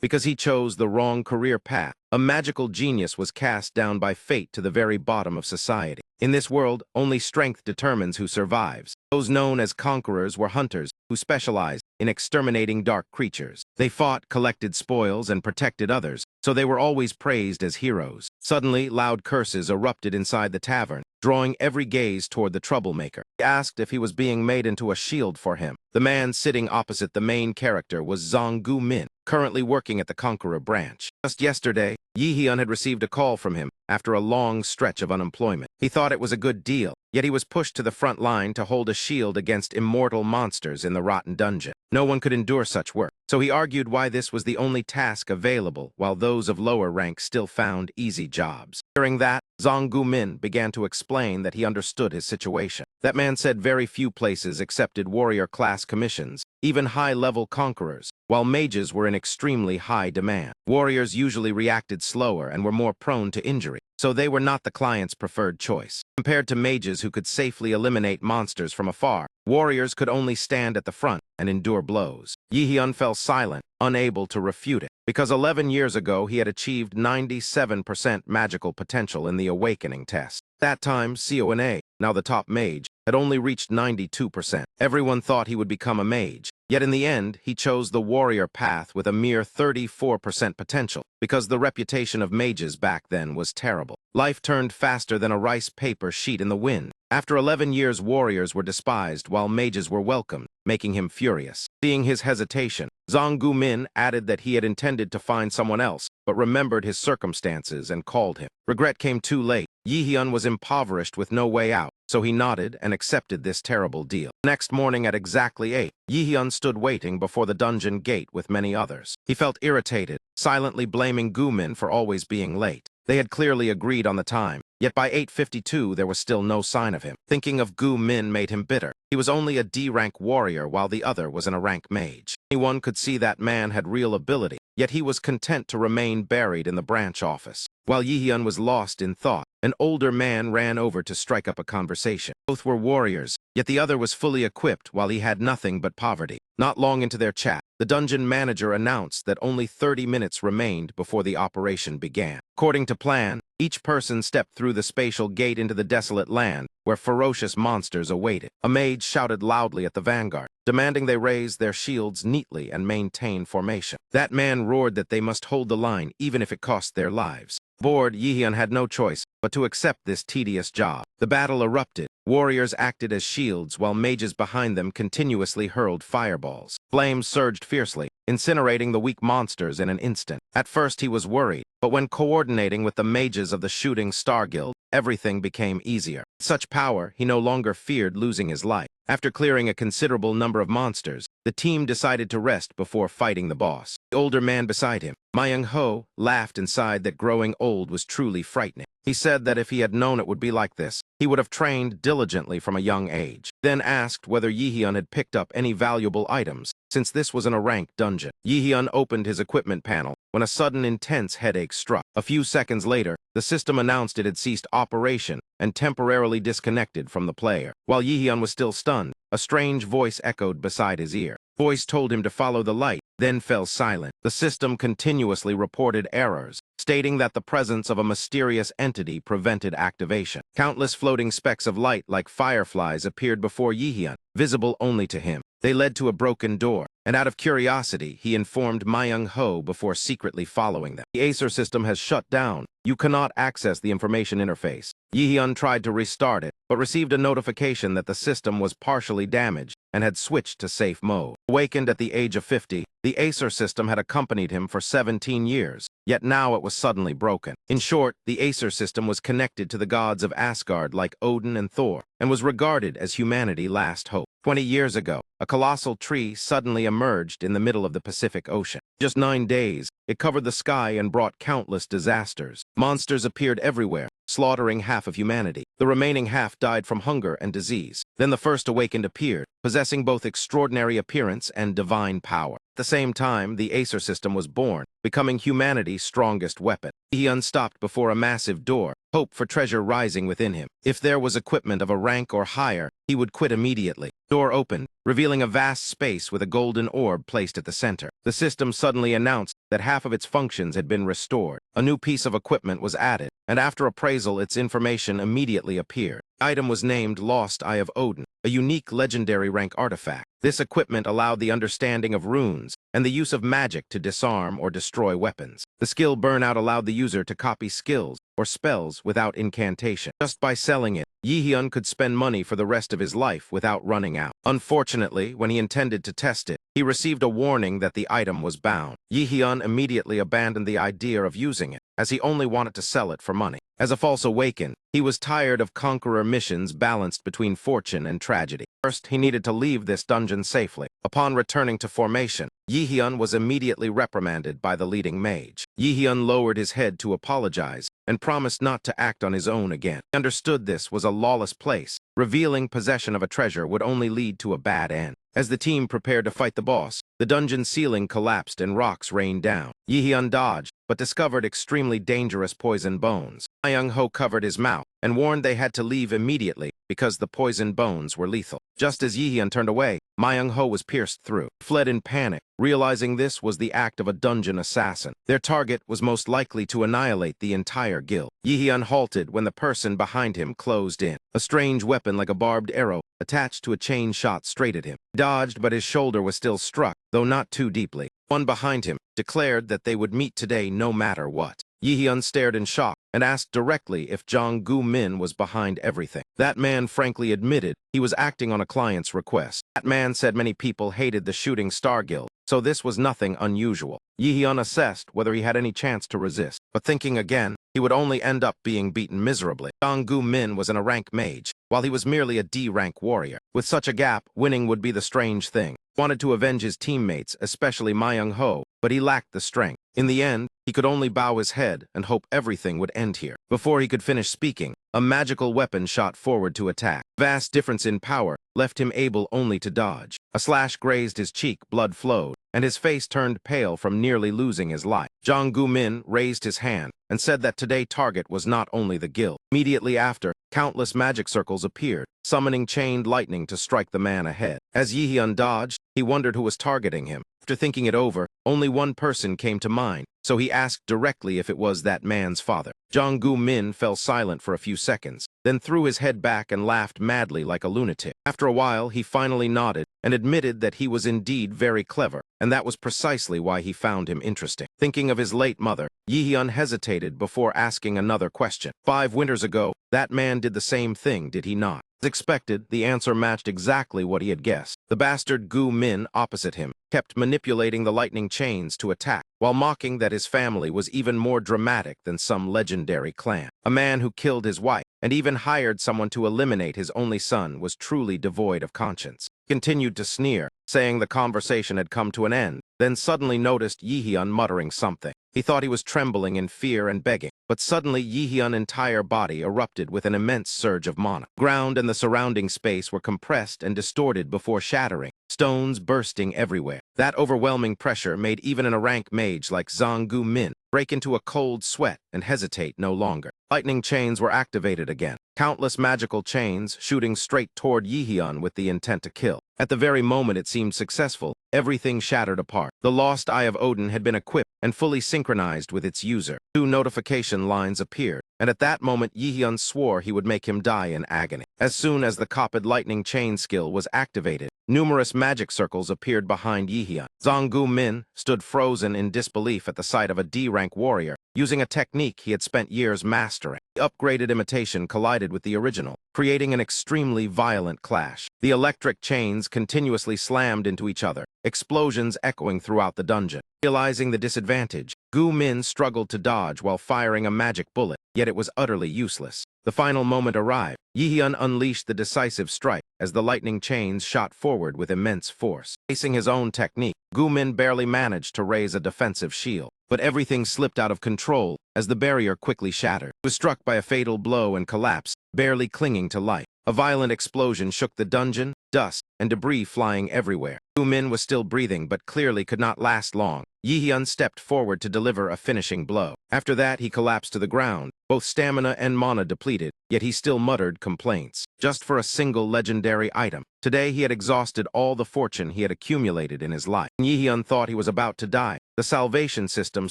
because he chose the wrong career path. A magical genius was cast down by fate to the very bottom of society. In this world, only strength determines who survives. Those known as conquerors were hunters who specialized in exterminating dark creatures. They fought, collected spoils, and protected others, so they were always praised as heroes. Suddenly, loud curses erupted inside the tavern, drawing every gaze toward the troublemaker. He asked if he was being made into a shield for him. The man sitting opposite the main character was Zonggu Min, currently working at the Conqueror branch. Just yesterday, Yihyun had received a call from him after a long stretch of unemployment. He thought it was a good deal, yet he was pushed to the front line to hold a shield against immortal monsters in the rotten dungeon. No one could endure such work, so he argued why this was the only task available, while those of lower rank still found easy jobs. Hearing that, Zonggu Min began to explain that he understood his situation. That man said very few places accepted warrior-class commissions, even high-level conquerors, while mages were in extremely high demand. Warriors usually reacted slower and were more prone to injury, so they were not the client's preferred choice. Compared to mages who could safely eliminate monsters from afar, warriors could only stand at the front and endure blows. Yihyun fell silent, unable to refute it, because 11 years ago he had achieved 97% magical potential in the awakening test. That time, Seona, now the top mage, had only reached 92%. Everyone thought he would become a mage, yet in the end, he chose the warrior path with a mere 34% potential, because the reputation of mages back then was terrible. Life turned faster than a rice paper sheet in the wind. After 11 years, warriors were despised while mages were welcomed, making him furious. Seeing his hesitation, Zonggu Min added that he had intended to find someone else, but remembered his circumstances and called him. Regret came too late. Yihyun was impoverished with no way out, so he nodded and accepted this terrible deal. Next morning at exactly 8, Yihyun stood waiting before the dungeon gate with many others. He felt irritated, silently blaming Gumin for always being late. They had clearly agreed on the time, yet by 8:52 there was still no sign of him. Thinking of Gu Min made him bitter. He was only a D-rank warrior while the other was an A-rank mage. Anyone could see that man had real ability, yet he was content to remain buried in the branch office. While Yihyun was lost in thought, an older man ran over to strike up a conversation. Both were warriors, yet the other was fully equipped while he had nothing but poverty. Not long into their chat, the dungeon manager announced that only 30 minutes remained before the operation began. According to plan, each person stepped through the spatial gate into the desolate land, where ferocious monsters awaited. A mage shouted loudly at the vanguard, demanding they raise their shields neatly and maintain formation. That man roared that they must hold the line even if it cost their lives. Bored, Yihyun had no choice but to accept this tedious job. The battle erupted. Warriors acted as shields while mages behind them continuously hurled fireballs. Flames surged fiercely, incinerating the weak monsters in an instant. At first he was worried, but when coordinating with the mages of the Shooting Star Guild, everything became easier. With such power, he no longer feared losing his life. After clearing a considerable number of monsters, the team decided to rest before fighting the boss. The older man beside him, Myung-ho, laughed inside that growing old was truly frightening. He said that if he had known it would be like this, he would have trained diligently from a young age. Then asked whether Yihyun had picked up any valuable items, since this was in a ranked dungeon. Yihyun opened his equipment panel when a sudden intense headache struck. A few seconds later, the system announced it had ceased operation and temporarily disconnected from the player. While Yihyun was still stunned, a strange voice echoed beside his ear. Voice told him to follow the light, then fell silent. The system continuously reported errors, stating that the presence of a mysterious entity prevented activation. Countless floating specks of light like fireflies appeared before Yihyun, visible only to him. They led to a broken door, and out of curiosity, he informed Myung-ho before secretly following them. The Acer system has shut down. You cannot access the information interface. Yihyun tried to restart it, but received a notification that the system was partially damaged and had switched to safe mode. Awakened at the age of 50, the Acer system had accompanied him for 17 years, yet now it was suddenly broken. In short, the Acer system was connected to the gods of Asgard like Odin and Thor, and was regarded as humanity's last hope. 20 years ago, a colossal tree suddenly emerged in the middle of the Pacific Ocean. Just 9 days, it covered the sky and brought countless disasters. Monsters appeared everywhere, slaughtering half of humanity. The remaining half died from hunger and disease. Then the first awakened appeared, possessing both extraordinary appearance and divine power. At the same time, the Acer system was born, becoming humanity's strongest weapon. He unstopped before a massive door, hope for treasure rising within him. If there was equipment of a rank or higher, he would quit immediately. Door opened, revealing a vast space with a golden orb placed at the center. The system suddenly announced that half of its functions had been restored. A new piece of equipment was added, and after appraisal, its information immediately appeared. The item was named Lost Eye of Odin, a unique legendary rank artifact. This equipment allowed the understanding of runes and the use of magic to disarm or destroy weapons. The skill burnout allowed the user to copy skills or spells without incantation. Just by selling it, Yihyun could spend money for the rest of his life without running out. Unfortunately, when he intended to test it, he received a warning that the item was bound. Yihyun immediately abandoned the idea of using it, as he only wanted to sell it for money. As a false awakened, he was tired of conqueror missions balanced between fortune and tragedy. First, he needed to leave this dungeon safely. Upon returning to formation, Yihyun was immediately reprimanded by the leading mage. Yihyun lowered his head to apologize and promised not to act on his own again. He understood this was a lawless place. Revealing possession of a treasure would only lead to a bad end. As the team prepared to fight the boss, the dungeon ceiling collapsed and rocks rained down. Yihyun dodged, but discovered extremely dangerous poison bones. Myung-ho covered his mouth and warned they had to leave immediately because the poison bones were lethal. Just as Yihyun turned away, Myung-ho was pierced through. Fled in panic, realizing this was the act of a dungeon assassin. Their target was most likely to annihilate the entire guild. Yihyun halted when the person behind him closed in. A strange weapon like a barbed arrow attached to a chain shot straight at him. He dodged, but his shoulder was still struck, though not too deeply. One behind him declared that they would meet today no matter what. Yihyun stared in shock and asked directly if Jong Gu-min was behind everything. That man frankly admitted he was acting on a client's request. That man said many people hated the Shooting Star Guild, so this was nothing unusual. Yihyun assessed whether he had any chance to resist, but thinking again, he would only end up being beaten miserably. Jong Gu-min was in a rank mage, while he was merely a D-rank warrior. With such a gap, winning would be the strange thing. He wanted to avenge his teammates, especially Myung-ho, but he lacked the strength. In the end, he could only bow his head and hope everything would end here. Before he could finish speaking, a magical weapon shot forward to attack. Vast difference in power left him able only to dodge. A slash grazed his cheek, blood flowed, and his face turned pale from nearly losing his life. Jong Gu-min raised his hand and said that today's target was not only the guild. Immediately after, countless magic circles appeared, summoning chained lightning to strike the man ahead. As Yihyun dodged, he wondered who was targeting him. After thinking it over, only one person came to mind, so he asked directly if it was that man's father. Jong Gu-min fell silent for a few seconds, then threw his head back and laughed madly like a lunatic. After a while, he finally nodded and admitted that he was indeed very clever, and that was precisely why he found him interesting. Thinking of his late mother, Yihyun hesitated before asking another question. 5 winters ago, that man did the same thing, did he not? As expected, the answer matched exactly what he had guessed. The bastard Gu-min opposite him kept manipulating the lightning chains to attack, while mocking that his family was even more dramatic than some legendary clan. A man who killed his wife and even hired someone to eliminate his only son was truly devoid of conscience. He continued to sneer, saying the conversation had come to an end, then suddenly noticed Yihyun muttering something. He thought he was trembling in fear and begging, but suddenly Yihyun's entire body erupted with an immense surge of mana. Ground and the surrounding space were compressed and distorted before shattering, stones bursting everywhere. That overwhelming pressure made even a rank mage like Jong Gu-min break into a cold sweat and hesitate no longer. Lightning chains were activated again, countless magical chains shooting straight toward Yihyun with the intent to kill. At the very moment it seemed successful, everything shattered apart. The Lost Eye of Odin had been equipped and fully synchronized with its user. 2 notification lines appeared, and at that moment Yihyun swore he would make him die in agony. As soon as the copied lightning chain skill was activated, numerous magic circles appeared behind Yihyun. Jong Gu-min stood frozen in disbelief at the sight of a D-rank warrior, using a technique he had spent years mastering. The upgraded imitation collided with the original, creating an extremely violent clash. The electric chains continuously slammed into each other, explosions echoing throughout the dungeon. Realizing the disadvantage, Gu-min struggled to dodge while firing a magic bullet, yet it was utterly useless. The final moment arrived. Yihyun unleashed the decisive strike as the lightning chains shot forward with immense force. Facing his own technique, Gu-min barely managed to raise a defensive shield, but everything slipped out of control as the barrier quickly shattered. He was struck by a fatal blow and collapsed, barely clinging to life. A violent explosion shook the dungeon, dust and debris flying everywhere. Min was still breathing but clearly could not last long. Yihyun stepped forward to deliver a finishing blow. After that, he collapsed to the ground, both stamina and mana depleted, yet he still muttered complaints. Just for a single legendary item. Today, he had exhausted all the fortune he had accumulated in his life. Yihyun thought he was about to die. The salvation system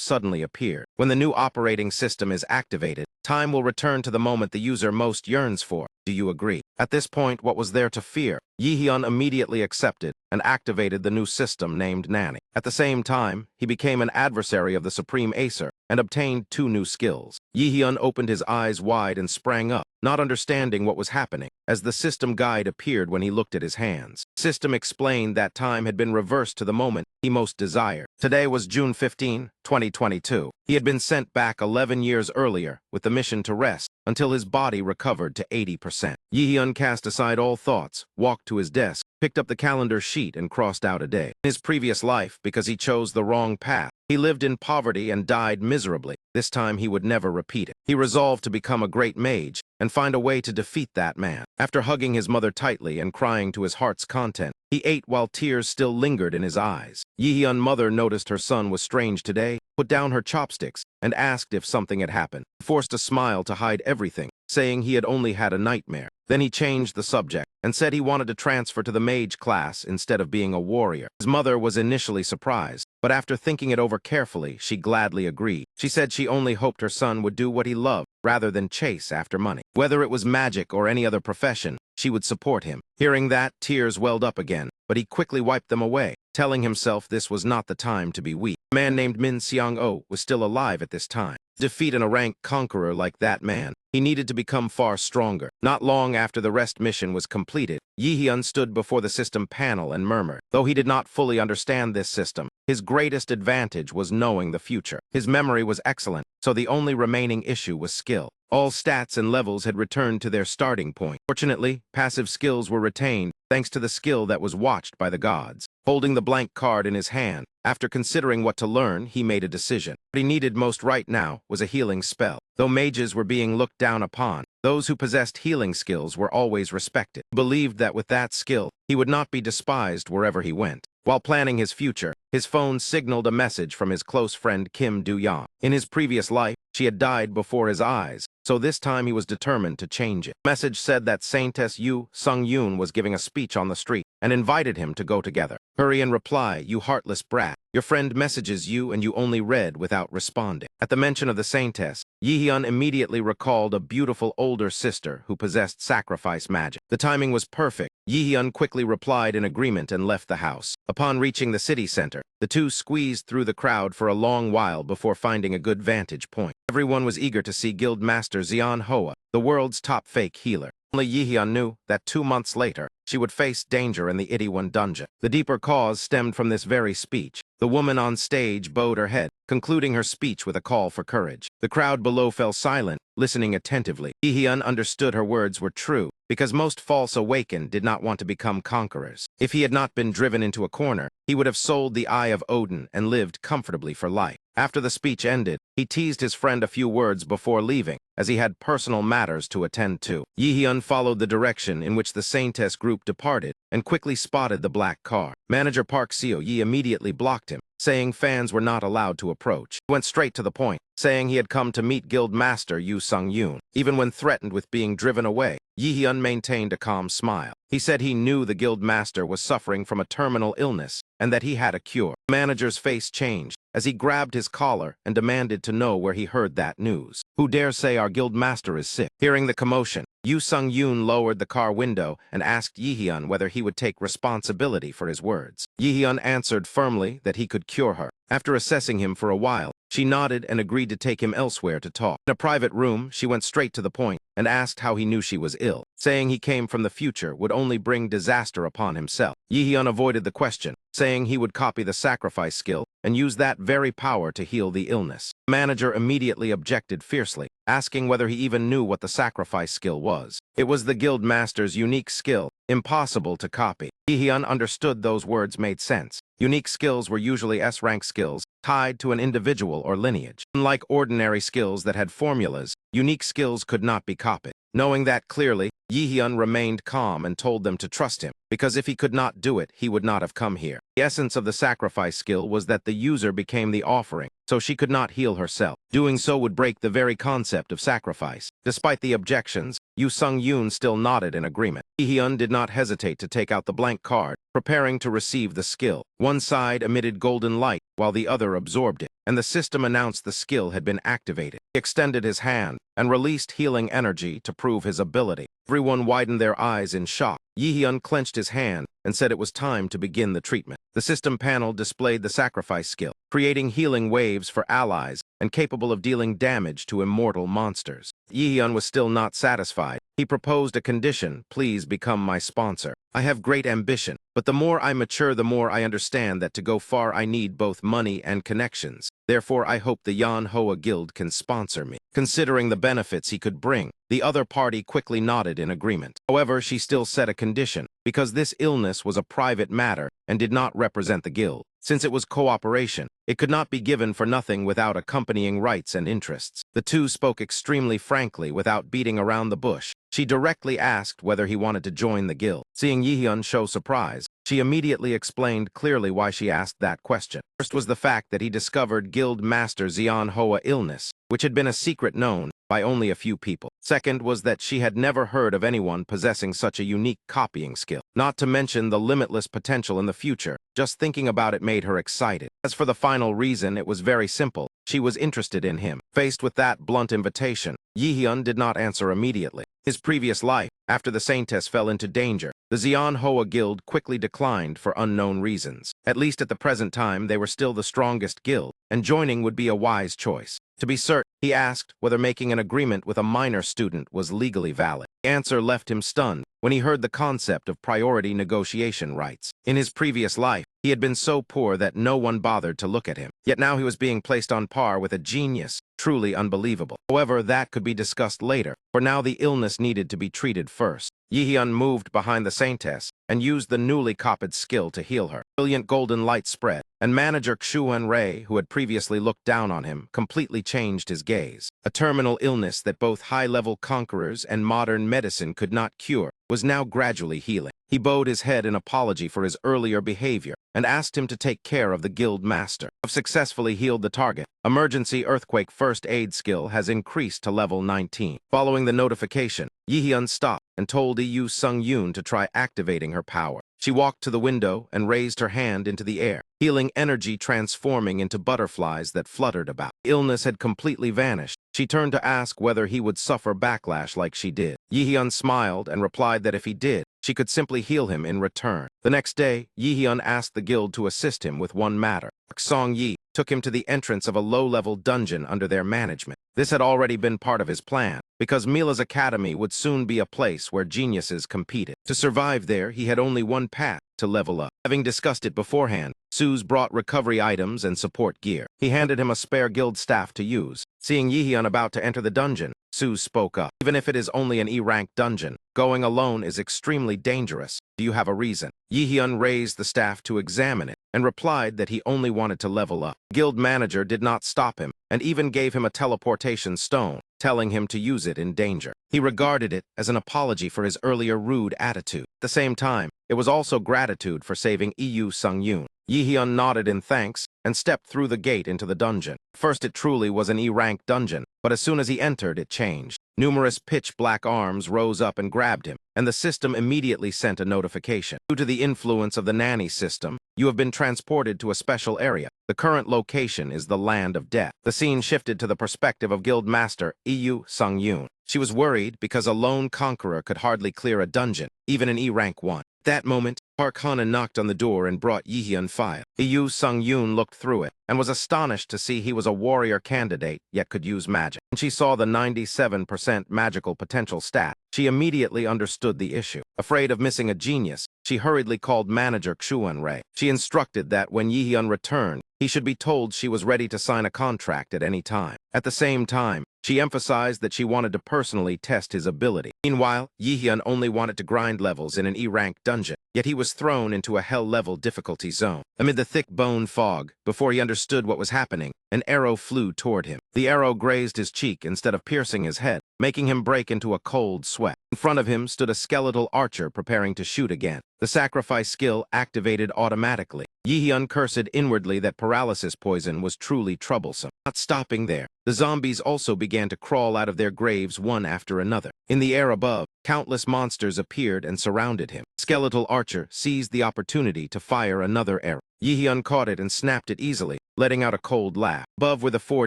suddenly appeared. When the new operating system is activated, time will return to the moment the user most yearns for. Do you agree? At this point, what was there to fear? Yihyun immediately accepted and activated the new system named Nanny. At the same time, he became an adversary of the Supreme Acer and obtained 2 new skills. Yihyun opened his eyes wide and sprang up, not understanding what was happening, as the system guide appeared when he looked at his hands. System explained that time had been reversed to the moment he most desired. Today was June 15, 2022. He had been sent back 11 years earlier with the mission to rest until his body recovered to 80%. Yihyun cast aside all thoughts, walked to his desk, picked up the calendar sheet and crossed out a day. In his previous life, because he chose the wrong path, he lived in poverty and died miserably. This time he would never repeat it. He resolved to become a great mage and find a way to defeat that man. After hugging his mother tightly and crying to his heart's content, he ate while tears still lingered in his eyes. Yihyun's mother noticed her son was strange today, put down her chopsticks, and asked if something had happened. He forced a smile to hide everything, saying he had only had a nightmare. Then he changed the subject and said he wanted to transfer to the mage class instead of being a warrior. His mother was initially surprised, but after thinking it over carefully, she gladly agreed. She said she only hoped her son would do what he loved rather than chase after money. Whether it was magic or any other profession, she would support him. Hearing that, tears welled up again, but he quickly wiped them away, telling himself this was not the time to be weak. A man named Min Seong-o was still alive at this time. To defeat a rank conqueror like that man, he needed to become far stronger. Not long after the rest mission was completed, Yihyun stood before the system panel and murmured. Though he did not fully understand this system, his greatest advantage was knowing the future. His memory was excellent, so the only remaining issue was skill. All stats and levels had returned to their starting point. Fortunately, passive skills were retained, thanks to the skill that was watched by the gods. Holding the blank card in his hand, after considering what to learn, he made a decision. What he needed most right now was a healing spell. Though mages were being looked down upon, those who possessed healing skills were always respected. He believed that with that skill, he would not be despised wherever he went. While planning his future, his phone signaled a message from his close friend Kim Do-yeon. In his previous life, she had died before his eyes, so this time he was determined to change it. The message said that Saintess Yu Sung-yoon was giving a speech on the street and invited him to go together. Hurry and reply, you heartless brat. Your friend messages you and you only read without responding. At the mention of the Saintess, Yihyun immediately recalled a beautiful older sister who possessed sacrifice magic. The timing was perfect. Yihyun quickly replied in agreement and left the house. Upon reaching the city center, the two squeezed through the crowd for a long while before finding a good vantage point. Everyone was eager to see Guild Master Xian Hoa, the world's top fake healer. Only Yihyun knew that 2 months later, she would face danger in the Itaewon dungeon. The deeper cause stemmed from this very speech. The woman on stage bowed her head, concluding her speech with a call for courage. The crowd below fell silent, listening attentively. Yihyun understood her words were true, because most false awakened did not want to become conquerors. If he had not been driven into a corner, he would have sold the Eye of Odin and lived comfortably for life. After the speech ended, he teased his friend a few words before leaving, as he had personal matters to attend to. Yihyun followed the direction in which the Saintess group departed and quickly spotted the black car. Manager Park Seo-yi immediately blocked him, saying fans were not allowed to approach. He went straight to the point, saying he had come to meet Guild Master Yu Sung-yoon. Even when threatened with being driven away, Yihyun maintained a calm smile. He said he knew the Guild Master was suffering from a terminal illness and that he had a cure. The manager's face changed as he grabbed his collar and demanded to know where he heard that news. Who dare say our Guild Master is sick? Hearing the commotion, Yu Sung-yoon lowered the car window and asked Yihyun whether he would take responsibility for his words. Yihyun answered firmly that he could cure her. After assessing him for a while, she nodded and agreed to take him elsewhere to talk. In a private room, she went straight to the point and asked how he knew she was ill. Saying he came from the future would only bring disaster upon himself. Yihyun avoided the question, saying he would copy the sacrifice skill and use that very power to heal the illness. The manager immediately objected fiercely, asking whether he even knew what the sacrifice skill was. It was the Guild Master's unique skill, impossible to copy. Yihyun understood those words made sense. Unique skills were usually S-rank skills, tied to an individual or lineage. Unlike ordinary skills that had formulas, unique skills could not be copied. Knowing that clearly, Yihyun remained calm and told them to trust him, because if he could not do it, he would not have come here. The essence of the sacrifice skill was that the user became the offering, so she could not heal herself. Doing so would break the very concept of sacrifice. Despite the objections, Yoo Sung-yoon still nodded in agreement. Yihyun did not hesitate to take out the blank card, preparing to receive the skill. One side emitted golden light, while the other absorbed it, and the system announced the skill had been activated. He extended his hand and released healing energy to prove his ability. Everyone widened their eyes in shock. Yihyun clenched his hand and said it was time to begin the treatment. The system panel displayed the sacrifice skill, creating healing waves for allies and capable of dealing damage to immortal monsters. Yihyun was still not satisfied. He proposed a condition: please become my sponsor. I have great ambition, but the more I mature, the more I understand that to go far I need both money and connections. Therefore, I hope the Manhwa Guild can sponsor me. Considering the benefits he could bring, the other party quickly nodded in agreement. However, she still set a condition, because this illness was a private matter and did not represent the guild. Since it was cooperation, it could not be given for nothing without accompanying rights and interests. The two spoke extremely frankly without beating around the bush. She directly asked whether he wanted to join the guild. Seeing Yihyun show surprise, she immediately explained clearly why she asked that question. First was the fact that he discovered Guild Master Manhwa illness, which had been a secret known by only a few people. Second was that she had never heard of anyone possessing such a unique copying skill, not to mention the limitless potential in the future. Just thinking about it made her excited. As for the final reason, it was very simple. She was interested in him. Faced with that blunt invitation, Yihyun did not answer immediately. His previous life, after the Saintess fell into danger, the Manhwa Guild quickly declined for unknown reasons. At least at the present time, they were still the strongest guild, and joining would be a wise choice. To be certain, he asked whether making an agreement with a minor student was legally valid. The answer left him stunned when he heard the concept of priority negotiation rights. In his previous life, he had been so poor that no one bothered to look at him. Yet now he was being placed on par with a genius. Truly unbelievable. However, that could be discussed later, for now the illness needed to be treated first. Yihyun moved behind the Saintess and used the newly copied skill to heal her. Brilliant golden light spread, and manager Xuan-Rei, who had previously looked down on him, completely changed his gaze. A terminal illness that both high-level conquerors and modern medicine could not cure was now gradually healing. He bowed his head in apology for his earlier behavior and asked him to take care of the guild master. Have successfully healed the target. Emergency earthquake first aid skill has increased to level 19. Following the notification, Yihyun stopped and told Yoo Sung-yoon to try activating her power. She walked to the window and raised her hand into the air, healing energy transforming into butterflies that fluttered about. Illness had completely vanished. She turned to ask whether he would suffer backlash like she did. Yihyun smiled and replied that if he did, she could simply heal him in return. The next day, Yihyun asked the guild to assist him with one matter. Song-yi took him to the entrance of a low-level dungeon under their management. This had already been part of his plan, because Mila's academy would soon be a place where geniuses competed. To survive there, he had only one path: to level up. Having discussed it beforehand, Suze brought recovery items and support gear. He handed him a spare guild staff to use. Seeing Yihyun about to enter the dungeon, Suze spoke up. Even if it is only an E-rank dungeon, going alone is extremely dangerous. Do you have a reason? Yihyun raised the staff to examine it and replied that he only wanted to level up. Guild manager did not stop him and even gave him a teleportation stone, telling him to use it in danger. He regarded it as an apology for his earlier rude attitude. At the same time, it was also gratitude for saving Yoo Sung-yoon. Yihyun nodded in thanks and stepped through the gate into the dungeon. First, it truly was an E-rank dungeon, but as soon as he entered, it changed. Numerous pitch-black arms rose up and grabbed him, and the system immediately sent a notification. Due to the influence of the nanny system, you have been transported to a special area. The current location is the Land of Death. The scene shifted to the perspective of Guild Master Yoo Sung-yoon. She was worried because a lone conqueror could hardly clear a dungeon, even an E-rank 1. At that moment, Park Han knocked on the door and brought Yihyun file. Yoo Sung-yoon looked through it and was astonished to see he was a warrior candidate, yet could use magic. When she saw the 97% magical potential stat, she immediately understood the issue. Afraid of missing a genius, she hurriedly called manager Xuan-Rei. She instructed that when Yihyun returned, he should be told she was ready to sign a contract at any time. At the same time, she emphasized that she wanted to personally test his ability. Meanwhile, Yihyun only wanted to grind levels in an E-rank dungeon, yet he was thrown into a hell-level difficulty zone. Amid the thick bone fog, before he understood what was happening, an arrow flew toward him. The arrow grazed his cheek instead of piercing his head, making him break into a cold sweat. In front of him stood a skeletal archer preparing to shoot again. The sacrifice skill activated automatically. Yi-hyun cursed inwardly that paralysis poison was truly troublesome. Not stopping there, the zombies also began to crawl out of their graves one after another. In the air above, countless monsters appeared and surrounded him. Skeletal archer seized the opportunity to fire another arrow. Yi-hyun caught it and snapped it easily, letting out a cold laugh. Above were the 4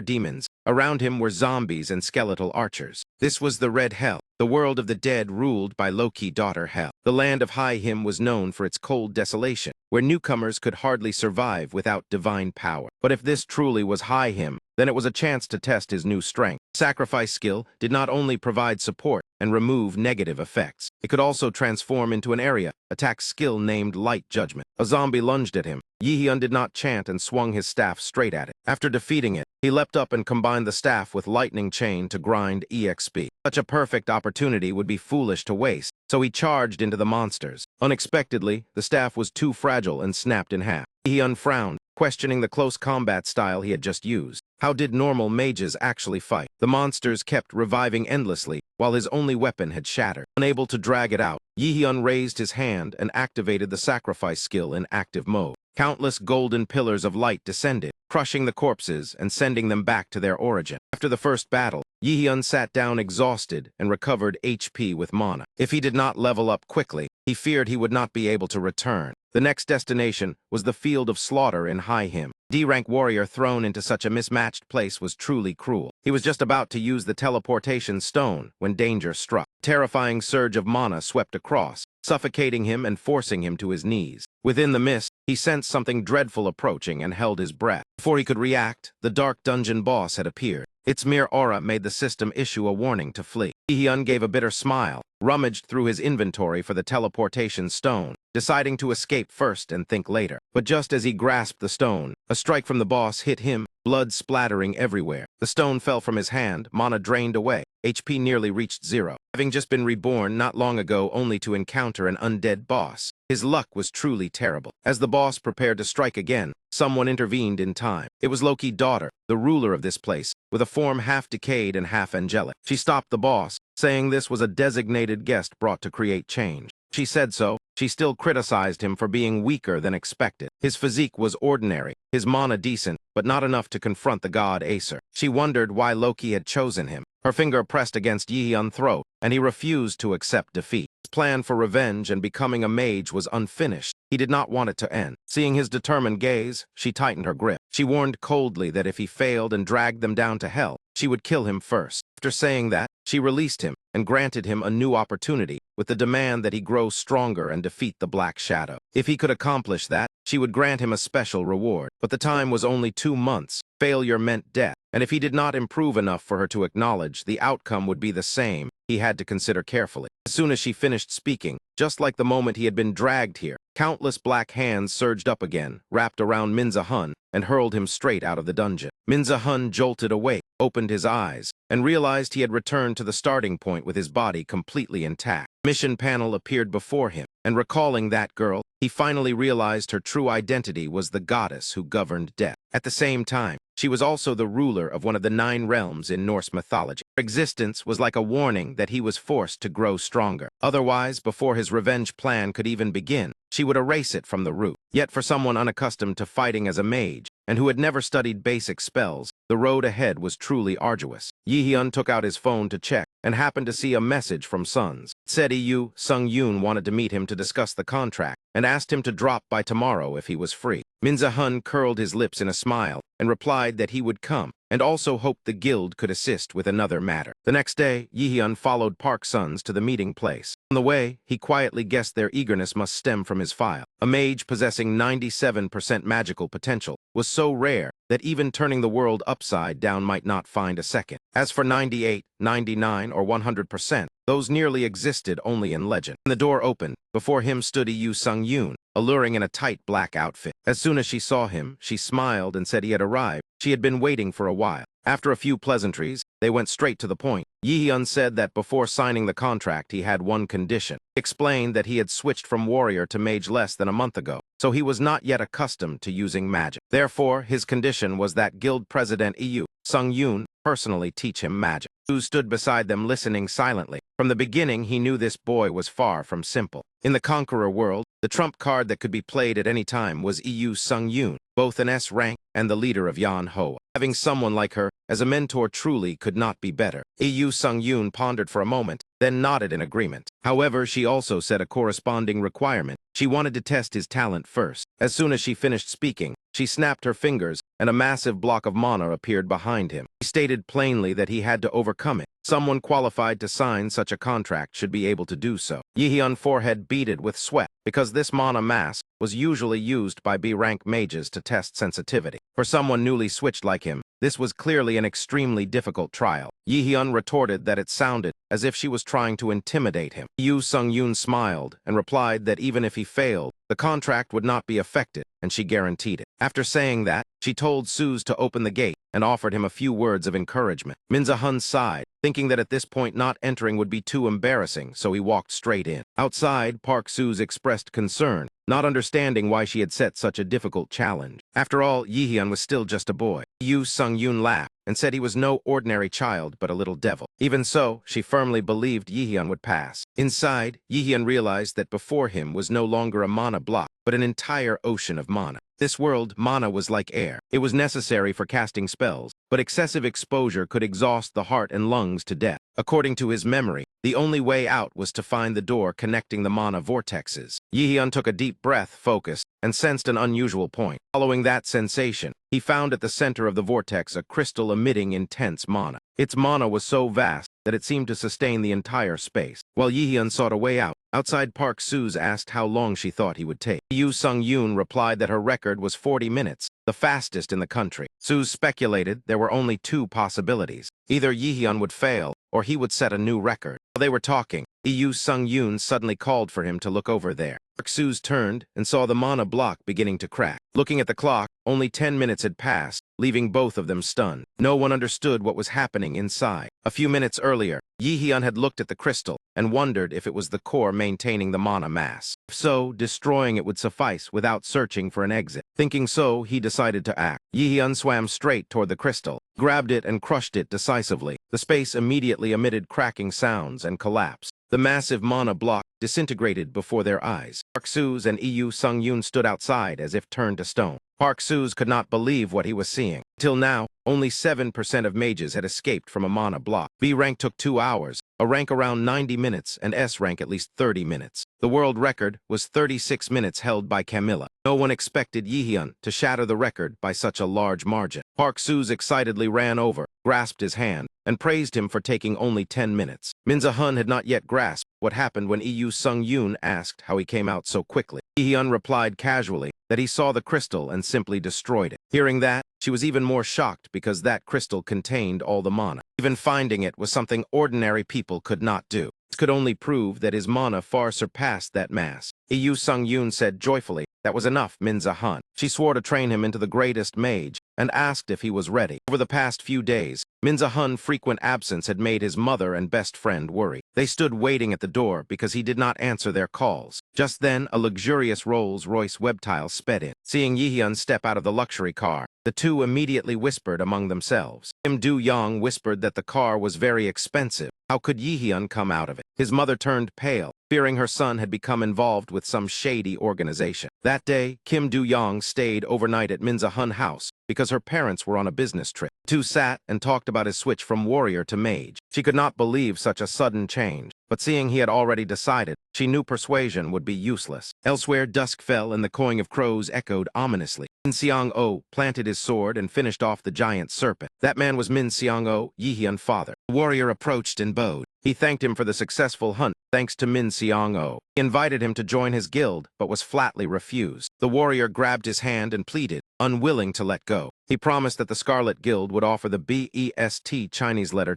demons. Around him were zombies and skeletal archers. This was the Red Hell, the world of the dead ruled by Loki daughter Hel. The land of High Him was known for its cold desolation, where newcomers could hardly survive without divine power. But if this truly was High Him, then it was a chance to test his new strength. Sacrifice skill did not only provide support and remove negative effects, it could also transform into an area attack skill named Light Judgment. A zombie lunged at him. Yi-hyun did not chant and swung his staff straight at it. After defeating it, he leapt up and combined the staff with lightning chain to grind EXP. Such a perfect opportunity would be foolish to waste, so he charged into the monsters. Unexpectedly, the staff was too fragile and snapped in half. Yi-hyun frowned, questioning the close combat style he had just used. How did normal mages actually fight? The monsters kept reviving endlessly, while his only weapon had shattered. Unable to drag it out, Yi-hyun raised his hand and activated the sacrifice skill in active mode. Countless golden pillars of light descended, crushing the corpses and sending them back to their origin. After the first battle, Yi-hyun sat down exhausted and recovered HP with mana. If he did not level up quickly, he feared he would not be able to return. The next destination was the field of slaughter in High Him. D-rank warrior thrown into such a mismatched place was truly cruel. He was just about to use the teleportation stone when danger struck. A terrifying surge of mana swept across, suffocating him and forcing him to his knees. Within the mist, he sensed something dreadful approaching and held his breath. Before he could react, the dark dungeon boss had appeared. Its mere aura made the system issue a warning to flee. Yi-hyun gave a bitter smile, rummaged through his inventory for the teleportation stone, deciding to escape first and think later. But just as he grasped the stone, a strike from the boss hit him, blood splattering everywhere. The stone fell from his hand, mana drained away. HP nearly reached 0. Having just been reborn not long ago only to encounter an undead boss, his luck was truly terrible. As the boss prepared to strike again, someone intervened in time. It was Loki's daughter, the ruler of this place, with a form half decayed and half angelic. She stopped the boss, saying this was a designated guest brought to create change. She said so. She still criticized him for being weaker than expected. His physique was ordinary, his mana decent, but not enough to confront the god Acer. She wondered why Loki had chosen him. Her finger pressed against Yi-hyun's throat, and he refused to accept defeat. His plan for revenge and becoming a mage was unfinished. He did not want it to end. Seeing his determined gaze, she tightened her grip. She warned coldly that if he failed and dragged them down to hell, she would kill him first. After saying that, she released him and granted him a new opportunity with the demand that he grow stronger and defeat the Black Shadow. If he could accomplish that, she would grant him a special reward. But the time was only 2 months. Failure meant death, and if he did not improve enough for her to acknowledge, the outcome would be the same. He had to consider carefully. As soon as she finished speaking, just like the moment he had been dragged here, countless black hands surged up again, wrapped around Minza-hun, and hurled him straight out of the dungeon. Minza-hun jolted awake, opened his eyes, and realized he had returned to the starting point with his body completely intact. Mission panel appeared before him, and recalling that girl, he finally realized her true identity was the goddess who governed death. At the same time, she was also the ruler of one of the 9 realms in Norse mythology. Her existence was like a warning that he was forced to grow stronger. Otherwise, before his revenge plan could even begin, she would erase it from the root. Yet for someone unaccustomed to fighting as a mage, and who had never studied basic spells, the road ahead was truly arduous. Yi-hyun took out his phone to check, and happened to see a message from Sons. It said Sung-yoon wanted to meet him to discuss the contract, and asked him to drop by tomorrow if he was free. Minza-hun curled his lips in a smile, and replied that he would come, and also hoped the guild could assist with another matter. The next day, Yi-hyun followed Park Sons to the meeting place. On the way, he quietly guessed their eagerness must stem from his file. A mage possessing 97% magical potential was so rare that even turning the world upside down might not find a second. As for 98, 99, or 100%, those nearly existed only in legend. When the door opened, before him stood Sung-yoon, alluring in a tight black outfit. As soon as she saw him, she smiled and said he had arrived. She had been waiting for a while. After a few pleasantries, they went straight to the point. Yi-hyun said that before signing the contract, he had one condition. He explained that he had switched from warrior to mage less than a month ago, so he was not yet accustomed to using magic. Therefore, his condition was that guild president Sung-yoon personally teach him magic. Su stood beside them listening silently. From the beginning, he knew this boy was far from simple. In the Conqueror world, the trump card that could be played at any time was Sung-yoon, both an S rank and the leader of Manhwa. Having someone like her as a mentor truly could not be better. Sung-yoon pondered for a moment, then nodded in agreement. However, she also set a corresponding requirement. She wanted to test his talent first. As soon as she finished speaking, she snapped her fingers, and a massive block of mana appeared behind him. He stated plainly that he had to overcome it. Someone qualified to sign such a contract should be able to do so. Yihyun's forehead beaded with sweat, because this mana mask was usually used by B-rank mages to test sensitivity. For someone newly switched like him, this was clearly an extremely difficult trial. Yihyun retorted that it sounded as if she was trying to intimidate him. Sung-yoon smiled and replied that even if he failed, the contract would not be affected, and she guaranteed it. After saying that, she told Suze to open the gate and offered him a few words of encouragement. Min-hun sighed, thinking that at this point not entering would be too embarrassing, so he walked straight in. Outside, Park Suze expressed concern, not understanding why she had set such a difficult challenge. After all, Yihyun was still just a boy. Sung-yoon laughed and said he was no ordinary child but a little devil. Even so, she firmly believed Yihyun would pass. Inside, Yihyun realized that before him was no longer a mana block, but an entire ocean of mana. This world, mana was like air. It was necessary for casting spells, but excessive exposure could exhaust the heart and lungs to death. According to his memory, the only way out was to find the door connecting the mana vortexes. Yihyun took a deep breath, focused, and sensed an unusual point. Following that sensation, he found at the center of the vortex a crystal emitting intense mana. Its mana was so vast that it seemed to sustain the entire space. While Yihyun sought a way out, outside Park Suze asked how long she thought he would take. Sung-yoon replied that her record was 40 minutes, the fastest in the country. Suze speculated there were only two possibilities. Either Yihyun would fail, or he would set a new record. While they were talking, Sung-yoon suddenly called for him to look over there. Park Suze turned and saw the mana block beginning to crack. Looking at the clock, only 10 minutes had passed, leaving both of them stunned. No one understood what was happening inside. A few minutes earlier, Yihyun had looked at the crystal and wondered if it was the core maintaining the mana mass. If so, destroying it would suffice without searching for an exit. Thinking so, he decided to act. Yihyun swam straight toward the crystal, grabbed it and crushed it decisively. The space immediately emitted cracking sounds and collapsed. The massive mana block disintegrated before their eyes. Park Suze and Sung-yoon stood outside as if turned to stone. Park Suze could not believe what he was seeing. Till now, only 7% of mages had escaped from a mana block. B rank took 2 hours, a rank around 90 minutes, and S rank at least 30 minutes. The world record was 36 minutes held by Camilla. No one expected Yihyun to shatter the record by such a large margin. Park Suze excitedly ran over, grasped his hand, and praised him for taking only 10 minutes. Min-hun had not yet grasped what happened when Sung-yoon asked how he came out so quickly. Yihyun replied casually that he saw the crystal and simply destroyed it. Hearing that, she was even more shocked because that crystal contained all the mana. Even finding it was something ordinary people could not do. This could only prove that his mana far surpassed that mass. Sung-yoon said joyfully that was enough Min-hun. She swore to train him into the greatest mage and asked if he was ready. Over the past few days, Min-hun's frequent absence had made his mother and best friend worry. They stood waiting at the door because he did not answer their calls. Just then, a luxurious Rolls-Royce webtile sped in. Seeing Yihyun step out of the luxury car, the two immediately whispered among themselves. Kim Do-young whispered that the car was very expensive. How could Yihyun come out of it? His mother turned pale, fearing her son had become involved with some shady organization. That day, Kim Do-young stayed overnight at Min-hun's house because her parents were on a business trip. The two sat and talked about his switch from warrior to mage. She could not believe such a sudden change, but seeing he had already decided, she knew persuasion would be useless. Elsewhere, dusk fell and the cawing of crows echoed ominously. Min Seong-oh planted his sword and finished off the giant serpent. That man was Min Seong-oh, Yihyun's father. The warrior approached and bowed. He thanked him for the successful hunt, thanks to Min Seong-oh. He invited him to join his guild, but was flatly refused. The warrior grabbed his hand and pleaded, unwilling to let go. He promised that the Scarlet Guild would offer the BEST Chinese letter.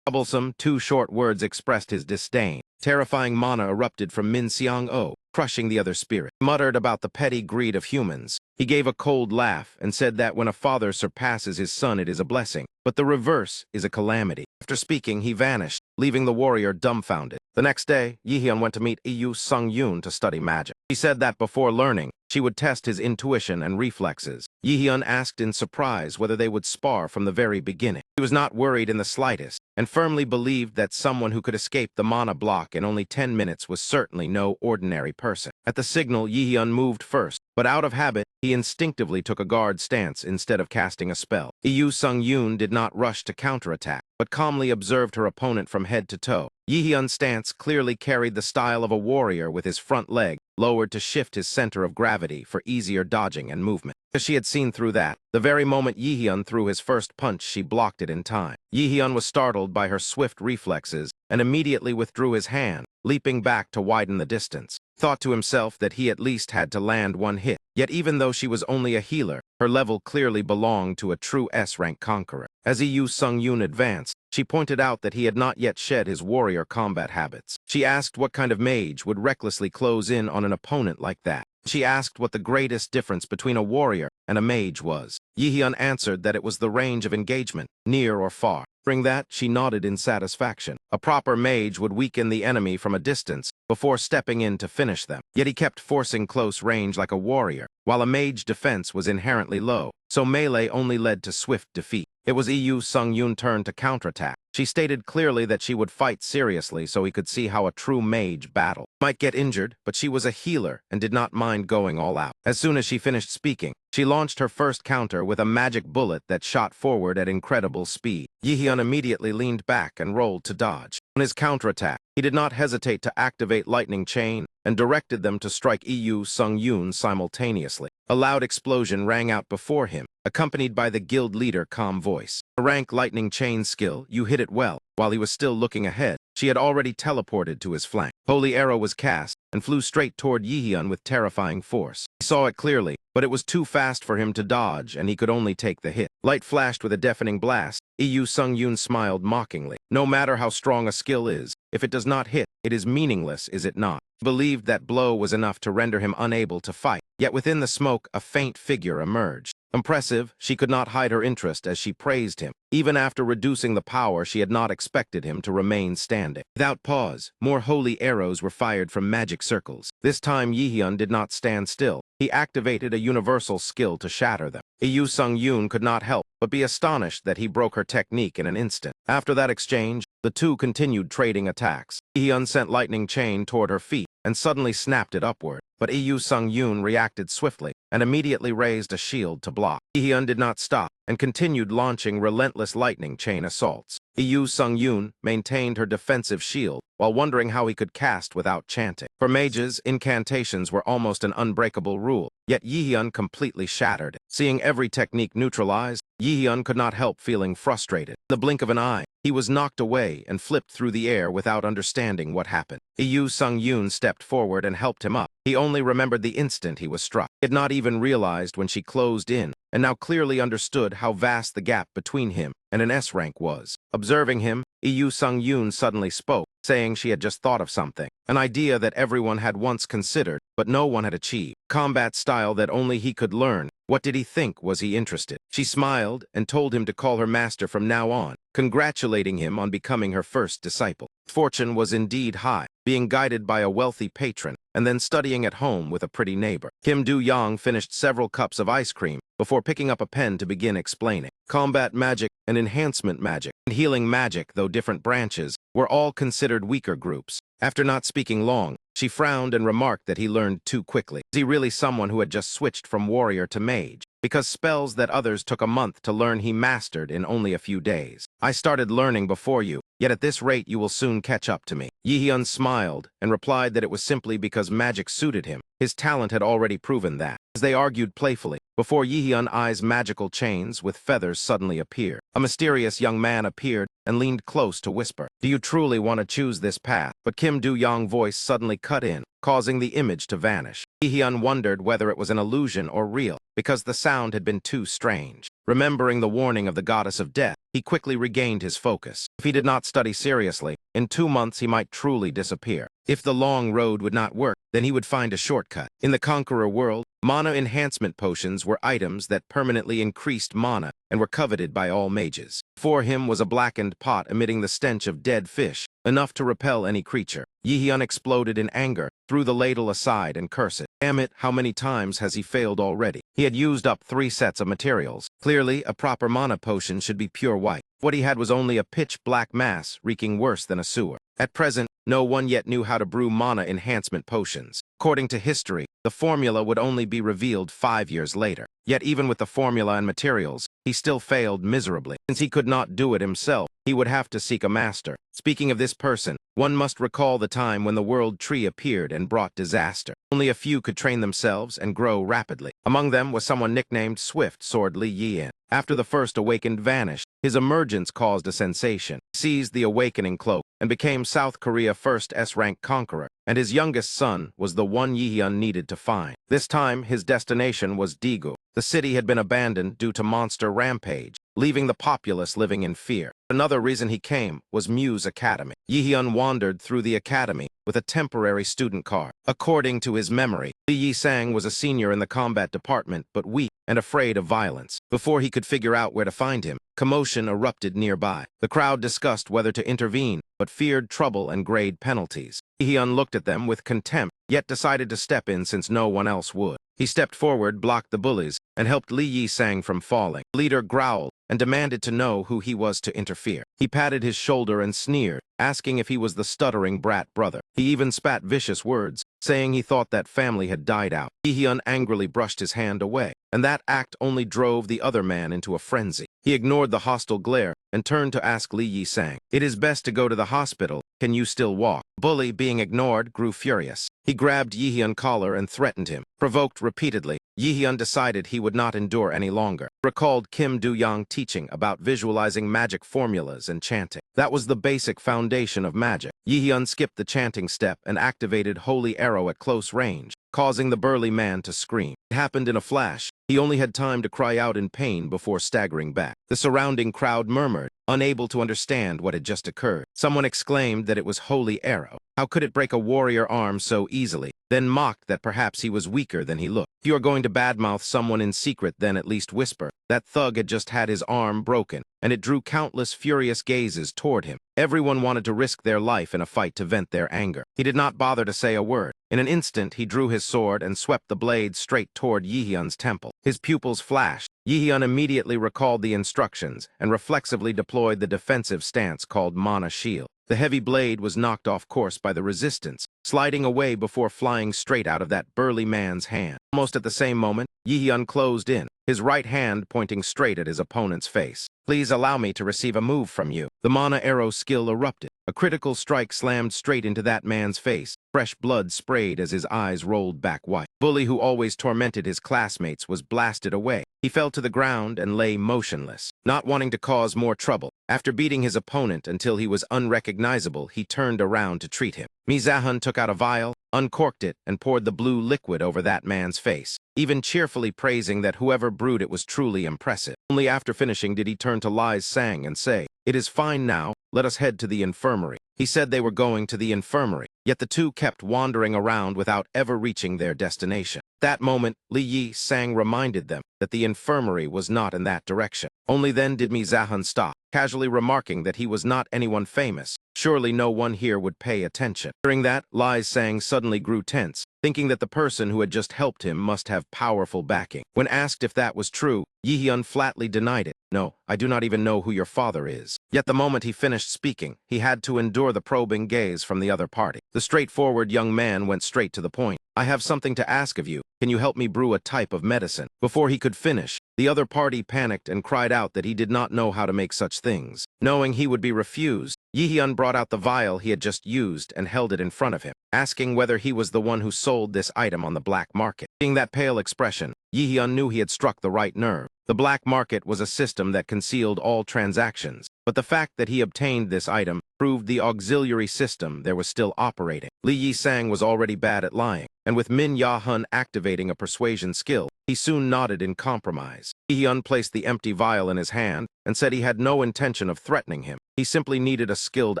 Troublesome, 2 short words expressed his disdain. Terrifying mana erupted from Min Seong-oh, crushing the other spirit. He muttered about the petty greed of humans. He gave a cold laugh and said that when a father surpasses his son it is a blessing, but the reverse is a calamity. After speaking, he vanished, leaving the warrior dumbfounded. The next day, Yihyun went to meet Sung-yoon to study magic. He said that before learning, she would test his intuition and reflexes. Yihyun asked in surprise whether they would spar from the very beginning. He was not worried in the slightest, and firmly believed that someone who could escape the mana block in only 10 minutes was certainly no ordinary person. At the signal, Yihyun moved first, but out of habit, he instinctively took a guard stance instead of casting a spell. Yu Sung-yoon did not rush to counterattack, but calmly observed her opponent from head to toe. Yihyun's stance clearly carried the style of a warrior, with his front leg lowered to shift his center of gravity for easier dodging and movement. As she had seen through that, the very moment Yihyun threw his first punch, she blocked it in time. Yihyun was startled by her swift reflexes and immediately withdrew his hand, leaping back to widen the distance. Thought to himself that he at least had to land one hit. Yet even though she was only a healer, her level clearly belonged to a true S-rank conqueror. As Yu Sung-yoon advanced, she pointed out that he had not yet shed his warrior combat habits. She asked what kind of mage would recklessly close in on an opponent like that. She asked what the greatest difference between a warrior and a mage was. Yihyun answered that it was the range of engagement, near or far. Hearing that, she nodded in satisfaction. A proper mage would weaken the enemy from a distance before stepping in to finish them. Yet he kept forcing close range like a warrior, while a mage defense was inherently low, so melee only led to swift defeat. It was Yu Sung-yoon's turn to counterattack. She stated clearly that she would fight seriously so he could see how a true mage battled. Might get injured, but she was a healer and did not mind going all out. As soon as she finished speaking, she launched her first counter with a magic bullet that shot forward at incredible speed. Yihyun immediately leaned back and rolled to dodge. On his counterattack, he did not hesitate to activate Lightning Chain and directed them to strike Yu Sung-yoon simultaneously. A loud explosion rang out before him, accompanied by the guild leader calm voice. A rank Lightning Chain skill, you hit it well. While he was still looking ahead, she had already teleported to his flank. Holy Arrow was cast and flew straight toward Yihyun with terrifying force. He saw it clearly, but it was too fast for him to dodge and he could only take the hit. Light flashed with a deafening blast. Yu Sung-yoon smiled mockingly. No matter how strong a skill is, if it does not hit, it is meaningless, is it not? He believed that blow was enough to render him unable to fight. Yet within the smoke, a faint figure emerged. Impressive, she could not hide her interest as she praised him. Even after reducing the power, she had not expected him to remain standing. Without pause, more holy arrows were fired from magic circles. This time, Yihyun did not stand still. He activated a universal skill to shatter them. Yu Sung-yoon could not help but be astonished that he broke her technique in an instant. After that exchange, the two continued trading attacks. Yihyun sent Lightning Chain toward her feet and suddenly snapped it upward. But Yu Sung-yoon reacted swiftly and immediately raised a shield to block. Yihyun did not stop and continued launching relentless Lightning Chain assaults. Yu Sung-yoon maintained her defensive shield while wondering how he could cast without chanting. For mages, incantations were almost an unbreakable rule, yet Yihyun completely shattered it. Seeing every technique neutralized, Yihyun could not help feeling frustrated. In the blink of an eye, he was knocked away and flipped through the air without understanding what happened. Yu Sung-yoon stepped forward and helped him up. He only remembered the instant he was struck. He had not even realized when she closed in, and now clearly understood how vast the gap between him and an S-rank was. Observing him, Yu Sung-yoon suddenly spoke, saying she had just thought of something, an idea that everyone had once considered, but no one had achieved. Combat style that only he could learn. What did he think? Was he interested? She smiled and told him to call her master from now on, congratulating him on becoming her first disciple. Fortune was indeed high, being guided by a wealthy patron, and then studying at home with a pretty neighbor. Kim Do-young finished several cups of ice cream before picking up a pen to begin explaining. Combat magic and enhancement magic and healing magic, though different branches, were all considered weaker groups. After not speaking long, she frowned and remarked that he learned too quickly. Was he really someone who had just switched from warrior to mage? Because spells that others took a month to learn he mastered in only a few days. I started learning before you, yet at this rate you will soon catch up to me. Yihyun smiled and replied that it was simply because magic suited him. His talent had already proven that. As they argued playfully, before Yihyun's eyes magical chains with feathers suddenly appeared. A mysterious young man appeared and leaned close to whisper, "Do you truly want to choose this path?" But Kim Do-young's voice suddenly cut in, causing the image to vanish. Yihyun wondered whether it was an illusion or real, because the sound had been too strange. Remembering the warning of the goddess of death, he quickly regained his focus. If he did not study seriously, in 2 months he might truly disappear. If the long road would not work, then he would find a shortcut. In the Conqueror world, mana enhancement potions were items that permanently increased mana and were coveted by all mages. Before him was a blackened pot emitting the stench of dead fish, enough to repel any creature. Yihyun exploded in anger, threw the ladle aside and cursed. Damn it, how many times has he failed already? He had used up 3 sets of materials. Clearly, a proper mana potion should be pure white. What he had was only a pitch-black mass, reeking worse than a sewer. At present, no one yet knew how to brew mana enhancement potions. According to history, the formula would only be revealed 5 years later. Yet even with the formula and materials, he still failed miserably. Since he could not do it himself, he would have to seek a master. Speaking of this person, one must recall the time when the world tree appeared and brought disaster. Only a few could train themselves and grow rapidly. Among them was someone nicknamed Swift Sword Li Yian. After the first awakened vanished, his emergence caused a sensation. He seized the awakening cloak and became South Korea's first S-rank conqueror, and his youngest son was the one Yihyun needed to find. This time, his destination was Daegu. The city had been abandoned due to monster rampage, leaving the populace living in fear. Another reason he came was Muse Academy. Yihyun wandered through the academy with a temporary student card. According to his memory, Li Yisang was a senior in the combat department but weak and afraid of violence. Before he could figure out where to find him, commotion erupted nearby. The crowd discussed whether to intervene, but feared trouble and grade penalties. Yihyun looked at them with contempt, yet decided to step in since no one else would. He stepped forward, blocked the bullies, and helped Li Yisang from falling. The leader growled and demanded to know who he was to interfere. He patted his shoulder and sneered, asking if he was the stuttering brat brother. He even spat vicious words, saying he thought that family had died out. Yihyun angrily brushed his hand away, and that act only drove the other man into a frenzy. He ignored the hostile glare and turned to ask Li Yisang, "It is best to go to the hospital. Can you still walk?" Bully, being ignored, grew furious. He grabbed Yihyun's collar and threatened him. Provoked repeatedly, Yihyun decided he would not endure any longer. Recalled Kim Do-young teaching about visualizing magic formulas and chanting. That was the basic foundation of magic. Yihyun skipped the chanting step and activated Holy Arrow at close range, causing the burly man to scream. It happened in a flash. He only had time to cry out in pain before staggering back. The surrounding crowd murmured, unable to understand what had just occurred. Someone exclaimed that it was Holy Arrow. How could it break a warrior arm so easily? Then mocked that perhaps he was weaker than he looked. If you are going to badmouth someone in secret, then at least whisper. That thug had just had his arm broken, and it drew countless furious gazes toward him. Everyone wanted to risk their life in a fight to vent their anger. He did not bother to say a word. In an instant, he drew his sword and swept the blade straight toward Yihyun's temple. His pupils flashed. Yihyun immediately recalled the instructions and reflexively deployed the defensive stance called Mana Shield. The heavy blade was knocked off course by the resistance, sliding away before flying straight out of that burly man's hand. Almost at the same moment, Yihyun closed in, his right hand pointing straight at his opponent's face. "Please allow me to receive a move from you." The Mana Arrow skill erupted. A critical strike slammed straight into that man's face. Fresh blood sprayed as his eyes rolled back white. Bully, who always tormented his classmates, was blasted away. He fell to the ground and lay motionless, not wanting to cause more trouble. After beating his opponent until he was unrecognizable, he turned around to treat him. Mizahun took out a vial, uncorked it, and poured the blue liquid over that man's face, even cheerfully praising that whoever brewed it was truly impressive. Only after finishing did he turn to Li Sang and say, "It is fine now, let us head to the infirmary." He said they were going to the infirmary, yet the two kept wandering around without ever reaching their destination. That moment, Li Yisang reminded them that the infirmary was not in that direction. Only then did Mizahun stop, casually remarking that he was not anyone famous. Surely no one here would pay attention. Hearing that, Li Sang suddenly grew tense, thinking that the person who had just helped him must have powerful backing. When asked if that was true, Yihyun flatly denied it. "No, I do not even know who your father is." Yet the moment he finished speaking, he had to endure the probing gaze from the other party. The straightforward young man went straight to the point. "I have something to ask of you. Can you help me brew a type of medicine?" Before he could finish, the other party panicked and cried out that he did not know how to make such things. Knowing he would be refused, Yihyun brought out the vial he had just used and held it in front of him, asking whether he was the one who sold this item on the black market. Seeing that pale expression, Yihyun knew he had struck the right nerve. The black market was a system that concealed all transactions, but the fact that he obtained this item proved the auxiliary system there was still operating. Li Yisang was already bad at lying, and with Min Ya-hun activating a persuasion skill, he soon nodded in compromise. Yihyun placed the empty vial in his hand and said he had no intention of threatening him. He simply needed a skilled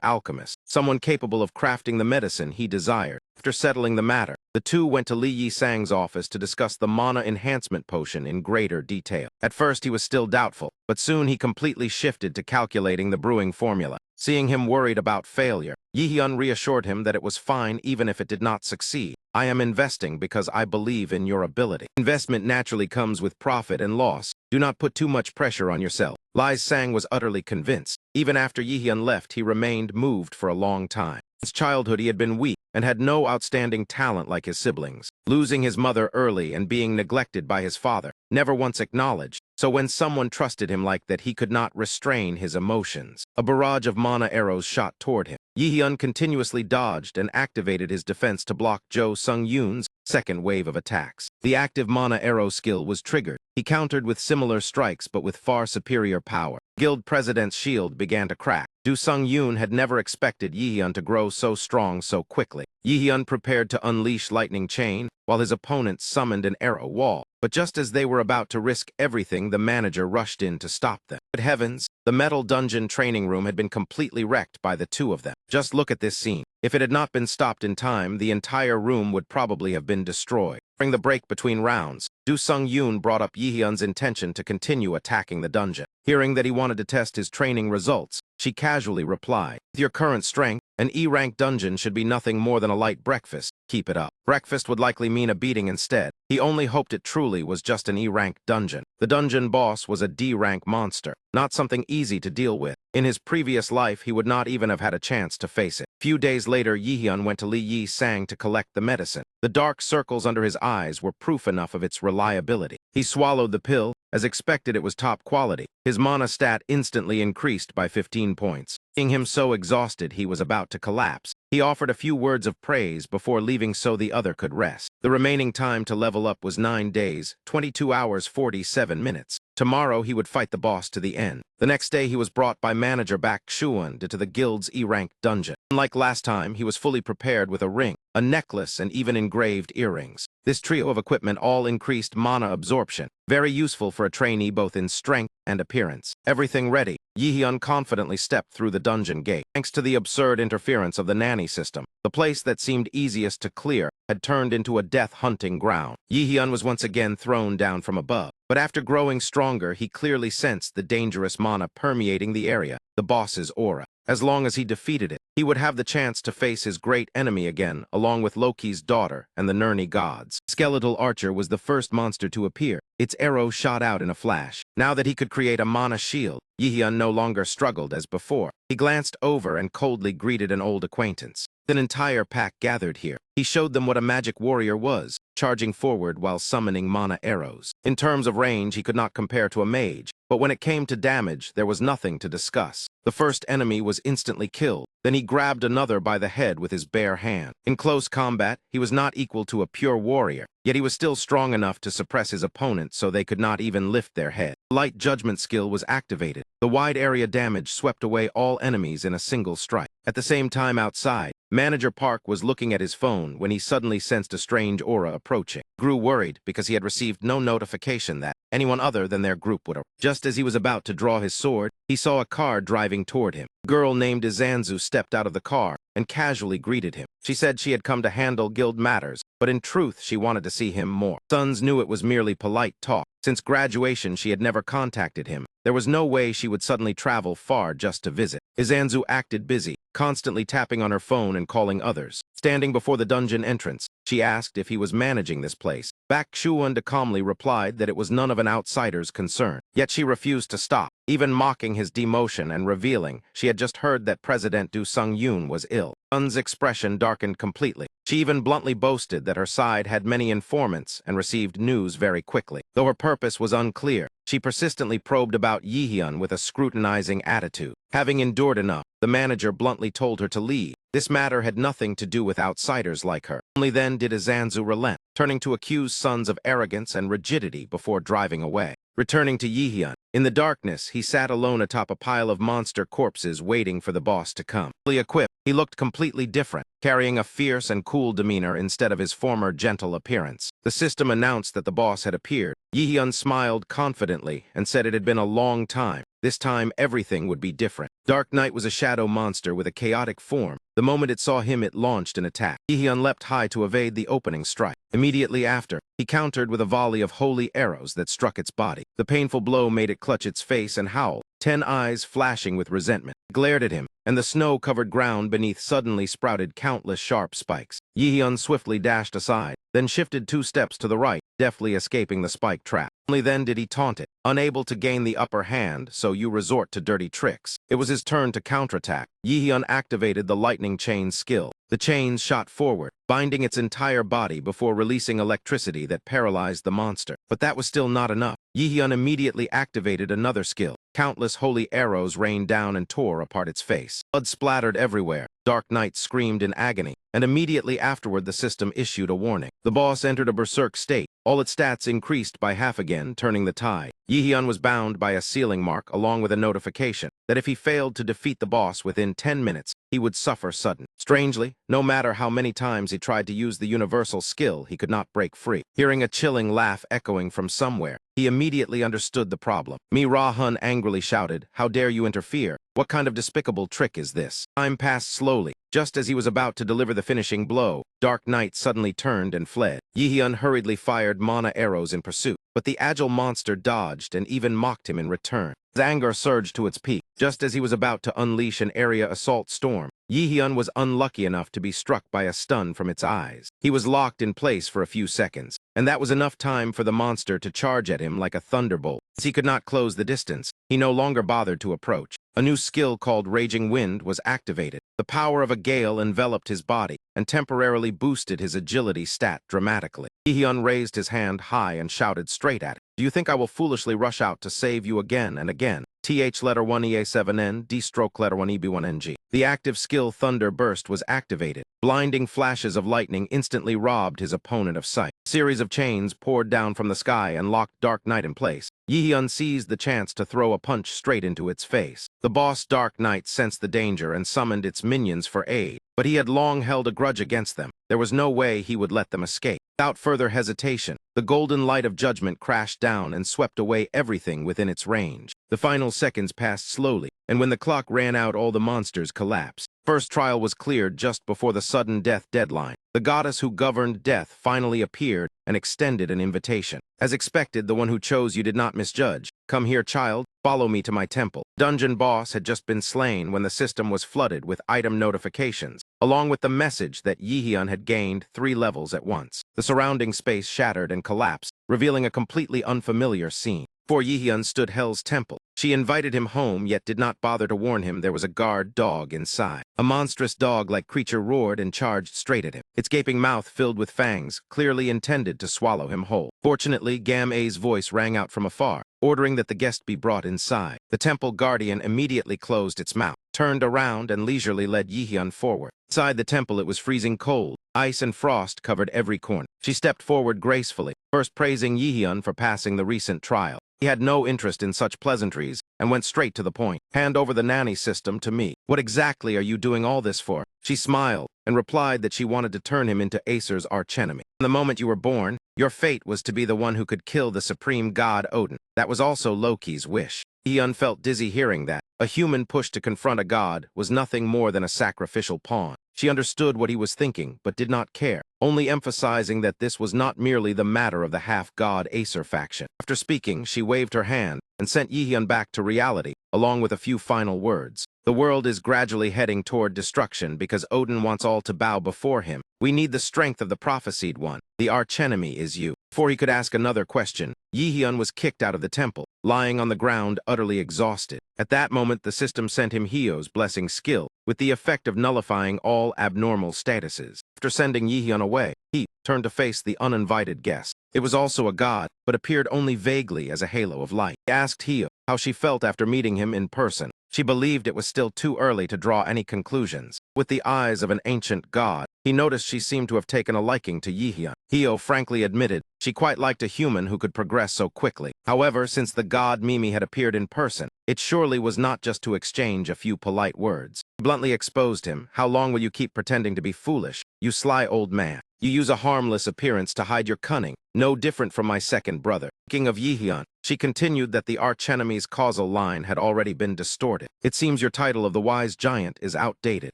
alchemist, someone capable of crafting the medicine he desired. After settling the matter, The two went to Li Yisang's office to discuss the mana enhancement potion in greater detail. At first, he was still doubtful, but soon he completely shifted to calculating the brewing formula. Seeing him worried about failure, Yihyun reassured him that it was fine even if it did not succeed. I am investing because I believe in your ability. Investment naturally comes with profit and loss. Do not put too much pressure on yourself. Li Sang was utterly convinced. Even after Yihyun left, he remained moved for a long time. Since childhood, he had been weak and had no outstanding talent like his siblings. Losing his mother early and being neglected by his father, never once acknowledged. So when someone trusted him like that, he could not restrain his emotions. A barrage of mana arrows shot toward him. Yihyun continuously dodged and activated his defense to block Jo Sung-yoon's second wave of attacks. The active mana arrow skill was triggered. He countered with similar strikes but with far superior power. Guild President's shield began to crack. Do Sung-yoon had never expected Yihyun to grow so strong so quickly. Yihyun prepared to unleash Lightning Chain, while his opponent summoned an arrow wall. But just as they were about to risk everything, the manager rushed in to stop them. But heavens, the metal dungeon training room had been completely wrecked by the two of them. Just look at this scene. If it had not been stopped in time, the entire room would probably have been destroyed. During the break between rounds, Do Sung-yoon brought up Yihyun's intention to continue attacking the dungeon. Hearing that he wanted to test his training results, she casually replied, "With your current strength, an E-rank dungeon should be nothing more than a light breakfast. Keep it up." Breakfast would likely mean a beating instead. He only hoped it truly was just an E-rank dungeon. The dungeon boss was a D-rank monster, not something easy to deal with. In his previous life, he would not even have had a chance to face it. Few days later, Yihyun went to Li Yisang to collect the medicine. The dark circles under his eyes were proof enough of its reliability. He swallowed the pill. As expected, it was top quality. His mana stat instantly increased by 15 points. Seeing him so exhausted, he was about to collapse. He offered a few words of praise before leaving so the other could rest. The remaining time to level up was 9 days, 22 hours, 47 minutes. Tomorrow, he would fight the boss to the end. The next day, he was brought by manager Baek Shuan to the guild's E-rank dungeon. Unlike last time, he was fully prepared with a ring, a necklace, and even engraved earrings. This trio of equipment all increased mana absorption, very useful for a trainee both in strength and appearance. Everything ready, Yihyun confidently stepped through the dungeon gate. Thanks to the absurd interference of the nanny system, the place that seemed easiest to clear had turned into a death-hunting ground. Yihyun was once again thrown down from above. But after growing stronger, he clearly sensed the dangerous mana permeating the area, the boss's aura. As long as he defeated it, he would have the chance to face his great enemy again, along with Loki's daughter and the Nerni gods. Skeletal Archer was the first monster to appear. Its arrow shot out in a flash. Now that he could create a mana shield, Yihyun no longer struggled as before. He glanced over and coldly greeted an old acquaintance. An entire pack gathered here. He showed them what a magic warrior was, charging forward while summoning mana arrows. In terms of range, he could not compare to a mage, but when it came to damage, there was nothing to discuss. The first enemy was instantly killed. Then he grabbed another by the head with his bare hand. In close combat, he was not equal to a pure warrior, yet he was still strong enough to suppress his opponent so they could not even lift their head. Light judgment skill was activated. The wide area damage swept away all enemies in a single strike. At the same time outside, Manager Park was looking at his phone when he suddenly sensed a strange aura approaching. Grew worried because he had received no notification that anyone other than their group would arrive. Just as he was about to draw his sword, he saw a car driving toward him. A girl named Izanzu stepped out of the car and casually greeted him. She said she had come to handle guild matters, but in truth she wanted to see him more. Sons knew it was merely polite talk. Since graduation, she had never contacted him. There was no way she would suddenly travel far just to visit. Izanzu acted busy, constantly tapping on her phone and calling others. Standing before the dungeon entrance, she asked if he was managing this place. Baek Shuan calmly replied that it was none of an outsider's concern. Yet she refused to stop, even mocking his demotion and revealing she had just heard that President Do Sung-yoon was ill. Sun's expression darkened completely. She even bluntly boasted that her side had many informants and received news very quickly. Though her purpose was unclear, she persistently probed about Yihyun with a scrutinizing attitude. Having endured enough, the manager bluntly told her to leave. This matter had nothing to do with outsiders like her. Only then did Izanzu relent, turning to accuse Sons of arrogance and rigidity before driving away. Returning to Yihyun, in the darkness, he sat alone atop a pile of monster corpses waiting for the boss to come. Fully equipped, he looked completely different, carrying a fierce and cool demeanor instead of his former gentle appearance. The system announced that the boss had appeared. Yihyun smiled confidently and said it had been a long time. This time, everything would be different. Dark Knight was a shadow monster with a chaotic form. The moment it saw him, it launched an attack. Yihyun leapt high to evade the opening strike. Immediately after, he countered with a volley of holy arrows that struck its body. The painful blow made it clutch its face and howl, 10 eyes flashing with resentment. It glared at him, and the snow-covered ground beneath suddenly sprouted countless sharp spikes. Yihyun swiftly dashed aside, then shifted 2 steps to the right, deftly escaping the spike trap. Only then did he taunt it. Unable to gain the upper hand, so you resort to dirty tricks. It was his turn to counterattack. Yihyun activated the lightning chain skill. The chains shot forward, binding its entire body before releasing electricity that paralyzed the monster. But that was still not enough. Yihyun immediately activated another skill. Countless holy arrows rained down and tore apart its face. Blood splattered everywhere. Dark Knight screamed in agony, and immediately afterward the system issued a warning. The boss entered a berserk state. All its stats increased by half again, turning the tide. Yihyun was bound by a ceiling mark along with a notification that if he failed to defeat the boss within 10 minutes, he would suffer sudden. Strangely, no matter how many times he tried to use the universal skill, he could not break free. Hearing a chilling laugh echoing from somewhere, he immediately understood the problem. Mi-Ra-Hun angrily shouted, "How dare you interfere? What kind of despicable trick is this?" Time passed slowly. Just as he was about to deliver the finishing blow, Dark Knight suddenly turned and fled. Yihyun hurriedly fired mana arrows in pursuit, but the agile monster dodged and even mocked him in return. His anger surged to its peak. Just as he was about to unleash an area assault storm, Yihyun was unlucky enough to be struck by a stun from its eyes. He was locked in place for a few seconds, and that was enough time for the monster to charge at him like a thunderbolt. As he could not close the distance, he no longer bothered to approach. A new skill called Raging Wind was activated. The power of a gale enveloped his body and temporarily boosted his agility stat dramatically. Yihyun raised his hand high and shouted straight at it, "Do you think I will foolishly rush out to save you again and again?" TH letter 1 EA7N, D stroke letter 1 EB1NG. The active skill Thunder Burst was activated. Blinding flashes of lightning instantly robbed his opponent of sight. A series of chains poured down from the sky and locked Dark Knight in place. Yihyun seized the chance to throw a punch straight into its face. The boss Dark Knight sensed the danger and summoned its minions for aid, but he had long held a grudge against them. There was no way he would let them escape. Without further hesitation, the golden light of judgment crashed down and swept away everything within its range. The final seconds passed slowly, and when the clock ran out, all the monsters collapsed. First trial was cleared just before the sudden death deadline. The goddess who governed death finally appeared and extended an invitation. As expected, the one who chose you did not misjudge. "Come here, child. Follow me to my temple." Dungeon boss had just been slain when the system was flooded with item notifications, along with the message that Yihyun had gained 3 levels at once. The surrounding space shattered and collapsed, revealing a completely unfamiliar scene. Before Yihyun stood Hell's temple. She invited him home, yet did not bother to warn him there was a guard dog inside. A monstrous dog-like creature roared and charged straight at him, its gaping mouth filled with fangs, clearly intended to swallow him whole. Fortunately, Gam-A's voice rang out from afar, ordering that the guest be brought inside. The temple guardian immediately closed its mouth, turned around, and leisurely led Yihyun forward. Inside the temple, it was freezing cold. Ice and frost covered every corner. She stepped forward gracefully, first praising Yihyun for passing the recent trial. He had no interest in such pleasantries and went straight to the point. "Hand over the nanny system to me. What exactly are you doing all this for?" She smiled and replied that she wanted to turn him into Acer's archenemy. From the moment you were born, your fate was to be the one who could kill the supreme god Odin. That was also Loki's wish. Yihyun felt dizzy hearing that. A human pushed to confront a god was nothing more than a sacrificial pawn. She understood what he was thinking, but did not care, only emphasizing that this was not merely the matter of the half-god Acer faction. After speaking, she waved her hand and sent Yihyun back to reality, along with a few final words. "The world is gradually heading toward destruction because Odin wants all to bow before him. We need the strength of the prophesied one. The archenemy is you." Before he could ask another question, Yihyun was kicked out of the temple, lying on the ground utterly exhausted. At that moment, the system sent him Hio's blessing skill, with the effect of nullifying all abnormal statuses. After sending Yihyun away, he turned to face the uninvited guest. It was also a god, but appeared only vaguely as a halo of light. He asked Hio how she felt after meeting him in person. She believed it was still too early to draw any conclusions. With the eyes of an ancient god, he noticed she seemed to have taken a liking to Yihyun. Hio frankly admitted she quite liked a human who could progress so quickly. However, since the god Mimi had appeared in person, it surely was not just to exchange a few polite words. He bluntly exposed him. "How long will you keep pretending to be foolish, you sly old man? You use a harmless appearance to hide your cunning, no different from my second brother. Speaking of Yihyun, she continued that the archenemy's causal line had already been distorted. It seems your title of the wise giant is outdated.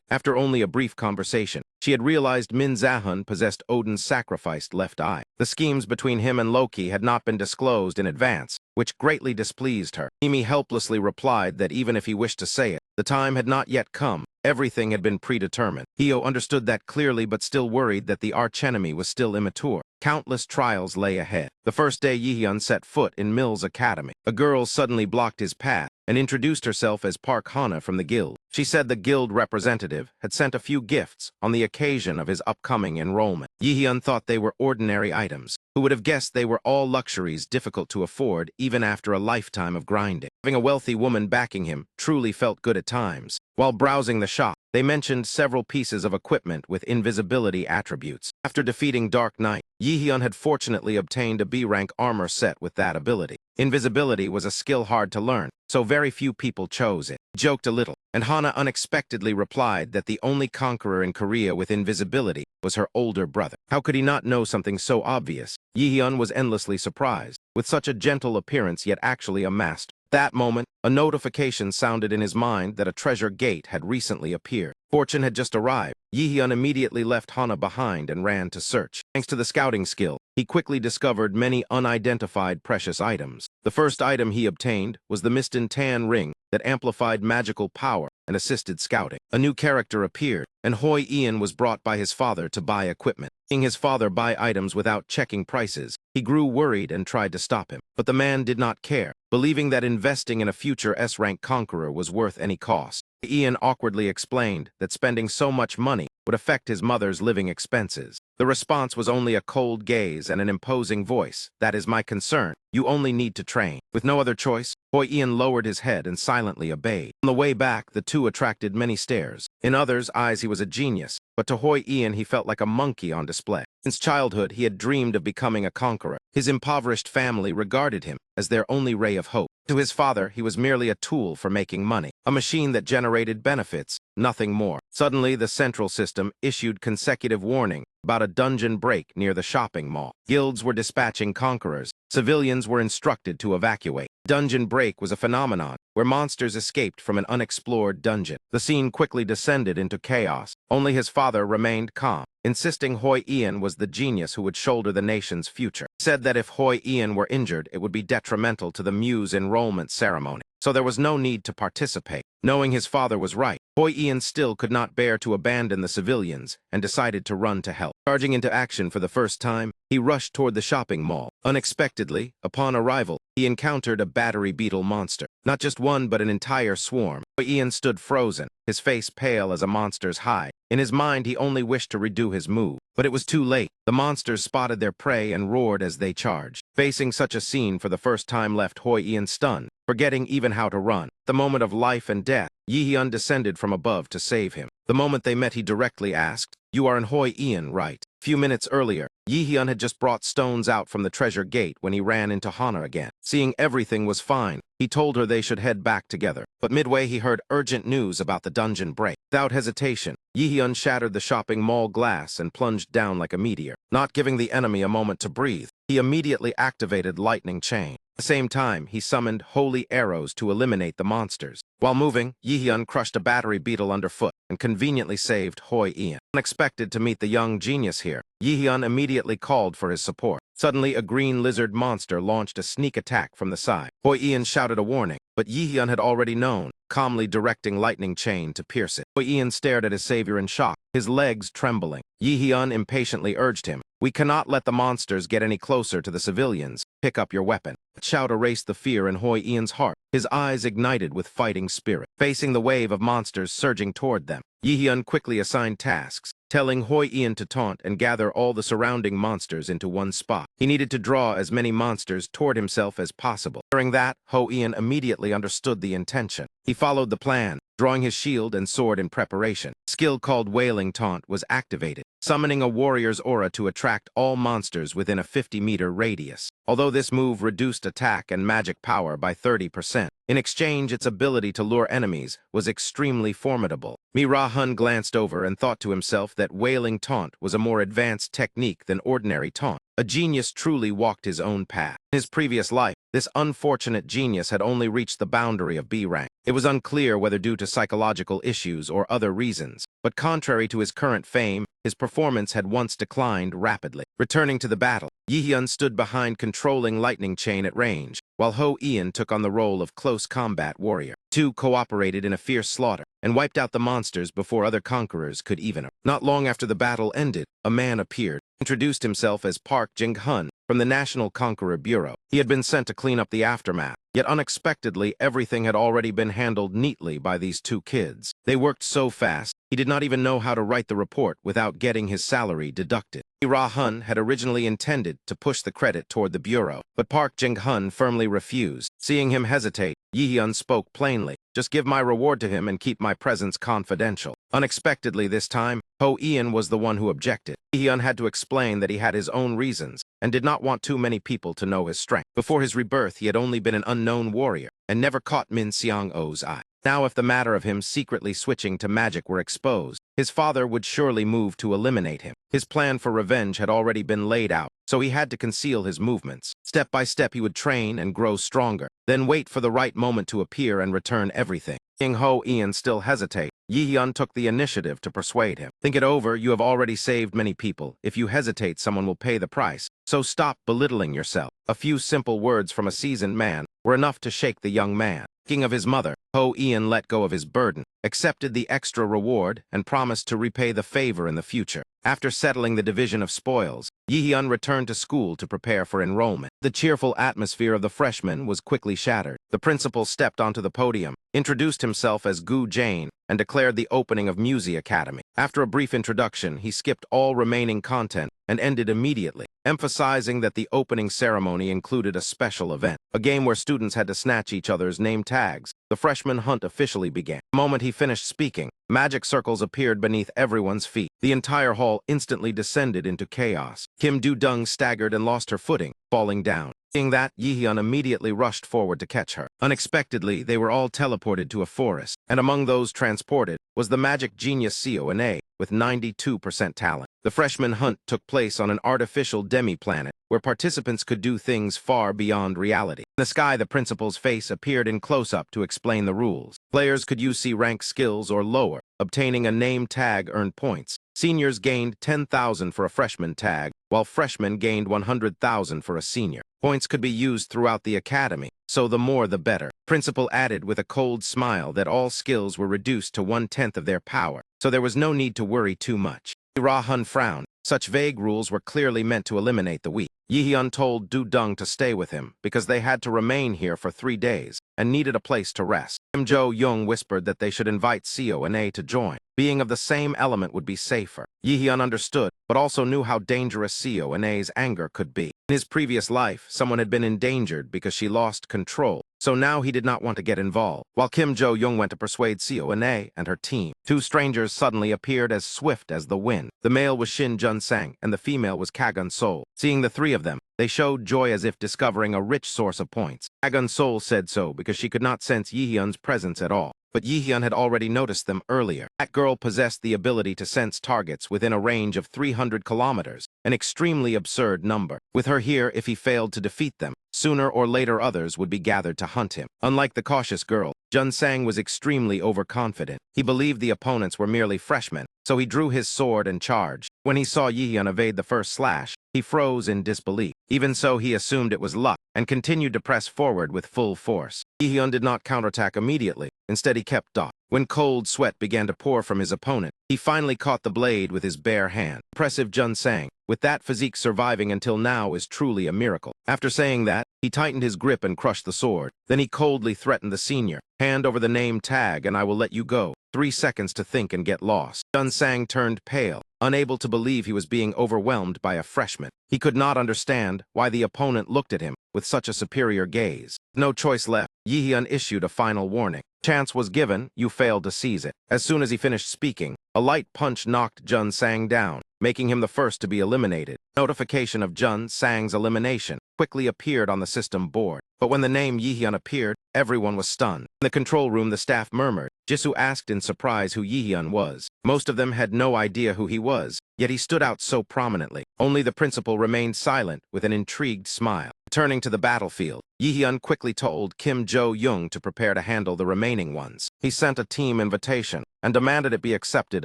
After only a brief conversation, she had realized Min Zahun possessed Odin's sacrificed left eye. The schemes between him and Loki had not been disclosed in advance, which greatly displeased her. Mimi helplessly replied that even if he wished to say it, the time had not yet come. Everything had been predetermined. Hyo understood that clearly but still worried that the archenemy was still immature. Countless trials lay ahead. The first day Yihyun set foot in Mill's academy, a girl suddenly blocked his path and introduced herself as Park Hana from the guild. She said the guild representative had sent a few gifts on the occasion of his upcoming enrollment. Yihyun thought they were ordinary items. Who would have guessed they were all luxuries difficult to afford even after a lifetime of grinding? Having a wealthy woman backing him truly felt good at times. While browsing the shop, they mentioned several pieces of equipment with invisibility attributes. After defeating Dark Knight, Yihyun had fortunately obtained a B-rank armor set with that ability. Invisibility was a skill hard to learn, so very few people chose it. He joked a little, and Hana unexpectedly replied that the only conqueror in Korea with invisibility was her older brother. How could he not know something so obvious? Yihyun was endlessly surprised, with such a gentle appearance yet actually a master. That moment, a notification sounded in his mind that a treasure gate had recently appeared. Fortune had just arrived. Yihyun immediately left Hana behind and ran to search. Thanks to the scouting skill, he quickly discovered many unidentified precious items. The first item he obtained was the Mistin Tan ring that amplified magical power and assisted scouting. A new character appeared, and Hoi Ian was brought by his father to buy equipment. Seeing his father buy items without checking prices, he grew worried and tried to stop him. But the man did not care, believing that investing in a future S-rank conqueror was worth any cost. Ian awkwardly explained that spending so much money would affect his mother's living expenses. The response was only a cold gaze and an imposing voice. That is my concern. You only need to train. With no other choice, Hoi Ian lowered his head and silently obeyed. On the way back, the two attracted many stares. In others' eyes, he was a genius, but to Hoi Ian, he felt like a monkey on display. Since childhood, he had dreamed of becoming a conqueror. His impoverished family regarded him as their only ray of hope. To his father, he was merely a tool for making money, a machine that generated benefits, nothing more. Suddenly, the central system issued consecutive warning about a dungeon break near the shopping mall. Guilds were dispatching conquerors. Civilians were instructed to evacuate. Dungeon break was a phenomenon where monsters escaped from an unexplored dungeon. The scene quickly descended into chaos. Only his father remained calm, insisting Hoi Ian was the genius who would shoulder the nation's future. He said that if Hoi Ian were injured, it would be detrimental to the Muse enrollment ceremony, so there was no need to participate. Knowing his father was right, Hoi Ian still could not bear to abandon the civilians and decided to run to help. Charging into action for the first time, he rushed toward the shopping mall. Unexpectedly, upon arrival, he encountered a battery beetle monster. Not just one, but an entire swarm. Hoi Ian stood frozen, his face pale as a monster's hide. In his mind, he only wished to redo his move. But it was too late. The monsters spotted their prey and roared as they charged. Facing such a scene for the first time left Hoi Ian stunned, forgetting even how to run. The moment of life and death, Yihyun descended from above to save him. The moment they met, he directly asked, "You are in Hoi Ian, right?" Few minutes earlier, Yihyun had just brought stones out from the treasure gate when he ran into Hana again. Seeing everything was fine, he told her they should head back together. But midway, he heard urgent news about the dungeon break. Without hesitation, Yihyun shattered the shopping mall glass and plunged down like a meteor. Not giving the enemy a moment to breathe, he immediately activated Lightning Chain. At the same time, he summoned holy arrows to eliminate the monsters. While moving, Yihyun crushed a battery beetle underfoot and conveniently saved Hoi Ian. Unexpected to meet the young genius here, Yihyun immediately called for his support. Suddenly, a green lizard monster launched a sneak attack from the side. Hoi Ian shouted a warning, but Yihyun had already known, calmly directing Lightning Chain to pierce it. Hoi Ian stared at his savior in shock, his legs trembling. Yihyun impatiently urged him, "We cannot let the monsters get any closer to the civilians. Pick up your weapon." A shout erased the fear in Hoi Ian's heart. His eyes ignited with fighting spirit. Facing the wave of monsters surging toward them, Yihyun quickly assigned tasks, telling Hoi Ian to taunt and gather all the surrounding monsters into one spot. He needed to draw as many monsters toward himself as possible. During that, Hoi Ian immediately understood the intention. He followed the plan, drawing his shield and sword in preparation. A skill called Wailing Taunt was activated, summoning a warrior's aura to attract all monsters within a 50-meter radius. Although this move reduced attack and magic power by 30%, in exchange its ability to lure enemies was extremely formidable. Mi-Ra-Hun glanced over and thought to himself that Wailing Taunt was a more advanced technique than ordinary taunt. A genius truly walked his own path. In his previous life, this unfortunate genius had only reached the boundary of B rank. It was unclear whether due to psychological issues or other reasons, but contrary to his current fame, his performance had once declined rapidly. Returning to the battle, Yi-hyun stood behind controlling lightning chain at range, while Ho-Ian took on the role of close combat warrior. Two cooperated in a fierce slaughter and wiped out the monsters before other conquerors could even. Not long after the battle ended, a man appeared, introduced himself as Park Jing-hun from the National Conqueror Bureau. He had been sent to clean up the aftermath, yet unexpectedly everything had already been handled neatly by these two kids. They worked so fast, he did not even know how to write the report without getting his salary deducted. Mi-Ra-Hun had originally intended to push the credit toward the Bureau, but Park Jing-hun firmly refused. Seeing him hesitate, Yi-hyun spoke plainly, "Just give my reward to him and keep my presence confidential." Unexpectedly this time, Ho-Ian was the one who objected. Yi-hyun had to explain that he had his own reasons and did not want too many people to know his strength. Before his rebirth, he had only been an unknown warrior and never caught Min Seong-o's eye. Now if the matter of him secretly switching to magic were exposed, his father would surely move to eliminate him. His plan for revenge had already been laid out, so he had to conceal his movements. Step by step he would train and grow stronger, then wait for the right moment to appear and return everything. Seeing Ho-Ian still hesitate, Yi-hyun took the initiative to persuade him. "Think it over, you have already saved many people. If you hesitate, someone will pay the price. So stop belittling yourself." A few simple words from a seasoned man were enough to shake the young man. Thinking of his mother, Ho-Ian let go of his burden, accepted the extra reward, and promised to repay the favor in the future. After settling the division of spoils, Yi-hyun returned to school to prepare for enrollment. The cheerful atmosphere of the freshmen was quickly shattered. The principal stepped onto the podium, introduced himself as Gu Jane, and declared the opening of Music Academy. After a brief introduction, he skipped all remaining content and ended immediately, emphasizing that the opening ceremony included a special event, a game where students had to snatch each other's name tags. The freshman hunt officially began. The moment he finished speaking, magic circles appeared beneath everyone's feet. The entire hall instantly descended into chaos. Kim Do-dung staggered and lost her footing, falling down. Seeing that, Yi-hyun immediately rushed forward to catch her. Unexpectedly, they were all teleported to a forest, and among those transported was the magic genius Seona with 92% talent. The freshman hunt took place on an artificial demi-planet where participants could do things far beyond reality. In the sky, the principal's face appeared in close-up to explain the rules. Players could use C-rank skills or lower. Obtaining a name tag earned points. Seniors gained 10,000 for a freshman tag, while freshmen gained 100,000 for a senior. Points could be used throughout the academy, so the more the better. Principal added with a cold smile that all skills were reduced to 1/10 of their power, so there was no need to worry too much. Mi-Ra-Hun frowned. Such vague rules were clearly meant to eliminate the weak. Yi-hyun told Do-dung to stay with him because they had to remain here for 3 days and needed a place to rest. Kim Jo-young whispered that they should invite Seona to join. Being of the same element would be safer. Yi-hyun understood, but also knew how dangerous Seona's anger could be. In his previous life, someone had been endangered because she lost control, so now he did not want to get involved. While Kim Jo-young went to persuade Seona and her team, two strangers suddenly appeared as swift as the wind. The male was Shin Jun-sang, and the female was Kagun-sol. Seeing the three of them, they showed joy as if discovering a rich source of points. Kagun-sol said so because she could not sense Yi-hyun's presence at all. But Yi-hyun had already noticed them earlier. That girl possessed the ability to sense targets within a range of 300 kilometers, an extremely absurd number. With her here, if he failed to defeat them, sooner or later others would be gathered to hunt him. Unlike the cautious girl, Jun-sang was extremely overconfident. He believed the opponents were merely freshmen, so he drew his sword and charged. When he saw Yi-hyun evade the first slash, he froze in disbelief. Even so, he assumed it was luck and continued to press forward with full force. Yi-hyun did not counterattack immediately. Instead, he kept off. When cold sweat began to pour from his opponent, he finally caught the blade with his bare hand. Impressive Jun-sang, with that physique surviving until now is truly a miracle. After saying that, he tightened his grip and crushed the sword. Then he coldly threatened the senior. "Hand over the name tag and I will let you go. 3 seconds to think and get lost." Jun-sang turned pale, unable to believe he was being overwhelmed by a freshman. He could not understand why the opponent looked at him with such a superior gaze. No choice left, Yi-hyun issued a final warning. Chance was given, you failed to seize it. As soon as he finished speaking, a light punch knocked Jun Sang down, making him the first to be eliminated. Notification of Jun Sang's elimination quickly appeared on the system board. But when the name Yihyun appeared, everyone was stunned. In the control room, the staff murmured. Jisoo asked in surprise who Yihyun was. Most of them had no idea who he was, yet he stood out so prominently. Only the principal remained silent with an intrigued smile. Turning to the battlefield, Yihyun quickly told Kim Jo-young to prepare to handle the remaining ones. He sent a team invitation and demanded it be accepted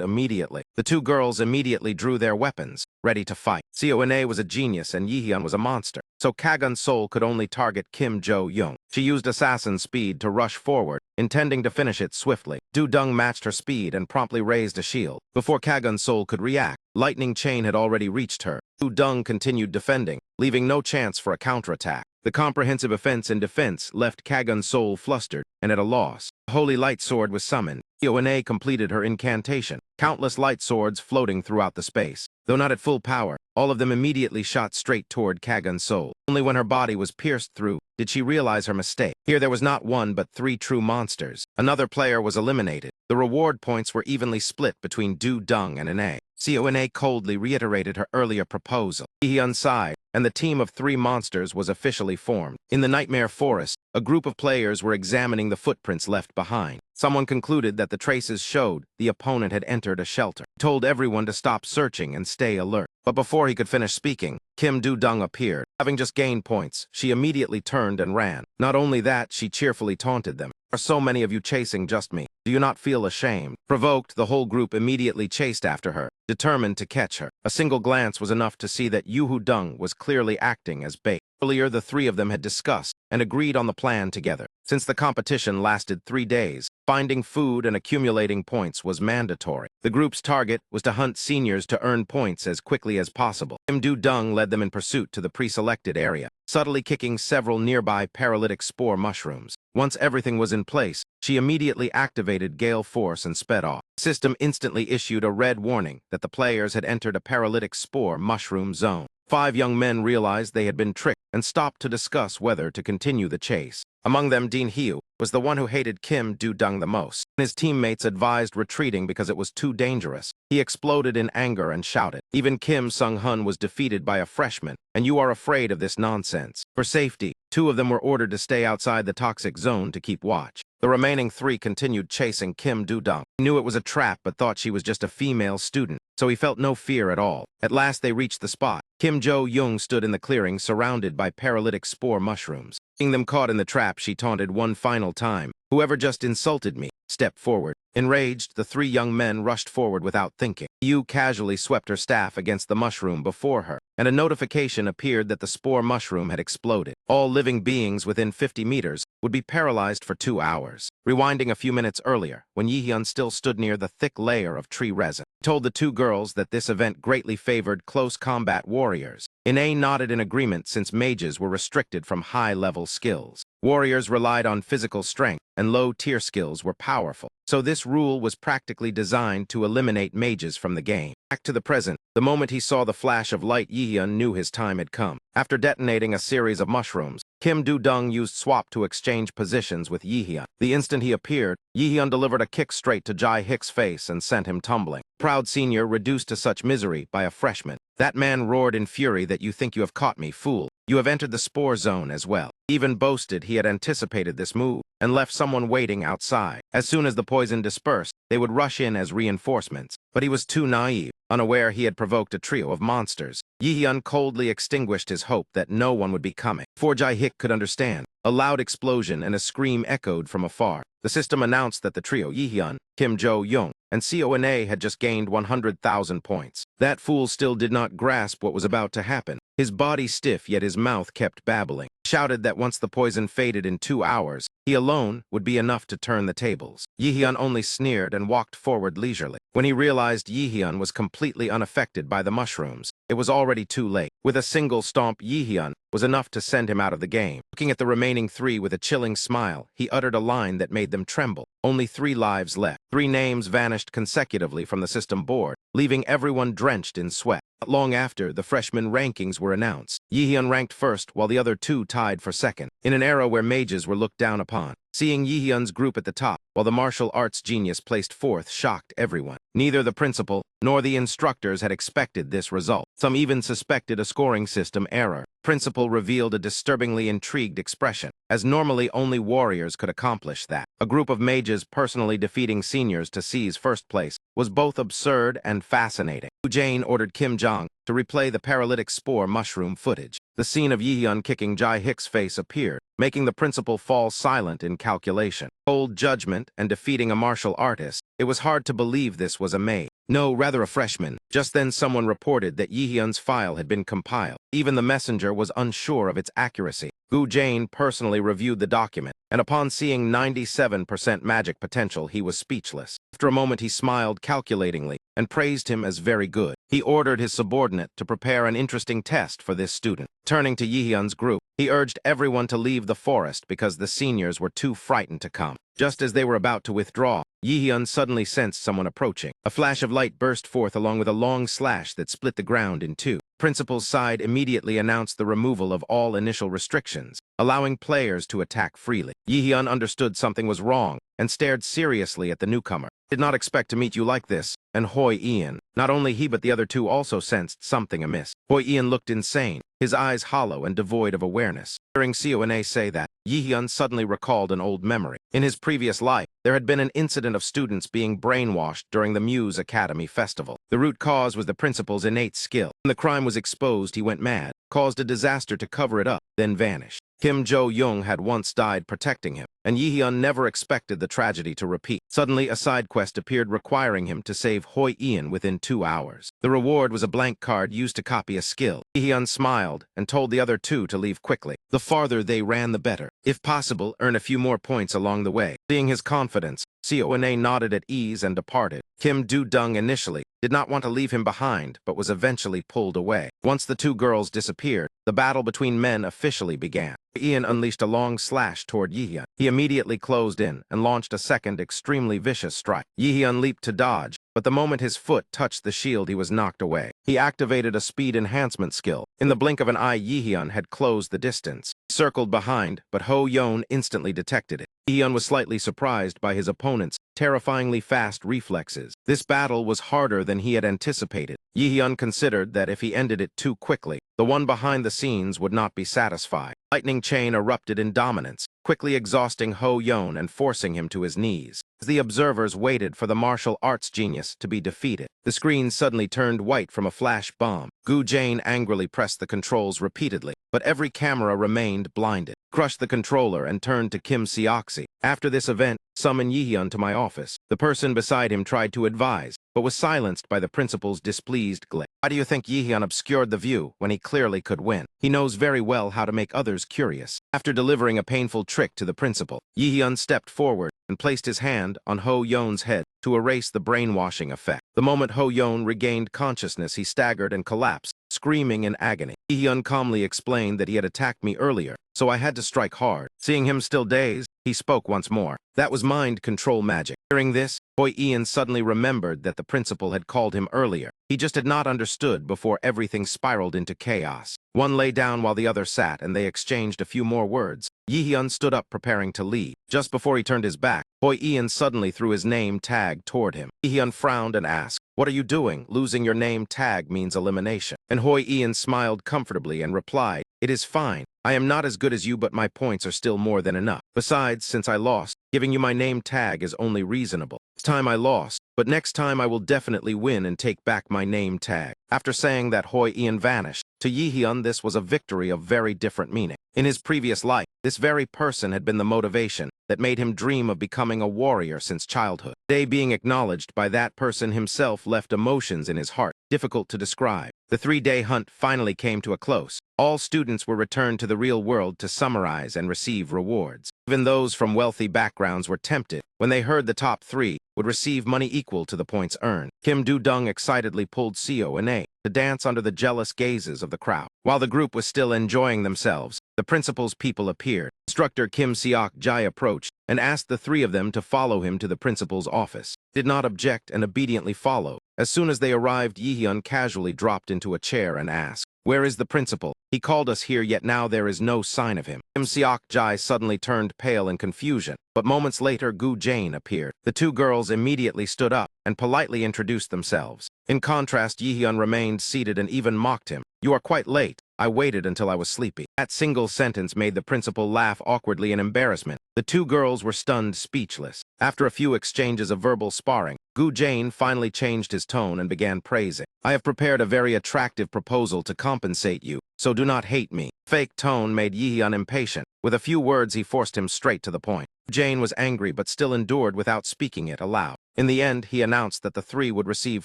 immediately. The two girls immediately drew their weapons, ready to fight. Seona was a genius and Yihyun was a monster, so Kagun Sol could only target Kim Jo-young. She used assassin speed to rush forward, intending to finish it swiftly. Du-dung matched her speed and promptly raised a shield. Before Kagun Sol could react, Lightning Chain had already reached her. Du-dung continued defending, leaving no chance for a counterattack. The comprehensive offense and defense left Kagun Sol flustered and at a loss. The Holy Light Sword was summoned. Seona completed her incantation, countless light swords floating throughout the space. Though not at full power, all of them immediately shot straight toward Kagun Sol. Only when her body was pierced through did she realize her mistake. Here there was not one but 3 true monsters. Another player was eliminated. The reward points were evenly split between Du-dung and Ane. Seona coldly reiterated her earlier proposal. Yihyun sighed, and the team of 3 monsters was officially formed. In the Nightmare Forest, a group of players were examining the footprints left behind. Someone concluded that the traces showed the opponent had entered a shelter. He told everyone to stop searching and stay alert. But before he could finish speaking, Kim Du-dung appeared. Having just gained points, she immediately turned and ran. Not only that, she cheerfully taunted them. Are so many of you chasing just me? Do you not feel ashamed? Provoked, the whole group immediately chased after her, determined to catch her. A single glance was enough to see that Yoo-dung was clearly acting as bait. Earlier, the 3 of them had discussed and agreed on the plan together. Since the competition lasted 3 days, finding food and accumulating points was mandatory. The group's target was to hunt seniors to earn points as quickly as possible. Kim Du-dung led them in pursuit to the pre-selected area, subtly kicking several nearby paralytic spore mushrooms. Once everything was in place, she immediately activated Gale Force and sped off. The system instantly issued a red warning that the players had entered a paralytic spore mushroom zone. 5 young men realized they had been tricked and stopped to discuss whether to continue the chase. Among them, Dean Hyu was the one who hated Kim Du-dung the most. His teammates advised retreating because it was too dangerous. He exploded in anger and shouted. Even Kim Sung-hun was defeated by a freshman, and you are afraid of this nonsense. For safety, 2 of them were ordered to stay outside the toxic zone to keep watch. The remaining 3 continued chasing Kim Du-dung. He knew it was a trap but thought she was just a female student, so he felt no fear at all. At last they reached the spot. Kim Jo-young stood in the clearing surrounded by paralytic spore mushrooms. Seeing them caught in the trap, she taunted one final time. Whoever just insulted me, step forward. Enraged, the 3 young men rushed forward without thinking. Yu casually swept her staff against the mushroom before her, and a notification appeared that the spore mushroom had exploded. All living beings within 50 meters would be paralyzed for 2 hours. Rewinding a few minutes earlier, when Yihyun still stood near the thick layer of tree resin, he told the 2 girls that this event greatly favored close combat warriors. Ine nodded in agreement since mages were restricted from high-level skills. Warriors relied on physical strength, and low-tier skills were powerful. So this rule was practically designed to eliminate mages from the game. Back to the present, the moment he saw the flash of light, Yihyun knew his time had come. After detonating a series of mushrooms, Kim Du-dung used swap to exchange positions with Yihyun. The instant he appeared, Yihyun delivered a kick straight to Jae-hik's face and sent him tumbling. Proud senior reduced to such misery by a freshman. That man roared in fury that you think you have caught me, fool. You have entered the spore zone as well. Even boasted he had anticipated this move and left someone waiting outside. As soon as the poison dispersed, they would rush in as reinforcements. But he was too naive, unaware he had provoked a trio of monsters. Yihyun coldly extinguished his hope that no one would be coming. Before Jae-hik could understand, a loud explosion and a scream echoed from afar. The system announced that the trio Yihyun, Kim Jo-young, and Seona had just gained 100,000 points. That fool still did not grasp what was about to happen. His body stiff, yet his mouth kept babbling. Shouted that once the poison faded in 2 hours, he alone would be enough to turn the tables. Yihyun only sneered and walked forward leisurely. When he realized Yihyun was completely unaffected by the mushrooms, it was already too late. With a single stomp, Yihyun was enough to send him out of the game. Looking at the remaining 3 with a chilling smile, he uttered a line that made them tremble. Only 3 lives left. 3 names vanished consecutively from the system board, leaving everyone drenched in sweat. Not long after, the freshman rankings were announced. Yihyun ranked first, while the other 2 tied tied for second, in an era where mages were looked down upon. Seeing Yihyun's group at the top, while the martial arts genius placed fourth, shocked everyone. Neither the principal nor the instructors had expected this result. Some even suspected a scoring system error. Principal revealed a disturbingly intrigued expression, as normally only warriors could accomplish that. A group of mages personally defeating seniors to seize first place was both absurd and fascinating. Jane ordered Kim Jong to replay the paralytic spore mushroom footage. The scene of Yihyun kicking Jae Hik's face appeared, making the principal fall silent in calculation. Cold judgment and defeating a martial artist, it was hard to believe this was a maid. No, rather a freshman. Just then someone reported that Yihyun's file had been compiled. Even the messenger was unsure of its accuracy. Gu Jane personally reviewed the document, and upon seeing 97% magic potential, he was speechless. After a moment, he smiled calculatingly and praised him as very good. He ordered his subordinate to prepare an interesting test for this student. Turning to Yihyun's group, he urged everyone to leave the forest because the seniors were too frightened to come. Just as they were about to withdraw, Yihyun suddenly sensed someone approaching. A flash of light burst forth along with a long slash that split the ground in two. Principal's side immediately announced the removal of all initial restrictions, allowing players to attack freely. Yihyun understood something was wrong and stared seriously at the newcomer. Did not expect to meet you like this, and Hoi Ian. Not only he but the other two also sensed something amiss. Hoi Ian looked insane, his eyes hollow and devoid of awareness. Hearing Seoane say that, Yihyun suddenly recalled an old memory. In his previous life, there had been an incident of students being brainwashed during the Muse Academy festival. The root cause was the principal's innate skill. When the crime was exposed, he went mad, caused a disaster to cover it up, then vanished. Kim Jo-young had once died protecting him, and Yihyun never expected the tragedy to repeat. Suddenly, a side quest appeared requiring him to save Hoi Ian within 2 hours. The reward was a blank card used to copy a skill. Yihyun smiled and told the other two to leave quickly. The farther they ran, the better. If possible, earn a few more points along the way. Seeing his confidence, Seoane nodded at ease and departed. Kim Do-dung initially did not want to leave him behind, but was eventually pulled away. Once the two girls disappeared, the battle between men officially began. Ian unleashed a long slash toward Yihyun. He immediately closed in and launched a second extremely vicious strike. Yihyun leaped to dodge, but the moment his foot touched the shield, he was knocked away. He activated a speed enhancement skill. In the blink of an eye, Yihyun had closed the distance. He circled behind, but Ho-yeon instantly detected it. Yihyun was slightly surprised by his opponent's terrifyingly fast reflexes. This battle was harder than he had anticipated. Yihyun considered that if he ended it too quickly, the one behind the scenes would not be satisfied. Lightning Chain erupted in dominance, quickly exhausting Ho-yeon and forcing him to his knees. As the observers waited for the martial arts genius to be defeated, the screen suddenly turned white from a flash bomb. Gu Jane angrily pressed the controls repeatedly, but every camera remained blinded. Crushed the controller and turned to Kim Seoxy. After this event, summon Yihyun to my office. The person beside him tried to advise, but was silenced by the principal's displeased glare. Why do you think Yihyun obscured the view when he clearly could win? He knows very well how to make others curious. After delivering a painful trick to the principal, Yihyun stepped forward and placed his hand on Ho-yeon's head to erase the brainwashing effect. The moment Ho-yeon regained consciousness, he staggered and collapsed, screaming in agony. Yihyun calmly explained that he had attacked me earlier, so I had to strike hard. Seeing him still dazed, he spoke once more. That was mind control magic. Hearing this, Hoi Ian suddenly remembered that the principal had called him earlier. He just had not understood before everything spiraled into chaos. One lay down while the other sat, and they exchanged a few more words. Yihyun stood up preparing to leave. Just before he turned his back, Hoi Ian suddenly threw his name tag toward him. Yihyun frowned and asked, "What are you doing? Losing your name tag means elimination." And Hoi Ian smiled comfortably and replied, "It is fine. I am not as good as you, but my points are still more than enough. Besides, since I lost, giving you my name tag is only reasonable. This time I lost, but next time I will definitely win and take back my name tag." After saying that, Hoi Ian vanished. To Yihyun, this was a victory of very different meaning. In his previous life, this very person had been the motivation that made him dream of becoming a warrior since childhood. Today, being acknowledged by that person himself left emotions in his heart, difficult to describe. The 3-day hunt finally came to a close. All students were returned to the real world to summarize and receive rewards. Even those from wealthy backgrounds were tempted when they heard the top 3 would receive money equal to the points earned. Kim Do-dung excitedly pulled Seoane to dance under the jealous gazes of the crowd. While the group was still enjoying themselves, the principal's people appeared. Instructor Kim Seok-jae approached and asked the 3 of them to follow him to the principal's office. Did not object and obediently followed. As soon as they arrived, Yihyun casually dropped into a chair and asked, Where is the principal? He called us here, yet now there is no sign of him. Kim Seok-jae suddenly turned pale in confusion, but moments later Gu Jane appeared. The two girls immediately stood up and politely introduced themselves. In contrast, Yihyun remained seated and even mocked him. "You are quite late. I waited until I was sleepy." That single sentence made the principal laugh awkwardly in embarrassment. The two girls were stunned speechless. After a few exchanges of verbal sparring, Gu Jane finally changed his tone and began praising. "I have prepared a very attractive proposal to compensate you, so do not hate me." Fake tone made Yihyun impatient. With a few words, he forced him straight to the point. Jane was angry but still endured without speaking it aloud. In the end, he announced that the three would receive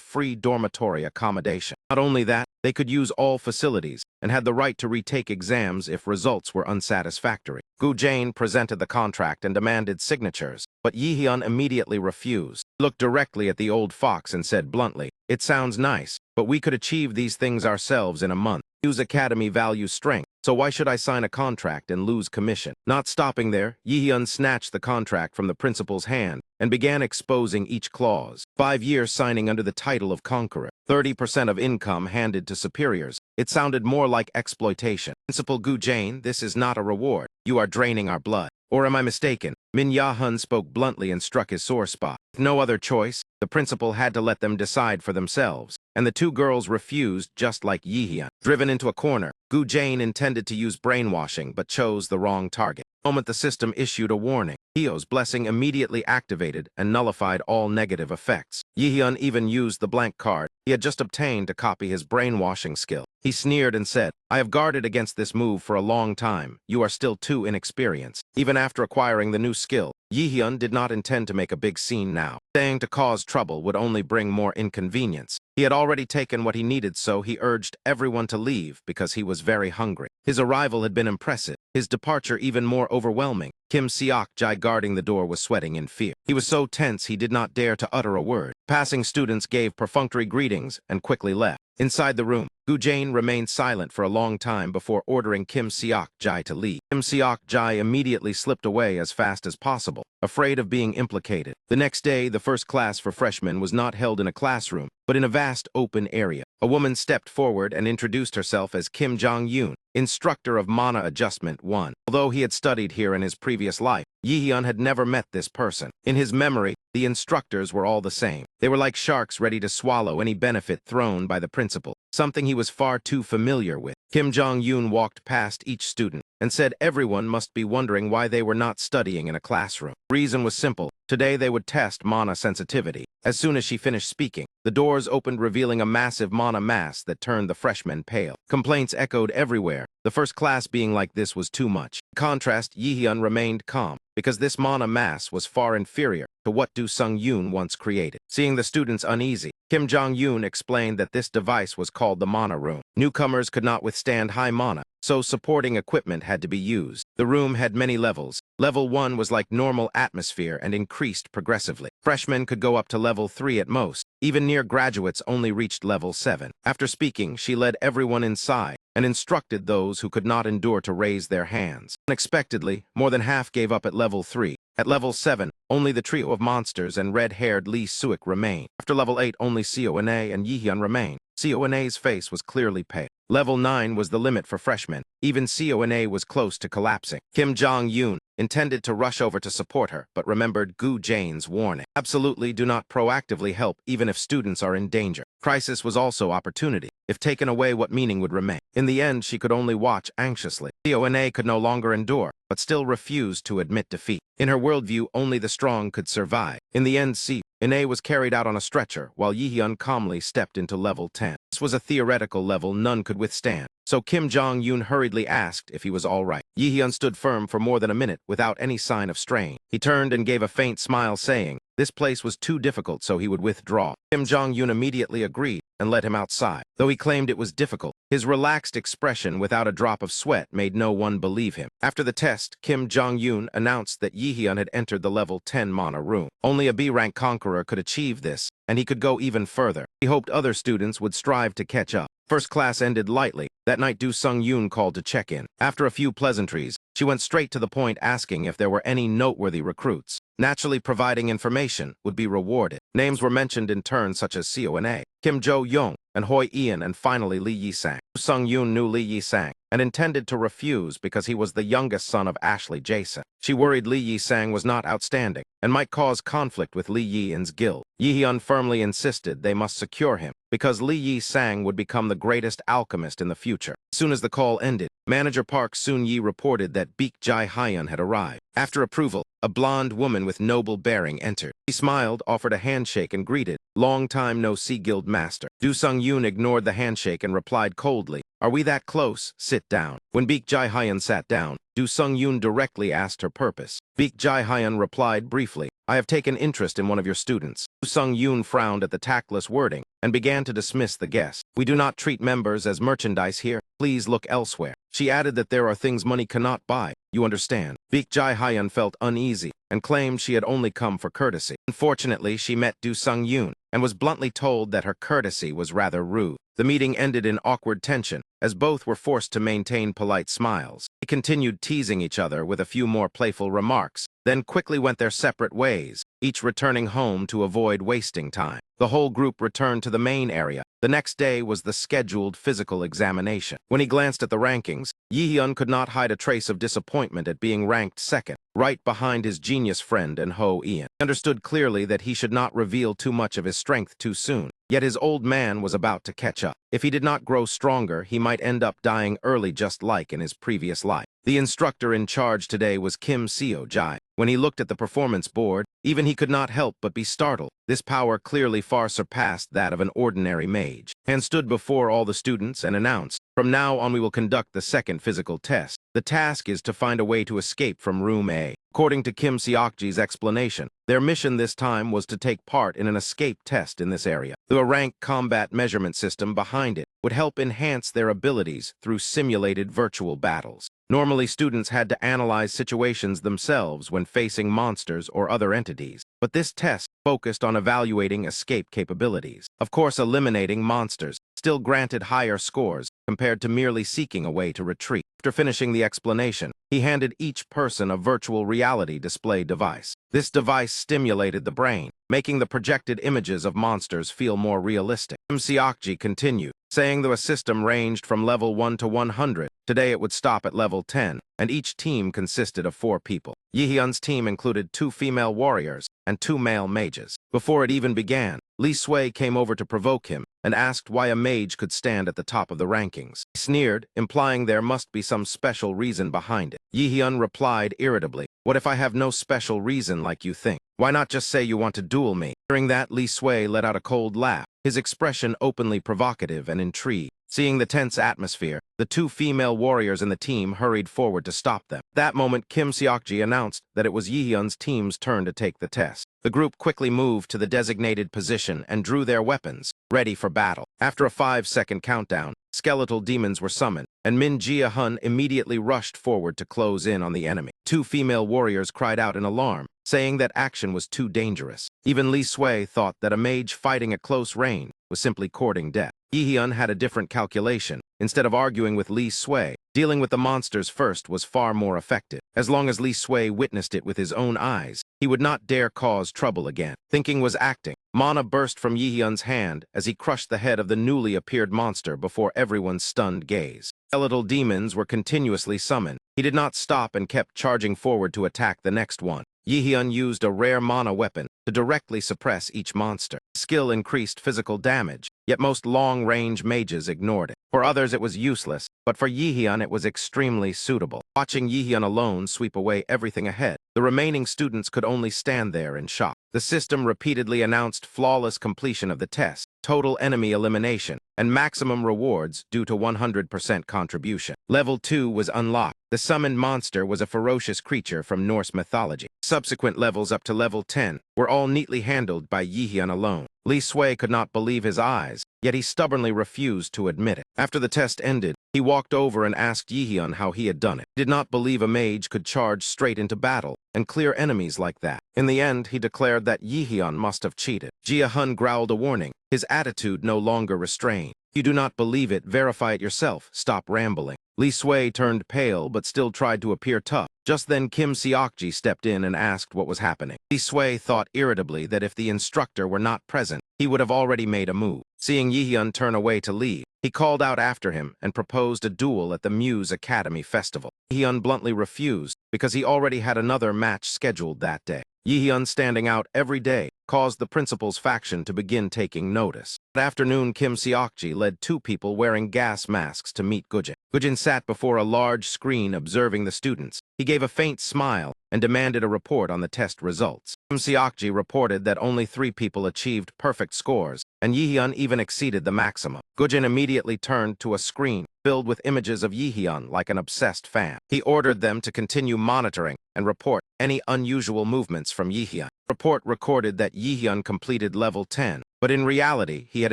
free dormitory accommodation. Not only that, they could use all facilities and had the right to retake exams if results were unsatisfactory. Gu Jane presented the contract and demanded signatures, but Yihyun immediately refused. He looked directly at the old fox and said bluntly, "It sounds nice, but we could achieve these things ourselves in a month. News Academy values strength, so why should I sign a contract and lose commission?" Not stopping there, Yihyun snatched the contract from the principal's hand and began exposing each clause. 5 years signing under the title of conqueror. 30% of income handed to superiors. It sounded more like exploitation. "Principal Gu Jane, this is not a reward. You are draining our blood. Or am I mistaken?" Min Ya-hun spoke bluntly and struck his sore spot. With no other choice, the principal had to let them decide for themselves, and the two girls refused just like Yihyun. Driven into a corner, Gu Jane intended to use brainwashing but chose the wrong target. The moment the system issued a warning, Hio's blessing immediately activated and nullified all negative effects. Yihyun even used the blank card he had just obtained to copy his brainwashing skill. He sneered and said, "I have guarded against this move for a long time. You are still too inexperienced." Even after acquiring the new skill, Yihyun did not intend to make a big scene now. Staying to cause trouble would only bring more inconvenience. He had already taken what he needed, so he urged everyone to leave because he was very hungry. His arrival had been impressive, his departure even more overwhelming. Kim Seok-jae guarding the door was sweating in fear. He was so tense he did not dare to utter a word. Passing students gave perfunctory greetings and quickly left. Inside the room, Gu Jane remained silent for a long time before ordering Kim Seok-jae to leave. Kim Seok-jae immediately slipped away as fast as possible, afraid of being implicated. The next day, the first class for freshmen was not held in a classroom, but in a vast open area. A woman stepped forward and introduced herself as Kim Jong-yoon, instructor of Mana Adjustment 1. Although he had studied here in his previous life, Yihyun had never met this person. In his memory, the instructors were all the same. They were like sharks ready to swallow any benefit thrown by the principal, something he was far too familiar with. Kim Jong-yoon walked past each student and said everyone must be wondering why they were not studying in a classroom. The reason was simple. Today they would test mana sensitivity. As soon as she finished speaking, the doors opened, revealing a massive mana mass that turned the freshmen pale. Complaints echoed everywhere. The first class being like this was too much. In contrast, Yihyun remained calm, because this mana mass was far inferior to what Do Sung-yoon once created. Seeing the students uneasy, Kim Jong-yoon explained that this device was called the mana room. Newcomers could not withstand high mana, so supporting equipment had to be used. The room had many levels. Level 1 was like normal atmosphere and increased progressively. Freshmen could go up to level 3 at most. Even near graduates only reached level 7. After speaking, she led everyone inside and instructed those who could not endure to raise their hands. Unexpectedly, more than half gave up at level 3. At level 7, only the trio of monsters and red-haired Lee Suik remained. After level 8, only Seo-ine and Yihyun remained. Seo-ine's face was clearly pale. Level 9 was the limit for freshmen. Even Seo-ine was close to collapsing. Kim Jong-yoon intended to rush over to support her, but remembered Gu Jane's warning. Absolutely do not proactively help even if students are in danger. Crisis was also opportunity. If taken away, what meaning would remain? In the end, she could only watch anxiously. Seo-ine could no longer endure, but still refused to admit defeat. In her worldview, only the strong could survive. In the end, Seo-ine was carried out on a stretcher, while Yihyun calmly stepped into level 10. This was a theoretical level none could withstand, so Kim Jong-yoon hurriedly asked if he was all right. Yihyun stood firm for more than a minute without any sign of strain. He turned and gave a faint smile, saying this place was too difficult, so he would withdraw. Kim Jong-yoon immediately agreed and led him outside. Though he claimed it was difficult, his relaxed expression without a drop of sweat made no one believe him. After the test, Kim Jong-yoon announced that Yihyun had entered the level 10 mana room. Only a B-rank conqueror could achieve this, and he could go even further. He hoped other students would strive to catch up. First class ended lightly. That night, Do Sung-yoon called to check in. After a few pleasantries, she went straight to the point, asking if there were any noteworthy recruits. Naturally, providing information would be rewarded. Names were mentioned in turn, such as Seo-ine, Kim Jo-young, and Hoi Ian, and finally Lee Yi-sang. Sung-yoon knew Lee Yi-sang and intended to refuse because he was the youngest son of Ashley Jason. She worried Lee Yi-sang was not outstanding and might cause conflict with Lee Yi-in's guild. Yi-hyun firmly insisted they must secure him because Lee Yi-sang would become the greatest alchemist in the future. As soon as the call ended, Manager Park Soon-yi reported that Baek Jae-hyun had arrived. After approval, a blonde woman with noble bearing entered. She smiled, offered a handshake, and greeted, "Long time no see, Guild Master." Do Sung-yoon ignored the handshake and replied coldly, "Are we that close? Sit down." When Baek Jae-hyun sat down, Do Sung-yoon directly asked her purpose. Baek Jae-hyun replied briefly, "I have taken interest in one of your students." Do Sung-yoon frowned at the tactless wording and began to dismiss the guest. "We do not treat members as merchandise here. Please look elsewhere." She added that there are things money cannot buy. You understand? Baek Jae-hyun felt uneasy and claimed she had only come for courtesy. Unfortunately, she met Do Sung-yoon and was bluntly told that her courtesy was rather rude. The meeting ended in awkward tension, as both were forced to maintain polite smiles. They continued teasing each other with a few more playful remarks, then quickly went their separate ways, each returning home to avoid wasting time. The whole group returned to the main area. The next day was the scheduled physical examination. When he glanced at the rankings, Yi-hyun could not hide a trace of disappointment at being ranked second, right behind his genius friend and Ho Ian. He understood clearly that he should not reveal too much of his strength too soon. Yet his old man was about to catch up. If he did not grow stronger, he might end up dying early just like in his previous life. The instructor in charge today was Kim Seo-jae. When he looked at the performance board, even he could not help but be startled. This power clearly far surpassed that of an ordinary mage. And stood before all the students and announced, "From now on we will conduct the second physical test. The task is to find a way to escape from room A." According to Kim Seokji's explanation, their mission this time was to take part in an escape test in this area. The rank combat measurement system behind it would help enhance their abilities through simulated virtual battles. Normally, students had to analyze situations themselves when facing monsters or other entities, but this test focused on evaluating escape capabilities. Of course, eliminating monsters still granted higher scores compared to merely seeking a way to retreat. After finishing the explanation, he handed each person a virtual reality display device. This device stimulated the brain, making the projected images of monsters feel more realistic. Kim Seokji continued, saying the system ranged from level 1 to 100. Today it would stop at level 10, and each team consisted of 4 people. Yi-hyun's team included 2 female warriors and 2 male mages. Before it even began, Lee Sway came over to provoke him and asked why a mage could stand at the top of the rankings. He sneered, implying there must be some special reason behind it. Yi-hyun replied irritably, "What if I have no special reason like you think? Why not just say you want to duel me?" Hearing that, Lee Sway let out a cold laugh, his expression openly provocative and intrigued. Seeing the tense atmosphere, the 2 female warriors in the team hurried forward to stop them. That moment, Kim Seokji announced that it was Yi-hyun's team's turn to take the test. The group quickly moved to the designated position and drew their weapons, ready for battle. After a 5-second countdown, skeletal demons were summoned, and Min Ji-hun immediately rushed forward to close in on the enemy. 2 female warriors cried out in alarm, saying that action was too dangerous. Even Lee Sway thought that a mage fighting at close range was simply courting death. Yi-hyun had a different calculation. Instead of arguing with Lee Sway, dealing with the monsters first was far more effective. As long as Lee Sway witnessed it with his own eyes, he would not dare cause trouble again. Thinking was acting. Mana burst from Yi-hyun's hand as he crushed the head of the newly appeared monster before everyone's stunned gaze. Skeletal demons were continuously summoned. He did not stop and kept charging forward to attack the next one. Yi-hyun used a rare mana weapon to directly suppress each monster. Skill increased physical damage, yet most long-range mages ignored it. For others it was useless, but for Yi-hyun it was extremely suitable. Watching Yi-hyun alone sweep away everything ahead, the remaining students could only stand there in shock. The system repeatedly announced flawless completion of the test, total enemy elimination, and maximum rewards due to 100% contribution. Level 2 was unlocked. The summoned monster was a ferocious creature from Norse mythology. Subsequent levels up to level 10 were all neatly handled by Yi-hyun alone. Lee Sway could not believe his eyes, yet he stubbornly refused to admit it. After the test ended, he walked over and asked Yi-hyun how he had done it. He did not believe a mage could charge straight into battle and clear enemies like that. In the end, he declared that Yihyun must have cheated. Ji-hun growled a warning, his attitude no longer restrained. You do not believe it, verify it yourself, stop rambling. Lee Sui turned pale but still tried to appear tough. Just then Kim Seokji stepped in and asked what was happening. Lee Sui thought irritably that if the instructor were not present, he would have already made a move. Seeing Yihyun turn away to leave, he called out after him and proposed a duel at the Muse Academy Festival. Yihyun bluntly refused because he already had another match scheduled that day. Yihyun standing out every day caused the principal's faction to begin taking notice. That afternoon, Kim Seokji led 2 people wearing gas masks to meet Gujin. Gujin sat before a large screen observing the students. He gave a faint smile and demanded a report on the test results. Kim Seokji reported that only 3 people achieved perfect scores, and Yihyun even exceeded the maximum. Gujin immediately turned to a screen filled with images of Yihyun like an obsessed fan. He ordered them to continue monitoring and report any unusual movements from Yihyun. Report recorded that Yihyun completed level 10, but in reality, he had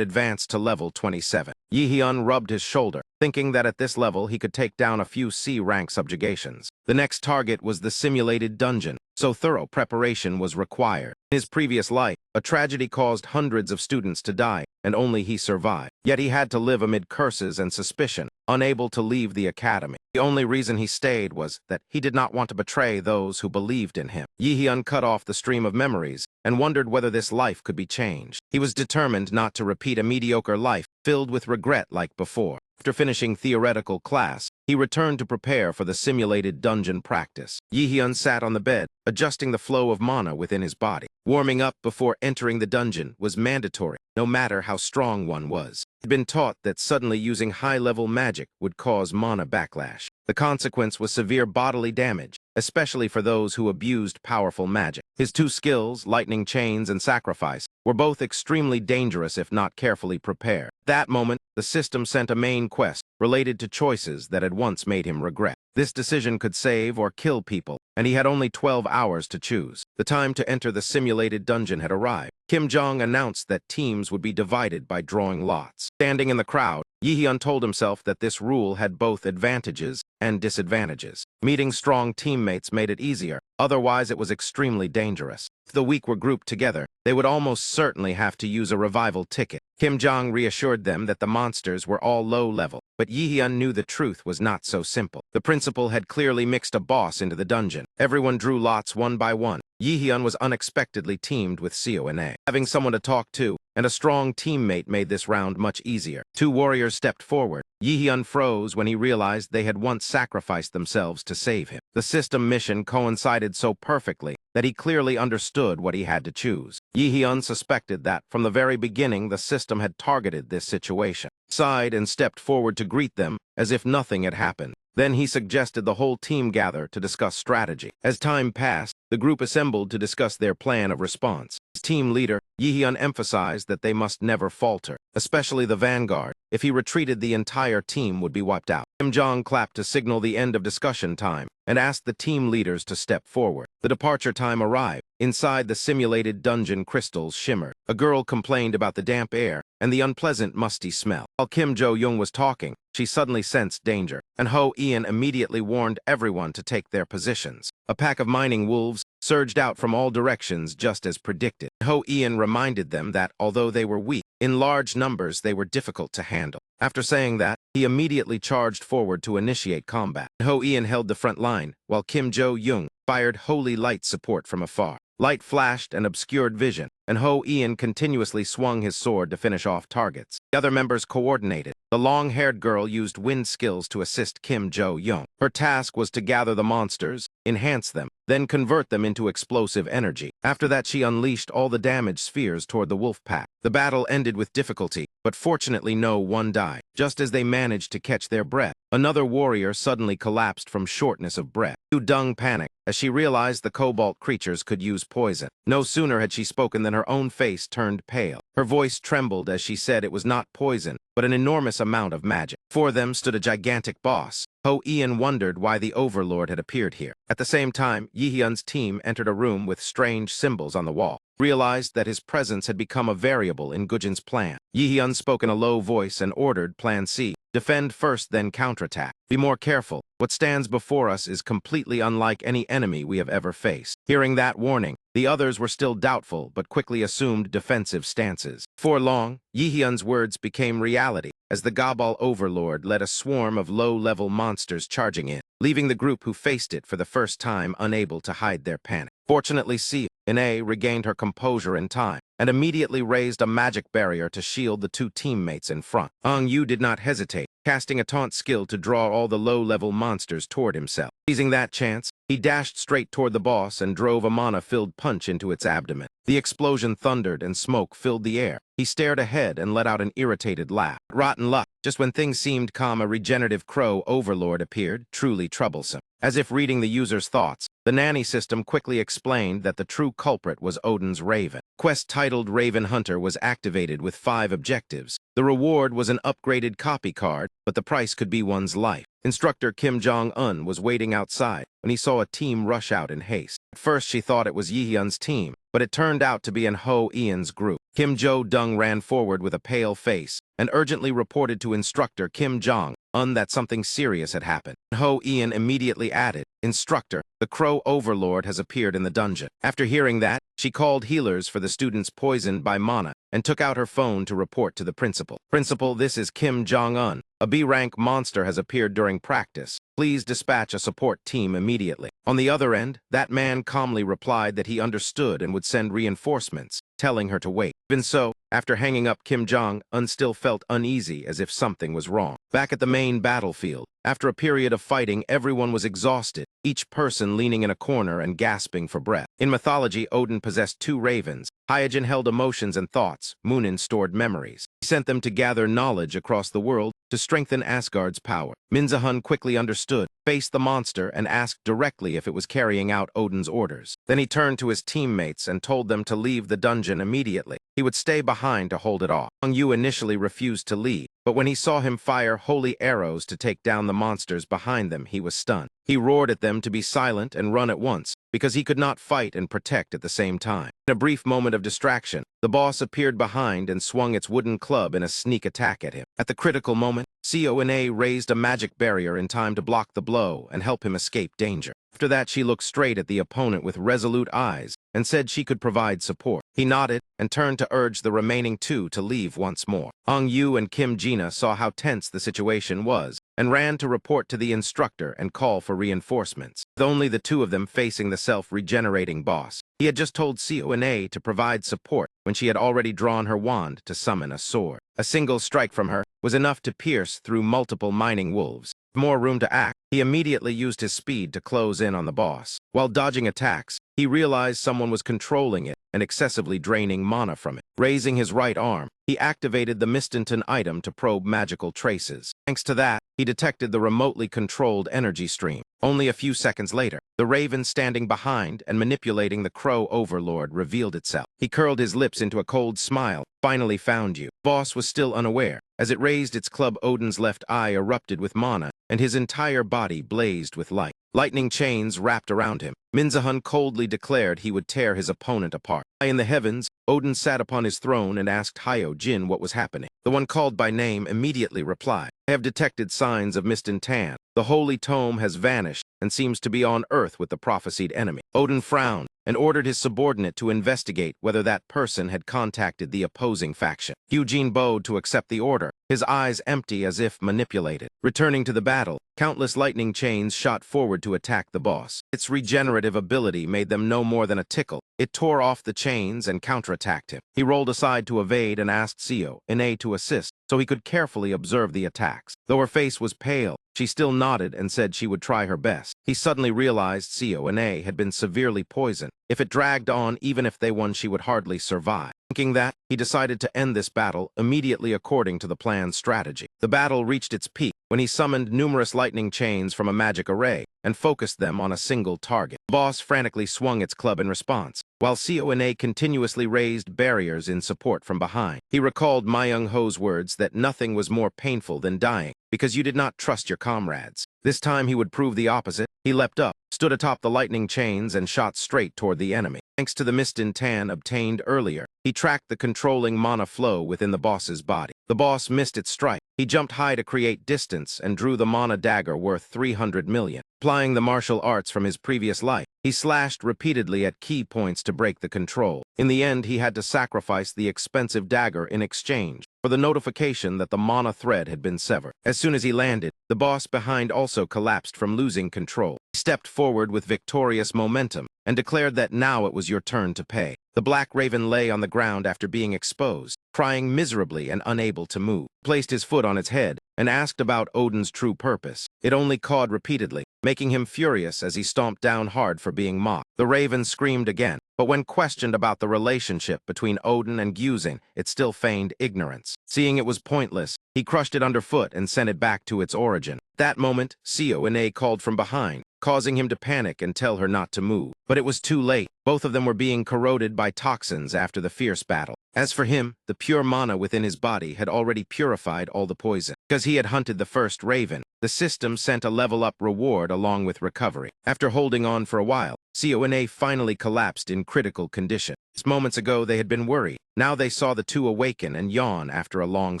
advanced to level 27. Yihyun rubbed his shoulder, thinking that at this level he could take down a few C-rank subjugations. The next target was the simulated dungeon, so thorough preparation was required. In his previous life, a tragedy caused hundreds of students to die, and only he survived. Yet he had to live amid curses and suspicion, unable to leave the academy. The only reason he stayed was that he did not want to betray those who believed in him. Yihyun cut off the stream of memories and wondered whether this life could be changed. He was determined not to repeat a mediocre life filled with regret like before. After finishing theoretical class, he returned to prepare for the simulated dungeon practice. Yihyun sat on the bed, adjusting the flow of mana within his body. Warming up before entering the dungeon was mandatory, no matter how strong one was. He had been taught that suddenly using high-level magic would cause mana backlash. The consequence was severe bodily damage, especially for those who abused powerful magic. His 2 skills, lightning chains and sacrifice, were both extremely dangerous if not carefully prepared. At that moment, the system sent a main quest related to choices that had once made him regret. This decision could save or kill people, and he had only 12 hours to choose. The time to enter the simulated dungeon had arrived. Kim Jong announced that teams would be divided by drawing lots. Standing in the crowd, Yihyun told himself that this rule had both advantages and disadvantages. Meeting strong teammates made it easier, otherwise it was extremely dangerous. If the weak were grouped together, they would almost certainly have to use a revival ticket. Kim Jong reassured them that the monsters were all low level, but Yihyun knew the truth was not so simple. The principal had clearly mixed a boss into the dungeon. Everyone drew lots one by one. Yihyun was unexpectedly teamed with Seona. Having someone to talk to and a strong teammate made this round much easier. 2 warriors stepped forward. Yihyun froze when he realized they had once sacrificed themselves to save him. The system mission coincided so perfectly that he clearly understood what he had to choose. Yihyun suspected that from the very beginning the system had targeted this situation. He sighed and stepped forward to greet them as if nothing had happened. Then he suggested the whole team gather to discuss strategy. As time passed, the group assembled to discuss their plan of response. As team leader, Yihyun emphasized that they must never falter, especially the vanguard. If he retreated, the entire team would be wiped out. Kim Jong clapped to signal the end of discussion time and asked the team leaders to step forward. The departure time arrived. Inside the simulated dungeon, crystals shimmered. A girl complained about the damp air and the unpleasant musty smell. While Kim Jo-young was talking, she suddenly sensed danger, and Ho Ian immediately warned everyone to take their positions. A pack of mining wolves surged out from all directions just as predicted. Ho Ian reminded them that, although they were weak, in large numbers they were difficult to handle. After saying that, he immediately charged forward to initiate combat. Ho Ian held the front line, while Kim Jo-young fired holy light support from afar. Light flashed and obscured vision, and Ho Ian continuously swung his sword to finish off targets. The other members coordinated. The long-haired girl used wind skills to assist Kim Jo-young. Her task was to gather the monsters, enhance them, then convert them into explosive energy. After that, she unleashed all the damage spheres toward the wolf pack. The battle ended with difficulty, but fortunately no one died. Just as they managed to catch their breath, another warrior suddenly collapsed from shortness of breath. Yu Dung panicked as she realized the cobalt creatures could use poison. No sooner had she spoken than her own face turned pale. Her voice trembled as she said it was not poison, but an enormous amount of magic. Before them stood a gigantic boss. Ho Ian wondered why the Overlord had appeared here. At the same time, Yihyun's team entered a room with strange symbols on the wall. Realized that his presence had become a variable in Gujin's plan. Yihyun spoke in a low voice and ordered Plan C. Defend first, then counterattack. Be more careful. What stands before us is completely unlike any enemy we have ever faced. Hearing that warning, The others were still doubtful, but quickly assumed defensive stances. For long, Yihyun's words became reality, as the Gabal overlord led a swarm of low-level monsters charging in, leaving the group who faced it for the first time unable to hide their panic. Fortunately, Ine regained her composure in time, and immediately raised a magic barrier to shield the two teammates in front. Yu did not hesitate, casting a taunt skill to draw all the low-level monsters toward himself. Seizing that chance, he dashed straight toward the boss and drove a mana-filled punch into its abdomen. The explosion thundered and smoke filled the air. He stared ahead and let out an irritated laugh. Rotten luck. Just when things seemed calm, a regenerative crow overlord appeared, truly troublesome. As if reading the user's thoughts, the nanny system quickly explained that the true culprit was Odin's Raven. Quest titled Raven Hunter was activated with 5 objectives. The reward was an upgraded copy card, but the price could be one's life. Instructor Kim Jong-un was waiting outside when he saw a team rush out in haste. At first she thought it was Yihyun's team, but it turned out to be an Ho Ian's group. Kim Jo-dung ran forward with a pale face and urgently reported to instructor Kim Jong-un that something serious had happened. Ho Ian immediately added, "Instructor, the Crow Overlord has appeared in the dungeon." After hearing that, she called healers for the students poisoned by mana and took out her phone to report to the principal. "Principal, this is Kim Jong-un. A B-rank monster has appeared during practice. Please dispatch a support team immediately." On the other end, that man calmly replied that he understood and would send reinforcements, telling her to wait. Even so, after hanging up, Kim Jong-un still felt uneasy, as if something was wrong. Back at the main battlefield, after a period of fighting, everyone was exhausted, each person leaning in a corner and gasping for breath. In mythology, Odin possessed 2 ravens. Hyojin held emotions and thoughts. Munin stored memories. He sent them to gather knowledge across the world to strengthen Asgard's power. Minzahun quickly understood, faced the monster, and asked directly if it was carrying out Odin's orders. Then he turned to his teammates and told them to leave the dungeon immediately. He would stay behind to hold it off. Yu initially refused to leave, but when he saw him fire holy arrows to take down the monsters behind them, he was stunned. He roared at them to be silent and run at once, because he could not fight and protect at the same time. In a brief moment of distraction, the boss appeared behind and swung its wooden club in a sneak attack at him. At the critical moment, Cona raised a magic barrier in time to block the blow and help him escape danger. After that, she looked straight at the opponent with resolute eyes and said she could provide support. He nodded and turned to urge the remaining 2 to leave once more. Yu and Kim Jina saw how tense the situation was and ran to report to the instructor and call for reinforcements. With only the 2 of them facing the self-regenerating boss, he had just told Cona to provide support when she had already drawn her wand to summon a sword. A single strike from her was enough to pierce through multiple mining wolves. With more room to act, he immediately used his speed to close in on the boss. While dodging attacks, he realized someone was controlling it and excessively draining mana from it. Raising his right arm, he activated the Mistanton item to probe magical traces. Thanks to that, he detected the remotely controlled energy stream. Only a few seconds later, the raven standing behind and manipulating the Crow Overlord revealed itself. He curled his lips into a cold smile. "Finally found you." Boss was still unaware. As it raised its club, Odin's left eye erupted with mana, and his entire body blazed with light. Lightning chains wrapped around him. Minzahun coldly declared he would tear his opponent apart. High in the heavens, Odin sat upon his throne and asked Hyojin what was happening. The one called by name immediately replied, "I have detected signs of Mistantan. The holy tome has vanished and seems to be on Earth with the prophesied enemy." Odin frowned and ordered his subordinate to investigate whether that person had contacted the opposing faction. Eugene bowed to accept the order, his eyes empty as if manipulated. Returning to the battle, countless lightning chains shot forward to attack the boss. Its regenerative ability made them no more than a tickle. It tore off the chains and counterattacked him. He rolled aside to evade and asked Cona to assist, so he could carefully observe the attacks. Though her face was pale, she still nodded and said she would try her best. He suddenly realized Cona had been severely poisoned. If it dragged on, even if they won, she would hardly survive. Thinking that, he decided to end this battle immediately according to the planned strategy. The battle reached its peak when he summoned numerous lightning chains from a magic array and focused them on a single target. The boss frantically swung its club in response, while Cona continuously raised barriers in support from behind. He recalled Myung-ho's words that nothing was more painful than dying, because you did not trust your comrades. This time he would prove the opposite. He leapt up, stood atop the lightning chains, and shot straight toward the enemy. Thanks to the Mistantan obtained earlier, he tracked the controlling mana flow within the boss's body. The boss missed its strike. He jumped high to create distance and drew the mana dagger worth 300 million. Applying the martial arts from his previous life, He slashed repeatedly at key points to break the control. In the end, he had to sacrifice the expensive dagger in exchange for the notification that the mana thread had been severed. As soon as he landed, the boss behind also collapsed from losing control. He stepped forward with victorious momentum and declared that now it was your turn to pay. The Black Raven lay on the ground after being exposed, crying miserably and unable to move. He placed his foot on its head and asked about Odin's true purpose. It only cawed repeatedly, making him furious as he stomped down hard for being mocked. The Raven screamed again, but when questioned about the relationship between Odin and Gyuzin, it still feigned ignorance. Seeing it was pointless, he crushed it underfoot and sent it back to its origin. At that moment, Seo called from behind, causing him to panic and tell her not to move. But it was too late. Both of them were being corroded by toxins after the fierce battle. As for him, the pure mana within his body had already purified all the poison. Because he had hunted the first raven, the system sent a level-up reward along with recovery. After holding on for a while, Seo finally collapsed in critical condition. Just moments ago they had been worried. Now they saw the two awaken and yawn after a long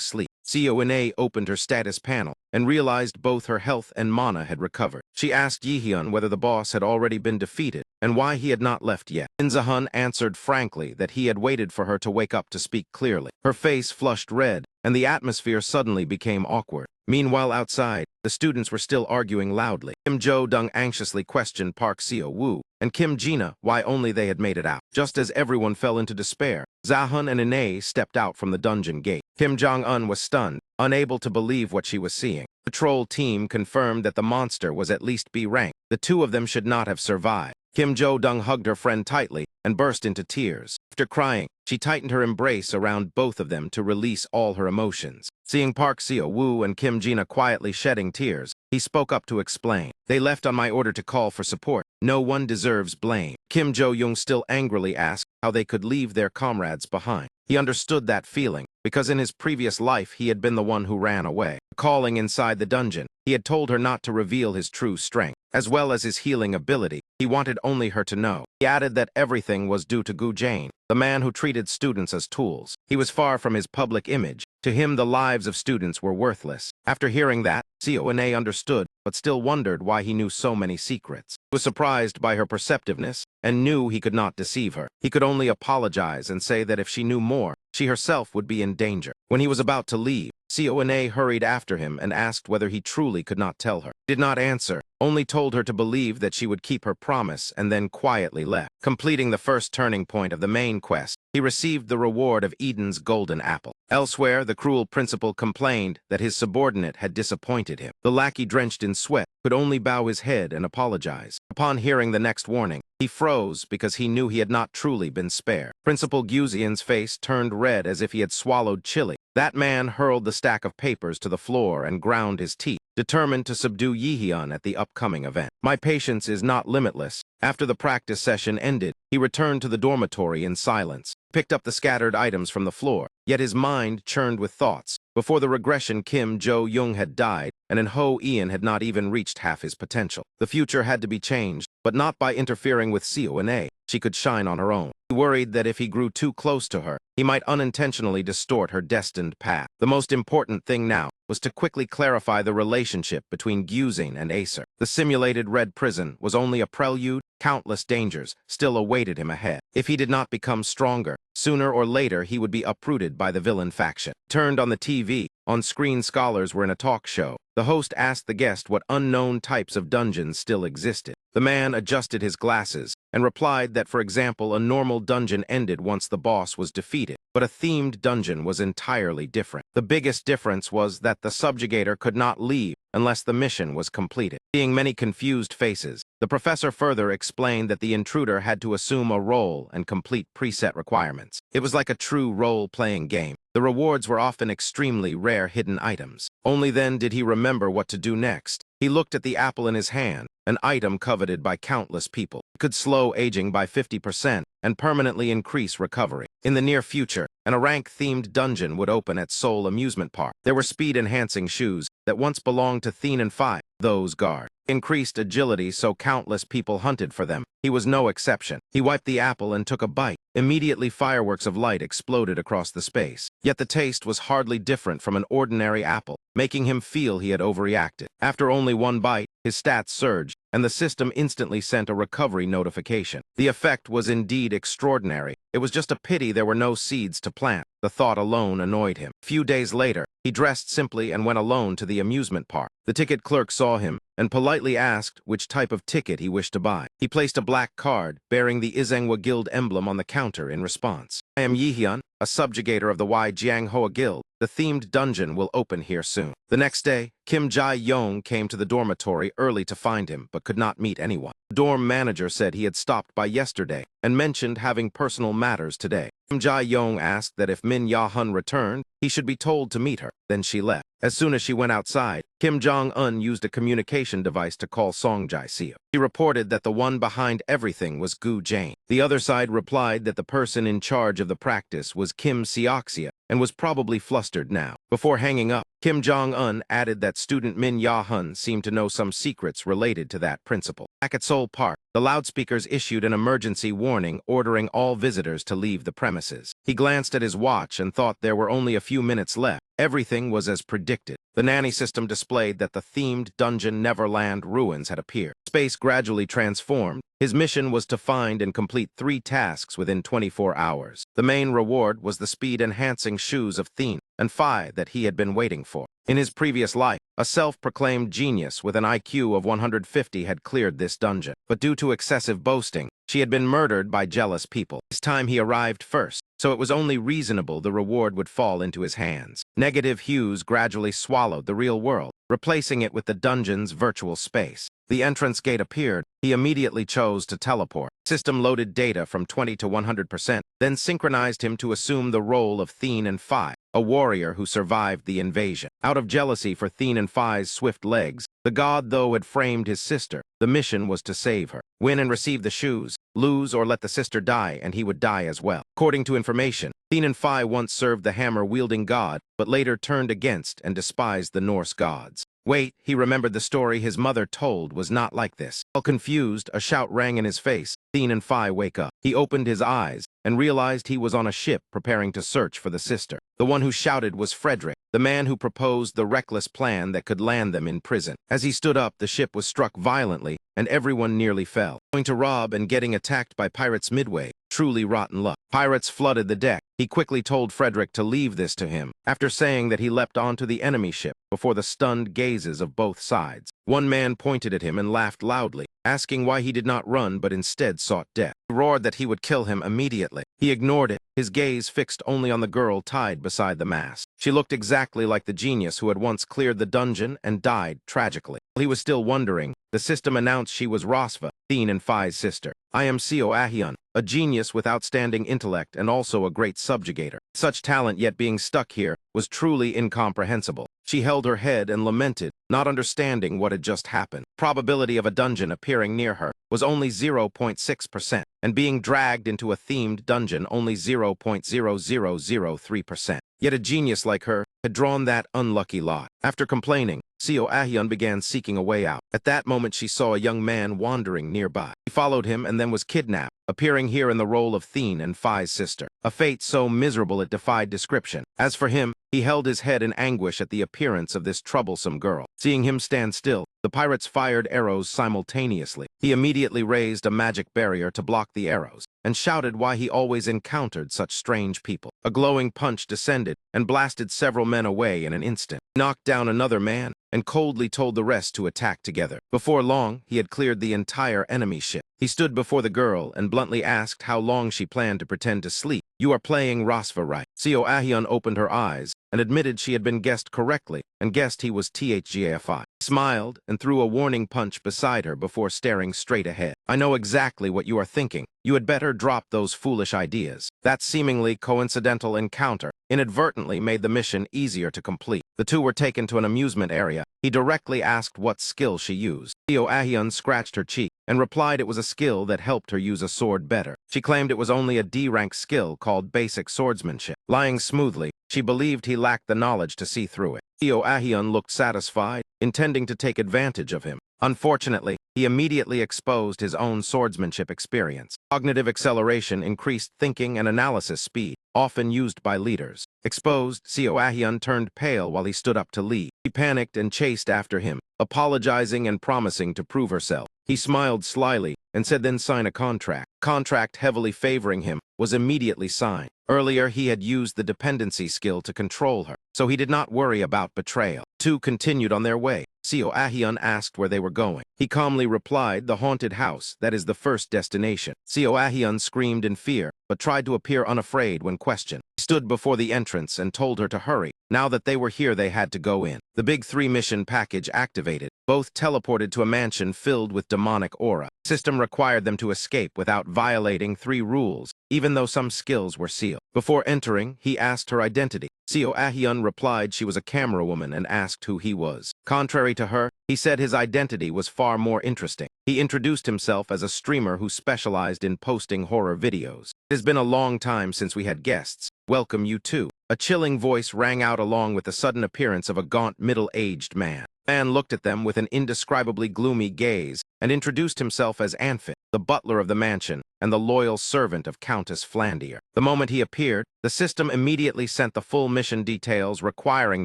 sleep. Seo opened her status panel and realized both her health and mana had recovered. She asked Yihyun whether the boss had already been defeated and why he had not left yet. Inzahun answered frankly that he had waited for her to wake up to speak clearly. Her face flushed red, and the atmosphere suddenly became awkward. Meanwhile, outside, the students were still arguing loudly. Kim Jo-dung anxiously questioned Park Seo-woo and Kim Jina why only they had made it out. Just as everyone fell into despair, Zahun and Ine stepped out from the dungeon gate. Kim Jong-un was stunned, unable to believe what she was seeing. The patrol team confirmed that the monster was at least B rank. The two of them should not have survived. Kim Jo-dung hugged her friend tightly and burst into tears. After crying, she tightened her embrace around both of them to release all her emotions. Seeing Park Seo-woo and Kim Jina quietly shedding tears, he spoke up to explain. They left on my order to call for support. No one deserves blame. Kim Jo-young still angrily asked how they could leave their comrades behind. He understood that feeling, because in his previous life he had been the one who ran away. Calling inside the dungeon, he had told her not to reveal his true strength, as well as his healing ability. He wanted only her to know. He added that everything was due to Gu Jane, the man who treated students as tools. He was far from his public image. To him, the lives of students were worthless. After hearing that, Seo understood, but still wondered why he knew so many secrets. He was surprised by her perceptiveness and knew he could not deceive her. He could only apologize and say that if she knew more, she herself would be in danger. When he was about to leave, Seo hurried after him and asked whether he truly could not tell her. He did not answer, only told her to believe that she would keep her promise and then quietly left. Completing the first turning point of the main quest, he received the reward of Eden's golden apple. Elsewhere, the cruel principal complained that his subordinate had disappointed him. The lackey, drenched in sweat, could only bow his head and apologize. Upon hearing the next warning, he froze because he knew he had not truly been spared. Principal Gyuzian's face turned red as if he had swallowed chili. That man hurled the stack of papers to the floor and ground his teeth, determined to subdue Yihyun at the upcoming event. My patience is not limitless. After the practice session ended, he returned to the dormitory in silence, picked up the scattered items from the floor, yet his mind churned with thoughts. Before the regression, Kim Jo-young had died, and Ho Ian had not even reached half his potential. The future had to be changed, but not by interfering with Seo. She could shine on her own. He worried that if he grew too close to her, he might unintentionally distort her destined path. The most important thing now was to quickly clarify the relationship between Gyuzin and Acer. The simulated red prison was only a prelude. Countless dangers still awaited him ahead. If he did not become stronger, sooner or later he would be uprooted by the villain faction. Turned on the TV, on-screen scholars were in a talk show. The host asked the guest what unknown types of dungeons still existed. The man adjusted his glasses and replied that, for example, a normal dungeon ended once the boss was defeated, but a themed dungeon was entirely different. The biggest difference was that the subjugator could not leave unless the mission was completed. Seeing many confused faces, the professor further explained that the intruder had to assume a role and complete preset requirements. It was like a true role-playing game. The rewards were often extremely rare hidden items. Only then did he remember what to do next. He looked at the apple in his hand, an item coveted by countless people. It could slow aging by 50% and permanently increase recovery. In the near future, a rank-themed dungeon would open at Seoul Amusement Park. There were speed-enhancing shoes that once belonged to Thien and Phi, those guard. Increased agility, so countless people hunted for them. He was no exception. He wiped the apple and took a bite. Immediately, fireworks of light exploded across the space. Yet the taste was hardly different from an ordinary apple, making him feel he had overreacted. After only one bite, his stats surged, and the system instantly sent a recovery notification. The effect was indeed extraordinary. It was just a pity there were no seeds to plant. The thought alone annoyed him. A few days later, he dressed simply and went alone to the amusement park. The ticket clerk saw him and politely asked which type of ticket he wished to buy. He placed a black card bearing the Izengwa Guild emblem on the counter in response. I am Yihyun, a subjugator of the Jianghoa Guild. The themed dungeon will open here soon. The next day, Kim Jae-yong came to the dormitory early to find him, but could not meet anyone. The dorm manager said he had stopped by yesterday and mentioned having personal matters today. Kim Jae-yong asked that if Min Ya-hun returned, he should be told to meet her. Then she left. As soon as she went outside, Kim Jong-un used a communication device to call Song Jae-seo. He reported that the one behind everything was Gu Jane. The other side replied that the person in charge of the practice was Kim Seoxia and was probably flustered now. Before hanging up, Kim Jong-un added that student Min Ya-hun seemed to know some secrets related to that principal. Back at Seoul Park, the loudspeakers issued an emergency warning ordering all visitors to leave the premises. He glanced at his watch and thought there were only a few minutes left. Everything was as predicted. The nanny system displayed that the themed dungeon Neverland ruins had appeared. Space gradually transformed. His mission was to find and complete 3 tasks within 24 hours. The main reward was the speed-enhancing shoes of Thien and Phi that he had been waiting for. In his previous life, a self-proclaimed genius with an IQ of 150 had cleared this dungeon, but due to excessive boasting, she had been murdered by jealous people. This time he arrived first, so it was only reasonable the reward would fall into his hands. Negative hues gradually swallowed the real world, replacing it with the dungeon's virtual space. The entrance gate appeared. He immediately chose to teleport. System loaded data from 20 to 100%, then synchronized him to assume the role of Thien and Phi, a warrior who survived the invasion. Out of jealousy for Thien and Phi's swift legs, the god though had framed his sister. The mission was to save her. Win and receive the shoes, lose or let the sister die, and he would die as well. According to information, Thien and Phi once served the hammer-wielding god, but later turned against and despised the Norse gods. Wait, he remembered the story his mother told was not like this. While confused, a shout rang in his face. Thien and Phi wake up. He opened his eyes and realized he was on a ship preparing to search for the sister. The one who shouted was Frederick, the man who proposed the reckless plan that could land them in prison. As he stood up, the ship was struck violently, and everyone nearly fell. Going to rob and getting attacked by pirates midway. Truly rotten luck. Pirates flooded the deck. He quickly told Frederick to leave this to him, after saying that he leapt onto the enemy ship before the stunned gazes of both sides. One man pointed at him and laughed loudly, asking why he did not run but instead sought death. He roared that he would kill him immediately. He ignored it, his gaze fixed only on the girl tied beside the mast. She looked exactly like the genius who had once cleared the dungeon and died tragically. While he was still wondering, the system announced she was Rosva, Thien and Phi's sister. I am Seo Ahyun, a genius with outstanding intellect and also a great subjugator. Such talent yet being stuck here was truly incomprehensible. She held her head and lamented, not understanding what had just happened. Probability of a dungeon appearing near her was only 0.6%, and being dragged into a themed dungeon only 0.0003%. Yet a genius like her had drawn that unlucky lot. After complaining, Seo Ahyun began seeking a way out. At that moment she saw a young man wandering nearby. He followed him and then was kidnapped, appearing here in the role of Thien and Phi's sister. A fate so miserable it defied description. As for him, he held his head in anguish at the appearance of this troublesome girl. Seeing him stand still, the pirates fired arrows simultaneously. He immediately raised a magic barrier to block the arrows, and shouted why he always encountered such strange people. A glowing punch descended and blasted several men away in an instant. He knocked down another man and coldly told the rest to attack together. Before long, he had cleared the entire enemy ship. He stood before the girl and bluntly asked how long she planned to pretend to sleep. You are playing Rosva right. Seo Ahyun opened her eyes and admitted she had been guessed correctly and guessed he was THGAFI. He smiled and threw a warning punch beside her before staring straight ahead. I know exactly what you are thinking. You had better drop those foolish ideas. That seemingly coincidental encounter inadvertently made the mission easier to complete. The two were taken to an amusement area. He directly asked what skill she used. Seo Ahyun scratched her cheek and replied it was a skill that helped her use a sword better. She claimed it was only a D-rank skill called basic swordsmanship. Lying smoothly, she believed he lacked the knowledge to see through it. Seo Ahyun looked satisfied, intending to take advantage of him. Unfortunately, he immediately exposed his own swordsmanship experience. Cognitive acceleration increased thinking and analysis speed, often used by leaders. Exposed, Seo Ahyun turned pale while he stood up to leave. He panicked and chased after him, apologizing and promising to prove herself. He smiled slyly and said then sign a contract. Contract heavily favoring him was immediately signed. Earlier, he had used the dependency skill to control her, so he did not worry about betrayal. Two continued on their way. Seo Ahyun asked where they were going. He calmly replied, the haunted house, that is the first destination. Seo Ahyun screamed in fear, but tried to appear unafraid when questioned. He stood before the entrance and told her to hurry. Now that they were here, they had to go in. The big 3-mission package activated. Both teleported to a mansion filled with demonic aura. The system required them to escape without violating 3 rules, even though some skills were sealed. Before entering, he asked her identity. Seo Ahyun replied she was a camerawoman and asked who he was. Contrary to her, he said his identity was far more interesting. He introduced himself as a streamer who specialized in posting horror videos. It has been a long time since we had guests. Welcome you too. A chilling voice rang out along with the sudden appearance of a gaunt, middle-aged man. The man looked at them with an indescribably gloomy gaze and introduced himself as Anfit, the butler of the mansion and the loyal servant of Countess Flandier. The moment he appeared, the system immediately sent the full mission details requiring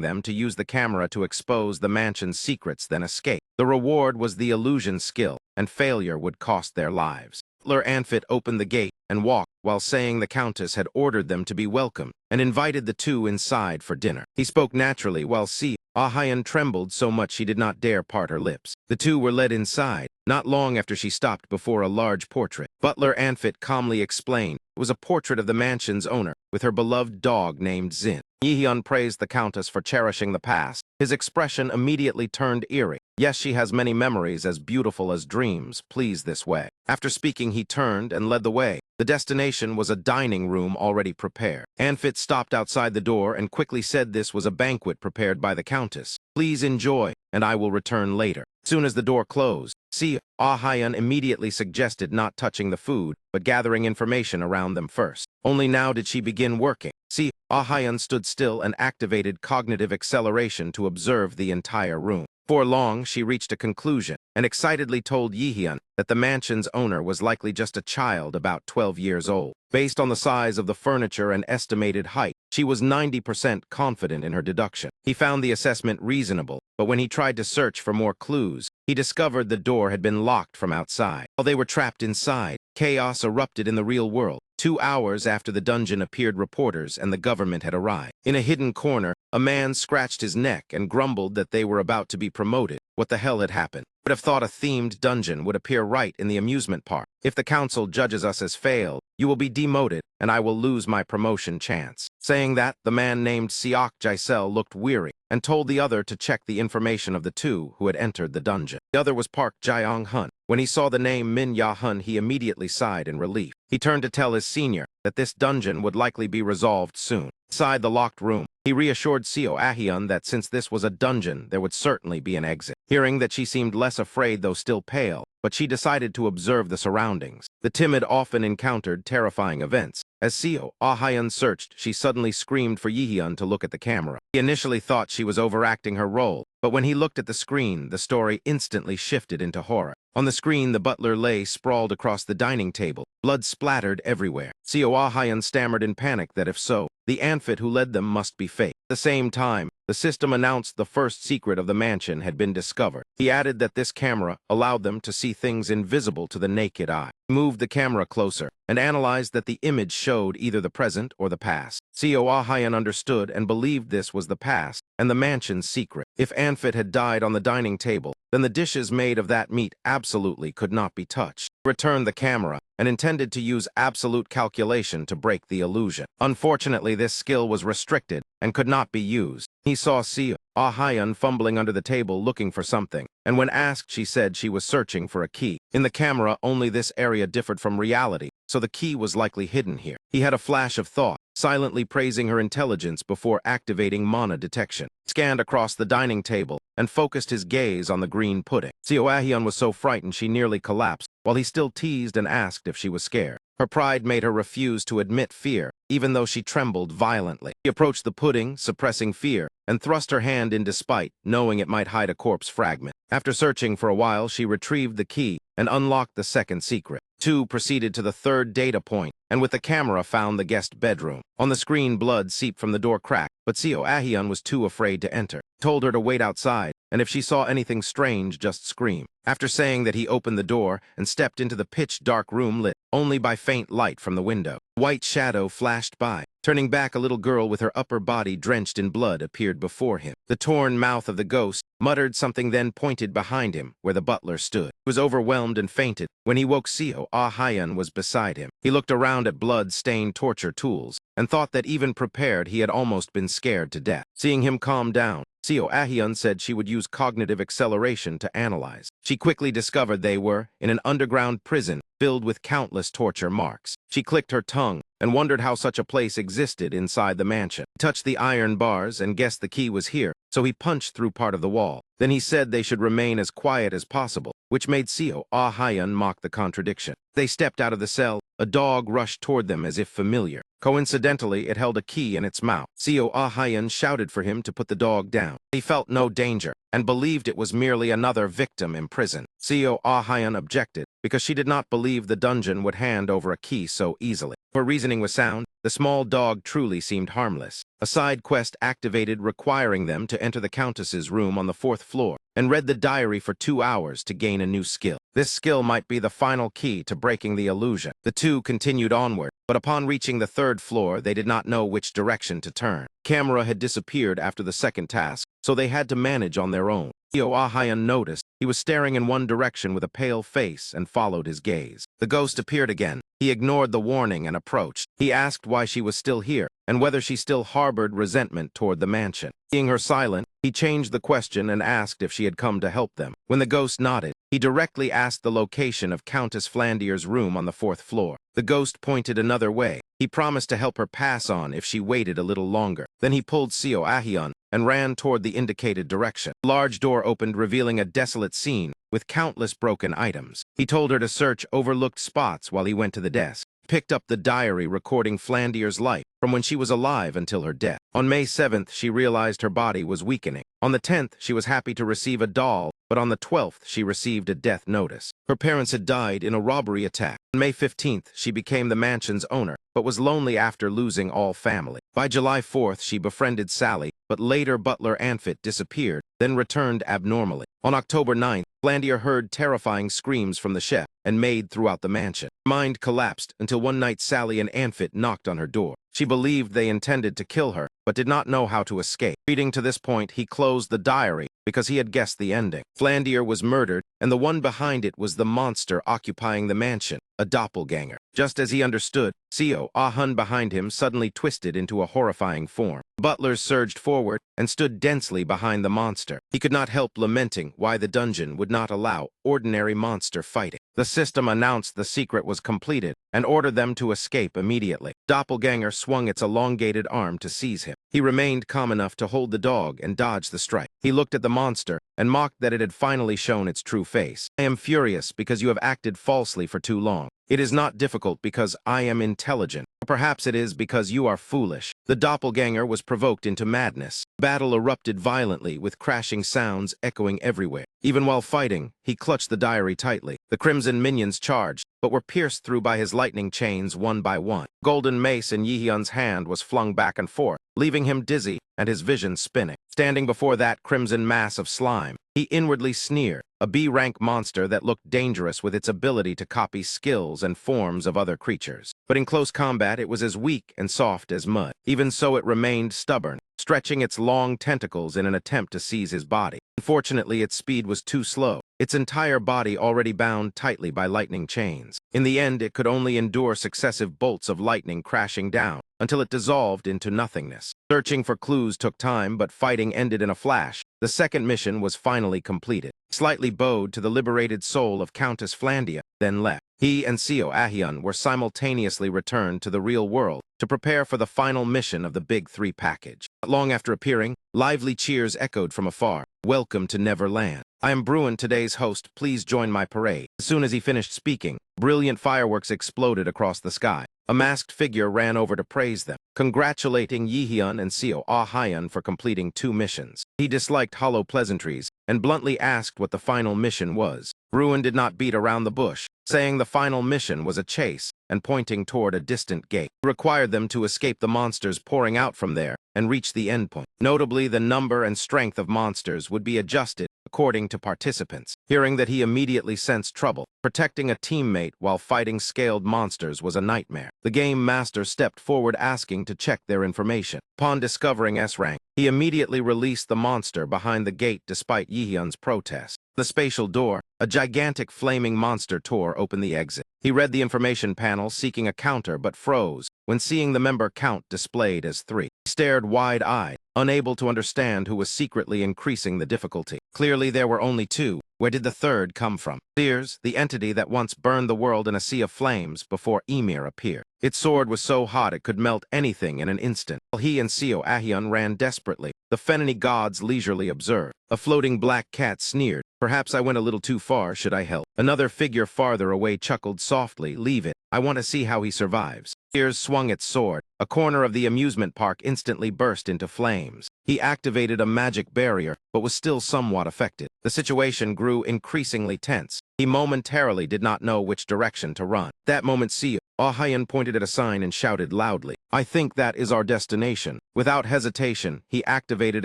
them to use the camera to expose the mansion's secrets then escape. The reward was the illusion skill, and failure would cost their lives. Butler Anfit opened the gate and walked while saying the Countess had ordered them to be welcomed and invited the two inside for dinner. He spoke naturally while Seo Ahyun trembled so much she did not dare part her lips. The two were led inside, not long after she stopped before a large portrait. Butler Anfit calmly explained it was a portrait of the mansion's owner, with her beloved dog named Zin. Yihyun praised the Countess for cherishing the past. His expression immediately turned eerie. Yes, she has many memories as beautiful as dreams, please this way. After speaking, he turned and led the way. The destination was a dining room already prepared. Anfit stopped outside the door and quickly said this was a banquet prepared by the Countess. Please enjoy, and I will return later. As soon as the door closed, Seo Ahyun immediately suggested not touching the food, but gathering information around them first. Only now did she begin working. Seo Ahyun stood still and activated cognitive acceleration to observe the entire room. Before long, she reached a conclusion and excitedly told Yihyun that the mansion's owner was likely just a child about 12 years old. Based on the size of the furniture and estimated height, she was 90% confident in her deduction. He found the assessment reasonable, but when he tried to search for more clues, he discovered the door had been locked from outside. While they were trapped inside, chaos erupted in the real world. 2 hours after the dungeon appeared, reporters and the government had arrived. In a hidden corner, a man scratched his neck and grumbled that they were about to be promoted. What the hell had happened? Would have thought a themed dungeon would appear right in the amusement park. If the council judges us as failed, you will be demoted, and I will lose my promotion chance. Saying that, the man named Seok Jaisel looked weary and told the other to check the information of the two who had entered the dungeon. The other was Park Jae-Hun. When he saw the name Min Ya-hun, he immediately sighed in relief. He turned to tell his senior that this dungeon would likely be resolved soon. Inside the locked room, he reassured Seo Ahyun that since this was a dungeon, there would certainly be an exit. Hearing that she seemed less afraid, though still pale, but she decided to observe the surroundings. The timid often encountered terrifying events. As Seo Ahyun searched, she suddenly screamed for Yihyun to look at the camera. He initially thought she was overacting her role, but when he looked at the screen, the story instantly shifted into horror. On the screen, the butler lay sprawled across the dining table. Blood splattered everywhere. Seo Ahyun stammered in panic that if so, the Anfit who led them must be fake. At the same time, the system announced the first secret of the mansion had been discovered. He added that this camera allowed them to see things invisible to the naked eye. He moved the camera closer and analyzed that the image showed either the present or the past. Seo Ahyun understood and believed this was the past and the mansion's secret. If Anfit had died on the dining table, then the dishes made of that meat absolutely could not be touched. He returned the camera and intended to use absolute calculation to break the illusion. Unfortunately, this skill was restricted and could not be used. He saw Seo Ahyun fumbling under the table looking for something, and when asked, she said she was searching for a key. In the camera, only this area differed from reality, so the key was likely hidden here. He had a flash of thought, silently praising her intelligence before activating mana detection. He scanned across the dining table and focused his gaze on the green pudding. Seo Ahyun was so frightened she nearly collapsed, while he still teased and asked if she was scared. Her pride made her refuse to admit fear, even though she trembled violently. She approached the pudding, suppressing fear, and thrust her hand in despite, knowing it might hide a corpse fragment. After searching for a while, she retrieved the key and unlocked the second secret. Two proceeded to the third data point, and with the camera found the guest bedroom. On the screen, blood seeped from the door crack, but Seo Ahyun was too afraid to enter. Told her to wait outside, and if she saw anything strange, just scream. After saying that, he opened the door and stepped into the pitch-dark room lit only by faint light from the window. White shadow flashed by. Turning back, a little girl with her upper body drenched in blood appeared before him. The torn mouth of the ghost muttered something, then pointed behind him, where the butler stood. He was overwhelmed and fainted. When he woke, Seo Ah-hyun was beside him. He looked around at blood-stained torture tools and thought that even prepared, he had almost been scared to death. Seeing him calm down, Seo Ah-hyun said she would use cognitive acceleration to analyze. She quickly discovered they were in an underground prison filled with countless torture marks. She clicked her tongue and wondered how such a place existed inside the mansion. He touched the iron bars and guessed the key was here, so he punched through part of the wall. Then he said they should remain as quiet as possible, which made Seo Ah-hyun mock the contradiction. They stepped out of the cell. A dog rushed toward them as if familiar. Coincidentally, it held a key in its mouth. Seo Ah-hyun shouted for him to put the dog down. He felt no danger and believed it was merely another victim imprisoned. Seo Ah-hyun objected because she did not believe the dungeon would hand over a key so easily. Her reasoning was sound. The small dog truly seemed harmless. A side quest activated, requiring them to enter the Countess's room on the 4th floor and read the diary for 2 hours to gain a new skill. This skill might be the final key to breaking the illusion. The two continued onward, but upon reaching the 3rd floor, they did not know which direction to turn. Camera had disappeared after the 2nd task, so they had to manage on their own. Seo Ah-hyun noticed he was staring in one direction with a pale face and followed his gaze. The ghost appeared again. He ignored the warning and approached. He asked why she was still here and whether she still harbored resentment toward the mansion. Seeing her silent, he changed the question and asked if she had come to help them. When the ghost nodded, he directly asked the location of Countess Flandier's room on the 4th floor. The ghost pointed another way. He promised to help her pass on if she waited a little longer. Then he pulled Seo Ah-hyun and ran toward the indicated direction. A large door opened, revealing a desolate scene with countless broken items. He told her to search overlooked spots while he went to the desk. Picked up the diary recording Flandier's life from when she was alive until her death. On May 7th, she realized her body was weakening. On the 10th, she was happy to receive a doll, but on the 12th, she received a death notice. Her parents had died in a robbery attack. On May 15th, she became the mansion's owner, but was lonely after losing all family. By July 4th, she befriended Sally, but later butler Anfit disappeared, then returned abnormally. On October 9th, Flandier heard terrifying screams from the chef and maid throughout the mansion. Her mind collapsed until one night Sally and Anfit knocked on her door. She believed they intended to kill her, but did not know how to escape. Reading to this point, he closed the diary because he had guessed the ending. Flandier was murdered, and the one behind it was the monster occupying the mansion, a doppelganger. Just as he understood, Seo Ah-hyun behind him suddenly twisted into a horrifying form. Butlers surged forward and stood densely behind the monster. He could not help lamenting why the dungeon would not allow ordinary monster fighting. The system announced the secret was completed and ordered them to escape immediately. Doppelganger swung its elongated arm to seize him. He remained calm enough to hold the dog and dodge the strike. He looked at the monster and mocked that it had finally shown its true face. "I am furious because you have acted falsely for too long. It is not difficult because I am intelligent. Perhaps it is because you are foolish." The doppelganger was provoked into madness. Battle erupted violently with crashing sounds echoing everywhere. Even while fighting, he clutched the diary tightly. The crimson minions charged, but were pierced through by his lightning chains one by one. Golden mace in Yihyun's hand was flung back and forth, leaving him dizzy and his vision spinning. Standing before that crimson mass of slime, he inwardly sneered, a B-rank monster that looked dangerous with its ability to copy skills and forms of other creatures. But in close combat, it was as weak and soft as mud. Even so, it remained stubborn, stretching its long tentacles in an attempt to seize his body. Unfortunately, its speed was too slow, its entire body already bound tightly by lightning chains. In the end, it could only endure successive bolts of lightning crashing down until it dissolved into nothingness. Searching for clues took time, but fighting ended in a flash. The second mission was finally completed. Slightly bowed to the liberated soul of Countess Flandia, then left. He and Seo Ah-hyun were simultaneously returned to the real world to prepare for the final mission of the Big Three package. Not long after appearing, lively cheers echoed from afar. "Welcome to Neverland." I am Bruin, today's host. Please join my parade. As soon as he finished speaking, brilliant fireworks exploded across the sky. A masked figure ran over to praise them, congratulating Yihyun and Seo Ah-hyun for completing 2 missions. He disliked hollow pleasantries and bluntly asked what the final mission was. Bruin did not beat around the bush, saying the final mission was a chase and pointing toward a distant gate. He required them to escape the monsters pouring out from there and reach the endpoint. Notably, the number and strength of monsters would be adjusted according to participants. Hearing that, he immediately sensed trouble. Protecting a teammate while fighting scaled monsters was a nightmare. The game master stepped forward asking to check their information. Upon discovering S-Rank, he immediately released the monster behind the gate despite Yihyun's protest. The spatial door, a gigantic flaming monster tore open the exit. He read the information panel seeking a counter but froze when seeing the member count displayed as 3. He stared wide-eyed, unable to understand who was secretly increasing the difficulty. Clearly there were only 2. Where did the 3rd come from? Sears, the entity that once burned the world in a sea of flames before Ymir appeared. Its sword was so hot it could melt anything in an instant. While he and Seo Ah-hyun ran desperately, the Fenony gods leisurely observed. A floating black cat sneered. Perhaps I went a little too far, should I help? Another figure farther away chuckled softly. Leave it. I want to see how he survives. Sears swung its sword. A corner of the amusement park instantly burst into flames. He activated a magic barrier, but was still somewhat affected. The situation grew increasingly tense. He momentarily did not know which direction to run. That moment, Seo Ah-hyun pointed at a sign and shouted loudly, "I think that is our destination." Without hesitation, he activated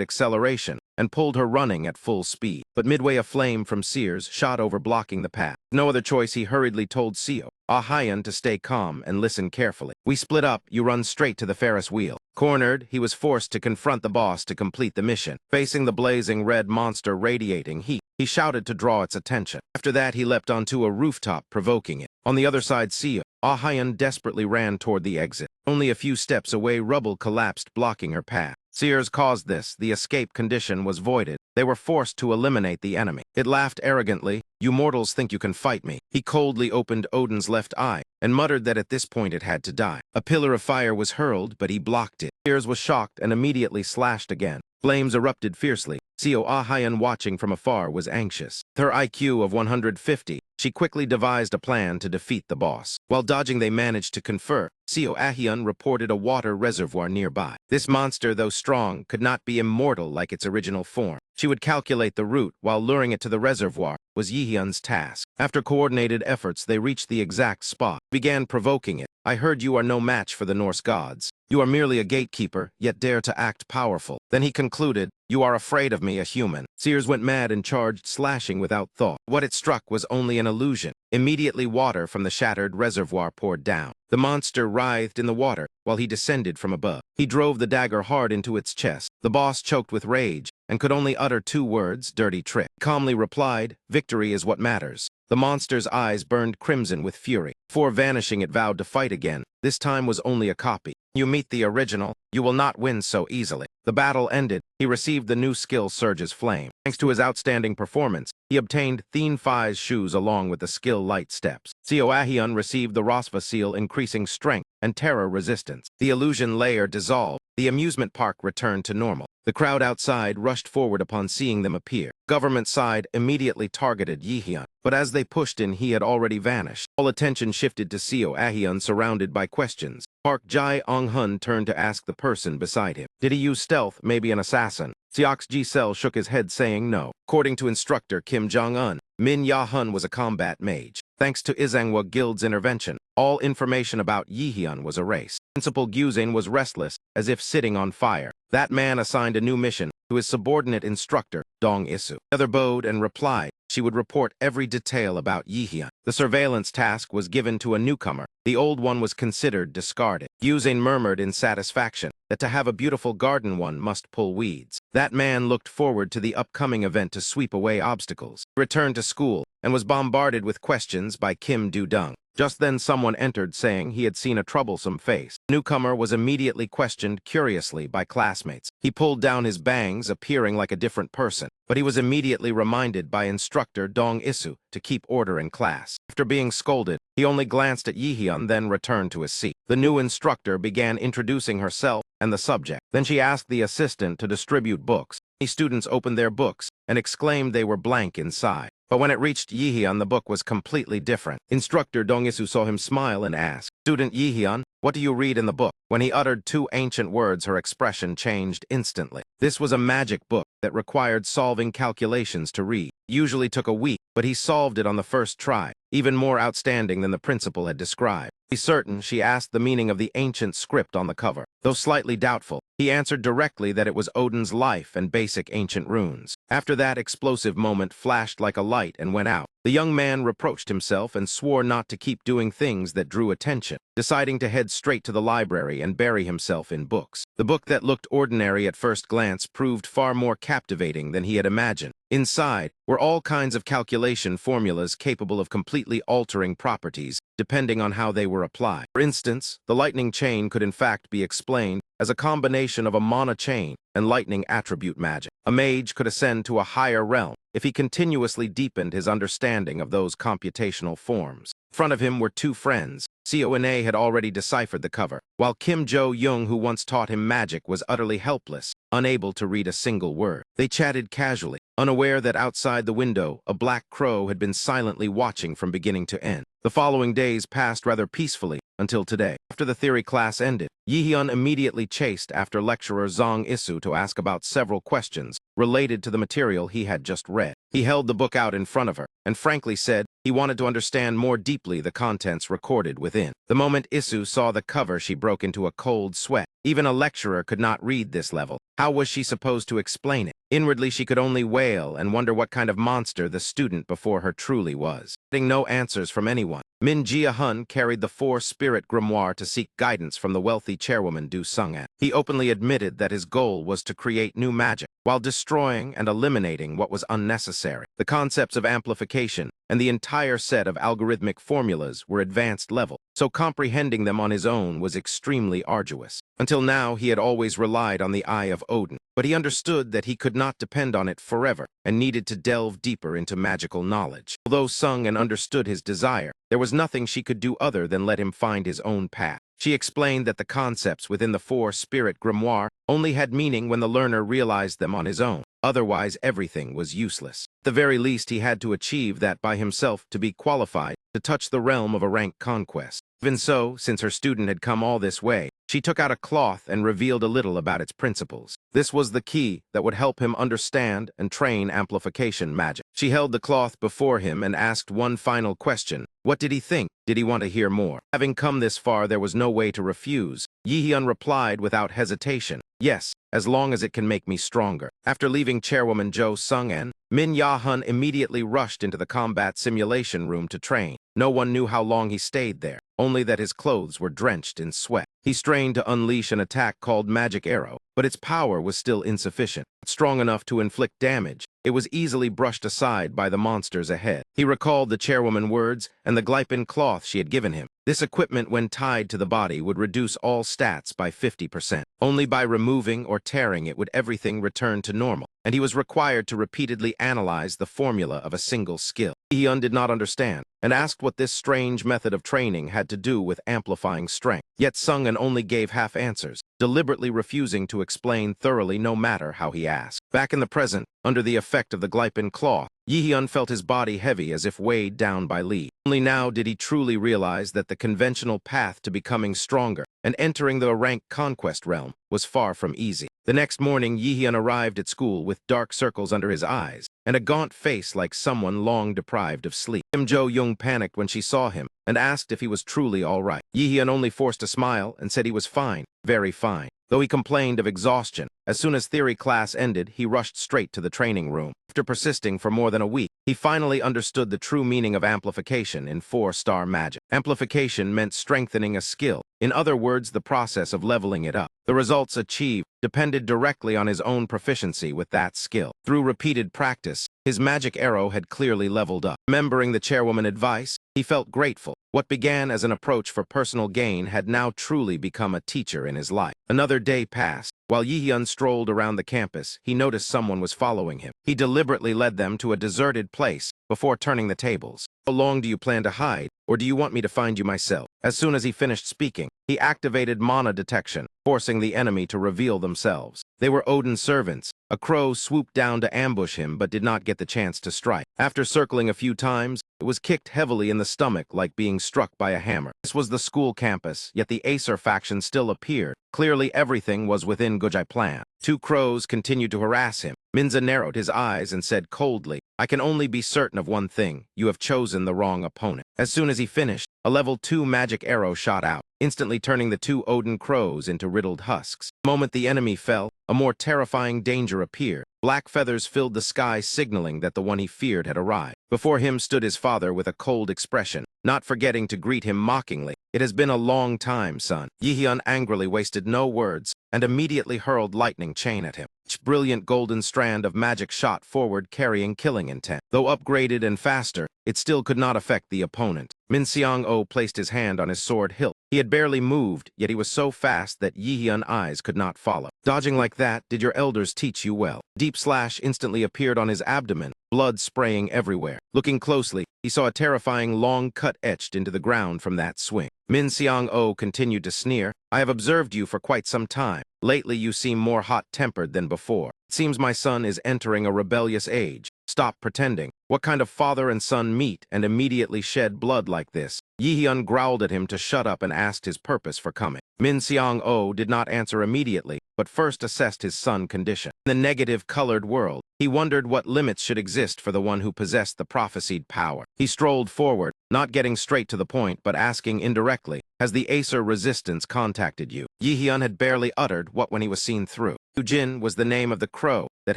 acceleration and pulled her running at full speed. But midway, a flame from Sears shot over, blocking the path. No other choice, he hurriedly told Seo Ah-hyun to stay calm and listen carefully. "We split up, you run straight to the Ferris wheel." Cornered, he was forced to confront the boss to complete the mission. Facing the blazing red monster radiating heat, he shouted to draw its attention. After that, he leapt onto a rooftop, provoking it. On the other side, Seo Ah-hyun desperately ran toward the exit. Only a few steps away, rubble collapsed, blocking her path. Sears caused this. The escape condition was voided. They were forced to eliminate the enemy. It laughed arrogantly. "You mortals think you can fight me." He coldly opened Odin's left eye and muttered that at this point it had to die. A pillar of fire was hurled, but he blocked it. Sears was shocked and immediately slashed again. Flames erupted fiercely. Seo Ah-hyun, watching from afar, was anxious. With her IQ of 150, she quickly devised a plan to defeat the boss. While dodging, they managed to confer. Seo Ah-hyun reported a water reservoir nearby. This monster, though strong, could not be immortal like its original form. She would calculate the route while luring it to the reservoir was Yihyun's task. After coordinated efforts, they reached the exact spot, began provoking it. "I heard you are no match for the Norse gods. You are merely a gatekeeper, yet dare to act powerful." Then he concluded, "You are afraid of me, a human." Sears went mad and charged, slashing without thought. What it struck was only an illusion. Immediately, water from the shattered reservoir poured down. The monster writhed in the water while he descended from above. He drove the dagger hard into its chest. The boss choked with rage and could only utter 2 words, "Dirty trick." He calmly replied, "Victory is what matters." The monster's eyes burned crimson with fury. Before vanishing, it vowed to fight again. This time was only a copy. "You meet the original. You will not win so easily." The battle ended. He received the new skill Surge's Flame. Thanks to his outstanding performance, he obtained Thien Phai's shoes along with the skill Light Steps. Seo Ah-hyun received the Rosva seal, increasing strength and terror resistance. The illusion layer dissolved. The amusement park returned to normal. The crowd outside rushed forward upon seeing them appear. Government side immediately targeted Yihyun, but as they pushed in, he had already vanished. All attention shifted to Seo Ah-hyun, surrounded by questions. Park Jae-ong-hun turned to ask the person beside him, "Did he use stealth, maybe an assassin?" Seox Ji-sel shook his head, saying no. According to instructor Kim Jong-un, Min Ya-hun was a combat mage. Thanks to Izangwa Guild's intervention, all information about Yihyun was erased. Principal Gyuzin was restless, as if sitting on fire. That man assigned a new mission to his subordinate instructor, Dong Isu. The other bowed and replied she would report every detail about Yihyun. The surveillance task was given to a newcomer. The old one was considered discarded. Gyuzin murmured in satisfaction that to have a beautiful garden, one must pull weeds. That man looked forward to the upcoming event to sweep away obstacles. He returned to school and was bombarded with questions by Kim Do-dung. Just then someone entered saying he had seen a troublesome face. The newcomer was immediately questioned curiously by classmates. He pulled down his bangs, appearing like a different person, but he was immediately reminded by instructor Dong Isu to keep order in class. After being scolded, he only glanced at Yihyun, then returned to his seat. The new instructor began introducing herself and the subject. Then she asked the assistant to distribute books. Many students opened their books and exclaimed they were blank inside. But when it reached Yihyun, the book was completely different. Instructor Dongisu saw him smile and asked, "Student Yihyun, what do you read in the book?" When he uttered two ancient words, her expression changed instantly. This was a magic book that required solving calculations to read. It usually took a week, but he solved it on the first try, even more outstanding than the principal had described. To be certain, she asked the meaning of the ancient script on the cover. Though slightly doubtful, he answered directly that it was Odin's life and basic ancient runes. After that explosive moment flashed like a light and went out, the young man reproached himself and swore not to keep doing things that drew attention, deciding to head straight to the library and bury himself in books. The book that looked ordinary at first glance proved far more captivating than he had imagined. Inside were all kinds of calculation formulas capable of completely altering properties depending on how they were applied. For instance, the lightning chain could in fact be explained as a combination of a mana chain and lightning attribute magic. A mage could ascend to a higher realm if he continuously deepened his understanding of those computational forms. In front of him were two friends. Seo and A had already deciphered the cover, while Kim Jo-young, who once taught him magic, was utterly helpless, unable to read a single word. They chatted casually, unaware that outside the window, a black crow had been silently watching from beginning to end. The following days passed rather peacefully until today. After the theory class ended, Yihyun immediately chased after lecturer Zong Isu to ask about several questions related to the material he had just read. He held the book out in front of her and frankly said he wanted to understand more deeply the contents recorded within. The moment Isu saw the cover, she broke into a cold sweat. Even a lecturer could not read this level. How was she supposed to explain it? Inwardly, she could only wail and wonder what kind of monster the student before her truly was. Getting no answers from anyone, Min Jia-hun carried the four-spirit grimoire to seek guidance from the wealthy chairwoman Du Sung-an. He openly admitted that his goal was to create new magic, while destroying and eliminating what was unnecessary. The concepts of amplification and the entire set of algorithmic formulas were advanced level, so comprehending them on his own was extremely arduous. Until now, he had always relied on the Eye of Odin, but he understood that he could not depend on it forever and needed to delve deeper into magical knowledge. Although Sung-an understood his desire, there was nothing she could do other than let him find his own path. She explained that the concepts within the four-spirit grimoire only had meaning when the learner realized them on his own. Otherwise, everything was useless. At the very least, he had to achieve that by himself to be qualified to touch the realm of a rank conquest. Even so, since her student had come all this way, she took out a cloth and revealed a little about its principles. This was the key that would help him understand and train amplification magic. She held the cloth before him and asked one final question. What did he think? Did he want to hear more? Having come this far, there was no way to refuse. Yihyun replied without hesitation, "Yes, as long as it can make me stronger." After leaving Chairwoman Jo Sung-an, Min Ya-hun immediately rushed into the combat simulation room to train. No one knew how long he stayed there, only that his clothes were drenched in sweat. He strained to unleash an attack called Magic Arrow, but its power was still insufficient. Strong enough to inflict damage, it was easily brushed aside by the monsters ahead. He recalled the chairwoman words and the glypin cloth she had given him. This equipment, when tied to the body, would reduce all stats by 50%. Only by removing or tearing it would everything return to normal, and he was required to repeatedly analyze the formula of a single skill. Yihyun did not understand, and asked what this strange method of training had to do with amplifying strength. Yet Sung-an only gave half answers, deliberately refusing to explain thoroughly no matter how he asked. Back in the present, under the effect of the glypin cloth, Yihyun felt his body heavy as if weighed down by lead. Only now did he truly realize that the conventional path to becoming stronger and entering the rank conquest realm was far from easy. The next morning, Yihyun arrived at school with dark circles under his eyes and a gaunt face like someone long deprived of sleep. Kim Jo-young panicked when she saw him and asked if he was truly all right. Yihyun only forced a smile and said he was fine, very fine. Though he complained of exhaustion, as soon as theory class ended, he rushed straight to the training room. After persisting for more than a week, he finally understood the true meaning of amplification in 4-star magic. Amplification meant strengthening a skill. In other words, the process of leveling it up. The results achieved depended directly on his own proficiency with that skill. Through repeated practice, his magic arrow had clearly leveled up. Remembering the chairwoman's advice, he felt grateful. What began as an approach for personal gain had now truly become a teacher in his life. Another day passed. While Yihyun strolled around the campus, he noticed someone was following him. He deliberately led them to a deserted place before turning the tables. "How long do you plan to hide, or do you want me to find you myself?" As soon as he finished speaking, he activated mana detection, forcing the enemy to reveal themselves. They were Odin's servants, A crow swooped down to ambush him but did not get the chance to strike. After circling a few times, it was kicked heavily in the stomach like being struck by a hammer. This was the school campus, yet the Acer faction still appeared. Clearly everything was within Gujai's plan. Two crows continued to harass him. Minza narrowed his eyes and said coldly, "I can only be certain of one thing. You have chosen the wrong opponent." As soon as he finished, a level 2 magic arrow shot out, instantly turning the two Odin crows into riddled husks. The moment the enemy fell, a more terrifying danger appeared. Black feathers filled the sky, signaling that the one he feared had arrived. Before him stood his father with a cold expression, not forgetting to greet him mockingly. "It has been a long time, son." Yihyun angrily wasted no words and immediately hurled lightning chain at him. Each brilliant golden strand of magic shot forward, carrying killing intent. Though upgraded and faster, it still could not affect the opponent. Min Seong-oh placed his hand on his sword hilt. He had barely moved, yet he was so fast that Yihyun's eyes could not follow. "Dodging like that, did your elders teach you well?" Deep slash instantly appeared on his abdomen, blood spraying everywhere. Looking closely, he saw a terrifying long cut etched into the ground from that swing. Min Seong-oh continued to sneer, "I have observed you for quite some time. Lately you seem more hot-tempered than before. It seems my son is entering a rebellious age. Stop pretending. What kind of father and son meet and immediately shed blood like this?" Yihyun growled at him to shut up and asked his purpose for coming. Min Seong-oh did not answer immediately, but first assessed his son's condition. In the negative-colored world, he wondered what limits should exist for the one who possessed the prophesied power. He strolled forward, not getting straight to the point, but asking indirectly, "Has the Acer resistance contacted you?" Yihyun had barely uttered what when he was seen through. Yujin was the name of the crow that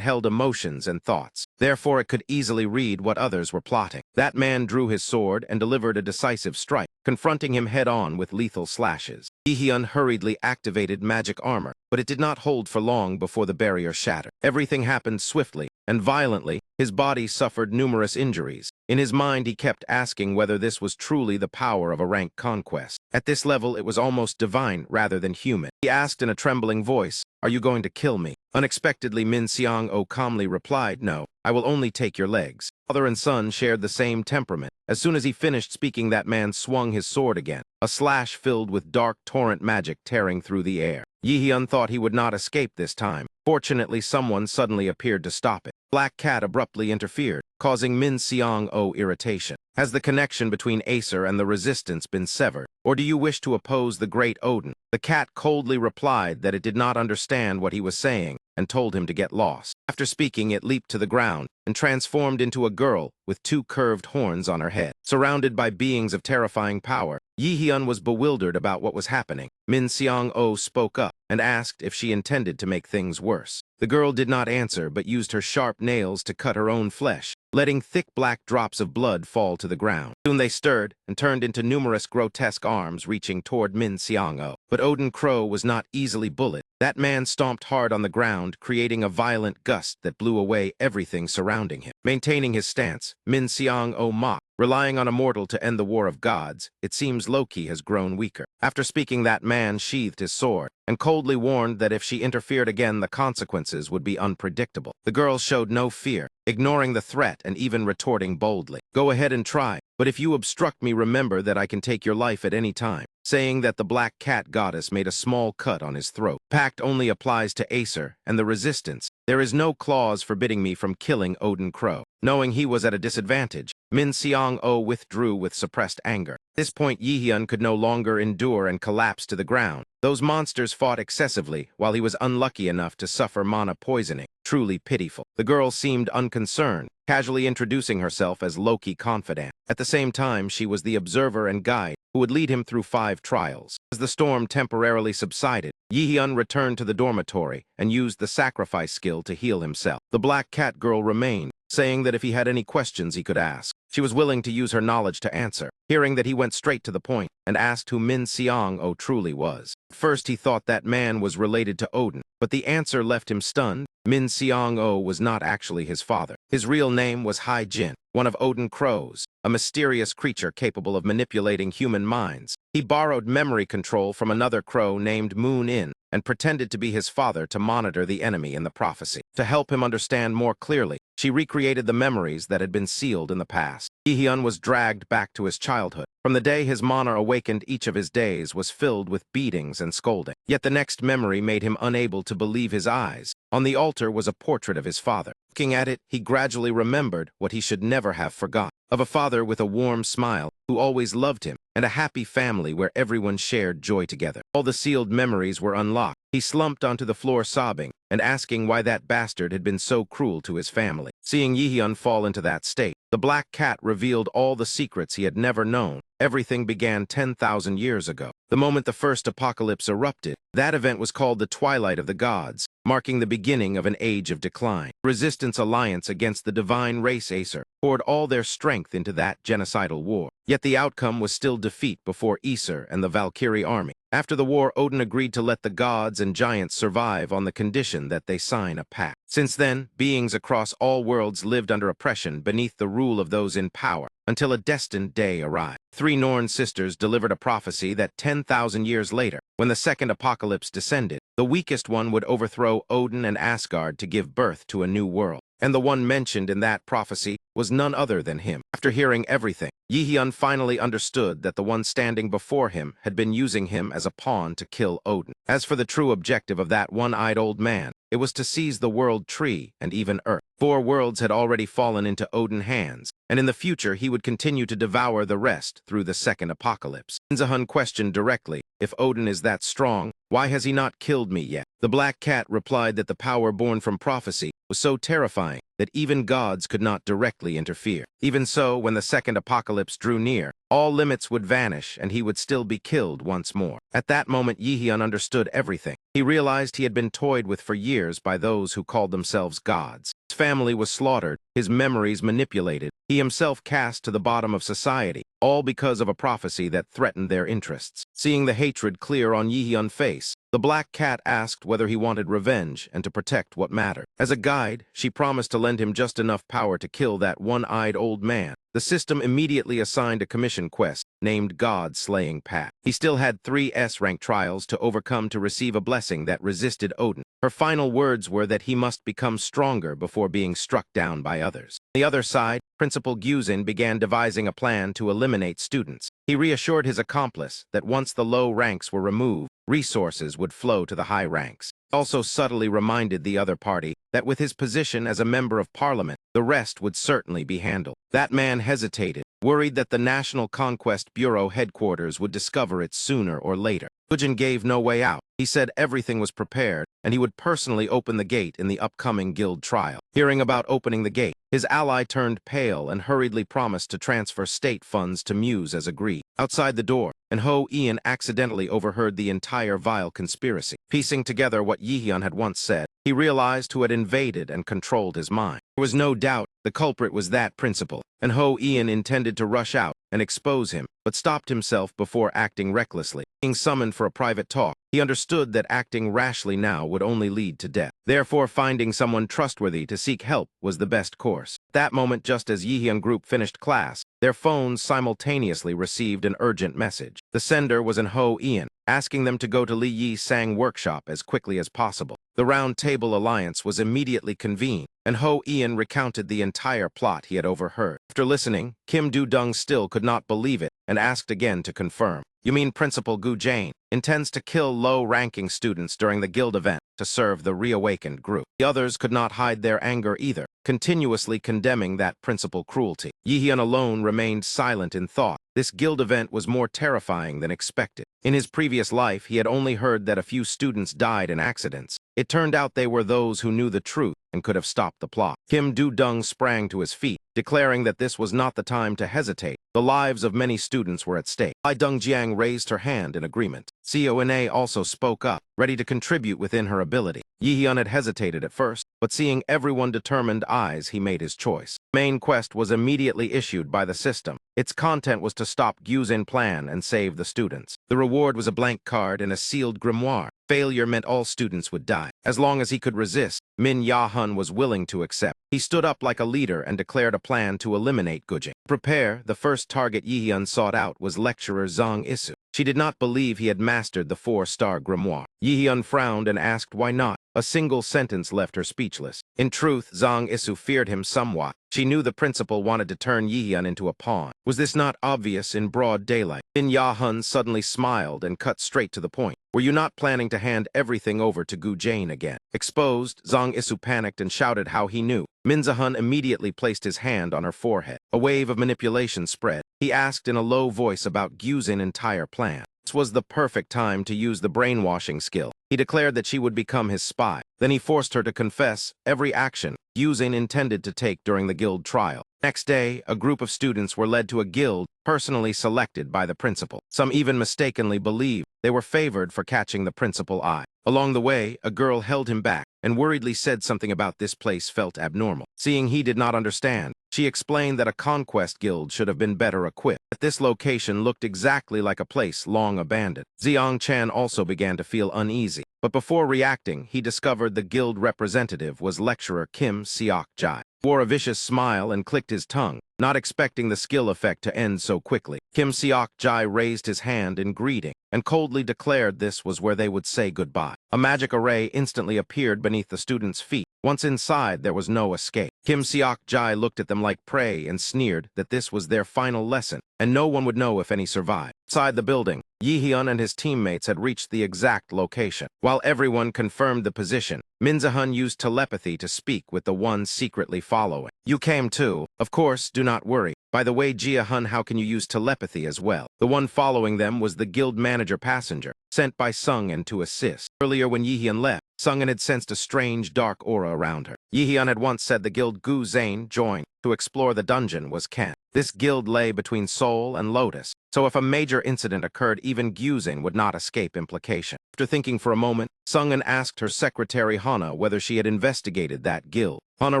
held emotions and thoughts. Therefore, it could easily read what others were plotting. That man drew his sword and delivered a decisive strike, confronting him head-on with lethal slashes. Yihyun hurriedly activated magic armor, but it did not hold for long before the barrier shattered. Everything happened swiftly and violently. His body suffered numerous injuries. In his mind, he kept asking whether this was truly the power of a rank conquest. At this level, it was almost divine rather than human. He asked in a trembling voice, "Are you going to kill me?" Unexpectedly, Min Seong-oh calmly replied, "No, I will only take your legs." Father and son shared the same temperament. As soon as he finished speaking, that man swung his sword again, a slash filled with dark torrent magic tearing through the air. Yihyun thought he would not escape this time. Fortunately, someone suddenly appeared to stop it. Black Cat abruptly interfered, causing Min Seong-oh irritation. "Has the connection between Acer and the resistance been severed? Or do you wish to oppose the great Odin?" The cat coldly replied that it did not understand what he was saying and told him to get lost. After speaking, it leaped to the ground and transformed into a girl with two curved horns on her head. Surrounded by beings of terrifying power, Yihyun was bewildered about what was happening. Min Seong-oh spoke up and asked if she intended to make things worse. The girl did not answer but used her sharp nails to cut her own flesh, letting thick black drops of blood fall to the ground. Soon they stirred and turned into numerous grotesque arms reaching toward Min Seong-oh. But Odin Crow was not easily bullied. That man stomped hard on the ground, creating a violent gust that blew away everything surrounding him. Maintaining his stance, Min Seong-oh mocked, "Relying on a mortal to end the war of gods, it seems Loki has grown weaker." After speaking, that man sheathed his sword and coldly warned that if she interfered again, the consequences would be unpredictable. The girl showed no fear, ignoring the threat and even retorting boldly, "Go ahead and try, but if you obstruct me, remember that I can take your life at any time." Saying that, the black cat goddess made a small cut on his throat. "Pact only applies to Acer and the resistance. There is no clause forbidding me from killing Odin Crow." Knowing he was at a disadvantage, Min Seong-oh withdrew with suppressed anger. At this point, Yihyun could no longer endure and collapsed to the ground. Those monsters fought excessively, while he was unlucky enough to suffer mana poisoning. Truly pitiful. The girl seemed unconcerned, casually introducing herself as Loki Confidant. At the same time, she was the observer and guide who would lead him through 5 trials. As the storm temporarily subsided, Yihyun returned to the dormitory and used the sacrifice skill to heal himself. The black cat girl remained, saying that if he had any questions he could ask. She was willing to use her knowledge to answer. Hearing that, he went straight to the point and asked who Min Seong-oh truly was. At first he thought that man was related to Odin, but the answer left him stunned. Min Seong-oh was not actually his father. His real name was Hai-jin, one of Odin Crows, a mysterious creature capable of manipulating human minds. He borrowed memory control from another crow named Moon-in, and pretended to be his father to monitor the enemy in the prophecy. To help him understand more clearly, she recreated the memories that had been sealed in the past. Yihyun was dragged back to his childhood. From the day his mana awakened, each of his days was filled with beatings and scolding. Yet the next memory made him unable to believe his eyes. On the altar was a portrait of his father. Looking at it, he gradually remembered what he should never have forgotten. Of a father with a warm smile, who always loved him, and a happy family where everyone shared joy together. All the sealed memories were unlocked. He slumped onto the floor sobbing, and asking why that bastard had been so cruel to his family. Seeing Yihyun fall into that state, the black cat revealed all the secrets he had never known. Everything began 10,000 years ago. The moment the first apocalypse erupted, that event was called the Twilight of the Gods, marking the beginning of an age of decline. Resistance alliance against the divine race Acer poured all their strength into that genocidal war. Yet the outcome was still defeat before Acer and the Valkyrie army. After the war, Odin agreed to let the gods and giants survive on the condition that they sign a pact. Since then, beings across all worlds lived under oppression beneath the rule of those in power, until a destined day arrived. Three Norn sisters delivered a prophecy that 10,000 years later, when the second apocalypse descended, the weakest one would overthrow Odin and Asgard to give birth to a new world. And the one mentioned in that prophecy was none other than him. After hearing everything, Yihyun finally understood that the one standing before him had been using him as a pawn to kill Odin. As for the true objective of that one-eyed old man, it was to seize the world tree and even Earth. 4 worlds had already fallen into Odin's hands, and in the future he would continue to devour the rest through the second apocalypse. Shinzahun questioned directly, if Odin is that strong, why has he not killed me yet? The black cat replied that the power born from prophecy was so terrifying that even gods could not directly interfere. Even so, when the second apocalypse drew near, all limits would vanish and he would still be killed once more. At that moment, Yihyun understood everything. He realized he had been toyed with for years by those who called themselves gods. His family was slaughtered, his memories manipulated, he himself cast to the bottom of society, all because of a prophecy that threatened their interests. Seeing the hatred clear on Yihyun's face, the black cat asked whether he wanted revenge and to protect what mattered. As a guide, she promised to lend him just enough power to kill that one-eyed old man. The system immediately assigned a commission quest named God-Slaying Path. He still had 3 S-rank trials to overcome to receive a blessing that resisted Odin. Her final words were that he must become stronger before being struck down by others. On the other side, Principal Gyuzin began devising a plan to eliminate students. He reassured his accomplice that once the low ranks were removed, resources would flow to the high ranks. He also subtly reminded the other party that with his position as a member of parliament, the rest would certainly be handled. That man hesitated, worried that the National Conquest Bureau headquarters would discover it sooner or later. Gyuzin gave no way out. He said everything was prepared, and he would personally open the gate in the upcoming guild trial. Hearing about opening the gate, his ally turned pale and hurriedly promised to transfer state funds to Muse as agreed. Outside the door, and Ho Ian accidentally overheard the entire vile conspiracy. Piecing together what Yihyun had once said, he realized who had invaded and controlled his mind. There was no doubt the culprit was that principal, and Ho Ian intended to rush out and expose him, but stopped himself before acting recklessly. Being summoned for a private talk, he understood that acting rashly now would only lead to death. Therefore, finding someone trustworthy to seek help was the best course. At that moment, just as Yihyun group finished class, their phones simultaneously received an urgent message. The sender was an Ho Ian, asking them to go to Li Yi Sang workshop as quickly as possible. The Round Table Alliance was immediately convened, and Ho Ian recounted the entire plot he had overheard. After listening, Kim Do-dung still could not believe it and asked again to confirm. You mean Principal Gu Jane intends to kill low-ranking students during the guild event to serve the reawakened group. The others could not hide their anger either, continuously condemning that principal cruelty. Yihyun alone remained silent in thought. This guild event was more terrifying than expected. In his previous life, he had only heard that a few students died in accidents. It turned out they were those who knew the truth and could have stopped the plot. Kim Do-dung sprang to his feet, declaring that this was not the time to hesitate. The lives of many students were at stake. Ai Dongjiang raised her hand in agreement. Cona also spoke up, ready to contribute within her ability. Yihyun had hesitated at first, but seeing everyone determined eyes, he made his choice. The main quest was immediately issued by the system. Its content was to stop Gyuzin plan and save the students. The reward was a blank card and a sealed grimoire. Failure meant all students would die. As long as he could resist, Min Ya-hun was willing to accept. He stood up like a leader and declared a plan to eliminate Gyuzin. To prepare, the first target Yihyun sought out was lecturer Zhang Isu. She did not believe he had mastered the 4-star grimoire. Yihyun frowned and asked why not. A single sentence left her speechless. In truth, Zhang Isu feared him somewhat. She knew the principal wanted to turn Yihyun into a pawn. Was this not obvious in broad daylight? Min Ya-hun suddenly smiled and cut straight to the point. Were you not planning to hand everything over to Gu Jane again? Exposed, Zhang Isu panicked and shouted how he knew. Min Za-hun immediately placed his hand on her forehead. A wave of manipulation spread. He asked in a low voice about Gu's entire plan. This was the perfect time to use the brainwashing skill. He declared that she would become his spy. Then he forced her to confess every action Yuzin intended to take during the guild trial. Next day, a group of students were led to a guild personally selected by the principal. Some even mistakenly believed they were favored for catching the principal eye. Along the way, a girl held him back and worriedly said something about this place felt abnormal. Seeing he did not understand, she explained that a conquest guild should have been better equipped. That this location looked exactly like a place long abandoned. Xiang Chan also began to feel uneasy. But before reacting, he discovered the guild representative was lecturer Kim Seok-jae. He wore a vicious smile and clicked his tongue, not expecting the skill effect to end so quickly. Kim Seok-jae raised his hand in greeting and coldly declared this was where they would say goodbye. A magic array instantly appeared beneath the students' feet. Once inside, there was no escape. Kim Seok-jae looked at them like prey and sneered that this was their final lesson, and no one would know if any survived. Inside the building, Yihyun and his teammates had reached the exact location. While everyone confirmed the position, Min Za-hun used telepathy to speak with the one secretly following. You came too. Of course, do not worry. By the way, Jia-hun, how can you use telepathy as well? The one following them was the guild manager passenger, sent by Sung-in to assist. Earlier when Yihyun left, Sung-in had sensed a strange dark aura around her. Yihyun had once said the guild Gu Zane joined to explore the dungeon was Ken. This guild lay between Seoul and Lotus, so if a major incident occurred, even Gu Zane would not escape implication. After thinking for a moment, Sung-in asked her secretary Hana whether she had investigated that guild. Hana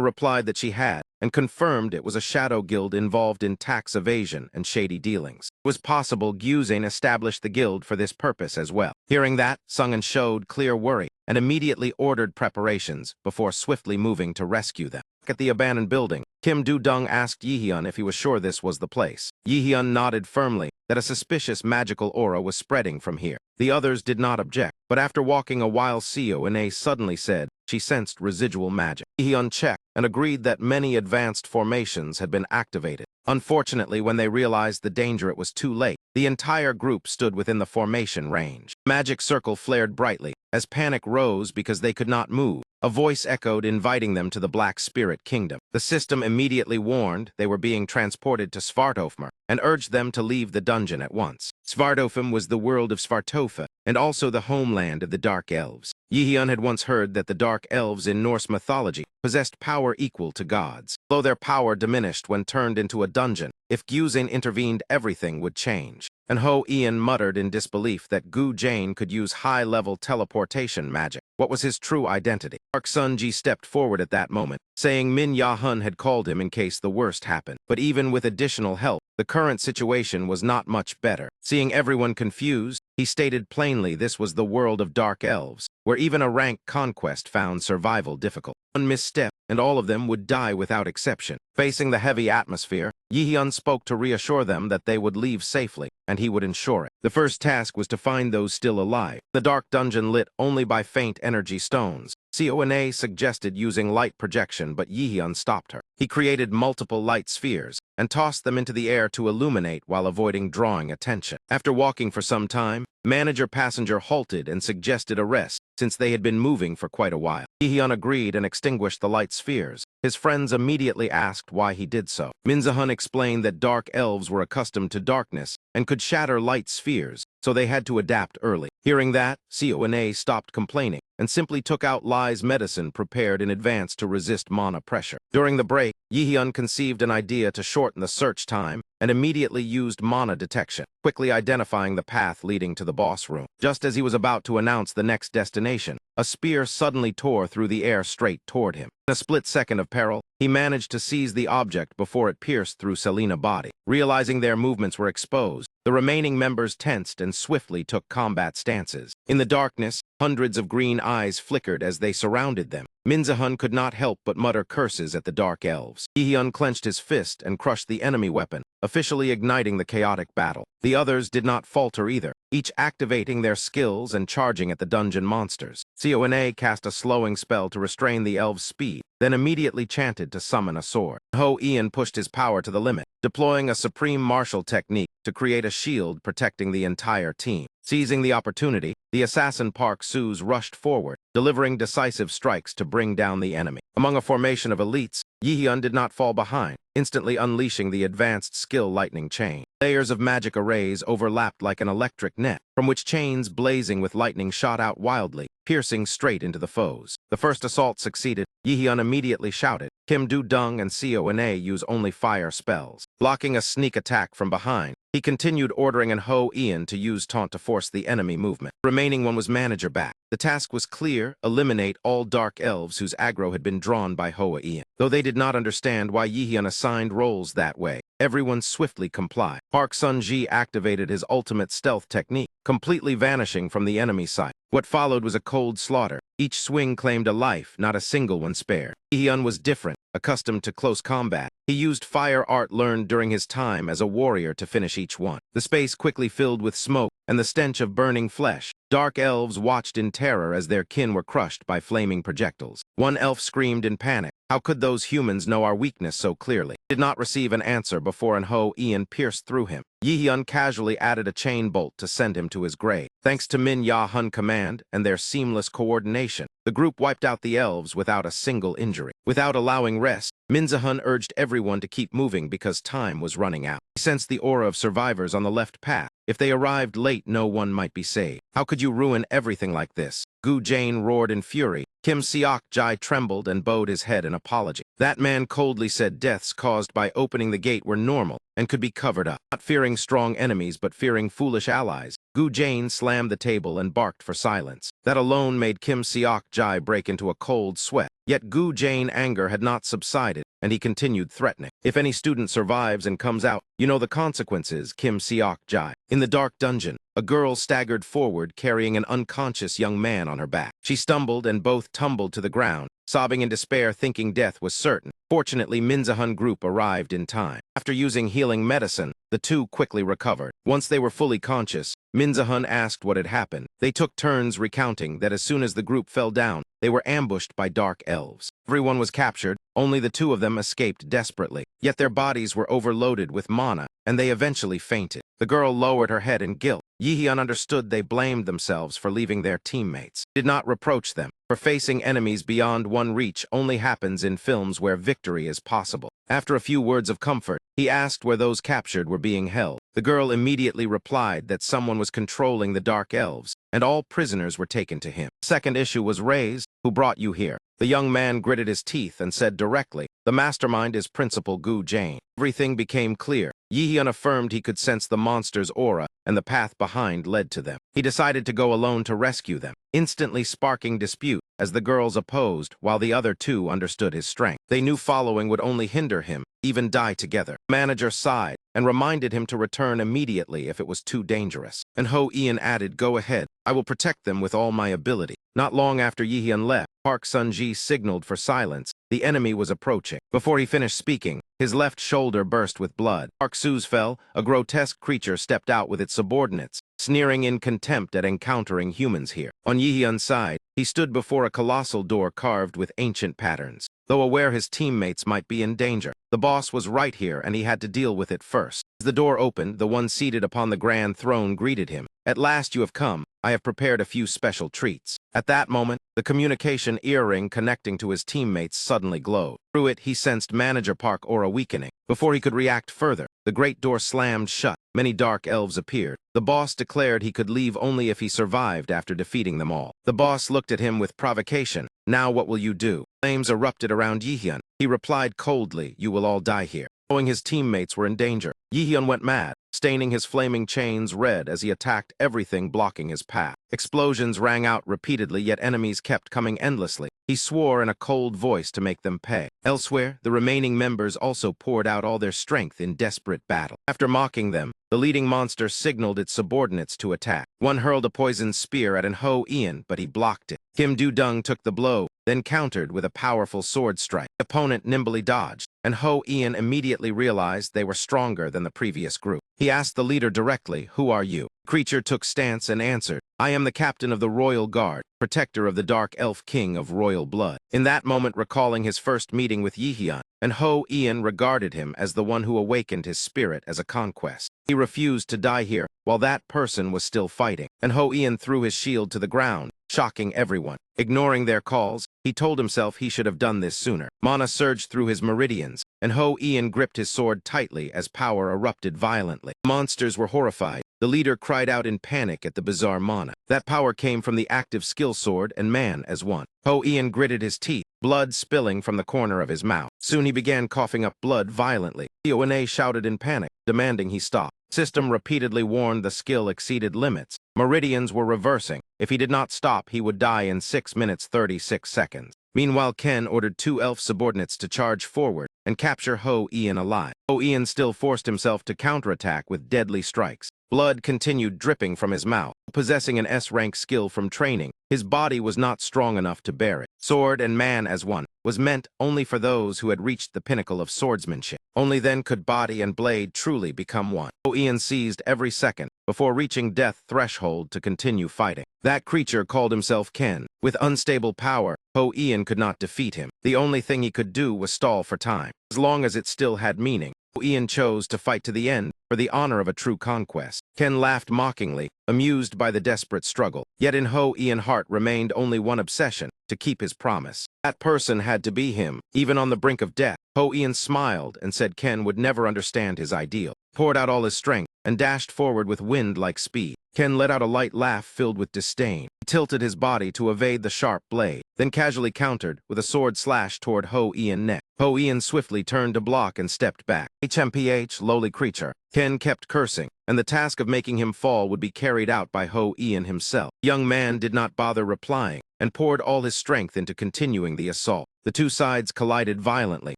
replied that she had, and confirmed it was a shadow guild involved in tax evasion and shady dealings. It was possible Gu Zane established the guild for this purpose as well. Hearing that, Sung-in showed clear worry and immediately ordered preparations before swiftly moving to rescue them. At the abandoned building, Kim Do-dung asked Yihyun if he was sure this was the place. Yihyun nodded firmly that a suspicious magical aura was spreading from here. The others did not object, but after walking a while, Seo-ine suddenly said she sensed residual magic. Yihyun checked and agreed that many advanced formations had been activated. Unfortunately, when they realized the danger, it was too late. The entire group stood within the formation range. Magic circle flared brightly as panic rose because they could not move. A voice echoed inviting them to the Black Spirit Kingdom. The system immediately warned they were being transported to Svartofmer and urged them to leave the dungeon at once. Svartofm was the world of Svartofa and also the homeland of the Dark Elves. Yihyun had once heard that the Dark Elves in Norse mythology possessed power equal to gods. Though their power diminished when turned into a dungeon, if Gu Zane intervened, everything would change. And Ho Ian muttered in disbelief that Gu Jane could use high-level teleportation magic. What was his true identity? Park Sun-ji stepped forward at that moment, saying Min Ya-hun had called him in case the worst happened. But even with additional help, the current situation was not much better. Seeing everyone confused, he stated plainly this was the world of Dark Elves, where even a rank conquest found survival difficult. One misstep, and all of them would die without exception. Facing the heavy atmosphere, Yihyun spoke to reassure them that they would leave safely, and he would ensure it. The first task was to find those still alive. The dark dungeon lit only by faint energy stones. Seo-ine suggested using light projection, but Yihyun stopped her. He created multiple light spheres and tossed them into the air to illuminate while avoiding drawing attention. After walking for some time, manager-passenger halted and suggested a rest, since they had been moving for quite a while. Yihyun agreed and extinguished the light spheres. His friends immediately asked why he did so. Min Za-hun explained that dark elves were accustomed to darkness and could shatter light spheres, so they had to adapt early. Hearing that, Seo-ine stopped complaining and simply took out Lai's medicine prepared in advance to resist mana pressure. During the break, Yihyun conceived an idea to shorten the search time and immediately used mana detection, quickly identifying the path leading to the boss room. Just as he was about to announce the next destination, a spear suddenly tore through the air straight toward him. In a split second of peril, he managed to seize the object before it pierced through Selina's body. Realizing their movements were exposed, the remaining members tensed and swiftly took combat stances. In the darkness, hundreds of green eyes flickered as they surrounded them. Min Za-hun could not help but mutter curses at the Dark Elves. He unclenched his fist and crushed the enemy weapon, officially igniting the chaotic battle. The others did not falter either. each activating their skills and charging at the dungeon monsters. Cona cast a slowing spell to restrain the elves' speed, then immediately chanted to summon a sword. Ian pushed his power to the limit, deploying a supreme martial technique to create a shield protecting the entire team. Seizing the opportunity, the assassin Park Soos rushed forward, delivering decisive strikes to bring down the enemy. Among a formation of elites, Yihyun did not fall behind, instantly unleashing the advanced skill lightning chain. Layers of magic arrays overlapped like an electric net, from which chains blazing with lightning shot out wildly, piercing straight into the foes. The first assault succeeded. Yihyun immediately shouted. Kim Do-dung and Cona use only fire spells. Blocking a sneak attack from behind, he continued ordering Ian to use taunt to force the enemy movement. The remaining one was manager back. The task was clear: eliminate all dark elves whose aggro had been drawn by Ian. Though they did not understand why Yihyun assigned roles that way, everyone swiftly complied. Park Sun-ji activated his ultimate stealth technique, completely vanishing from the enemy sight. What followed was a cold slaughter. Each swing claimed a life, not a single one spared. Yihyun was different, accustomed to close combat. He used fire art learned during his time as a warrior to finish each one. The space quickly filled with smoke and the stench of burning flesh. Dark elves watched in terror as their kin were crushed by flaming projectiles. One elf screamed in panic. How could those humans know our weakness so clearly? He did not receive an answer before Ian pierced through him. Yihyun casually added a chain bolt to send him to his grave. Thanks to Min Ya-hun command and their seamless coordination, the group wiped out the elves without a single injury. Without allowing rest, Min Ja-hun urged everyone to keep moving because time was running out. He sensed the aura of survivors on the left path. If they arrived late, no one might be saved. How could you ruin everything like this? Gu Jane roared in fury. Kim Seok-jai trembled and bowed his head in apology. That man coldly said deaths caused by opening the gate were normal and could be covered up. Not fearing strong enemies but fearing foolish allies, Gu Jane slammed the table and barked for silence. That alone made Kim Seok-jai break into a cold sweat. Yet Gu Jane's anger had not subsided, and he continued threatening. If any student survives and comes out, you know the consequences, Kim Seok-jai. In the dark dungeon, a girl staggered forward carrying an unconscious young man on her back. She stumbled and both tumbled to the ground, sobbing in despair thinking death was certain. Fortunately, Min Ja-hun group arrived in time. After using healing medicine, the two quickly recovered. Once they were fully conscious, Min Ja-hun asked what had happened. They took turns recounting that as soon as the group fell down, they were ambushed by dark elves. Everyone was captured, only the two of them escaped desperately. Yet their bodies were overloaded with mana, and they eventually fainted. The girl lowered her head in guilt. Yihyun understood they blamed themselves for leaving their teammates. Did not reproach them, for facing enemies beyond one reach only happens in films where victory is possible. After a few words of comfort, he asked where those captured were being held. The girl immediately replied that someone was controlling the dark elves, and all prisoners were taken to him. The second issue was raised. Who brought you here? The young man gritted his teeth and said directly, the mastermind is Principal Gu Jane. Everything became clear. Yihyun affirmed he could sense the monster's aura, and the path behind led to them. He decided to go alone to rescue them, instantly sparking dispute as the girls opposed while the other two understood his strength. They knew following would only hinder him, even die together. The manager sighed and reminded him to return immediately if it was too dangerous. And Ian added, go ahead, I will protect them with all my ability. Not long after Yihyun left, Park Sun-ji signaled for silence. The enemy was approaching. Before he finished speaking, his left shoulder burst with blood. Park Soos fell. A grotesque creature stepped out with its subordinates, sneering in contempt at encountering humans here. On Yihyun's side, he stood before a colossal door carved with ancient patterns. Though aware his teammates might be in danger, the boss was right here and he had to deal with it first. As the door opened, the one seated upon the grand throne greeted him. At last you have come. I have prepared a few special treats. At that moment, the communication earring connecting to his teammates suddenly glowed. Through it, he sensed Manager Park aura weakening. Before he could react further, the great door slammed shut. Many dark elves appeared. The boss declared he could leave only if he survived after defeating them all. The boss looked at him with provocation. Now what will you do? Flames erupted around Yihyun. He replied coldly, you will all die here. Knowing his teammates were in danger, Yihyun went mad, staining his flaming chains red as he attacked everything blocking his path. Explosions rang out repeatedly, yet enemies kept coming endlessly. He swore in a cold voice to make them pay. Elsewhere, the remaining members also poured out all their strength in desperate battle. After mocking them, the leading monster signaled its subordinates to attack. One hurled a poisoned spear at Ian, but he blocked it. Kim Do-dung took the blow, then countered with a powerful sword strike. The opponent nimbly dodged, and Ho Ian immediately realized they were stronger than the previous group. He asked the leader directly, "Who are you?" The creature took stance and answered, "I am the captain of the Royal Guard, protector of the Dark Elf King of royal blood." In that moment, recalling his first meeting with Yihyun, and Ho Ian regarded him as the one who awakened his spirit as a conquest. He refused to die here while that person was still fighting, and Ho Ian threw his shield to the ground, shocking everyone. Ignoring their calls, he told himself he should have done this sooner. Mana surged through his meridians, and Ho Ian gripped his sword tightly as power erupted violently. Monsters were horrified. The leader cried out in panic at the bizarre mana. That power came from the active skill sword and man as one. Ho Ian gritted his teeth, blood spilling from the corner of his mouth. Soon he began coughing up blood violently. Ioane shouted in panic, demanding he stop. System repeatedly warned the skill exceeded limits. Meridians were reversing. If he did not stop, he would die in 6 minutes 36 seconds. Meanwhile, Ken ordered 2 elf subordinates to charge forward and capture Ho Ian alive. Ho Ian still forced himself to counterattack with deadly strikes. Blood continued dripping from his mouth. Possessing an S-rank skill from training, his body was not strong enough to bear it. Sword and man as one was meant only for those who had reached the pinnacle of swordsmanship. Only then could body and blade truly become one. Ho Ian seized every second before reaching death threshold to continue fighting. That creature called himself Ken. With unstable power, Ho Ian could not defeat him. The only thing he could do was stall for time. As long as it still had meaning, Ho Ian chose to fight to the end for the honor of a true conquest. Ken laughed mockingly, amused by the desperate struggle. Yet in Ho Ian's heart remained only one obsession: to keep his promise. That person had to be him, even on the brink of death. Ho Ian smiled and said Ken would never understand his ideal. Poured out all his strength and dashed forward with wind-like speed. Ken let out a light laugh filled with disdain. He tilted his body to evade the sharp blade, then casually countered with a sword slash toward Ho Ian's neck. Ho Ian swiftly turned to block and stepped back. HMPH, lowly creature. Ken kept cursing, and the task of making him fall would be carried out by Ho Ian himself. The young man did not bother replying, and poured all his strength into continuing the assault. The two sides collided violently,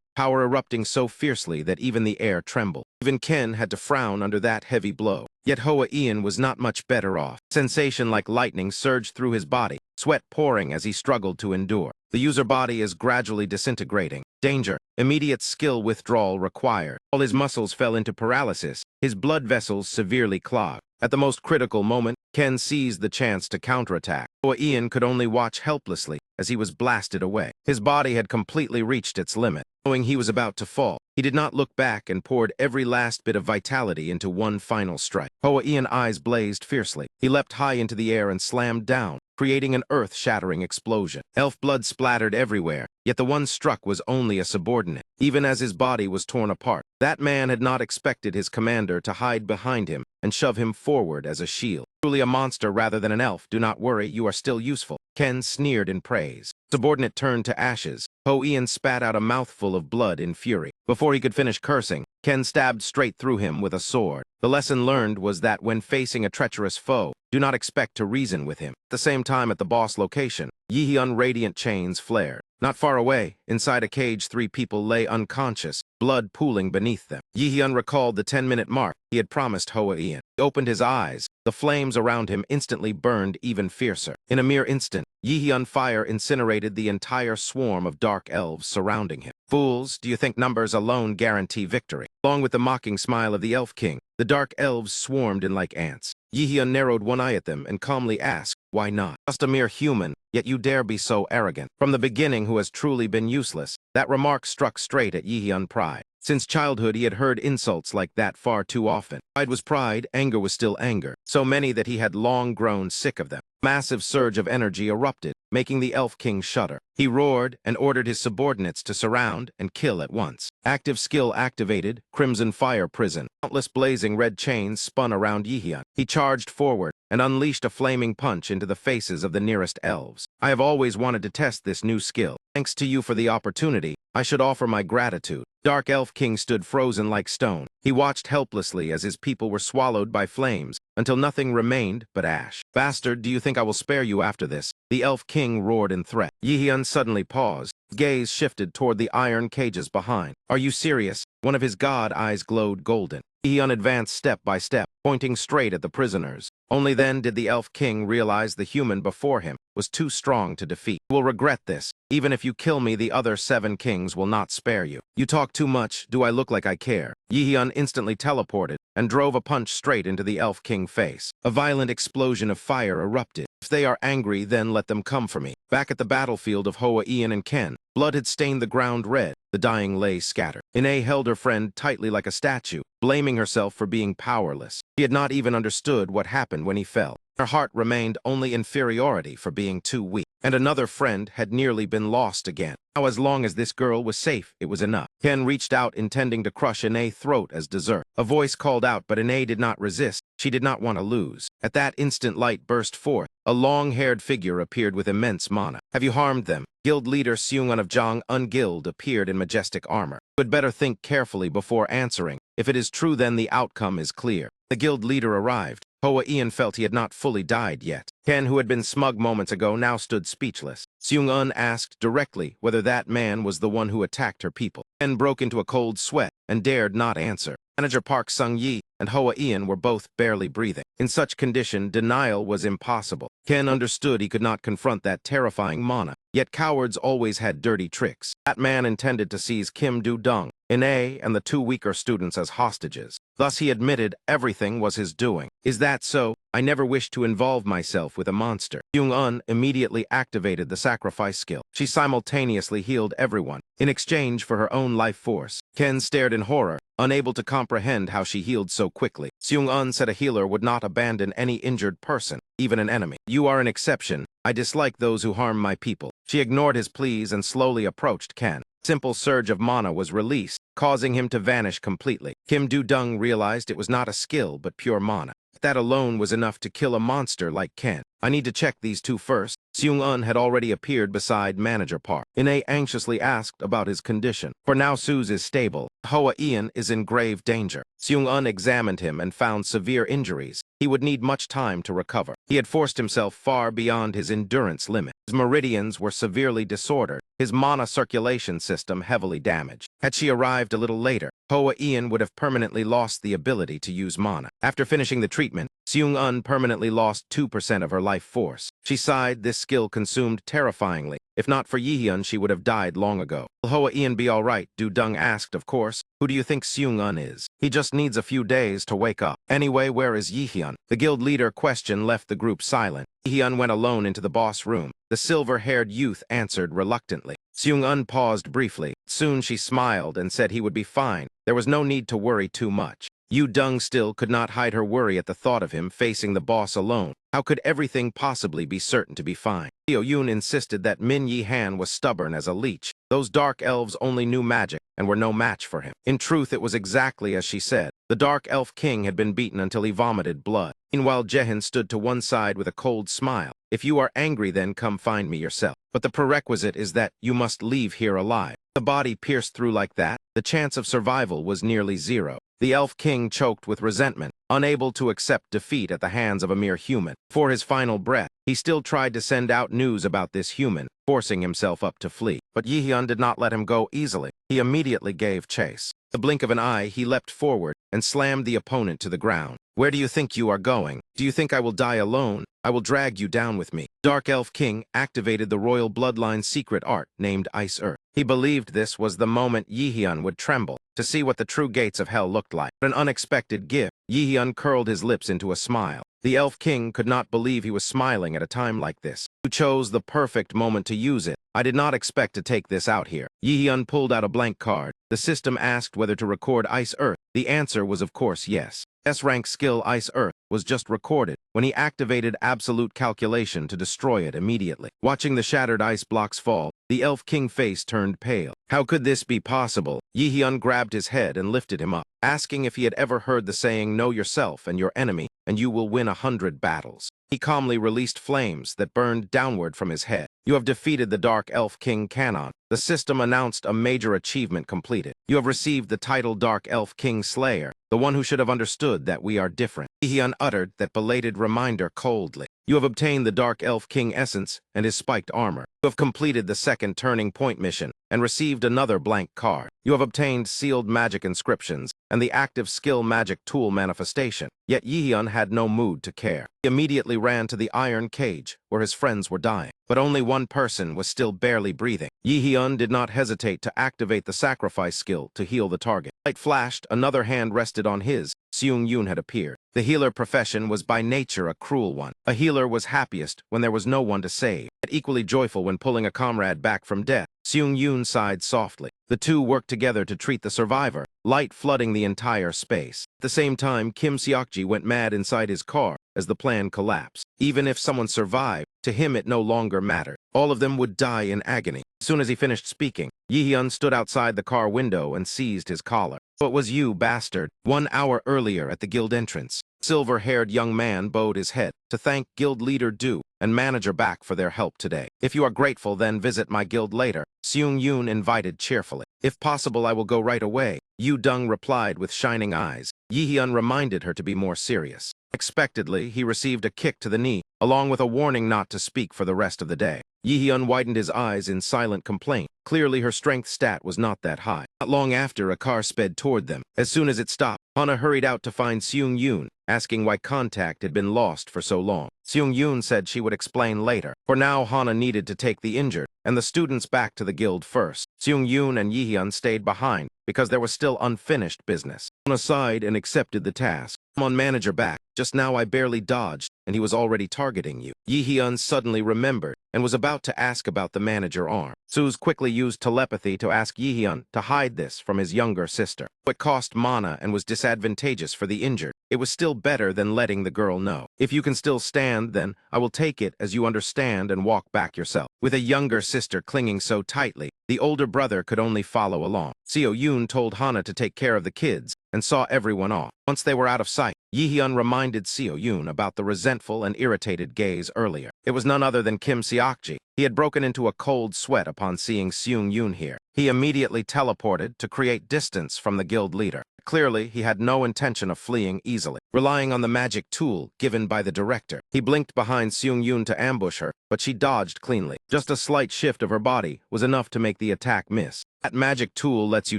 power erupting so fiercely that even the air trembled. Even Ken had to frown under that heavy blow. Yet Ho Ian was not much better off. Sensation like lightning surged through his body, sweat pouring as he struggled to endure. The user body is gradually disintegrating. Danger. Immediate skill withdrawal required. All his muscles fell into paralysis, his blood vessels severely clogged. At the most critical moment, Ken seized the chance to counterattack. Ho Ian could only watch helplessly as he was blasted away. His body had completely reached its limit. Knowing he was about to fall, he did not look back and poured every last bit of vitality into one final strike. Ho Ian's eyes blazed fiercely. He leapt high into the air and slammed down, creating an earth-shattering explosion. Elf blood splattered everywhere, yet the one struck was only a subordinate. Even as his body was torn apart, that man had not expected his commander to hide behind him and shove him forward as a shield. Truly a monster rather than an elf. Do not worry, you are still useful. Ken sneered in praise. Subordinate turned to ashes. Ho Ian spat out a mouthful of blood in fury. Before he could finish cursing, Ken stabbed straight through him with a sword. The lesson learned was that when facing a treacherous foe, do not expect to reason with him. At the same time at the boss location, Yihyun's radiant chains flared. Not far away, inside a cage, 3 people lay unconscious, blood pooling beneath them. Yihyun recalled the 10-minute mark he had promised Ho Ian. He opened his eyes. The flames around him instantly burned even fiercer. In a mere instant, Yihyun's fire incinerated the entire swarm of dark elves surrounding him. Fools, do you think numbers alone guarantee victory? Along with the mocking smile of the Elf King, the dark elves swarmed in like ants. Yihyun narrowed one eye at them and calmly asked, "Why not? Just a mere human, yet you dare be so arrogant." From the beginning, who has truly been useless? That remark struck straight at Yihyun's pride. Since childhood, he had heard insults like that far too often. Pride was pride, anger was still anger, so many that he had long grown sick of them. A massive surge of energy erupted, making the Elf King shudder. He roared and ordered his subordinates to surround and kill at once. Active skill activated, Crimson Fire Prison. Countless blazing red chains spun around Yihyun. He charged forward and unleashed a flaming punch into the faces of the nearest elves. I have always wanted to test this new skill. Thanks to you for the opportunity. I should offer my gratitude. Dark Elf King stood frozen like stone. He watched helplessly as his people were swallowed by flames until nothing remained but ash. Bastard, do you think I will spare you after this? The Elf King roared in threat. Yihyun suddenly paused. Gaze shifted toward the iron cages behind. Are you serious? One of his god eyes glowed golden. Yihyun advanced step by step, pointing straight at the prisoners. Only then did the Elf King realize the human before him was too strong to defeat. You will regret this. Even if you kill me, the other 7 kings will not spare you. You talk too much. Do I look like I care? Yihyun instantly teleported and drove a punch straight into the Elf King face. A violent explosion of fire erupted. If they are angry, then let them come for me. Back at the battlefield of Hoa Ian and Ken, blood had stained the ground red. The dying lay scattered. Ine held her friend tightly like a statue, blaming herself for being powerless. She had not even understood what happened when he fell. Her heart remained only inferiority for being too weak. And another friend had nearly been lost again. Now, as long as this girl was safe, it was enough. Ken reached out, intending to crush Ine's throat as dessert. A voice called out, but Ine did not resist. She did not want to lose. At that instant, light burst forth. A long-haired figure appeared with immense mana. Have you harmed them? Guild leader Seung-un of Jong-un Guild appeared in majestic armor. You had better think carefully before answering. If it is true, then the outcome is clear. The guild leader arrived. Hoa Ian felt he had not fully died yet. Ken, who had been smug moments ago, now stood speechless. Seung-un asked directly whether that man was the one who attacked her people. Ken broke into a cold sweat and dared not answer. Manager Park Sung-yi and Hoa Ian were both barely breathing. In such condition, denial was impossible. Ken understood he could not confront that terrifying mana. Yet cowards always had dirty tricks. That man intended to seize Kim Do-dong, Ine, and the 2 weaker students as hostages. Thus he admitted everything was his doing. Is that so? I never wished to involve myself with a monster. Seung-un immediately activated the sacrifice skill. She simultaneously healed everyone, in exchange for her own life force. Ken stared in horror, unable to comprehend how she healed so quickly. Seung-un said a healer would not abandon any injured person, even an enemy. You are an exception. I dislike those who harm my people. She ignored his pleas and slowly approached Ken. Simple surge of mana was released, causing him to vanish completely. Kim Do-dong realized it was not a skill, but pure mana. That alone was enough to kill a monster like Ken. I need to check these 2 first. Seung-un had already appeared beside Manager Park. Ine anxiously asked about his condition. For now, Suze is stable. Hoa Ian is in grave danger. Seung-un examined him and found severe injuries. He would need much time to recover. He had forced himself far beyond his endurance limit. His meridians were severely disordered, his mana circulation system heavily damaged. Had she arrived a little later, Hoa Ian would have permanently lost the ability to use mana. After finishing the treatment, Seung-un permanently lost 2% of her life force. She sighed. This skill consumed terrifyingly. If not for Yihyun, she would have died long ago. Will Hoa Ian be all right? Do-dong asked, of course. Who do you think Seung-un is? He just needs a few days to wake up. Anyway, where is Yihyun? The guild leader question left the group silent. Yihyun went alone into the boss room. The silver-haired youth answered reluctantly. Seung-un paused briefly. Soon she smiled and said he would be fine. There was no need to worry too much. Yu-dong still could not hide her worry at the thought of him facing the boss alone. How could everything possibly be certain to be fine? Hyo-yoon insisted that Min Yi-han was stubborn as a leech. Those dark elves only knew magic and were no match for him. In truth, it was exactly as she said. The Dark Elf King had been beaten until he vomited blood. Meanwhile, Jaehin stood to one side with a cold smile. If you are angry, then come find me yourself. But the prerequisite is that you must leave here alive. The body pierced through like that, the chance of survival was nearly 0. The Elf King choked with resentment, unable to accept defeat at the hands of a mere human. For his final breath, he still tried to send out news about this human, forcing himself up to flee. But Yihyun did not let him go easily. He immediately gave chase. The blink of an eye, he leapt forward and slammed the opponent to the ground. Where do you think you are going? Do you think I will die alone? I will drag you down with me. Dark Elf King activated the royal bloodline's secret art named Ice Earth. He believed this was the moment Yihyun would tremble to see what the true gates of hell looked like. An unexpected gift. Yihyun curled his lips into a smile. The Elf King could not believe he was smiling at a time like this. You chose the perfect moment to use it. I did not expect to take this out here. Yihyun pulled out a blank card. The system asked whether to record Ice Earth. The answer was of course yes. S-Rank skill Ice Earth was just recorded when he activated absolute calculation to destroy it immediately. Watching the shattered ice blocks fall, the Elf King face turned pale. How could this be possible? Yihyun grabbed his head and lifted him up, asking if he had ever heard the saying, know yourself and your enemy, and you will win 100 battles. He calmly released flames that burned downward from his head. You have defeated the Dark Elf King Canon. The system announced a major achievement completed. You have received the title Dark Elf King Slayer, the one who should have understood that we are different. Yihyun uttered that belated reminder coldly. You have obtained the Dark Elf King Essence and his spiked armor. You have completed the second Turning Point mission and received another blank card. You have obtained sealed magic inscriptions and the active skill magic tool manifestation. Yet Yihyun had no mood to care. He immediately ran to the iron cage where his friends were dying. But only one person was still barely breathing. Yihyun did not hesitate to activate the sacrifice skill to heal the target. Light flashed, another hand rested on his. Seung-yoon had appeared. The healer profession was by nature a cruel one. A healer was happiest when there was no one to save, yet equally joyful when pulling a comrade back from death. Seung-yoon sighed softly. The two worked together to treat the survivor, light flooding the entire space. At the same time, Kim Seokji went mad inside his car as the plan collapsed. Even if someone survived, to him it no longer mattered. All of them would die in agony. As soon as he finished speaking, Yihyun stood outside the car window and seized his collar. "So it was you, bastard." 1 hour earlier at the guild entrance, silver-haired young man bowed his head to thank guild leader Du and manager Back for their help today. "If you are grateful, then visit my guild later," Seung-yoon invited cheerfully. "If possible, I will go right away," Yu Dung replied with shining eyes. Yihyun reminded her to be more serious. Unexpectedly, he received a kick to the knee, along with a warning not to speak for the rest of the day. Yihyun widened his eyes in silent complaint. Clearly, her strength stat was not that high. Not long after, a car sped toward them. As soon as it stopped, Hana hurried out to find Seung-yoon, asking why contact had been lost for so long. Seung-yoon said she would explain later. For now, Hana needed to take the injured and the students back to the guild first. Seung-yoon and Yihyun stayed behind because there was still unfinished business. Hana sighed and accepted the task. "Come on, manager Back. Just now I barely dodged, and he was already targeting you." Yihyun suddenly remembered and was about to ask about the manager arm. Suze quickly used telepathy to ask Yihyun to hide this from his younger sister. It cost mana and was disadvantageous for the injured. It was still better than letting the girl know. "If you can still stand, then I will take it as you understand and walk back yourself." With a younger sister clinging so tightly, the older brother could only follow along. Seo-yoon told Hana to take care of the kids and saw everyone off. Once they were out of sight, Yihyun reminded Seo-yoon about the resentful and irritated gaze earlier. It was none other than Kim Seokji. He had broken into a cold sweat upon seeing Seung-yoon here. He immediately teleported to create distance from the guild leader. Clearly, he had no intention of fleeing easily. Relying on the magic tool given by the director, he blinked behind Seung-yoon to ambush her, but she dodged cleanly. Just a slight shift of her body was enough to make the attack miss. That magic tool lets you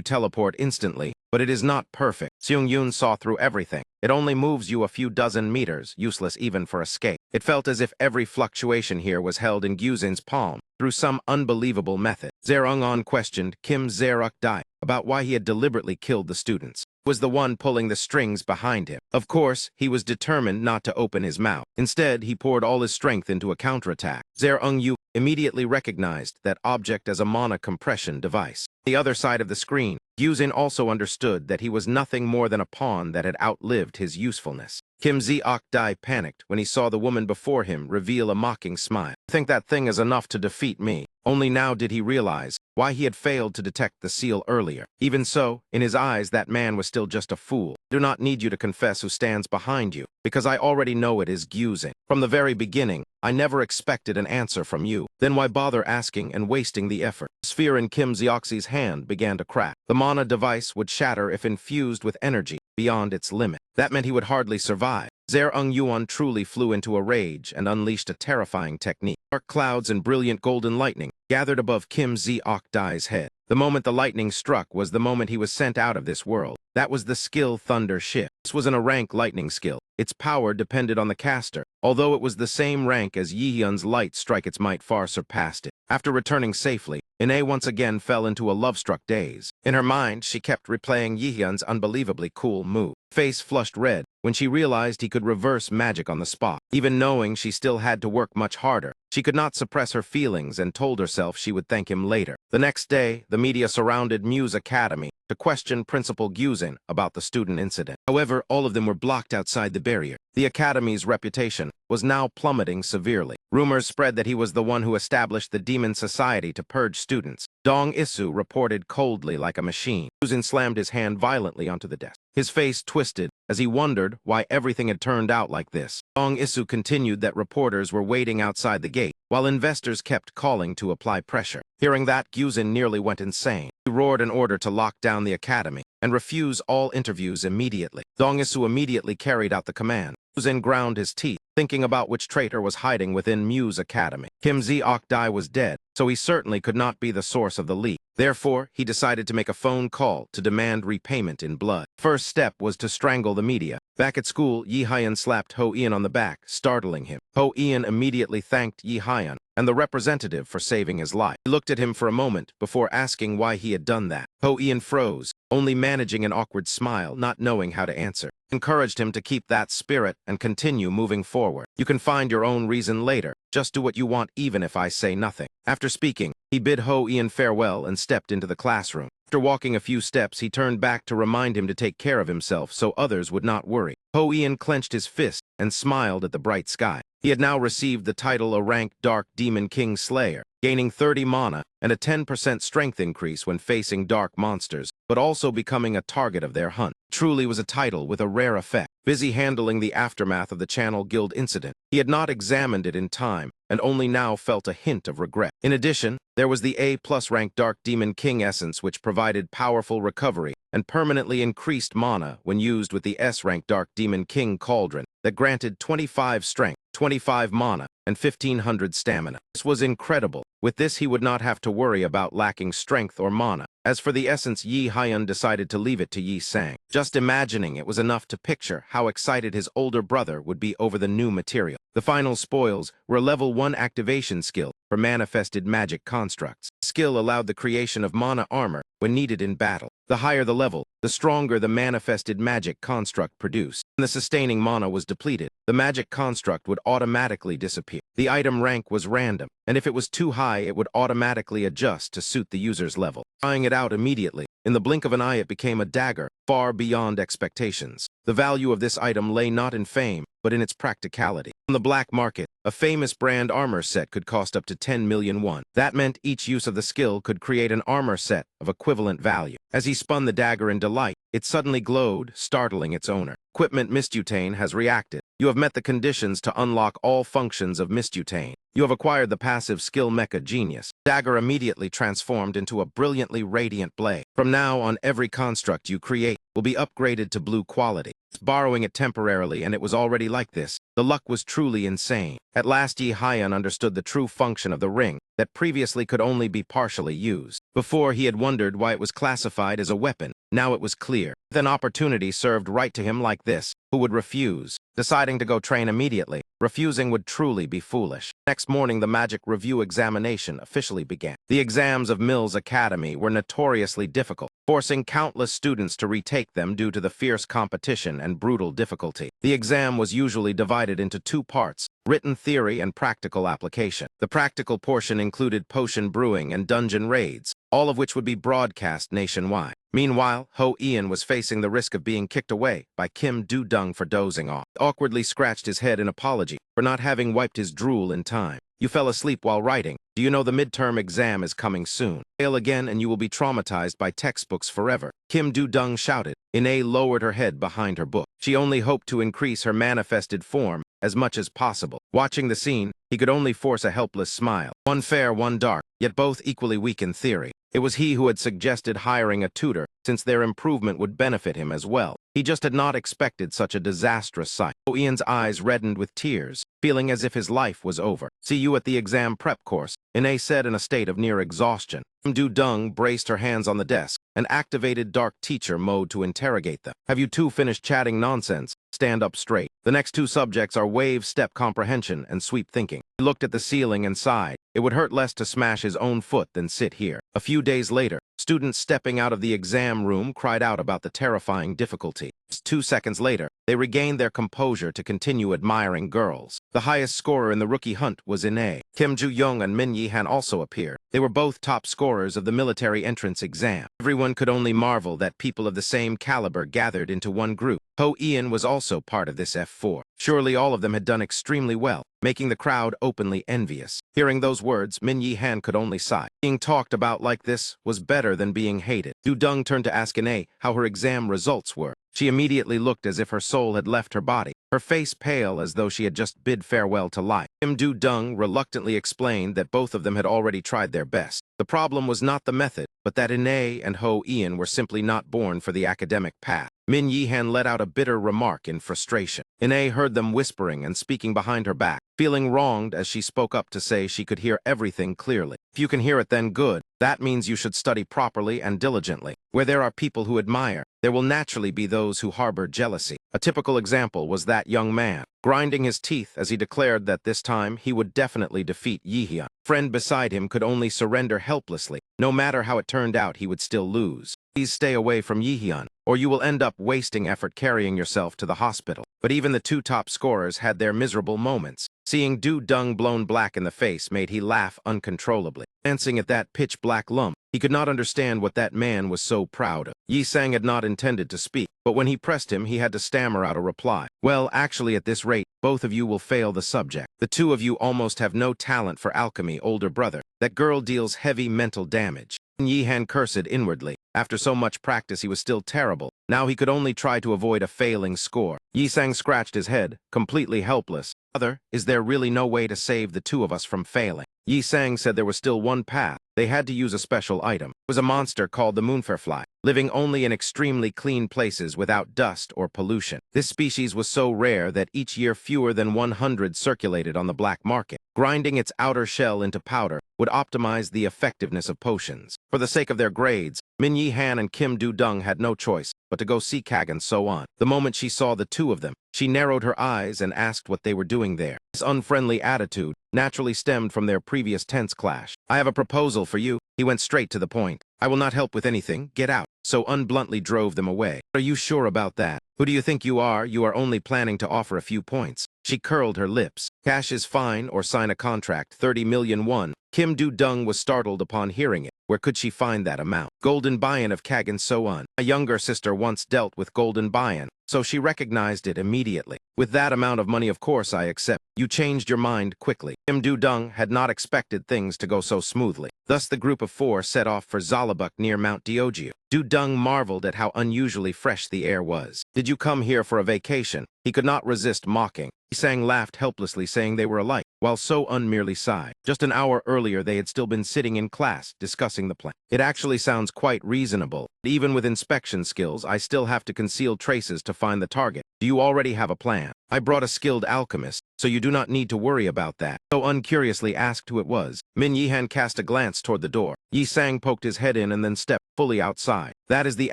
teleport instantly, but it is not perfect. Seung-yoon saw through everything. It only moves you a few dozen meters, useless even for escape. It felt as if every fluctuation here was held in Gyuzin's palm through some unbelievable method. Zerung-on questioned Kim Zeruk-dai about why he had deliberately killed the students. He was the one pulling the strings behind him. Of course, he was determined not to open his mouth. Instead, he poured all his strength into a counterattack. Zerung-yu immediately recognized that object as a mana compression device. The other side of the screen, Gyuzin also understood that he was nothing more than a pawn that had outlived his usefulness. Kim Zeok-dai panicked when he saw the woman before him reveal a mocking smile. "I think that thing is enough to defeat me." Only now did he realize why he had failed to detect the seal earlier. Even so, in his eyes, that man was still just a fool. "I do not need you to confess who stands behind you, because I already know it is Gyuzin. From the very beginning, I never expected an answer from you. Then why bother asking and wasting the effort?" The sphere in Kim Zeok's hand began to crack. The mana device would shatter if infused with energy beyond its limit. That meant he would hardly survive. Zerung-yuan truly flew into a rage and unleashed a terrifying technique. Dark clouds and brilliant golden lightning gathered above Kim Zeok-dai's head. The moment the lightning struck was the moment he was sent out of this world. That was the skill Thunder Shift. This was a rank lightning skill. Its power depended on the caster. Although it was the same rank as Yihyun's light strike, its might far surpassed it. After returning safely, Ine once again fell into a love-struck daze. In her mind, she kept replaying Yihyun's unbelievably cool move. Face flushed red when she realized he could reverse magic on the spot. Even knowing she still had to work much harder, she could not suppress her feelings and told herself she would thank him later. The next day, the media surrounded Muse Academy to question Principal Gyuzin about the student incident. However, all of them were blocked outside the barrier. The Academy's reputation was now plummeting severely. Rumors spread that he was the one who established the Demon Society to purge students. Dong Isu reported coldly like a machine. Gyuzin slammed his hand violently onto the desk. His face twisted as he wondered why everything had turned out like this. Dong Isu continued that reporters were waiting outside the gate, while investors kept calling to apply pressure. Hearing that, Gyuzin nearly went insane. He roared an order to lock down the academy and refuse all interviews immediately. Dongsu immediately carried out the command. Zen ground his teeth, thinking about which traitor was hiding within Mu's academy. Kim Zeok-dai was dead, so he certainly could not be the source of the leak. Therefore, he decided to make a phone call to demand repayment in blood. First step was to strangle the media. Back at school, Yi Hyun slapped Ho Ian on the back, startling him. Ho Ian immediately thanked Yi Hyun and the representative for saving his life. He looked at him for a moment before asking why he had done that. Ho Ian froze, only managing an awkward smile, not knowing how to answer. Encouraged him to keep that spirit and continue moving forward. You can find your own reason later. Just do what you want even if I say nothing. After speaking, he bid Ho Ian farewell and stepped into the classroom. After walking a few steps, he turned back to remind him to take care of himself so others would not worry. Ho Ian clenched his fist and smiled at the bright sky. He had now received the title a rank Dark Demon King Slayer, gaining 30 mana and a 10% strength increase when facing dark monsters, but also becoming a target of their hunt. Truly was a title with a rare effect. Busy handling the aftermath of the Channel Guild incident, he had not examined it in time and only now felt a hint of regret. In addition, there was the A+ rank Dark Demon King essence, which provided powerful recovery and permanently increased mana when used with the S rank Dark Demon King Cauldron that granted 25 strength, 25 mana, and 1500 stamina. This was incredible. With this, he would not have to worry about lacking strength or mana. As for the essence, Yi Hyun decided to leave it to Yi Sang. Just imagining it was enough to picture how excited his older brother would be over the new material. The final spoils were a level 1 activation skill for manifested magic constructs. Skill allowed the creation of mana armor when needed in battle. The higher the level, the stronger the manifested magic construct produced. When the sustaining mana was depleted, the magic construct would automatically disappear. The item rank was random, and if it was too high, it would automatically adjust to suit the user's level. Trying it out immediately, in the blink of an eye it became a dagger, far beyond expectations. The value of this item lay not in fame, but in its practicality. On the black market, a famous brand armor set could cost up to 10 million won. That meant each use of the skill could create an armor set of equivalent value. As he spun the dagger in delight, it suddenly glowed, startling its owner. Equipment Mistutane has reacted. You have met the conditions to unlock all functions of Mistutane. You have acquired the passive skill Mecha Genius. Dagger immediately transformed into a brilliantly radiant blade. From now on, every construct you create will be upgraded to blue quality. Borrowing it temporarily, and it was already like this. The luck was truly insane. At last, Yi Hyun understood the true function of the ring that previously could only be partially used. Before, he had wondered why it was classified as a weapon. Now it was clear. With an opportunity served right to him like this, who would refuse? Deciding to go train immediately, refusing would truly be foolish. Next morning, the magic review examination officially began. The exams of Mills Academy were notoriously difficult, forcing countless students to retake them due to the fierce competition and brutal difficulty. The exam was usually divided into 2 parts, written theory and practical application. The practical portion included potion brewing and dungeon raids, all of which would be broadcast nationwide. Meanwhile, Ho Ian was facing the risk of being kicked away by Kim Do-dung for dozing off. He awkwardly scratched his head in apology for not having wiped his drool in time. You fell asleep while writing. Do you know the midterm exam is coming soon? Fail again and you will be traumatized by textbooks forever. Kim Do-dung shouted. Ine lowered her head behind her book. She only hoped to increase her manifested form as much as possible. Watching the scene, he could only force a helpless smile. One fair, one dark, yet both equally weak in theory. It was he who had suggested hiring a tutor, since their improvement would benefit him as well. He just had not expected such a disastrous sight. Ho Ian's eyes reddened with tears, feeling as if his life was over. See you at the exam prep course, Ine said in a state of near exhaustion. Kim Do-dung braced her hands on the desk and activated dark teacher mode to interrogate them. Have you two finished chatting nonsense? Stand up straight. The next 2 subjects are wave step comprehension and sweep thinking. He looked at the ceiling and sighed. It would hurt less to smash his own foot than sit here. A few days later, students stepping out of the exam room cried out about the terrifying difficulty. 2 seconds later, they regained their composure to continue admiring girls. The highest scorer in the rookie hunt was Ine. Kim Ju-young and Min Yi-han also appeared. They were both top scorers of the military entrance exam. Everyone could only marvel that people of the same caliber gathered into one group. Ho Ian was also part of this F4. Surely all of them had done extremely well, making the crowd openly envious. Hearing those words, Min Yi-han could only sigh. Being talked about like this was better than being hated. Do-dung turned to ask Ine how her exam results were. She immediately looked as if her soul had left her body, her face pale as though she had just bid farewell to life. Kim Do-dung reluctantly explained that both of them had already tried their best. The problem was not the method, but that Ine and Ho Ian were simply not born for the academic path. Min Yihan let out a bitter remark in frustration. Ine heard them whispering and speaking behind her back, feeling wronged as she spoke up to say she could hear everything clearly. If you can hear it, then good. That means you should study properly and diligently. Where there are people who admire, there will naturally be those who harbor jealousy. A typical example was that young man, grinding his teeth as he declared that this time he would definitely defeat Yihyun. Friend beside him could only surrender helplessly. No matter how it turned out, he would still lose. Please stay away from Yihyun, or you will end up wasting effort carrying yourself to the hospital. But even the two top scorers had their miserable moments. Seeing Du Dung blown black in the face made he laugh uncontrollably. Glancing at that pitch-black lump, he could not understand what that man was so proud of. Yi Sang had not intended to speak, but when he pressed him, he had to stammer out a reply. Well, actually, at this rate, both of you will fail the subject. The two of you almost have no talent for alchemy, older brother. That girl deals heavy mental damage. Yi Han cursed inwardly. After so much practice, he was still terrible. Now he could only try to avoid a failing score. Yi Sang scratched his head, completely helpless. Mother, is there really no way to save the two of us from failing? Yi Sang said there was still one path. They had to use a special item. It was a monster called the moonfly, living only in extremely clean places without dust or pollution. This species was so rare that each year fewer than 100 circulated on the black market. Grinding its outer shell into powder would optimize the effectiveness of potions. For the sake of their grades, Min Yi Han and Kim Du Dung had no choice but to go see Kag and so on. The moment she saw the two of them, she narrowed her eyes and asked what they were doing there. This unfriendly attitude naturally stemmed from their previous tense clash. I have a proposal for you. He went straight to the point. I will not help with anything. Get out. So unbluntly drove them away. Are you sure about that? Who do you think you are? You are only planning to offer a few points. She curled her lips. Cash is fine or sign a contract. 30 million won. Kim Du Dung was startled upon hearing it. Where could she find that amount? Golden Bayan of Kag and so on. My younger sister once dealt with Golden Bayan, so she recognized it immediately. With that amount of money, of course I accept. You changed your mind quickly. Kim Du Dung had not expected things to go so smoothly. Thus the group of four set off for Zalabuk near Mount Diogeo. Du Dung marveled at how unusually fresh the air was. Did you come here for a vacation? He could not resist mocking. Yi Sang laughed helplessly, saying they were alike, while So Un merely sighed. Just an hour earlier they had still been sitting in class, discussing the plan. It actually sounds quite reasonable. Even with inspection skills, I still have to conceal traces to find the target. Do you already have a plan? I brought a skilled alchemist, so you do not need to worry about that. So Un curiously asked who it was. Min Yihan cast a glance toward the door. Yi Sang poked his head in and then stepped fully outside. That is the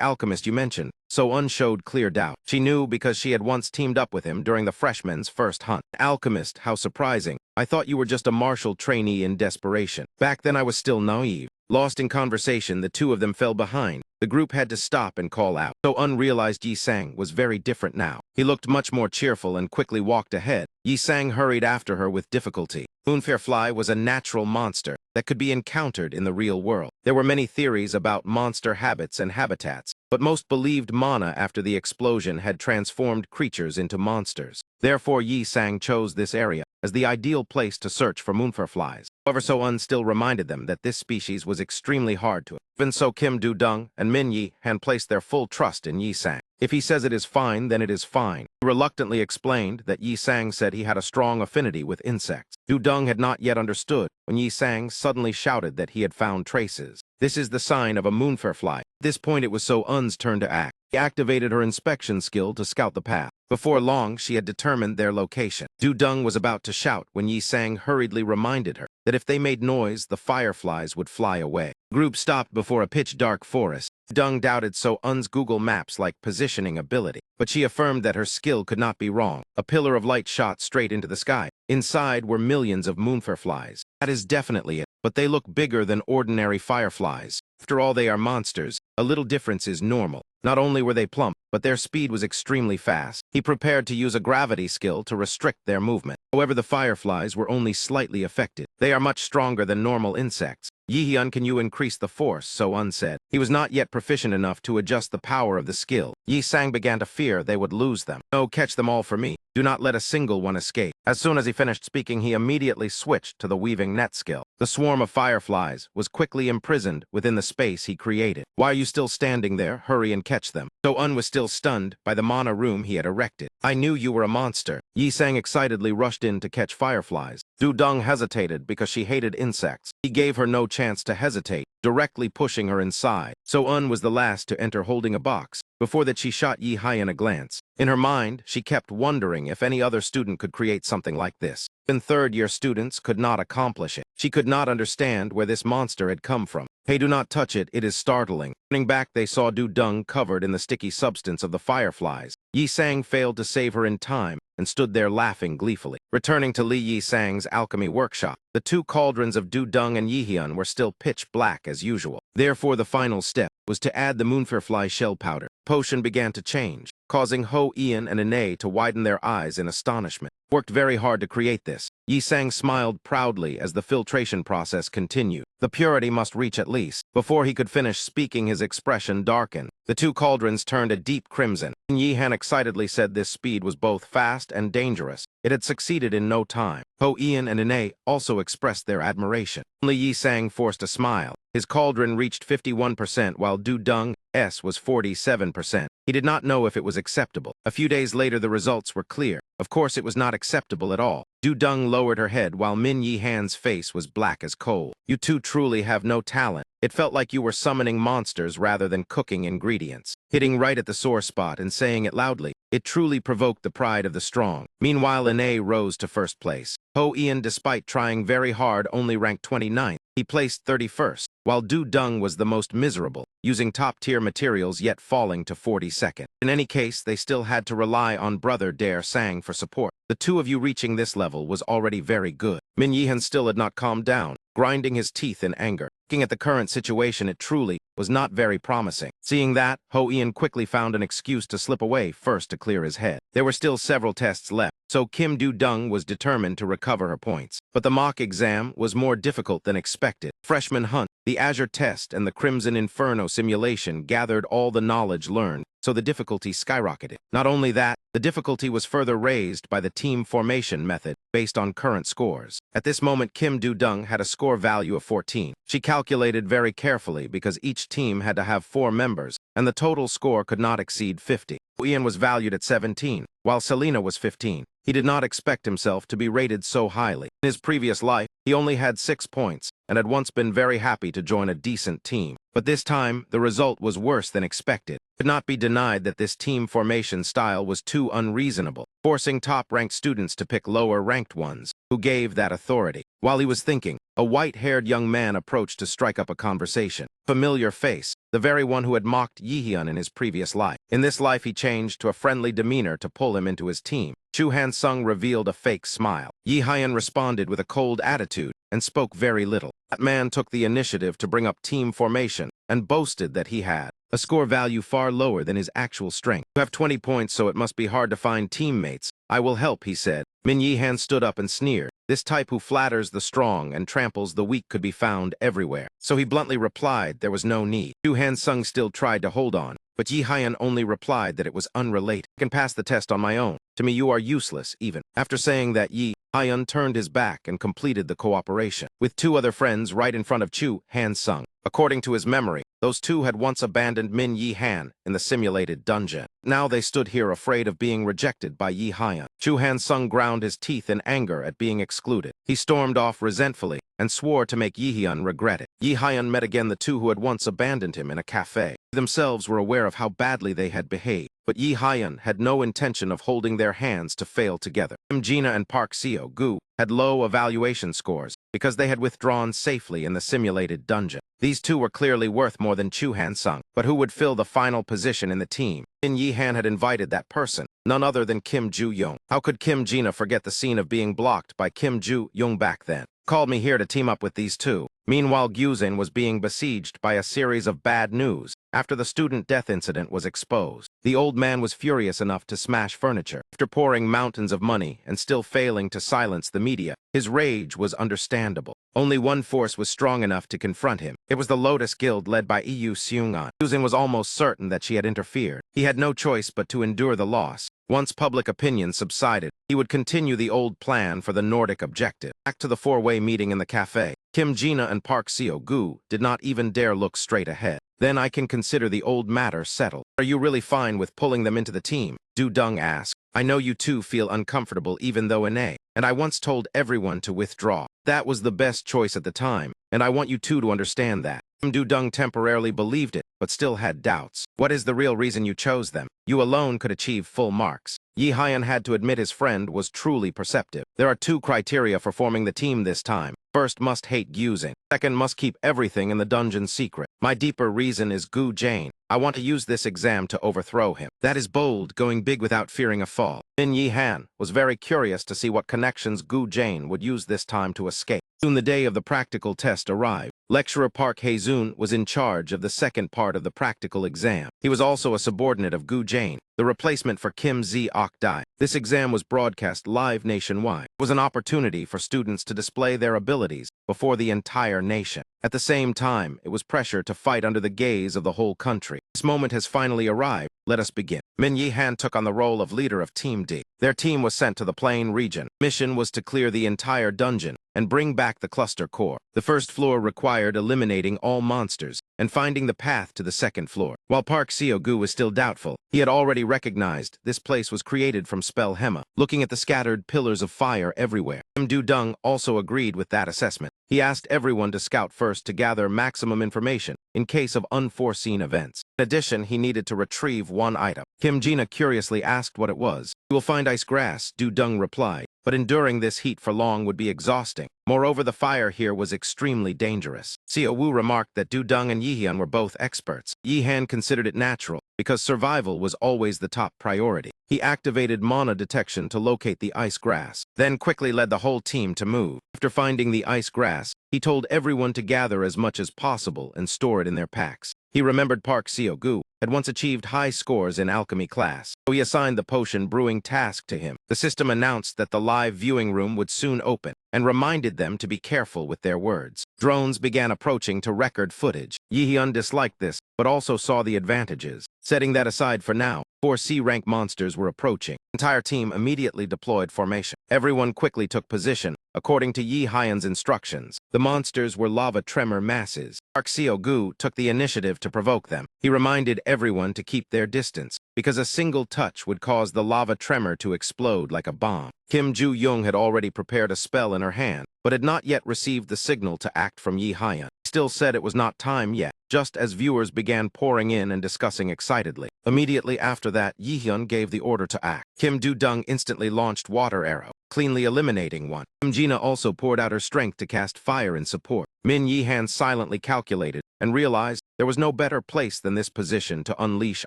alchemist you mentioned. So Un showed clear doubt. She knew because she had once teamed up with him during the freshman's first hunt. Alchemist, how surprising. I thought you were just a martial trainee in desperation. Back then I was still naive. Lost in conversation, the two of them fell behind. The group had to stop and call out. So Un realized Yi Sang was very different now. He looked much more cheerful and quickly walked ahead. Yi Sang hurried after her with difficulty. Moonfly was a natural monster that could be encountered in the real world. There were many theories about monster habits and habitats, but most believed mana after the explosion had transformed creatures into monsters. Therefore, Yi Sang chose this area as the ideal place to search for moonflies. However, So Un still reminded them that this species was extremely hard to. Even so, Kim Du Dung and Min Yi Han placed their full trust in Yi Sang. If he says it is fine, then it is fine. He reluctantly explained that Yi Sang said he had a strong affinity with insects. Du Dung had not yet understood when Yi Sang suddenly shouted that he had found traces. This is the sign of a moonfly. At this point, it was So Un's turn to act. She activated her inspection skill to scout the path. Before long, she had determined their location. Du Dung was about to shout when Yi Sang hurriedly reminded her that if they made noise, the fireflies would fly away. The group stopped before a pitch-dark forest. Dung doubted So Un's Google Maps-like positioning ability, but she affirmed that her skill could not be wrong. A pillar of light shot straight into the sky. Inside were millions of moonflies. That is definitely it, but they look bigger than ordinary fireflies. After all, they are monsters. A little difference is normal. Not only were they plump, but their speed was extremely fast. He prepared to use a gravity skill to restrict their movement. However, the fireflies were only slightly affected. They are much stronger than normal insects. Yihyun, can you increase the force? So Un said. He was not yet proficient enough to adjust the power of the skill. Yi Sang began to fear they would lose them. No, catch them all for me. Do not let a single one escape. As soon as he finished speaking, he immediately switched to the weaving net skill. The swarm of fireflies was quickly imprisoned within the space he created. Why are you still standing there? Hurry and catch them. So Un was still stunned by the mana room he had erected. I knew you were a monster. Yi Sang excitedly rushed in to catch fireflies. Du Dung hesitated because she hated insects. He gave her no chance to hesitate. directly pushing her inside. So was the last to enter holding a box. Before that, she shot Yi Hyan a glance. In her mind, she kept wondering if any other student could create something like this. Even third-year students could not accomplish it. She could not understand where this monster had come from. Hey, do not touch it, it is startling. Turning back, they saw Du Dung covered in the sticky substance of the fireflies. Yi Sang failed to save her in time and stood there laughing gleefully. Returning to Li Yi Sang's alchemy workshop, the two cauldrons of Du Dung and Yi Hyun were still pitch black as usual. Therefore, the final step was to add the moonfirefly shell powder. Potion began to change, causing Ho Ian and Ine to widen their eyes in astonishment. Worked very hard to create this. Yi Sang smiled proudly as the filtration process continued. The purity must reach at least. Before he could finish speaking, his expression darkened. The two cauldrons turned a deep crimson. Yi Han excitedly said this speed was both fast and dangerous. It had succeeded in no time. Ho Ian and Ine also expressed their admiration. Only Yi Sang forced a smile. His cauldron reached 51%, while Du Dung's was 47%. He did not know if it was acceptable. A few days later, the results were clear. Of course, it was not acceptable at all. Du Dung lowered her head while Min Yi Han's face was black as coal. You two truly have no talent. It felt like you were summoning monsters rather than cooking ingredients. Hitting right at the sore spot and saying it loudly, it truly provoked the pride of the strong. Meanwhile, Ine rose to first place. Ho Ian, despite trying very hard, only ranked 29th. He placed 31st, while Du Dung was the most miserable, using top-tier materials yet falling to 42nd. In any case, they still had to rely on brother Dare Sang for support. The two of you reaching this level was already very good. Min Yihan still had not calmed down, grinding his teeth in anger. Looking at the current situation, it truly was not very promising. Seeing that, Ho Ian quickly found an excuse to slip away first to clear his head. There were still several tests left, so Kim Du Dung was determined to recover her points. But the mock exam was more difficult than expected. Freshman Hunt, the Azure test, and the Crimson Inferno simulation gathered all the knowledge learned, so the difficulty skyrocketed. Not only that, the difficulty was further raised by the team formation method based on current scores. At this moment, Kim Du Dung had a score value of 14. She calculated very carefully because each team had to have 4 members, and the total score could not exceed 50. Ian was valued at 17, while Selena was 15. He did not expect himself to be rated so highly. In his previous life, he only had 6 points and had once been very happy to join a decent team. But this time, the result was worse than expected. It could not be denied that this team formation style was too unreasonable, forcing top-ranked students to pick lower-ranked ones. Who gave that authority? While he was thinking, a white-haired young man approached to strike up a conversation. Familiar face, the very one who had mocked Yihyun in his previous life. In this life, he changed to a friendly demeanor to pull him into his team. Chu Han-sung revealed a fake smile. Yi Hyun responded with a cold attitude and spoke very little. That man took the initiative to bring up team formation and boasted that he had a score value far lower than his actual strength. You have 20 points, so it must be hard to find teammates. I will help, he said. Min Yi-han stood up and sneered. This type who flatters the strong and tramples the weak could be found everywhere. So he bluntly replied there was no need. Chu Han-sung still tried to hold on, but Yi Hyun only replied that it was unrelated. I can pass the test on my own. To me, you are useless, even. After saying that, Yi Hyun turned his back and completed the cooperation, with 2 other friends right in front of Chu Han-sung. According to his memory, those 2 had once abandoned Min Yi-han in the simulated dungeon. Now they stood here afraid of being rejected by Yi Hyun. Chu Han-sung ground his teeth in anger at being excluded. He stormed off resentfully and swore to make Yi Hyun regret it. Yi Hyun met again the 2 who had once abandoned him in a cafe. They themselves were aware of how badly they had behaved, but Yi Hyun had no intention of holding their hands to fail together. Kim Jina and Park Seo-gu had low evaluation scores because they had withdrawn safely in the simulated dungeon. These 2 were clearly worth more than Chu Han-sung, but who would fill the final position in the team? Min Yi-han had invited that person, none other than Kim Ju-young. How could Kim Jina forget the scene of being blocked by Kim Ju-young back then? Called me here to team up with these 2. Meanwhile, Gyuzin was being besieged by a series of bad news after the student death incident was exposed. The old man was furious enough to smash furniture. After pouring mountains of money and still failing to silence the media, his rage was understandable. Only one force was strong enough to confront him. It was the Lotus Guild led by Yu Seung-an. Gyuzin was almost certain that she had interfered. He had no choice but to endure the loss. Once public opinion subsided, he would continue the old plan for the Nordic objective. Back to the 4-way meeting in the cafe. Kim Jina and Park Seo-gu did not even dare look straight ahead. Then I can consider the old matter settled. Are you really fine with pulling them into the team? Du Dung asked. I know you 2 feel uncomfortable even though and I once told everyone to withdraw. That was the best choice at the time, and I want you 2 to understand that. Kim Do-dung temporarily believed it, but still had doubts. What is the real reason you chose them? You alone could achieve full marks. Yi Hyun had to admit his friend was truly perceptive. There are two criteria for forming the team this time. First, must hate using. Second, must keep everything in the dungeon secret. My deeper reason is Gu Jane. I want to use this exam to overthrow him. That is bold, going big without fearing a fall. Min Yi Han was very curious to see what connections Gu Jane would use this time to escape. Soon the day of the practical test arrived. Lecturer Park Hae-zoon was in charge of the second part of the practical exam. He was also a subordinate of Gu Jane, the replacement for Kim Z-ok-dai. This exam was broadcast live nationwide. It was an opportunity for students to display their abilities before the entire nation. At the same time, it was pressure to fight under the gaze of the whole country. This moment has finally arrived. Let us begin. Min Yi Han took on the role of leader of Team D. Their team was sent to the Plain region. Mission was to clear the entire dungeon and bring back the cluster core. The first floor required eliminating all monsters and finding the path to the second floor. While Park Seo-gu was still doubtful, he had already recognized this place was created from spell Hema. Looking at the scattered pillars of fire everywhere, Kim Do-dung also agreed with that assessment. He asked everyone to scout first to gather maximum information in case of unforeseen events. In addition, he needed to retrieve one item. Kim Jina curiously asked what it was. "You will find ice grass," Do-dung replied, "but enduring this heat for long would be exhausting. Moreover, the fire here was extremely dangerous." Seo-woo remarked that Do-dung and Yi-hyun were both experts. Yi-han considered it natural, because survival was always the top priority. He activated mana detection to locate the ice grass, then quickly led the whole team to move. After finding the ice grass, he told everyone to gather as much as possible and store it in their packs. He remembered Park Seo-gu had once achieved high scores in alchemy class, so he assigned the potion brewing task to him. The system announced that the live viewing room would soon open and reminded them to be careful with their words. Drones began approaching to record footage. Yi-hyun disliked this, but also saw the advantages. Setting that aside for now, 4 C-rank monsters were approaching. The entire team immediately deployed formation. Everyone quickly took position, according to Yi Hyun's instructions. The monsters were lava tremor masses. Park Seo-gu took the initiative to provoke them. He reminded everyone to keep their distance, because a single touch would cause the lava tremor to explode like a bomb. Kim Ju-young had already prepared a spell in her hand, but had not yet received the signal to act from Yi Hyun. Still said it was not time yet, just as viewers began pouring in and discussing excitedly. Immediately after that, Yi Hyun gave the order to act. Kim Do-dung instantly launched water arrow, cleanly eliminating one. Kim Jina also poured out her strength to cast fire in support. Min Yi Han silently calculated and realized there was no better place than this position to unleash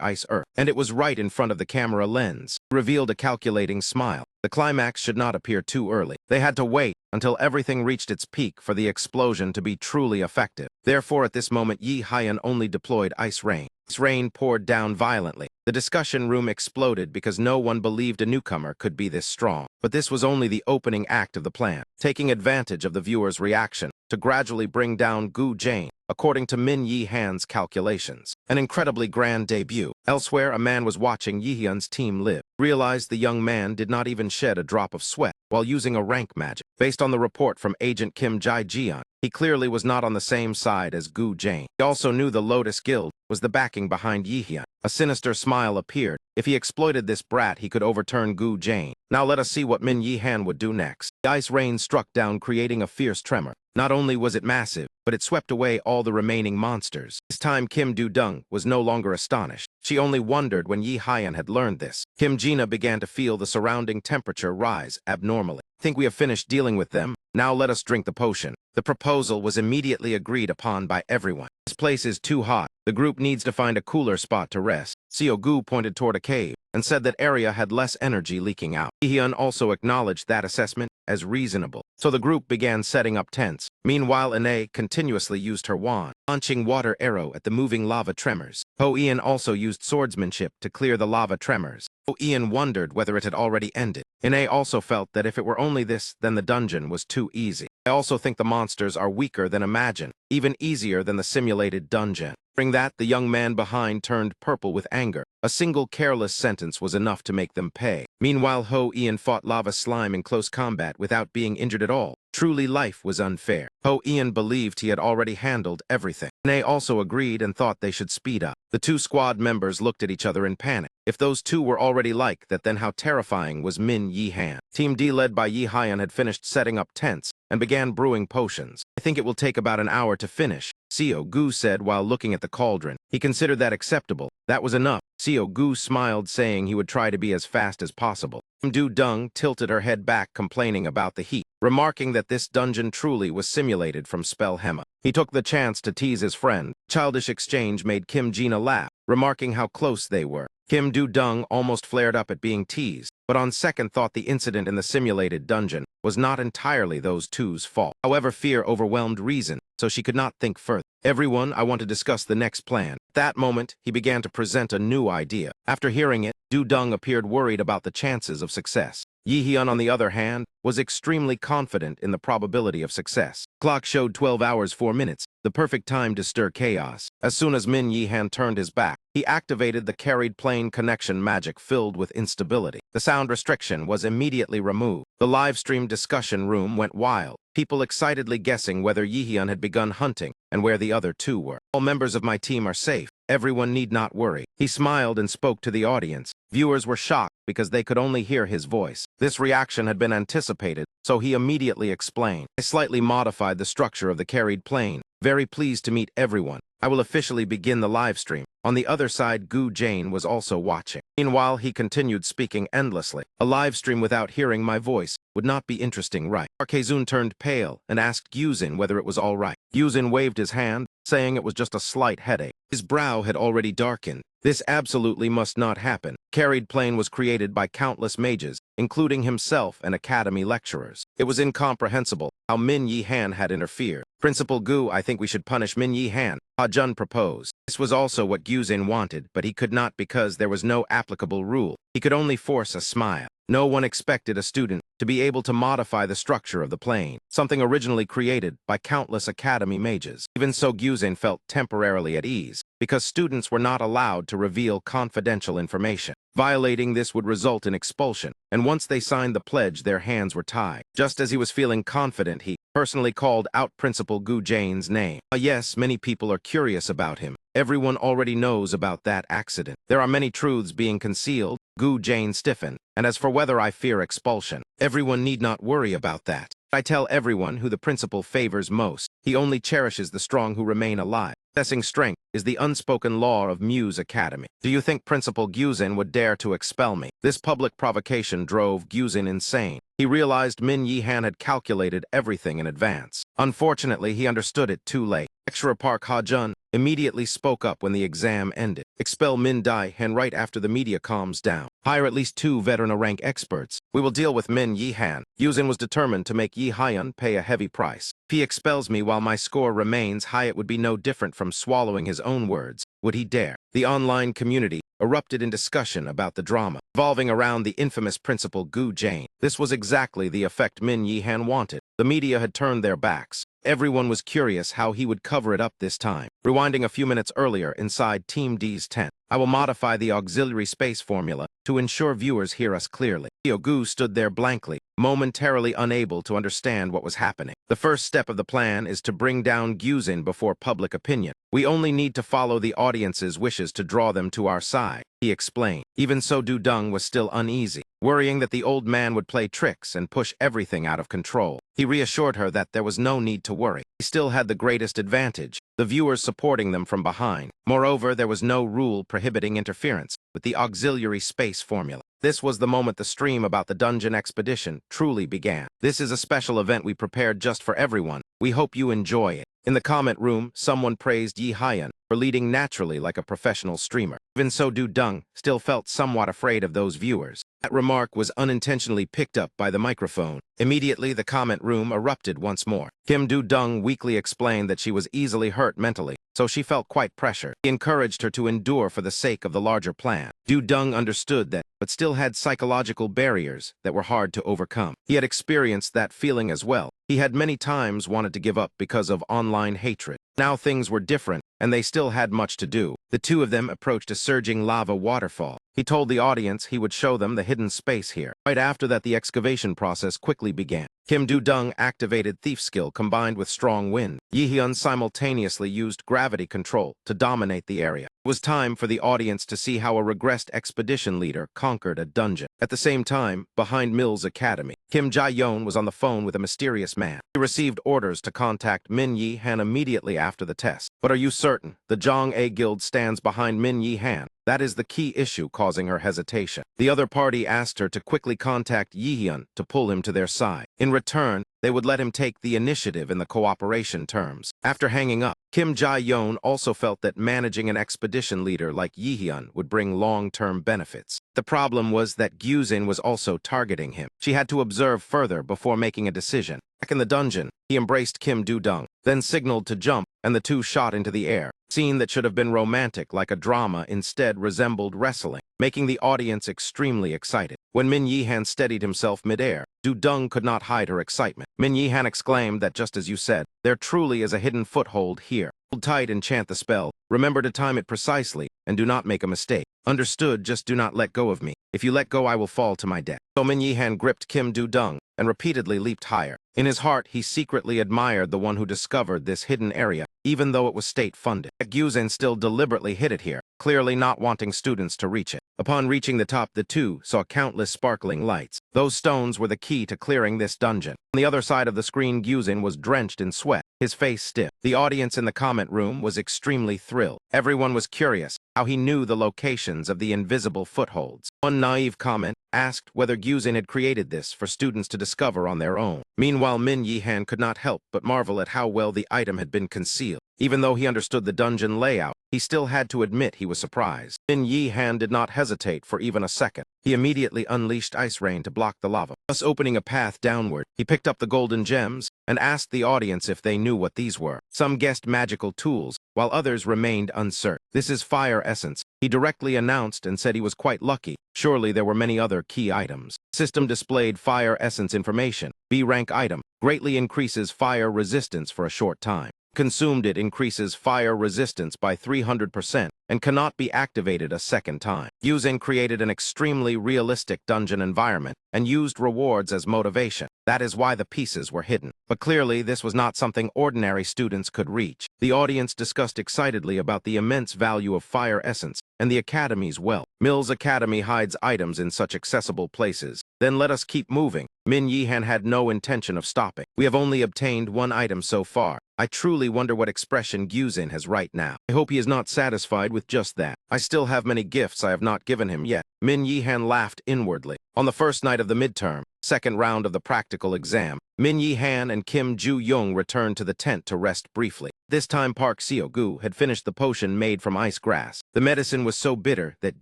Ice Earth, and it was right in front of the camera lens. He revealed a calculating smile. The climax should not appear too early. They had to wait until everything reached its peak for the explosion to be truly effective. Therefore, at this moment, Yi Hyun only deployed Ice Rain. Ice Rain poured down violently. The discussion room exploded because no one believed a newcomer could be this strong. But this was only the opening act of the plan, taking advantage of the viewer's reaction to gradually bring down Gu Jane, according to Min Yi Han's calculations. An incredibly grand debut. Elsewhere, a man was watching Yi Hyun's team live. Realized the young man did not even shed a drop of sweat while using a rank magic. Based on the report from Agent Kim Jae-jeon, he clearly was not on the same side as Gu Jane. He also knew the Lotus Guild was the backing behind Yi Hyun. A sinister smile appeared. If he exploited this brat, he could overturn Gu Jane. Now let us see what Min Yi Han would do next. The ice rain struck down, creating a fierce tremor. Not only was it massive, but it swept away all the remaining monsters. This time, Kim Do-dung was no longer astonished. She only wondered when Yi Hyun had learned this. Kim Jina began to feel the surrounding temperature rise abnormally. "Think we have finished dealing with them? Now let us drink the potion." The proposal was immediately agreed upon by everyone. "This place is too hot. The group needs to find a cooler spot to rest." Seo-gu pointed toward a cave and said that area had less energy leaking out. Yi Hyun also acknowledged that assessment as reasonable. So the group began setting up tents. Meanwhile, Ine continuously used her wand, launching water arrow at the moving lava tremors. Ho Ian also used swordsmanship to clear the lava tremors. Ho Ian wondered whether it had already ended. Ine also felt that if it were only this, then the dungeon was too easy. "I also think the monsters are weaker than imagined, even easier than the simulated dungeon." During that, the young man behind turned purple with anger. A single careless sentence was enough to make them pay. Meanwhile, Ho Ian fought lava slime in close combat without being injured at all. Truly, life was unfair. Ho Ian believed he had already handled everything. Nay also agreed and thought they should speed up. The two squad members looked at each other in panic. If those two were already like that, then how terrifying was Min Yi Han. Team D, led by Yi Hyun, had finished setting up tents and began brewing potions. "I think it will take about an hour to finish," Seo Gu said while looking at the cauldron. He considered that acceptable. That was enough. Seo Gu smiled, saying he would try to be as fast as possible. Du Dung tilted her head back, complaining about the heat, remarking that this dungeon truly was simulated from Spellhema. He took the chance to tease his friend. Childish exchange made Kim Gina laugh, remarking how close they were. Kim Du Dung almost flared up at being teased, but on second thought the incident in the simulated dungeon was not entirely those two's fault. However, fear overwhelmed reason, so she could not think further. Everyone, I want to discuss the next plan. At that moment, he began to present a new idea. After hearing it, Du Dung appeared worried about the chances of success. Yi Hyun, on the other hand, was extremely confident in the probability of success. Clock showed 12 hours 4 minutes, the perfect time to stir chaos. As soon as Min Yi Han turned his back, he activated the carried plane connection magic filled with instability. The sound restriction was immediately removed. The live stream discussion room went wild, people excitedly guessing whether Yi Hyun had begun hunting and where the other two were. All members of my team are safe. Everyone need not worry. He smiled and spoke to the audience. Viewers were shocked because they could only hear his voice. This reaction had been anticipated, so he immediately explained. I slightly modified the structure of the carried plane. Very pleased to meet everyone. I will officially begin the live stream. On the other side, Gu Jane was also watching. Meanwhile, he continued speaking endlessly. A live stream without hearing my voice would not be interesting, right? Arkezun turned pale and asked Gyuzin whether it was all right. Gyuzin waved his hand, saying it was just a slight headache. His brow had already darkened. This absolutely must not happen. Carried plane was created by countless mages, including himself and academy lecturers. It was incomprehensible how Min Yi Han had interfered. Principal Gu, I think we should punish Min Yi Han, Ha Jun proposed. This was also what Gyuzin wanted, but he could not because there was no applicable rule. He could only force a smile. No one expected a student to be able to modify the structure of the plane, something originally created by countless academy mages. Even so, Gyuzin felt temporarily at ease, because students were not allowed to reveal confidential information. Violating this would result in expulsion, and once they signed the pledge, their hands were tied. Just as he was feeling confident, he personally called out Principal Gu Jane's name. Yes, many people are curious about him. Everyone already knows about that accident. There are many truths being concealed. Gu Jane stiffened. And as for whether I fear expulsion, everyone need not worry about that. I tell everyone who the principal favors most. He only cherishes the strong who remain alive. Possessing strength is the unspoken law of Muse Academy. Do you think Principal Gyuzin would dare to expel me? This public provocation drove Gyuzin insane. He realized Min Yi Han had calculated everything in advance. Unfortunately, he understood it too late. Lecturer Park Ha Jun immediately spoke up when the exam ended. Expel Min Dai Han right after the media calms down. Hire at least 2 veteran rank experts. We will deal with Min Yi Han. Gyuzin was determined to make Yi Hyun pay a heavy price. If he expels me while my score remains high, it would be no different from swallowing his own words. Would he dare? The online community erupted in discussion about the drama, revolving around the infamous Principal Gu Jane. This was exactly the effect Min Yi Han wanted. The media had turned their backs. Everyone was curious how he would cover it up this time. Rewinding a few minutes earlier inside Team D's tent, I will modify the auxiliary space formula to ensure viewers hear us clearly. Gu stood there blankly, momentarily unable to understand what was happening. The first step of the plan is to bring down Gyuzin before public opinion. We only need to follow the audience's wishes to draw them to our side, he explained. Even so, Du Dung was still uneasy, worrying that the old man would play tricks and push everything out of control. He reassured her that there was no need to worry. He still had the greatest advantage, the viewers supporting them from behind. Moreover, there was no rule prohibiting interference with the auxiliary space formula. This was the moment the stream about the dungeon expedition truly began. This is a special event we prepared just for everyone. We hope you enjoy it. In the comment room, someone praised Yi Hyun for leading naturally like a professional streamer. Even so, Du Dung still felt somewhat afraid of those viewers. That remark was unintentionally picked up by the microphone. Immediately, the comment room erupted once more. Kim Du Dung weakly explained that she was easily hurt mentally, so she felt quite pressured. He encouraged her to endure for the sake of the larger plan. Du Dung understood that, but still had psychological barriers that were hard to overcome. He had experienced that feeling as well. He had many times wanted to give up because of online hatred. Now things were different, and they still had much to do. The two of them approached a surging lava waterfall. He told the audience he would show them the hidden space here. Right after that, the excavation process quickly began. Kim Do-dung activated thief skill combined with strong wind. Yi-hyun simultaneously used gravity control to dominate the area. It was time for the audience to see how a regressed expedition leader conquered a dungeon. At the same time, behind Mill's academy, Kim Jae-yeon was on the phone with a mysterious man. He received orders to contact Min Yi-han immediately after the test. But are you certain the Jong-A Guild stands behind Min Yi-han? That is the key issue causing her hesitation. The other party asked her to quickly contact Yi-hyun to pull him to their side. In return, they would let him take the initiative in the cooperation terms. After hanging up, Kim Jae-yeon also felt that managing an expedition leader like Yi-hyun would bring long-term benefits. The problem was that Gyuzin was also targeting him. She had to observe further before making a decision. Back in the dungeon, he embraced Kim Do-dung, then signaled to jump, and the two shot into the air. A scene that should have been romantic like a drama instead resembled wrestling, making the audience extremely excited. When Min Yi-han steadied himself mid-air, Do-dung could not hide her excitement. Min Yi-han exclaimed that just as you said, there truly is a hidden foothold here. Hold tight and chant the spell. Remember to time it precisely, and do not make a mistake. Understood, just do not let go of me. If you let go, I will fall to my death. So Min Yi-han gripped Kim Do-dung and repeatedly leaped higher. In his heart, he secretly admired the one who discovered this hidden area, even though it was state-funded. Gyuzin still deliberately hid it here, clearly not wanting students to reach it. Upon reaching the top, the two saw countless sparkling lights. Those stones were the key to clearing this dungeon. On the other side of the screen, Gyuzin was drenched in sweat, his face stiff. The audience in the comment room was extremely thrilled. Everyone was curious how he knew the locations of the invisible footholds. One naive comment asked whether Gyuzin had created this for students to discover on their own. Meanwhile, Min Yi-han could not help but marvel at how well the item had been concealed. Even though he understood the dungeon layout, he still had to admit he was surprised. Min Yi-han did not hesitate for even a second. He immediately unleashed ice rain to block the lava, thus opening a path downward. He picked up the golden gems and asked the audience if they knew what these were. Some guessed magical tools, while others remained uncertain. This is fire essence, he directly announced and said he was quite lucky. Surely there were many other key items. System displayed fire essence information. B-rank item, greatly increases fire resistance for a short time. Consumed it increases fire resistance by 300% and cannot be activated a second time. Gyuzin created an extremely realistic dungeon environment and used rewards as motivation. That is why the pieces were hidden. But clearly, this was not something ordinary students could reach. The audience discussed excitedly about the immense value of fire essence and the academy's wealth. Mill's academy hides items in such accessible places. Then let us keep moving. Min Yi-han had no intention of stopping. We have only obtained one item so far. I truly wonder what expression Gyuzin has right now. I hope he is not satisfied with just that. I still have many gifts I have not given him yet. Min Yi-han laughed inwardly. On the first night of the midterm, second round of the practical exam, Min Yi-han and Kim Ju-young returned to the tent to rest briefly. This time Park Seo-gu had finished the potion made from ice grass. The medicine was so bitter that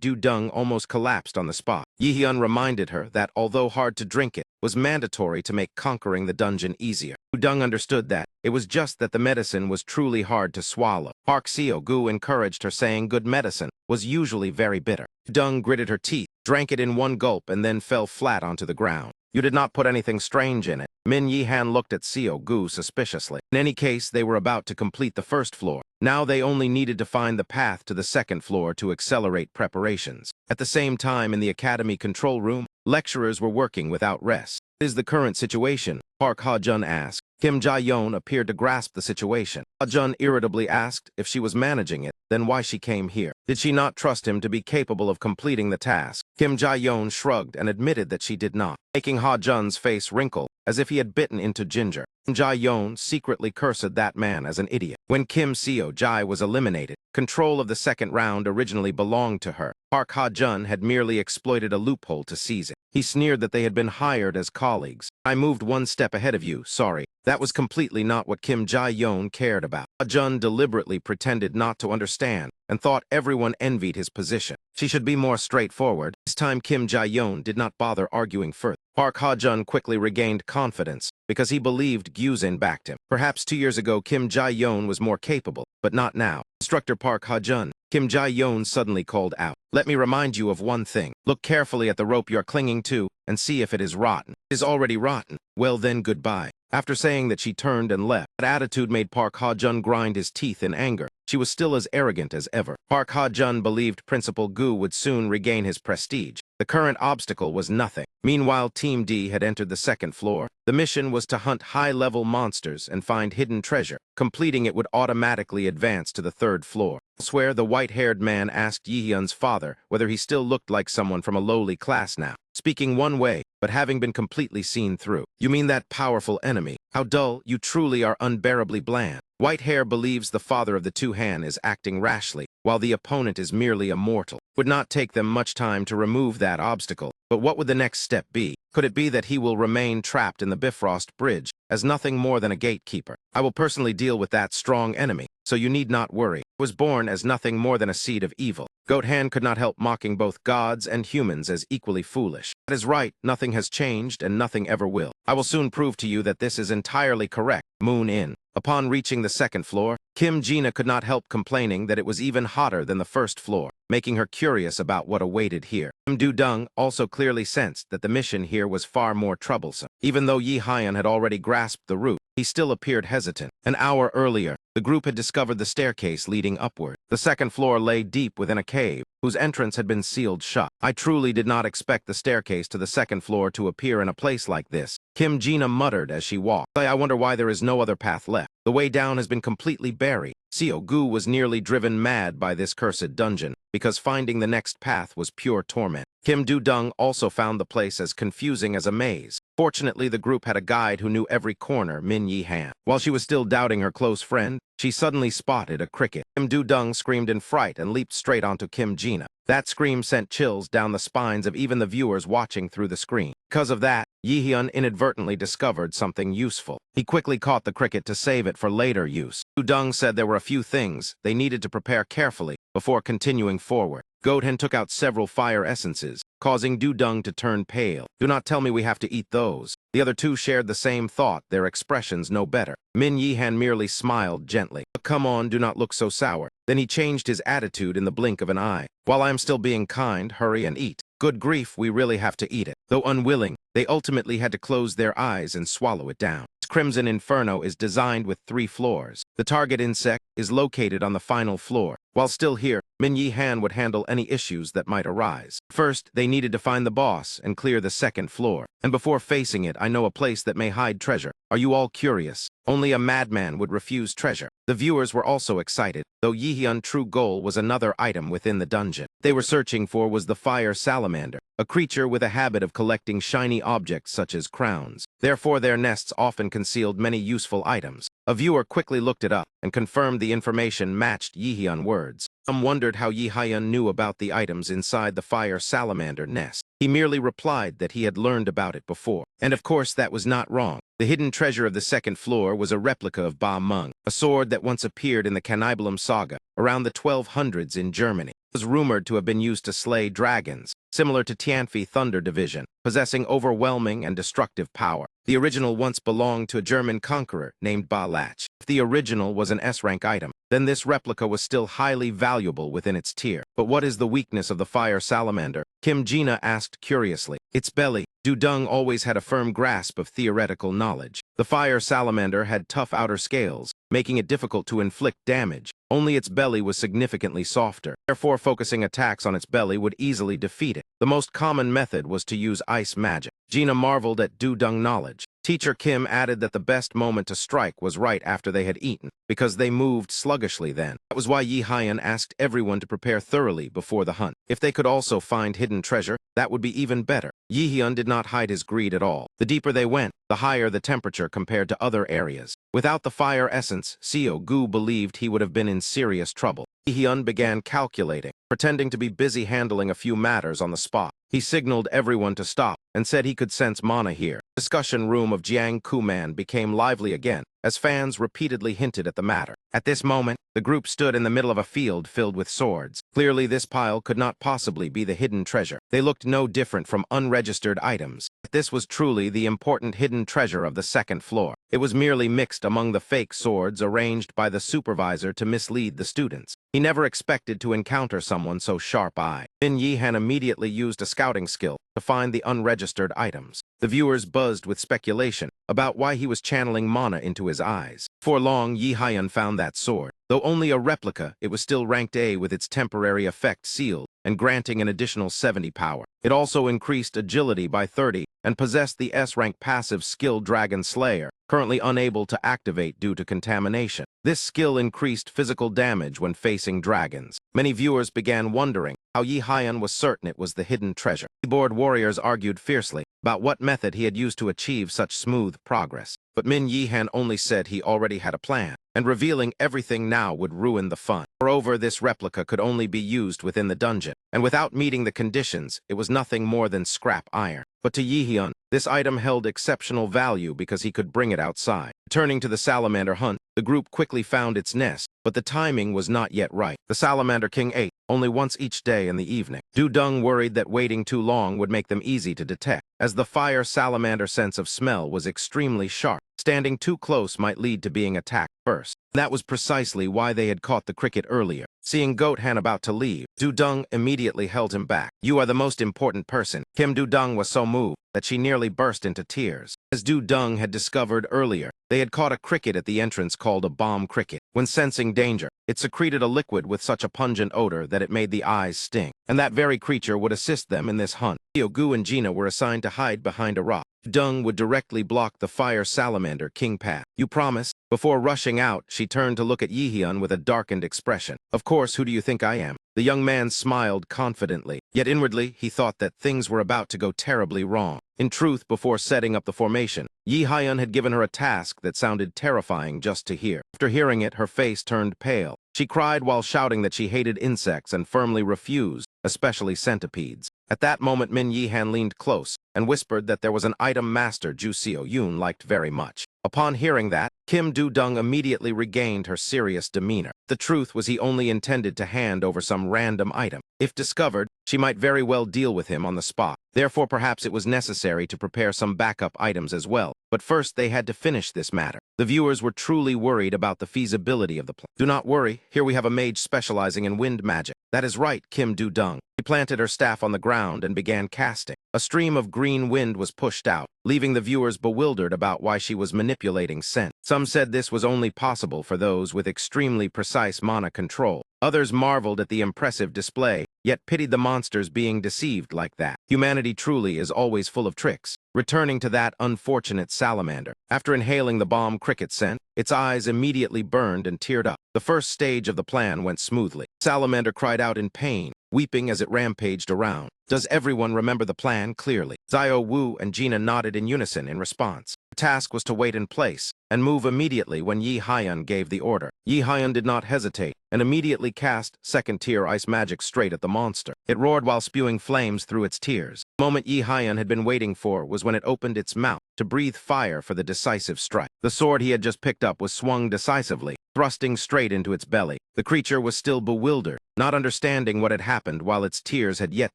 Do-dung almost collapsed on the spot. Yi-hyun reminded her that, although hard to drink it, was mandatory to make conquering the dungeon easier. Do-dung understood that. It was just that the medicine was truly hard to swallow. Park Seo-gu encouraged her, saying good medicine was usually very bitter. Do-dung gritted her teeth, drank it in one gulp, and then fell flat onto the ground. You did not put anything strange in it. Min Yi-han looked at Seo-gu suspiciously. In any case, they were about to complete the first floor. Now they only needed to find the path to the second floor to accelerate preparations. At the same time, in the academy control room, lecturers were working without rest. What is the current situation? Park Ha-jun asked. Kim Jae-yeon appeared to grasp the situation. Ha-jun irritably asked if she was managing it, then why she came here. Did she not trust him to be capable of completing the task? Kim Jae-yeon shrugged and admitted that she did not, making Ha-jun's face wrinkle as if he had bitten into ginger. Kim Jae-yeon secretly cursed that man as an idiot. When Kim Seo-jae was eliminated, control of the second round originally belonged to her. Park Ha-jun had merely exploited a loophole to seize it. He sneered that they had been hired as colleagues. I moved one step ahead of you, sorry. That was completely not what Kim Jae-yeon cared about. Ha-jun deliberately pretended not to understand and thought everyone envied his position. She should be more straightforward. This time Kim Jae-yeon did not bother arguing further. Park Ha-jun quickly regained confidence because he believed Gyuzin backed him. Perhaps 2 years ago Kim Jae-yeon was more capable, but not now. Instructor Park Ha-jun, Kim Jae-yeon suddenly called out. Let me remind you of one thing. Look carefully at the rope you are clinging to and see if it is rotten. It is already rotten. Well then, goodbye. After saying that, she turned and left. That attitude made Park Ha-jun grind his teeth in anger. She was still as arrogant as ever. Park Ha-jun believed Principal Gu would soon regain his prestige. The current obstacle was nothing. Meanwhile, Team D had entered the second floor. The mission was to hunt high-level monsters and find hidden treasure. Completing it would automatically advance to the third floor. Elsewhere, the white-haired man asked Yi-hyun's father whether he still looked like someone from a lowly class now. Speaking one way, but having been completely seen through. You mean that powerful enemy? How dull, you truly are unbearably bland. Whitehair believes the father of the two Han is acting rashly, while the opponent is merely a mortal. It would not take them much time to remove that obstacle, but what would the next step be? Could it be that he will remain trapped in the Bifrost Bridge as nothing more than a gatekeeper? I will personally deal with that strong enemy, so you need not worry. He was born as nothing more than a seed of evil. Goat Han could not help mocking both gods and humans as equally foolish. That is right, nothing has changed and nothing ever will. I will soon prove to you that this is entirely correct. Moon in. Upon reaching the second floor, Kim Jina could not help complaining that it was even hotter than the first floor, making her curious about what awaited here. Kim Du-dung also clearly sensed that the mission here was far more troublesome. Even though Yi Hyun had already grasped the route, he still appeared hesitant. An hour earlier, the group had discovered the staircase leading upward. The second floor lay deep within a cave, whose entrance had been sealed shut. I truly did not expect the staircase to the second floor to appear in a place like this. Kim Jina muttered as she walked. I wonder why there is no other path left. The way down has been completely buried. Seo Gu was nearly driven mad by this cursed dungeon, because finding the next path was pure torment. Kim Du-dung also found the place as confusing as a maze. Fortunately, the group had a guide who knew every corner, Min Yi-han. While she was still doubting her close friend, she suddenly spotted a cricket. Kim Du-dung screamed in fright and leaped straight onto Kim Jina. That scream sent chills down the spines of even the viewers watching through the screen. Because of that, Yi-hyun inadvertently discovered something useful. He quickly caught the cricket to save it for later use. Du-dung said there were a few things they needed to prepare carefully before continuing forward. Goten took out several fire essences, causing Du-dung to turn pale. Do not tell me we have to eat those. The other two shared the same thought, their expressions no better. Min Yi-han merely smiled gently. Come on, do not look so sour. Then he changed his attitude in the blink of an eye. While I am still being kind, hurry and eat. Good grief, we really have to eat it. Though unwilling, they ultimately had to close their eyes and swallow it down. Crimson Inferno is designed with 3 floors. The target insect is located on the final floor. While still here, Min Yi-han would handle any issues that might arise. First, they needed to find the boss and clear the second floor. And before facing it, I know a place that may hide treasure. Are you all curious? Only a madman would refuse treasure. The viewers were also excited, though Yi-hyun's true goal was another item within the dungeon. They were searching for was the fire salamander, a creature with a habit of collecting shiny objects such as crowns. Therefore, their nests often concealed many useful items. A viewer quickly looked it up and confirmed the information matched Yi-hyun's words. Some wondered how Yi-hyun knew about the items inside the fire salamander nest. He merely replied that he had learned about it before. And of course, that was not wrong. The hidden treasure of the second floor was a replica of Ba Meng, a sword that once appeared in the Cannibalism saga around the 1200s in Germany. It was rumored to have been used to slay dragons, similar to Tianfi Thunder Division, possessing overwhelming and destructive power. The original once belonged to a German conqueror named Ba Lach. If the original was an S-rank item, then this replica was still highly valuable within its tier. But what is the weakness of the fire salamander? Kim Jina asked curiously. Its belly. Du-dung always had a firm grasp of theoretical knowledge. The fire salamander had tough outer scales, making it difficult to inflict damage. Only its belly was significantly softer. Therefore, focusing attacks on its belly would easily defeat it. The most common method was to use ice magic. Jina marveled at Du-dung knowledge. Teacher Kim added that the best moment to strike was right after they had eaten, because they moved sluggishly then. That was why Yi-hyun asked everyone to prepare thoroughly before the hunt. If they could also find hidden treasure, that would be even better. Yi-hyun did not hide his greed at all. The deeper they went, the higher the temperature compared to other areas. Without the fire essence, Seo Gu believed he would have been in serious trouble. Yi-hyun began calculating, pretending to be busy handling a few matters on the spot. He signaled everyone to stop and said he could sense mana here. The discussion room of Jiang Kuman became lively again, as fans repeatedly hinted at the matter. At this moment, the group stood in the middle of a field filled with swords. Clearly, this pile could not possibly be the hidden treasure. They looked no different from unregistered items. This was truly the important hidden treasure of the second floor. It was merely mixed among the fake swords arranged by the supervisor to mislead the students. He never expected to encounter someone so sharp-eyed. Min Yihan immediately used a scouting skill to find the unregistered items. The viewers buzzed with speculation about why he was channeling mana into his eyes. For long, Yi Haiyan found that sword. Though only a replica, it was still ranked A with its temporary effect sealed and granting an additional 70 power. It also increased agility by 30 and possessed the S-rank passive skill Dragon Slayer, currently unable to activate due to contamination. This skill increased physical damage when facing dragons. Many viewers began wondering how Yi Haiyan was certain it was the hidden treasure. Keyboard warriors argued fiercely about what method he had used to achieve such smooth progress. But Min Yihan only said he already had a plan, and revealing everything now would ruin the fun. Moreover, this replica could only be used within the dungeon, and without meeting the conditions, it was nothing more than scrap iron. But to Yi Haiyan, this item held exceptional value because he could bring it outside. Turning to the salamander hunt, the group quickly found its nest, but the timing was not yet right. The salamander king ate only once each day in the evening. Du Dung worried that waiting too long would make them easy to detect, as the fire salamander sense of smell was extremely sharp. Standing too close might lead to being attacked first. That was precisely why they had caught the cricket earlier. Seeing Goat Han about to leave, Du Dung immediately held him back. "You are the most important person." Kim Du Dung was so moved that she nearly burst into tears. As Du Dung had discovered earlier, they had caught a cricket at the entrance called a bomb cricket. When sensing danger, it secreted a liquid with such a pungent odor that it made the eyes sting. And that very creature would assist them in this hunt. Gu and Gina were assigned to hide behind a rock. Dung would directly block the fire salamander king path. "You promise?" Before rushing out, she turned to look at Yi Haiyan with a darkened expression. "Of course, who do you think I am?" The young man smiled confidently, yet inwardly he thought that things were about to go terribly wrong. In truth, before setting up the formation, Yi Haiyan had given her a task that sounded terrifying just to hear. After hearing it, her face turned pale. She cried while shouting that she hated insects and firmly refused, especially centipedes. At that moment, Min Yihan leaned close and whispered that there was an item master Ju Seo Yoon liked very much. Upon hearing that, Kim Du Dung immediately regained her serious demeanor. The truth was he only intended to hand over some random item. If discovered, she might very well deal with him on the spot. Therefore, perhaps it was necessary to prepare some backup items as well. But first, they had to finish this matter. The viewers were truly worried about the feasibility of the plan. "Do not worry, here we have a mage specializing in wind magic." "That is right, Kim Du Dung." She planted her staff on the ground and began casting. A stream of green wind was pushed out, leaving the viewers bewildered about why she was manipulating scent. Some said this was only possible for those with extremely precise mana control. Others marveled at the impressive display, yet pitied the monsters being deceived like that. Humanity truly is always full of tricks. Returning to that unfortunate salamander, after inhaling the bomb cricket scent, its eyes immediately burned and teared up. The first stage of the plan went smoothly. Salamander cried out in pain, weeping as it rampaged around. Does everyone remember the plan clearly? Zio Wu and Gina nodded in unison in response. The task was to wait in place and move immediately when Yi Haiyan gave the order. Yi Haiyan did not hesitate and immediately cast second-tier ice magic straight at the monster. It roared while spewing flames through its tears. The moment Yi Haiyan had been waiting for was when it opened its mouth to breathe fire for the decisive strike. The sword he had just picked up was swung decisively, thrusting straight into its belly. The creature was still bewildered, not understanding what had happened while its tears had yet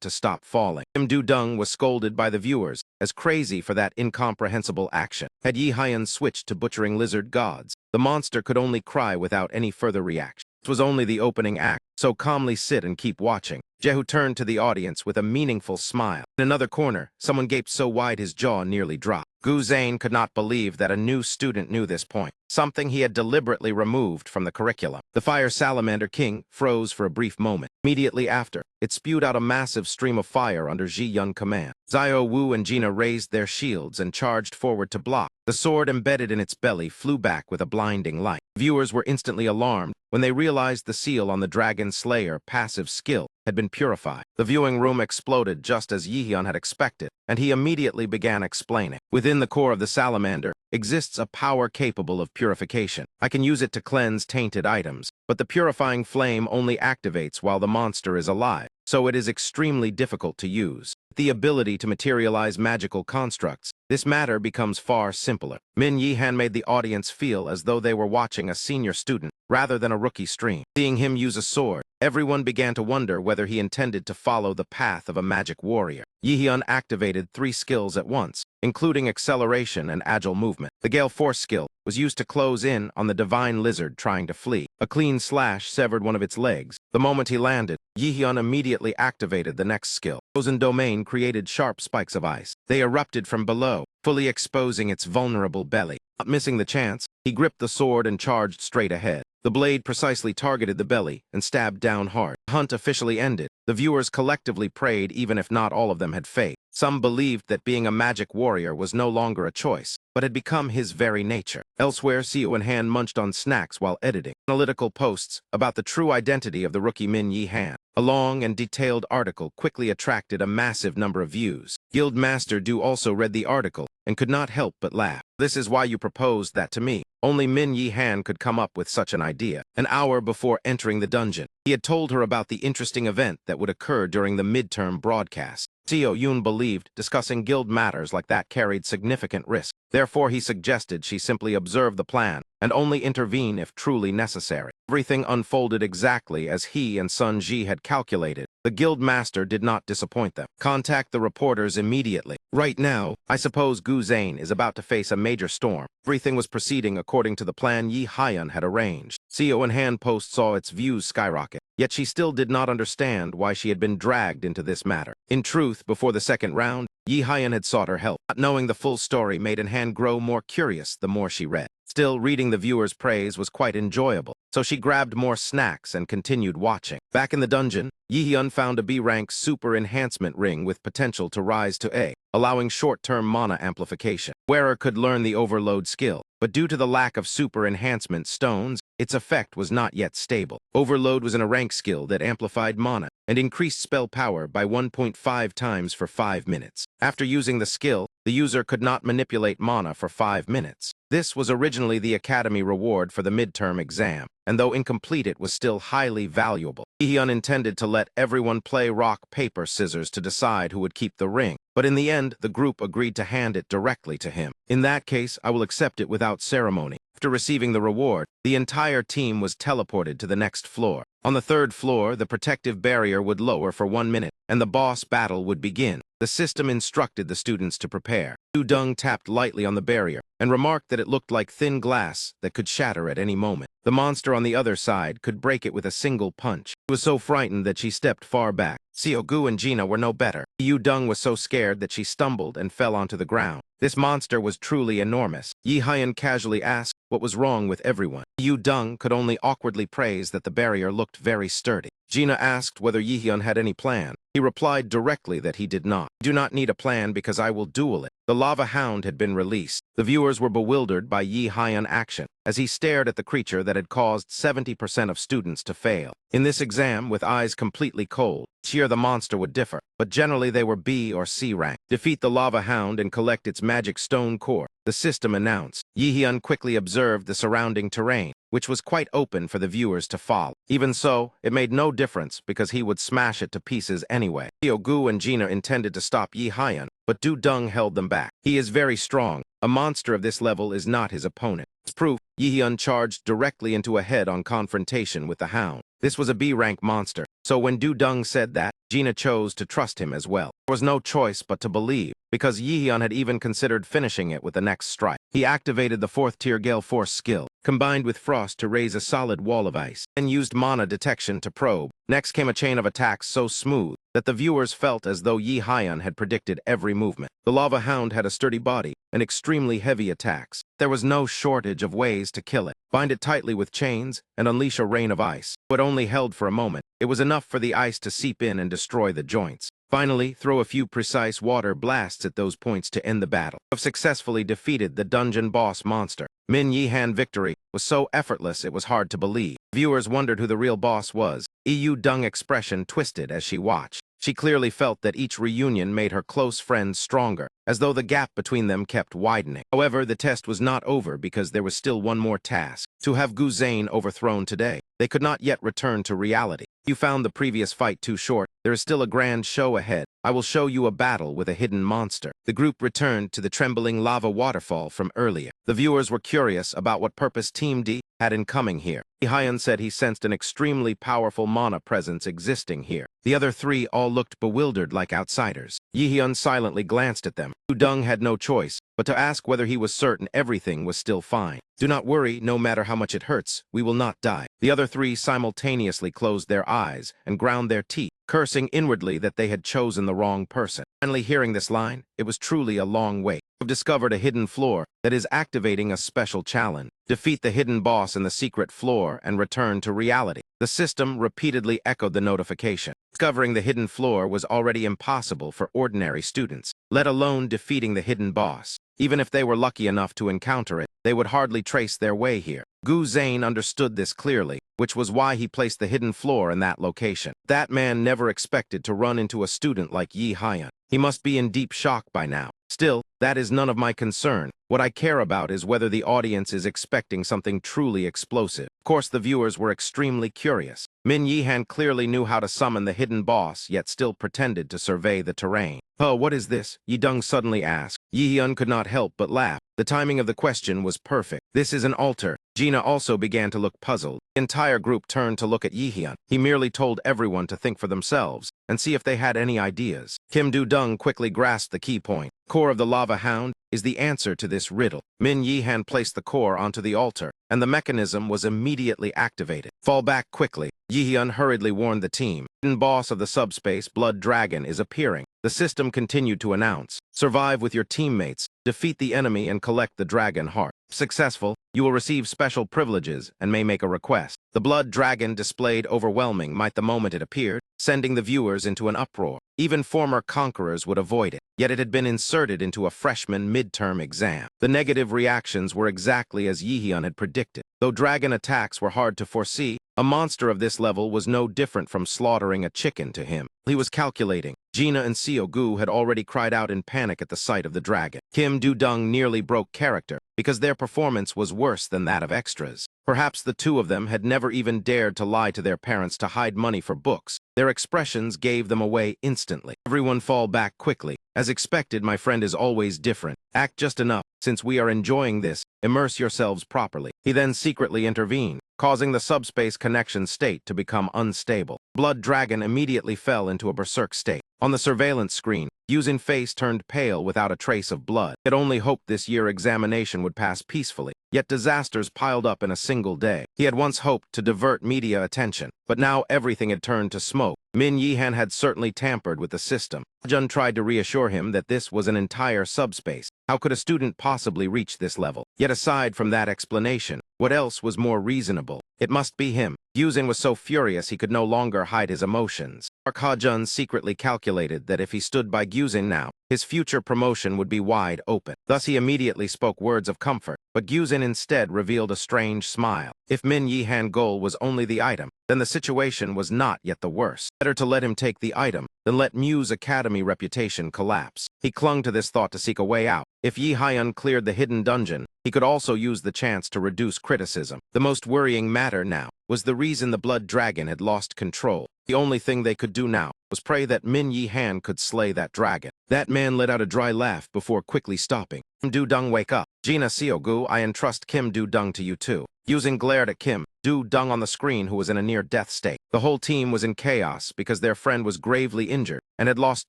to stop falling. Kim Du Dung was scolded by the viewers as crazy for that incomprehensible action. Had Yi Haiyan switched to butchering lizard gods, the monster could only cry without any further reaction. It was only the opening act, so calmly sit and keep watching. Jehu turned to the audience with a meaningful smile. In another corner, someone gaped so wide his jaw nearly dropped. Gu Zane could not believe that a new student knew this point, something he had deliberately removed from the curriculum. The fire salamander king froze for a brief moment. Immediately after, it spewed out a massive stream of fire under Ji Yun's command. Zio Wu and Gina raised their shields and charged forward to block. The sword embedded in its belly flew back with a blinding light. Viewers were instantly alarmed when they realized the seal on the Dragon Slayer passive skill had been purified. The viewing room exploded just as Yi Haiyan had expected, and he immediately began explaining. Within the core of the salamander exists a power capable of purification. I can use it to cleanse tainted items, but the purifying flame only activates while the monster is alive, so it is extremely difficult to use. The ability to materialize magical constructs, this matter becomes far simpler. Min Yihan made the audience feel as though they were watching a senior student rather than a rookie stream. Seeing him use a sword, everyone began to wonder whether he intended to follow the path of a magic warrior. Yahello activated 3 skills at once, including acceleration and agile movement. The Gale Force skill was used to close in on the divine lizard trying to flee. A clean slash severed one of its legs. The moment he landed, Yahello immediately activated the next skill. Frozen Domain created sharp spikes of ice. They erupted from below, fully exposing its vulnerable belly. Not missing the chance, he gripped the sword and charged straight ahead. The blade precisely targeted the belly and stabbed down hard. The hunt officially ended. The viewers collectively prayed even if not all of them had faith. Some believed that being a magic warrior was no longer a choice, but had become his very nature. Elsewhere, Seo and Han munched on snacks while editing analytical posts about the true identity of the rookie Min Yi Han. A long and detailed article quickly attracted a massive number of views. Guildmaster Du also read the article and could not help but laugh. "This is why you proposed that to me. Only Min Yi Han could come up with such an idea." An hour before entering the dungeon, he had told her about the interesting event that would occur during the midterm broadcast. Seo Yoon believed discussing guild matters like that carried significant risk. Therefore, he suggested she simply observe the plan and only intervene if truly necessary. Everything unfolded exactly as he and Sun Ji had calculated. The guild master did not disappoint them. "Contact the reporters immediately. Right now, I suppose Gu Zane is about to face a major storm." Everything was proceeding according to the plan Yi Hyun had arranged. Seo and Han Post saw its views skyrocket, yet she still did not understand why she had been dragged into this matter. In truth, before the second round, Yi Hyun had sought her help. Not knowing the full story made Han grow more curious the more she read. Still, reading the viewers' praise was quite enjoyable, so she grabbed more snacks and continued watching. Back in the dungeon, Yi Hyun found a B-rank super enhancement ring with potential to rise to A, allowing short-term mana amplification. Wearer could learn the overload skill, but due to the lack of super enhancement stones, its effect was not yet stable. Overload was a rank skill that amplified mana and increased spell power by 1.5 times for 5 minutes. After using the skill, the user could not manipulate mana for 5 minutes. This was originally the Academy reward for the midterm exam, and though incomplete it was still highly valuable. He intended to let everyone play rock, paper, scissors to decide who would keep the ring, but in the end the group agreed to hand it directly to him. "In that case, I will accept it without ceremony." After receiving the reward, the entire team was teleported to the next floor. On the 3rd floor, the protective barrier would lower for 1 minute, and the boss battle would begin. The system instructed the students to prepare. Du Dung tapped lightly on the barrier and remarked that it looked like thin glass that could shatter at any moment. The monster on the other side could break it with a single punch. She was so frightened that she stepped far back. Seo Gu and Gina were no better. Yu Dung was so scared that she stumbled and fell onto the ground. This monster was truly enormous. Yi Hyun casually asked what was wrong with everyone. Yu Dung could only awkwardly praise that the barrier looked very sturdy. Gina asked whether Yi Hyun had any plan. He replied directly that he did not. "I do not need a plan because I will duel it." The lava hound had been released. The viewers were bewildered by Yi Hyun action as he stared at the creature that had caused 70% of students to fail. In this exam, with eyes completely cold, each year the monster would differ, but generally they were B or C rank. Defeat the lava hound and collect its magic stone core, the system announced. Yi Hyun quickly observed the surrounding terrain, which was quite open for the viewers to follow. Even so, it made no difference because he would smash it to pieces anyway. Seo Gu and Gina intended to stop Yi Hyun, but Du Dung held them back. "He is very strong. A monster of this level is not his opponent." As proof, Yi Hyun charged directly into a head-on confrontation with the hound. This was a B-rank monster, so when Du Dung said that, Gina chose to trust him as well. There was no choice but to believe, because Yi Hyun had even considered finishing it with the next strike. He activated the 4th-tier Gale Force skill, combined with Frost to raise a solid wall of ice, and used mana detection to probe. Next came a chain of attacks so smooth that the viewers felt as though Yi Hyun had predicted every movement. The lava hound had a sturdy body and extremely heavy attacks. There was no shortage of ways to kill it. Bind it tightly with chains and unleash a rain of ice. But only held for a moment. It was enough for the ice to seep in and destroy the joints. Finally, throw a few precise water blasts at those points to end the battle. You have successfully defeated the dungeon boss monster. Min Yi Han victory was so effortless it was hard to believe. Viewers wondered who the real boss was. Yu Dung expression twisted as she watched. She clearly felt that each reunion made her close friends stronger, as though the gap between them kept widening. However, the test was not over because there was still one more task: to have Gu Zane overthrown today. They could not yet return to reality. You found the previous fight too short. There is still a grand show ahead. I will show you a battle with a hidden monster. The group returned to the trembling lava waterfall from earlier. The viewers were curious about what purpose Team D had in coming here. Hyun said he sensed an extremely powerful mana presence existing here. The other three all looked bewildered like outsiders. Hyun silently glanced at them. Du-dung had no choice but to ask whether he was certain everything was still fine. Do not worry, no matter how much it hurts, we will not die. The other three simultaneously closed their eyes and ground their teeth, cursing inwardly that they had chosen the wrong person. Finally hearing this line, it was truly a long wait. I've discovered a hidden floor that is activating a special challenge. Defeat the hidden boss in the secret floor and return to reality. The system repeatedly echoed the notification. Discovering the hidden floor was already impossible for ordinary students, let alone defeating the hidden boss. Even if they were lucky enough to encounter it, they would hardly trace their way here. Gu Zane understood this clearly, which was why he placed the hidden floor in that location. That man never expected to run into a student like Yi Hyun. He must be in deep shock by now. Still, that is none of my concern. What I care about is whether the audience is expecting something truly explosive. Of course, the viewers were extremely curious. Min Yihan clearly knew how to summon the hidden boss, yet still pretended to survey the terrain. "Oh, what is this?" Yi-dung suddenly asked. Yi-hyun could not help but laugh. The timing of the question was perfect. "This is an altar." Gina also began to look puzzled. The entire group turned to look at Yi-hyun. He merely told everyone to think for themselves and see if they had any ideas. Kim Do-dung quickly grasped the key point. Core of the lava hound is the answer to this riddle. Min Yihan placed the core onto the altar, and the mechanism was immediately activated. "Fall back quickly." Yi-hyun hurriedly warned the team. The hidden boss of the subspace, Blood Dragon, is appearing. The system continued to announce, "Survive with your teammates, defeat the enemy and collect the dragon heart. If successful, you will receive special privileges and may make a request." The Blood Dragon displayed overwhelming might the moment it appeared, sending the viewers into an uproar. Even former conquerors would avoid it, yet it had been inserted into a freshman midterm exam. The negative reactions were exactly as Yi-hyun had predicted. Though dragon attacks were hard to foresee, a monster of this level was no different from slaughtering a chicken to him. He was calculating. Gina and Seo-gu had already cried out in panic at the sight of the dragon. Kim Do-dung nearly broke character because their performance was worse than that of extras. Perhaps the two of them had never even dared to lie to their parents to hide money for books. Their expressions gave them away instantly. Everyone fall back quickly. As expected, my friend is always different. Act just enough. Since we are enjoying this, immerse yourselves properly. He then secretly intervened, causing the subspace connection state to become unstable. Blood Dragon immediately fell into a berserk state. On the surveillance screen, Yuzin's face turned pale without a trace of blood. He had only hoped this year's examination would pass peacefully, yet disasters piled up in a single day. He had once hoped to divert media attention, but now everything had turned to smoke. Min Yihan had certainly tampered with the system. Jun tried to reassure him that this was an entire subspace. How could a student possibly reach this level? Yet aside from that explanation, what else was more reasonable? It must be him. Yuzin was so furious he could no longer hide his emotions. Park Ha-jun secretly calculated that if he stood by Yuzin now, his future promotion would be wide open. Thus he immediately spoke words of comfort, but Yuzin instead revealed a strange smile. If Min Yihan's goal was only the item, then the situation was not yet the worst. Better to let him take the item than let Mu's academy reputation collapse. He clung to this thought to seek a way out. If Yi Hyun cleared the hidden dungeon, he could also use the chance to reduce criticism. The most worrying matter now was the reason the Blood Dragon had lost control. The only thing they could do now was pray that Min Yihan could slay that dragon. That man let out a dry laugh before quickly stopping. Kim Do-dung, wake up. Gina, Seo-gu, I entrust Kim Do-dung to you too. Yuzin glared at Kim Do-dung on the screen, who was in a near-death state. The whole team was in chaos because their friend was gravely injured and had lost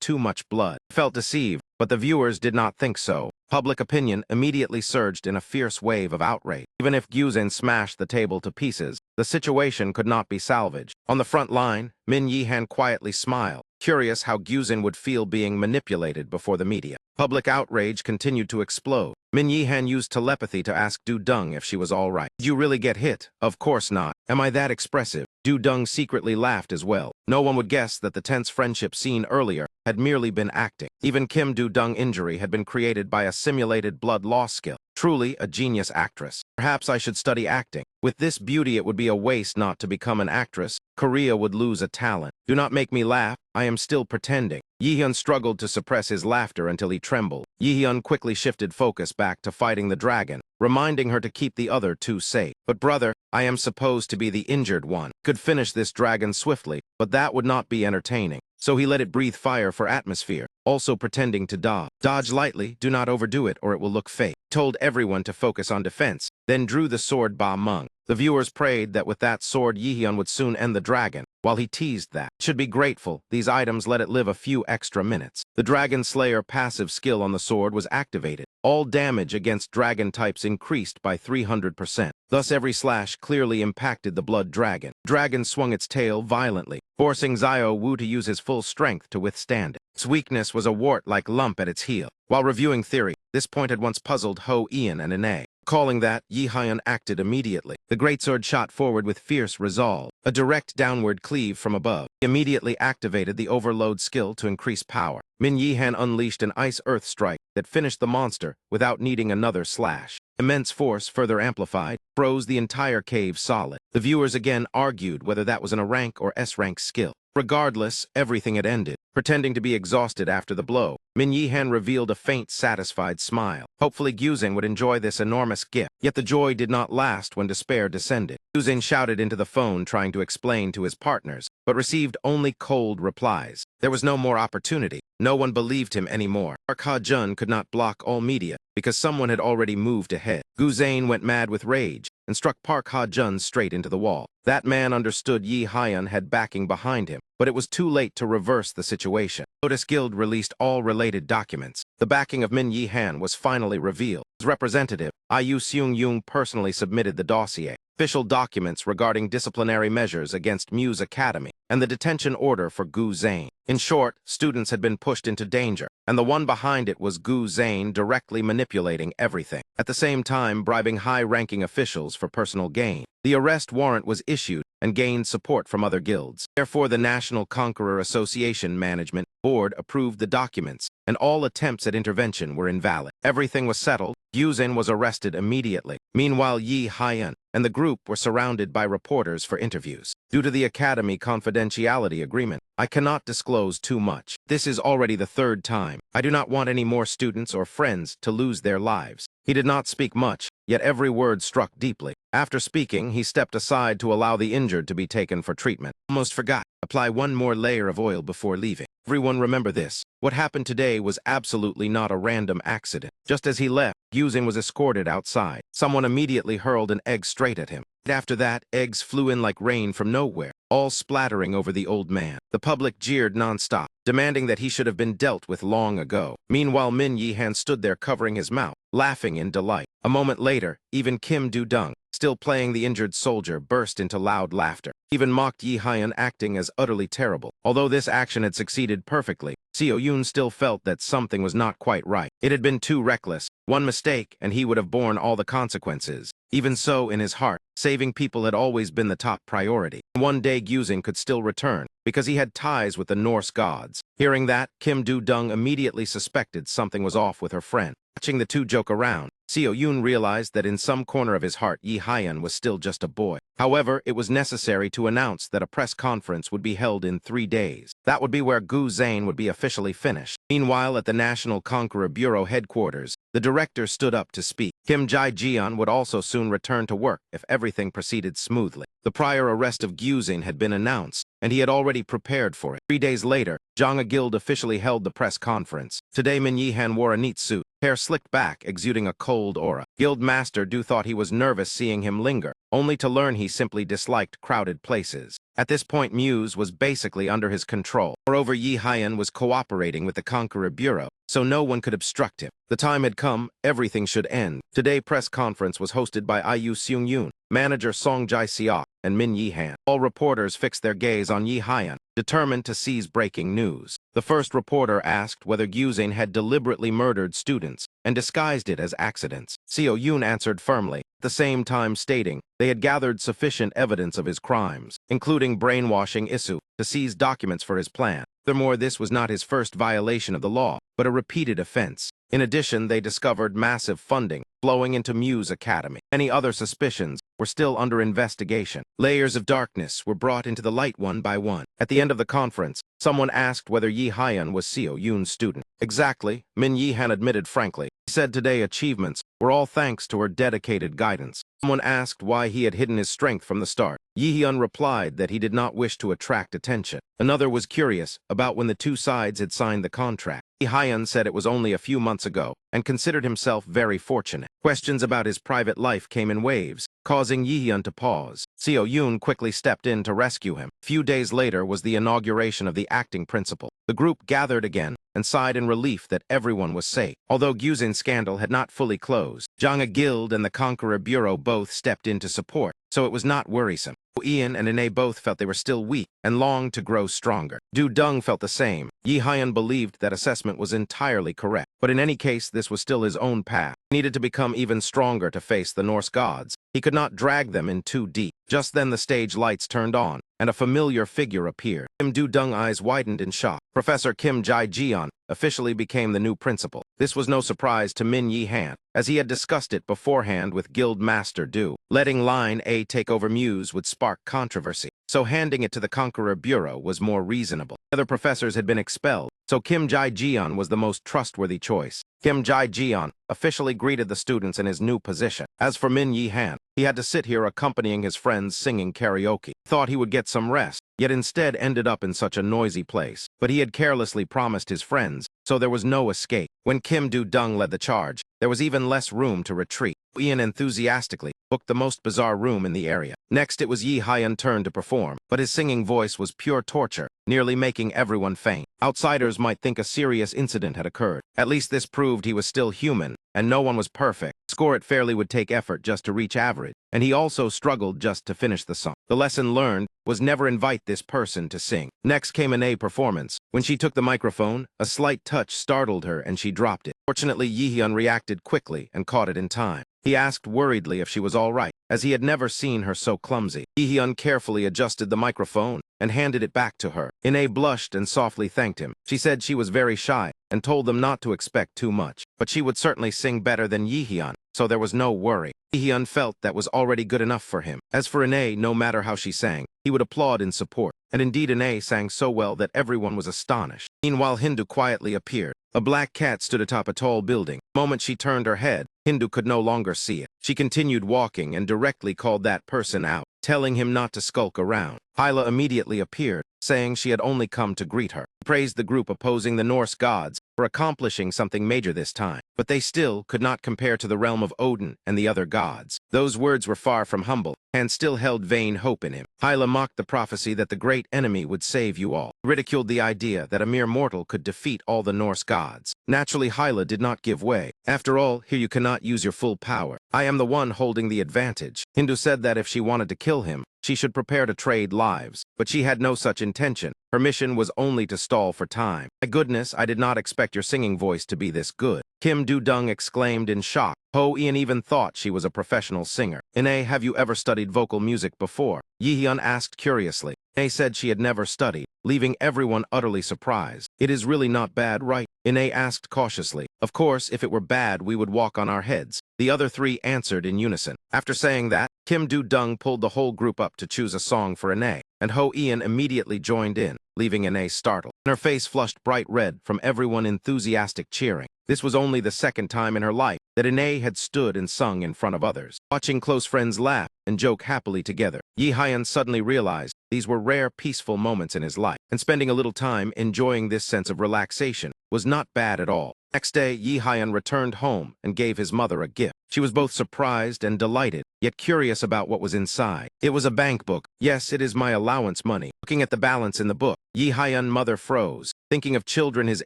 too much blood. He felt deceived, but the viewers did not think so. Public opinion immediately surged in a fierce wave of outrage. Even if Yuzin smashed the table to pieces, the situation could not be salvaged. On the front line, Min Yihan quietly smiled, curious how Yuzin would feel being manipulated before the media. Public outrage continued to explode. Min Yihan used telepathy to ask Du-dung if she was all right. "Did you really get hit?" "Of course not. Am I that expressive?" Du-dung secretly laughed as well. No one would guess that the tense friendship seen earlier had merely been acting. Even Kim Do-dung injury had been created by a simulated blood loss skill. Truly a genius actress. Perhaps I should study acting. With this beauty, it would be a waste not to become an actress. Korea would lose a talent. Do not make me laugh. I am still pretending. Yi-hyun struggled to suppress his laughter until he trembled. Yi-hyun quickly shifted focus back to fighting the dragon, reminding her to keep the other two safe. "But brother, I am supposed to be the injured one. Could finish this dragon swiftly, but that would not be entertaining." So he let it breathe fire for atmosphere, also pretending to dodge. "Dodge lightly, do not overdo it or it will look fake." Told everyone to focus on defense, then drew the sword Ba Meng. The viewers prayed that with that sword Yihyun would soon end the dragon, while he teased that should be grateful these items let it live a few extra minutes. The Dragon Slayer passive skill on the sword was activated. All damage against dragon types increased by 300%. Thus every slash clearly impacted the blood dragon. Dragon swung its tail violently, forcing Xiao Wu to use his full strength to withstand it. Its weakness was a wart-like lump at its heel. While reviewing theory, this point had once puzzled Ho Ian and Ine. Calling that, Yi Hyun acted immediately. The greatsword shot forward with fierce resolve, a direct downward cleave from above. He immediately activated the overload skill to increase power. Min Yihan unleashed an ice-earth strike that finished the monster without needing another slash. Immense force, further amplified, froze the entire cave solid. The viewers again argued whether that was an A-rank or S-rank skill. Regardless, everything had ended. Pretending to be exhausted after the blow, Min Yihan revealed a faint, satisfied smile. Hopefully Gyuzin would enjoy this enormous gift. Yet the joy did not last when despair descended. Gyuzin shouted into the phone trying to explain to his partners, but received only cold replies. There was no more opportunity. No one believed him anymore. Park Ha-jun could not block all media because someone had already moved ahead. Gu Zane went mad with rage and struck Park Ha-jun straight into the wall. That man understood Yi Hyun had backing behind him, but it was too late to reverse the situation. Lotus Guild released all related documents. The backing of Min Yihan was finally revealed. His representative, Ayu Seung-yoon, personally submitted the dossier, official documents regarding disciplinary measures against Muse Academy, and the detention order for Gu Zane. In short, students had been pushed into danger, and the one behind it was Gu Zane directly manipulating everything, at the same time bribing high-ranking officials for personal gain. The arrest warrant was issued and gained support from other guilds. Therefore, the National Conqueror Association Management Board approved the documents, and all attempts at intervention were invalid. Everything was settled. Gyuzin was arrested immediately. Meanwhile, Yi Hyun and the group were surrounded by reporters for interviews. Due to the Academy confidentiality agreement, I cannot disclose too much. This is already the third time. I do not want any more students or friends to lose their lives. He did not speak much, yet every word struck deeply. After speaking, he stepped aside to allow the injured to be taken for treatment. Almost forgot. Apply one more layer of oil before leaving. Everyone remember this. What happened today was absolutely not a random accident. Just as he left, Gyuzin was escorted outside. Someone immediately hurled an egg straight at him. After that, eggs flew in like rain from nowhere, all splattering over the old man. The public jeered non-stop, demanding that he should have been dealt with long ago. Meanwhile, Min Yihan stood there covering his mouth, laughing in delight. A moment later, even Kim Do-dung, still playing the injured soldier, burst into loud laughter. Even mocked Yi Hyun acting as utterly terrible. Although this action had succeeded perfectly, Seo-yoon still felt that something was not quite right. It had been too reckless. One mistake, and he would have borne all the consequences. Even so, in his heart, saving people had always been the top priority. One day Gyuzin could still return, because he had ties with the Norse gods. Hearing that, Kim Do-dung immediately suspected something was off with her friend. Watching the two joke around, Seo-yoon realized that in some corner of his heart, Yi Hyun was still just a boy. However, it was necessary to announce that a press conference would be held in 3 days. That would be where Gu Zane would be officially finished. Meanwhile, at the National Conqueror Bureau headquarters, the director stood up to speak. Kim Jae-jeon would also soon return to work if everything proceeded smoothly. The prior arrest of Gyuzin had been announced, and he had already prepared for it. 3 days later, Janga Guild officially held the press conference. Today, Min Yihan wore a neat suit, hair slicked back, exuding a cold aura. Guild Master Du thought he was nervous seeing him linger, only to learn he simply disliked crowded places. At this point, Muse was basically under his control. Moreover, Yi Hyun was cooperating with the Conqueror Bureau, so no one could obstruct him. The time had come, everything should end. Today, press conference was hosted by Ayu Seung-yoon, manager Song Jae-seok, and Min Yihan. All reporters fixed their gaze on Yi Hyun, determined to seize breaking news. The first reporter asked whether Gyuzin had deliberately murdered students and disguised it as accidents. Seo-yoon answered firmly, at the same time stating they had gathered sufficient evidence of his crimes, including brainwashing Isu, to seize documents for his plan. Furthermore, this was not his first violation of the law, but a repeated offense. In addition, they discovered massive funding flowing into Muse Academy. Many other suspicions were still under investigation. Layers of darkness were brought into the light one by one. At the end of the conference, someone asked whether Yi Hyun was Seo-yoon's student. Exactly, Min Yihan admitted frankly. He said today achievements were all thanks to her dedicated guidance. Someone asked why he had hidden his strength from the start. Yihyun replied that he did not wish to attract attention. Another was curious about when the two sides had signed the contract. Yihyun said it was only a few months ago and considered himself very fortunate. Questions about his private life came in waves, causing Yihyun to pause. Seo Yoon quickly stepped in to rescue him. A few days later was the inauguration of the acting principal. The group gathered again and sighed in relief that everyone was safe. Although Gyuzin's scandal had not fully closed, Janga Guild and the Conqueror Bureau both stepped in to support, so it was not worrisome. Ian and Ine both felt they were still weak and longed to grow stronger. Du Dung felt the same. Yi Hyun believed that assessment was entirely correct, but in any case this was still his own path. He needed to become even stronger to face the Norse gods. He could not drag them in too deep. Just then the stage lights turned on, and a familiar figure appeared. Kim Du Dung eyes widened in shock. Professor Kim Jae-jeon officially became the new principal. This was no surprise to Min Yi-han, as he had discussed it beforehand with Guild Master Du. Letting Line A take over Muse would spark controversy, so handing it to the Conqueror Bureau was more reasonable. Other professors had been expelled, so Kim Jae-jeon was the most trustworthy choice. Kim Jae-jeon officially greeted the students in his new position. As for Min Yi-han, he had to sit here accompanying his friends singing karaoke. Thought he would get some rest, yet instead ended up in such a noisy place. But he had carelessly promised his friends, so there was no escape. When Kim Du Dung led the charge, there was even less room to retreat. Ian enthusiastically booked the most bizarre room in the area. Next, it was Yi Hyun's turn to perform, but his singing voice was pure torture, nearly making everyone faint. Outsiders might think a serious incident had occurred. At least this proved he was still human, and no one was perfect. Score it fairly would take effort just to reach average, and he also struggled just to finish the song. The lesson learned was never invite this person to sing. Next came an A performance. When she took the microphone, a slight touch startled her and she dropped it. Fortunately, Yihyun reacted quickly and caught it in time. He asked worriedly if she was all right, as he had never seen her so clumsy. Yihyun carefully adjusted the microphone and handed it back to her. Ine blushed and softly thanked him. She said she was very shy and told them not to expect too much, but she would certainly sing better than Yihyun, so there was no worry. Yihyun felt that was already good enough for him. As for Ine, no matter how she sang, he would applaud in support, and indeed Ine sang so well that everyone was astonished. Meanwhile, Hindu quietly appeared. A black cat stood atop a tall building. The moment she turned her head, Hindu could no longer see it. She continued walking and directly called that person out, telling him not to skulk around. Hyla immediately appeared, saying she had only come to greet her. He praised the group opposing the Norse gods for accomplishing something major this time, but they still could not compare to the realm of Odin and the other gods. Those words were far from humble, and still held vain hope in him. Hyla mocked the prophecy that the great enemy would save you all, ridiculed the idea that a mere mortal could defeat all the Norse gods. Naturally, Hyla did not give way. After all, here you cannot use your full power. I am the one holding the advantage. Hindu said that if she wanted to kill him, she should prepare to trade lives, but she had no such intention. Her mission was only to stall for time. My goodness, I did not expect your singing voice to be this good. Kim Du Dung exclaimed in shock. Ho Ian even thought she was a professional singer. Ine, have you ever studied vocal music before? Yihyun asked curiously. Ine said she had never studied, leaving everyone utterly surprised. It is really not bad, right? Ine asked cautiously. Of course, if it were bad, we would walk on our heads. The other three answered in unison. After saying that, Kim Du Dung pulled the whole group up to choose a song for Ine, and Ho Ian immediately joined in, leaving Ine startled. Her face flushed bright red from everyone enthusiastic cheering. This was only the second time in her life that Ine had stood and sung in front of others. Watching close friends laugh and joke happily together, Yi Hyun suddenly realized these were rare peaceful moments in his life, and spending a little time enjoying this sense of relaxation was not bad at all. Next day, Yi Hyun returned home and gave his mother a gift. She was both surprised and delighted, yet curious about what was inside. It was a bank book. Yes, it is my allowance money. Looking at the balance in the book, Yi Hyun's mother froze, thinking of children his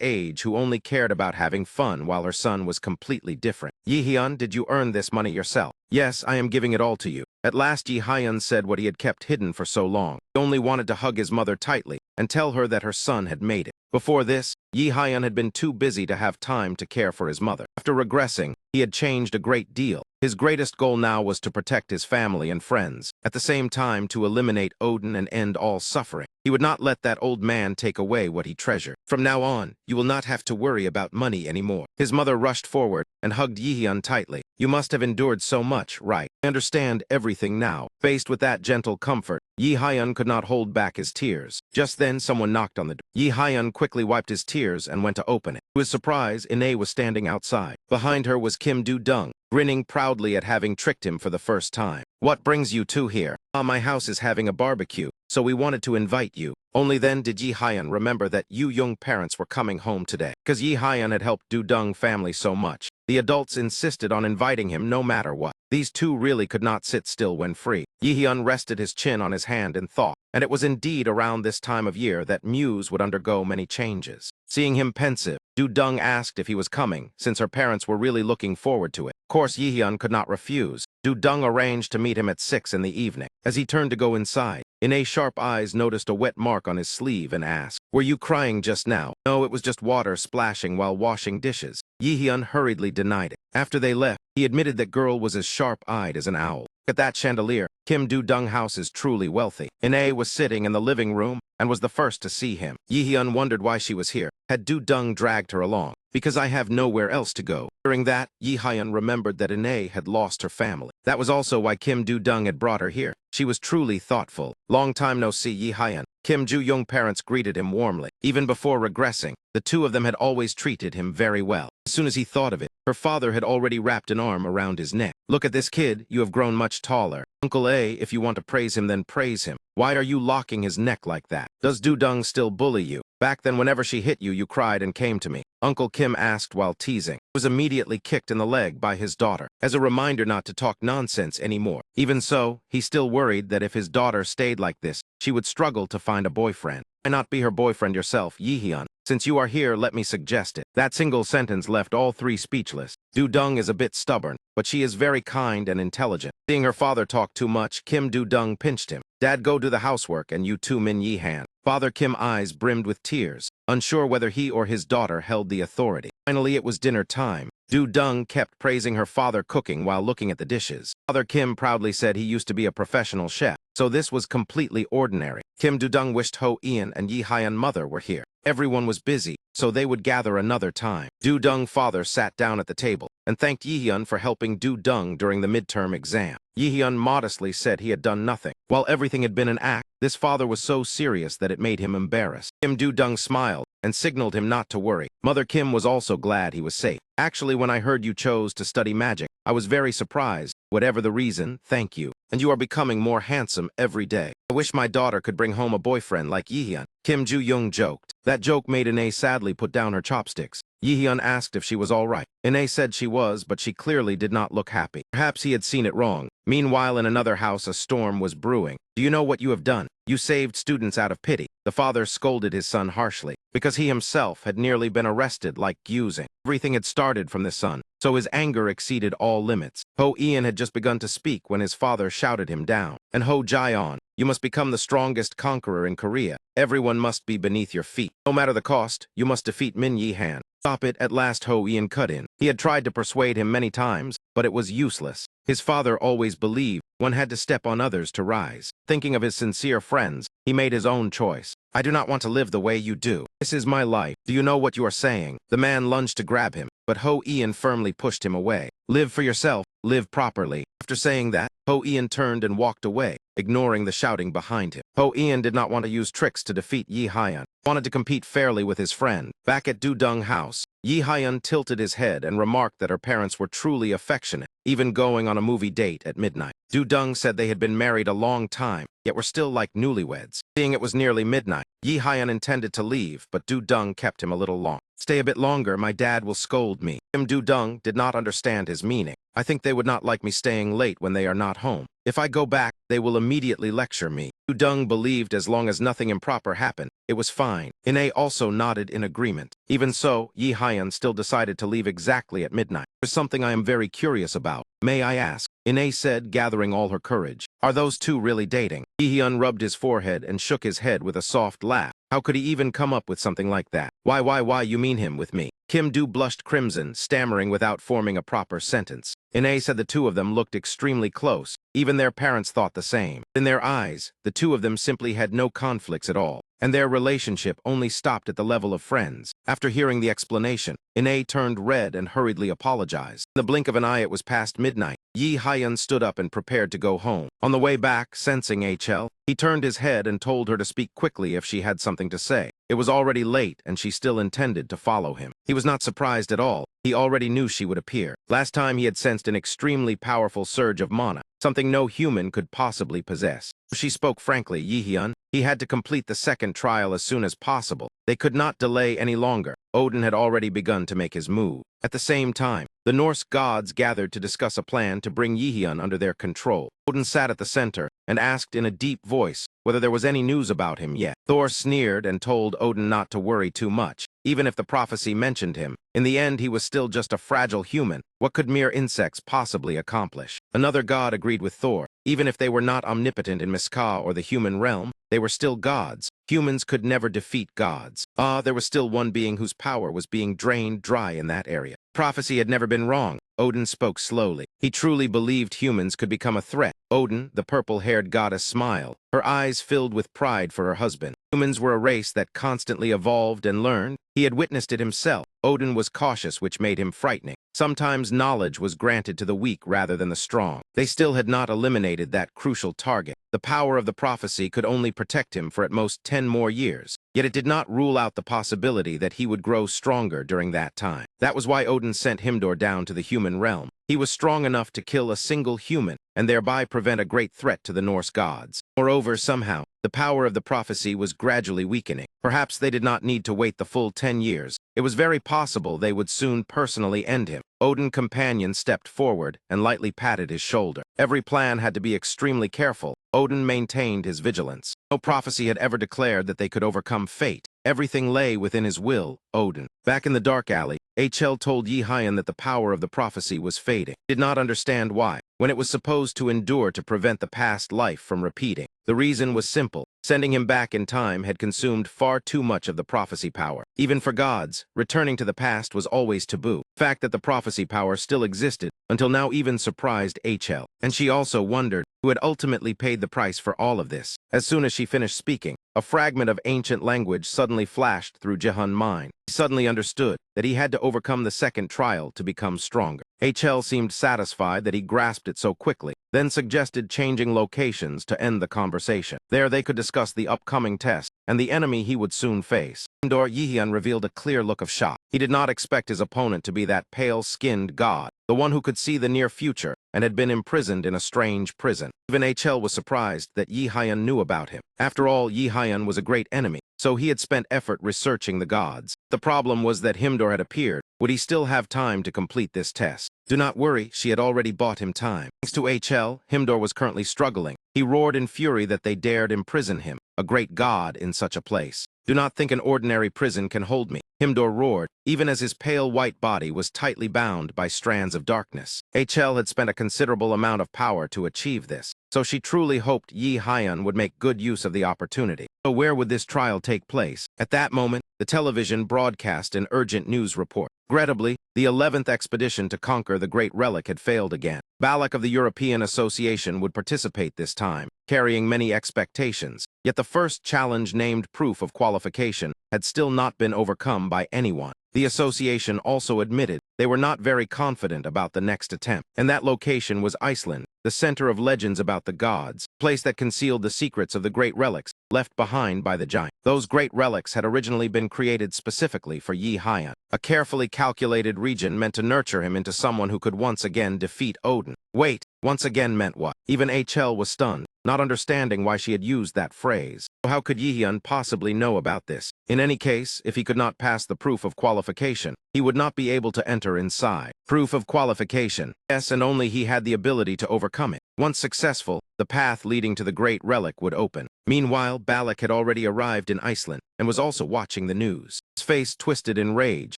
age who only cared about having fun while her son was completely different. Yi Hyun, did you earn this money yourself? Yes, I am giving it all to you. At last, Yi Hyun said what he had kept hidden for so long. He only wanted to hug his mother tightly and tell her that her son had made it. Before this, Yi Hyun had been too busy to have time to care for his mother. After regressing, he had changed a great deal. His greatest goal now was to protect his family and friends, at the same time to eliminate Odin and end all suffering. He would not let that old man take away what he treasured. From now on, you will not have to worry about money anymore. His mother rushed forward and hugged Yihyun tightly. You must have endured so much, right? I understand everything now. Faced with that gentle comfort, Yihyun could not hold back his tears. Just then, someone knocked on the door. Yihyun quickly wiped his tears and went to open it. To his surprise, Ine was standing outside. Behind her was Kim Do-dung, grinning proudly at having tricked him for the first time. What brings you two here? My house is having a barbecue, so we wanted to invite you. Only then did Yihyun remember that you young parents were coming home today. Because Yihyun had helped Do-dung family so much, the adults insisted on inviting him no matter what. These two really could not sit still when free. Yihyun rested his chin on his hand and thought, and it was indeed around this time of year that Muse would undergo many changes. Seeing him pensive, Do-dung asked if he was coming, since her parents were really looking forward to it. Of course, Yihyun could not refuse. Do-dung arranged to meet him at 6 in the evening. As he turned to go inside, Ine's sharp eyes noticed a wet mark on his sleeve and asked, "Were you crying just now?" "No, it was just water splashing while washing dishes." Yihyun hurriedly denied it. After they left, he admitted that girl was as sharp-eyed as an owl. Look at that chandelier. Kim Do-dung house is truly wealthy. Ine was sitting in the living room and was the first to see him. Yihyun wondered why she was here. Had Do-dung dragged her along? Because I have nowhere else to go. During that, Yihyun remembered that Ine had lost her family. That was also why Kim Do-dung had brought her here. She was truly thoughtful. Long time no see, Yihyun. Kim Ju-young parents greeted him warmly. Even before regressing, the two of them had always treated him very well. As soon as he thought of it, her father had already wrapped an arm around his neck. "Look at this kid, you have grown much taller. Uncle A, if you want to praise him, then praise him. Why are you locking his neck like that? Does Do-dung still bully you? Back then, whenever she hit you, you cried and came to me." Uncle Kim asked while teasing. He was immediately kicked in the leg by his daughter, as a reminder not to talk nonsense anymore. Even so, he still worried that if his daughter stayed like this, she would struggle to find a boyfriend. Why not be her boyfriend yourself, Yihyun? Since you are here, let me suggest it. That single sentence left all three speechless. Do-dung is a bit stubborn, but she is very kind and intelligent. Seeing her father talk too much, Kim Do-dung pinched him. "Dad, go do the housework, and you two Min Yi-han." Father Kim eyes brimmed with tears, unsure whether he or his daughter held the authority. Finally, it was dinner time. Do-dung kept praising her father cooking while looking at the dishes. Father Kim proudly said he used to be a professional chef, so this was completely ordinary. Kim Do-dung wished Ho-eun and Yi-hyun mother were here. Everyone was busy, so they would gather another time. Do-dung father sat down at the table and thanked Yihyun for helping Do-dung during the midterm exam. Yihyun modestly said he had done nothing. While everything had been an act, this father was so serious that it made him embarrassed. Kim Do-dung smiled and signaled him not to worry. Mother Kim was also glad he was safe. "Actually, when I heard you chose to study magic, I was very surprised. Whatever the reason, thank you. And you are becoming more handsome every day. I wish my daughter could bring home a boyfriend like Yihyun." Kim Ju-young joked. That joke made Ine sadly put down her chopsticks. Yihyun asked if she was all right. Ine said she was, but she clearly did not look happy. Perhaps he had seen it wrong. Meanwhile, in another house, a storm was brewing. "Do you know what you have done? You saved students out of pity." The father scolded his son harshly, because he himself had nearly been arrested like using. Everything had started from the son, so his anger exceeded all limits. Ho-eun had just begun to speak when his father shouted him down. "And Ho-jaeon, you must become the strongest conqueror in Korea. Everyone must be beneath your feet. No matter the cost, you must defeat Min Yi-han." "Stop it," at last Ho-eun cut in. He had tried to persuade him many times, but it was useless. His father always believed one had to step on others to rise. Thinking of his sincere friends, he made his own choice. "I do not want to live the way you do. This is my life. Do you know what you are saying?" The man lunged to grab him, but Ho-eun firmly pushed him away. "Live for yourself. Live properly." After saying that, Ho-eun turned and walked away, ignoring the shouting behind him. Ho-eun did not want to use tricks to defeat Yi-hyun. He wanted to compete fairly with his friend. Back at Do-dung house, Yi-hyun tilted his head and remarked that her parents were truly affectionate, even going on a movie date at midnight. Do-dung said they had been married a long time, yet were still like newlyweds. Seeing it was nearly midnight, Yi-hyun intended to leave, but Do-dung kept him a little long. "Stay a bit longer, my dad will scold me." Kim Do-dung did not understand his meaning. "I think they would not like me staying late when they are not home. If I go back, they will immediately lecture me." Do-dung believed as long as nothing improper happened, it was fine. Ine also nodded in agreement. Even so, Yi-hyun still decided to leave exactly at midnight. "There's something I am very curious about. May I ask?" Ine said, gathering all her courage. Are those two really dating? Yihyun rubbed his forehead and shook his head with a soft laugh. How could he even come up with something like that? Why, you mean him with me? Kim-do blushed crimson, stammering without forming a proper sentence. Ine said the two of them looked extremely close. Even their parents thought the same. In their eyes, the two of them simply had no conflicts at all, and their relationship only stopped at the level of friends. After hearing the explanation, Ine turned red and hurriedly apologized. In the blink of an eye, it was past midnight. Yi Hyun stood up and prepared to go home. On the way back, sensing HL, he turned his head and told her to speak quickly if she had something to say. It was already late, and she still intended to follow him. He was not surprised at all. He already knew she would appear. Last time he had sensed an extremely powerful surge of mana, something no human could possibly possess. She spoke frankly, Yihyun. He had to complete the second trial as soon as possible. They could not delay any longer. Odin had already begun to make his move. At the same time, the Norse gods gathered to discuss a plan to bring Yihyun under their control. Odin sat at the center and asked in a deep voice whether there was any news about him yet. Thor sneered and told Odin not to worry too much. Even if the prophecy mentioned him, in the end he was still just a fragile human. What could mere insects possibly accomplish? Another god agreed with Thor. Even if they were not omnipotent in Miska or the human realm, they were still gods. Humans could never defeat gods. There was still one being whose power was being drained dry in that area. Prophecy had never been wrong. Odin spoke slowly. He truly believed humans could become a threat. Odin, the purple-haired goddess, smiled. Her eyes filled with pride for her husband. Humans were a race that constantly evolved and learned. He had witnessed it himself. Odin was cautious, which made him frightening. Sometimes knowledge was granted to the weak rather than the strong. They still had not eliminated that crucial target. The power of the prophecy could only protect him for at most 10 more years. Yet it did not rule out the possibility that he would grow stronger during that time. That was why Odin sent Himdor down to the human realm. He was strong enough to kill a single human and thereby prevent a great threat to the Norse gods. Moreover, somehow, the power of the prophecy was gradually weakening. Perhaps they did not need to wait the full 10 years. It was very possible they would soon personally end him. Odin's companion stepped forward and lightly patted his shoulder. Every plan had to be extremely careful. Odin maintained his vigilance. No prophecy had ever declared that they could overcome fate. Everything lay within his will, Odin. Back in the dark alley, HL told Yi Hyun that the power of the prophecy was fading. He did not understand why, when it was supposed to endure to prevent the past life from repeating. The reason was simple. Sending him back in time had consumed far too much of the prophecy power. Even for gods, returning to the past was always taboo. The fact that the prophecy power still existed until now even surprised HL. And she also wondered who had ultimately paid the price for all of this. As soon as she finished speaking, a fragment of ancient language suddenly flashed through Jehun's mind. He suddenly understood that he had to overcome the second trial to become stronger. HL seemed satisfied that he grasped it so quickly, then suggested changing locations to end the conversation. There they could discuss the upcoming test and the enemy he would soon face. Yihyun revealed a clear look of shock. He did not expect his opponent to be that pale-skinned god, the one who could see the near future and had been imprisoned in a strange prison. Even HL was surprised that Yi Hyun knew about him. After all, Yi Hyun was a great enemy, so he had spent effort researching the gods. The problem was that Himdor had appeared. Would he still have time to complete this test? Do not worry, she had already bought him time. Thanks to HL, Himdor was currently struggling. He roared in fury that they dared imprison him, a great god in such a place. Do not think an ordinary prison can hold me, Himdor roared, even as his pale white body was tightly bound by strands of darkness. HL had spent a considerable amount of power to achieve this, so she truly hoped Yi Hyun would make good use of the opportunity. So where would this trial take place? At that moment, the television broadcast an urgent news report. Regrettably, the 11th expedition to conquer the Great Relic had failed again. Balak of the European Association would participate this time, carrying many expectations. Yet the first challenge, named Proof of Qualification, had still not been overcome by anyone. The association also admitted they were not very confident about the next attempt. And that location was Iceland, the center of legends about the gods, a place that concealed the secrets of the great relics left behind by the giant. Those great relics had originally been created specifically for Yi Hyun, a carefully calculated region meant to nurture him into someone who could once again defeat Odin. Wait, once again meant what? Even HL was stunned, not understanding why she had used that phrase. How could Yihyun possibly know about this? In any case, if he could not pass the proof of qualification, he would not be able to enter inside. Proof of qualification. Yes, and only he had the ability to overcome it. Once successful, the path leading to the great relic would open. Meanwhile, Balak had already arrived in Iceland and was also watching the news. His face twisted in rage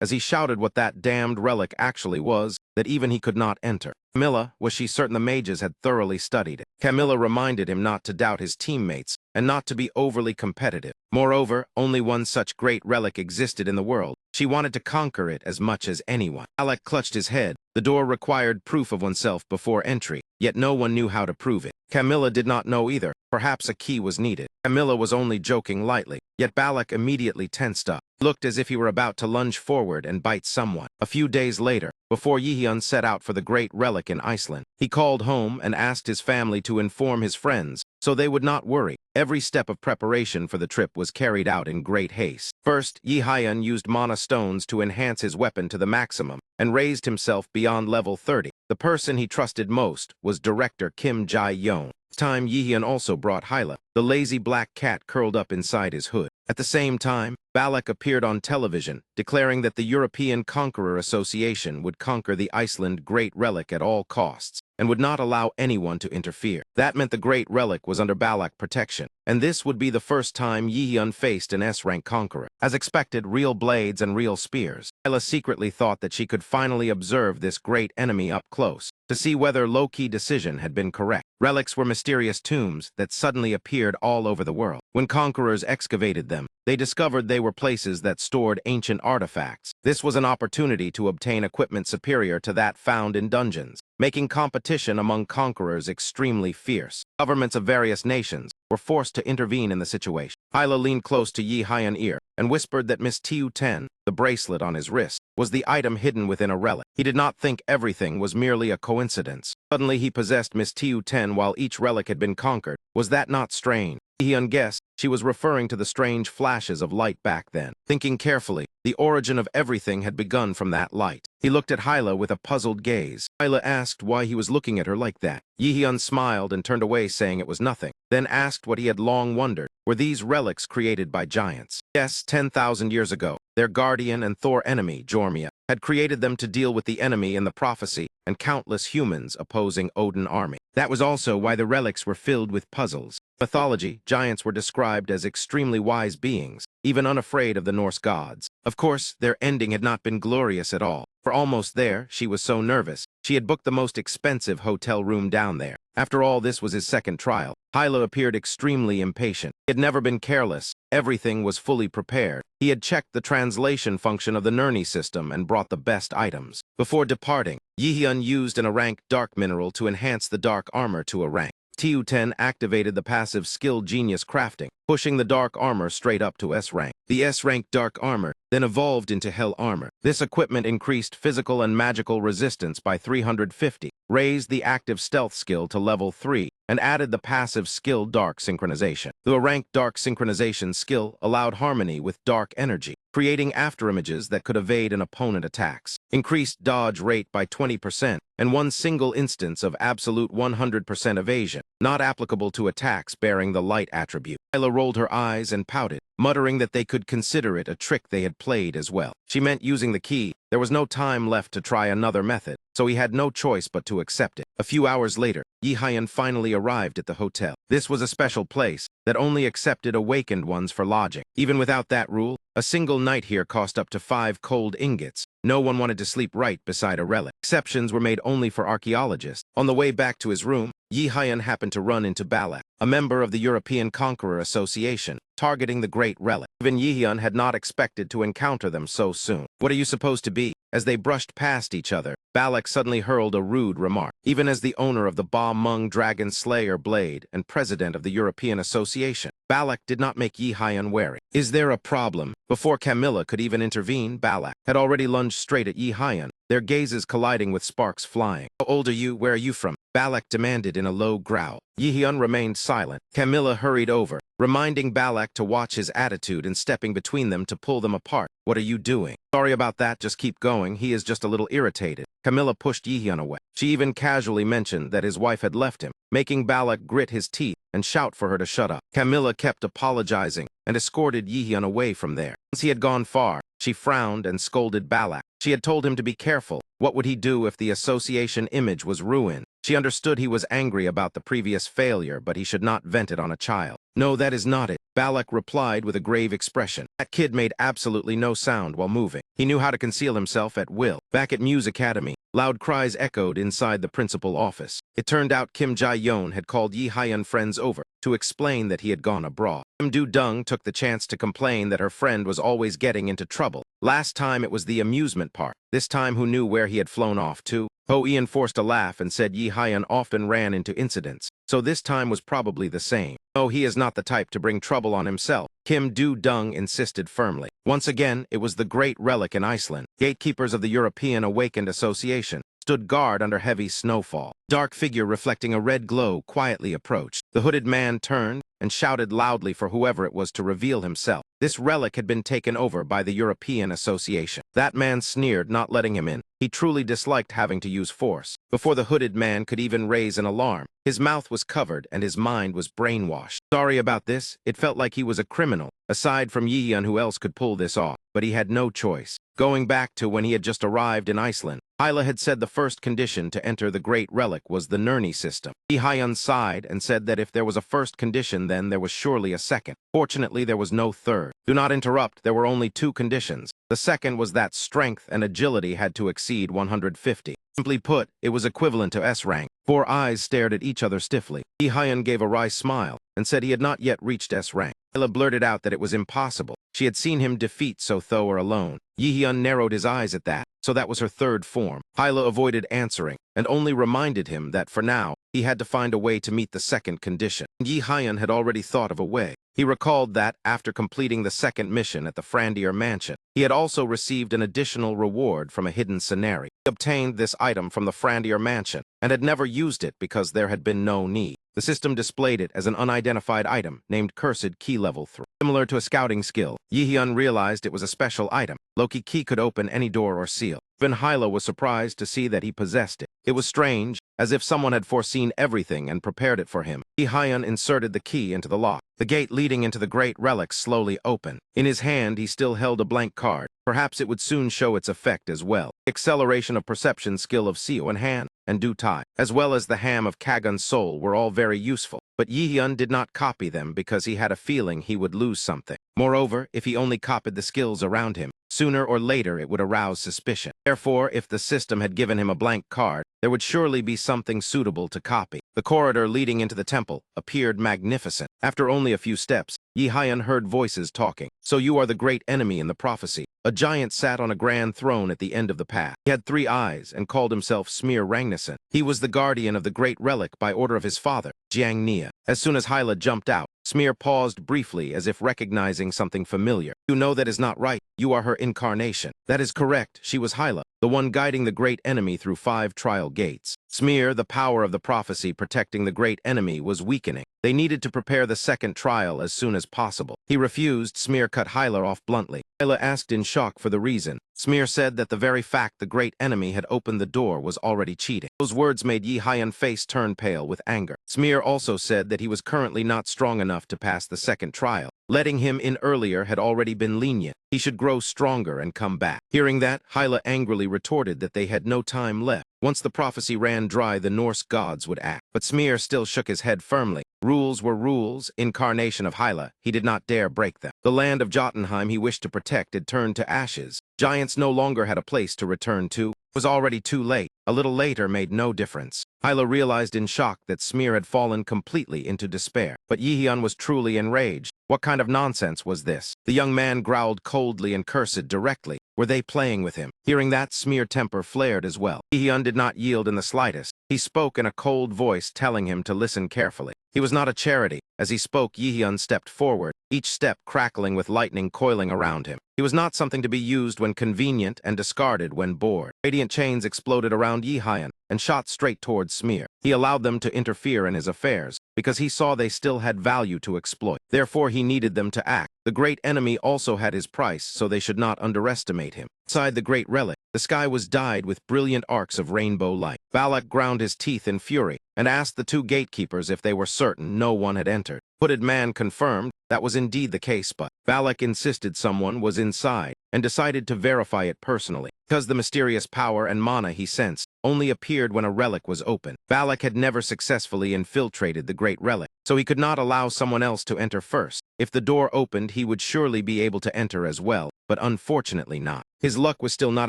as he shouted what that damned relic actually was, that even he could not enter. Camilla, was she certain the the mages had thoroughly studied it. Camilla reminded him not to doubt his teammates and not to be overly competitive. Moreover, only one such great relic existed in the world. She wanted to conquer it as much as anyone. Balak clutched his head. The door required proof of oneself before entry, yet no one knew how to prove it. Camilla did not know either. Perhaps a key was needed. Camilla was only joking lightly, yet Balak immediately tensed up. He looked as if he were about to lunge forward and bite someone. A few days later, before Yihyun set out for the great relic in Iceland, he called home and asked his family to inform his friends so they would not worry. Every step of preparation for the trip was carried out in great haste. First, Yihyun used mana stones to enhance his weapon to the maximum and raised himself beyond level 30. The person he trusted most was director Kim Jae-young. This time, Yihyun also brought Hyla, the lazy black cat curled up inside his hood. At the same time, Balak appeared on television, declaring that the European Conqueror Association would conquer the Iceland Great Relic at all costs and would not allow anyone to interfere. That meant the Great Relic was under Balak protection, and this would be the first time Yihyun faced an S-rank conqueror. As expected, real blades and real spears. Hyla secretly thought that she could finally observe this great enemy up close, to see whether low-key decision had been correct. Relics were mysterious tombs that suddenly appeared all over the world. When conquerors excavated them, they discovered they were places that stored ancient artifacts. This was an opportunity to obtain equipment superior to that found in dungeons, making competition among conquerors extremely fierce. Governments of various nations were forced to intervene in the situation. Hyla leaned close to Yihyun's ear and whispered that Miss Tu-10, the bracelet on his wrist, was the item hidden within a relic. He did not think everything was merely a coincidence. Suddenly he possessed Miss Tu-10 while each relic had been conquered. Was that not strange? Yihyun guessed she was referring to the strange flashes of light back then. Thinking carefully, the origin of everything had begun from that light. He looked at Hyla with a puzzled gaze. Hyla asked why he was looking at her like that. Yihyun smiled and turned away, saying it was nothing, then asked what he had long wondered. Were these relics created by giants? Yes, 10,000 years ago. Their guardian and Thor enemy, Jormia, had created them to deal with the enemy in the prophecy and countless humans opposing Odin's army. That was also why the relics were filled with puzzles. In mythology, giants were described as extremely wise beings, even unafraid of the Norse gods. Of course, their ending had not been glorious at all. For almost there, she was so nervous. She had booked the most expensive hotel room down there. After all, this was his second trial. Hyla appeared extremely impatient. He had never been careless. Everything was fully prepared. He had checked the translation function of the Nurni system and brought the best items. Before departing, Yihyun used an A-rank dark mineral to enhance the dark armor to a rank. Tu-10 activated the passive skill Genius Crafting, pushing the dark armor straight up to S-rank. The S-rank dark armor then evolved into Hell armor. This equipment increased physical and magical resistance by 350, raised the active stealth skill to level 3, and added the passive skill Dark Synchronization. The rank Dark Synchronization skill allowed harmony with dark energy, creating afterimages that could evade an opponent attacks, increased dodge rate by 20%, and one single instance of absolute 100% evasion, not applicable to attacks bearing the light attribute. Hyla rolled her eyes and pouted, muttering that they could consider it a trick they had played as well. She meant using the key. There was no time left to try another method, so he had no choice but to accept it. A few hours later, Yihyun finally arrived at the hotel. This was a special place that only accepted awakened ones for lodging. Even without that rule, a single night here cost up to 5 cold ingots. No one wanted to sleep right beside a relic. Exceptions were made only for archaeologists. On the way back to his room, Yihyun happened to run into Balak, a member of the European Conqueror Association, targeting the Great Relic. Even Yihyun had not expected to encounter them so soon. What are you supposed to be? As they brushed past each other, Balak suddenly hurled a rude remark. Even as the owner of the Ba Mung Dragon Slayer blade and president of the European Association, Balak did not make Yihyun wary. Is there a problem? Before Camilla could even intervene, Balak had already lunged straight at Yihyun, their gazes colliding with sparks flying. How old are you? Where are you from? Balak demanded in a low growl. Yihyun remained silent. Camilla hurried over, reminding Balak to watch his attitude and stepping between them to pull them apart. What are you doing? Sorry about that, just keep going. He is just a little irritated. Camilla pushed Yihyun away. She even casually mentioned that his wife had left him, making Balak grit his teeth and shout for her to shut up. Camilla kept apologizing and escorted Yihyun away from there. Once he had gone far, she frowned and scolded Balak. She had told him to be careful. What would he do if the association image was ruined? She understood he was angry about the previous failure, but he should not vent it on a child. No, that is not it, Balak replied with a grave expression. That kid made absolutely no sound while moving. He knew how to conceal himself at will. Back at Muse Academy, Loud cries echoed inside the principal office. It turned out Kim Jae-yeon had called Yi Hyun friends over to explain that he had gone abroad. Kim Do-dung took the chance to complain that her friend was always getting into trouble. Last time it was the amusement park. This time who knew where he had flown off to? Ho Ian forced a laugh and said Yi Hyun often ran into incidents, so this time was probably the same. Oh, he is not the type to bring trouble on himself, Kim Do-dung insisted firmly. Once again, it was the Great Relic in Iceland. Gatekeepers of the European Awakened Association stood guard under heavy snowfall. Dark figure reflecting a red glow quietly approached. The hooded man turned and shouted loudly for whoever it was to reveal himself. This relic had been taken over by the European Association. That man sneered, not letting him in. He truly disliked having to use force. Before the hooded man could even raise an alarm, his mouth was covered and his mind was brainwashed. Sorry about this, it felt like he was a criminal. Aside from Yi-hyun, who else could pull this off? But he had no choice. Going back to when he had just arrived in Iceland, Hyla had said the first condition to enter the Great Relic was the Nurni system. Yi-hyun sighed and said that if there was a first condition, then there was surely a second. Fortunately, there was no third. Do not interrupt, there were only two conditions. The second was that strength and agility had to exceed 150. Simply put, it was equivalent to S-Rank. Four eyes stared at each other stiffly. Yi-hyun gave a wry smile and said he had not yet reached S-Rank. Hyla blurted out that it was impossible. She had seen him defeat So Thoer alone. Yi-hyun narrowed his eyes at that, so that was her third form. Hyla avoided answering and only reminded him that for now, he had to find a way to meet the second condition. Yi-hyun had already thought of a way. He recalled that, after completing the second mission at the Frandier mansion, he had also received an additional reward from a hidden scenario. He obtained this item from the Frandier mansion and had never used it because there had been no need. The system displayed it as an unidentified item named Cursed Key Level 3. Similar to a scouting skill, Yi-hyun realized it was a special item. Loki Key could open any door or seal. Even Hyla was surprised to see that he possessed it. It was strange, as if someone had foreseen everything and prepared it for him. Yi-hyun inserted the key into the lock. The gate leading into the Great Relic slowly opened. In his hand, he still held a blank card. Perhaps it would soon show its effect as well. The acceleration of perception skill of Seo in hand and Du Tai, as well as the ham of Kagun's soul, were all very useful. But Yi-hyun did not copy them because he had a feeling he would lose something. Moreover, if he only copied the skills around him, sooner or later it would arouse suspicion. Therefore, if the system had given him a blank card, there would surely be something suitable to copy. The corridor leading into the temple appeared magnificent. After only a few steps, Yi-hyun heard voices talking. So you are the great enemy in the prophecy. A giant sat on a grand throne at the end of the path. He had 3 eyes and called himself Smear Ragnarsson. He was the guardian of the Great Relic by order of his father, Jiang Nia. As soon as Hyla jumped out, Smear paused briefly as if recognizing something familiar. You know that is not right. You are her incarnation. That is correct. She was Hyla, the one guiding the great enemy through 5 trial gates. Smear, the power of the prophecy protecting the great enemy, was weakening. They needed to prepare the second trial as soon as possible. He refused. Smear cut Hyla off bluntly. Hyla asked in shock for the reason. Smear said that the very fact the great enemy had opened the door was already cheating. Those words made Yi-hyun's face turn pale with anger. Smear also said that he was currently not strong enough to pass the second trial. Letting him in earlier had already been lenient. He should grow stronger and come back. Hearing that, Hyla angrily retorted that they had no time left. Once the prophecy ran dry, the Norse gods would act. But Smear still shook his head firmly. Rules were rules. Incarnation of Hyla, he did not dare break them. The land of Jotunheim he wished to protect had turned to ashes. Giants no longer had a place to return to. It was already too late. A little later made no difference. Hyla realized in shock that Smear had fallen completely into despair. But Yi-hyun was truly enraged. What kind of nonsense was this? The young man growled coldly and cursed directly. Were they playing with him? Hearing that, Smear temper flared as well. Yi-hyun did not yield in the slightest. He spoke in a cold voice, telling him to listen carefully. He was not a charity. As he spoke, Yi-hyun stepped forward, each step crackling with lightning coiling around him. He was not something to be used when convenient and discarded when bored. Radiant chains exploded around Yi-hyun and shot straight towards Smear. He allowed them to interfere in his affairs because he saw they still had value to exploit. Therefore, he needed them to act. The great enemy also had his price, so they should not underestimate him. Inside the Great Relic, the sky was dyed with brilliant arcs of rainbow light. Balak ground his teeth in fury and asked the 2 gatekeepers if they were certain no one had entered. Hooded man confirmed that was indeed the case, but Balak insisted someone was inside and decided to verify it personally. Because the mysterious power and mana he sensed only appeared when a relic was open. Balak had never successfully infiltrated the Great Relic, so he could not allow someone else to enter first. If the door opened, he would surely be able to enter as well, but unfortunately not. His luck was still not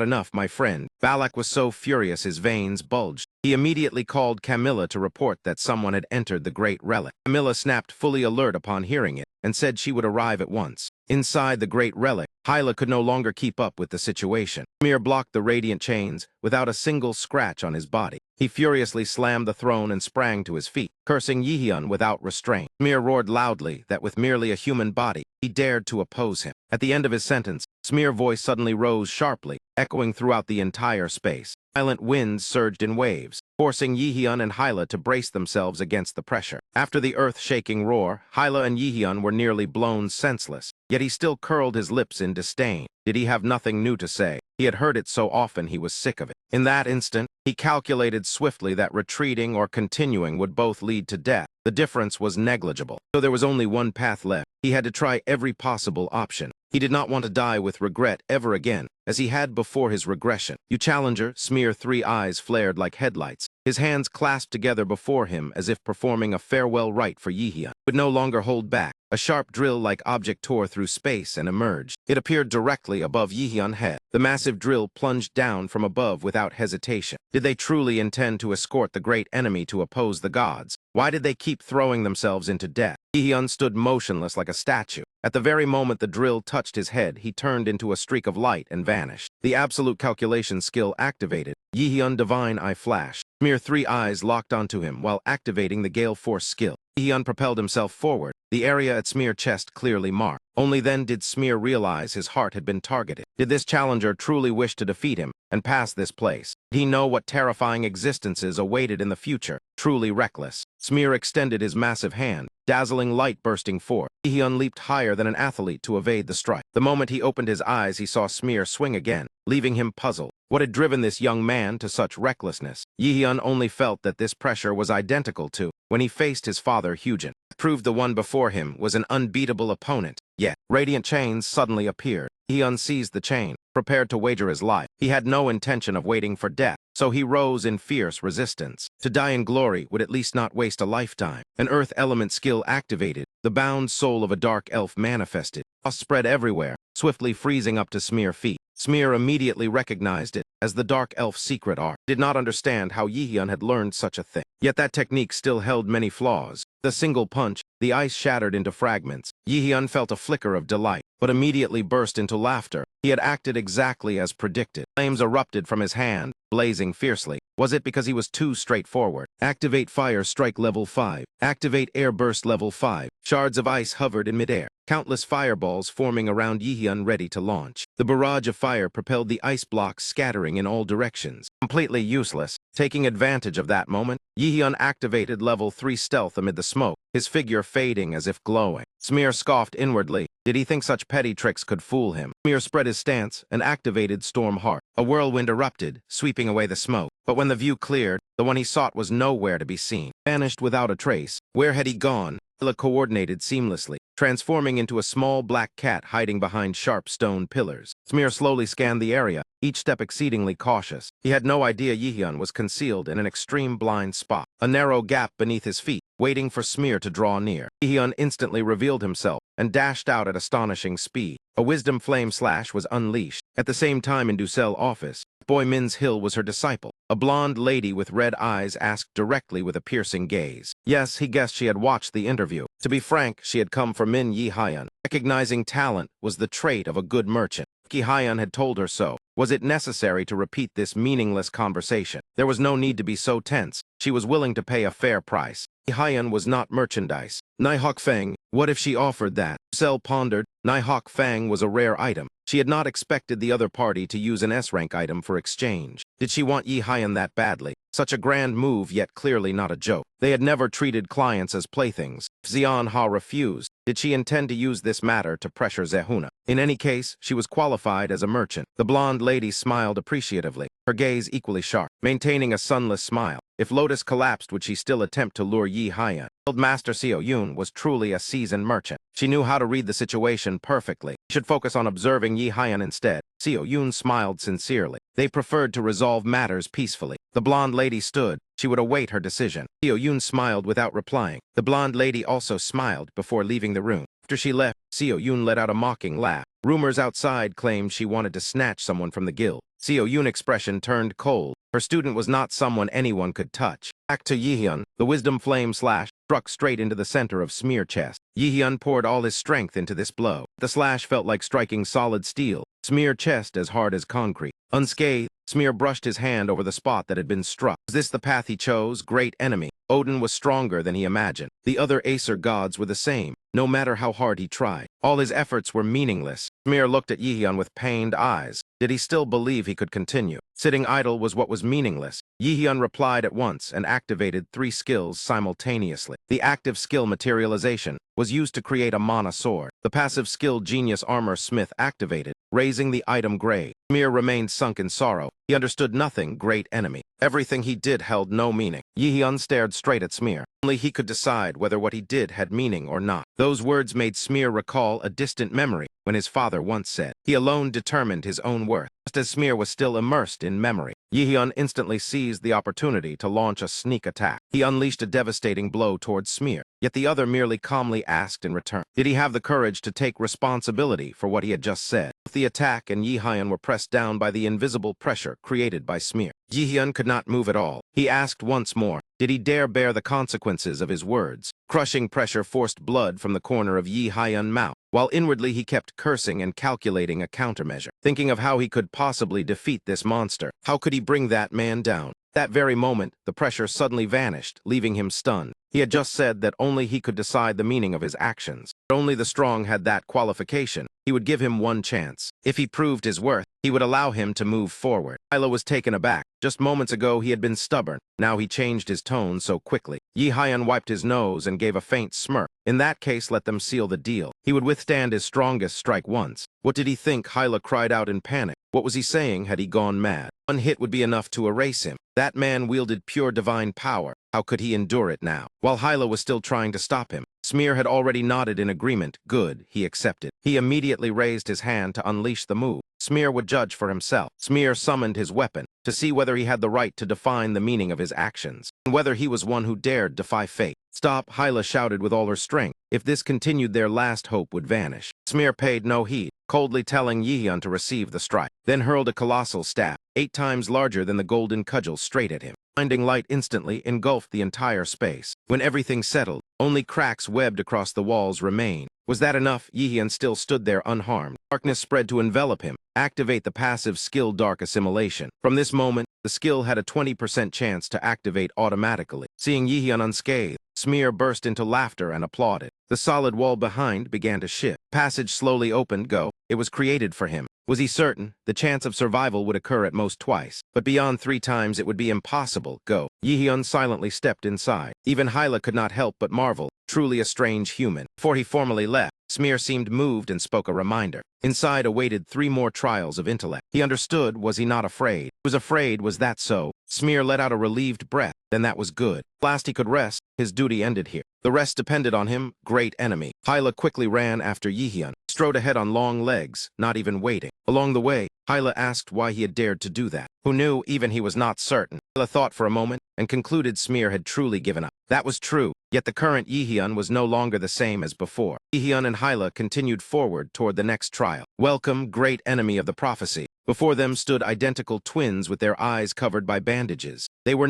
enough, my friend. Balak was so furious his veins bulged. He immediately called Camilla to report that someone had entered the Great Relic. Camilla snapped, fully alert upon hearing it, and said she would arrive at once. Inside the Great Relic, Hyla could no longer keep up with the situation. Smir blocked the radiant chains without a single scratch on his body. He furiously slammed the throne and sprang to his feet, cursing Yihyun without restraint. Smir roared loudly that with merely a human body, he dared to oppose him. At the end of his sentence, Smir's voice suddenly rose sharply, echoing throughout the entire space. Violent winds surged in waves, forcing Yihyun and Hyla to brace themselves against the pressure. After the earth-shaking roar, Hyla and Yihyun were nearly blown senseless, yet he still curled his lips in disdain. Did he have nothing new to say? He had heard it so often he was sick of it. In that instant, he calculated swiftly that retreating or continuing would both lead to death. The difference was negligible, so there was only one path left. He had to try every possible option. He did not want to die with regret ever again, as he had before his regression. "You challenger," Smir, three eyes flared like headlights. His hands clasped together before him as if performing a farewell rite for Yihyun. Would no longer hold back. A sharp drill-like object tore through space and emerged. It appeared directly above Yihyun's head. The massive drill plunged down from above without hesitation. Did they truly intend to escort the great enemy to oppose the gods? Why did they keep throwing themselves into death? Yihyun stood motionless like a statue. At the very moment the drill touched his head, he turned into a streak of light and vanished. The absolute calculation skill activated. Yihyun divine eye flashed. Smir, three eyes locked onto him while activating the gale force skill. Yihyun propelled himself forward, the area at Smir's chest clearly marked. Only then did Smir realize his heart had been targeted. Did this challenger truly wish to defeat him and pass this place? Did he know what terrifying existences awaited in the future? Truly reckless. Smir extended his massive hand, dazzling light bursting forth. Yihyun leaped higher than an athlete to evade the strike. The moment he opened his eyes, he saw Smir swing again, leaving him puzzled. What had driven this young man to such recklessness? Yihyun only felt that this pressure was identical to when he faced his father, Hyujin. Proved the one before him was an unbeatable opponent. Yet, radiant chains suddenly appeared. Yihyun seized the chain, prepared to wager his life. He had no intention of waiting for death, so he rose in fierce resistance. To die in glory would at least not waste a lifetime. An earth element skill activated. The bound soul of a dark elf manifested. Frost spread everywhere, swiftly freezing up to Smir's feet. Smir immediately recognized it as the dark elf's secret art. Did not understand how Yihyun had learned such a thing. Yet that technique still held many flaws. The single punch, the ice shattered into fragments. Yihyun felt a flicker of delight, but immediately burst into laughter. He had acted exactly as predicted. Flames erupted from his hand, blazing fiercely. Was it because he was too straightforward? Activate Fire Strike Level 5. Activate Air Burst Level 5. Shards of ice hovered in midair, countless fireballs forming around Yihyun ready to launch. The barrage of fire propelled the ice blocks scattering in all directions. Completely useless. Taking advantage of that moment, Yihyun activated Level 3 Stealth amid the smoke, his figure fading as if glowing. Smir scoffed inwardly. Did he think such petty tricks could fool him? Smir spread his stance and activated Storm Heart. A whirlwind erupted, sweeping away the smoke. But when the view cleared, the one he sought was nowhere to be seen. Vanished without a trace. Where had he gone? Hyla coordinated seamlessly, transforming into a small black cat hiding behind sharp stone pillars. Smir slowly scanned the area, each step exceedingly cautious. He had no idea Yihyun was concealed in an extreme blind spot, a narrow gap beneath his feet, waiting for Smir to draw near. Yihyun instantly revealed himself and dashed out at astonishing speed. A wisdom flame slash was unleashed. At the same time in Ducel's office, Boy Min's Hill was her disciple. A blonde lady with red eyes asked directly with a piercing gaze. Yes, he guessed she had watched the interview. To be frank, she had come for Min Yihyun. Recognizing talent was the trait of a good merchant. Yihyun had told her so. Was it necessary to repeat this meaningless conversation? There was no need to be so tense. She was willing to pay a fair price. Yihyun was not merchandise. Nihawk Fang, what if she offered that? Ducel pondered. Nihawk Fang was a rare item. She had not expected the other party to use an S-rank item for exchange. Did she want Yihyun that badly? Such a grand move, yet clearly not a joke. They had never treated clients as playthings. If Xian Ha refused, did she intend to use this matter to pressure Zehuna? In any case, she was qualified as a merchant. The blonde lady smiled appreciatively, her gaze equally sharp, maintaining a sunless smile. If Lotus collapsed, would she still attempt to lure Yihyun? Master Seo Yun was truly a seasoned merchant. She knew how to read the situation perfectly. She should focus on observing Yihyun instead. Seo Yun smiled sincerely. They preferred to resolve matters peacefully. The blonde lady stood. She would await her decision. Seo Yun smiled without replying. The blonde lady also smiled before leaving the room. After she left, Seo Yoon let out a mocking laugh. Rumors outside claimed she wanted to snatch someone from the guild. Seo Yoon's expression turned cold. Her student was not someone anyone could touch. Back to Yihyun, the wisdom flame slash struck straight into the center of Smear's chest. Yihyun poured all his strength into this blow. The slash felt like striking solid steel. Smear's chest as hard as concrete. Unscathed, Smear brushed his hand over the spot that had been struck. Was this the path he chose? Great enemy. Odin was stronger than he imagined. The other Acer gods were the same, no matter how hard he tried. All his efforts were meaningless. Smear looked at Yihyun with pained eyes. Did he still believe he could continue? Sitting idle was what was meaningless. Yihyun replied at once and activated 3 skills simultaneously. The active skill Materialization was used to create a mana sword. The passive skill Genius Armor Smith activated, raising the item grade. Smear remained sunk in sorrow. He understood nothing, great enemy. Everything he did held no meaning. Yihyun stared straight at Smear. Only he could decide whether what he did had meaning or not. Those words made Smear recall a distant memory when his father once said, he alone determined his own worth. Just as Smear was still immersed in memory, Yihyun instantly seized the opportunity to launch a sneak attack. He unleashed a devastating blow towards Smear, yet the other merely calmly asked in return, did he have the courage to take responsibility for what he had just said? Both the attack and Yihyun were pressed down by the invisible pressure created by Smear. Yihyun could not move at all. He asked once more, did he dare bear the consequences of his words? Crushing pressure forced blood from the corner of Yihyun's mouth, while inwardly he kept cursing and calculating a countermeasure, thinking of how he could possibly defeat this monster. How could he bring that man down? That very moment, the pressure suddenly vanished, leaving him stunned. He had just said that only he could decide the meaning of his actions. But only the strong had that qualification. He would give him one chance. If he proved his worth, he would allow him to move forward. Yahello was taken aback. Just moments ago he had been stubborn. Now he changed his tone so quickly. Yihyun wiped his nose and gave a faint smirk. In that case, let them seal the deal. He would withstand his strongest strike once. What did he think? Yahello cried out in panic. What was he saying? Had he gone mad? One hit would be enough to erase him. That man wielded pure divine power. How could he endure it now? While Yahello was still trying to stop him, Smear had already nodded in agreement. Good, he accepted. He immediately raised his hand to unleash the move. Smear would judge for himself. Smear summoned his weapon to see whether he had the right to define the meaning of his actions, and whether he was one who dared defy fate. Stop, Yahello shouted with all her strength. If this continued, their last hope would vanish. Smear paid no heed, coldly telling Yihyun to receive the strike, then hurled a colossal staff, 8 times larger than the golden cudgel, straight at him. Blinding light instantly engulfed the entire space. When everything settled, only cracks webbed across the walls remained. Was that enough? Yihyun still stood there unharmed. Darkness spread to envelop him. Activate the passive skill Dark Assimilation. From this moment, the skill had a 20% chance to activate automatically. Seeing Yihyun unscathed, Smear burst into laughter and applauded. The solid wall behind began to shift. Passage slowly opened. Go. It was created for him. Was he certain? The chance of survival would occur at most twice, but beyond 3 times it would be impossible. Go. Yihyun silently stepped inside. Even Yahello could not help but marvel. Truly a strange human. Before he formally left, Smear seemed moved and spoke a reminder. Inside awaited 3 more trials of intellect. He understood. Was he not afraid? He was afraid. Was that so? Smear let out a relieved breath. Then that was good. At last he could rest. His duty ended here. The rest depended on him. Great enemy. Yahello quickly ran after Yihyun, strode ahead on long legs, not even waiting. Along the way, Yahello asked why he had dared to do that. Who knew? Even he was not certain. Yahello thought for a moment and concluded Smear had truly given up. That was true, yet the current Yihyun was no longer the same as before. Yihyun and Yahello continued forward toward the next trial. Welcome, great enemy of the prophecy. Before them stood identical twins with their eyes covered by bandages. They were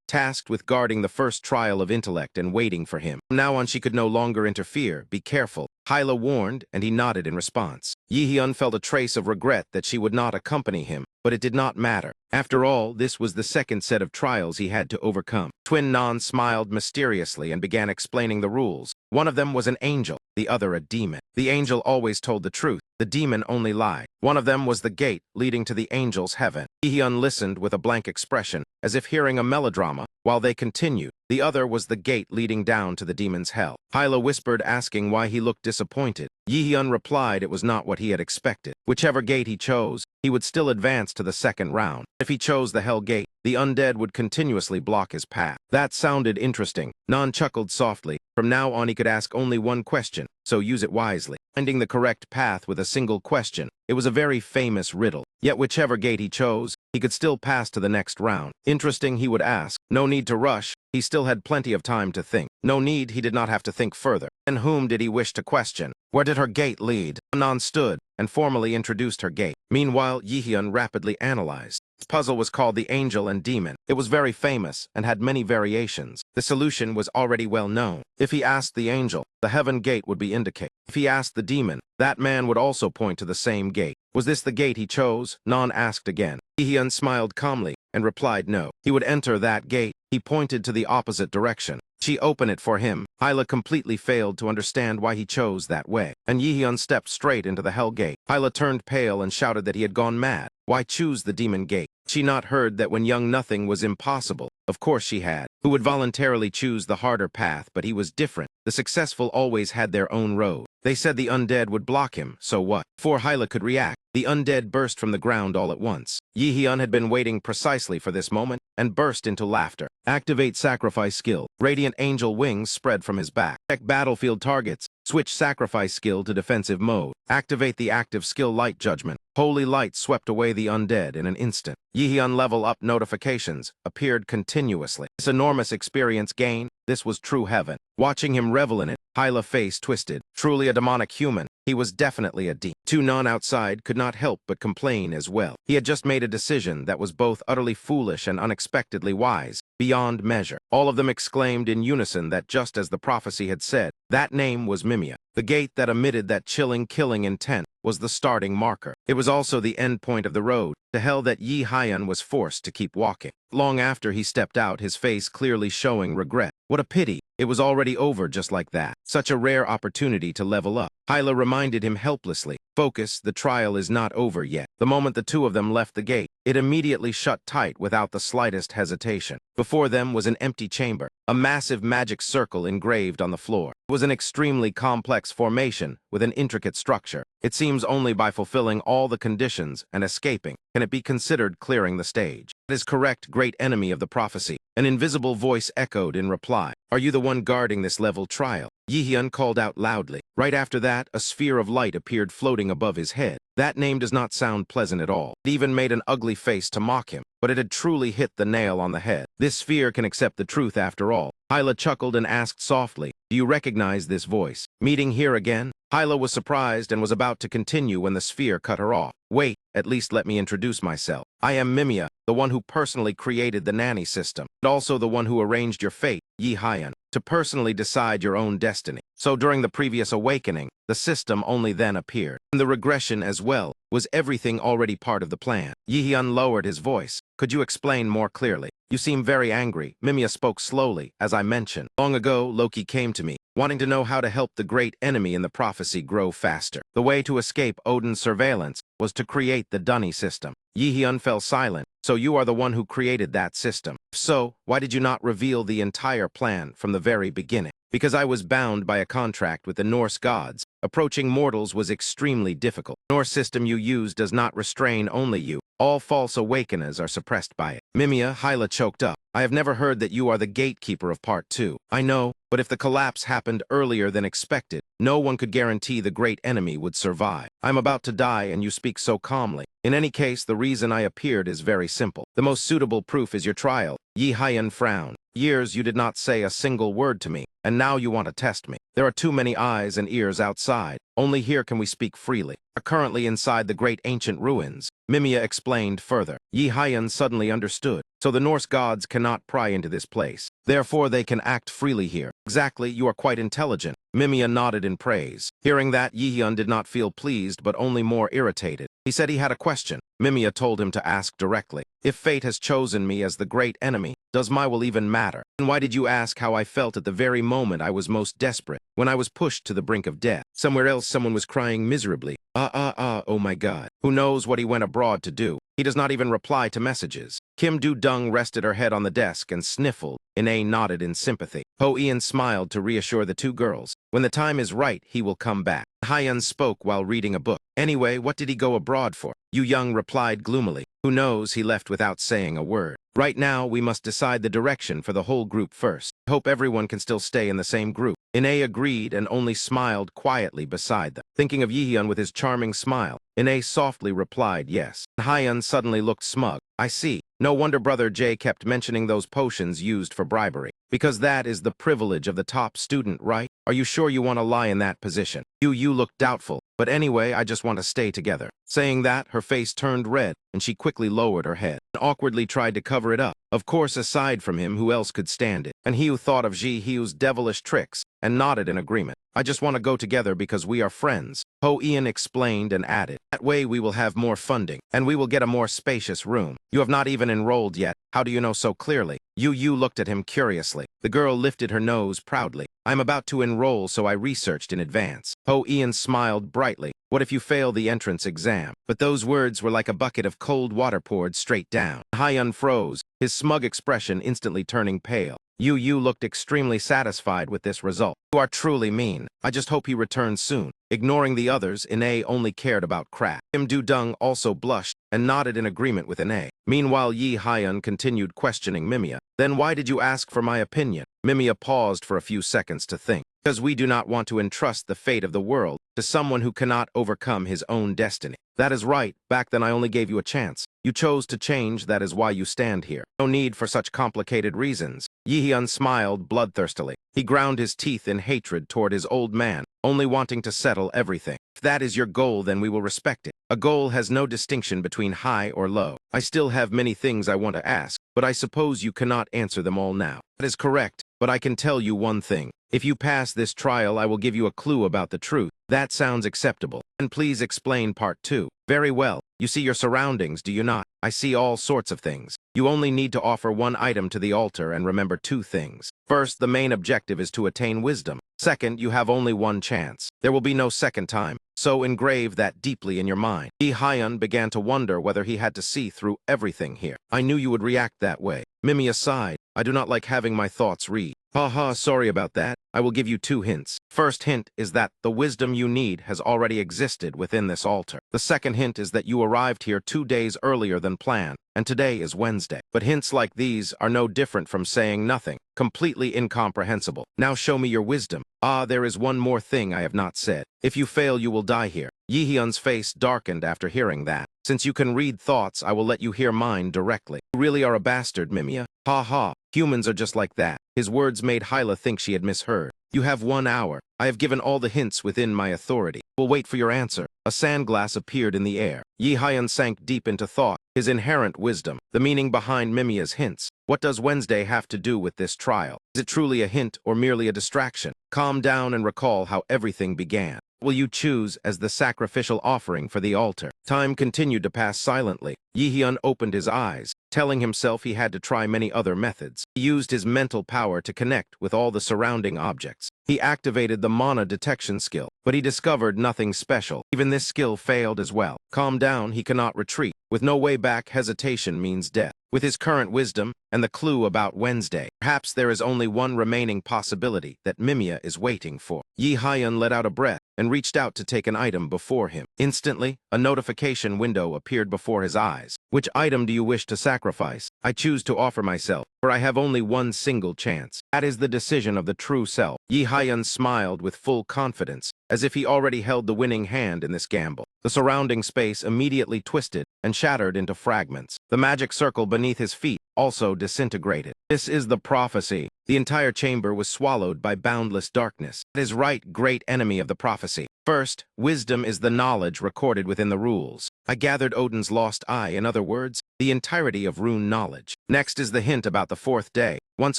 tasked with guarding the first trial of intellect and waiting for him. From now on she could no longer interfere. Be careful. Yahello warned, and he nodded in response. Yihyun felt a trace of regret that she would not accompany him, but it did not matter. After all, this was the second set of trials he had to overcome. Twin Non smiled mysteriously and began explaining the rules. One of them was an angel, the other a demon. The angel always told the truth. The demon only lied. One of them was the gate leading to the angel's heaven. Yihyun listened with a blank expression, as if hearing a melodrama, while they continued. The other was the gate leading down to the demon's hell. Yahello whispered, asking why he looked disappointed. Yihyun replied it was not what he had expected. Whichever gate he chose, he would still advance to the second round. If he chose the hell gate, the undead would continuously block his path. That sounded interesting. Non chuckled softly. From now on he could ask only one question, so use it wisely. Finding the correct path with a single question. It was a very famous riddle. Yet whichever gate he chose, he could still pass to the next round. Interesting, he would ask. No need to rush. He still had plenty of time to think. No need, he did not have to think further. And whom did he wish to question? Where did her gate lead? Anon stood and formally introduced her gate. Meanwhile, Yihyun rapidly analyzed. This puzzle was called the Angel and Demon. It was very famous and had many variations. The solution was already well known. If he asked the angel, the heaven gate would be indicated. If he asked the demon, that man would also point to the same gate. Was this the gate he chose? Non asked again. Yihyun smiled calmly and replied no. He would enter that gate. He pointed to the opposite direction. She opened it for him. Hyla completely failed to understand why he chose that way, and Yihyun stepped straight into the hell gate. Hyla turned pale and shouted that he had gone mad. Why choose the demon gate? She not heard that when young nothing was impossible. Of course she had. Who would voluntarily choose the harder path, but he was different. The successful always had their own road. They said the undead would block him, so what? Before Hyla could react, the undead burst from the ground all at once. Yihyun had been waiting precisely for this moment and burst into laughter. Activate sacrifice skill. Radiant angel wings spread from his back. Check battlefield targets. Switch sacrifice skill to defensive mode. Activate the active skill light judgment. Holy light swept away the undead in an instant. Yihyun level up notifications appeared continuously. This enormous experience gain, this was true heaven. Watching him revel in it, Hyla's face twisted. Truly a demonic human. He was definitely a demon. Two non-outside could not help but complain as well. He had just made a decision that was both utterly foolish and unexpectedly wise, beyond measure. All of them exclaimed in unison that just as the prophecy had said, that name was Mimia. The gate that emitted that chilling, killing intent was the starting marker. It was also the end point of the road, to hell that Yihyun was forced to keep walking. Long after he stepped out, his face clearly showing regret. What a pity. It was already over just like that. Such a rare opportunity to level up. Hyla reminded him helplessly, focus, the trial is not over yet. The moment the two of them left the gate, it immediately shut tight without the slightest hesitation. Before them was an empty chamber, a massive magic circle engraved on the floor. It was an extremely complex formation with an intricate structure. It seems only by fulfilling all the conditions and escaping can it be considered clearing the stage. That is correct, great enemy of the prophecy. An invisible voice echoed in reply. Are you the one guarding this level trial? Yihyun called out loudly. Right after that, a sphere of light appeared floating above his head. That name does not sound pleasant at all. It even made an ugly face to mock him, but it had truly hit the nail on the head. This sphere can accept the truth after all. Hyla chuckled and asked softly, do you recognize this voice? Meeting here again? Hyla was surprised and was about to continue when the sphere cut her off. Wait, at least let me introduce myself. I am Mimia, the one who personally created the nanny system, and also the one who arranged your fate, Yihyun, to personally decide your own destiny. So during the previous awakening, the system only then appeared. And the regression as well, was everything already part of the plan. Yihyun lowered his voice. Could you explain more clearly? You seem very angry. Mimia spoke slowly, as I mentioned. Long ago, Loki came to me, wanting to know how to help the great enemy in the prophecy grow faster. The way to escape Odin's surveillance was to create the Dunny system. Yihyun fell silent. So you are the one who created that system. If so, why did you not reveal the entire plan from the very beginning? Because I was bound by a contract with the Norse gods. Approaching mortals was extremely difficult. The Norse system you use does not restrain only you. All false awakeners are suppressed by it. Mimia, Hyla choked up. I have never heard that you are the gatekeeper of Part 2. I know, but if the collapse happened earlier than expected, no one could guarantee the great enemy would survive. I'm about to die and you speak so calmly. In any case, the reason I appeared is very simple. The most suitable proof is your trial. Yihyun frowned. Years you did not say a single word to me, and now you want to test me. There are too many eyes and ears outside. Only here can we speak freely. We are currently inside the great ancient ruins. Mimia explained further. Yihyun suddenly understood. So the Norse gods cannot pry into this place. Therefore they can act freely here. Exactly, you are quite intelligent. Mimia nodded in praise. Hearing that, Yihyun did not feel pleased but only more irritated. He said he had a question. Mimia told him to ask directly. If fate has chosen me as the great enemy, does my will even matter? And why did you ask how I felt at the very moment I was most desperate, when I was pushed to the brink of death? Somewhere else someone was crying miserably. Oh my God. Who knows what he went abroad to do? He does not even reply to messages. Kim Do-dung rested her head on the desk and sniffled. Ine nodded in sympathy. Ho Ian smiled to reassure the two girls. When the time is right, he will come back. Hyun spoke while reading a book. Anyway, what did he go abroad for? Yu Young replied gloomily. Who knows, he left without saying a word. Right now, we must decide the direction for the whole group first. I hope everyone can still stay in the same group. Ine agreed and only smiled quietly beside them. Thinking of Yihyun with his charming smile, Ine softly replied yes. Hyun suddenly looked smug. I see. No wonder Brother Jay kept mentioning those potions used for bribery. Because that is the privilege of the top student, right? Are you sure you want to lie in that position? You look doubtful. But anyway, I just want to stay together. Saying that, her face turned red, and she quickly lowered her head and awkwardly tried to cover it up. Of course, aside from him, who else could stand it? And he who thought of Ji Hyu's devilish tricks and nodded in agreement. I just want to go together because we are friends. Ho Ian explained and added, that way we will have more funding, and we will get a more spacious room. You have not even enrolled yet. How do you know so clearly? Yu looked at him curiously. The girl lifted her nose proudly. I'm about to enroll, so I researched in advance. Ho Ian smiled brightly. What if you fail the entrance exam? But those words were like a bucket of cold water poured straight down. Hyun froze, his smug expression instantly turning pale. Yu looked extremely satisfied with this result. You are truly mean. I just hope he returns soon. Ignoring the others, Ine only cared about crap. Kim Du-dung also blushed and nodded in agreement with Ine. Meanwhile, Yi Hyun continued questioning Mimia. Then why did you ask for my opinion? Mimia paused for a few seconds to think. Because we do not want to entrust the fate of the world to someone who cannot overcome his own destiny. That is right. Back then I only gave you a chance. You chose to change, that is why you stand here. No need for such complicated reasons. Yi Hyun smiled bloodthirstily. He ground his teeth in hatred toward his old man, only wanting to settle everything. If that is your goal, then we will respect it. A goal has no distinction between high or low. I still have many things I want to ask, but I suppose you cannot answer them all now. That is correct, but I can tell you one thing. If you pass this trial, I will give you a clue about the truth. That sounds acceptable. And please explain part 2. Very well. You see your surroundings, do you not? I see all sorts of things. You only need to offer one item to the altar and remember 2 things. First, the main objective is to attain wisdom. Second, you have only one chance. There will be no second time. So engrave that deeply in your mind. Yi Hyun began to wonder whether he had to see through everything here. I knew you would react that way. Mimi aside, I do not like having my thoughts read. Haha, sorry about that. I will give you 2 hints. First hint is that the wisdom you need has already existed within this altar. The second hint is that you arrived here 2 days earlier than planned, and today is Wednesday. But hints like these are no different from saying nothing. Completely incomprehensible. Now show me your wisdom. Ah, there is one more thing I have not said. If you fail, you will die here. Yi Hyun's face darkened after hearing that. Since you can read thoughts, I will let you hear mine directly. You really are a bastard, Mimia. Ha ha. Humans are just like that. His words made Hyla think she had misheard. You have 1 hour. I have given all the hints within my authority. We'll wait for your answer. A sandglass appeared in the air. Yi Hyun sank deep into thought. His inherent wisdom, the meaning behind Mimia's hints. What does Wednesday have to do with this trial? Is it truly a hint or merely a distraction? Calm down and recall how everything began. Will you choose as the sacrificial offering for the altar? Time continued to pass silently. Yi Hyun opened his eyes, telling himself he had to try many other methods. He used his mental power to connect with all the surrounding objects. He activated the mana detection skill, but he discovered nothing special. Even this skill failed as well. Calm down, he cannot retreat. With no way back, hesitation means death. With his current wisdom and the clue about Wednesday, perhaps there is only one remaining possibility that Mimia is waiting for. Yi Hyun let out a breath and reached out to take an item before him. Instantly, a notification window appeared before his eyes. Which item do you wish to sacrifice? I choose to offer myself, for I have only one single chance. That is the decision of the true self. Yi Hyun smiled with full confidence, as if he already held the winning hand in this gamble. The surrounding space immediately twisted and shattered into fragments. The magic circle beneath his feet also disintegrated. This is the prophecy. The entire chamber was swallowed by boundless darkness. That is right, great enemy of the prophecy. First, wisdom is the knowledge recorded within the rules. I gathered Odin's lost eye, in other words, the entirety of rune knowledge. Next is the hint about the 4th day, once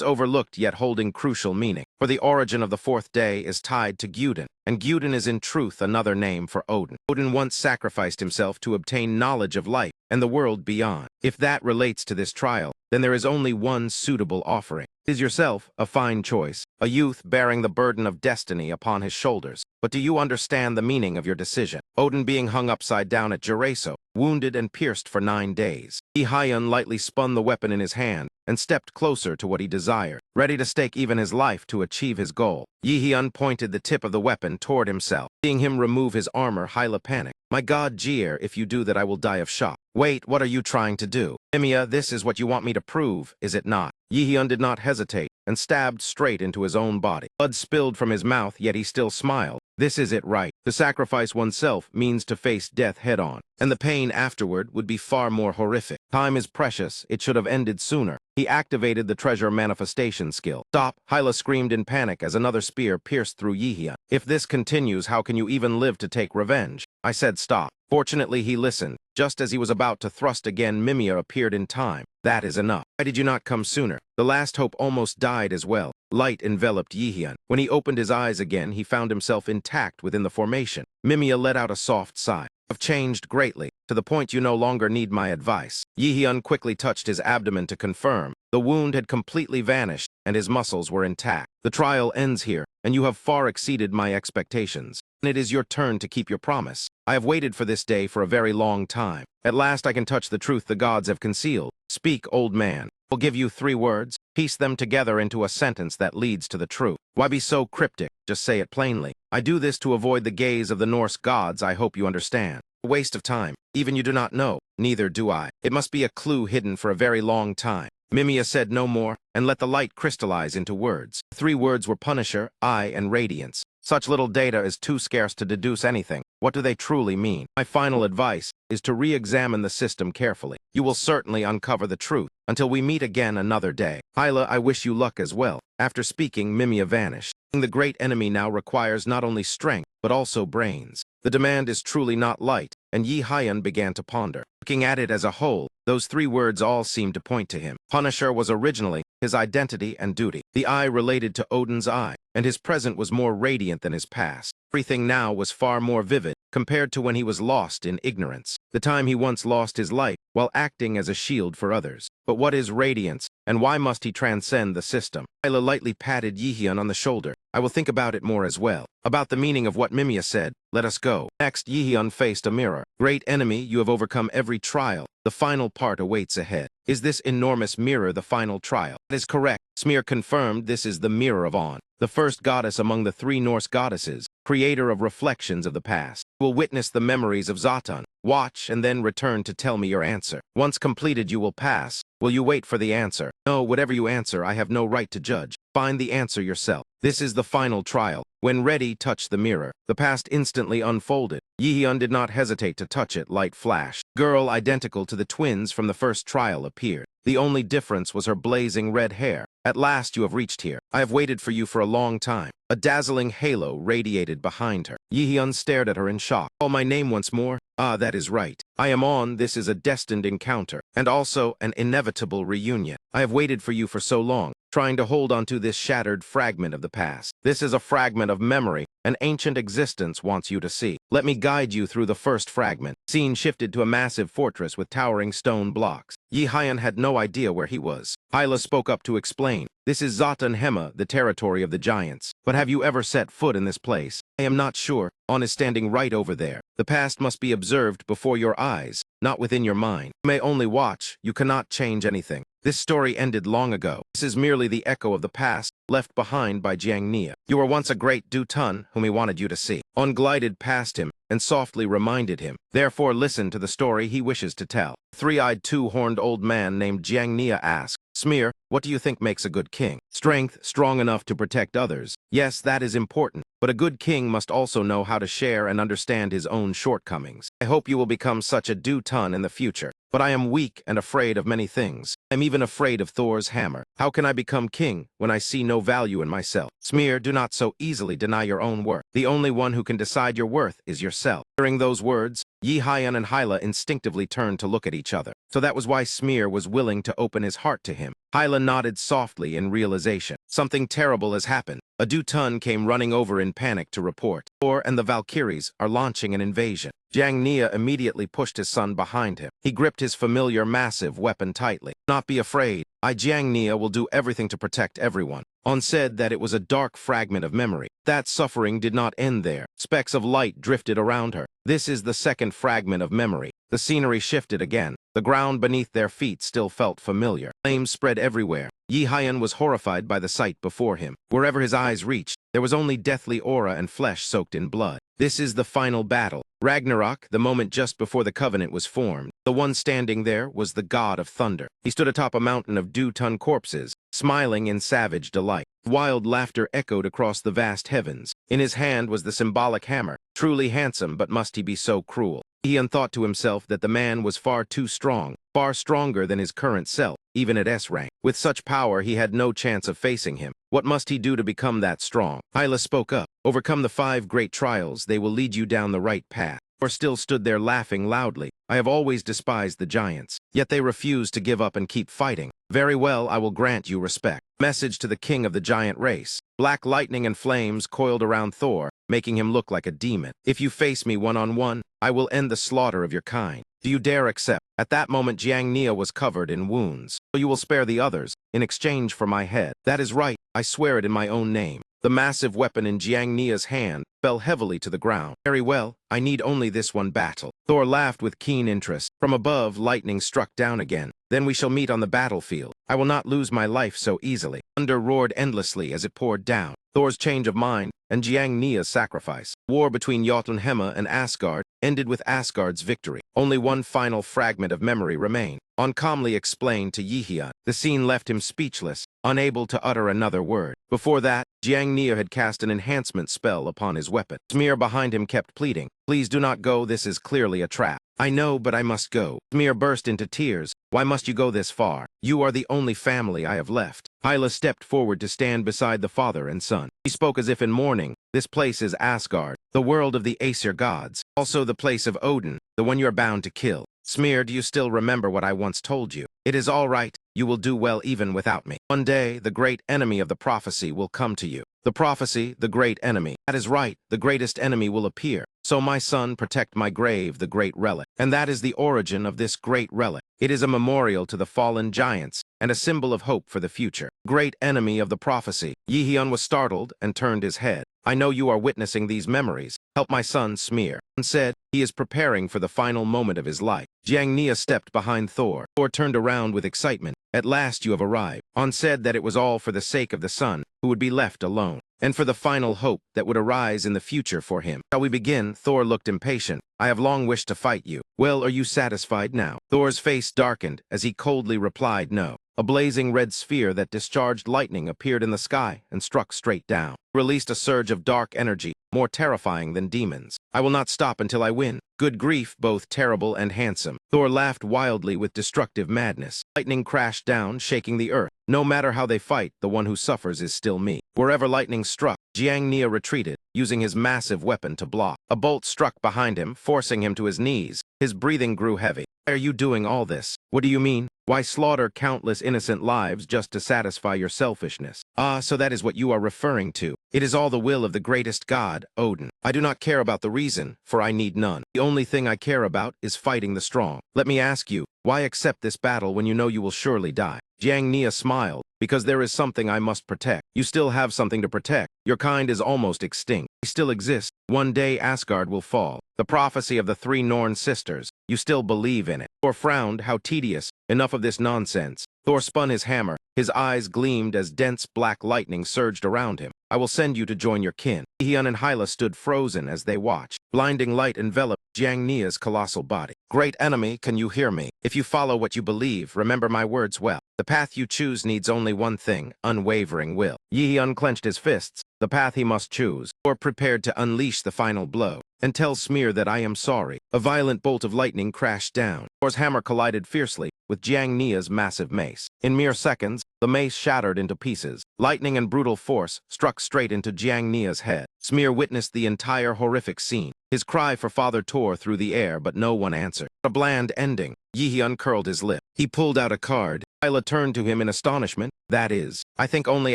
overlooked yet holding crucial meaning. For the origin of the 4th day is tied to Gyuden, and Gyuden is in truth another name for Odin. Odin once sacrificed himself to obtain knowledge of life and the world beyond. If that relates to this trial, then there is only one suitable offering. Is yourself a fine choice, a youth bearing the burden of destiny upon his shoulders. But do you understand the meaning of your decision? Odin being hung upside down at Jereso, wounded and pierced for 9 days. Yi Hyun lightly spun the weapon in his hand and stepped closer to what he desired, ready to stake even his life to achieve his goal. Yi Hyun pointed the tip of the weapon toward himself. Seeing him remove his armor, Hyla panicked. My god, Jier, if you do that I will die of shock. Wait, what are you trying to do? Mimia, this is what you want me to prove, is it not? Yi Hyun did not hesitate and stabbed straight into his own body. Blood spilled from his mouth, yet he still smiled. This is it right. To sacrifice oneself means to face death head-on, and the pain afterward would be far more horrific. Time is precious. It should have ended sooner. He activated the treasure manifestation skill. Stop! Hyla screamed in panic as another spear pierced through Yihyun. If this continues, how can you even live to take revenge? I said stop. Fortunately, he listened. Just as he was about to thrust again, Mimia appeared in time. That is enough. Why did you not come sooner? The last hope almost died as well. Light enveloped Yihyun. When he opened his eyes again, he found himself intact within the formation. Mimia let out a soft sigh. I've changed greatly, to the point you no longer need my advice. Yihyun quickly touched his abdomen to confirm. The wound had completely vanished, and his muscles were intact. The trial ends here, and you have far exceeded my expectations. And it is your turn to keep your promise. I have waited for this day for a very long time. At last I can touch the truth the gods have concealed. Speak, old man. I'll give you 3 words. Piece them together into a sentence that leads to the truth. Why be so cryptic? Just say it plainly. I do this to avoid the gaze of the Norse gods. I hope you understand. A waste of time. Even you do not know. Neither do I. It must be a clue hidden for a very long time. Mimia said no more, and let the light crystallize into words. 3 words were Punisher, Eye, and Radiance. Such little data is too scarce to deduce anything. What do they truly mean? My final advice is to re-examine the system carefully. You will certainly uncover the truth. Until we meet again another day. Hyla, I wish you luck as well. After speaking, Mimia vanished. The great enemy now requires not only strength, but also brains. The demand is truly not light, and Yihyun began to ponder. Looking at it as a whole, those 3 words all seemed to point to him. Punisher was originally his identity and duty. The eye related to Odin's eye, and his present was more radiant than his past. Everything now was far more vivid, compared to when he was lost in ignorance. The time he once lost his life, while acting as a shield for others. But what is radiance, and why must he transcend the system? Hyla lightly patted Yihyun on the shoulder. I will think about it more as well. About the meaning of what Mimia said, let us go. Next, Yihyun faced a mirror. Great enemy, you have overcome every trial. The final part awaits ahead. Is this enormous mirror the final trial? That is correct. Smear confirmed this is the Mirror of On, the first goddess among the 3 Norse goddesses, creator of reflections of the past. You will witness the memories of Zatan. Watch and then return to tell me your answer. Once completed, you will pass. Will you wait for the answer? No, whatever you answer, I have no right to judge. Find the answer yourself. This is the final trial. When ready, touch the mirror. The past instantly unfolded. Yihyun did not hesitate to touch it. Light flashed. Girl identical to the twins from the first trial appeared. The only difference was her blazing red hair. At last you have reached here. I have waited for you for a long time. A dazzling halo radiated behind her. Yihyun stared at her in shock. Call my name once more? Ah, that is right. I am On. This is a destined encounter, and also an inevitable reunion. I have waited for you for so long, trying to hold onto this shattered fragment of the past. This is a fragment of memory an ancient existence wants you to see. Let me guide you through the first fragment. Scene shifted to a massive fortress with towering stone blocks. Yihyun had no idea where he was. Hyla spoke up to explain. This is Jotunheim, the territory of the giants. But have you ever set foot in this place? I am not sure. On is standing right over there. The past must be observed before your eyes, not within your mind. You may only watch. You cannot change anything. This story ended long ago. This is merely the echo of the past, left behind by Jiang Nia. You were once a great Du-Tun whom he wanted you to see. On glided past him and softly reminded him. Therefore listen to the story he wishes to tell. Three-eyed, two-horned old man named Jiang Nia asked, Smear, what do you think makes a good king? Strength, strong enough to protect others. Yes, that is important. But a good king must also know how to share and understand his own shortcomings. I hope you will become such a Du-Tun in the future. But I am weak and afraid of many things. I'm even afraid of Thor's hammer. How can I become king when I see no value in myself? Smear, do not so easily deny your own worth. The only one who can decide your worth is yourself. Hearing those words, Yihyun and Hyla instinctively turned to look at each other. So that was why Smear was willing to open his heart to him. Hyla nodded softly in realization. Something terrible has happened. A Du-Tun came running over in panic to report. Thor and the Valkyries are launching an invasion. Jiang Nia immediately pushed his son behind him. He gripped his familiar massive weapon tightly. Not be afraid. I, Jiang Nia, will do everything to protect everyone. On said that it was a dark fragment of memory. That suffering did not end there. Specks of light drifted around her. This is the second fragment of memory. The scenery shifted again. The ground beneath their feet still felt familiar. Flames spread everywhere. Yihyun was horrified by the sight before him. Wherever his eyes reached, there was only deathly aura and flesh soaked in blood. This is the final battle. Ragnarok, the moment just before the covenant was formed. The one standing there was the god of thunder. He stood atop a mountain of Du-Tun corpses, smiling in savage delight. Wild laughter echoed across the vast heavens. In his hand was the symbolic hammer. Truly handsome, but must he be so cruel? Yihyun thought to himself that the man was far too strong, far stronger than his current self, even at S-rank. With such power, he had no chance of facing him. What must he do to become that strong? Hyla spoke up. Overcome the 5 great trials, they will lead you down the right path. Thor still stood there laughing loudly. I have always despised the giants, yet they refuse to give up and keep fighting. Very well, I will grant you respect. Message to the king of the giant race. Black lightning and flames coiled around Thor, making him look like a demon. If you face me one-on-one, I will end the slaughter of your kind. Do you dare accept? At that moment, Jiang Nia was covered in wounds. So you will spare the others, in exchange for my head. That is right, I swear it in my own name. The massive weapon in Jiang Nia's hand fell heavily to the ground. Very well, I need only this one battle. Thor laughed with keen interest. From above, lightning struck down again. Then we shall meet on the battlefield. I will not lose my life so easily. Thunder roared endlessly as it poured down. Thor's change of mind and Jiang Nia's sacrifice. War between Jotunheim and Asgard ended with Asgard's victory. Only one final fragment of memory remained. On calmly explained to Yihyun. The scene left him speechless, unable to utter another word. Before that, Jiang Nia had cast an enhancement spell upon his weapon. Smear behind him kept pleading, "Please do not go, this is clearly a trap." "I know, but I must go." Smear burst into tears. "Why must you go this far? You are the only family I have left." Hyla stepped forward to stand beside the father and son. He spoke as if in mourning. "This place is Asgard, the world of the Aesir gods, also the place of Odin, the one you're bound to kill. Smear, do you still remember what I once told you? It is all right, you will do well even without me. One day, the great enemy of the prophecy will come to you." The prophecy, the great enemy. That is right, the greatest enemy will appear. So my son, protect my grave, the great relic. And that is the origin of this great relic. It is a memorial to the fallen giants, and a symbol of hope for the future. Great enemy of the prophecy. Yihyun was startled and turned his head. "I know you are witnessing these memories. Help my son, Smear." And said, "He is preparing for the final moment of his life." Jiang Nia stepped behind Thor. Thor turned around with excitement. "At last you have arrived." On said that it was all for the sake of the son, who would be left alone, and for the final hope that would arise in the future for him. "Shall we begin?" Thor looked impatient. "I have long wished to fight you." "Well, are you satisfied now?" Thor's face darkened as he coldly replied no. A blazing red sphere that discharged lightning appeared in the sky and struck straight down. It released a surge of dark energy, more terrifying than demons. "I will not stop until I win." Good grief, both terrible and handsome. Thor laughed wildly with destructive madness. Lightning crashed down, shaking the earth. "No matter how they fight, the one who suffers is still me." Wherever lightning struck, Jiang Nia retreated, using his massive weapon to block. A bolt struck behind him, forcing him to his knees. His breathing grew heavy. "Why are you doing all this? What do you mean? Why slaughter countless innocent lives just to satisfy your selfishness?" "Ah, so that is what you are referring to. It is all the will of the greatest god, Odin. I do not care about the reason, for I need none. The only thing I care about is fighting the strong. Let me ask you, why accept this battle when you know you will surely die?" Jiang Nia smiled. "Because there is something I must protect." "You still have something to protect. Your kind is almost extinct. We still exist. One day Asgard will fall. The prophecy of the 3 Norn sisters. You still believe in it." Thor frowned. How tedious. Enough of this nonsense. Thor spun his hammer. His eyes gleamed as dense black lightning surged around him. "I will send you to join your kin." Yihyun and Hyla stood frozen as they watched. Blinding light enveloped Jiang Nia's colossal body. "Great enemy, can you hear me? If you follow what you believe, remember my words well. The path you choose needs only one thing, unwavering will." Yihyun clenched his fists. The path he must choose, or prepared to unleash the final blow. "And tell Smear that I am sorry." A violent bolt of lightning crashed down. Thor's hammer collided fiercely with Jiang Nia's massive mace. In mere seconds, the mace shattered into pieces. Lightning and brutal force struck straight into Jiang Nia's head. Smear witnessed the entire horrific scene. His cry for father tore through the air, but no one answered. A bland ending. Yihyun curled his lip. He pulled out a card. Hyla turned to him in astonishment. "That is, I think only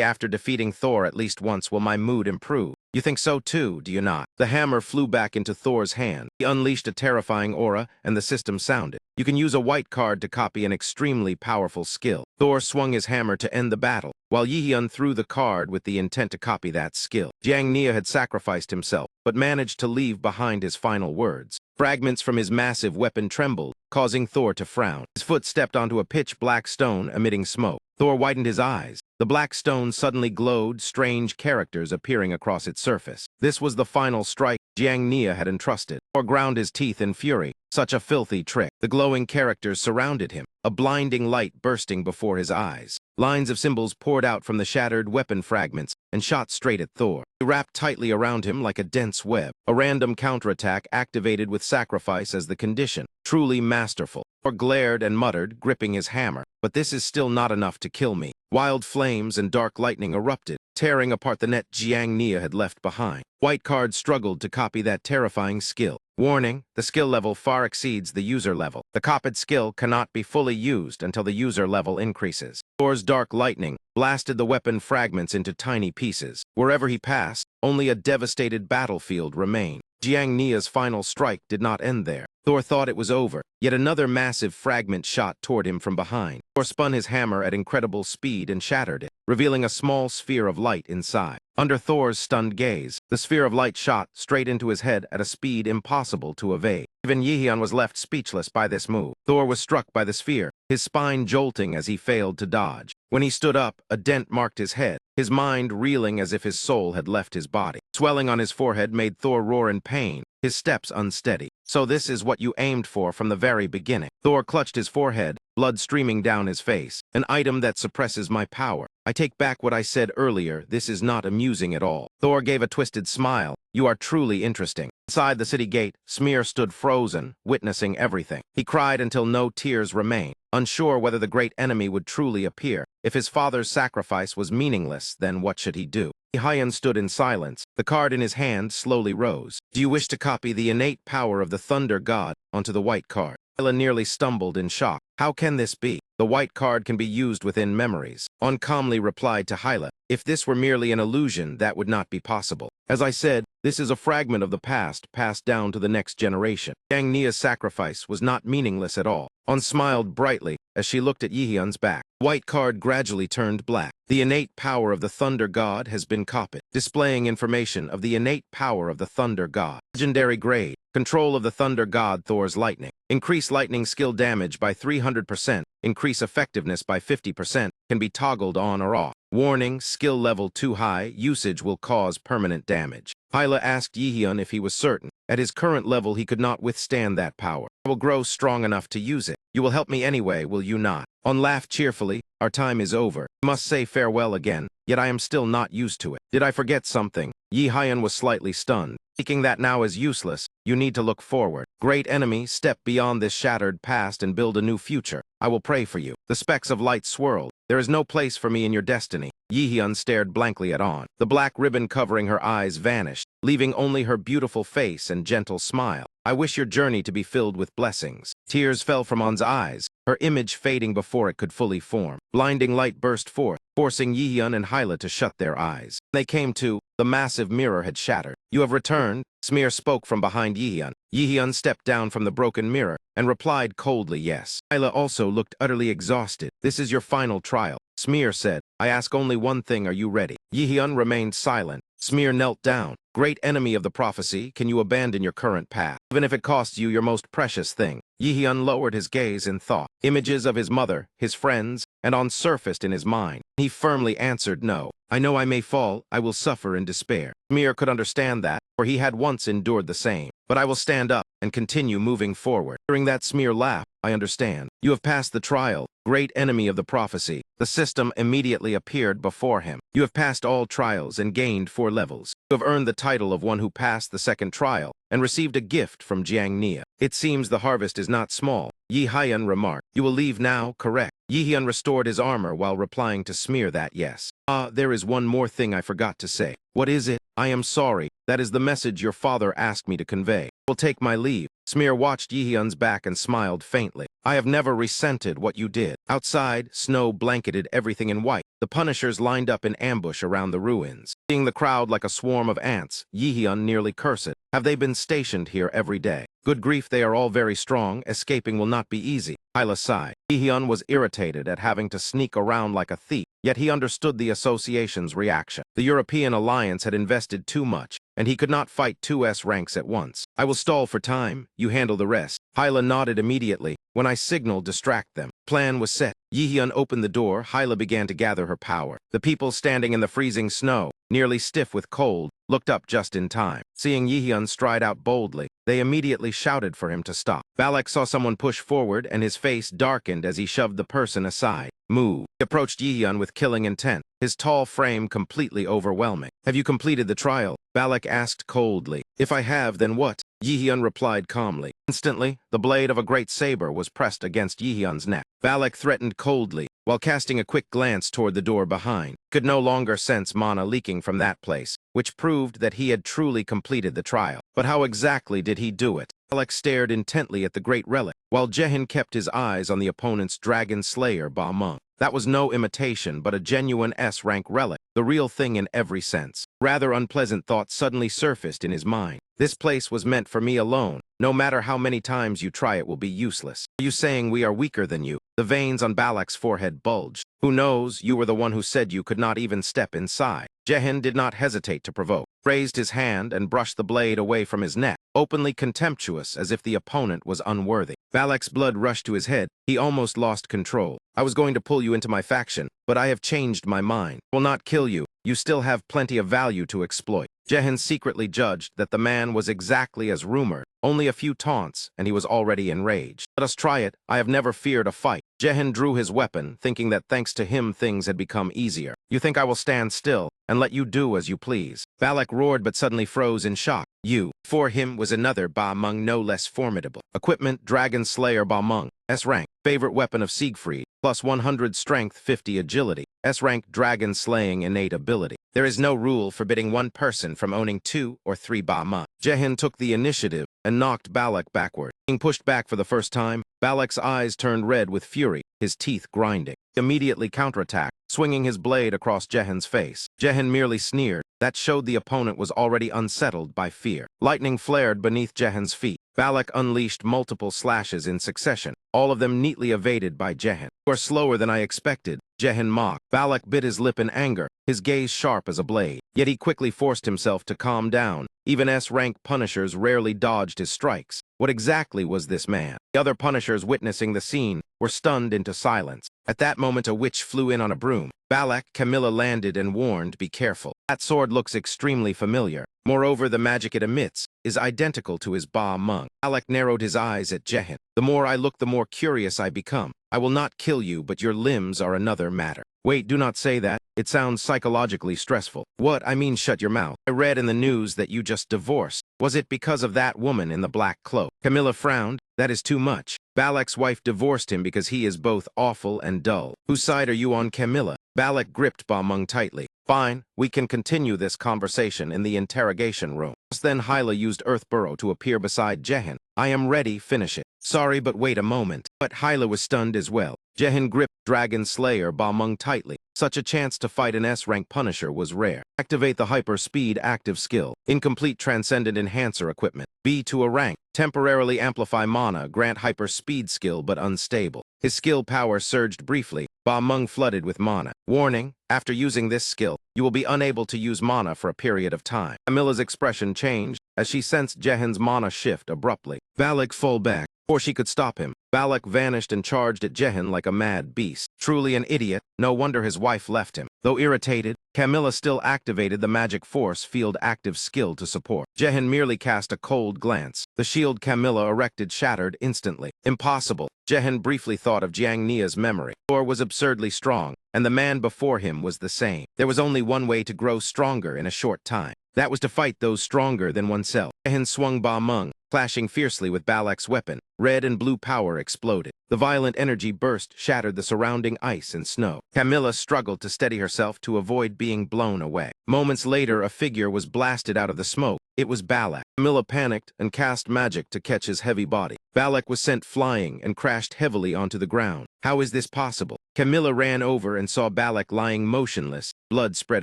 after defeating Thor at least once will my mood improve." "You think so too, do you not?" The hammer flew back into Thor's hand. He unleashed a terrifying aura, and the system sounded. "You can use a white card to copy an extremely powerful skill." Thor swung his hammer to end the battle, while Yihyun threw the card with the intent to copy that skill. Jiang Nia had sacrificed himself, but managed to leave behind his final words. Fragments from his massive weapon trembled, causing Thor to frown. His foot stepped onto a pitch-black stone, emitting smoke. Thor widened his eyes. The black stone suddenly glowed, strange characters appearing across its surface. This was the final strike Jiang Nia had entrusted. Thor ground his teeth in fury. Such a filthy trick. The glowing characters surrounded him, a blinding light bursting before his eyes. Lines of symbols poured out from the shattered weapon fragments and shot straight at Thor. They wrapped tightly around him like a dense web. A random counterattack activated with sacrifice as the condition. Truly masterful. Thor glared and muttered, gripping his hammer. But this is still not enough to kill me. Wild flames and dark lightning erupted, tearing apart the net Jiang Nia had left behind. White Card struggled to copy that terrifying skill. Warning, the skill level far exceeds the user level. The copied skill cannot be fully used until the user level increases. Thor's dark lightning blasted the weapon fragments into tiny pieces. Wherever he passed, only a devastated battlefield remained. Jiang Nia's final strike did not end there. Thor thought it was over, yet another massive fragment shot toward him from behind. Thor spun his hammer at incredible speed and shattered it, revealing a small sphere of light inside. Under Thor's stunned gaze, the sphere of light shot straight into his head at a speed impossible to evade. Even Yihyun was left speechless by this move. Thor was struck by the sphere, his spine jolting as he failed to dodge. When he stood up, a dent marked his head, his mind reeling as if his soul had left his body. Swelling on his forehead made Thor roar in pain, his steps unsteady. So this is what you aimed for from the very beginning. Thor clutched his forehead, blood streaming down his face. An item that suppresses my power. I take back what I said earlier, this is not amusing at all. Thor gave a twisted smile. You are truly interesting. Inside the city gate, Smear stood frozen, witnessing everything. He cried until no tears remained, unsure whether the great enemy would truly appear. If his father's sacrifice was meaningless, then what should he do? Hyun stood in silence. The card in his hand slowly rose. Do you wish to copy the innate power of the Thunder God onto the white card? Hyla nearly stumbled in shock. How can this be? The white card can be used within memories. On calmly replied to Hyla, if this were merely an illusion, that would not be possible. As I said, this is a fragment of the past passed down to the next generation. Jiang Nia's sacrifice was not meaningless at all. On smiled brightly as she looked at Yihyun's back. White card gradually turned black. The innate power of the Thunder God has been copied, displaying information of the innate power of the Thunder God. Legendary grade. Control of the Thunder God Thor's lightning. Increase lightning skill damage by 300%. Increase effectiveness by 50%. Can be toggled on or off. Warning, skill level too high. Usage will cause permanent damage. Hyla asked Yihyun if he was certain. At his current level, he could not withstand that power. I will grow strong enough to use it. You will help me anyway, will you not? On laughed cheerfully, our time is over. I must say farewell again, yet I am still not used to it. Did I forget something? Yihyun was slightly stunned. Thinking that now is useless, you need to look forward. Great enemy, step beyond this shattered past and build a new future. I will pray for you. The specks of light swirled. There is no place for me in your destiny. Yihyun stared blankly at On. The black ribbon covering her eyes vanished, leaving only her beautiful face and gentle smile. I wish your journey to be filled with blessings. Tears fell from On's eyes, her image fading before it could fully form. Blinding light burst forth, forcing Yihyun and Hyla to shut their eyes. They came to, the massive mirror had shattered. You have returned, Smear spoke from behind Yihyun. Yihyun stepped down from the broken mirror and replied coldly yes. Hyla also looked utterly exhausted. This is your final trial. Smear said, I ask only one thing, are you ready? Yihyun remained silent. Smear knelt down. Great enemy of the prophecy, can you abandon your current path, even if it costs you your most precious thing? Yihyun lowered his gaze in thought. Images of his mother, his friends, and On surfaced in his mind. He firmly answered no. I know I may fall, I will suffer in despair. Smear could understand that, for he had once endured the same. But I will stand up and continue moving forward. During that Smear laughed. I understand. You have passed the trial, great enemy of the prophecy. The system immediately appeared before him. You have passed all trials and gained 4 levels. You have earned the title of one who passed the second trial and received a gift from Jiang Nia. It seems the harvest is not small. Yihyun remarked. You will leave now, correct? Yihyun restored his armor while replying to Smear that yes. There is one more thing I forgot to say. What is it? I am sorry. That is the message your father asked me to convey. I will take my leave. Smear watched Yihyun's back and smiled faintly. I have never resented what you did. Outside, snow blanketed everything in white. The Punishers lined up in ambush around the ruins. Seeing the crowd like a swarm of ants, Yihyun nearly cursed. Have they been stationed here every day? Good grief, they are all very strong. Escaping will not be easy. Hyla sighed. Yihyun was irritated at having to sneak around like a thief, yet he understood the association's reaction. The European alliance had invested too much, and he could not fight 2 S ranks at once. I will stall for time, you handle the rest. Hyla nodded immediately. When I signal, distract them. plan was set. Yihyun opened the door. Hyla began to gather her power. The people standing in the freezing snow, nearly stiff with cold, looked up just in time. Seeing Yihyun stride out boldly, they immediately shouted for him to stop. Balak saw someone push forward, and his face darkened as he shoved the person aside. Move. He approached Yihyun with killing intent, his tall frame completely overwhelming. Have you completed the trial? Balak asked coldly. If I have, then what? Yihyun replied calmly. Instantly, the blade of a great saber was pressed against Yihyun's neck. Balak threatened coldly, while casting a quick glance toward the door behind. Could no longer sense mana leaking from that place, which proved that he had truly completed the trial. But how exactly did he do it? Balak stared intently at the great relic, while Jaehin kept his eyes on the opponent's dragon slayer Ba Meng. That was no imitation, but a genuine S-rank relic, the real thing in every sense. Rather unpleasant thoughts suddenly surfaced in his mind. This place was meant for me alone. No matter how many times you try, it will be useless. Are you saying we are weaker than you? The veins on Balak's forehead bulged. Who knows, you were the one who said you could not even step inside. Jaehin did not hesitate to provoke, raised his hand and brushed the blade away from his neck, openly contemptuous as if the opponent was unworthy. Balak's blood rushed to his head. He almost lost control. I was going to pull you into my faction, but I have changed my mind. I will not kill you. You still have plenty of value to exploit. Jaehin secretly judged that the man was exactly as rumored. Only a few taunts, and he was already enraged. Let us try it. I have never feared a fight. Jaehin drew his weapon, thinking that thanks to him things had become easier. You think I will stand still and let you do as you please? Balak roared but suddenly froze in shock. You. For him was another Ba Meng no less formidable. Equipment, Dragon Slayer Ba Meng. S-rank. Favorite weapon of Siegfried. Plus 100 strength, 50 agility. S-rank dragon slaying innate ability. There is no rule forbidding one person from owning 2 or 3 Ba Meng. Jaehin took the initiative and knocked Balak backward. Being pushed back for the first time, Balak's eyes turned red with fury, his teeth grinding. He immediately counterattacked, swinging his blade across Jaehin's face. Jaehin merely sneered. That showed the opponent was already unsettled by fear. Lightning flared beneath Jaehin's feet. Balak unleashed multiple slashes in succession, all of them neatly evaded by Jaehin. You are slower than I expected, Jaehin mocked. Balak bit his lip in anger, his gaze sharp as a blade. Yet he quickly forced himself to calm down. Even S-rank punishers rarely dodged his strikes. What exactly was this man? The other punishers witnessing the scene were stunned into silence. At that moment, a witch flew in on a broom. Balak, Camilla landed and warned, be careful. That sword looks extremely familiar. Moreover, the magic it emits is identical to his Ba Meng. Balak narrowed his eyes at Jaehin. The more I look, the more curious I become. I will not kill you, but your limbs are another matter. Wait, do not say that. It sounds psychologically stressful. What? I mean, shut your mouth. I read in the news that you just divorced. Was it because of that woman in the black cloak? Camilla frowned. That is too much. Balak's wife divorced him because he is both awful and dull. Whose side are you on, Camilla? Balak gripped Ba Meng tightly. Fine, we can continue this conversation in the interrogation room. Just then Hyla used Earth Burrow to appear beside Jaehin. I am ready, finish it. Sorry, but wait a moment. But Hyla was stunned as well. Jaehin gripped Dragon Slayer Ba Meng tightly. Such a chance to fight an S-rank punisher was rare. Activate the Hyper Speed active skill. Incomplete Transcendent Enhancer equipment. B to a rank. Temporarily amplify mana, grant hyper speed skill but unstable. His skill power surged briefly. Ba Meng flooded with mana. Warning, after using this skill, you will be unable to use mana for a period of time. Camilla's expression changed as she sensed Jaehin's mana shift abruptly. Balak fell back. Before she could stop him, Balak vanished and charged at Jaehin like a mad beast. Truly an idiot, no wonder his wife left him. Though irritated, Camilla still activated the magic force field active skill to support. Jaehin merely cast a cold glance. The shield Camilla erected shattered instantly. Impossible. Jaehin briefly thought of Jiang Nia's memory. Thor was absurdly strong, and the man before him was the same. There was only one way to grow stronger in a short time. That was to fight those stronger than oneself. Jaehin swung Ba Meng, clashing fiercely with Balak's weapon. Red and blue power exploded. The violent energy burst shattered the surrounding ice and snow. Camilla struggled to steady herself to avoid being blown away. Moments later, a figure was blasted out of the smoke. It was Balak. Camilla panicked and cast magic to catch his heavy body. Balak was sent flying and crashed heavily onto the ground. How is this possible? Camilla ran over and saw Balak lying motionless. Blood spread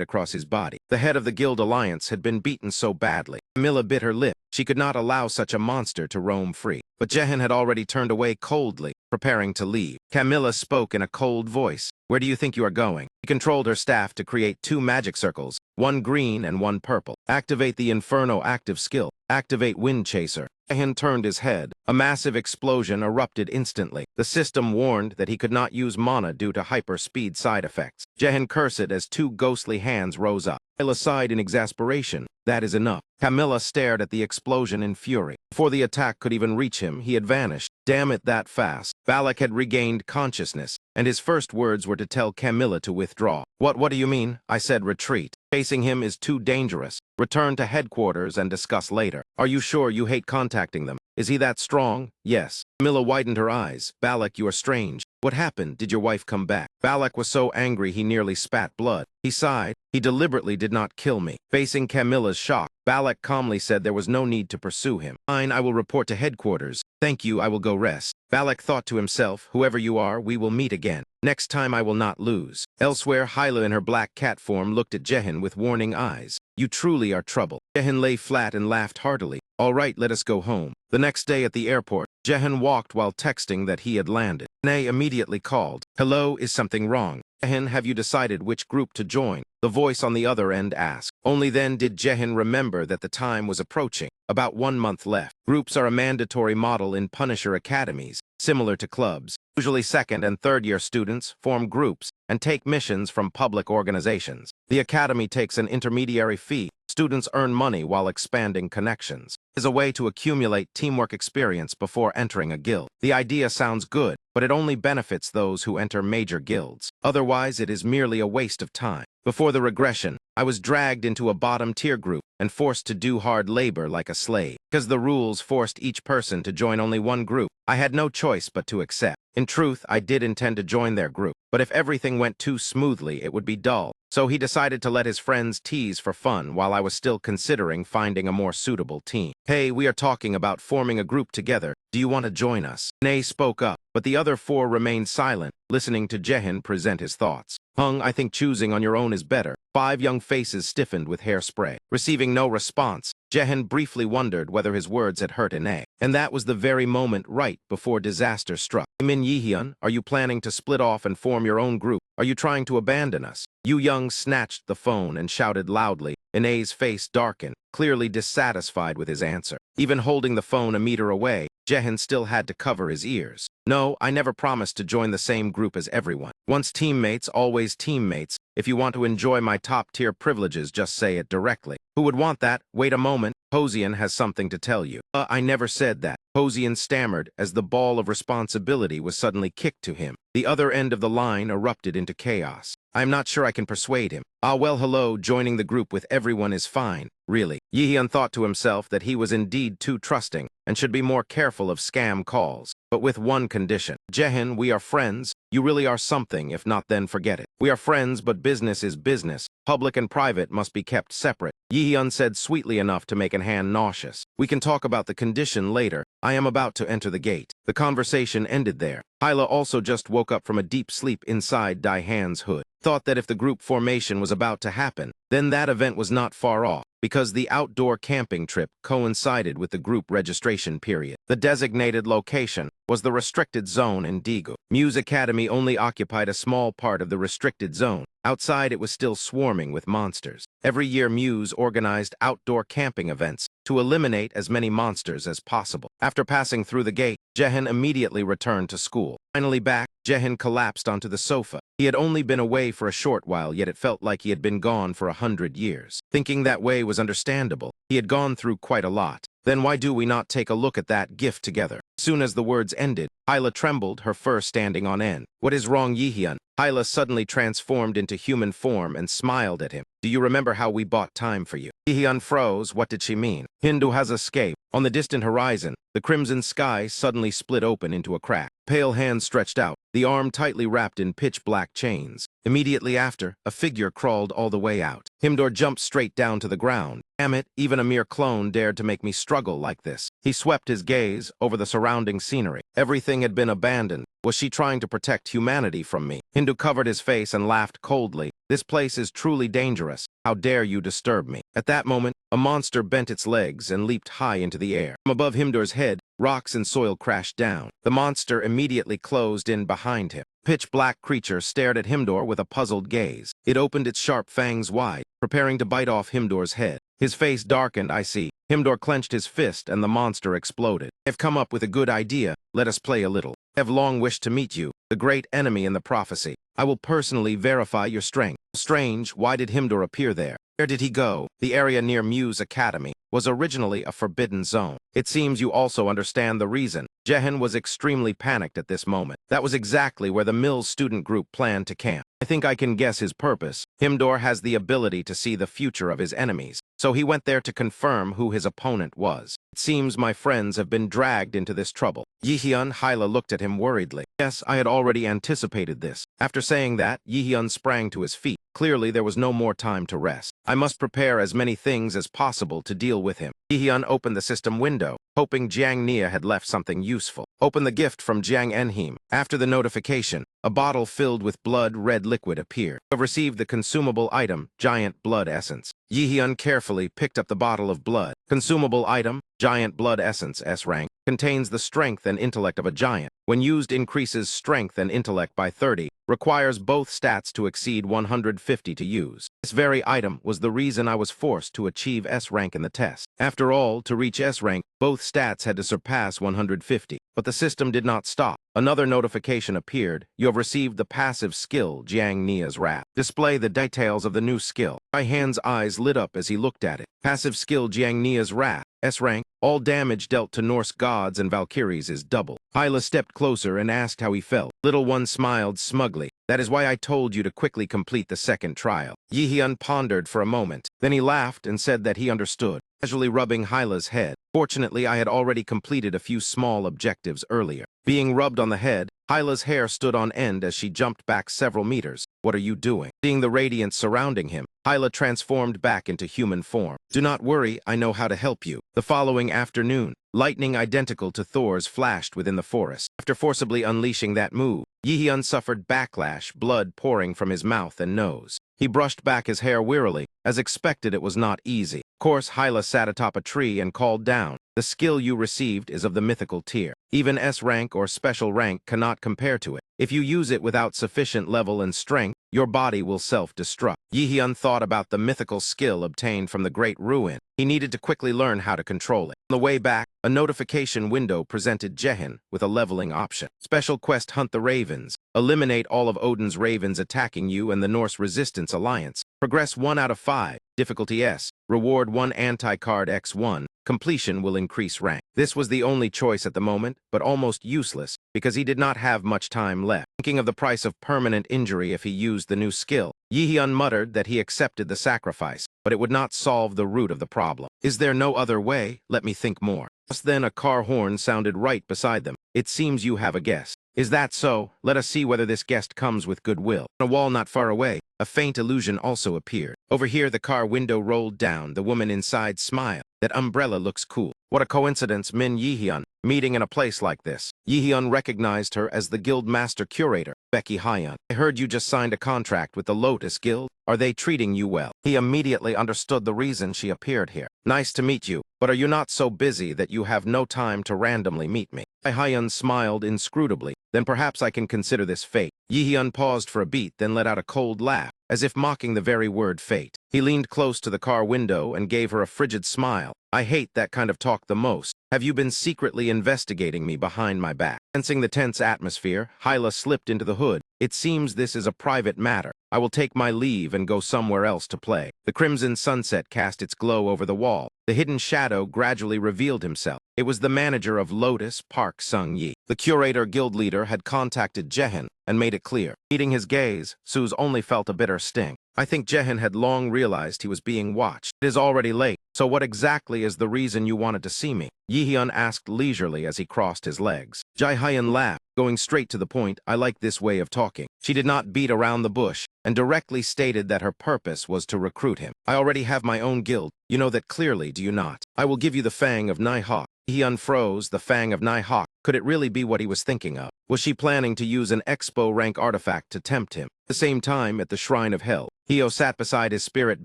across his body. The head of the Guild Alliance had been beaten so badly. Camilla bit her lip. She could not allow such a monster to roam free. But Jaehin had already turned away coldly, preparing to leave. Camilla spoke in a cold voice. Where do you think you are going? She controlled her staff to create 2 magic circles, one green and one purple. Activate the Inferno active skill. Activate Wind Chaser. Jaehin turned his head. A massive explosion erupted instantly. The system warned that he could not use mana due to hyper-speed side effects. Jaehin cursed as two ghostly hands rose up. Camilla sighed in exasperation. That is enough. Camilla stared at the explosion in fury. Before the attack could even reach him, he had vanished. Damn it, that fast. Balak had regained consciousness, and his first words were to tell Camilla to withdraw. What do you mean? I said retreat. Facing him is too dangerous. Return to headquarters and discuss later. Are you sure you hate contacting them? Is he that strong? Yes. Camilla widened her eyes. Balak, you are strange. What happened? Did your wife come back? Balak was so angry he nearly spat blood. He sighed. He deliberately did not kill me. Facing Camilla's shock, Balak calmly said there was no need to pursue him. Fine, I will report to headquarters. Thank you, I will go rest. Balak thought to himself, whoever you are, we will meet again. Next time I will not lose. Elsewhere, Hyla in her black cat form looked at Jaehin with warning eyes. You truly are trouble. Jaehin lay flat and laughed heartily. All right, let us go home. The next day at the airport, Jaehin walked while texting that he had landed. Nay immediately called. Hello, is something wrong? Jaehin, have you decided which group to join? The voice on the other end asked. Only then did Jaehin remember that the time was approaching. About 1 month left. Groups are a mandatory model in Punisher academies, similar to clubs. Usually second and third year students form groups and take missions from public organizations. The academy takes an intermediary fee. Students earn money while expanding connections. It is a way to accumulate teamwork experience before entering a guild. The idea sounds good, but it only benefits those who enter major guilds. Otherwise, it is merely a waste of time. Before the regression, I was dragged into a bottom-tier group and forced to do hard labor like a slave. Because the rules forced each person to join only one group, I had no choice but to accept. In truth, I did intend to join their group, but if everything went too smoothly, it would be dull. So he decided to let his friends tease for fun while I was still considering finding a more suitable team. Hey, we are talking about forming a group together. Do you want to join us? Nay spoke up, but the other four remained silent, listening to Jaehin present his thoughts. I think choosing on your own is better. 5 young faces stiffened with hairspray. Receiving no response, Jaehin briefly wondered whether his words had hurt Ine. And that was the very moment right before disaster struck. Min Yihyun, are you planning to split off and form your own group? Are you trying to abandon us? Yu Young snatched the phone and shouted loudly. Ine's face darkened, clearly dissatisfied with his answer. Even holding the phone a meter away, Jaehin still had to cover his ears. No, I never promised to join the same group as everyone. Once teammates, always teammates. If you want to enjoy my top-tier privileges, just say it directly. Who would want that? Wait a moment. Hosian has something to tell you. I never said that. Hosian stammered as the ball of responsibility was suddenly kicked to him. The other end of the line erupted into chaos. I'm not sure I can persuade him. Well, hello, joining the group with everyone is fine. Really. Yihyun thought to himself that he was indeed too trusting and should be more careful of scam calls. But with one condition. Jaehin, we are friends. You really are something, if not then forget it. We are friends, but business is business. Public and private must be kept separate. Yihyun said sweetly enough to make Han nauseous. We can talk about the condition later. I am about to enter the gate. The conversation ended there. Hyla also just woke up from a deep sleep inside Han's hood. Thought that if the group formation was about to happen, then that event was not far off, because the outdoor camping trip coincided with the group registration period. The designated location was the restricted zone in Daegu. Muse Academy only occupied a small part of the restricted zone. Outside, it was still swarming with monsters. Every year, Muse organized outdoor camping events to eliminate as many monsters as possible. After passing through the gate, Jaehin immediately returned to school. Finally back, Jaehin collapsed onto the sofa. He had only been away for a short while, yet it felt like he had been gone for 100 years. Thinking that way was understandable. He had gone through quite a lot. Then why do we not take a look at that gift together? Soon as the words ended, Hyla trembled, her fur standing on end. What is wrong, Yihyun? Hyla suddenly transformed into human form and smiled at him. Do you remember how we bought time for you? Yihyun froze. What did she mean? Hindu has escaped. On the distant horizon, the crimson sky suddenly split open into a crack. Pale hand stretched out, the arm tightly wrapped in pitch-black chains. Immediately after, a figure crawled all the way out. Himdor jumped straight down to the ground. Damn it, even a mere clone dared to make me struggle like this. He swept his gaze over the surrounding scenery. Everything had been abandoned. Was she trying to protect humanity from me? Hindu covered his face and laughed coldly. This place is truly dangerous. How dare you disturb me? At that moment, a monster bent its legs and leaped high into the air. From above Himdor's head, rocks and soil crashed down. The monster immediately closed in behind him. Pitch-black creature stared at Himdor with a puzzled gaze. It opened its sharp fangs wide, preparing to bite off Himdor's head. His face darkened. I see. Himdor clenched his fist and the monster exploded. "I've come up with a good idea. Let us play a little. I have long wished to meet you, the great enemy in the prophecy. I will personally verify your strength." Strange, why did Himdor appear there? Where did he go? The area near Muse Academy was originally a forbidden zone. It seems you also understand the reason. Jehen was extremely panicked at this moment. That was exactly where the Mills student group planned to camp. I think I can guess his purpose. Himdor has the ability to see the future of his enemies, so he went there to confirm who his opponent was. It seems my friends have been dragged into this trouble. Yihyun Hyla looked at him worriedly. Yes, I had already anticipated this. After saying that, Yihyun sprang to his feet. Clearly, there was no more time to rest. I must prepare as many things as possible to deal with him. Yihyun opened the system window, hoping Jiang Nia had left something useful. Open the gift from Jiang Enhim. After the notification, a bottle filled with blood-red liquid appeared. You have received the consumable item, Giant Blood Essence. Yihyun carefully picked up the bottle of blood. Consumable item, Giant Blood Essence, S-Rank, contains the strength and intellect of a giant. When used, increases strength and intellect by 30, requires both stats to exceed 150 to use. This very item was the reason I was forced to achieve S-Rank in the test. After all, to reach S-Rank, both stats had to surpass 150. But the system did not stop. Another notification appeared. You have received the passive skill, Jiang Nia's Wrath. Display the details of the new skill. Han's eyes lit up as he looked at it. Passive skill Jiang Nia's Wrath. S-Rank. All damage dealt to Norse gods and Valkyries is double. Hyla stepped closer and asked how he felt. Little one smiled smugly. That is why I told you to quickly complete the second trial. Yihyun pondered for a moment. Then he laughed and said that he understood, casually rubbing Hyla's head. Fortunately, I had already completed a few small objectives earlier. Being rubbed on the head, Hyla's hair stood on end as she jumped back several meters. What are you doing? Seeing the radiance surrounding him, Hyla transformed back into human form. Do not worry, I know how to help you. The following afternoon, lightning identical to Thor's flashed within the forest. After forcibly unleashing that move, Yihyun suffered backlash, blood pouring from his mouth and nose. He brushed back his hair wearily. As expected, it was not easy. Of course, Hyla sat atop a tree and called down. The skill you received is of the mythical tier. Even S-Rank or special rank cannot compare to it. If you use it without sufficient level and strength, your body will self-destruct. Yihyun thought about the mythical skill obtained from the Great Ruin. He needed to quickly learn how to control it. On the way back, a notification window presented Jehen with a leveling option. Special quest Hunt the Ravens. Eliminate all of Odin's ravens attacking you and the Norse Resistance Alliance. Progress 1 out of 5. Difficulty S. Reward 1 anti-card X1. Completion will increase rank. This was the only choice at the moment, but almost useless, because he did not have much time left. Thinking of the price of permanent injury if he used the new skill, Yihyun muttered that he accepted the sacrifice, but it would not solve the root of the problem. Is there no other way? Let me think more. Just then a car horn sounded right beside them. It seems you have a guest. Is that so? Let us see whether this guest comes with goodwill. On a wall not far away, a faint illusion also appeared. Over here, the car window rolled down. The woman inside smiled. That umbrella looks cool. What a coincidence, Min Yihyun, meeting in a place like this. Yihyun recognized her as the guild master curator, Becky Hyun. I heard you just signed a contract with the Lotus Guild. Are they treating you well? He immediately understood the reason she appeared here. Nice to meet you, but are you not so busy that you have no time to randomly meet me? Hyun smiled inscrutably. Then perhaps I can consider this fate. Yihyun paused for a beat, then let out a cold laugh, as if mocking the very word fate. He leaned close to the car window and gave her a frigid smile. I hate that kind of talk the most. Have you been secretly investigating me behind my back? Sensing the tense atmosphere, Hyla slipped into the hood. It seems this is a private matter. I will take my leave and go somewhere else to play. The crimson sunset cast its glow over the wall. The hidden shadow gradually revealed himself. It was the manager of Lotus, Park Sung-yi. The curator guild leader had contacted Jehen and made it clear. Meeting his gaze, Suze only felt a bitter sting. I think Jehen had long realized he was being watched. It is already late, so what exactly is the reason you wanted to see me? Yihyun asked leisurely as he crossed his legs. Jae-hyun laughed, going straight to the point. I like this way of talking. She did not beat around the bush, and directly stated that her purpose was to recruit him. I already have my own guild. You know that clearly, do you not? I will give you the Fang of Nighthawk. He unfroze the Fang of Nighthawk. Could it really be what he was thinking of? Was she planning to use an Expo rank artifact to tempt him? At the same time, at the Shrine of Hell, Hio sat beside his spirit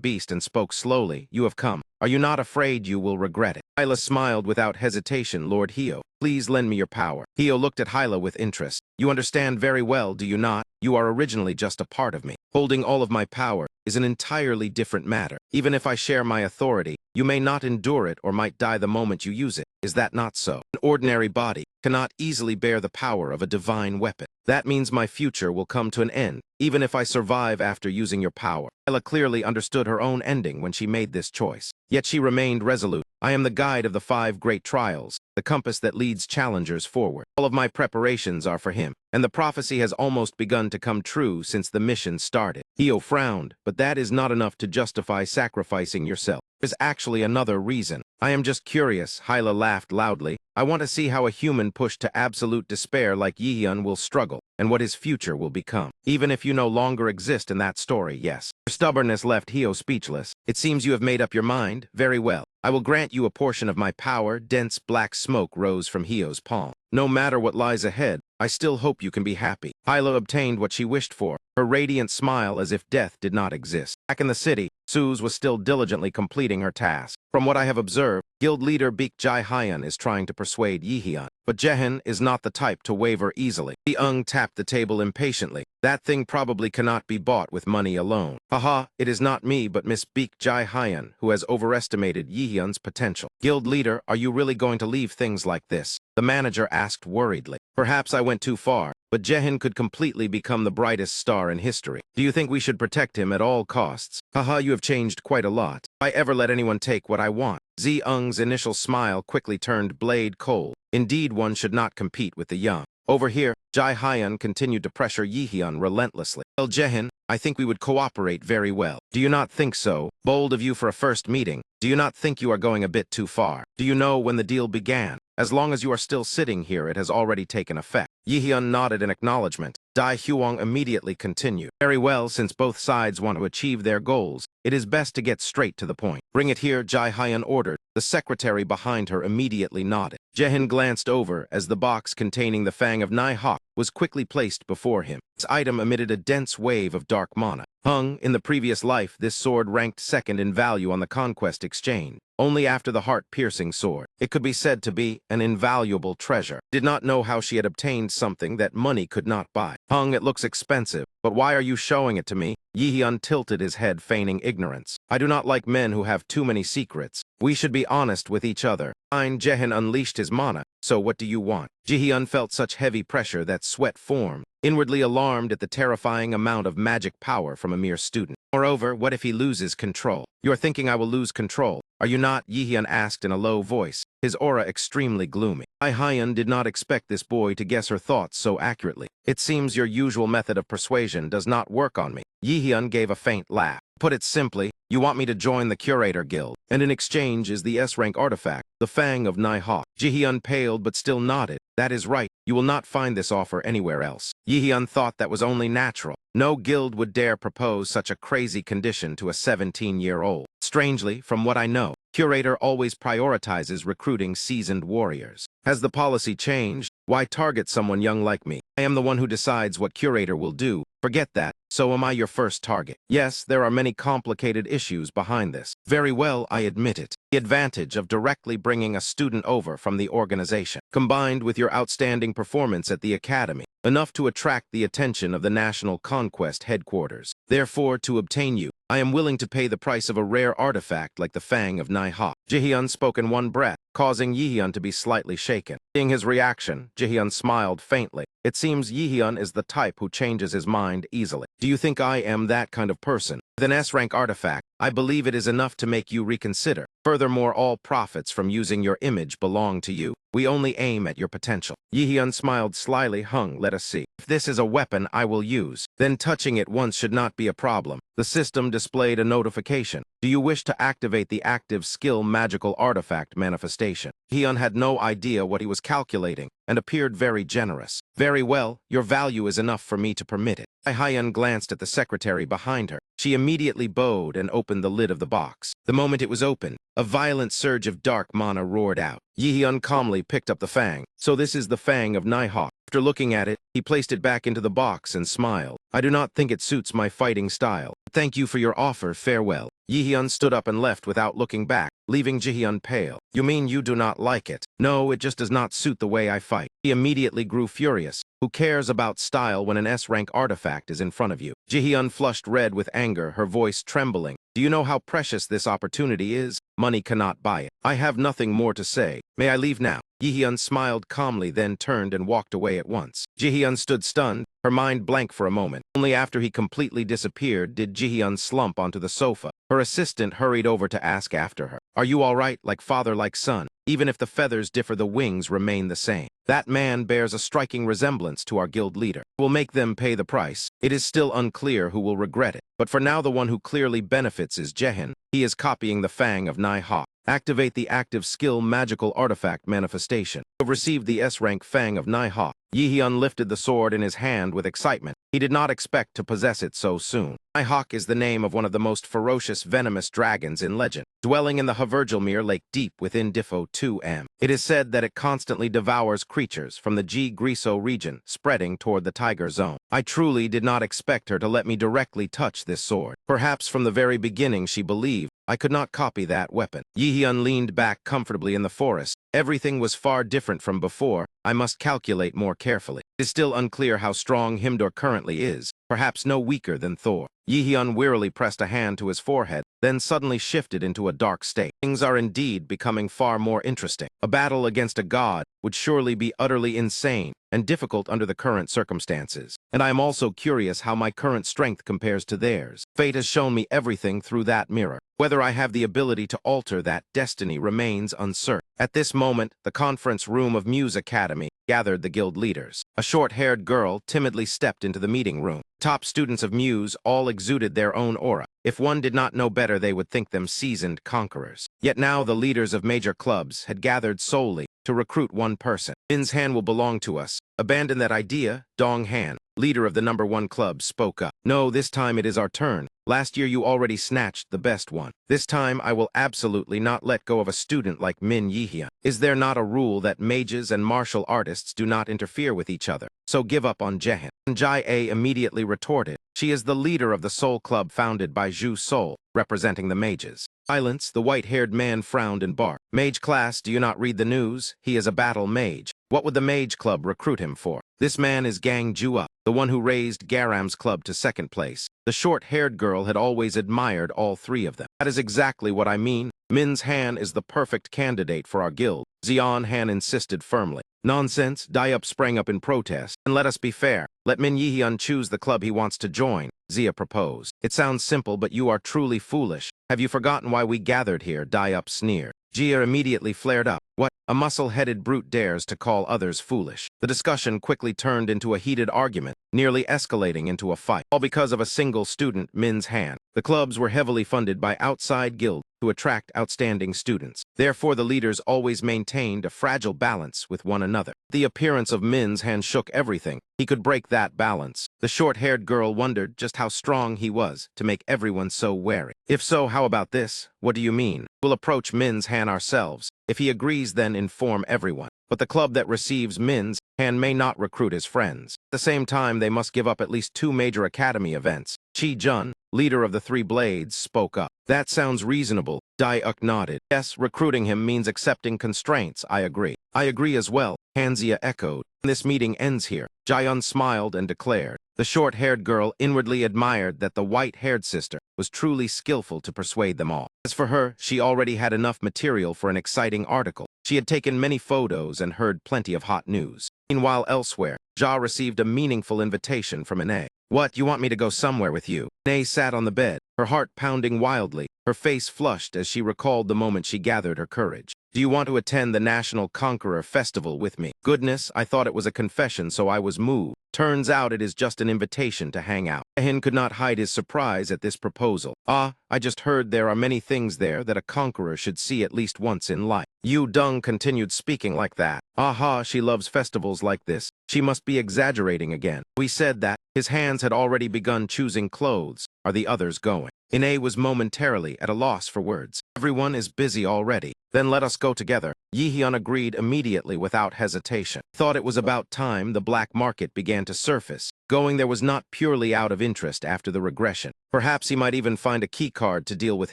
beast and spoke slowly. You have come. Are you not afraid you will regret it? Hyla smiled without hesitation. Lord Hio, Please lend me your power. Hio looked at Hyla with interest. You understand very well, do you not? You are originally just a part of me. Holding all of my power is an entirely different matter. Even if I share my authority, you may not endure it or might die the moment you use it. Is that not so? An ordinary body cannot easily bear the power of a divine weapon. That means my future will come to an end, even if I survive after using your power. Ella clearly understood her own ending when she made this choice. Yet she remained resolute. I am the guide of the 5 great trials, the compass that leads challengers forward. All of my preparations are for him, and the prophecy has almost begun to come true since the mission started. Hio frowned, but that is not enough to justify sacrificing yourself. There's actually another reason. I am just curious, Hyla laughed loudly. I want to see how a human pushed to absolute despair like Yihyun will struggle, and what his future will become. Even if you no longer exist in that story, yes. Your stubbornness left Hio speechless. It seems you have made up your mind. Very well. I will grant you a portion of my power. Dense black smoke rose from Hio's palm. No matter what lies ahead, I still hope you can be happy. Hyla obtained what she wished for, her radiant smile as if death did not exist. Back in the city, Suze was still diligently completing her task. From what I have observed, guild leader Baek Jae-hyun is trying to persuade Yihyun, but Jaehyun is not the type to waver easily. Ung tapped the table impatiently. That thing probably cannot be bought with money alone. Haha, it is not me but Miss Baek Jae-hyun who has overestimated Yihyun's potential. Guild leader, are you really going to leave things like this? The manager asked worriedly. Perhaps I went too far, but Jaehyun could completely become the brightest star in history. Do you think we should protect him at all costs? Haha, you have changed quite a lot. If I ever let anyone take what I want. Ung's initial smile quickly turned blade cold. Indeed, one should not compete with the young. Over here, Jae-hyun continued to pressure Yihyun relentlessly. Well, Jaehyun, I think we would cooperate very well. Do you not think so? Bold of you for a first meeting. Do you not think you are going a bit too far? Do you know when the deal began? As long as you are still sitting here, it has already taken effect. Yihyun nodded in acknowledgement. Dai Huang immediately continued. Very well, since both sides want to achieve their goals, it is best to get straight to the point. Bring it here, Jae-hyun ordered. The secretary behind her immediately nodded. Jaehyun glanced over as the box containing the Fang of Nai-hawk was quickly placed before him. This item emitted a dense wave of dark mana. In the previous life, this sword ranked second in value on the Conquest Exchange, only after the heart-piercing sword. It could be said to be an invaluable treasure. Did not know how she had obtained something that money could not buy. It looks expensive, but why are you showing it to me? Yihyun tilted his head, feigning ignorance. I do not like men who have too many secrets. We should be honest with each other. Jaehyun unleashed his mana. So what do you want? Jihyun felt such heavy pressure that sweat formed, inwardly alarmed at the terrifying amount of magic power from a mere student. Moreover, what if he loses control? You're thinking I will lose control, are you not? Yihyun asked in a low voice, his aura extremely gloomy. Hyun did not expect this boy to guess her thoughts so accurately. It seems your usual method of persuasion does not work on me. Yihyun gave a faint laugh. Put it simply, you want me to join the Curator Guild, and in exchange is the S-Rank artifact, the Fang of Nai-hawk. Jihyun paled but still nodded. That is right, you will not find this offer anywhere else. Yihyun thought that was only natural. No guild would dare propose such a crazy condition to a 17-year-old. Strangely, from what I know, Curator always prioritizes recruiting seasoned warriors. Has the policy changed? Why target someone young like me? I am the one who decides what Curator will do. Forget that. So am I your first target? Yes, there are many complicated issues behind this. Very well, I admit it. The advantage of directly bringing a student over from the organization, combined with your outstanding performance at the academy, enough to attract the attention of the National Conquest headquarters. Therefore, to obtain you, I am willing to pay the price of a rare artifact like the Fang of Nai-hawk. Jihyun spoke in one breath, causing Yihyun to be slightly shaken. Seeing his reaction, Jihyun smiled faintly. It seems Yihyun is the type who changes his mind easily. Do you think I am that kind of person? With an S-rank artifact, I believe it is enough to make you reconsider. Furthermore, all profits from using your image belong to you. We only aim at your potential. Yihyun smiled slyly. Let us see. If this is a weapon I will use, then touching it once should not be a problem. The system displayed a notification. Do you wish to activate the active skill magical artifact manifestation? Yihyun had no idea what he was calculating and appeared very generous. Very well, your value is enough for me to permit it. Yihyun glanced at the secretary behind her. She immediately bowed and opened the lid of the box. The moment it was opened, a violent surge of dark mana roared out. Yihyun calmly picked up the Fang. So this is the Fang of Nai-hawk. After looking at it, he placed it back into the box and smiled. I do not think it suits my fighting style. Thank you for your offer, farewell. Yihyun stood up and left without looking back, leaving Jihyun pale. You mean you do not like it? No, it just does not suit the way I fight. He immediately grew furious. Who cares about style when an S-rank artifact is in front of you? Jihyun flushed red with anger, her voice trembling. Do you know how precious this opportunity is? Money cannot buy it. I have nothing more to say. May I leave now? Jihyun smiled calmly, then turned and walked away at once. Jihyun stood stunned, her mind blank for a moment. Only after he completely disappeared did Jihyun slump onto the sofa. Her assistant hurried over to ask after her. Are you all right, like father, like son? Even if the feathers differ, the wings remain the same. That man bears a striking resemblance to our guild leader. We'll make them pay the price. It is still unclear who will regret it. But for now, the one who clearly benefits is Jaehyun. He is copying the Fang of Manhwa. Activate the active skill magical artifact manifestation. You have received the S-rank Fang of Manhwa. Yihyun lifted the sword in his hand with excitement. He did not expect to possess it so soon. Manhwa is the name of one of the most ferocious venomous dragons in legend, dwelling in the Havergelmere Lake deep within Difo 2M. It is said that it constantly devours creatures from the G-Griso region, spreading toward the Tiger Zone. I truly did not expect her to let me directly touch this sword. Perhaps from the very beginning she believed I could not copy that weapon. Yihyun leaned back comfortably in the forest. Everything was far different from before. I must calculate more carefully. It is still unclear how strong Himdor currently is, perhaps no weaker than Thor. Yihyun wearily pressed a hand to his forehead, then suddenly shifted into a dark state. Things are indeed becoming far more interesting. A battle against a god would surely be utterly insane and difficult under the current circumstances. And I am also curious how my current strength compares to theirs. Fate has shown me everything through that mirror. Whether I have the ability to alter that destiny remains uncertain. At this moment, the conference room of Muse Academy gathered the guild leaders. A short-haired girl timidly stepped into the meeting room. Top students of Muse all exuded their own aura. If one did not know better, they would think them seasoned conquerors. Yet now the leaders of major clubs had gathered solely to recruit one person. Min's Han will belong to us. Abandon that idea, Dong Han, leader of the #1 club, spoke up. No, this time it is our turn. Last year you already snatched the best one. This time I will absolutely not let go of a student like Min Yihyun. Is there not a rule that mages and martial artists do not interfere with each other? So give up on Jaehyun. Jae immediately retorted. She is the leader of the Soul Club founded by Zhu Soul, representing the mages. Silence, the white-haired man frowned and barked. Mage class, do you not read the news? He is a battle mage. What would the mage club recruit him for? This man is Gang Ju-up, the one who raised Garam's club to second place. The short-haired girl had always admired all three of them. That is exactly what I mean. Min's Han is the perfect candidate for our guild. Xian Han insisted firmly. Nonsense, Dai-up sprang up in protest. And let us be fair. Let Min Yihyun choose the club he wants to join, Zia proposed. It sounds simple, but you are truly foolish. Have you forgotten why we gathered here? Dai-up sneered. Jia immediately flared up. What? A muscle-headed brute dares to call others foolish. The discussion quickly turned into a heated argument, nearly escalating into a fight, all because of a single student, Min's Han. The clubs were heavily funded by outside guilds to attract outstanding students. Therefore, the leaders always maintained a fragile balance with one another. The appearance of Min's Han shook everything. He could break that balance. The short-haired girl wondered just how strong he was to make everyone so wary. If so, how about this? What do you mean? We'll approach Min's Han ourselves. If he agrees, then inform everyone. But the club that receives Min's Han may not recruit his friends. At the same time, they must give up at least 2 major academy events. Chi Jun, leader of the Three Blades, spoke up. That sounds reasonable. Dai-uk nodded. Yes, recruiting him means accepting constraints. I agree. I agree as well, Hanzia echoed. This meeting ends here. Jaehyun smiled and declared. The short-haired girl inwardly admired that the white-haired sister was truly skillful to persuade them all. As for her, she already had enough material for an exciting article. She had taken many photos and heard plenty of hot news. Meanwhile, elsewhere, Ja received a meaningful invitation from Ine. What, you want me to go somewhere with you? Ine sat on the bed, her heart pounding wildly, her face flushed as she recalled the moment she gathered her courage. Do you want to attend the National Conqueror Festival with me? Goodness, I thought it was a confession, so I was moved. Turns out it is just an invitation to hang out. Jaehyun could not hide his surprise at this proposal. I just heard there are many things there that a conqueror should see at least once in life. Yu Dong continued speaking like that. Aha, she loves festivals like this. She must be exaggerating again. We said that. His hands had already begun choosing clothes. Are the others going? Ine was momentarily at a loss for words. Everyone is busy already. Then let us go together. Yihyun agreed immediately without hesitation. Thought it was about time the black market began to surface. Going there was not purely out of interest after the regression. Perhaps he might even find a key card to deal with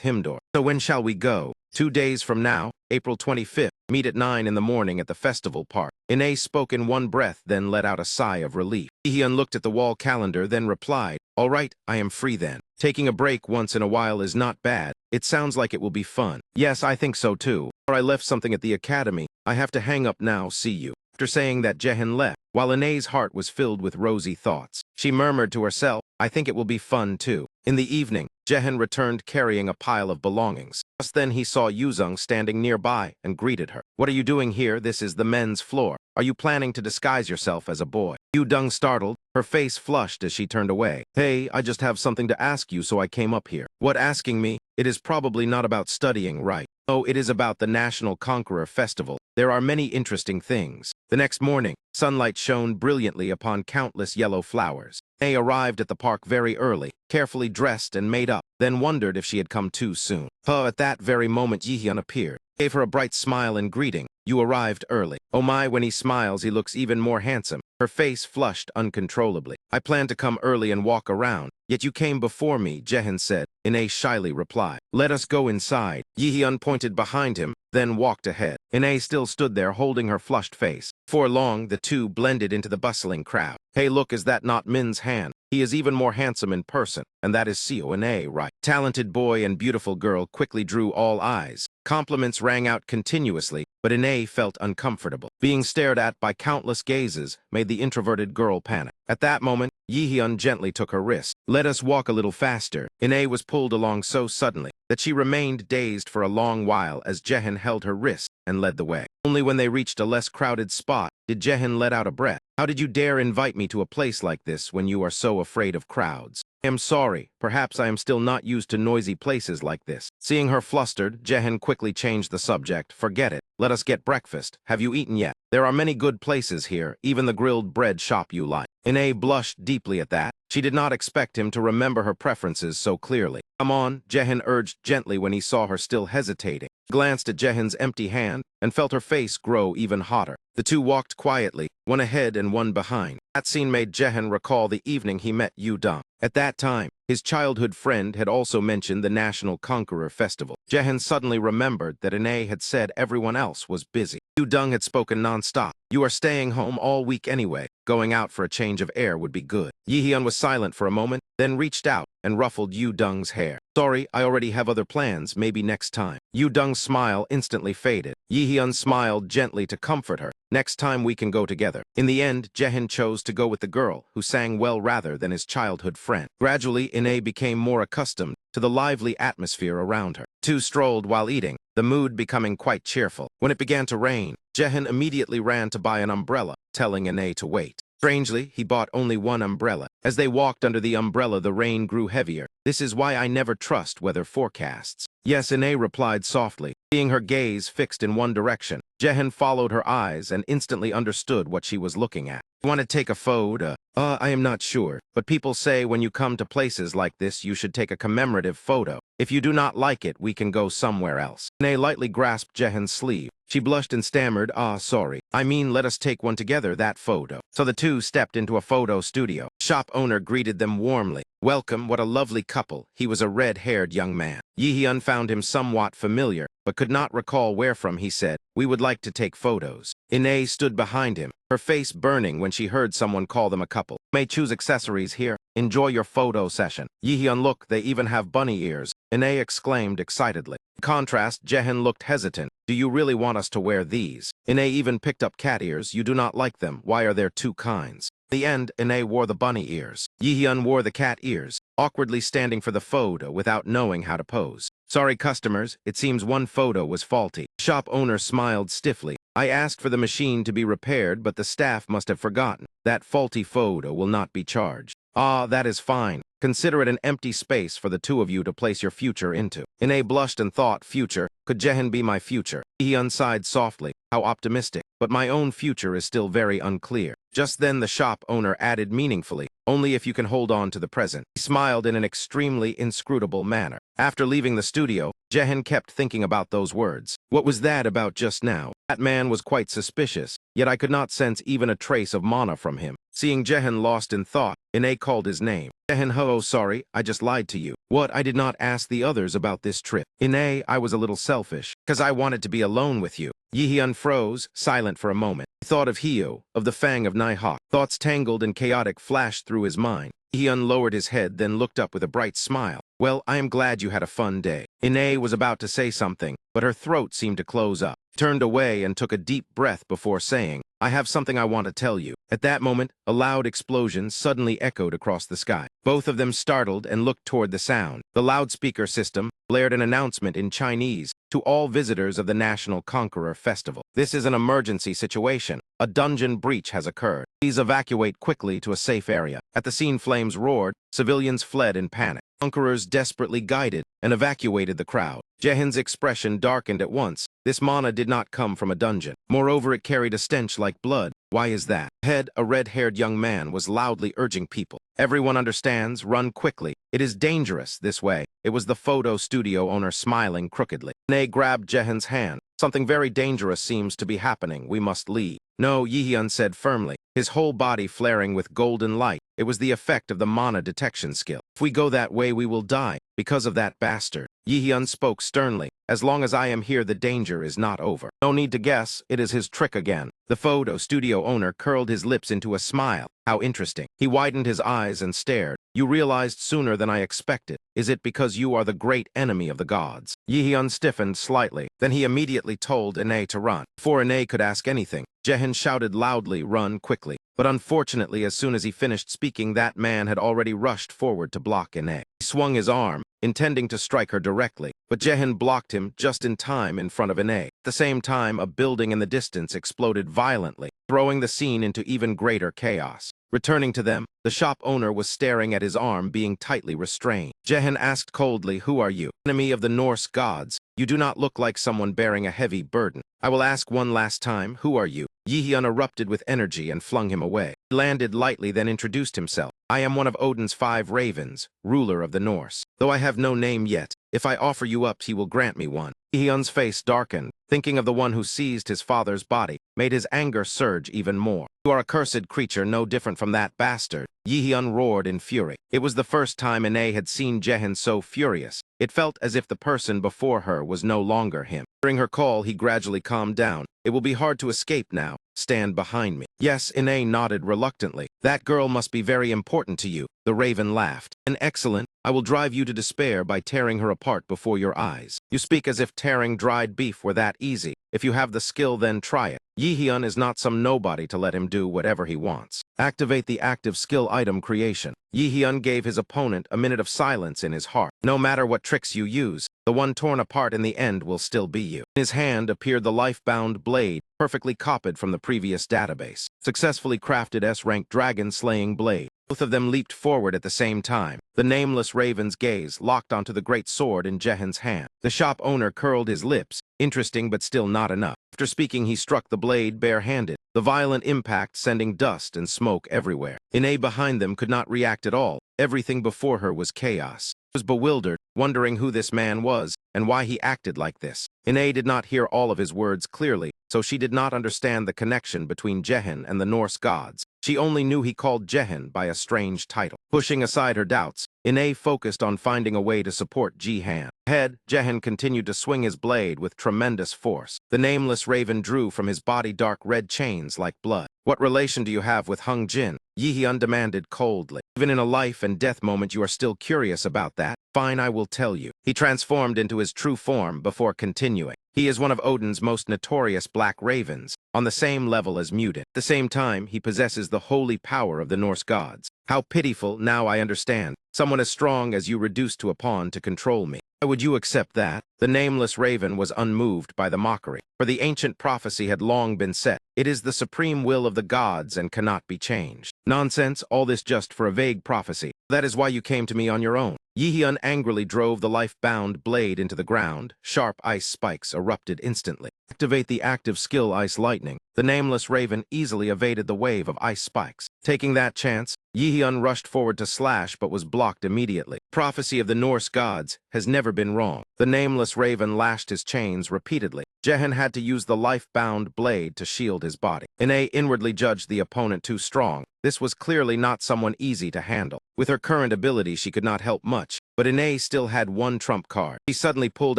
Himdor. So when shall we go? 2 days from now, April 25th. Meet at 9 in the morning at the festival park. Ine spoke in one breath, then let out a sigh of relief. Yihyun looked at the wall calendar, then replied, "All right, I am free then. Taking a break once in a while is not bad. It sounds like it will be fun." "Yes, I think so too. Or I left something at the academy. I have to hang up now, see you." After saying that, Jaehyun left, while Ine's heart was filled with rosy thoughts. She murmured to herself, "I think it will be fun too." In the evening, Jaehyun returned carrying a pile of belongings. Just then he saw Yuzong standing nearby and greeted her. "What are you doing here? This is the men's floor. Are you planning to disguise yourself as a boy?" Yudong startled, her face flushed as she turned away. "Hey, I just have something to ask you, so I came up here." "What, asking me? It is probably not about studying, right?" "Oh, it is about the National Conqueror Festival. There are many interesting things." The next morning, sunlight shone brilliantly upon countless yellow flowers. They arrived at the park very early, carefully dressed and made up, then wondered if she had come too soon. At that very moment Yihyun appeared, gave her a bright smile in greeting. "You arrived early." "Oh my, when he smiles he looks even more handsome." Her face flushed uncontrollably. "I planned to come early and walk around, yet you came before me," Jaehyun said. Ine shyly replied, "Let us go inside." Yihyun pointed behind him, then walked ahead. Ine still stood there holding her flushed face. For long, the two blended into the bustling crowd. "Hey look, is that not Min's hand? He is even more handsome in person, and that is Seo Ine, right?" Talented boy and beautiful girl quickly drew all eyes. Compliments rang out continuously, but Ine felt uncomfortable. Being stared at by countless gazes made the introverted girl panic. At that moment, Yihyun gently took her wrist. "Let us walk a little faster." Ine was pulled along so suddenly that she remained dazed for a long while as Jaehyun held her wrist and led the way. Only when they reached a less crowded spot did Jaehyun let out a breath. "How did you dare invite me to a place like this when you are so afraid of crowds?" "I am sorry. Perhaps I am still not used to noisy places like this." Seeing her flustered, Jaehyun quickly changed the subject. "Forget it. Let us get breakfast. Have you eaten yet? There are many good places here, even the grilled bread shop you like." Ine blushed deeply at that. She did not expect him to remember her preferences so clearly. "Come on," Jaehyun urged gently when he saw her still hesitating. He glanced at Jaehyun's empty hand and felt her face grow even hotter. The two walked quietly, one ahead and one behind. That scene made Jaehyun recall the evening he met Yu-dong. At that time, his childhood friend had also mentioned the National Conqueror Festival. Jaehyun suddenly remembered that Ine had said everyone else was busy. Yu-dong had spoken non-stop. "You are staying home all week anyway. Going out for a change of air would be good." Yihyun was silent for a moment, then reached out and ruffled Yu-dong's hair. "Sorry, I already have other plans, maybe next time." Yu-dong's smile instantly faded. Yihyun smiled gently to comfort her. "Next time we can go together." In the end, Jaehyun chose to go with the girl, who sang well rather than his childhood friend. Gradually, Ine became more accustomed to the lively atmosphere around her. Two strolled while eating, the mood becoming quite cheerful. When it began to rain, Jaehyun immediately ran to buy an umbrella, telling Ine to wait. Strangely, he bought only one umbrella. As they walked under the umbrella, the rain grew heavier. "This is why I never trust weather forecasts." "Yes," Ine replied softly, seeing her gaze fixed in one direction. Jaehyun followed her eyes and instantly understood what she was looking at. "You want to take a photo?" I am not sure, but people say when you come to places like this, you should take a commemorative photo. If you do not like it, we can go somewhere else." Ine lightly grasped Jaehyun's sleeve. She blushed and stammered, "Sorry. I mean, let us take one together, that photo." So the two stepped into a photo studio. Shop owner greeted them warmly. "Welcome, what a lovely couple." He was a red-haired young man. Yihyun found him somewhat familiar, but could not recall where from. He said, "We would like to take photos." Ine stood behind him, her face burning when she heard someone call them a couple. "You may choose accessories here. Enjoy your photo session." Yihyun, "Look, they even have bunny ears." Ine exclaimed excitedly. In contrast, Jaehyun looked hesitant. "Do you really want us to wear these?" Ine even picked up cat ears. "You do not like them. Why are there two kinds?" In the end, Ine wore the bunny ears. Yihyun wore the cat ears, awkwardly standing for the photo without knowing how to pose. "Sorry, customers, it seems one photo was faulty." Shop owner smiled stiffly. "I asked for the machine to be repaired, but the staff must have forgotten. That faulty photo will not be charged." That is fine. Consider it an empty space for the two of you to place your future into." Ine blushed and thought, future? Could Jaehyun be my future? He sighed softly. How optimistic. But my own future is still very unclear. Just then the shop owner added meaningfully, only if you can hold on to the present. He smiled in an extremely inscrutable manner. After leaving the studio, Jaehyun kept thinking about those words. What was that about just now? That man was quite suspicious, yet I could not sense even a trace of mana from him. Seeing Jaehyun lost in thought, Ine called his name. Jaehyun, oh sorry, I just lied to you. What, I did not ask the others about this trip. Ine, I was a little selfish, because I wanted to be alone with you. Jaehyun froze, silent for a moment. He thought of Hyo, of the Fang of Nighthawk. Thoughts tangled and chaotic flashed through his mind. Jaehyun lowered his head, then looked up with a bright smile. Well, I am glad you had a fun day. Ine was about to say something, but her throat seemed to close up. Turned away and took a deep breath before saying, I have something I want to tell you. At that moment, a loud explosion suddenly echoed across the sky. Both of them startled and looked toward the sound. The loudspeaker system blared an announcement in Chinese to all visitors of the National Conqueror Festival. This is an emergency situation. A dungeon breach has occurred. Please evacuate quickly to a safe area. At the scene, flames roared. Civilians fled in panic. Conquerors desperately guided and evacuated the crowd. Jaehyun's expression darkened at once. This mana did not come from a dungeon. Moreover, it carried a stench like blood. Why is that? Ahead, a red-haired young man was loudly urging people. Everyone understands, run quickly. It is dangerous this way. It was the photo studio owner smiling crookedly. Nae grabbed Jaehyun's hand. Something very dangerous seems to be happening. We must leave. No, Jaehyun said firmly, his whole body flaring with golden light. It was the effect of the mana detection skill. If we go that way, we will die, because of that bastard. Jaehyun spoke sternly. As long as I am here, the danger is not over. No need to guess, it is his trick again. The photo studio owner curled his lips into a smile. How interesting. He widened his eyes and stared. You realized sooner than I expected. Is it because you are the great enemy of the gods? Jaehyun stiffened slightly. Then he immediately told Ine to run. Before Ine could ask anything, Jaehyun shouted loudly, run quickly. But unfortunately, as soon as he finished speaking, that man had already rushed forward to block Ine. He swung his arm, intending to strike her directly, but Jaehyun blocked him just in time in front of Ine. At the same time, a building in the distance exploded violently, throwing the scene into even greater chaos. Returning to them, the shop owner was staring at his arm being tightly restrained. Jaehyun asked coldly, who are you? Enemy of the Norse gods. You do not look like someone bearing a heavy burden. I will ask one last time, who are you? Jaehyun erupted with energy and flung him away. He landed lightly, then introduced himself. I am one of Odin's 5 ravens, ruler of the Norse. Though I have no name yet, if I offer you up, he will grant me one. Jaehyun's face darkened. Thinking of the one who seized his father's body made his anger surge even more. You are a cursed creature, no different from that bastard. Jaehyun roared in fury. It was the first time Ine had seen Jaehyun so furious. It felt as if the person before her was no longer him. During her call, he gradually calmed down. It will be hard to escape now. Stand behind me. Yes, Ine nodded reluctantly. That girl must be very important to you. The raven laughed. And excellent. I will drive you to despair by tearing her apart before your eyes. You speak as if tearing dried beef were that easy. If you have the skill, then try it. Jaehyun is not some nobody to let him do whatever he wants. Activate the active skill item creation. Jaehyun gave his opponent a minute of silence in his heart. No matter what tricks you use, the one torn apart in the end will still be you. In his hand appeared the life-bound blade, perfectly copied from the previous database. Successfully crafted S-Rank dragon-slaying blade. Both of them leaped forward at the same time. The nameless raven's gaze locked onto the great sword in Jaehyun's hand. The shop owner curled his lips. Interesting, but still not enough. After speaking, he struck the blade bare-handed. The violent impact sending dust and smoke everywhere. Ine behind them could not react at all. Everything before her was chaos. She was bewildered, wondering who this man was and why he acted like this. Ine did not hear all of his words clearly, so she did not understand the connection between Jaehyun and the Norse gods. She only knew he called Jaehyun by a strange title. Pushing aside her doubts, Ine focused on finding a way to support Jaehyun. Ahead, Jaehyun continued to swing his blade with tremendous force. The nameless raven drew from his body dark red chains like blood. What relation do you have with Hung Jin? Jaehyun demanded coldly. Even in a life and death moment, you are still curious about that. Fine, I will tell you. He transformed into his true form before continuing. He is one of Odin's most notorious black ravens, on the same level as Mutant. At the same time, he possesses the holy power of the Norse gods. How pitiful, now I understand. Someone as strong as you reduced to a pawn to control me. Why would you accept that? The nameless raven was unmoved by the mockery, for the ancient prophecy had long been set. It is the supreme will of the gods and cannot be changed. Nonsense, all this just for a vague prophecy. That is why you came to me on your own. Yihyun angrily drove the life-bound blade into the ground. Sharp ice spikes erupted instantly. Activate the active skill Ice Lightning. The nameless raven easily evaded the wave of ice spikes. Taking that chance, Yihyun rushed forward to slash but was blocked immediately. Prophecy of the Norse gods has never been wrong. The nameless raven lashed his chains repeatedly. Jaehyun had to use the life-bound blade to shield his body. Ine inwardly judged the opponent too strong. This was clearly not someone easy to handle. With her current ability, she could not help much, but Ine still had one trump card. He suddenly pulled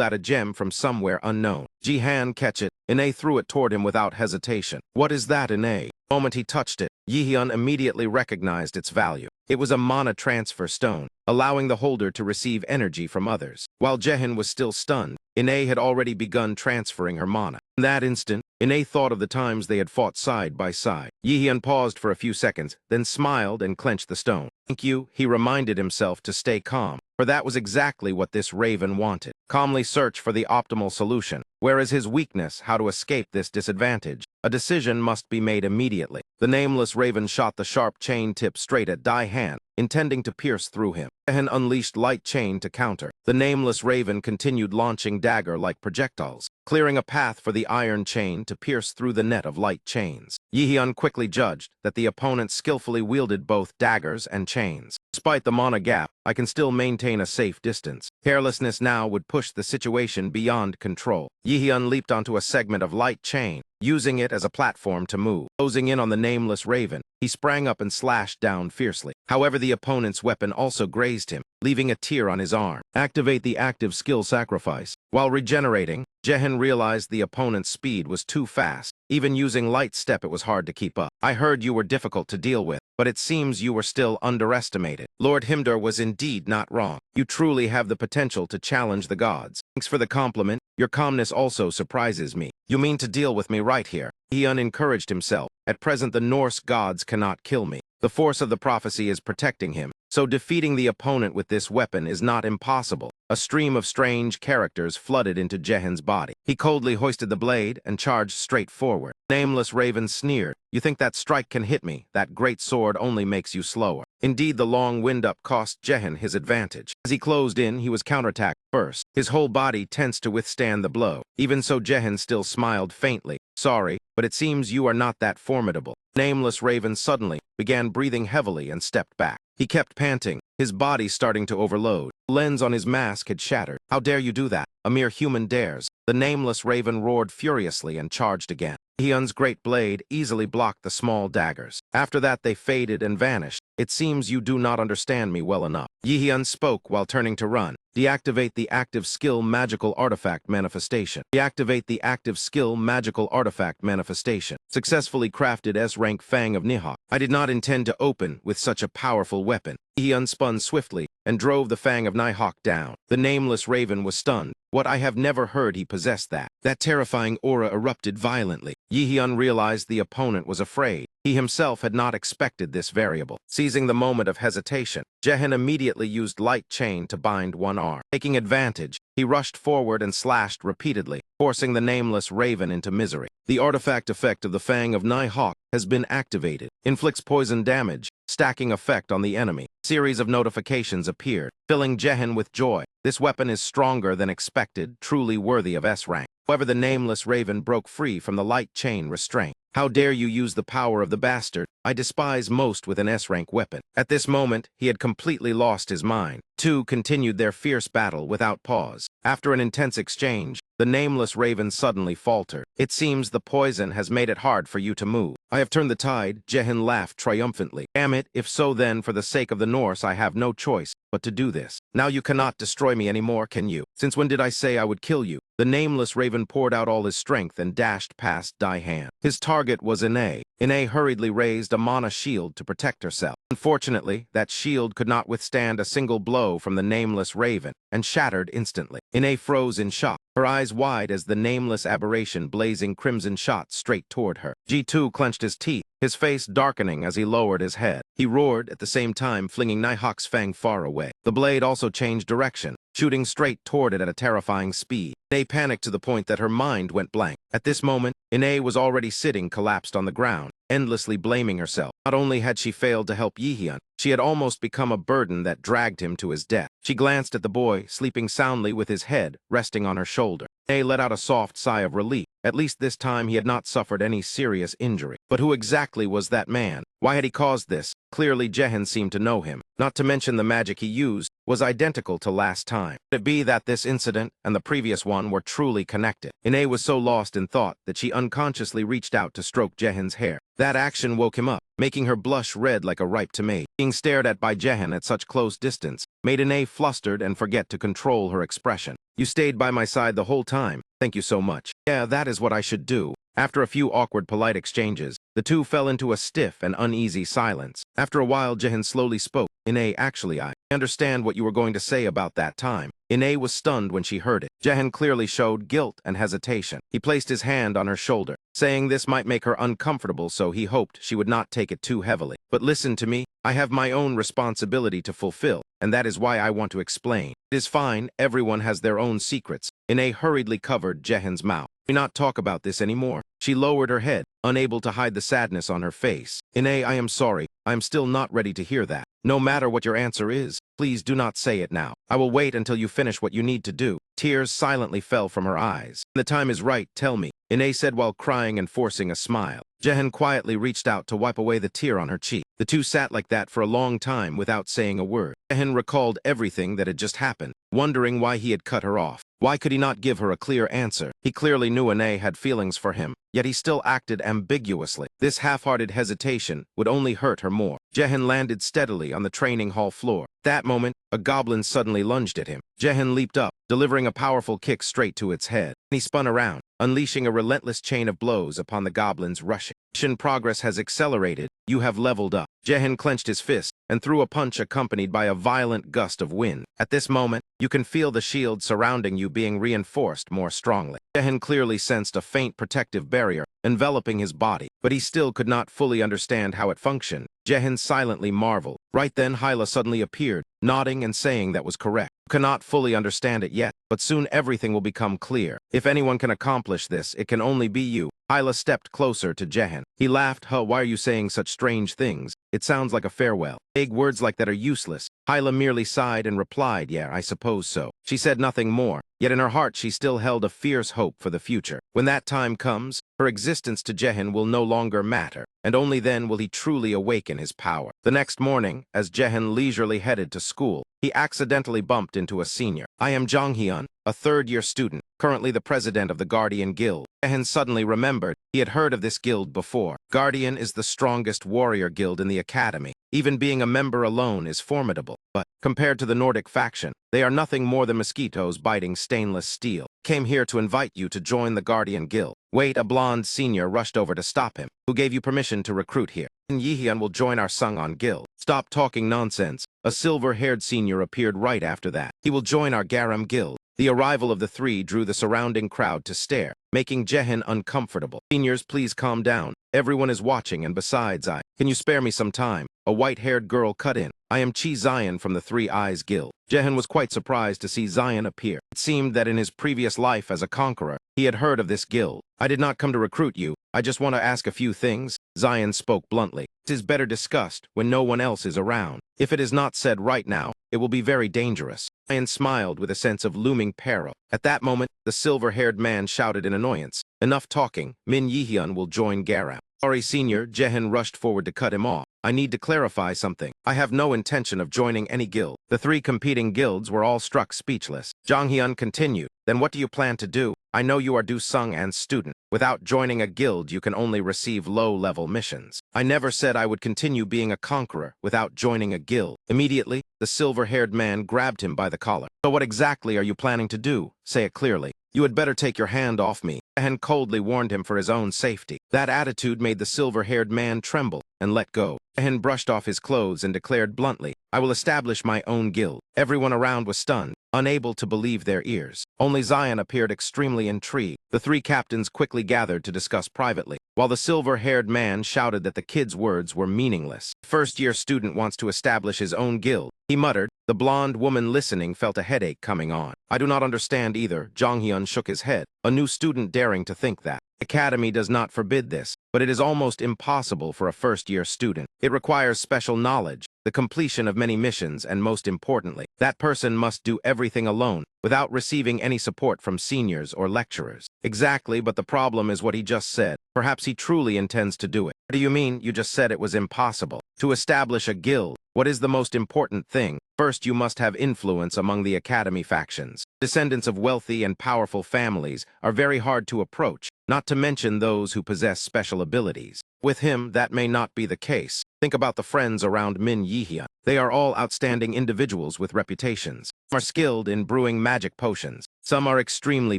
out a gem from somewhere unknown. Jihan, catch it. Ine threw it toward him without hesitation. What is that, Ine? The moment he touched it, Yihyun immediately recognized its value. It was a mana transfer stone, allowing the holder to receive energy from others. While Jaehyun was still stunned, Ine had already begun transferring her mana. In that instant, Ine thought of the times they had fought side by side. Yihyun paused for a few seconds, then smiled and clenched the stone. Thank you, he reminded himself to stay calm, for that was exactly what this raven wanted. Calmly search for the optimal solution. Whereas his weakness, how to escape this disadvantage. A decision must be made immediately. The nameless raven shot the sharp chain tip straight at Daihan, intending to pierce through him. Daihan unleashed light chain to counter. The nameless raven continued launching dagger-like projectiles, clearing a path for the iron chain to pierce through the net of light chains. Yihyun quickly judged that the opponent skillfully wielded both daggers and chains. Despite the mana gap, I can still maintain a safe distance. Carelessness now would push the situation beyond control. Yihyun leaped onto a segment of light chain, using it as a platform to move. Closing in on the nameless raven, he sprang up and slashed down fiercely. However, the opponent's weapon also grazed him, leaving a tear on his arm. Activate the active skill sacrifice. While regenerating, Jaehyun realized the opponent's speed was too fast. Even using light step, it was hard to keep up. I heard you were difficult to deal with, but it seems you were still underestimated. Lord Himdar was indeed not wrong. You truly have the potential to challenge the gods. Thanks for the compliment. Your calmness also surprises me. You mean to deal with me right here? He encouraged himself. At present, the Norse gods cannot kill me. The force of the prophecy is protecting him, so defeating the opponent with this weapon is not impossible. A stream of strange characters flooded into Jaehyun's body. He coldly hoisted the blade and charged straight forward. Nameless Raven sneered. You think that strike can hit me? That great sword only makes you slower. Indeed, the long wind-up cost Jaehyun his advantage. As he closed in, he was counterattacked first. His whole body tensed to withstand the blow. Even so, Jaehyun still smiled faintly. Sorry, but it seems you are not that formidable. Nameless Raven suddenly began breathing heavily and stepped back. He kept panting, his body starting to overload. The lens on his mask had shattered. How dare you do that? A mere human dares. The nameless Raven roared furiously and charged again. Hyun's great blade easily blocked the small daggers. After that, they faded and vanished. It seems you do not understand me well enough. Yihyun spoke while turning to run. Deactivate the active skill magical artifact manifestation. Deactivate the active skill magical artifact manifestation. Successfully crafted S-Rank Fang of Nihawk. I did not intend to open with such a powerful weapon. Yihyun spun swiftly and drove the Fang of Nihawk down. The nameless Raven was stunned. What I have never heard he possessed that. That terrifying aura erupted violently. Yihyun realized the opponent was afraid. He himself had not expected this variable. Seizing the moment of hesitation, Jaehyun immediately used light chain to bind one arm. Taking advantage, he rushed forward and slashed repeatedly, forcing the nameless Raven into misery. The artifact effect of the Fang of Nihawk has been activated. Inflicts poison damage, stacking effect on the enemy. Series of notifications appeared, filling Jaehyun with joy. This weapon is stronger than expected, truly worthy of S-Rank. However, the nameless Raven broke free from the light chain restraint. How dare you use the power of the bastard? I despise most with an S-Rank weapon. At this moment, he had completely lost his mind. Two continued their fierce battle without pause. After an intense exchange, the nameless Raven suddenly faltered. It seems the poison has made it hard for you to move. I have turned the tide, Jaehyun laughed triumphantly. Damn it, if so then, for the sake of the Norse, I have no choice but to do this. Now you cannot destroy me anymore, can you? Since when did I say I would kill you? The nameless Raven poured out all his strength and dashed past Daihan. His target was Ine. Ine hurriedly raised a mana shield to protect herself. Unfortunately, that shield could not withstand a single blow from the nameless Raven and shattered instantly. Ine froze in shock, her eyes wide as the nameless aberration blazing crimson shot straight toward her. G2 clenched his teeth, his face darkening as he lowered his head. He roared, at the same time flinging Nihawk's fang far away. The blade also changed direction, shooting straight toward it at a terrifying speed. Ine panicked to the point that her mind went blank. At this moment, Ine was already sitting collapsed on the ground. endlessly blaming herself. Not only had she failed to help Yihyun, she had almost become a burden that dragged him to his death. She glanced at the boy, sleeping soundly with his head resting on her shoulder. Nae let out a soft sigh of relief. At least this time he had not suffered any serious injury. But who exactly was that man? Why had he caused this? Clearly Jaehyun seemed to know him. Not to mention the magic he used was identical to last time. Could it be that this incident and the previous one were truly connected? Nae was so lost in thought that she unconsciously reached out to stroke Jaehyun's hair. That action woke him up, making her blush red like a ripe tomato. Being stared at by Jaehyun at such close distance made Nae flustered and forget to control her expression. You stayed by my side the whole time. Thank you so much. Yeah, that is what I should do. After a few awkward polite exchanges, the two fell into a stiff and uneasy silence. After a while, Jaehyun slowly spoke. Actually, I understand what you were going to say about that time. Nae was stunned when she heard it. Jaehyun clearly showed guilt and hesitation. He placed his hand on her shoulder, saying this might make her uncomfortable, so he hoped she would not take it too heavily. But listen to me, I have my own responsibility to fulfill, and that is why I want to explain. It is fine, everyone has their own secrets. Nae hurriedly covered Jaehyun's mouth. We not talk about this anymore. She lowered her head, unable to hide the sadness on her face. I am sorry. I am still not ready to hear that. No matter what your answer is, please do not say it now. I will wait until you finish what you need to do. Tears silently fell from her eyes. When the time is right, tell me, Nae said while crying and forcing a smile. Jaehyun quietly reached out to wipe away the tear on her cheek. The two sat like that for a long time without saying a word. Jaehyun recalled everything that had just happened, wondering why he had cut her off. Why could he not give her a clear answer? He clearly knew Nae had feelings for him, yet he still acted ambiguously. This half-hearted hesitation would only hurt her more. Jaehyun landed steadily on the training hall floor. That moment, a goblin suddenly lunged at him. Jaehyun leaped up, delivering a powerful kick straight to its head. He spun around, unleashing a relentless chain of blows upon the goblin's rushing. Mission progress has accelerated. You have leveled up. Jaehyun clenched his fist and threw a punch accompanied by a violent gust of wind. At this moment, you can feel the shield surrounding you being reinforced more strongly. Jaehyun clearly sensed a faint protective barrier enveloping his body, but he still could not fully understand how it functioned. Jaehyun silently marveled. Right then, Hyla suddenly appeared, nodding and saying that was correct. You cannot fully understand it yet, but soon everything will become clear. If anyone can accomplish this, it can only be you. Hyla stepped closer to Jaehyun. He laughed. Why are you saying such strange things? It sounds like a farewell. Vague words like that are useless. Hyla merely sighed and replied, yeah, I suppose so. She said nothing more, yet in her heart she still held a fierce hope for the future. When that time comes, her existence to Jaehyun will no longer matter, and only then will he truly awaken his power. The next morning, as Jaehyun leisurely headed to school, he accidentally bumped into a senior. I am Jonghyun, a third-year student, currently the president of the Guardian Guild. Jaehyun suddenly remembered he had heard of this guild before. Guardian is the strongest warrior guild in the academy. Even being a member alone is formidable, but compared to the Nordic faction, they are nothing more than mosquitoes biting stainless steel. Came here to invite you to join the Guardian Guild. Wait, a blonde senior rushed over to stop him. Who gave you permission to recruit here? Yihyun will join our Sungwon Guild. Stop talking nonsense. A silver-haired senior appeared right after that. He will join our Garam Guild. The arrival of the three drew the surrounding crowd to stare, making Jaehyun uncomfortable. Seniors, please calm down. Everyone is watching, and besides, can you spare me some time? A white-haired girl cut in. I am Chi Zion from the Three Eyes Guild. Jaehyun was quite surprised to see Zion appear. It seemed that in his previous life as a conqueror, he had heard of this guild. I did not come to recruit you. I just want to ask a few things. Zion spoke bluntly. It is better discussed when no one else is around. If it is not said right now, it will be very dangerous. Zion smiled with a sense of looming peril. At that moment, the silver-haired man shouted in annoyance. Enough talking. Min Yihyun will join Garam. Sorry, senior. Jaehyun rushed forward to cut him off. I need to clarify something. I have no intention of joining any guild. The three competing guilds were all struck speechless. Jonghyun continued. Then what do you plan to do? I know you are Do-sung and student. Without joining a guild, you can only receive low-level missions. I never said I would continue being a conqueror without joining a guild. Immediately, the silver-haired man grabbed him by the collar. So what exactly are you planning to do? Say it clearly. You had better take your hand off me. Jaehyun coldly warned him for his own safety. That attitude made the silver-haired man tremble and let go. Jaehyun brushed off his clothes and declared bluntly, I will establish my own guild. Everyone around was stunned, unable to believe their ears. Only Zion appeared extremely intrigued. The three captains quickly gathered to discuss privately, while the silver-haired man shouted that the kid's words were meaningless. First-year student wants to establish his own guild. He muttered, The blonde woman listening felt a headache coming on. I do not understand either. Jonghyun shook his head, a new student daring to think that. Academy does not forbid this, but it is almost impossible for a first-year student. It requires special knowledge, the completion of many missions, and most importantly, that person must do everything alone, without receiving any support from seniors or lecturers. Exactly, but the problem is what he just said. Perhaps he truly intends to do it. What do you mean? You just said it was impossible. To establish a guild, what is the most important thing? First, you must have influence among the academy factions. Descendants of wealthy and powerful families are very hard to approach, not to mention those who possess special abilities. With him, that may not be the case. Think about the friends around Min Yihyun. They are all outstanding individuals with reputations. Some are skilled in brewing magic potions. Some are extremely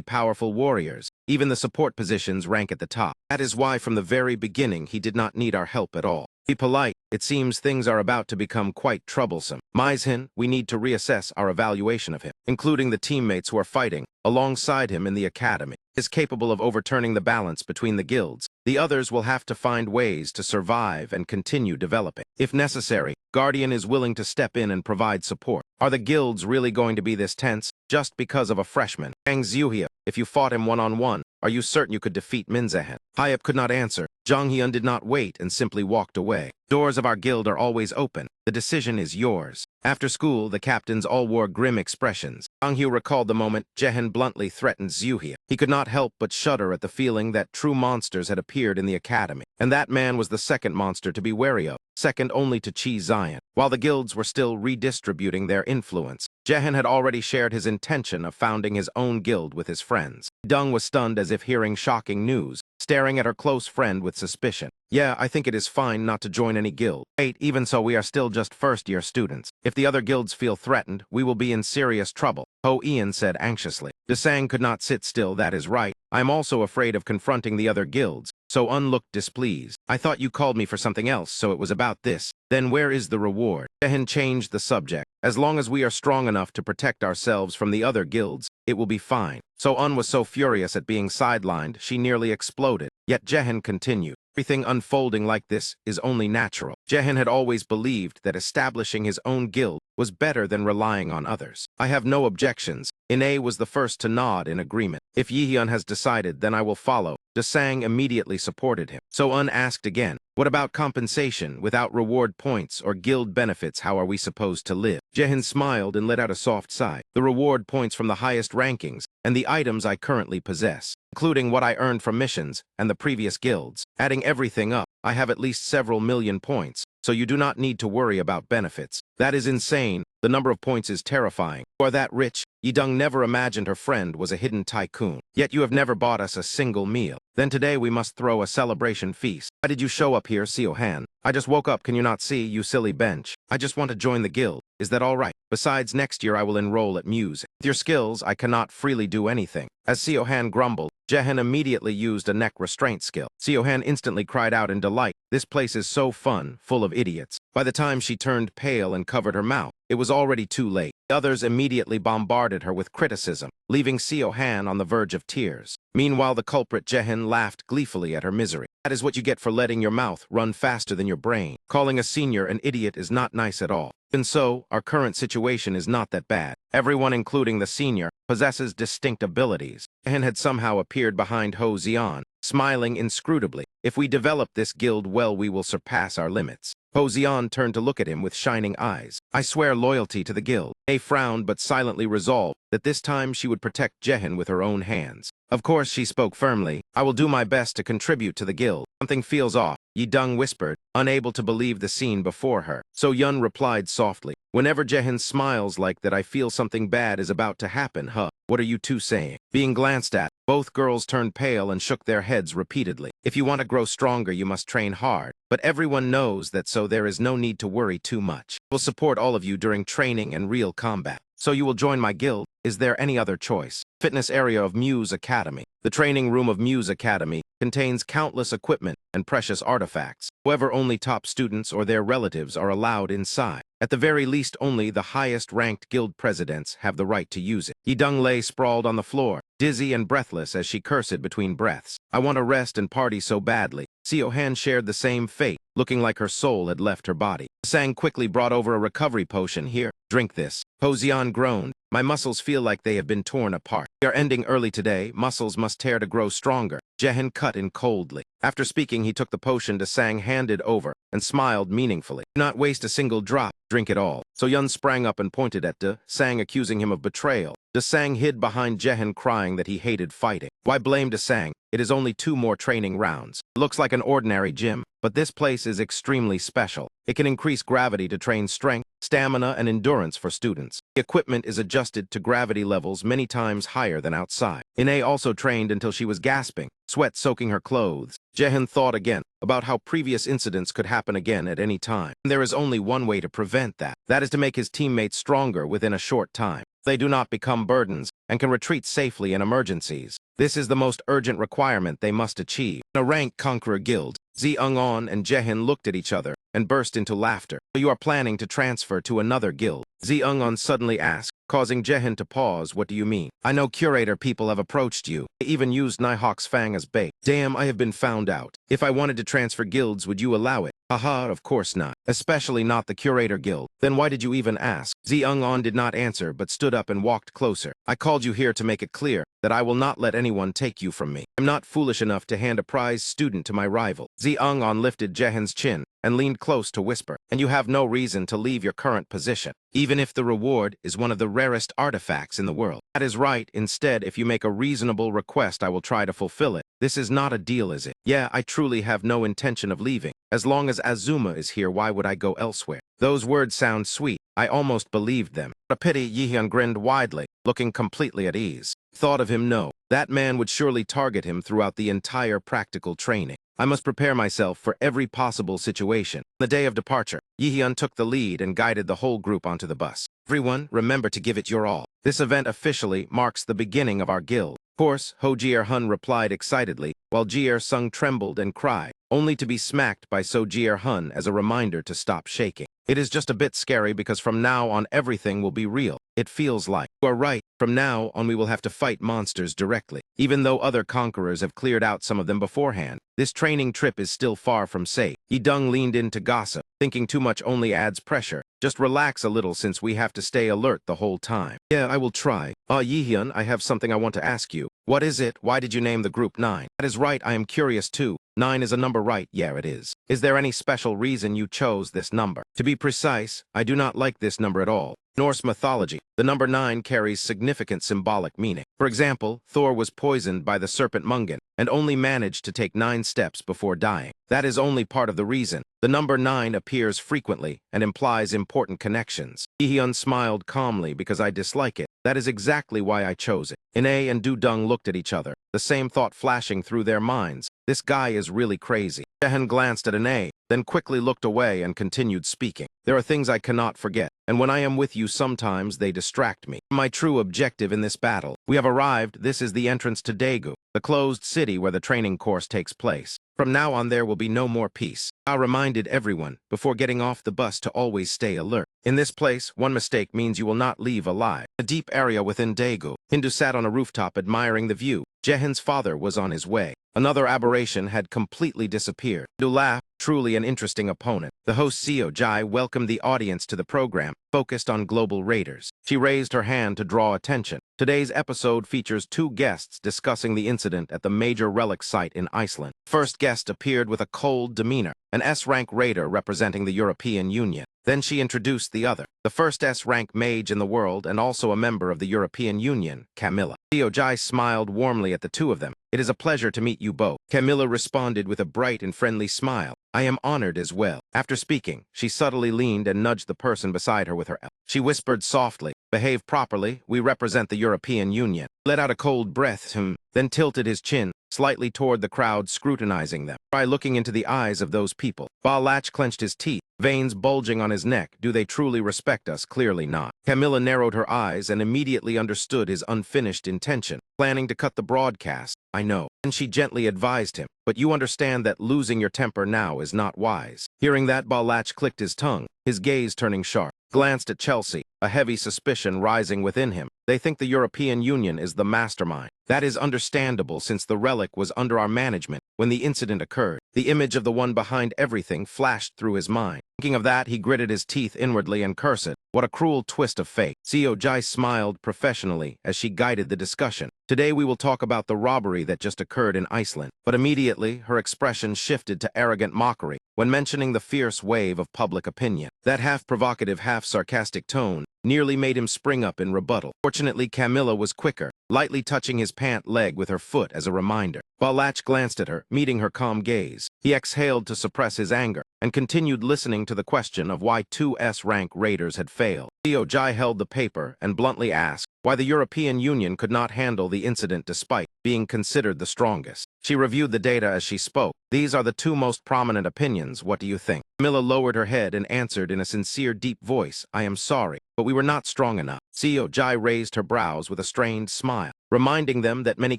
powerful warriors. Even the support positions rank at the top. That is why from the very beginning he did not need our help at all. Be polite. It seems things are about to become quite troublesome. Maizhin, we need to reassess our evaluation of him, including the teammates who are fighting alongside him in the academy. He is capable of overturning the balance between the guilds. The others will have to find ways to survive and continue developing. If necessary, Guardian is willing to step in and provide support. Are the guilds really going to be this tense just because of a freshman? Kang Zyuhia, if you fought him one-on-one, are you certain you could defeat Minzehen? Hyup could not answer. Jonghyun did not wait and simply walked away. Doors of our guild are always open. The decision is yours. After school, the captains all wore grim expressions. Jonghyun recalled the moment Jehen bluntly threatened Zyuhia. He could not help but shudder at the feeling that true monsters had appeared in the academy. And that man was the second monster to be wary of, second only to Chi Zion. While the guilds were still redistributing their influence, Jehen had already shared his intention of founding his own guild with his friends. Dung was stunned as if hearing shocking news, staring at her close friend with suspicion. Yeah, I think it is fine not to join any guild. Wait, even so we are still just first-year students. If the other guilds feel threatened, we will be in serious trouble, Ho Ian said anxiously. Desang could not sit still, that is right. I am also afraid of confronting the other guilds. So Un looked displeased. I thought you called me for something else, so it was about this. Then where is the reward? Jehen changed the subject. As long as we are strong enough to protect ourselves from the other guilds, it will be fine. So Un was so furious at being sidelined, she nearly exploded. Yet Jehen continued. Everything unfolding like this is only natural. Jehen had always believed that establishing his own guild was better than relying on others. I have no objections. Ine was the first to nod in agreement. If Yihyun has decided, then I will follow. Desang immediately supported him. So Un asked again, what about compensation? Without reward points or guild benefits, how are we supposed to live? Jehen smiled and let out a soft sigh. The reward points from the highest rankings and the items I currently possess, including what I earned from missions and the previous guilds. Adding everything up, I have at least several million points, so you do not need to worry about benefits. That is insane. The number of points is terrifying. You are that rich? Yidung never imagined her friend was a hidden tycoon. Yet you have never bought us a single meal. Then today we must throw a celebration feast. Why did you show up here, Siohan? I just woke up, can you not see, you silly bench? I just want to join the guild. Is that all right? Besides, next year I will enroll at Muse. With your skills, I cannot freely do anything. As Siohan grumbled, Jehen immediately used a neck restraint skill. Siohan instantly cried out in delight. This place is so fun, full of idiots. By the time she turned pale and covered her mouth, it was already too late. The others immediately bombarded her with criticism, leaving Siohan on the verge of tears. Meanwhile, the culprit Jehen laughed gleefully at her misery. That is what you get for letting your mouth run faster than your brain. Calling a senior an idiot is not nice at all. And so, our current situation is not that bad. Everyone, including the senior, possesses distinct abilities. Jehen had somehow appeared behind Ho Xian, smiling inscrutably. If we develop this guild well, we will surpass our limits. Ho Xian turned to look at him with shining eyes. I swear loyalty to the guild. They frowned but silently resolved that this time she would protect Jehen with her own hands. Of course, she spoke firmly. I will do my best to contribute to the guild. Something feels off, Yidung whispered, unable to believe the scene before her. So Yun replied softly, whenever Jehen smiles like that, I feel something bad is about to happen, huh? What are you two saying? Being glanced at, both girls turned pale and shook their heads repeatedly. If you want to grow stronger, you must train hard. But everyone knows that, so there is no need to worry too much. I will support all of you during training and real combat. So you will join my guild? Is there any other choice? Fitness area of Muse Academy. The training room of Muse Academy contains countless equipment and precious artifacts. However, only top students or their relatives are allowed inside. At the very least, only the highest-ranked guild presidents have the right to use it. Yidung lay sprawled on the floor, dizzy and breathless as she cursed between breaths. I want to rest and party so badly. Siohan shared the same fate, looking like her soul had left her body. Sang quickly brought over a recovery potion. Here, drink this. Hosian groaned. My muscles feel like they have been torn apart. We are ending early today. Muscles must tear to grow stronger. Jehan cut in coldly. After speaking, he took the potion Sang handed over and smiled meaningfully. Do not waste a single drop. Drink it all. So Yun sprang up and pointed at Sang, accusing him of betrayal. Sang hid behind Jehan, crying that he hated fighting. Why blame Sang? It is only 2 more training rounds. Looks like an ordinary gym, but this place is extremely special. It can increase gravity to train strength, stamina, and endurance for students. The equipment is adjusted to gravity levels many times higher than outside. Ine also trained until she was gasping, sweat soaking her clothes. Jehan thought again about how previous incidents could happen again at any time. There is only one way to prevent that. That is to make his teammates stronger within a short time. They do not become burdens and can retreat safely in emergencies. This is the most urgent requirement they must achieve. In a rank conqueror guild, Zi-Ung-On and Jehan looked at each other and burst into laughter. You are planning to transfer to another guild? Zi-Ung-On suddenly asked, causing Jehan to pause. What do you mean? I know curator people have approached you. They even used Nighthawk's Fang as bait. Damn, I have been found out. If I wanted to transfer guilds, would you allow it? Haha, of course not. Especially not the curator guild. Then why did you even ask? Zi-Ung-On did not answer but stood up and walked closer. I called you here to make it clear that I will not let anyone take you from me. I'm not foolish enough to hand a prize student to my rival. Zi-Ung-On lifted Jehan's chin and leaned close to whisper, and you have no reason to leave your current position, even if the reward is one of the rarest artifacts in the world. That is right. Instead, if you make a reasonable request, I will try to fulfill it. This is not a deal, is it? Yeah, I truly have no intention of leaving. As long as Azuma is here, why would I go elsewhere? Those words sound sweet. I almost believed them. What a pity. Yihyun grinned widely, looking completely at ease. Thought of him, no. That man would surely target him throughout the entire practical training. I must prepare myself for every possible situation. On the day of departure, Yihyun took the lead and guided the whole group onto the bus. Everyone, remember to give it your all. This event officially marks the beginning of our guild. Of course, Ho Jier-hun replied excitedly, while Jier-sung trembled and cried, only to be smacked by So Jier-hun as a reminder to stop shaking. It is just a bit scary because from now on everything will be real. It feels like. You are right. From now on we will have to fight monsters directly. Even though other conquerors have cleared out some of them beforehand, this training trip is still far from safe. Yidung leaned in to gossip. Thinking too much only adds pressure. Just relax a little since we have to stay alert the whole time. Yeah, I will try. Yihyun, I have something I want to ask you. What is it? Why did you name the group 9? That is right, I am curious too. 9 is a number, right? Yeah, it is. Is there any special reason you chose this number? To be precise, I do not like this number at all. Norse mythology, the number 9 carries significant symbolic meaning. For example, Thor was poisoned by the serpent Mungan and only managed to take 9 steps before dying. That is only part of the reason. The number 9 appears frequently and implies important connections. Yihyun smiled calmly because I dislike it. That is exactly why I chose it. Ine and Dudung looked at each other, the same thought flashing through their minds. This guy is really crazy. Jehan glanced at Ine, then quickly looked away and continued speaking. There are things I cannot forget, and when I am with you sometimes they distract me. My true objective in this battle. We have arrived. This is the entrance to Daegu, the closed city where the training course takes place. From now on there will be no more peace. I reminded everyone, before getting off the bus, to always stay alert. In this place, one mistake means you will not leave alive. A deep area within Daegu, Hindu sat on a rooftop admiring the view. Jehan's father was on his way. Another aberration had completely disappeared. Hindu laughed, truly an interesting opponent. The host Seo Jai welcomed the audience to the program, focused on global raiders. She raised her hand to draw attention. Today's episode features 2 guests discussing the incident at the major relic site in Iceland. First guest appeared with a cold demeanor, an S-rank raider representing the European Union. Then she introduced the other, the first S-rank mage in the world and also a member of the European Union, Camilla. Seo Jai smiled warmly at the 2 of them. It is a pleasure to meet you both. Camilla responded with a bright and friendly smile. I am honored as well. After speaking, she subtly leaned and nudged the person beside her with her elbow. She whispered softly, behave properly, we represent the European Union. Let out a cold breath, then tilted his chin slightly toward the crowd scrutinizing them. Try looking into the eyes of those people. Ba Lach clenched his teeth, veins bulging on his neck. Do they truly respect us? Clearly not. Camilla narrowed her eyes and immediately understood his unfinished intention, planning to cut the broadcast. I know. And she gently advised him, but you understand that losing your temper now is not wise. Hearing that, Ba Lach clicked his tongue, his gaze turning sharp. Glanced at Chelsea, a heavy suspicion rising within him. They think the European Union is the mastermind. That is understandable since the relic was under our management when the incident occurred. The image of the one behind everything flashed through his mind. Thinking of that, he gritted his teeth inwardly and cursed. What a cruel twist of fate. CEO Jai smiled professionally as she guided the discussion. Today we will talk about the robbery that just occurred in Iceland. But immediately, her expression shifted to arrogant mockery when mentioning the fierce wave of public opinion. That half-provocative, half-sarcastic tone nearly made him spring up in rebuttal. Fortunately, Camilla was quicker, lightly touching his pant leg with her foot as a reminder. Balach glanced at her, meeting her calm gaze. He exhaled to suppress his anger and continued listening to the question of why two S-rank raiders had failed. CEO Jai held the paper and bluntly asked why the European Union could not handle the incident despite being considered the strongest. She reviewed the data as she spoke. These are the two most prominent opinions. What do you think? Camilla lowered her head and answered in a sincere, deep voice, I am sorry, but we were not strong enough. CEO Jai raised her brows with a strained smile, reminding them that many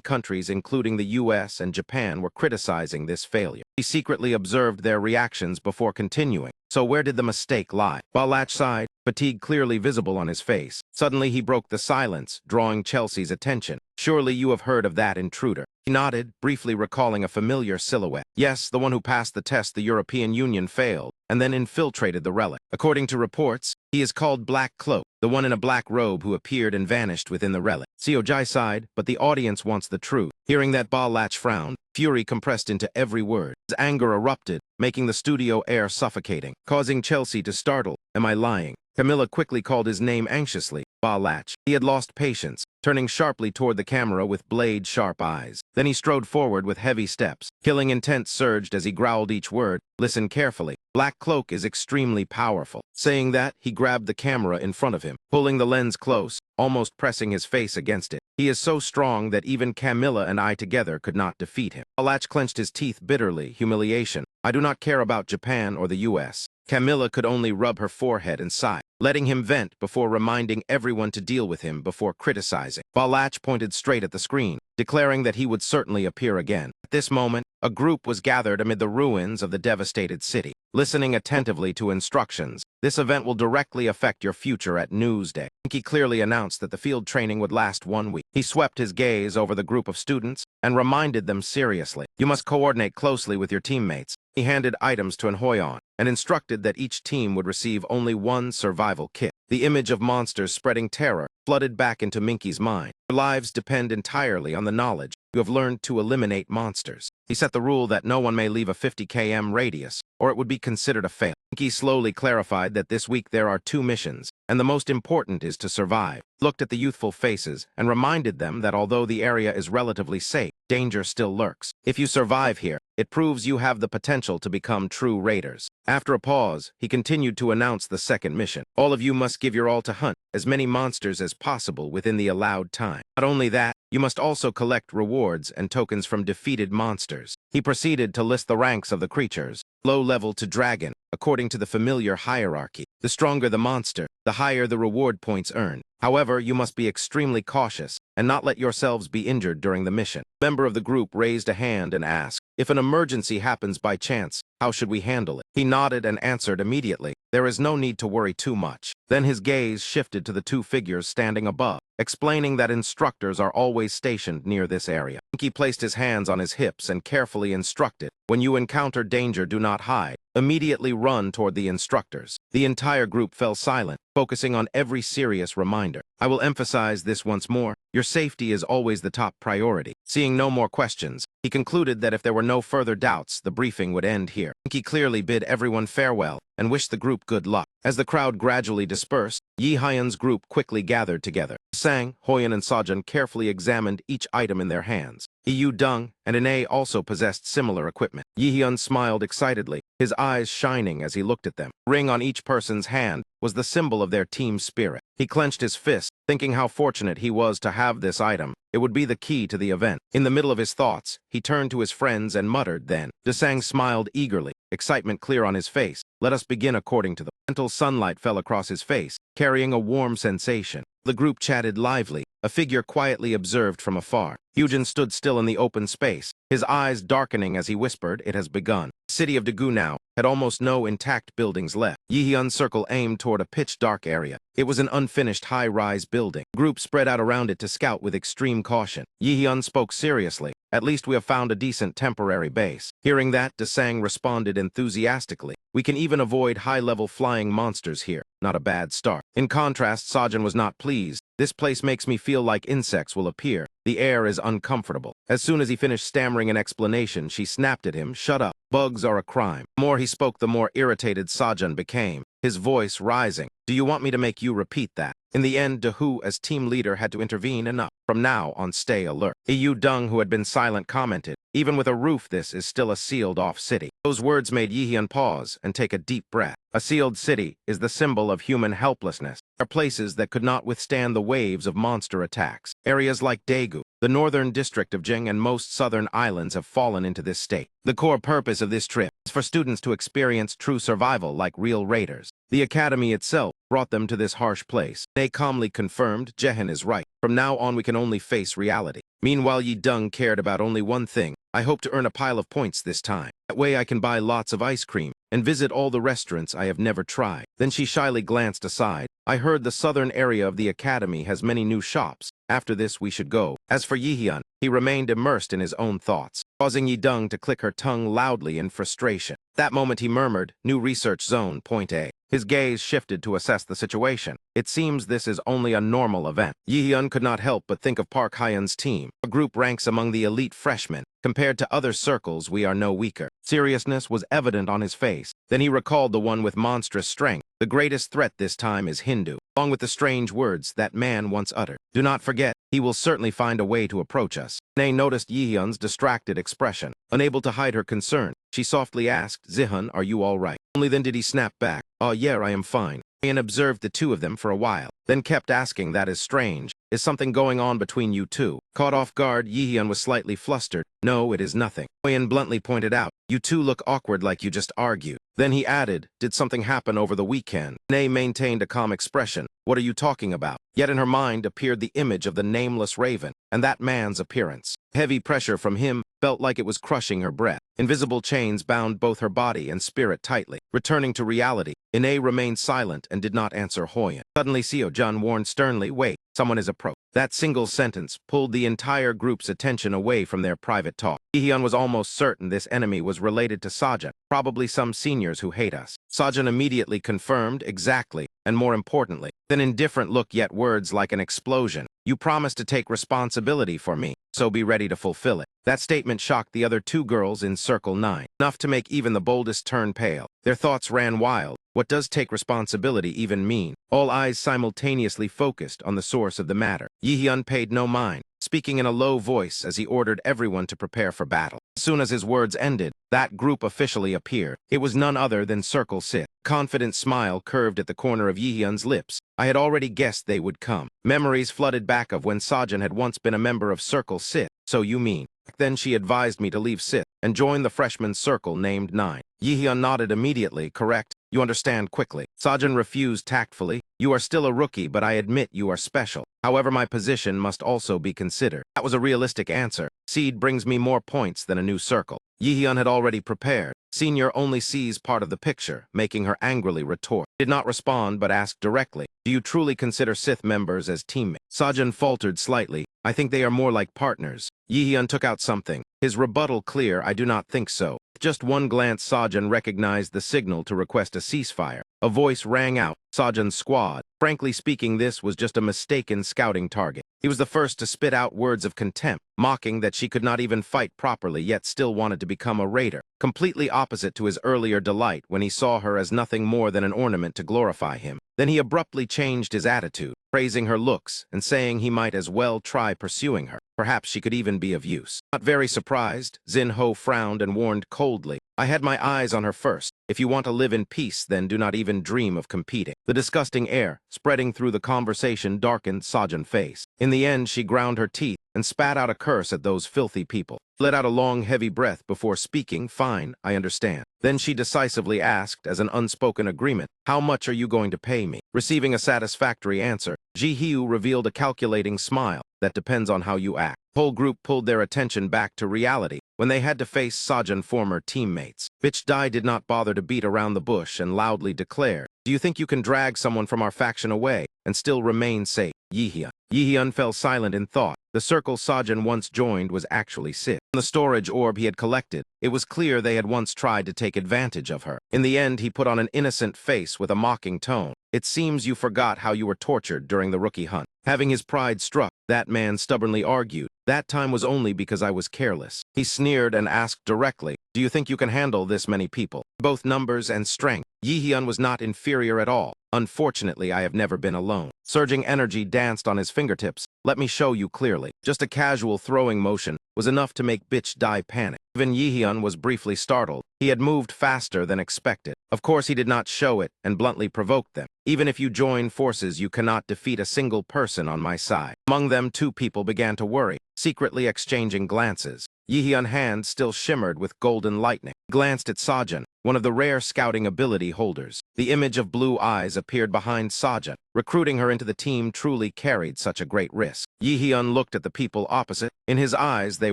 countries, including the US and Japan, were criticizing this failure. She secretly observed their reactions before continuing. So where did the mistake lie? Balach sighed, fatigue clearly visible on his face. Suddenly he broke the silence, drawing Chelsea's attention. Surely you have heard of that intruder. He nodded, briefly recalling a familiar silhouette. Yes, the one who passed the test the European Union failed, and then infiltrated the relic. According to reports, he is called Black Cloak, the one in a black robe who appeared and vanished within the relic. CEO Jai sighed, but the audience wants the truth. Hearing that, Balach frowned, fury compressed into every word. His anger erupted, making the studio air suffocating, causing Chelsea to startle. Am I lying? Camilla quickly called his name anxiously. Balach. He had lost patience, turning sharply toward the camera with blade-sharp eyes. Then he strode forward with heavy steps. Killing intent surged as he growled each word. Listen carefully. Black Cloak is extremely powerful. Saying that, he grabbed the camera in front of him, pulling the lens close, almost pressing his face against it. He is so strong that even Camilla and I together could not defeat him. Balach clenched his teeth bitterly, humiliation. I do not care about Japan or the US. Camilla could only rub her forehead and sigh, letting him vent before reminding everyone to deal with him before criticizing. Balach pointed straight at the screen, declaring that he would certainly appear again. At this moment, a group was gathered amid the ruins of the devastated city, listening attentively to instructions. This event will directly affect your future at Newsday. He clearly announced that the field training would last 1 week. He swept his gaze over the group of students and reminded them seriously. You must coordinate closely with your teammates. He handed items to Enhoyon and instructed that each team would receive only one survival kit. The image of monsters spreading terror flooded back into Minky's mind. Your lives depend entirely on the knowledge you have learned to eliminate monsters. He set the rule that no one may leave a 50 km radius, or it would be considered a fail. Minky slowly clarified that this week there are 2 missions, and the most important is to survive. Looked at the youthful faces and reminded them that although the area is relatively safe, danger still lurks. If you survive here, it proves you have the potential to become true raiders. After a pause, he continued to announce the second mission. All of you must give your all to hunt as many monsters as possible within the allowed time. Not only that, you must also collect rewards and tokens from defeated monsters. He proceeded to list the ranks of the creatures, low level to dragon, according to the familiar hierarchy. The stronger the monster, the higher the reward points earned. However, you must be extremely cautious and not let yourselves be injured during the mission. A member of the group raised a hand and asked, if an emergency happens by chance, how should we handle it? He nodded and answered immediately, there is no need to worry too much. Then his gaze shifted to the 2 figures standing above, explaining that instructors are always stationed near this area. He placed his hands on his hips and carefully instructed, when you encounter danger, do not hide. Immediately run toward the instructors. The entire group fell silent, focusing on every serious reminder. I will emphasize this once more. Your safety is always the top priority. Seeing no more questions, he concluded that if there were no further doubts, the briefing would end here. He clearly bid everyone farewell and wished the group good luck. As the crowd gradually dispersed, Yi Hyun's group quickly gathered together. Sang, Hoyan, and Sajun carefully examined each item in their hands. Yu Dung and Ine also possessed similar equipment. Yi Hyun smiled excitedly, his eyes shining as he looked at them. The ring on each person's hand was the symbol of their team spirit. He clenched his fist, thinking how fortunate he was to have this item. It would be the key to the event. In the middle of his thoughts, he turned to his friends and muttered then. Desang smiled eagerly, excitement clear on his face. Let us begin according to the gentle sunlight fell across his face, carrying a warm sensation. The group chatted lively. A figure quietly observed from afar. Eugen stood still in the open space, his eyes darkening as he whispered, it has begun. The city of Daegu now had almost no intact buildings left. Yihyun's circle aimed toward a pitch-dark area. It was an unfinished high-rise building. Group spread out around it to scout with extreme caution. Yihyun spoke seriously. At least we have found a decent temporary base. Hearing that, Desang responded enthusiastically. We can even avoid high-level flying monsters here. Not a bad start. In contrast, Sajin was not pleased. This place makes me feel like insects will appear. The air is uncomfortable. As soon as he finished stammering an explanation, she snapped at him, "Shut up. Bugs are a crime." The more he spoke, the more irritated Sajin became, his voice rising. "Do you want me to make you repeat that?" In the end, Daegu, as team leader, had to intervene enough. From now on, stay alert. Yu Dung, who had been silent, commented, "Even with a roof, this is still a sealed-off city." Those words made Yihyun pause and take a deep breath. A sealed city is the symbol of human helplessness. There are places that could not withstand the waves of monster attacks. Areas like Daegu, the northern district of Jing, and most southern islands have fallen into this state. The core purpose of this trip is for students to experience true survival like real raiders. The academy itself brought them to this harsh place. They calmly confirmed Jehen is right. From now on, we can only face reality. Meanwhile, Yi Dung cared about only one thing. I hope to earn a pile of points this time. That way I can buy lots of ice cream and visit all the restaurants I have never tried. Then she shyly glanced aside. I heard the southern area of the academy has many new shops. After this, we should go. As for Yihyun, he remained immersed in his own thoughts, causing Yi Dung to click her tongue loudly in frustration. That moment he murmured, "New research zone, point A." His gaze shifted to assess the situation. It seems this is only a normal event. Yihyun could not help but think of Park Hyun's team. A group ranks among the elite freshmen. Compared to other circles, we are no weaker. Seriousness was evident on his face. Then he recalled the one with monstrous strength. The greatest threat this time is Hindu, along with the strange words that man once uttered. Do not forget, he will certainly find a way to approach us. Nay noticed Yihyun's distracted expression. Unable to hide her concern, she softly asked, "Zihyun, are you all right?" Only then did he snap back, "Oh yeah, I am fine." Ian observed the two of them for a while, then kept asking, "That is strange. Is something going on between you two?" Caught off guard, Yihyun was slightly flustered. "No, it is nothing." Ian bluntly pointed out, "You two look awkward like you just argued." Then he added, "Did something happen over the weekend?" Nay maintained a calm expression. "What are you talking about?" Yet in her mind appeared the image of the nameless raven, and that man's appearance. Heavy pressure from him felt like it was crushing her breath. Invisible chains bound both her body and spirit tightly. Returning to reality, Ine remained silent and did not answer Hoyan. Suddenly Seo-jun warned sternly, "Wait, someone is approached." That single sentence pulled the entire group's attention away from their private talk. Yihyun was almost certain this enemy was related to Sajin, probably some seniors who hate us. Sajin immediately confirmed, "Exactly, and more importantly." Then indifferent look, yet words like an explosion. "You promised to take responsibility for me, so be ready to fulfill it." That statement shocked the other two girls in Circle 9, enough to make even the boldest turn pale. Their thoughts ran wild. What does take responsibility even mean? All eyes simultaneously focused on the source of the matter. Yihyun paid no mind, speaking in a low voice as he ordered everyone to prepare for battle. As soon as his words ended, that group officially appeared. It was none other than Circle Sith. Confident smile curved at the corner of Yihyun's lips. I had already guessed they would come. Memories flooded back of when Sajin had once been a member of Circle Sith. So you mean? Back then she advised me to leave Sith and join the freshman circle named 9. Yihyun nodded immediately, "Correct. You understand quickly." Sajin refused tactfully. "You are still a rookie, but I admit you are special. However, my position must also be considered." That was a realistic answer. Seed brings me more points than a new circle. Yihyun had already prepared. Senior only sees part of the picture, making her angrily retort. Did not respond, but asked directly, "Do you truly consider Sith members as teammates?" Sajin faltered slightly. "I think they are more like partners." Yihyun took out something. His rebuttal clear, "I do not think so." With just one glance, Sajin recognized the signal to request a ceasefire. A voice rang out, "Sajin's squad." Frankly speaking, this was just a mistaken scouting target. He was the first to spit out words of contempt, mocking that she could not even fight properly yet still wanted to become a raider. Completely opposite to his earlier delight when he saw her as nothing more than an ornament to glorify him. Then he abruptly changed his attitude, praising her looks and saying he might as well try pursuing her. Perhaps she could even be of use. Not very surprised, Zin Ho frowned and warned coldly, "I had my eyes on her first. If you want to live in peace, then do not even dream of competing." The disgusting air spreading through the conversation darkened Sajin's face. In the end, she ground her teeth and spat out a curse at those filthy people. Let out a long, heavy breath before speaking, "Fine, I understand." Then she decisively asked, as an unspoken agreement, "How much are you going to pay me?" Receiving a satisfactory answer, Ji Hyu revealed a calculating smile. that depends on how you act. The whole group pulled their attention back to reality when they had to face Sajan's former teammates. Bitch Dai did not bother to beat around the bush and loudly declared, "Do you think you can drag someone from our faction away and still remain safe?" Yihyun fell silent in thought. The circle Sajan once joined was actually Sid. On the storage orb he had collected, it was clear they had once tried to take advantage of her. In the end, he put on an innocent face with a mocking tone. "It seems you forgot how you were tortured during the rookie hunt." Having his pride struck, that man stubbornly argued, "That time was only because I was careless." He sneered and asked directly, "Do you think you can handle this many people? Both numbers and strength." Yihyun was not inferior at all. "Unfortunately, I have never been alone." Surging energy danced on his fingertips. "Let me show you clearly." Just a casual throwing motion was enough to make Bitch Dai panic. Even Yihyun was briefly startled. He had moved faster than expected. Of course, he did not show it and bluntly provoked them. "Even if you join forces, you cannot defeat a single person on my side." Among them, 2 people began to worry, secretly exchanging glances. Yihyun's hand still shimmered with golden lightning. He glanced at Sajan, one of the rare scouting ability holders. The image of blue eyes appeared behind Sajan. Recruiting her into the team truly carried such a great risk. Yihyun looked at the people opposite. In his eyes, they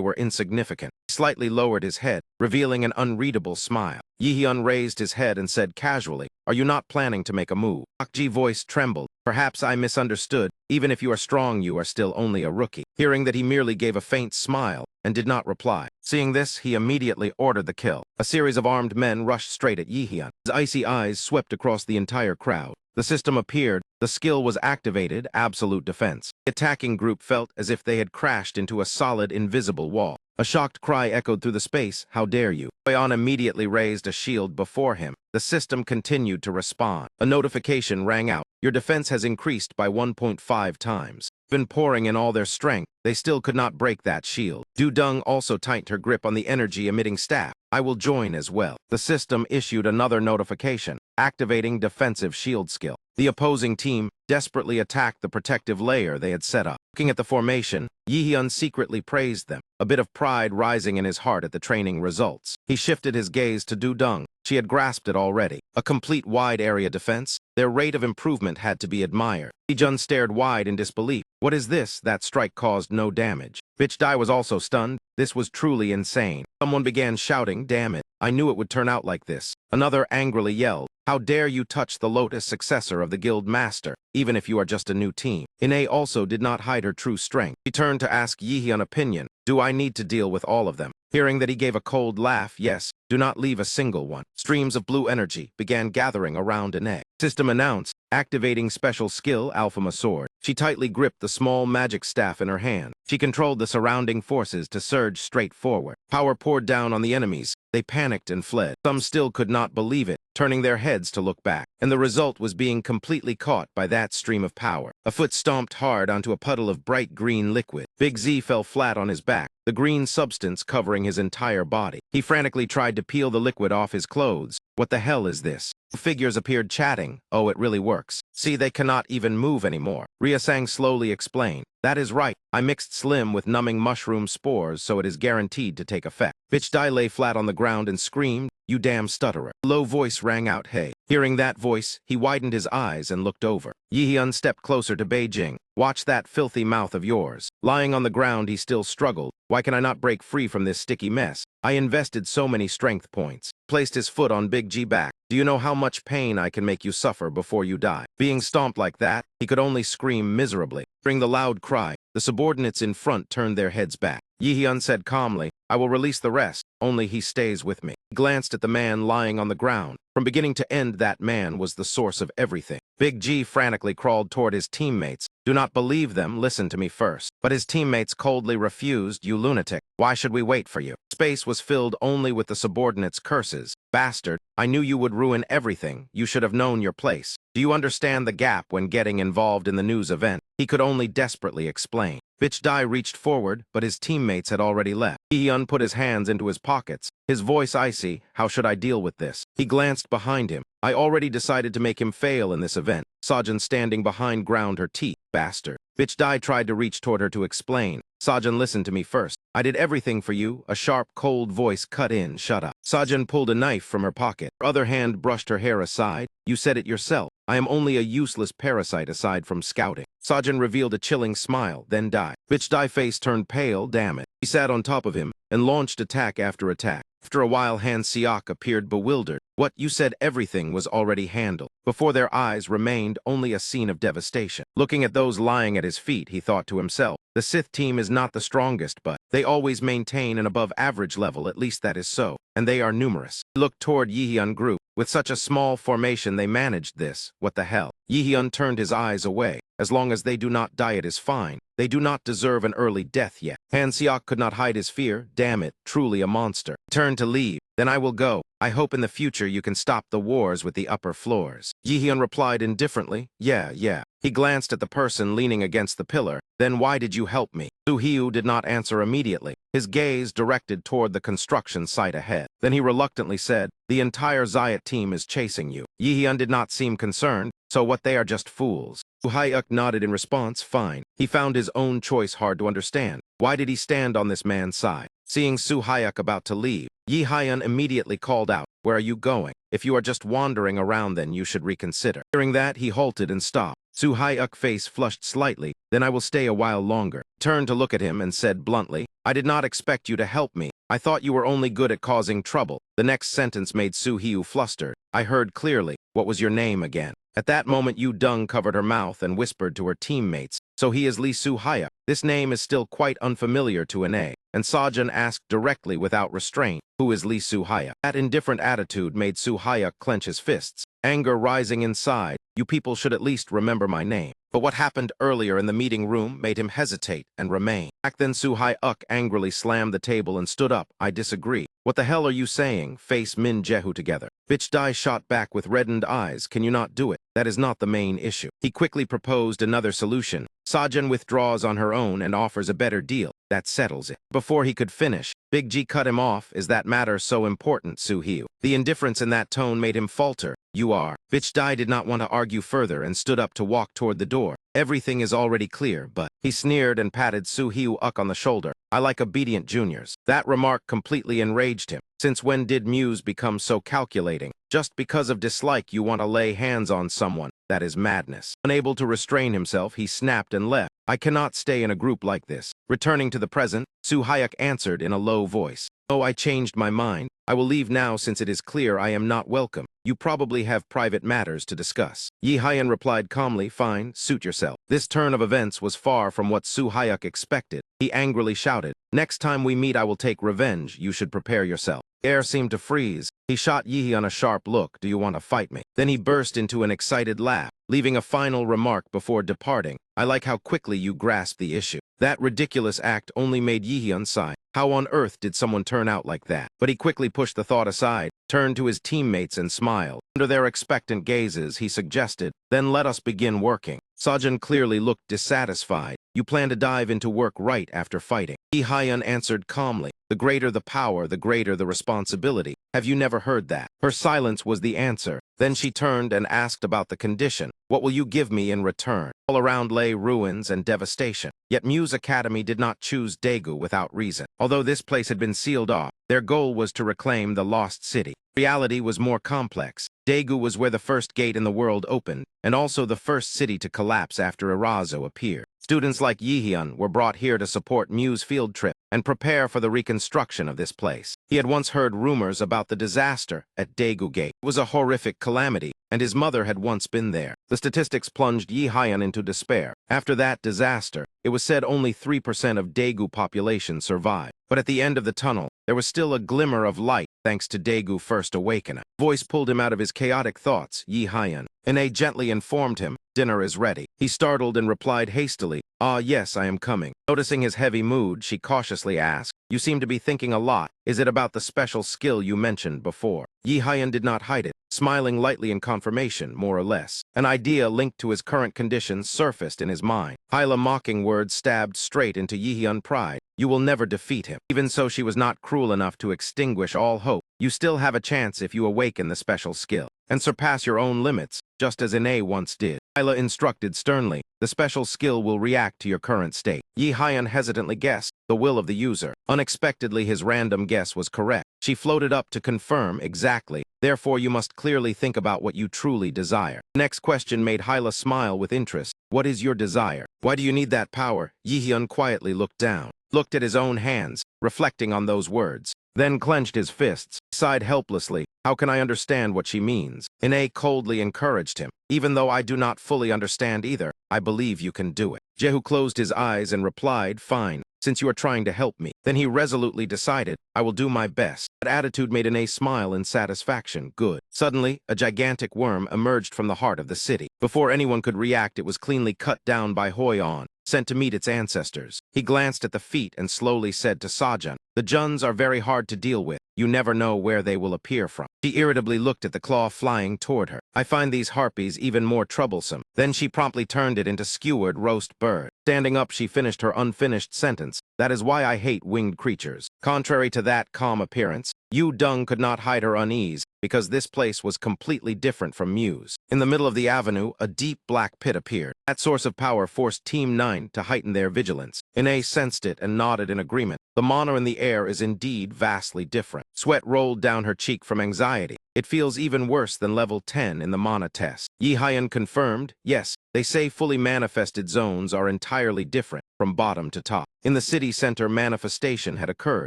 were insignificant. He slightly lowered his head, revealing an unreadable smile. Yihyun raised his head and said casually, "Are you not planning to make a move?" Akji's voice trembled. "Perhaps I misunderstood. Even if you are strong, you are still only a rookie." Hearing that he merely gave a faint smile and did not reply. Seeing this, he immediately ordered the kill. A series of armed men rushed straight at Yihyun. His icy eyes swept across the entire crowd. The system appeared. The skill was activated, absolute defense. The attacking group felt as if they had crashed into a solid, invisible wall. A shocked cry echoed through the space, "How dare you!" Boyan immediately raised a shield before him. The system continued to respond. A notification rang out. "Your defense has increased by 1.5 times. Even pouring in all their strength, they still could not break that shield." Du Dung also tightened her grip on the energy-emitting staff. "I will join as well." The system issued another notification, activating defensive shield skill. The opposing team desperately attacked the protective layer they had set up. Looking at the formation, Yihyun secretly praised them, a bit of pride rising in his heart at the training results. He shifted his gaze to Du Dung. She had grasped it already. A complete wide-area defense? Their rate of improvement had to be admired. Yihyun stared wide in disbelief. "What is this? That strike caused no damage." Bitch Dai was also stunned. This was truly insane. Someone began shouting, "Damn it, I knew it would turn out like this." Another angrily yelled, "How dare you touch the Lotus successor of the guild master, even if you are just a new team." Ine also did not hide her true strength. She turned to ask Yihyun opinion. "Do I need to deal with all of them?" Hearing that he gave a cold laugh, "Yes, do not leave a single one." Streams of blue energy began gathering around Ine. System announced, activating special skill Alpha Sword. She tightly gripped the small magic staff in her hand. She controlled the surrounding forces to surge straight forward. Power poured down on the enemies. They panicked and fled. Some still could not believe it, turning their heads to look back. And the result was being completely caught by that stream of power. A foot stomped hard onto a puddle of bright green liquid. Big Z fell flat on his back, the green substance covering his entire body. He frantically tried to peel the liquid off his clothes. "What the hell is this?" Figures appeared chatting. "Oh, it really works. See, they cannot even move anymore." Ryasang slowly explained. "That is right. I mixed Slim with numbing mushroom spores, so it is guaranteed to take effect." Bitch Dai lay flat on the ground and screamed, "You damn stutterer." A low voice rang out, "Hey." Hearing that voice, he widened his eyes and looked over. Yihyun stepped closer to Beijing. "Watch that filthy mouth of yours." Lying on the ground, he still struggled. "Why can I not break free from this sticky mess? I invested so many strength points." Placed his foot on Big G back. "Do you know how much pain I can make you suffer before you die?" Being stomped like that, he could only scream miserably. During the loud cry, the subordinates in front turned their heads back. Yihyun said calmly, "I will release the rest, only he stays with me." He glanced at the man lying on the ground. From beginning to end, that man was the source of everything. Big G frantically crawled toward his teammates. "Do not believe them, listen to me first." But his teammates coldly refused. "You lunatic, why should we wait for you?" Space was filled only with the subordinates' curses. "Bastard, I knew you would ruin everything. You should have known your place. Do you understand the gap when getting involved in the news event?" He could only desperately explain. Bitch Dai reached forward, but his teammates had already left. Yihyun put his hands into his pockets, his voice icy. "How should I deal with this?" He glanced behind him. "I already decided to make him fail in this event." Sajan standing behind ground her teeth. "Bastard." Bitch Dai tried to reach toward her to explain. "Sajan, listen to me first. I did everything for you." A sharp, cold voice cut in. "Shut up." Sajan pulled a knife from her pocket. Her other hand brushed her hair aside. "You said it yourself. I am only a useless parasite aside from scouting. Sajin revealed a chilling smile, then died. Bitch Dai face turned pale, damn it. He sat on top of him and launched attack after attack. After a while, Han Siak appeared bewildered. What, you said everything was already handled? Before their eyes remained only a scene of devastation. Looking at those lying at his feet, he thought to himself, the Sith team is not the strongest, but they always maintain an above-average level, at least that is so, and they are numerous. He looked toward Yihyun group. With such a small formation, they managed this. What the hell? Yihyun turned his eyes away. As long as they do not die, it is fine. They do not deserve an early death yet. Han Siak could not hide his fear. Damn it, truly a monster. Turn to leave. Then I will go. I hope in the future you can stop the wars with the upper floors. Yihyun replied indifferently, yeah. He glanced at the person leaning against the pillar. Then why did you help me? Suhiu did not answer immediately, his gaze directed toward the construction site ahead. Then he reluctantly said, the entire Zayat team is chasing you. Yihyun did not seem concerned, so what, they are just fools. Suhyuk nodded in response, fine. He found his own choice hard to understand. Why did he stand on this man's side? Seeing Suhyuk about to leave, Yihyun immediately called out, where are you going? If you are just wandering around, then you should reconsider. Hearing that, he halted and stopped. Suhyuk's face flushed slightly. Then I will stay a while longer. Turned to look at him and said bluntly, I did not expect you to help me. I thought you were only good at causing trouble. The next sentence made Suhiu flustered. I heard clearly. What was your name again? At that moment, Yu Dung covered her mouth and whispered to her teammates, so he is Lee Suhyuk. This name is still quite unfamiliar to Ane, and Sajin asked directly without restraint, who is Lee Suhyuk? That indifferent attitude made Suhyuk clench his fists, anger rising inside. You people should at least remember my name. But what happened earlier in the meeting room made him hesitate and remain. Back then, Suhyuk angrily slammed the table and stood up. I disagree. What the hell are you saying? Face Min Jehu together. Bitch Dai shot back with reddened eyes. Can you not do it? That is not the main issue. He quickly proposed another solution. Sajin withdraws on her own and offers a better deal. That settles it. Before he could finish, Big G cut him off. Is that matter so important, Suhiu? The indifference in that tone made him falter. You are. Bitch Dai did not want to argue further and stood up to walk toward the door. Everything is already clear, but he sneered and patted Suhiuk on the shoulder. I like obedient juniors. That remark completely enraged him. Since when did Muse become so calculating? Just because of dislike you want to lay hands on someone. That is madness. Unable to restrain himself, he snapped and left. I cannot stay in a group like this. Returning to the present, Suhyuk answered in a low voice. Oh, I changed my mind. I will leave now since it is clear I am not welcome. You probably have private matters to discuss. Yihyun replied calmly, fine, suit yourself. This turn of events was far from what Suhyuk expected. He angrily shouted, next time we meet I will take revenge. You should prepare yourself. The air seemed to freeze. He shot Yihyun a sharp look. Do you want to fight me? Then he burst into an excited laugh, leaving a final remark before departing. I like how quickly you grasp the issue. That ridiculous act only made Yihyun sigh. How on earth did someone turn out like that? But he quickly pushed the thought aside, turned to his teammates and smiled. Under their expectant gazes, he suggested, then let us begin working. Sajin clearly looked dissatisfied. You plan to dive into work right after fighting. Yihyun answered calmly. The greater the power, the greater the responsibility. Have you never heard that? Her silence was the answer. Then she turned and asked about the condition. What will you give me in return? All around lay ruins and devastation. Yet Muse Academy did not choose Daegu without reason. Although this place had been sealed off, their goal was to reclaim the lost city. Reality was more complex. Daegu was where the first gate in the world opened, and also the first city to collapse after Irazo appeared. Students like Yihyun were brought here to support Muse field trip and prepare for the reconstruction of this place. He had once heard rumors about the disaster at Daegu Gate. It was a horrific calamity, and his mother had once been there. The statistics plunged Yihyun into despair. After that disaster, it was said only 3% of Daegu population survived. But at the end of the tunnel, there was still a glimmer of light thanks to Daegu First Awakener. Voice pulled him out of his chaotic thoughts. Yihyun. Ine gently informed him, dinner is ready. He startled and replied hastily, ah yes, I am coming. Noticing his heavy mood, she cautiously asked, you seem to be thinking a lot. Is it about the special skill you mentioned before? Yihyun did not hide it, smiling lightly in confirmation, more or less. An idea linked to his current conditions surfaced in his mind. Hyla mocking words stabbed straight into Yihyun's pride. You will never defeat him. Even so, she was not cruel enough to extinguish all hope. You still have a chance if you awaken the special skill and surpass your own limits, just as Ine once did. Hyla instructed sternly, the special skill will react to your current state. Yihyun hesitantly guessed, the will of the user. Unexpectedly, his random guess was correct. She floated up to confirm exactly. Therefore, you must clearly think about what you truly desire. The next question made Hyla smile with interest. What is your desire? Why do you need that power? Yihyun quietly looked down, looked at his own hands, reflecting on those words, then clenched his fists, sighed helplessly. How can I understand what she means? Ine coldly encouraged him. Even though I do not fully understand either, I believe you can do it. Jehu closed his eyes and replied, fine, since you are trying to help me. Then he resolutely decided, I will do my best. That attitude made Ine smile in satisfaction. Good. Suddenly, a gigantic worm emerged from the heart of the city. Before anyone could react, it was cleanly cut down by Hoyon, sent to meet its ancestors. He glanced at the feet and slowly said to Sajan, the Juns are very hard to deal with. You never know where they will appear from. She irritably looked at the claw flying toward her. I find these harpies even more troublesome. Then she promptly turned it into skewered roast bird. Standing up, she finished her unfinished sentence. That is why I hate winged creatures. Contrary to that calm appearance, Yu Dung could not hide her unease, because this place was completely different from Mu's. In the middle of the avenue, a deep black pit appeared. That source of power forced Team 9 to heighten their vigilance. Ine sensed it and nodded in agreement. The mana in the air is indeed vastly different. Sweat rolled down her cheek from anxiety. It feels even worse than level 10 in the mana test. Yi Hyan confirmed, yes, they say fully manifested zones are entirely different from bottom to top. In the city center, manifestation had occurred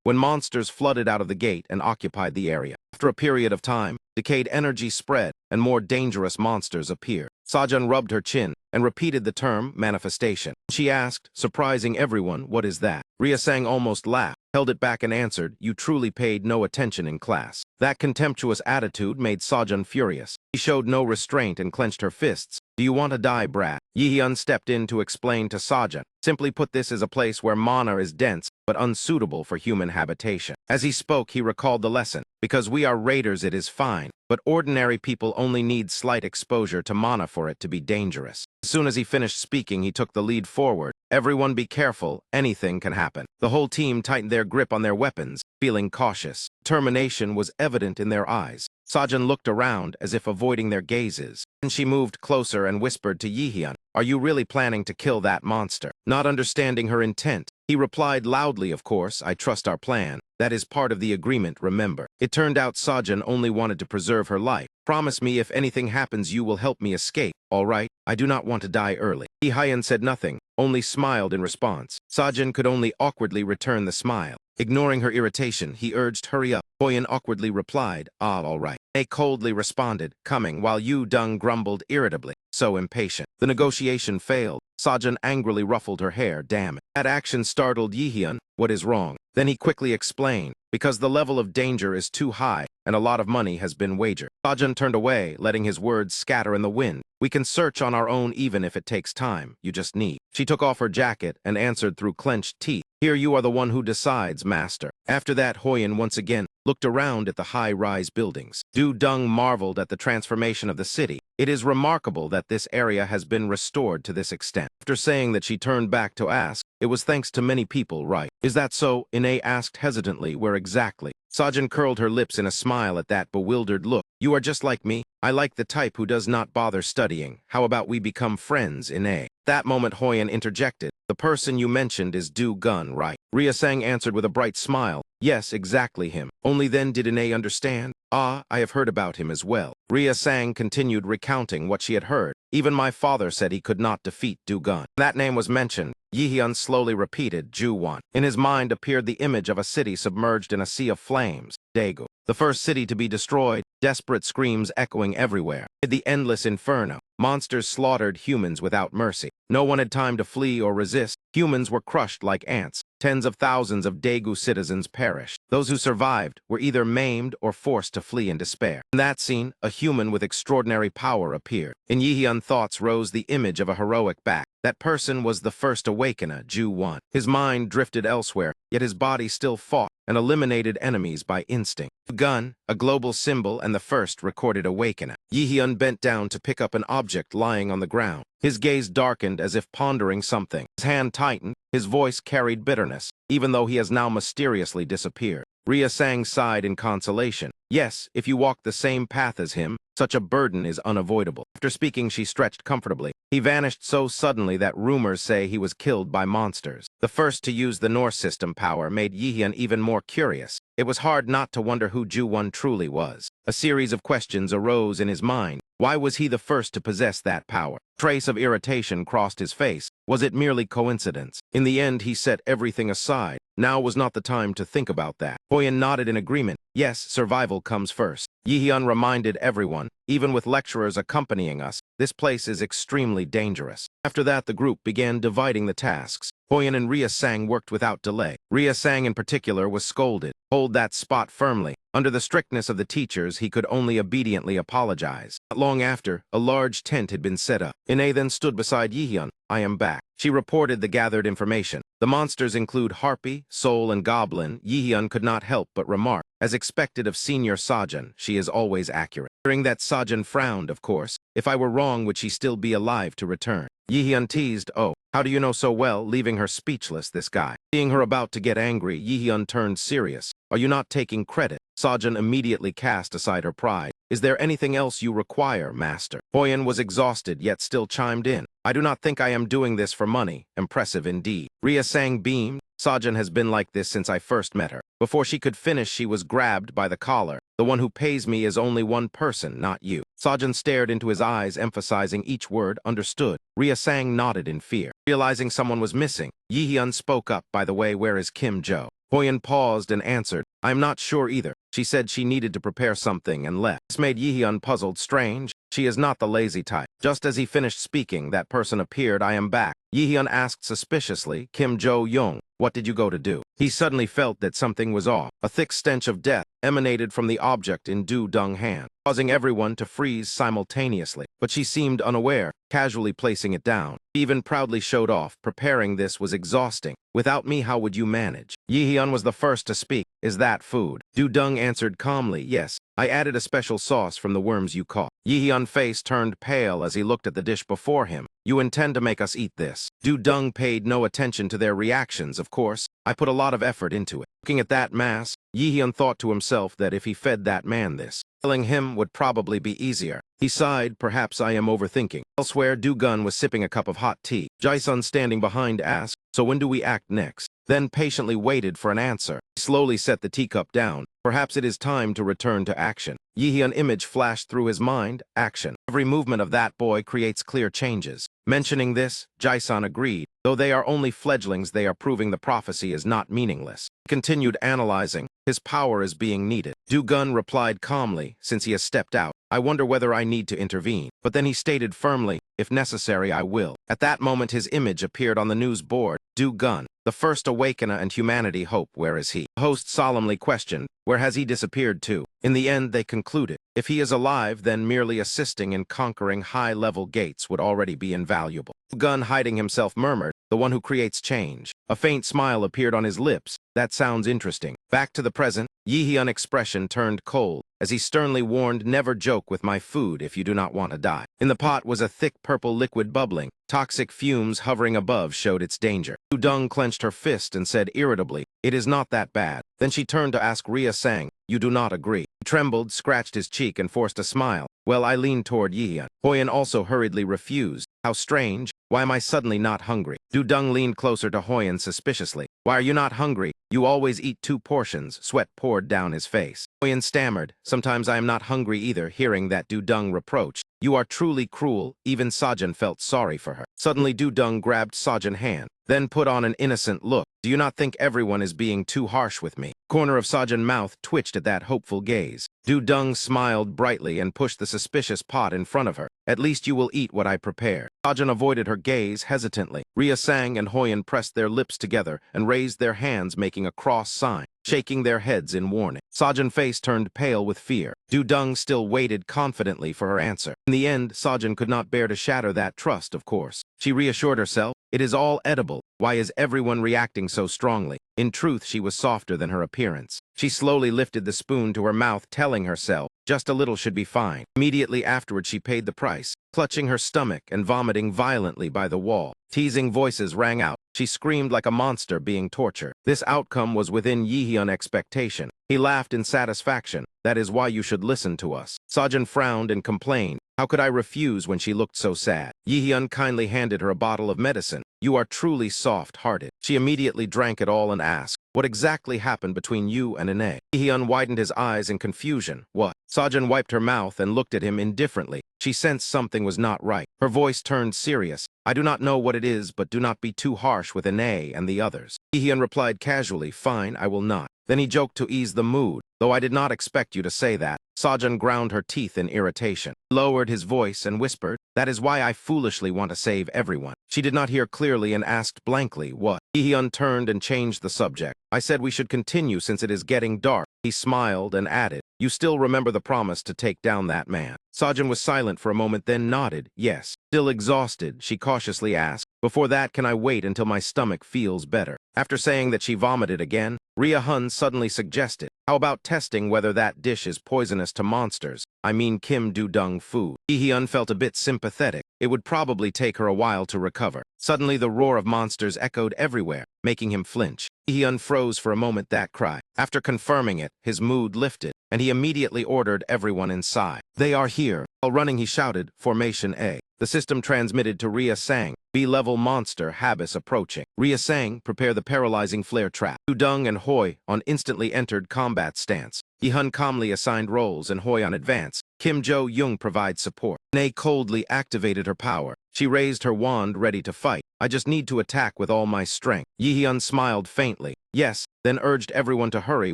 when monsters flooded out of the gate and occupied the area. After a period of time, decayed energy spread and more dangerous monsters appeared. Sajan rubbed her chin and repeated the term manifestation. She asked, surprising everyone, what is that? Ryasang almost laughed, held it back and answered, you truly paid no attention in class. That contemptuous attitude made Sajan furious. She showed no restraint and clenched her fists. Do you want to die, brat? Yihyun stepped in to explain to Sajan. Simply put, this is a place where mana is dense but unsuitable for human habitation. As he spoke, he recalled the lesson. Because we are raiders, it is fine, but ordinary people only need slight exposure to mana for it to be dangerous. As soon as he finished speaking, he took the lead forward. Everyone be careful, anything can happen. The whole team tightened their grip on their weapons, feeling cautious. Determination was evident in their eyes. Sajan looked around as if avoiding their gazes. Then she moved closer and whispered to Yihyun, are you really planning to kill that monster? Not understanding her intent, he replied loudly, of course, I trust our plan. That is part of the agreement, remember. It turned out Sajan only wanted to preserve her life. Promise me if anything happens you will help me escape, all right? I do not want to die early. Yihyun said nothing, only smiled in response. Sajan could only awkwardly return the smile. Ignoring her irritation, he urged, hurry up. Hoyon awkwardly replied, all right. They coldly responded, coming, while Yu Dung grumbled irritably, so impatient. The negotiation failed. Sajan angrily ruffled her hair, damn it. That action startled Yihyun. What is wrong? Then he quickly explained, because the level of danger is too high and a lot of money has been wagered. Sajan turned away, letting his words scatter in the wind. We can search on our own even if it takes time. You just need. She took off her jacket and answered through clenched teeth. Here you are the one who decides, master. After that, Hoyon once again looked around at the high-rise buildings. Du Dung marveled at the transformation of the city. It is remarkable that this area has been restored to this extent. After saying that, she turned back to ask, it was thanks to many people, right? Is that so? Ine asked hesitantly, where exactly? Sajan curled her lips in a smile at that bewildered look. You are just like me. I like the type who does not bother studying. How about we become friends, Ine? That moment, Hoyon interjected. The person you mentioned is Du Gun, right? Ryasang answered with a bright smile. Yes, exactly him. Only then did Ine understand. I have heard about him as well. Ryasang continued recounting what she had heard. Even my father said he could not defeat Du Gun. That name was mentioned. Yihyun slowly repeated, Ju-Wan. In his mind appeared the image of a city submerged in a sea of flames, Daegu. The first city to be destroyed, desperate screams echoing everywhere. In the endless inferno, monsters slaughtered humans without mercy. No one had time to flee or resist. Humans were crushed like ants. Tens of thousands of Daegu citizens perished. Those who survived were either maimed or forced to flee in despair. In that scene, a human with extraordinary power appeared. In Yihyun's thoughts rose the image of a heroic back. That person was the first awakener, Ju-Wan. His mind drifted elsewhere, yet his body still fought and eliminated enemies by instinct. Gun, a global symbol and the first recorded awakener. Yihyun bent down to pick up an object lying on the ground. His gaze darkened as if pondering something. His hand tightened, his voice carried bitterness, even though he has now mysteriously disappeared. Ryasang sighed in consolation. Yes, if you walk the same path as him, such a burden is unavoidable. After speaking, she stretched comfortably. He vanished so suddenly that rumors say he was killed by monsters. The first to use the Norse system power made Yihyun even more curious. It was hard not to wonder who Ju-won truly was. A series of questions arose in his mind. Why was he the first to possess that power? Trace of irritation crossed his face. Was it merely coincidence? In the end, he set everything aside. Now was not the time to think about that. Hoyen nodded in agreement. Yes, survival comes first. Yihyun reminded everyone, even with lecturers accompanying us, this place is extremely dangerous. After that, the group began dividing the tasks. Hoyen and Rhea Sang worked without delay. Rhea Sang in particular was scolded. Hold that spot firmly. Under the strictness of the teachers, he could only obediently apologize. Not long after, a large tent had been set up. Ine then stood beside Yihyun. I am back. She reported the gathered information. The monsters include Harpy, Soul, and Goblin. Yihyun could not help but remark. As expected of Senior Sajin, she is always accurate. Hearing that, Sajin frowned, of course. If I were wrong, would she still be alive to return? Yihyun teased, oh, how do you know so well, leaving her speechless, this guy? Seeing her about to get angry, Yihyun turned serious. Are you not taking credit? Sajin immediately cast aside her pride. Is there anything else you require, master? Hoyen was exhausted, yet still chimed in. I do not think I am doing this for money. Impressive indeed. Rhea Sang beamed. Sajin has been like this since I first met her. Before she could finish, she was grabbed by the collar. The one who pays me is only one person, not you. Sajin stared into his eyes, emphasizing each word. Understood. Rhea Sang nodded in fear. Realizing someone was missing, Yihyun spoke up, by the way, where is Kim Jo? Hoyen paused and answered, I'm not sure either. She said she needed to prepare something and left. This made Yihyun puzzled. Strange. She is not the lazy type. Just as he finished speaking, that person appeared. I am back. Yihyun asked suspiciously, Kim Jo-young, what did you go to do? He suddenly felt that something was off. A thick stench of death emanated from the object in Du-dung's hand, causing everyone to freeze simultaneously. But she seemed unaware, casually placing it down. She even proudly showed off. Preparing this was exhausting. Without me, how would you manage? Yihyun was the first to speak. Is that food? Du-dung answered calmly, yes. I added a special sauce from the worms you caught. Yihyun's face turned pale as he looked at the dish before him. You intend to make us eat this? Du-dung paid no attention to their reactions, of course. I put a lot of effort into it. Looking at that mass, Yihyun thought to himself that if he fed that man this, killing him would probably be easier. He sighed, perhaps I am overthinking. Elsewhere, Du-gun was sipping a cup of hot tea. Jae-sun standing behind asked, so when do we act next? Then patiently waited for an answer. He slowly set the teacup down. Perhaps it is time to return to action. Yihyun image flashed through his mind. Action. Every movement of that boy creates clear changes. Mentioning this, Jae-sun agreed. Though they are only fledglings, they are proving the prophecy is not meaningless. He continued analyzing. His power is being needed. Du-gun replied calmly, since he has stepped out. I wonder whether I need to intervene. But then he stated firmly, if necessary, I will. At that moment, his image appeared on the news board. Du-gun, the first awakener and humanity hope, where is he? The host solemnly questioned, where has he disappeared to? In the end, they concluded, if he is alive, then merely assisting in conquering high-level gates would already be invaluable. Du-gun, hiding himself, murmured, the one who creates change. A faint smile appeared on his lips. That sounds interesting. Back to the present, Yihyun's expression turned cold, as he sternly warned, never joke with my food if you do not want to die. In the pot was a thick purple liquid bubbling. Toxic fumes hovering above showed its danger. Du-dung clenched her fist and said irritably, it is not that bad. Then she turned to ask Rhea Sang, you do not agree. He trembled, scratched his cheek, and forced a smile. Well, I leaned toward Yihyun. Hoyen also hurriedly refused. How strange. Why am I suddenly not hungry? Du-dung leaned closer to Hoyen suspiciously. Why are you not hungry? You always eat 2 portions. Sweat poured down his face. Hoyen stammered. Sometimes I am not hungry either. Hearing that, Du-dung reproached. You are truly cruel. Even Sajin felt sorry for her. Suddenly, Du-dung grabbed Sajin's hand, then put on an innocent look. Do you not think everyone is being too harsh with me? Corner of Sajin's mouth twitched at that hopeful gaze. Du-dung smiled brightly and pushed the suspicious pot in front of her. At least you will eat what I prepared. Sajin avoided her gaze hesitantly. Rhea Sang and Hoyen pressed their lips together and raised their hands, making a cross sign, shaking their heads in warning. Sajin's face turned pale with fear. Du-dung still waited confidently for her answer. In the end, Sajin could not bear to shatter that trust, of course. She reassured herself, it is all edible. Why is everyone reacting so strongly? In truth, she was softer than her appearance. She slowly lifted the spoon to her mouth, telling herself, just a little should be fine. Immediately afterward, she paid the price, clutching her stomach and vomiting violently by the wall. Teasing voices rang out. She screamed like a monster being tortured. This outcome was within Yihyun's expectation. He laughed in satisfaction. That is why you should listen to us. Sajin frowned and complained. How could I refuse when she looked so sad? Yihyun kindly handed her a bottle of medicine. You are truly soft-hearted. She immediately drank it all and asked, what exactly happened between you and Ine? Yihyun widened his eyes in confusion. What? Sajin wiped her mouth and looked at him indifferently. She sensed something was not right. Her voice turned serious. I do not know what it is, but do not be too harsh with Ine and the others. Yihyun replied casually, fine, I will not. Then he joked to ease the mood. Though I did not expect you to say that. Sajin ground her teeth in irritation. He lowered his voice and whispered, that is why I foolishly want to save everyone. She did not hear clearly and asked blankly, what? Yihyun turned and changed the subject. I said we should continue since it is getting dark. He smiled and added, you still remember the promise to take down that man. Sajin was silent for a moment, then nodded, yes. Still exhausted, she cautiously asked, before that can I wait until my stomach feels better? After saying that she vomited again, Rhea Hun suddenly suggested, how about testing whether that dish is poisonous to monsters? I mean Kim Do-dung food. Yihyun felt a bit sympathetic. It would probably take her a while to recover. Suddenly the roar of monsters echoed everywhere, making him flinch. Yihyun froze for a moment that cry. After confirming it, his mood lifted, and he immediately ordered everyone inside. They are here. While running, he shouted, Formation A. The system transmitted to Rhea Sang, B-level monster Habis approaching. Rhea Sang, prepare the paralyzing flare trap. Do-dung and Hoi on instantly entered combat stance. Yihyun calmly assigned roles and Hoi on advance. Kim Jo-young provides support. Nay coldly activated her power. She raised her wand ready to fight. I just need to attack with all my strength. Yihyun smiled faintly. Yes, then urged everyone to hurry,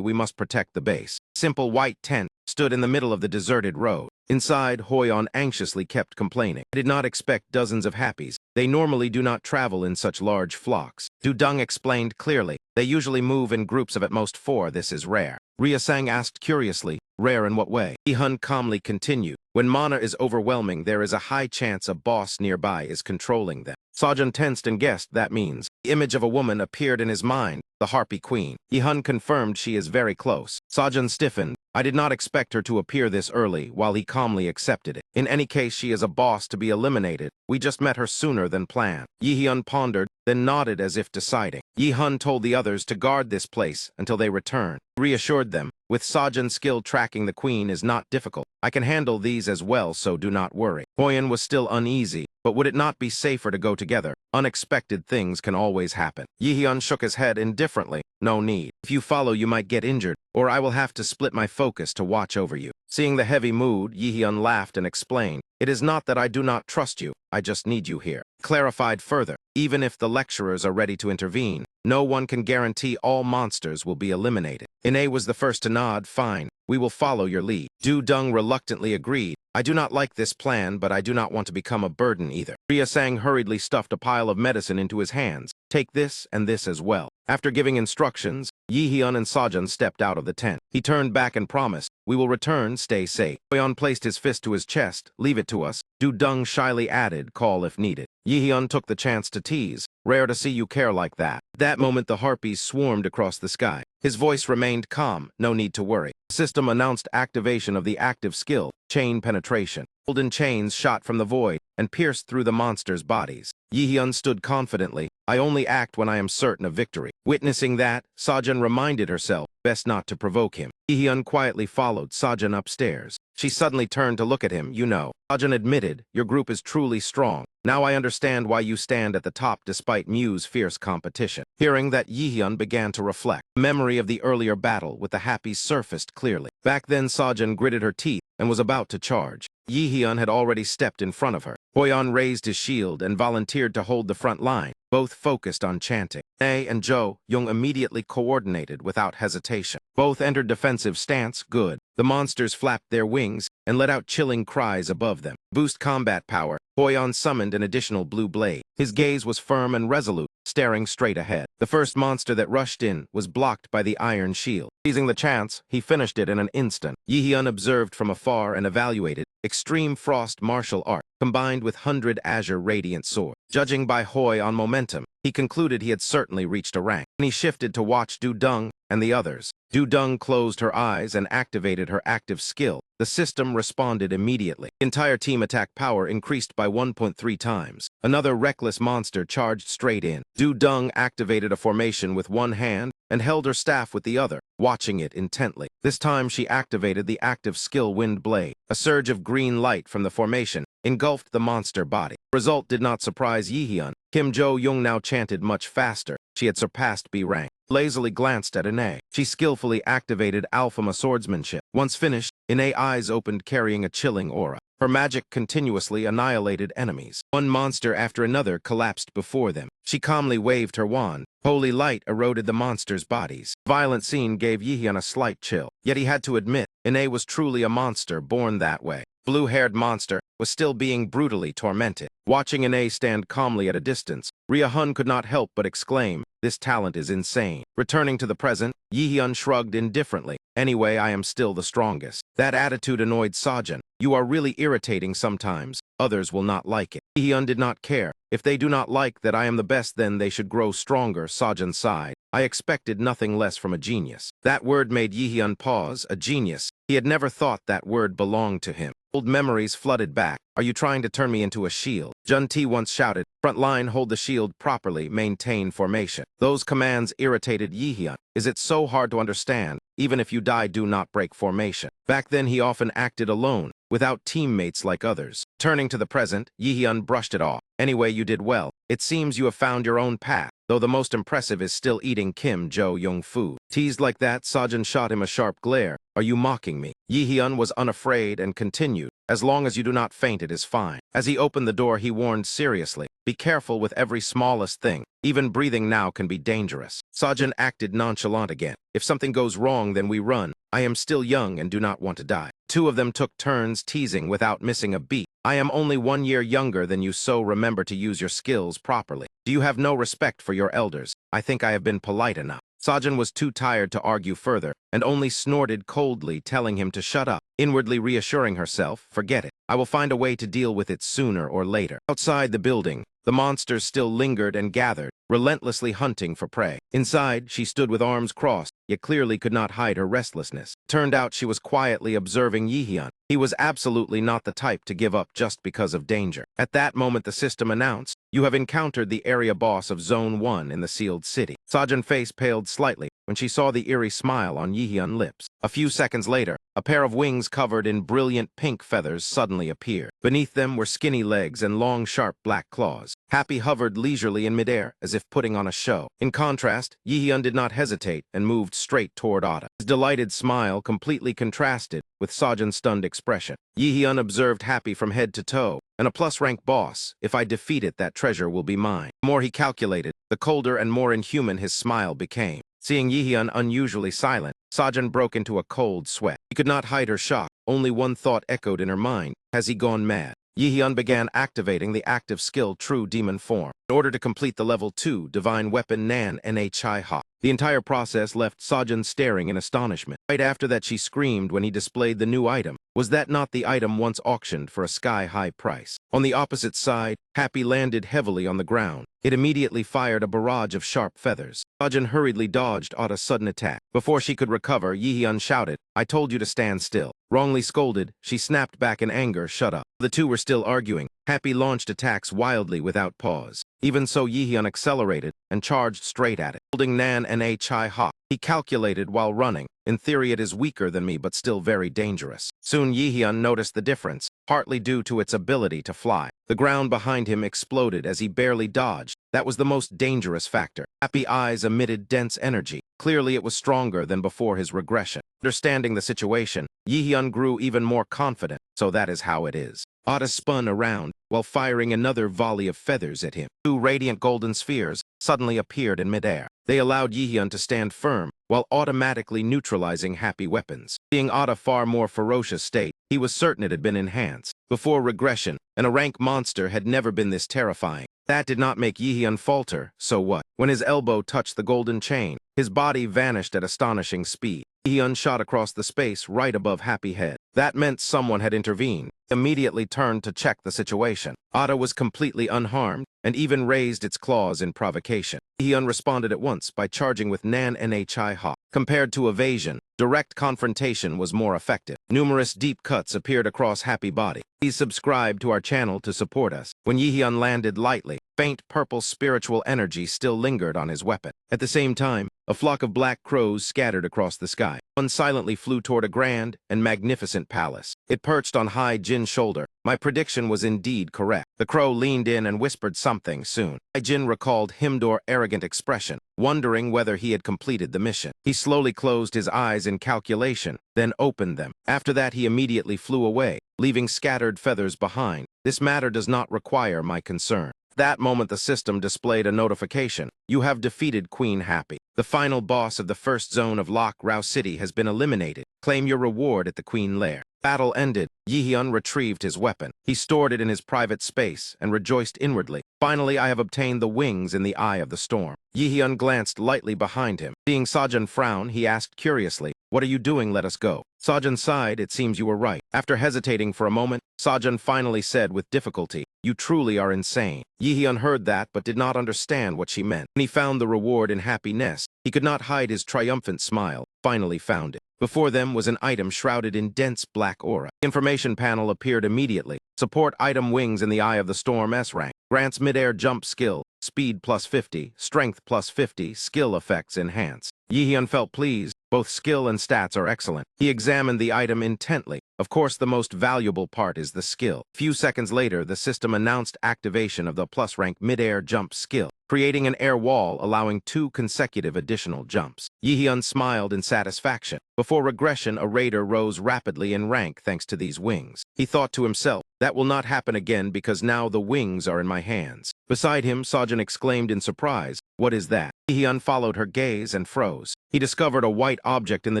we must protect the base. Simple white tent stood in the middle of the deserted road. Inside, Hoyon anxiously kept complaining. I did not expect dozens of happies. They normally do not travel in such large flocks. Du-dung explained clearly. They usually move in groups of at most 4. This is rare. Rhea Sang asked curiously, rare in what way? Yihyun calmly continued. When mana is overwhelming, there is a high chance a boss nearby is controlling them. Sajin tensed and guessed that means. The image of a woman appeared in his mind, the Harpy Queen. Yihyun confirmed she is very close. Sajin stiffened. I did not expect her to appear this early, while he calmly accepted it. In any case, she is a boss to be eliminated. We just met her sooner than planned. Yihyun pondered, then nodded as if deciding. Yihyun told the others to guard this place until they returned. He reassured them, with Sajin's skill tracking the queen is not difficult. I can handle these as well, so do not worry. Hoyen was still uneasy, but would it not be safer to go together? Unexpected things can always happen. Yihyun shook his head indifferently. No need. If you follow, you might get injured, or I will have to split my focus to watch over you. Seeing the heavy mood, Yihyun laughed and explained, it is not that I do not trust you, I just need you here. Clarified further, even if the lecturers are ready to intervene, no one can guarantee all monsters will be eliminated. Ine was the first to nod, fine, we will follow your lead. Du-dung reluctantly agreed. I do not like this plan, but I do not want to become a burden either. Rhea Sang hurriedly stuffed a pile of medicine into his hands. Take this and this as well. After giving instructions, Yihyun and Sajin stepped out of the tent. He turned back and promised, we will return, stay safe. Hoyon placed his fist to his chest, leave it to us. Du-dung shyly added, call if needed. Yihyun took the chance to tease, rare to see you care like that. At that moment the harpies swarmed across the sky. His voice remained calm, no need to worry. The system announced activation of the active skill, chain penetration. Golden chains shot from the void and pierced through the monsters' bodies. Yihyun stood confidently. I only act when I am certain of victory. Witnessing that, Sajin reminded herself, best not to provoke him. Yihyun quietly followed Sajin upstairs. She suddenly turned to look at him, you know. Sajin admitted, your group is truly strong. Now I understand why you stand at the top despite Mew's fierce competition. Hearing that, Yihyun began to reflect. Memory of the earlier battle with the Happies surfaced clearly. Back then Sajin gritted her teeth and was about to charge. Yihyun had already stepped in front of her. Hoyon raised his shield and volunteered to hold the front line, both focused on chanting. Nae and Jo-young immediately coordinated without hesitation. Both entered defensive stance, good. The monsters flapped their wings and let out chilling cries above them. Boost combat power, Hoyon summoned an additional blue blade. His gaze was firm and resolute, staring straight ahead. The first monster that rushed in was blocked by the iron shield. Seizing the chance, he finished it in an instant. Yihyun observed from afar and evaluated extreme frost martial art, combined with 100 azure radiant sword. Judging by Hoi on momentum, he concluded he had certainly reached a rank. And he shifted to watch Du-dung and the others. Du-dung closed her eyes and activated her active skill. The system responded immediately. The entire team attack power increased by 1.3 times. Another reckless monster charged straight in. Du-dung activated a formation with one hand and held her staff with the other, watching it intently. This time she activated the active skill Wind Blade. A surge of green light from the formation engulfed the monster body. The result did not surprise Yihyun. Kim Jo-young now chanted much faster. She had surpassed B rank. Lazily glanced at Ine. She skillfully activated Alpha swordsmanship. Once finished, Ine's eyes opened carrying a chilling aura. Her magic continuously annihilated enemies. One monster after another collapsed before them. She calmly waved her wand. Holy light eroded the monsters' bodies. The violent scene gave Yihyun a slight chill. Yet he had to admit, Ine was truly a monster born that way. Blue-haired monster was still being brutally tormented. Watching Ine stand calmly at a distance, Rye-hun could not help but exclaim, "This talent is insane." Returning to the present, Yihyun shrugged indifferently. "Anyway, I am still the strongest." That attitude annoyed Sajin. "You are really irritating sometimes. Others will not like it." Yihyun did not care. "If they do not like that I am the best, then they should grow stronger," Sajin sighed. "I expected nothing less from a genius." That word made Yihyun pause. A genius. He had never thought that word belonged to him. Old memories flooded back. "Are you trying to turn me into a shield?" Jun-Ti once shouted. "Front line, hold the shield properly, maintain formation." Those commands irritated Yihyun. "Is it so hard to understand? Even if you die, do not break formation." Back then he often acted alone, without teammates like others. Turning to the present, Yihyun brushed it off. "Anyway, you did well. It seems you have found your own path, though the most impressive is still eating Kim Jo-young food." Teased like that, Sajin shot him a sharp glare. "Are you mocking me?" Yihyun was unafraid and continued, "As long as you do not faint, it is fine." As he opened the door, he warned seriously, "Be careful with every smallest thing. Even breathing now can be dangerous." Sajin acted nonchalant again. "If something goes wrong, then we run. I am still young and do not want to die." Two of them took turns teasing without missing a beat. "I am only 1 year younger than you, so remember to use your skills properly. Do you have no respect for your elders? I think I have been polite enough." Sajin was too tired to argue further, and only snorted coldly, telling him to shut up, inwardly reassuring herself, "Forget it. I will find a way to deal with it sooner or later." Outside the building, the monsters still lingered and gathered, relentlessly hunting for prey. Inside, she stood with arms crossed, yet clearly could not hide her restlessness. Turned out she was quietly observing Yihyun. He was absolutely not the type to give up just because of danger. At that moment, the system announced, "You have encountered the area boss of Zone 1 in the sealed city." Sajin's face paled slightly when she saw the eerie smile on Yihyun's lips. A few seconds later, a pair of wings covered in brilliant pink feathers suddenly appeared. Beneath them were skinny legs and long, sharp black claws. Happy hovered leisurely in midair, as if putting on a show. In contrast, Yihyun did not hesitate and moved straight toward Ada. His delighted smile completely contrasted with Sajin's stunned expression. Yihyun observed Happy from head to toe. "And a plus-rank boss. If I defeat it, that treasure will be mine." The more he calculated, the colder and more inhuman his smile became. Seeing Yihyun unusually silent, Sajin broke into a cold sweat. He could not hide her shock. Only one thought echoed in her mind. Has he gone mad? Yihyun began activating the active skill True Demon Form in order to complete the level 2 Divine Weapon Nan Nhai Ha. The entire process left Sajin staring in astonishment. Right after that, she screamed when he displayed the new item. Was that not the item once auctioned for a sky-high price? On the opposite side, Happy landed heavily on the ground. It immediately fired a barrage of sharp feathers. Sajin hurriedly dodged Ada's sudden attack. Before she could recover, Yihyun shouted, "I told you to stand still." Wrongly scolded, she snapped back in anger, "Shut up." The two were still arguing. Happy launched attacks wildly without pause. Even so, Yihyun accelerated and charged straight at it. Holding Nan Nhai Ha, he calculated while running. In theory, it is weaker than me, but still very dangerous. Soon Yihyun noticed the difference, partly due to its ability to fly. The ground behind him exploded as he barely dodged. That was the most dangerous factor. Happy eyes emitted dense energy. Clearly, it was stronger than before his regression. Understanding the situation, Yihyun grew even more confident. So that is how it is. Ada spun around while firing another volley of feathers at him. Two radiant golden spheres suddenly appeared in midair. They allowed Yihyun to stand firm while automatically neutralizing Happy weapons. Seeing Ada's far more ferocious state, he was certain it had been enhanced. Before regression, and a rank monster had never been this terrifying. That did not make Yihyun falter, so what? When his elbow touched the golden chain, his body vanished at astonishing speed. Yihyun shot across the space right above Happy head. That meant someone had intervened. Immediately turned to check the situation. Ada was completely unharmed and even raised its claws in provocation. Yihyun responded at once by charging with Nan Nhai Ha. Compared to evasion, direct confrontation was more effective. Numerous deep cuts appeared across Happy body. Please subscribe to our channel to support us. When Yihyun landed lightly, Faint purple spiritual energy still lingered on his weapon. At the same time, a flock of black crows scattered across the sky. One silently flew toward a grand and magnificent palace. It perched on high Jin's shoulder. My prediction was indeed correct. The crow leaned in and whispered something soon. Jin recalled Himdor's arrogant expression, wondering whether he had completed the mission. He slowly closed his eyes in calculation, then opened them. After that, he immediately flew away, leaving scattered feathers behind. This matter does not require my concern. That moment the system displayed a notification. You have defeated Queen Happy. The final boss of the first zone of Lock Rao City has been eliminated. Claim your reward at the Queen Lair. Battle ended. Yihyun retrieved his weapon. He stored it in his private space and rejoiced inwardly. Finally, I have obtained the wings in the eye of the storm. Yihyun glanced lightly behind him. Seeing Sajun frown, he asked curiously, "What are you doing? Let us go." Sajun sighed. It seems you were right. After hesitating for a moment, Sajun finally said with difficulty, "You truly are insane." Yihyun heard that but did not understand what she meant. When he found the reward in happiness, he could not hide his triumphant smile. Finally found it. Before them was an item shrouded in dense black aura. The information panel appeared immediately. Support item wings in the eye of the storm S-Rank. Grants midair jump skill. Speed plus 50. Strength plus 50. Skill effects enhance. Yihyun felt pleased. Both skill and stats are excellent. He examined the item intently. Of course, the most valuable part is the skill. A few seconds later, the system announced activation of the plus rank midair jump skill, creating an air wall allowing 2 consecutive additional jumps. Yihyun smiled in satisfaction. Before regression, a raider rose rapidly in rank thanks to these wings. He thought to himself, that will not happen again because now the wings are in my hands. Beside him, Sajun exclaimed in surprise, "What is that?" Yihyun followed her gaze and froze. He discovered a white object in the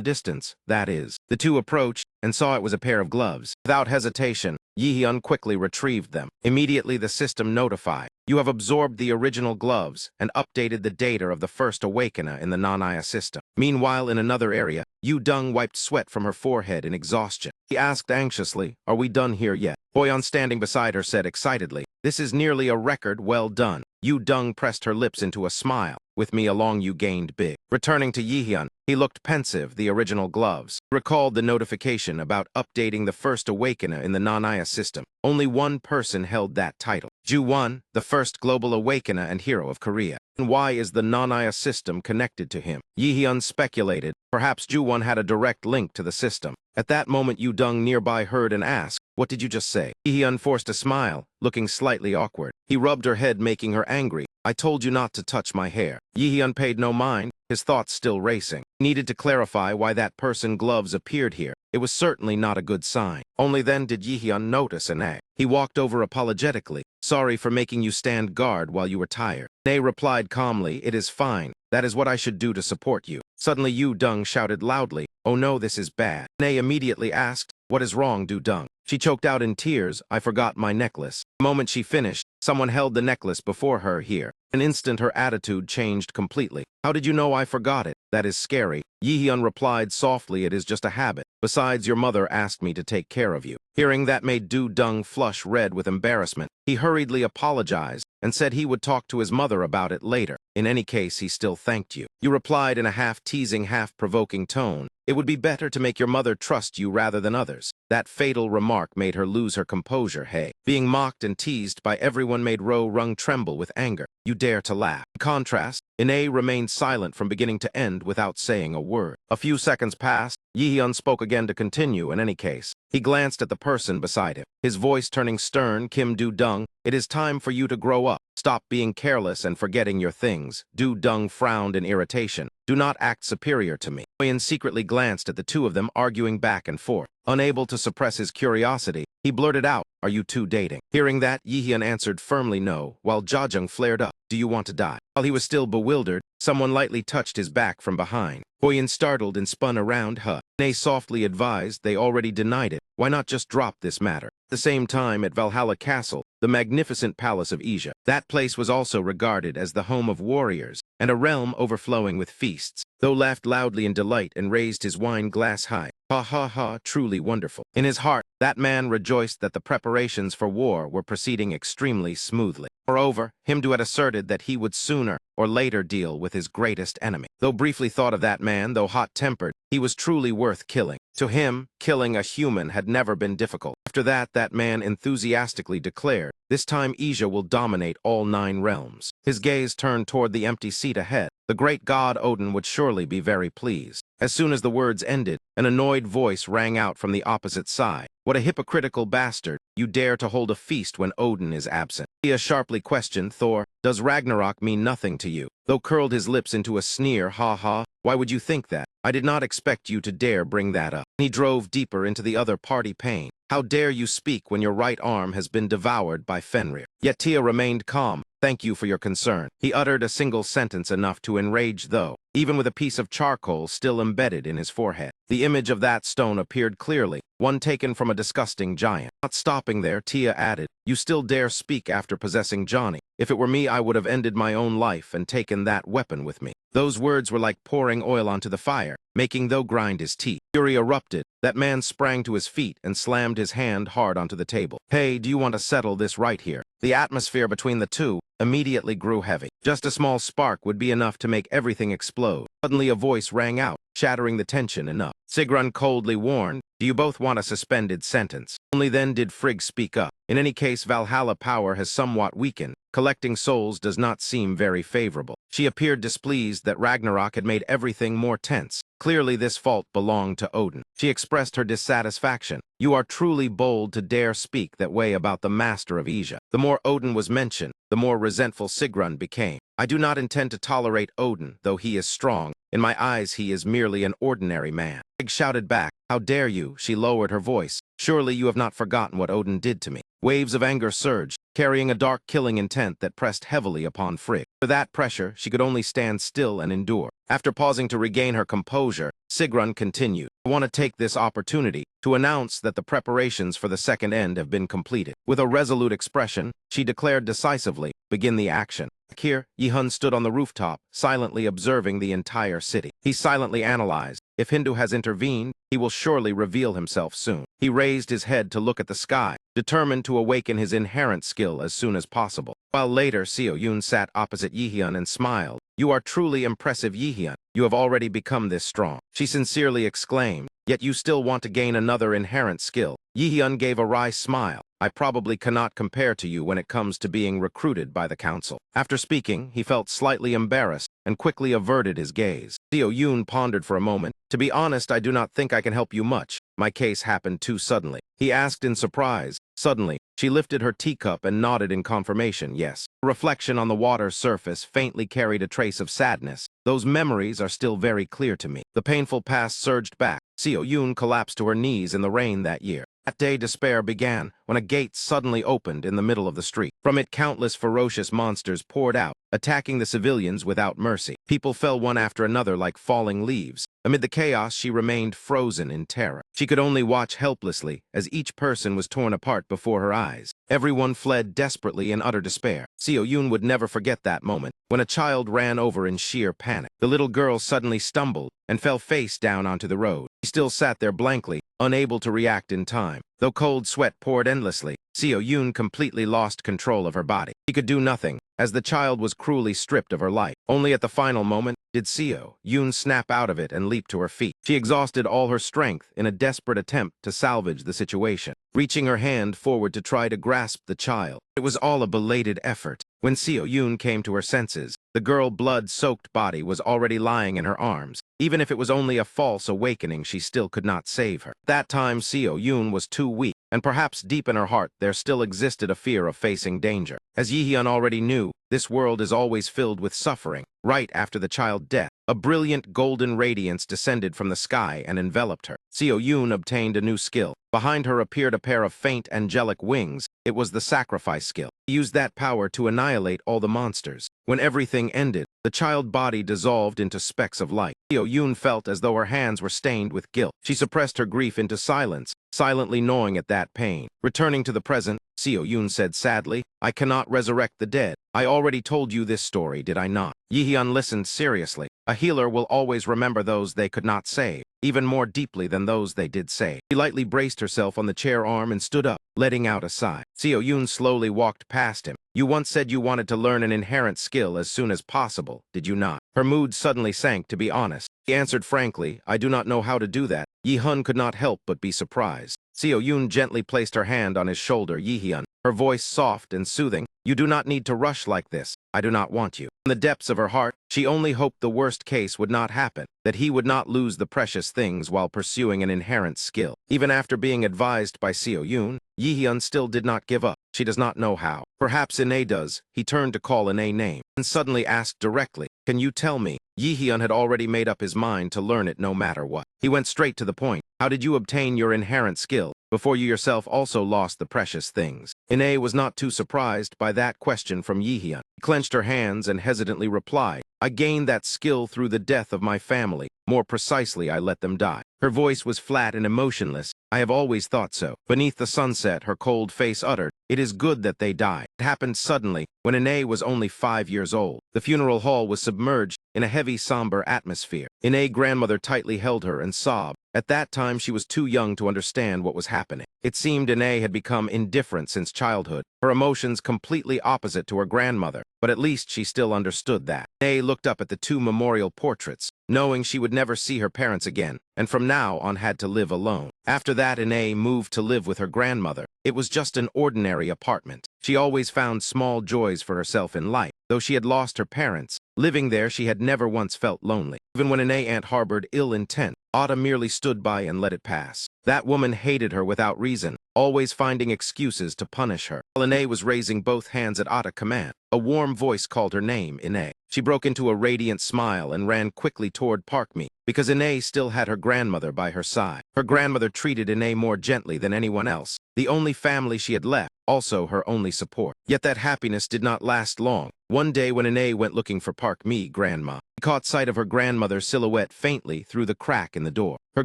distance, that is. The two approached and saw it was a pair of gloves. Without hesitation, Yihyun quickly retrieved them. Immediately the system notified, "You have absorbed the original gloves and updated the data of the first awakener in the non-Aya system." Meanwhile, in another area, Yu Dung wiped sweat from her forehead in exhaustion. He asked anxiously, "Are we done here yet?" Boyan standing beside her said excitedly, "This is nearly a record well done." Yu Dung pressed her lips into a smile. "With me along you gained big." Returning to Yihyun, he looked pensive, the original gloves. Recalled the notification about updating the first awakener in the non-Aya system. Only one person held that title. Ju-won, the first global awakener and hero of Korea. And why is the non-Aya system connected to him? Yihyun speculated. Perhaps Ju-won had a direct link to the system. At that moment, Yu Dung nearby heard and asked, "What did you just say?" Yihyun forced a smile, looking slightly awkward. He rubbed her head, making her angry. "I told you not to touch my hair." Yihyun paid no mind, his thoughts still racing. He needed to clarify why that person gloves appeared here. It was certainly not a good sign. Only then did Yihyun notice and act. He walked over apologetically. "Sorry for making you stand guard while you were tired." Nay replied calmly, "It is fine. That is what I should do to support you." Suddenly Yu Dung shouted loudly, "Oh no, this is bad." Nay immediately asked, "What is wrong, Du Dung?" She choked out in tears, "I forgot my necklace." The moment she finished, someone held the necklace before her here. An instant her attitude changed completely. "How did you know I forgot it? That is scary." Yihyun replied softly, "It is just a habit. Besides, your mother asked me to take care of you." Hearing that made Du Dung flush red with embarrassment. He hurriedly apologized and said he would talk to his mother about it later. In any case, he still thanked you. You replied in a half-teasing, half-provoking tone, "It would be better to make your mother trust you rather than others." That fatal remark made her lose her composure. Hey, being mocked and teased by everyone made Ro Rung tremble with anger. "You dare to laugh." In contrast, Ine remained silent from beginning to end without saying a word. A few seconds passed. Yihyun spoke again to continue. In any case, he glanced at the person beside him, his voice turning stern. "Kim Du Dung, it is time for you to grow up. Stop being careless and forgetting your things." Du Dung frowned in irritation. "Do not act superior to me." Boyan secretly glanced at the two of them arguing back and forth. Unable to suppress his curiosity, he blurted out, "Are you two dating?" Hearing that, Yihyun answered firmly no, while Jajung flared up, "Do you want to die?" While he was still bewildered, someone lightly touched his back from behind. Boyan startled and spun around. Nay softly advised, "They already denied it. Why not just drop this matter?" At the same time, at Valhalla Castle, the magnificent palace of Asia, that place was also regarded as the home of warriors and a realm overflowing with feasts. Though laughed loudly in delight and raised his wine glass high, Ha ha ha, truly wonderful. In his heart, that man rejoiced that the preparations for war were proceeding extremely smoothly. Moreover, Hindu had asserted that he would sooner or later deal with his greatest enemy. Though briefly thought of that man, though hot-tempered, he was truly worth killing. To him, killing a human had never been difficult. After that, that man enthusiastically declared, "This time Asia will dominate all 9 realms." His gaze turned toward the empty seat ahead. The great god Odin would surely be very pleased. As soon as the words ended, an annoyed voice rang out from the opposite side. "What a hypocritical bastard! You dare to hold a feast when Odin is absent." He sharply questioned Thor, "Does Ragnarok mean nothing to you?" Though curled his lips into a sneer, "Ha ha, why would you think that? I did not expect you to dare bring that up." He drove deeper into the other party pain. "How dare you speak when your right arm has been devoured by Fenrir?" Yet Tia remained calm. "Thank you for your concern." He uttered a single sentence enough to enrage though, even with a piece of charcoal still embedded in his forehead. The image of that stone appeared clearly, one taken from a disgusting giant. Not stopping there, Tia added, "You still dare speak after possessing Johnny. If it were me, I would have ended my own life and taken that weapon with me." Those words were like pouring oil onto the fire, making though grind his teeth. Fury erupted. That man sprang to his feet and slammed his hand hard onto the table. "Hey, do you want to settle this right here?" The atmosphere between the two immediately grew heavy. Just a small spark would be enough to make everything explode. Suddenly a voice rang out, shattering the tension enough. Sigrun coldly warned, "Do you both want a suspended sentence?" Only then did Frigg speak up. "In any case, Valhalla power has somewhat weakened. Collecting souls does not seem very favorable." She appeared displeased that Ragnarok had made everything more tense. Clearly this fault belonged to Odin. She expressed her dissatisfaction. "You are truly bold to dare speak that way about the master of Asia." The more Odin was mentioned, the more resentful Sigrun became. "I do not intend to tolerate Odin, though he is strong. In my eyes, he is merely an ordinary man." Frigg shouted back, "How dare you?" She lowered her voice. "Surely you have not forgotten what Odin did to me." Waves of anger surged, carrying a dark killing intent that pressed heavily upon Frigg. For that pressure, she could only stand still and endure. After pausing to regain her composure, Sigrun continued, "I want to take this opportunity to announce that the preparations for the second end have been completed." With a resolute expression, she declared decisively, "Begin the action." Here, Yihun stood on the rooftop, silently observing the entire city. He silently analyzed. If Hindu has intervened, he will surely reveal himself soon. He raised his head to look at the sky, determined to awaken his inherent skill as soon as possible. While later, Seo Yun sat opposite Yihyun and smiled. "You are truly impressive, Yihyun. You have already become this strong." She sincerely exclaimed, "Yet you still want to gain another inherent skill." Yihyun gave a wry smile. "I probably cannot compare to you when it comes to being recruited by the council." After speaking, he felt slightly embarrassed and quickly averted his gaze. Seo Yun pondered for a moment. "To be honest, I do not think I can help you much. My case happened too suddenly." He asked in surprise. Suddenly, she lifted her teacup and nodded in confirmation, yes. The reflection on the water's surface faintly carried a trace of sadness. "Those memories are still very clear to me." The painful past surged back. Seo Yun collapsed to her knees in the rain that year. That day despair began when a gate suddenly opened in the middle of the street. From it countless ferocious monsters poured out, attacking the civilians without mercy. People fell one after another like falling leaves. Amid the chaos, she remained frozen in terror. She could only watch helplessly as each person was torn apart before her eyes. Everyone fled desperately in utter despair. Seo Yun would never forget that moment, when a child ran over in sheer panic. The little girl suddenly stumbled and fell face down onto the road. She still sat there blankly, unable to react in time. Though cold sweat poured endlessly, Seo Yun completely lost control of her body. She could do nothing, as the child was cruelly stripped of her life. Only at the final moment did Seo Yun snap out of it and leap to her feet. She exhausted all her strength in a desperate attempt to salvage the situation, reaching her hand forward to try to grasp the child. It was all a belated effort. When Seo Yun came to her senses, the girl's blood-soaked body was already lying in her arms. Even if it was only a false awakening, she still could not save her. At that time, Seo Yun was too weak, and perhaps deep in her heart there still existed a fear of facing danger. As Yihyun already knew, this world is always filled with suffering. Right after the child's death, a brilliant golden radiance descended from the sky and enveloped her. Seo Yun obtained a new skill. Behind her appeared a pair of faint angelic wings. It was the sacrifice skill. He used that power to annihilate all the monsters. When everything ended, the child's body dissolved into specks of light. Seo Yun felt as though her hands were stained with guilt. She suppressed her grief into silence, silently gnawing at that pain. Returning to the present, Seo-yoon said sadly. I cannot resurrect the dead. I already told you this story, did I not? Yi-hyun listened seriously. A healer will always remember those they could not save, even more deeply than those they did save. She lightly braced herself on the chair arm and stood up, letting out a sigh. Seo-yoon slowly walked past him. You once said you wanted to learn an inherent skill as soon as possible, did you not? Her mood suddenly sank, to be honest. He answered frankly, I do not know how to do that. Yi-hyun could not help but be surprised. Seo-yoon gently placed her hand on his shoulder. Yi-hyun, her voice soft and soothing. You do not need to rush like this. I do not want you. In the depths of her heart, she only hoped the worst case would not happen, that he would not lose the precious things while pursuing an inherent skill. Even after being advised by Seo-yoon, Yi-hyun still did not give up. She does not know how. Perhaps Ine does. He turned to call Ine name, and suddenly asked directly, can you tell me? Yi-hyun had already made up his mind to learn it no matter what. He went straight to the point. How did you obtain your inherent skill, before you yourself also lost the precious things? Ine was not too surprised by that question from Yi-hyun. He clenched her hands and hesitantly replied, I gained that skill through the death of my family. More precisely, I let them die. Her voice was flat and emotionless. I have always thought so. Beneath the sunset, her cold face uttered, it is good that they died. It happened suddenly, when Ine was only 5 years old. The funeral hall was submerged in a heavy, somber atmosphere. Ine's grandmother tightly held her and sobbed. At that time, she was too young to understand what was happening. It seemed Ine had become indifferent since childhood, her emotions completely opposite to her grandmother, but at least she still understood that. Ine looked up at the 2 memorial portraits, knowing she would never see her parents again, and from now on had to live alone. After that, Ine moved to live with her grandmother. It was just an ordinary apartment. She always found small joys for herself in life. Though she had lost her parents, living there she had never once felt lonely. Even when Ine aunt harbored ill intent, Autumn merely stood by and let it pass. That woman hated her without reason, always finding excuses to punish her. While Ine was raising both hands at Autumn's command, a warm voice called her name, Ine. She broke into a radiant smile and ran quickly toward Park Me, because Ine still had her grandmother by her side. Her grandmother treated Ine more gently than anyone else, the only family she had left, also her only support. Yet that happiness did not last long. One day when Ine went looking for Park Me, Grandma, he caught sight of her grandmother's silhouette faintly through the crack in the door. Her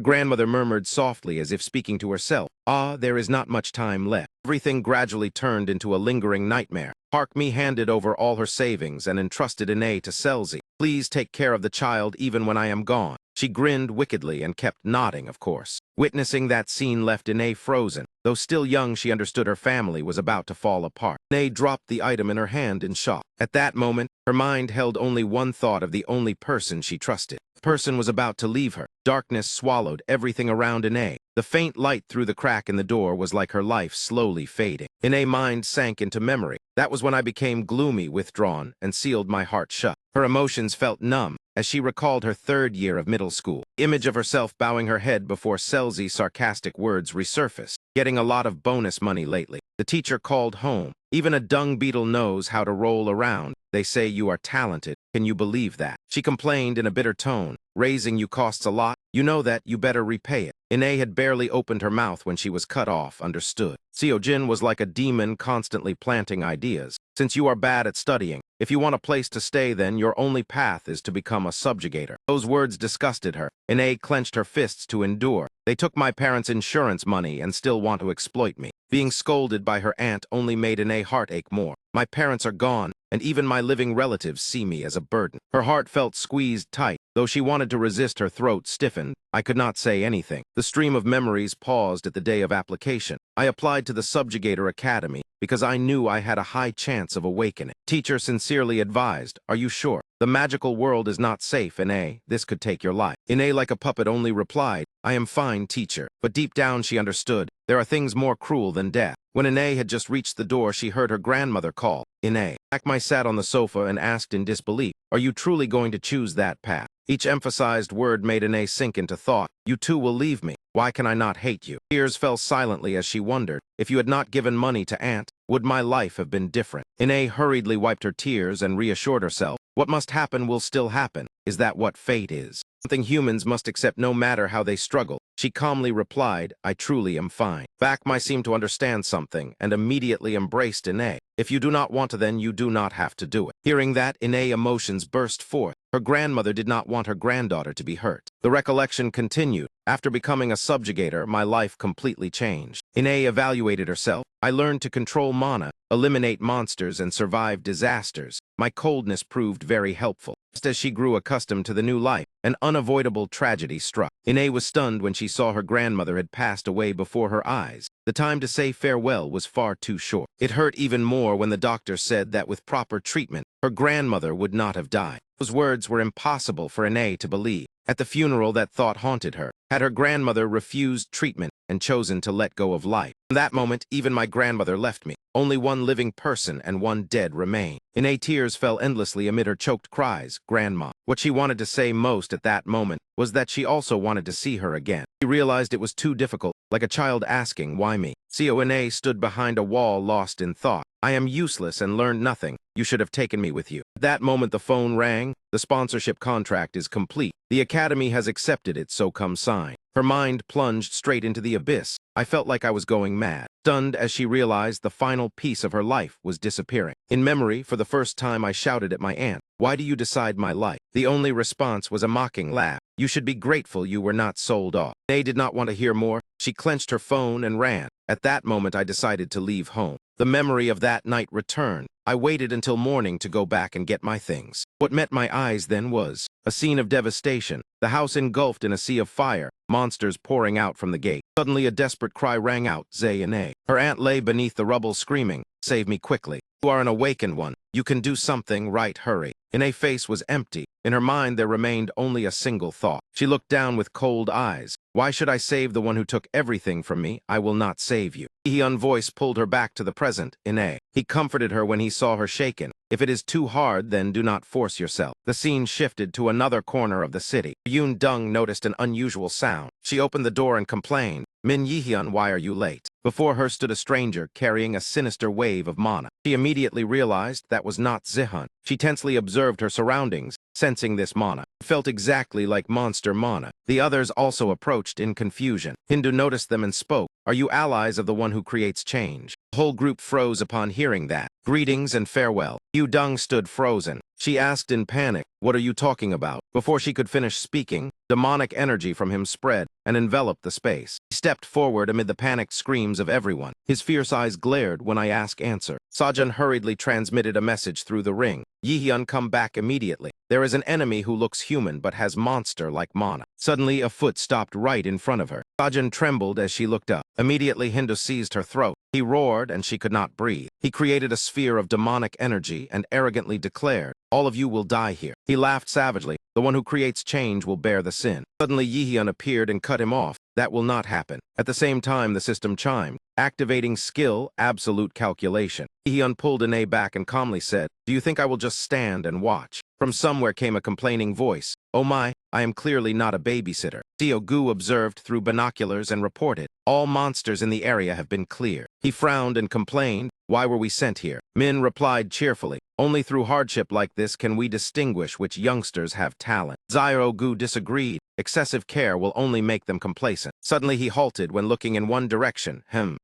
grandmother murmured softly as if speaking to herself, Ah, there is not much time left. Everything gradually turned into a lingering nightmare. Park Me handed over all her savings and entrusted Ine to Selzy. Please take care of the child even when I am gone. She grinned wickedly and kept nodding, of course. Witnessing that scene left Ine frozen. Though still young, she understood her family was about to fall apart. Ine dropped the item in her hand in shock. At that moment, her mind held only one thought of the only person she trusted. The person was about to leave her. Darkness swallowed everything around Ine. The faint light through the crack in the door was like her life slowly fading. Ine's mind sank into memory. That was when I became gloomy, withdrawn, and sealed my heart shut. Her emotions felt numb as she recalled her 3rd year of middle school. The image of herself bowing her head before Selzy's sarcastic words resurfaced. Getting a lot of bonus money lately. The teacher called home. Even a dung beetle knows how to roll around. They say you are talented. Can you believe that? She complained in a bitter tone. Raising you costs a lot. You know that, you better repay it. Ine had barely opened her mouth when she was cut off, understood. Seo-jin was like a demon constantly planting ideas. Since you are bad at studying, if you want a place to stay, then your only path is to become a subjugator. Those words disgusted her. Ine clenched her fists to endure. They took my parents' insurance money and still want to exploit me. Being scolded by her aunt only made Ine's heartache more. My parents are gone, and even my living relatives see me as a burden. Her heart felt squeezed tight. Though she wanted to resist, her throat stiffened. I could not say anything. The stream of memories paused at the day of application. I applied to the Subjugator Academy because I knew I had a high chance of awakening. Teacher sincerely advised, are you sure? The magical world is not safe, Ine. This could take your life. Ine, like a puppet, only replied, I am fine, teacher. But deep down she understood. There are things more cruel than death. When Ine had just reached the door, she heard her grandmother call, Ine. Akmai sat on the sofa and asked in disbelief, are you truly going to choose that path? Each emphasized word made Ine sink into thought. You too will leave me. Why can I not hate you? Tears fell silently as she wondered, if you had not given money to Aunt, would my life have been different? Ine hurriedly wiped her tears and reassured herself, what must happen will still happen. Is that what fate is? Something humans must accept no matter how they struggle. She calmly replied, I truly am fine. Bakmai seemed to understand something and immediately embraced Ine. If you do not want to, then you do not have to do it. Hearing that, Ine's emotions burst forth. Her grandmother did not want her granddaughter to be hurt. The recollection continued. After becoming a subjugator, my life completely changed. Ine evaluated herself. I learned to control mana, eliminate monsters, and survive disasters. My coldness proved very helpful. Just as she grew accustomed to the new life, an unavoidable tragedy struck. Ine was stunned when she saw her grandmother had passed away before her eyes. The time to say farewell was far too short. It hurt even more when the doctor said that with proper treatment, her grandmother would not have died. Those words were impossible for Ine to believe. At the funeral, that thought haunted her. Had her grandmother refused treatment and chosen to let go of life? In that moment, even my grandmother left me. Only one living person and one dead remained. Ine tears fell endlessly amid her choked cries, "Grandma." What she wanted to say most at that moment was that she also wanted to see her again. She realized it was too difficult, like a child asking, "Why me?" Ine stood behind a wall lost in thought. "I am useless and learned nothing. You should have taken me with you." At that moment the phone rang. The sponsorship contract is complete. The Academy has accepted it, so come sign. Her mind plunged straight into the abyss. I felt like I was going mad, stunned as she realized the final piece of her life was disappearing. In memory, for the first time I shouted at my aunt, "Why do you decide my life?" The only response was a mocking laugh. "You should be grateful you were not sold off." Nay did not want to hear more. She clenched her phone and ran. At that moment I decided to leave home. The memory of that night returned. I waited until morning to go back and get my things. What met my eyes then was a scene of devastation, the house engulfed in a sea of fire, monsters pouring out from the gate. Suddenly a desperate cry rang out, "Ine." Her aunt lay beneath the rubble screaming, "Save me quickly. You are an awakened one. You can do something, right? Hurry." Ine's face was empty. In her mind there remained only a single thought. She looked down with cold eyes. "Why should I save the one who took everything from me? I will not save you." Heon's voice pulled her back to the present, Ine. He comforted her when he saw her shaken. "If it is too hard, then do not force yourself." The scene shifted to another corner of the city. Yoon Dung noticed an unusual sound. She opened the door and complained, "Min Yihyun, why are you late?" Before her stood a stranger carrying a sinister wave of mana. She immediately realized that was not Zihun. She tensely observed her surroundings, sensing this mana. It felt exactly like monster mana. The others also approached in confusion. Hindu noticed them and spoke, "Are you allies of the one who creates change?" The whole group froze upon hearing that. "Greetings and farewell." Yu Dung stood frozen. She asked in panic, "What are you talking about?" Before she could finish speaking, demonic energy from him spread and enveloped the space. He stepped forward amid the panicked screams of everyone. His fierce eyes glared when I asked answer. Sajun hurriedly transmitted a message through the ring. "Yihyun, come back immediately. There is an enemy who looks human but has monster-like mana." Suddenly, a foot stopped right in front of her. Sajun trembled as she looked up. Immediately, Hindu seized her throat. He roared and she could not breathe. He created a sphere of demonic energy and arrogantly declared, "All of you will die here." He laughed savagely. "The one who creates change will bear the sin." Suddenly, Yihyun appeared and cut him off. "That will not happen." At the same time, the system chimed, activating skill, absolute calculation. Yihyun pulled Ine back and calmly said, "Do you think I will just stand and watch?" From somewhere came a complaining voice. "Oh my, I am clearly not a babysitter." Seo Gu observed through binoculars and reported, "All monsters in the area have been cleared." He frowned and complained, "Why were we sent here?" Min replied cheerfully, "Only through hardship like this can we distinguish which youngsters have talent." Seo Gu disagreed. "Excessive care will only make them complacent." Suddenly he halted when looking in one direction.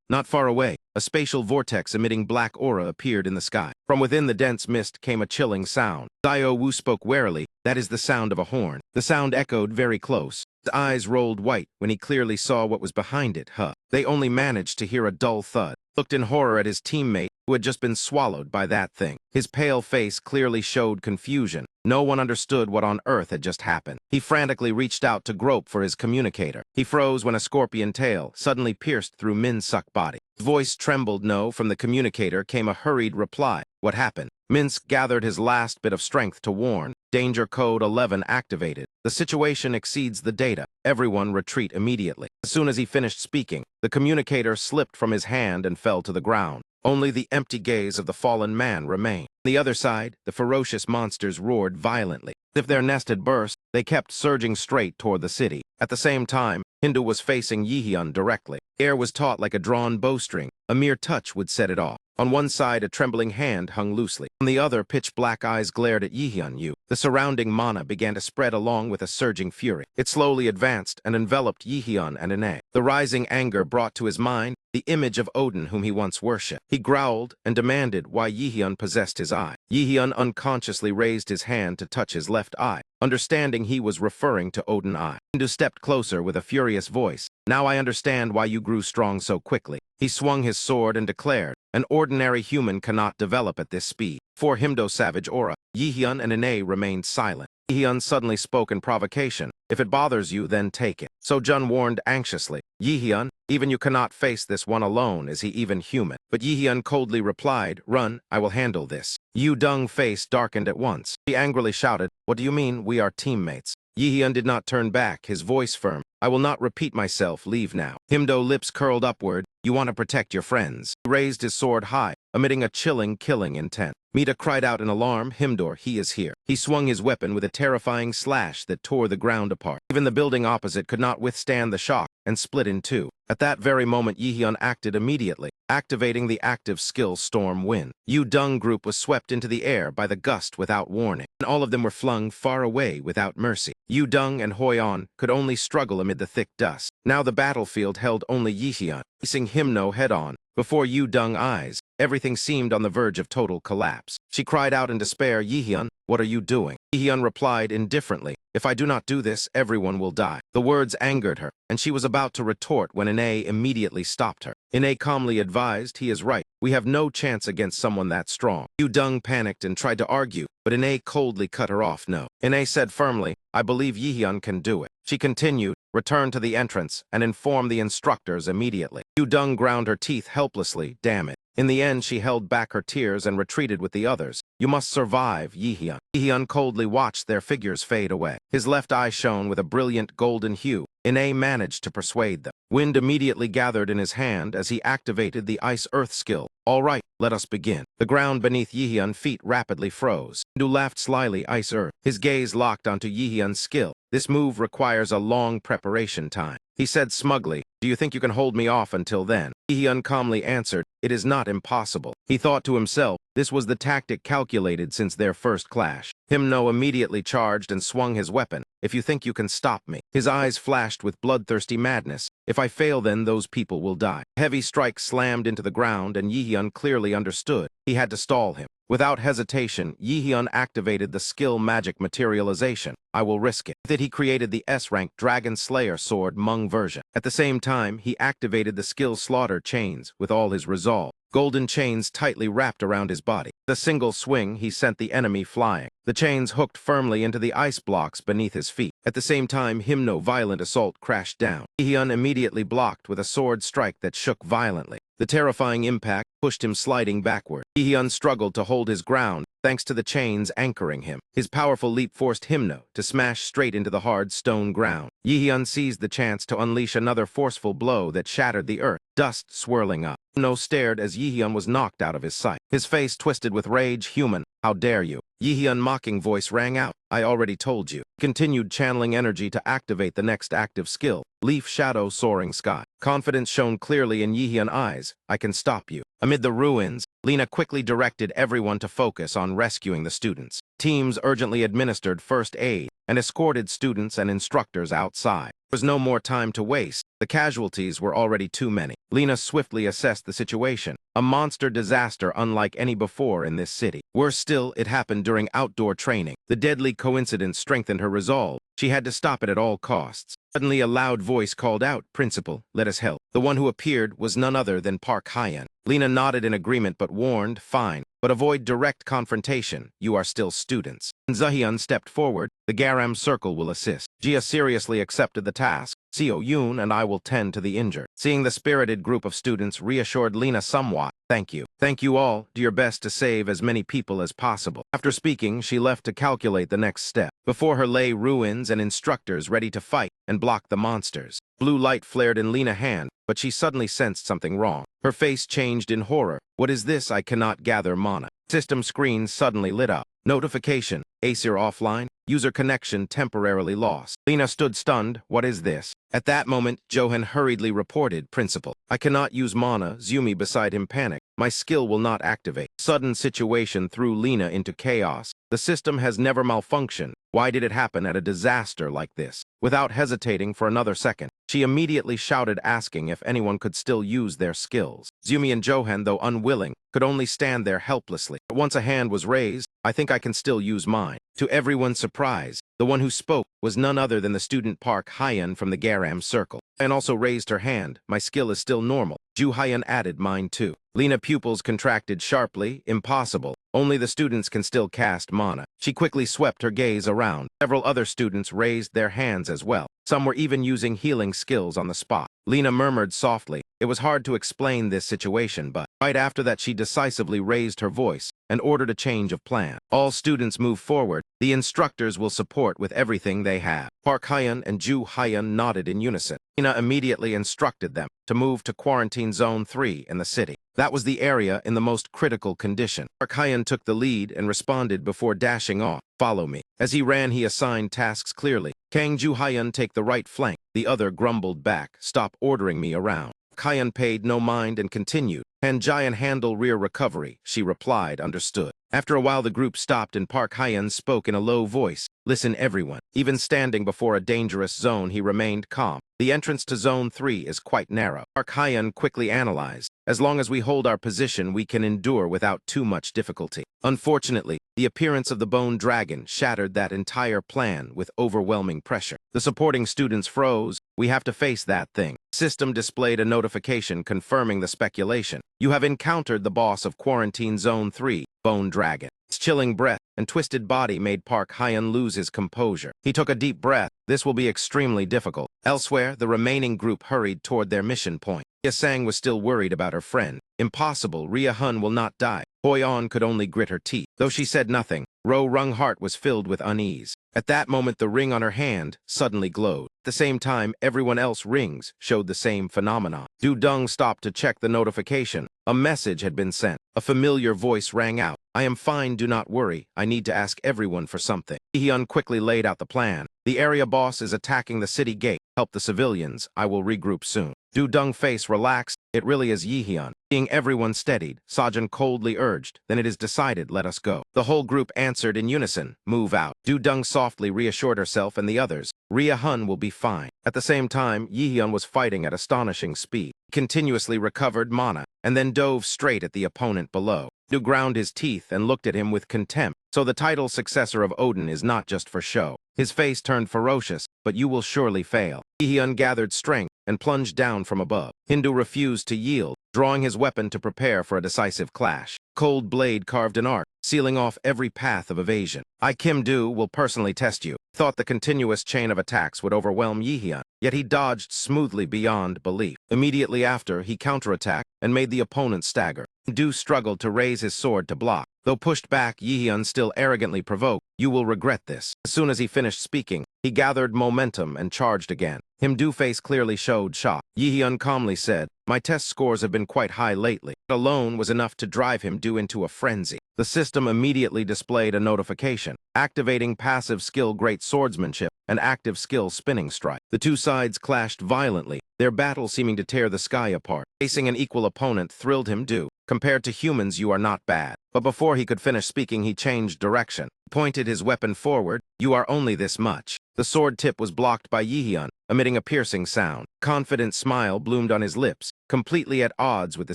Not far away, a spatial vortex emitting black aura appeared in the sky. From within the dense mist came a chilling sound. Seo Wu spoke warily, "That is the sound of a horn." The sound echoed very close. His eyes rolled white when he clearly saw what was behind it. They only managed to hear a dull thud. Looked in horror at his teammate, who had just been swallowed by that thing. His pale face clearly showed confusion. No one understood what on earth had just happened. He frantically reached out to grope for his communicator. He froze when a scorpion tail suddenly pierced through Min's body. His voice trembled. No, from the communicator came a hurried reply. "What happened?" Minsk gathered his last bit of strength to warn. "Danger code 11 activated. The situation exceeds the data. Everyone retreat immediately." As soon as he finished speaking, the communicator slipped from his hand and fell to the ground. Only the empty gaze of the fallen man remained. On the other side, the ferocious monsters roared violently. As if their nest had burst, they kept surging straight toward the city. At the same time, Hindu was facing Yihyun directly. Air was taut like a drawn bowstring. A mere touch would set it off. On one side, a trembling hand hung loosely. On the other, pitch-black eyes glared at Yihyun. The surrounding mana began to spread along with a surging fury. It slowly advanced and enveloped Yihyun and Ine. The rising anger brought to his mind the image of Odin whom he once worshipped. He growled and demanded why Yihyun possessed his eye. Yihyun unconsciously raised his hand to touch his left eye, understanding he was referring to Odin Eye. Hindu stepped closer with a furious voice. Now I understand why you grew strong so quickly. He swung his sword and declared, an ordinary human cannot develop at this speed. For Himdo savage aura, Yihyun and Ine remained silent. Yihyun suddenly spoke in provocation. If it bothers you, then take it. So Jun warned anxiously. Yihyun, even you cannot face this one alone. Is he even human? But Yihyun coldly replied, run, I will handle this. Yu Dong's face darkened at once. He angrily shouted, what do you mean we are teammates? Yihyun did not turn back, his voice firm. I will not repeat myself, leave now. Himdo lips curled upward. You want to protect your friends. He raised his sword high, emitting a chilling, killing intent. Mita cried out in alarm, Himdor, he is here. He swung his weapon with a terrifying slash that tore the ground apart. Even the building opposite could not withstand the shock and split in two. At that very moment, Yihyun acted immediately, activating the active skill Storm Wind. Yu Dong group was swept into the air by the gust without warning, and all of them were flung far away without mercy. Yu Dong and Hoyon could only struggle amid the thick dust. Now the battlefield held only Yihyun, facing Himno head-on. Before Yu Dong's eyes, everything seemed on the verge of total collapse. She cried out in despair, Yihyun, what are you doing? Yihyun replied indifferently, if I do not do this, everyone will die. The words angered her, and she was about to retort when Ine immediately stopped her. Ine calmly advised, he is right. We have no chance against someone that strong. Yu Dong panicked and tried to argue, but Ine coldly cut her off. No. Ine said firmly, I believe Yihyun can do it. She continued, return to the entrance and inform the instructors immediately. Yu Dong ground her teeth helplessly, damn it. In the end, she held back her tears and retreated with the others. You must survive, Yihyun. Yihyun coldly watched their figures fade away. His left eye shone with a brilliant golden hue. Ine managed to persuade them. Wind immediately gathered in his hand as he activated the Ice-Earth skill. All right, let us begin. The ground beneath Yihyun's feet rapidly froze. Hindu laughed slyly, Ice-Earth. His gaze locked onto Yihyun's skill. This move requires a long preparation time. He said smugly, do you think you can hold me off until then? Yihyun calmly answered, it is not impossible. He thought to himself, this was the tactic calculated since their first clash. Himno immediately charged and swung his weapon. If you think you can stop me. His eyes flashed with bloodthirsty madness. If I fail, then those people will die. Heavy strike slammed into the ground, and Yihyun clearly understood. He had to stall him. Without hesitation, Yihyun activated the skill magic materialization. I will risk it. With it, he created the S-Rank Dragon Slayer sword Mung version. At the same time, he activated the skill Slaughter chains with all his resolve. Golden chains tightly wrapped around his body. With a single swing, he sent the enemy flying. The chains hooked firmly into the ice blocks beneath his feet. At the same time, Himno violent assault crashed down. Yihyun immediately blocked with a sword strike that shook violently. The terrifying impact pushed him sliding backward. Yihyun struggled to hold his ground, thanks to the chains anchoring him. His powerful leap forced Himno to smash straight into the hard stone ground. Yihyun seized the chance to unleash another forceful blow that shattered the earth, dust swirling up. Himno stared as Yihyun was knocked out of his sight. His face twisted with rage. Human, how dare you? Yihyun's mocking voice rang out. I already told you. He continued channeling energy to activate the next active skill, Leaf Shadow Soaring Sky. Confidence shone clearly in Yihyun's eyes. I can stop you. Amid the ruins, Lena quickly directed everyone to focus on rescuing the students. Teams urgently administered first aid and escorted students and instructors outside. There was no more time to waste. The casualties were already too many. Lena swiftly assessed the situation. A monster disaster unlike any before in this city. Worse still, it happened during outdoor training. The deadly coincidence strengthened her resolve. She had to stop it at all costs. Suddenly, a loud voice called out, Principal, let us help. The one who appeared was none other than Park Hyeon. Lena nodded in agreement but warned, fine, but avoid direct confrontation. You are still students. When Zahyun stepped forward, the Garam Circle will assist. Jia seriously accepted the task. Seo Yoon and I will tend to the injured. Seeing the spirited group of students reassured Lena somewhat. Thank you. Thank you all. Do your best to save as many people as possible. After speaking, she left to calculate the next step. Before her lay ruins and instructors ready to fight and block the monsters. Blue light flared in Lena's hand, but she suddenly sensed something wrong. Her face changed in horror. What is this? I cannot gather mana. System screen suddenly lit up. Notification. Acer offline. User connection temporarily lost. Lena stood stunned. What is this? At that moment, Johan hurriedly reported, Principal. I cannot use mana. Zumi beside him panicked. My skill will not activate. Sudden situation threw Lena into chaos. The system has never malfunctioned. Why did it happen at a disaster like this? Without hesitating for another second, she immediately shouted, asking if anyone could still use their skills. Zumi and Johan, though unwilling, could only stand there helplessly. But once a hand was raised, I think I can still use mine. To everyone's surprise, the one who spoke was none other than the student Park Hyeon from the Garam Circle. And also raised her hand. My skill is still normal. Ju Hyeon added mine too. Lena pupils contracted sharply. Impossible. Only the students can still cast mana. She quickly swept her gaze around. Several other students raised their hands as well. Some were even using healing skills on the spot. Lena murmured softly. It was hard to explain this situation, but right after that she decisively raised her voice and ordered a change of plan. All students move forward. The instructors will support with everything they have. Park Hyeon and Ju Hyeon nodded in unison. Lena immediately instructed them to move to Quarantine Zone 3 in the city. That was the area in the most critical condition. Park Hyeon took the lead and responded before dashing off. Follow me. As he ran, he assigned tasks clearly. Kang Ju Hyeon take the right flank. The other grumbled back. Stop ordering me around. Hyeon paid no mind and continued. Han Jaeon handle rear recovery. She replied, understood. After a while the group stopped and Park Hyeon spoke in a low voice. Listen everyone. Even standing before a dangerous zone, he remained calm. The entrance to Zone 3 is quite narrow. Park Hyeon quickly analyzed. As long as we hold our position, we can endure without too much difficulty. Unfortunately, the appearance of the bone dragon shattered that entire plan with overwhelming pressure. The supporting students froze. We have to face that thing. System displayed a notification confirming the speculation. You have encountered the boss of Quarantine Zone 3, Bone Dragon. His chilling breath and twisted body made Park Hyeon lose his composure. He took a deep breath. This will be extremely difficult. Elsewhere, the remaining group hurried toward their mission point. Ria Sang was still worried about her friend. Impossible, Ria Hun will not die. Hoi On could only grit her teeth. Though she said nothing, Ro Rung heart was filled with unease. At that moment, the ring on her hand suddenly glowed. At the same time, everyone else's rings showed the same phenomenon. Du Dung stopped to check the notification. A message had been sent. A familiar voice rang out. I am fine, do not worry. I need to ask everyone for something. Hyun quickly laid out the plan. The area boss is attacking the city gate. Help the civilians. I will regroup soon. Du Dung's face relaxed. It really is Yihyun. Seeing everyone steadied, Sajin coldly urged, then it is decided, let us go. The whole group answered in unison, move out. Du Dung softly reassured herself and the others, Ria Hun will be fine. At the same time, Yihyun was fighting at astonishing speed. He continuously recovered mana, and then dove straight at the opponent below. Du ground his teeth and looked at him with contempt. So the title successor of Odin is not just for show. His face turned ferocious, but you will surely fail. Yihyun gathered strength and plunged down from above. Hindu refused to yield, drawing his weapon to prepare for a decisive clash. Cold blade carved an arc, sealing off every path of evasion. I Kim Do will personally test you. Thought the continuous chain of attacks would overwhelm Yihyun, yet he dodged smoothly beyond belief. Immediately after, he counterattacked and made the opponent stagger. Du struggled to raise his sword to block. Though pushed back, Yihyun still arrogantly provoked, you will regret this. As soon as he finished speaking, he gathered momentum and charged again. Du face clearly showed shock. Yihyun calmly said, my test scores have been quite high lately. That alone was enough to drive Du into a frenzy. The system immediately displayed a notification, activating passive skill Great Swordsmanship and active skill Spinning Strike. The two sides clashed violently, their battle seeming to tear the sky apart. Facing an equal opponent thrilled Du. Compared to humans, you are not bad. But before he could finish speaking, he changed direction, pointed his weapon forward. You are only this much. The sword tip was blocked by Yihyun, emitting a piercing sound. Confident smile bloomed on his lips, completely at odds with the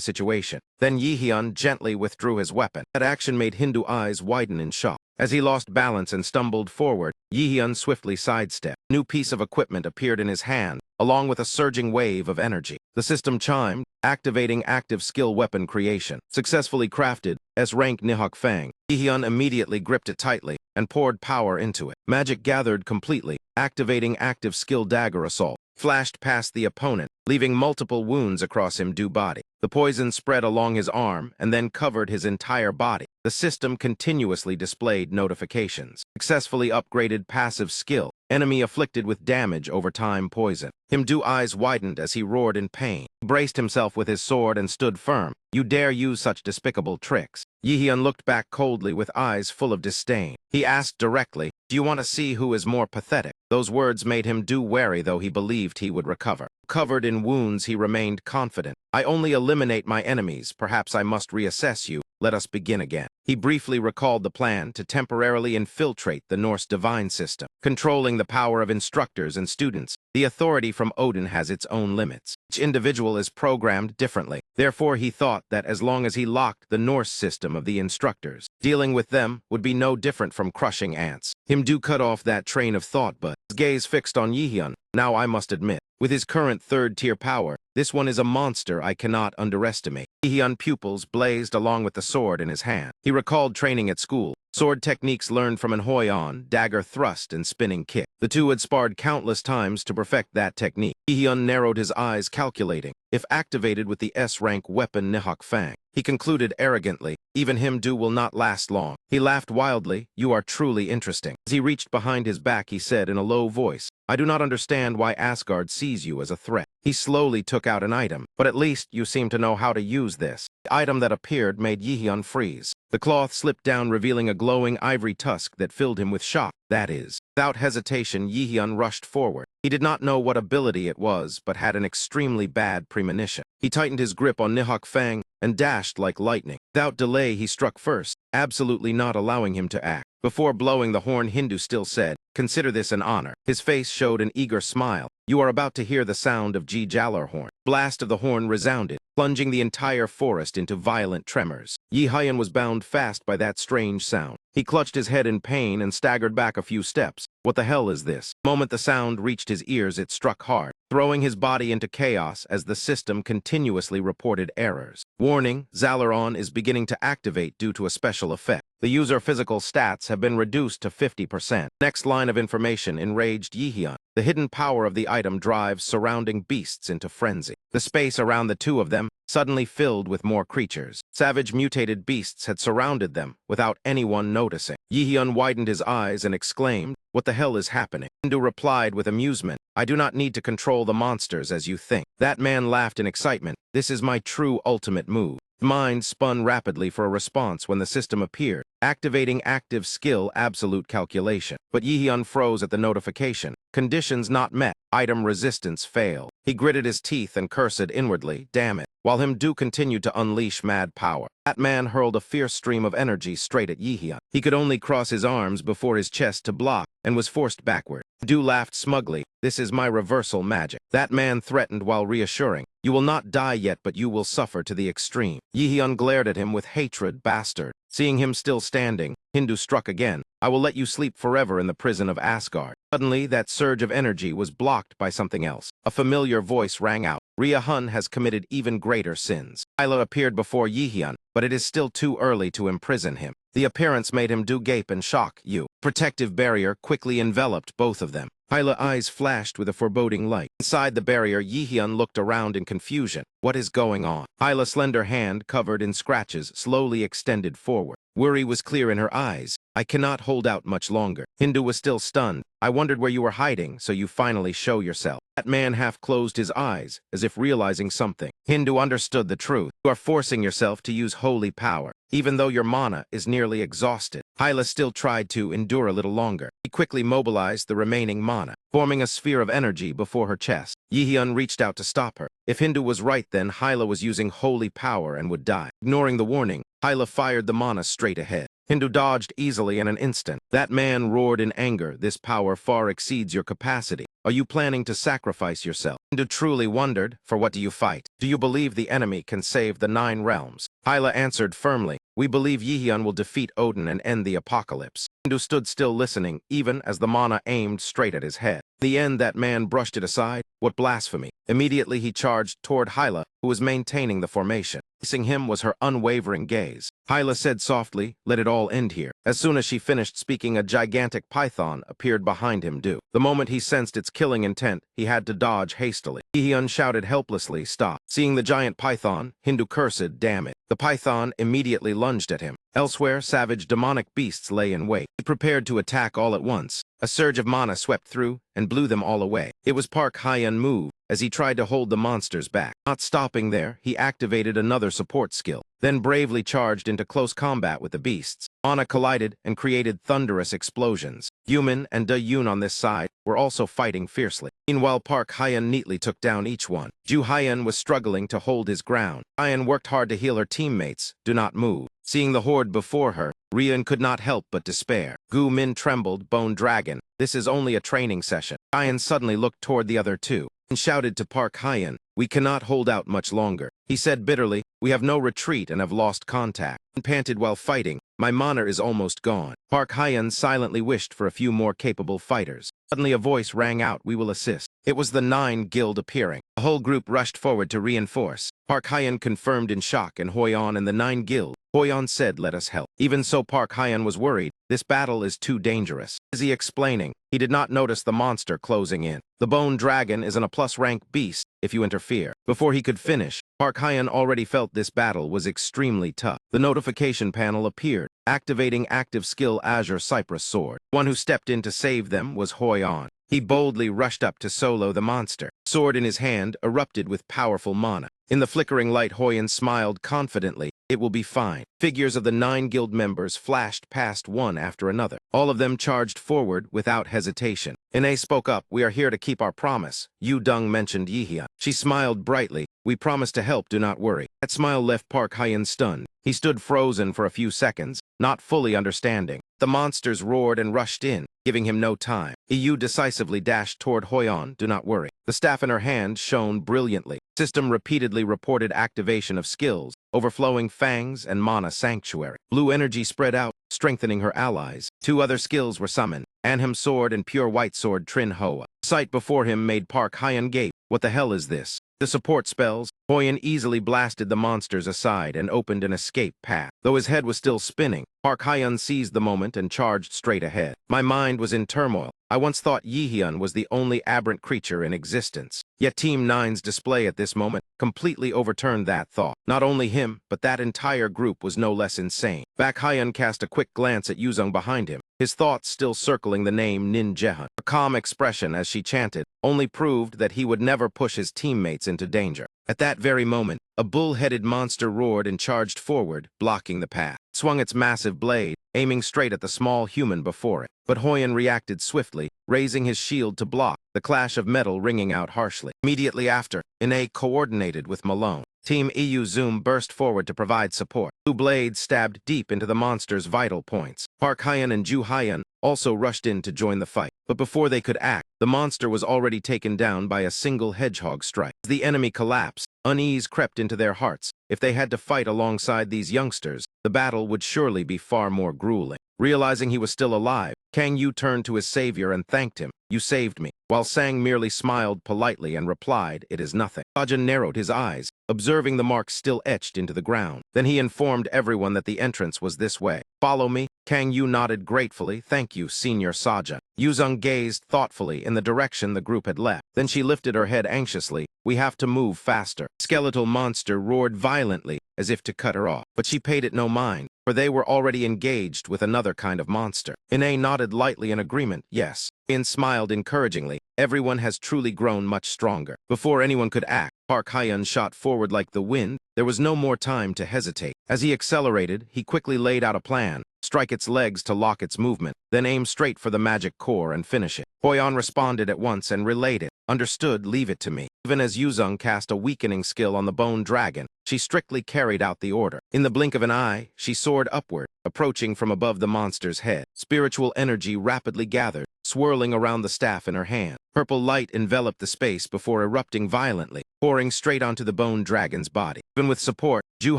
situation. Then Yihyun gently withdrew his weapon. That action made Hindu eyes widen in shock. As he lost balance and stumbled forward, Yihyun swiftly sidestepped. A new piece of equipment appeared in his hand, along with a surging wave of energy. The system chimed, activating active skill weapon creation. Successfully crafted, S-Rank Nihok Fang. Yihyun immediately gripped it tightly and poured power into it. Magic gathered completely, activating active skill dagger assault. Flashed past the opponent, leaving multiple wounds across Du body. The poison spread along his arm and then covered his entire body. The system continuously displayed notifications. Successfully upgraded passive skill. Enemy afflicted with damage over time poison. Du eyes widened as he roared in pain. He braced himself with his sword and stood firm. You dare use such despicable tricks. Yihyun looked back coldly with eyes full of disdain. He asked directly, do you want to see who is more pathetic? Those words made Du wary, though he believed he would recover. Covered in wounds, he remained confident. I only eliminate my enemies. Perhaps I must reassess you. let us begin again. He briefly recalled the plan to temporarily infiltrate the Norse divine system, controlling the power of instructors and students. The authority from Odin has its own limits. Each individual is programmed differently. Therefore, he thought that as long as he locked the Norse system of the instructors, dealing with them would be no different from crushing ants. Him do cut off that train of thought, but his gaze fixed on Yihyun. Now I must admit, with his current third-tier power, this one is a monster I cannot underestimate. Yihyun pupils blazed along with the sword in his hand. He recalled training at school, sword techniques learned from Manhwa, dagger thrust and spinning kick. The two had sparred countless times to perfect that technique. Yihyun narrowed his eyes, calculating. If activated with the S-rank weapon Nihok Fang, he concluded arrogantly, even him do will not last long. He laughed wildly. You are truly interesting. As he reached behind his back, he said in a low voice, I do not understand why Asgard sees you as a threat. He slowly took out an item, but at least you seem to know how to use this. The item that appeared made Yihyun freeze. The cloth slipped down, revealing a glowing ivory tusk that filled him with shock. That is. Without hesitation, Yihyun rushed forward. He did not know what ability it was, but had an extremely bad premonition. He tightened his grip on Nihok Fang and dashed like lightning. Without delay, he struck first, absolutely not allowing him to act. Before blowing the horn, Hindu still said, consider this an honor. His face showed an eager smile. You are about to hear the sound of Jalar horn. Blast of the horn resounded, plunging the entire forest into violent tremors. Yihyun was bound fast by that strange sound. He clutched his head in pain and staggered back a few steps. What the hell is this? The moment the sound reached his ears, it struck hard, throwing his body into chaos as the system continuously reported errors. Warning, Zalaron is beginning to activate due to a special effect. The user physical stats have been reduced to 50%. Next line of information enraged Yihyun. The hidden power of the item drives surrounding beasts into frenzy. The space around the two of them suddenly filled with more creatures. Savage mutated beasts had surrounded them without anyone noticing. Yihyun widened his eyes and exclaimed, what the hell is happening? Hindu replied with amusement, I do not need to control the monsters as you think. That man laughed in excitement. This is my true ultimate move. His mind spun rapidly for a response when the system appeared, activating active skill absolute calculation. But Yihyun froze at the notification. Conditions not met. Item resistance failed. He gritted his teeth and cursed inwardly, damn it, while Himdu continued to unleash mad power. That man hurled a fierce stream of energy straight at Yihyun. He could only cross his arms before his chest to block, and was forced backward. Himdu laughed smugly. This is my reversal magic. That man threatened while reassuring. You will not die yet, but you will suffer to the extreme. Yihyun glared at him with hatred, bastard. Seeing him still standing, Hindu struck again. I will let you sleep forever in the prison of Asgard. Suddenly, that surge of energy was blocked by something else. A familiar voice rang out. Rhea-hun has committed even greater sins. Hyla appeared before Yihyun, but it is still too early to imprison him. The appearance made him do gape and shock. Protective barrier quickly enveloped both of them. Hyla's eyes flashed with a foreboding light. Inside the barrier, Yihyun looked around in confusion. What is going on? Hyla's slender hand, covered in scratches, slowly extended forward. Worry was clear in her eyes. I cannot hold out much longer. Hindu was still stunned. I wondered where you were hiding, so you finally show yourself. That man half closed his eyes, as if realizing something. Hindu understood the truth. You are forcing yourself to use holy power, even though your mana is nearly exhausted. Hyla still tried to endure a little longer. He quickly mobilized the remaining mana, forming a sphere of energy before her chest. Yihyun reached out to stop her. If Hindu was right, then Hyla was using holy power and would die. Ignoring the warning, Hyla fired the mana straight ahead. Hindu dodged easily in an instant. That man roared in anger. This power far exceeds your capacity. Are you planning to sacrifice yourself? Hindu truly wondered, for what do you fight? Do you believe the enemy can save the 9 realms? Hyla answered firmly, we believe Yihyun will defeat Odin and end the apocalypse. Hindu stood still listening, even as the mana aimed straight at his head. In the end, that man brushed it aside. What blasphemy! Immediately he charged toward Hyla, who was maintaining the formation. Facing him was her unwavering gaze. Hyla said softly, let it all end here. As soon as she finished speaking, a gigantic python appeared behind him. The moment he sensed its killing intent, he had to dodge hastily. Yihyun shouted helplessly, stop. Seeing the giant python, Hindu cursed, damn it. The python immediately lunged at him. Elsewhere, savage demonic beasts lay in wait. He prepared to attack all at once. A surge of mana swept through and blew them all away. It was Park Hyun's move as he tried to hold the monsters back. Not stopping there, he activated another support skill, then bravely charged into close combat with the beasts. Mana collided and created thunderous explosions. Human and Da-Yun on this side were also fighting fiercely. Meanwhile, Park Hyun neatly took down each one. Ju Hyun was struggling to hold his ground. Hyun worked hard to heal her teammates. Do not move. Seeing the horde before her, Rian could not help but despair. Gu Min trembled, Bone Dragon. This is only a training session. Hyan suddenly looked toward the other two and shouted to Park Hyan, "We cannot hold out much longer." He said bitterly, "We have no retreat and have lost contact." And panted while fighting, "My mana is almost gone." Park Hyan silently wished for a few more capable fighters. Suddenly a voice rang out, "We will assist." It was the 9 guild appearing. The whole group rushed forward to reinforce. Park Hyan confirmed in shock and Hoyan and the 9 guild. Hoyan said, "Let us help." Even so, Park Hyan was worried. This battle is too dangerous. As he explaining, he did not notice the monster closing in. The Bone Dragon is an A+ rank beast if you interfere. Before he could finish, Park Hyan already felt this battle was extremely tough. The notification panel appeared, activating active skill Azure Cypress Sword. One who stepped in to save them was Hoyan. He boldly rushed up to solo the monster. Sword in his hand erupted with powerful mana. In the flickering light, Hoyan smiled confidently. "It will be fine." Figures of the 9 guild members flashed past one after another. All of them charged forward without hesitation. Ine spoke up, "We are here to keep our promise." Yu Dung mentioned Yihyun. She smiled brightly. "We promise to help, do not worry." That smile left Park Hyan stunned. He stood frozen for a few seconds, not fully understanding. The monsters roared and rushed in, giving him no time. Yu decisively dashed toward Hoyan, "Do not worry." The staff in her hand shone brilliantly. System repeatedly reported activation of skills, overflowing fangs and mana sanctuary. Blue energy spread out, strengthening her allies. 2 other skills were summoned, Anhem Sword and Pure White Sword Trin Hoa. Sight before him made Park Hyan gape. What the hell is this? The support spells, Hoyan easily blasted the monsters aside and opened an escape path. Though his head was still spinning, Park Hyan seized the moment and charged straight ahead. My mind was in turmoil. I once thought Yihyun was the only aberrant creature in existence. Yet Team 9's display at this moment completely overturned that thought. Not only him, but that entire group was no less insane. Park Hyan cast a quick glance at Yuzong behind him, his thoughts still circling the name Nin Jehun. Her calm expression as she chanted only proved that he would never push his teammates into danger. At that very moment, a bull-headed monster roared and charged forward, blocking the path. It swung its massive blade, aiming straight at the small human before it. But Hoyan reacted swiftly, raising his shield to block, the clash of metal ringing out harshly. Immediately after, Ine coordinated with Malone. Team EU Zoom burst forward to provide support. 2 blades stabbed deep into the monster's vital points. Park Hyan and Ju Hyan also rushed in to join the fight. But before they could act, the monster was already taken down by a single hedgehog strike. As the enemy collapsed, unease crept into their hearts. If they had to fight alongside these youngsters, the battle would surely be far more grueling. Realizing he was still alive, Kang Yu turned to his savior and thanked him. "You saved me," while Sang merely smiled politely and replied, "It is nothing." Sajin narrowed his eyes, observing the marks still etched into the ground. Then he informed everyone that the entrance was this way. "Follow me." Kang Yu nodded gratefully. "Thank you, Senior Sajin." Yuzong gazed thoughtfully in the direction the group had left. Then she lifted her head anxiously. "We have to move faster." Skeletal monster roared violently, as if to cut her off. But she paid it no mind, for they were already engaged with another kind of monster. Ine nodded lightly in agreement. "Yes." In smiled encouragingly. "Everyone has truly grown much stronger." Before anyone could act, Park Hyan shot forward like the wind. There was no more time to hesitate. As he accelerated, he quickly laid out a plan. Strike its legs to lock its movement, then aim straight for the magic core and finish it. Hoyan responded at once and relayed it. "Understood, leave it to me." Even as Yuzong cast a weakening skill on the Bone Dragon, she strictly carried out the order. In the blink of an eye, she soared upward, approaching from above the monster's head. Spiritual energy rapidly gathered, swirling around the staff in her hand. Purple light enveloped the space before erupting violently, pouring straight onto the Bone Dragon's body. Even with support, Ju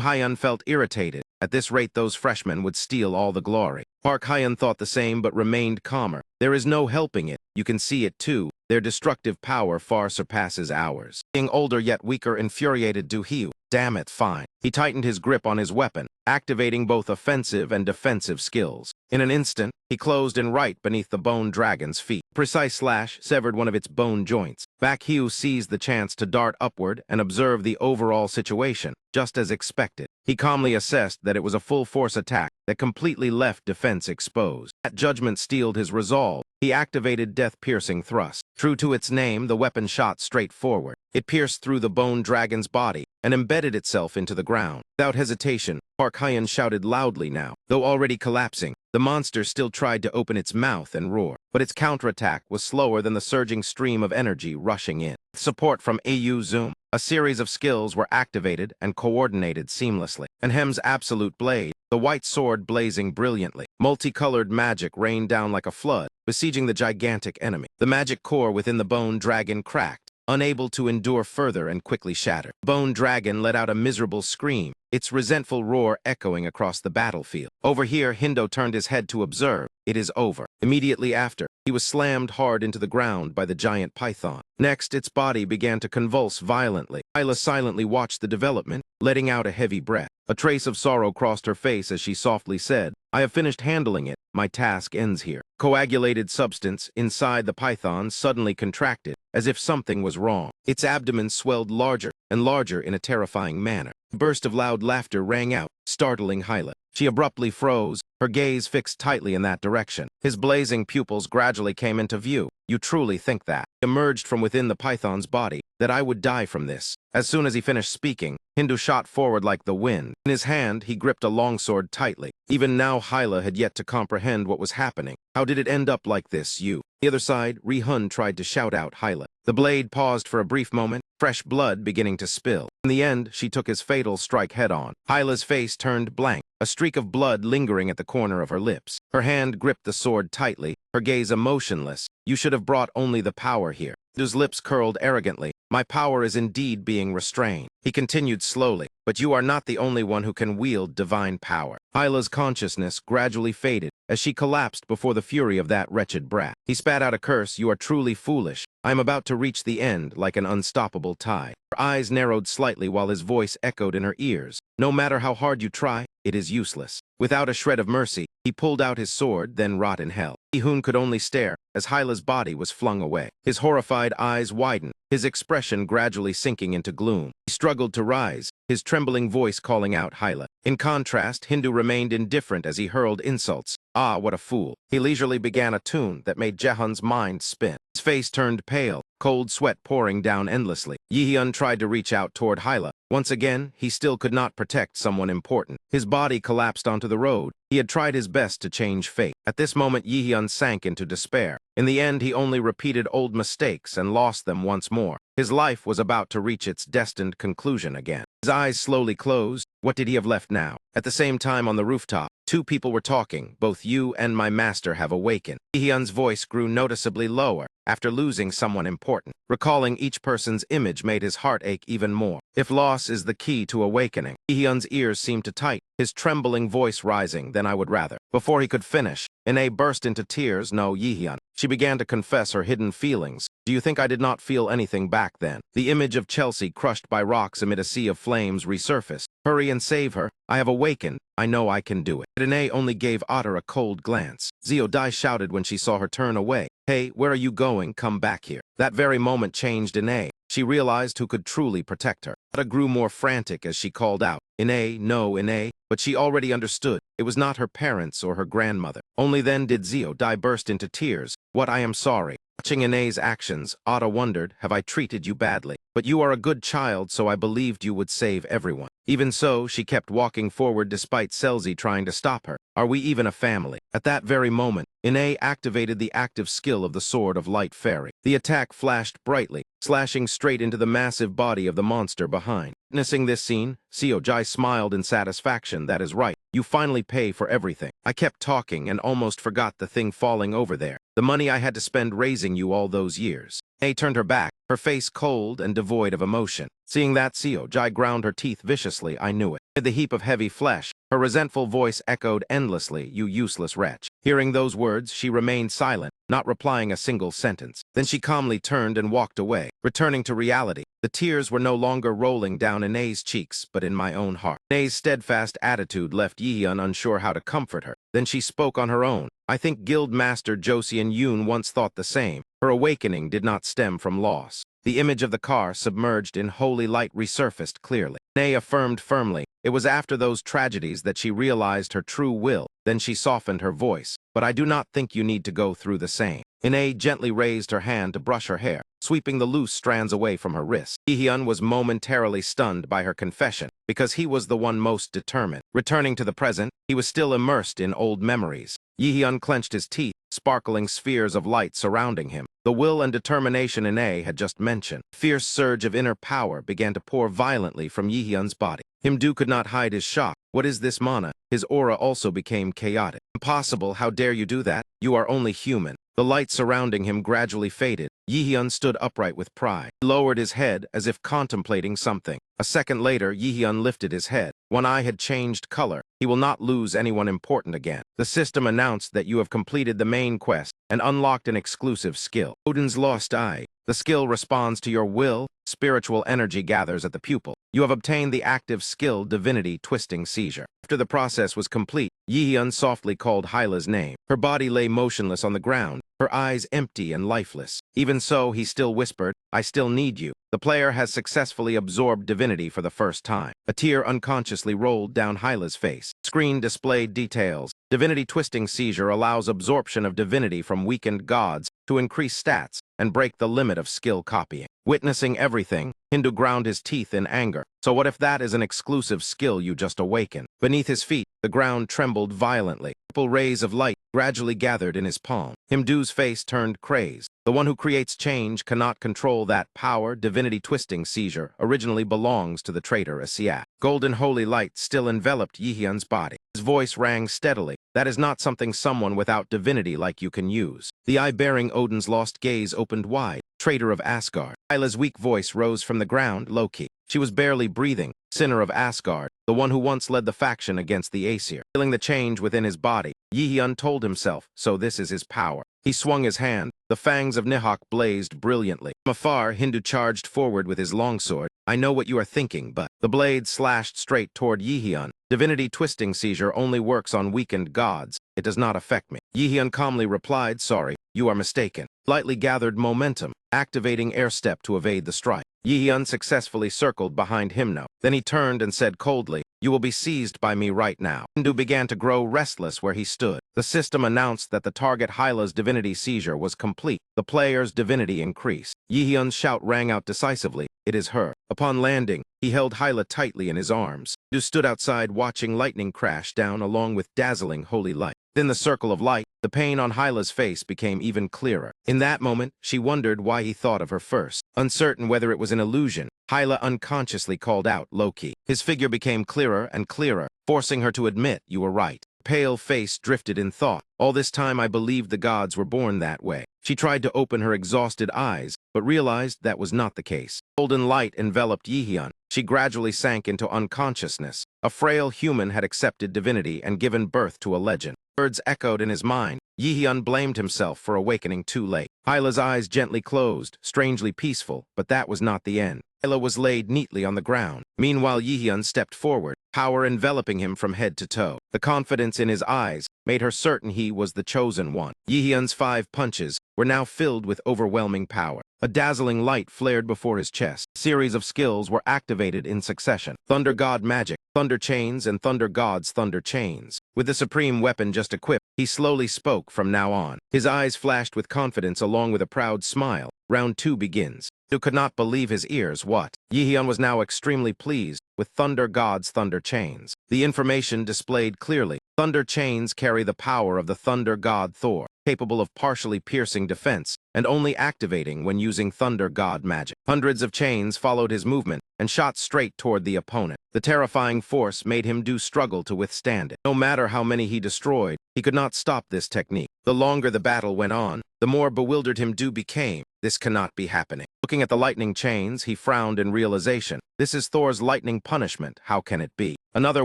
Hyan felt irritated. At this rate, those freshmen would steal all the glory. Park Hyan thought the same but remained calmer. There is no helping it. You can see it too. Their destructive power far surpasses ours. Being older yet weaker infuriated Du Hiu. "Damn it, fine." He tightened his grip on his weapon, activating both offensive and defensive skills. In an instant, he closed in right beneath the Bone Dragon's feet. Precise slash severed one of its bone joints. Baek Hugh seized the chance to dart upward and observe the overall situation, just as expected. He calmly assessed that it was a full-force attack that completely left defense exposed. That judgment steeled his resolve. He activated death-piercing thrust. True to its name, the weapon shot straight forward. It pierced through the Bone Dragon's body and embedded itself into the ground. Without hesitation, Park Hyan shouted loudly now. Though already collapsing, the monster still tried to open its mouth and roar, but its counterattack was slower than the surging stream of energy rushing in. Support from AU Zoom. A series of skills were activated and coordinated seamlessly. And Hem's absolute blade, the white sword blazing brilliantly. Multicolored magic rained down like a flood, besieging the gigantic enemy. The magic core within the bone dragon cracked, unable to endure further and quickly shattered. Bone Dragon let out a miserable scream, its resentful roar echoing across the battlefield. Over here, Hindo turned his head to observe. It is over. Immediately after, he was slammed hard into the ground by the giant python. Next, its body began to convulse violently. Hyla silently watched the development, letting out a heavy breath. A trace of sorrow crossed her face as she softly said, "I have finished handling it. My task ends here." Coagulated substance inside the python suddenly contracted, as if something was wrong. Its abdomen swelled larger and larger in a terrifying manner. A burst of loud laughter rang out, startling Hyla. She abruptly froze, her gaze fixed tightly in that direction. His blazing pupils gradually came into view. "You truly think that?" Emerged from within the python's body, "that I would die from this?" As soon as he finished speaking, Hindu shot forward like the wind. In his hand, he gripped a longsword tightly. Even now, Hyla had yet to comprehend what was happening. "How did it end up like this, you?" The other side, Rihun tried to shout out Hyla. The blade paused for a brief moment, fresh blood beginning to spill. In the end, she took his fatal strike head-on. Hyla's face turned blank, a streak of blood lingering at the corner of her lips. Her hand gripped the sword tightly, her gaze emotionless. "You should have brought only the power here." Hindu's lips curled arrogantly. "My power is indeed being restrained." He continued slowly, "But you are not the only one who can wield divine power." Hyla's consciousness gradually faded as she collapsed before the fury of that wretched brat. He spat out a curse. "You are truly foolish. I am about to reach the end like an unstoppable tide." Her eyes narrowed slightly while his voice echoed in her ears. "No matter how hard you try, it is useless." Without a shred of mercy, he pulled out his sword, then rot in hell. Ihun could only stare as Hyla's body was flung away. His horrified eyes widened, his expression gradually sinking into gloom. He struggled to rise, his trembling voice calling out Hyla. In contrast, Hindu remained indifferent as he hurled insults. "Ah, what a fool." He leisurely began a tune that made Jehun's mind spin. His face turned pale, cold sweat pouring down endlessly. Yihyun tried to reach out toward Hyla. Once again, he still could not protect someone important. His body collapsed onto the road. He had tried his best to change fate. At this moment, Yihyun sank into despair. In the end, he only repeated old mistakes and lost them once more. His life was about to reach its destined conclusion again. His eyes slowly closed. What did he have left now? At the same time on the rooftop, two people were talking. "Both you and my master have awakened." Yihyun's voice grew noticeably lower after losing someone important. Recalling each person's image made his heart ache even more. If loss is the key to awakening, Yihyun's ears seemed to tighten, his trembling voice rising, "Then I would rather." Before he could finish, Ine burst into tears. "No, Yihyun." She began to confess her hidden feelings. "Do you think I did not feel anything back then?" The image of Chelsea crushed by rocks amid a sea of flames resurfaced. "Hurry and save her. I have awakened. I know I can do it." Ine only gave Otter a cold glance. Zio Dai shouted when she saw her turn away. "Hey, where are you going? Come back here." That very moment changed Ine. She realized who could truly protect her. Otter grew more frantic as she called out, "Ine, no, Ine." But she already understood. It was not her parents or her grandmother. Only then did Zio Dai burst into tears. "What, I am sorry." Watching Ine's actions, Otta wondered, "Have I treated you badly? But you are a good child, so I believed you would save everyone." Even so, she kept walking forward despite Selzy trying to stop her. "Are we even a family?" At that very moment, Ine activated the active skill of the Sword of Light Fairy. The attack flashed brightly, slashing straight into the massive body of the monster behind. Witnessing this scene, Seojai smiled in satisfaction. "That is right. You finally pay for everything. I kept talking and almost forgot the thing falling over there. The money I had to spend raising you all those years." Ine turned her back, her face cold and devoid of emotion. Seeing that, Seojai ground her teeth viciously. "I knew it." Amid the heap of heavy flesh, her resentful voice echoed endlessly, "You useless wretch." Hearing those words, she remained silent, not replying a single sentence. Then she calmly turned and walked away. Returning to reality, the tears were no longer rolling down Ine's cheeks, but in my own heart. Ine's steadfast attitude left Yihyun unsure how to comfort her. Then she spoke on her own. "I think Guild Master Josian Yoon once thought the same. Her awakening did not stem from loss." The image of the car submerged in holy light resurfaced clearly. Ine affirmed firmly, It was after those tragedies that she realized her true will. Then she softened her voice. But I do not think you need to go through the same. Ine gently raised her hand to brush her hair, sweeping the loose strands away from her wrist. Yihyun was momentarily stunned by her confession, because he was the one most determined. Returning to the present, he was still immersed in old memories. Yihyun clenched his teeth, sparkling spheres of light surrounding him. The will and determination Ine had just mentioned. A fierce surge of inner power began to pour violently from Yihyun's body. Himdu could not hide his shock. What is this mana? His aura also became chaotic. Impossible, how dare you do that? You are only human. The light surrounding him gradually faded. Yihyun stood upright with pride. He lowered his head as if contemplating something. A second later, Yihyun lifted his head. One eye had changed color. He will not lose anyone important again. The system announced that you have completed the main quest and unlocked an exclusive skill. Odin's Lost Eye. The skill responds to your will. Spiritual energy gathers at the pupil. You have obtained the active skill Divinity Twisting Seizure. After the process was complete, Yihyun softly called Hyla's name. Her body lay motionless on the ground, her eyes empty and lifeless. Even so, he still whispered, I still need you. The player has successfully absorbed divinity for the first time. A tear unconsciously rolled down Hyla's face. Screen displayed details. Divinity Twisting Seizure allows absorption of divinity from weakened gods to increase stats and break the limit of skill copying. Witnessing everything, Hindu ground his teeth in anger. So what if that is an exclusive skill you just awakened? Beneath his feet, the ground trembled violently. Purple rays of light gradually gathered in his palm. Hindu's face turned crazed. The one who creates change cannot control that power. Divinity Twisting Seizure originally belongs to the traitor Asiat. Golden holy light still enveloped Yihyun's body. His voice rang steadily. That is not something someone without divinity like you can use. The eye bearing Odin's lost gaze opened wide. Traitor of Asgard. Hyla's weak voice rose from the ground, low-key. She was barely breathing. Sinner of Asgard, the one who once led the faction against the Aesir. Feeling the change within his body, Yihyun told himself, so this is his power. He swung his hand. The fangs of Nihok blazed brilliantly. From afar, Hindu charged forward with his longsword. I know what you are thinking, but... The blade slashed straight toward Yihyun. Divinity Twisting Seizure only works on weakened gods. It does not affect me. Yihyun calmly replied, sorry, you are mistaken. Lightly gathered momentum, activating air step to evade the strike. Yihyun successfully circled behind Himno. Then he turned and said coldly, you will be seized by me right now. Hindu began to grow restless where he stood. The system announced that the target Hyla's divinity seizure was complete. The player's divinity increased. Yihyun's shout rang out decisively, it is her. Upon landing, he held Hyla tightly in his arms. Hindu stood outside watching lightning crash down along with dazzling holy light. Within the circle of light, the pain on Hyla's face became even clearer. In that moment, she wondered why he thought of her first. Uncertain whether it was an illusion, Hyla unconsciously called out, Loki. His figure became clearer and clearer, forcing her to admit, you were right. Pale face drifted in thought. All this time I believed the gods were born that way. She tried to open her exhausted eyes, but realized that was not the case. Golden light enveloped Yihyun. She gradually sank into unconsciousness. A frail human had accepted divinity and given birth to a legend. Words echoed in his mind. Yihyun blamed himself for awakening too late. Hyla's eyes gently closed, strangely peaceful, but that was not the end. Hyla was laid neatly on the ground. Meanwhile, Yihyun stepped forward, power enveloping him from head to toe. The confidence in his eyes made her certain he was the chosen one. Yihyun's 5 punches were now filled with overwhelming power. A dazzling light flared before his chest. A series of skills were activated in succession. Thunder God Magic, Thunder Chains, and Thunder God's Thunder Chains. With the supreme weapon just equipped, he slowly spoke from now on. His eyes flashed with confidence along with a proud smile. Round 2 begins. Who could not believe his ears. What? Yihyun was now extremely pleased with Thunder God's Thunder Chains. The information displayed clearly. Thunder Chains carry the power of the Thunder God Thor, capable of partially piercing defense and only activating when using Thunder God magic. Hundreds of chains followed his movement and shot straight toward the opponent. The terrifying force made Himdu struggle to withstand it. No matter how many he destroyed, he could not stop this technique. The longer the battle went on, the more bewildered Himdu became. This cannot be happening. Looking at the lightning chains, he frowned in realization. This is Thor's lightning punishment. How can it be? Another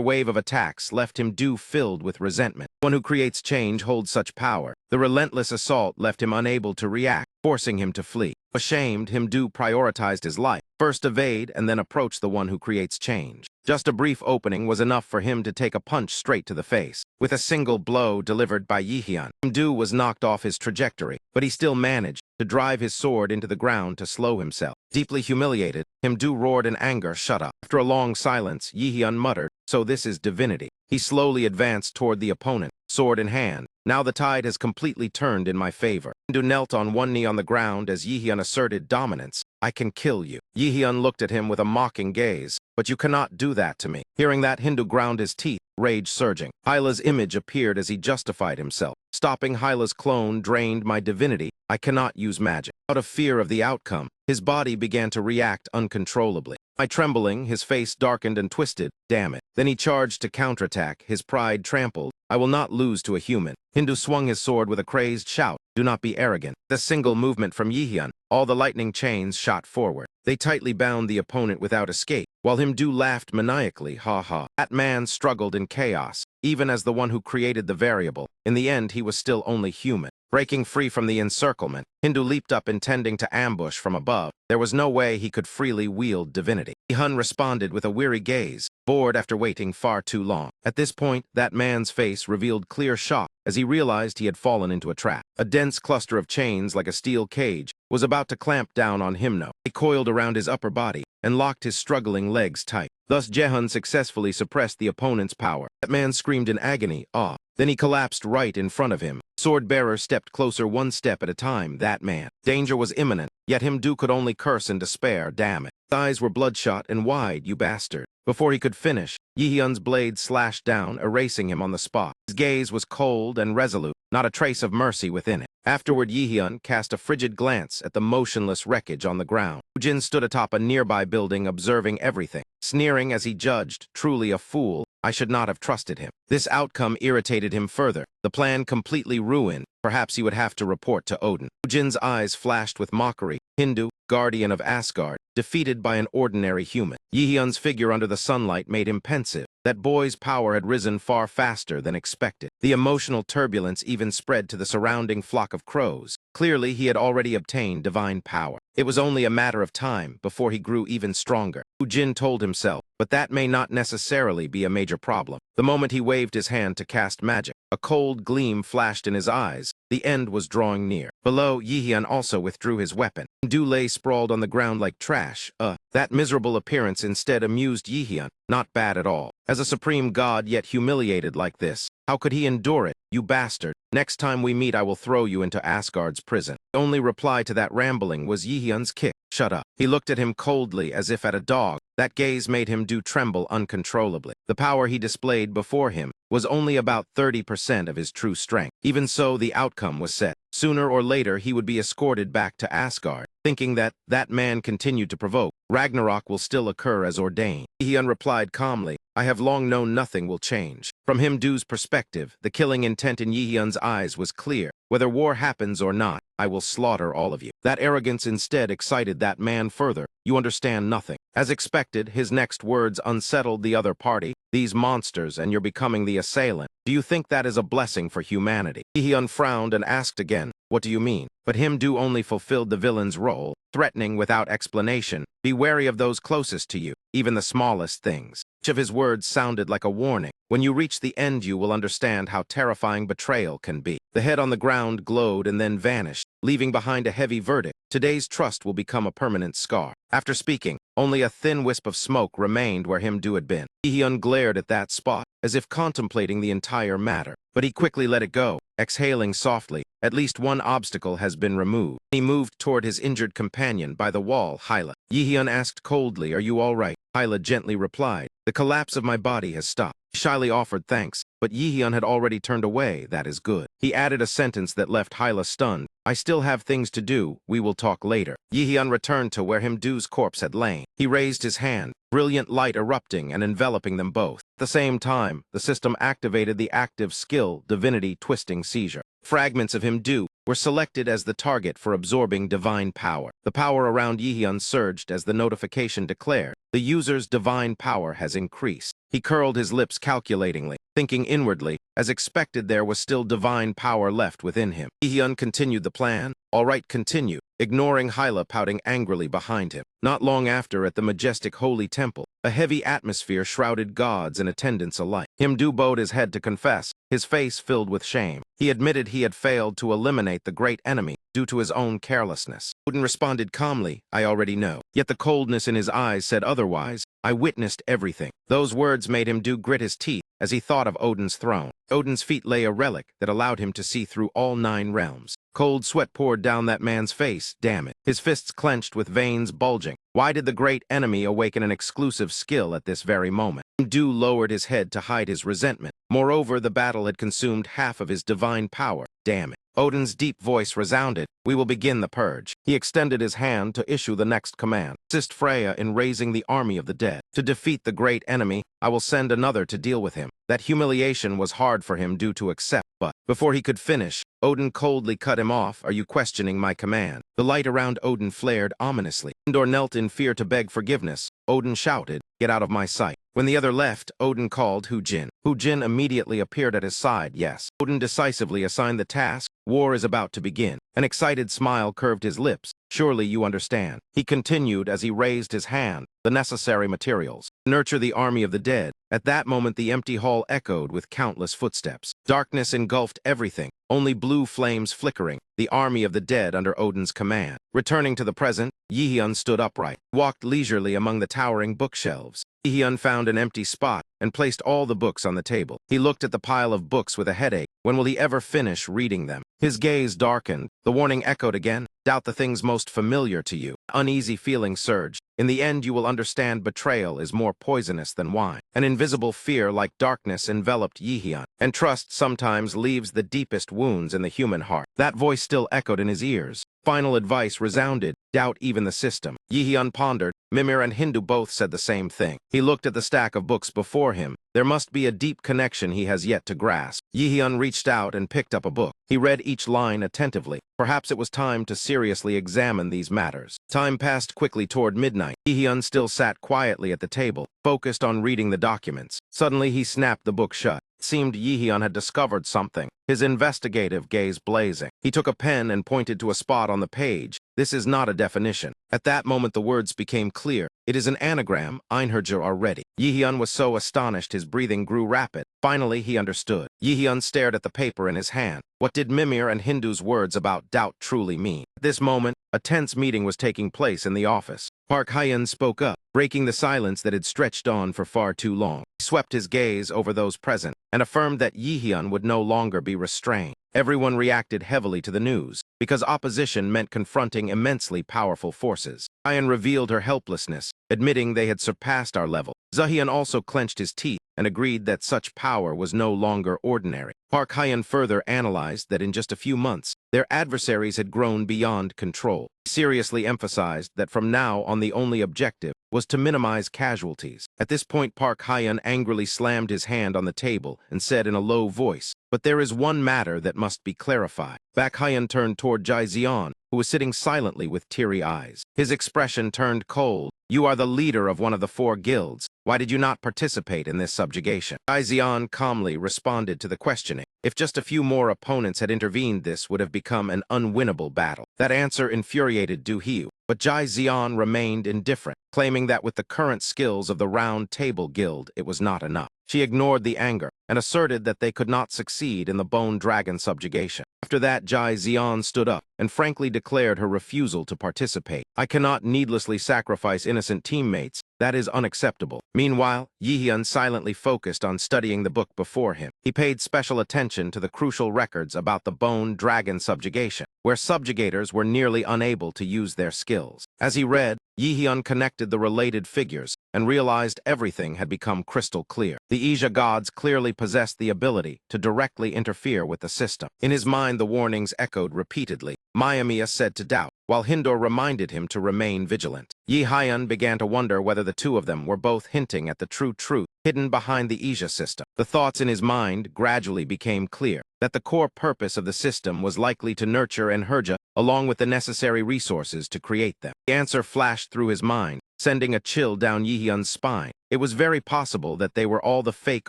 wave of attacks left Himdu filled with resentment. One who creates change holds such power. The relentless assault left him unable to react, forcing him to flee. Ashamed, Himdu prioritized his life. First evade and then approach the one who creates change. Just a brief opening was enough for him to take a punch straight to the face. With a single blow delivered by Yihyun, Himdu was knocked off his trajectory, but he still managed to drive his sword into the ground to slow himself. Deeply humiliated, Hindu roared in anger, "Shut up." After a long silence, Yahello muttered, "So this is divinity." He slowly advanced toward the opponent, sword in hand. Now the tide has completely turned in my favor. Hindu knelt on one knee on the ground as Yahello asserted dominance. "I can kill you." Yahello looked at him with a mocking gaze. "But you cannot do that to me." Hearing that, Hindu ground his teeth, rage surging. Hyla's image appeared as he justified himself. "Stopping Hyla's clone drained my divinity. I cannot use magic." Out of fear of the outcome, his body began to react uncontrollably. By trembling, his face darkened and twisted. "Damn it." Then he charged to counterattack, his pride trampled. "I will not lose to a human." Hindu swung his sword with a crazed shout. "Do not be arrogant." The single movement from Yahello, all the lightning chains shot forward. They tightly bound the opponent without escape, while Hindu laughed maniacally, "Ha ha." That man struggled in chaos, even as the one who created the variable. In the end, he was still only human. Breaking free from the encirclement, Hindu leaped up intending to ambush from above. There was no way he could freely wield divinity. Yahello responded with a weary gaze, bored after waiting far too long. At this point, that man's face revealed clear shock as he realized he had fallen into a trap. A dense cluster of chains, like a steel cage, was about to clamp down on Himno. It coiled around his upper body and locked his struggling legs tight. Thus, Yahello successfully suppressed the opponent's power. That man screamed in agony, "Ah!" Then he collapsed right in front of him. Sword-bearer stepped closer one step at a time. That man. Danger was imminent, yet Hindu could only curse in despair. "Damn it." His eyes were bloodshot and wide. "You bastard." Before he could finish, Yahello's blade slashed down, erasing him on the spot. His gaze was cold and resolute, not a trace of mercy within it. Afterward, Yahello cast a frigid glance at the motionless wreckage on the ground. Jin stood atop a nearby building, observing everything, sneering as he judged, "Truly a fool. I should not have trusted him." This outcome irritated him further. The plan completely ruined. Perhaps he would have to report to Odin. Jin's eyes flashed with mockery. Hindu, guardian of Asgard, defeated by an ordinary human. Yahello's figure under the sunlight made him pensive. That boy's power had risen far faster than expected. The emotional turbulence even spread to the surrounding flock of crows. Clearly, he had already obtained divine power. It was only a matter of time before he grew even stronger. Jin told himself, but that may not necessarily be a major problem. The moment he waved his hand to cast magic, a cold gleam flashed in his eyes. The end was drawing near. Below, Yahello also withdrew his weapon. Hindu lay sprawled on the ground like trash. That miserable appearance instead amused Yahello. Not bad at all. As a supreme god yet humiliated like this, how could he endure it? "You bastard. Next time we meet, I will throw you into Asgard's prison." The only reply to that rambling was Yahello's kick. "Shut up." He looked at him coldly as if at a dog. That gaze made him tremble uncontrollably. The power he displayed before him was only about 30% of his true strength. Even so, the outcome was set. Sooner or later, he would be escorted back to Asgard. Thinking that man continued to provoke, Ragnarok will still occur as ordained. Yahello replied calmly, "I have long known nothing will change." From Hindu's perspective, the killing intent in Yahello's eyes was clear. "Whether war happens or not, I will slaughter all of you." That arrogance instead excited that man further. "You understand nothing." As expected, his next words unsettled the other party. "These monsters, and you're becoming the assailant. Do you think that is a blessing for humanity?" Yahello frowned and asked again, "What do you mean?" But Hindu only fulfilled the villain's role, threatening without explanation. "Be wary of those closest to you, even the smallest things." Each of his words sounded like a warning. When you reach the end, you will understand how terrifying betrayal can be. The head on the ground glowed and then vanished, leaving behind a heavy verdict. Today's trust will become a permanent scar. After speaking, only a thin wisp of smoke remained where Hindu had been. Yahello glared at that spot, as if contemplating the entire matter. But he quickly let it go, exhaling softly. At least one obstacle has been removed. He moved toward his injured companion by the wall, Hyla. Yahello asked coldly, "Are you all right?" Hyla gently replied, "The collapse of my body has stopped." He shyly offered thanks, but Yahello had already turned away. "That is good." He added a sentence that left Hyla stunned. "I still have things to do. We will talk later." Yahello returned to where Hindu's corpse had lain. He raised his hand, brilliant light erupting and enveloping them both. At the same time, the system activated the active skill Divinity Twisting Seizure. Fragments of Hindu were selected as the target for absorbing divine power. The power around Yahello surged as the notification declared, "The user's divine power has increased." He curled his lips calculatingly, thinking inwardly, as expected there was still divine power left within him. Yahello continued the plan. "All right, continue," ignoring Hyla pouting angrily behind him. Not long after, at the majestic holy temple, a heavy atmosphere shrouded gods and attendants alike. Hindu bowed his head to confess, his face filled with shame. He admitted he had failed to eliminate the great enemy, due to his own carelessness. Odin responded calmly, I already know. Yet the coldness in his eyes said otherwise. I witnessed everything. Those words made him grit his teeth as he thought of Odin's throne. Odin's feet lay a relic that allowed him to see through all 9 realms. Cold sweat poured down that man's face, damn it. His fists clenched with veins bulging. Why did the great enemy awaken an exclusive skill at this very moment? Du lowered his head to hide his resentment. Moreover, the battle had consumed half of his divine power. Damn it. Odin's deep voice resounded. We will begin the purge. He extended his hand to issue the next command. Assist Freya in raising the army of the dead. To defeat the great enemy, I will send another to deal with him. That humiliation was hard for him to accept, but before he could finish, Odin coldly cut him off. Are you questioning my command? The light around Odin flared ominously. Endor knelt in fear to beg forgiveness. Odin shouted, get out of my sight. When the other left, Odin called Hu-Jin. Hu-Jin immediately appeared at his side, yes. Odin decisively assigned the task. War is about to begin. An excited smile curved his lips. Surely you understand. He continued as he raised his hand. The necessary materials. Nurture the army of the dead. At that moment the empty hall echoed with countless footsteps. Darkness engulfed everything. Only blue flames flickering. The army of the dead under Odin's command. Returning to the present, Yihyun stood upright, walked leisurely among the towering bookshelves. Yihyun found an empty spot and placed all the books on the table. He looked at the pile of books with a headache. When will he ever finish reading them? His gaze darkened. The warning echoed again. Doubt the things most familiar to you. Uneasy feelings surged. In the end, you will understand betrayal is more poisonous than wine. An invisible fear like darkness enveloped Yihyun, and trust sometimes leaves the deepest wounds in the human heart. That voice still echoed in his ears. Final advice resounded. Doubt even the system. Yihyun pondered. Mimir and Hindu both said the same thing. He looked at the stack of books before him. There must be a deep connection he has yet to grasp. Yihyun reached out and picked up a book. He read each line attentively. Perhaps it was time to seriously examine these matters. Time passed quickly toward midnight. Yihyun still sat quietly at the table, focused on reading the documents. Suddenly he snapped the book shut. It seemed Yihyun had discovered something, his investigative gaze blazing. He took a pen and pointed to a spot on the page. This is not a definition. At that moment the words became clear. It is an anagram. Einherjar are ready. Yihyun was so astonished his breathing grew rapid. Finally he understood. Yihyun stared at the paper in his hand. What did Mimir and Hindu's words about doubt truly mean? At this moment, a tense meeting was taking place in the office. Park Hyun spoke up, breaking the silence that had stretched on for far too long. He swept his gaze over those present and affirmed that Yihyun would no longer be restrained. Everyone reacted heavily to the news, because opposition meant confronting immensely powerful forces. Hyun revealed her helplessness, admitting they had surpassed our level. Zahyun also clenched his teeth and agreed that such power was no longer ordinary. Park Hyun further analyzed that in just a few months, their adversaries had grown beyond control. He seriously emphasized that from now on the only objective was to minimize casualties. At this point, Park Hyun angrily slammed his hand on the table and said in a low voice, "But there is one matter that must be clarified." Back Hyun turned toward Jai Zion, who was sitting silently with teary eyes. His expression turned cold. You are the leader of one of the 4 guilds. Why did you not participate in this subjugation? Jai Zion calmly responded to the questioning. If just a few more opponents had intervened, this would have become an unwinnable battle. That answer infuriated Du Hiu, but Jai Zion remained indifferent, claiming that with the current skills of the Round Table Guild, it was not enough. She ignored the anger and asserted that they could not succeed in the Bone Dragon subjugation. After that, Jai Zion stood up and frankly declared her refusal to participate. I cannot needlessly sacrifice innocent teammates. That is unacceptable. Meanwhile, Yihyun silently focused on studying the book before him. He paid special attention to the crucial records about the Bone Dragon subjugation, where subjugators were nearly unable to use their skills. As he read, Yihyun connected the related figures and realized everything had become crystal clear. The Asia gods clearly possessed the ability to directly interfere with the system. In his mind, the warnings echoed repeatedly. Mayamiya said to doubt, while Hindor reminded him to remain vigilant. Yi Hyun began to wonder whether the two of them were both hinting at the true truth hidden behind the Asia system. The thoughts in his mind gradually became clear, that the core purpose of the system was likely to nurture Enherja along with the necessary resources to create them. The answer flashed through his mind, sending a chill down Yihyun's spine. It was very possible that they were all the fake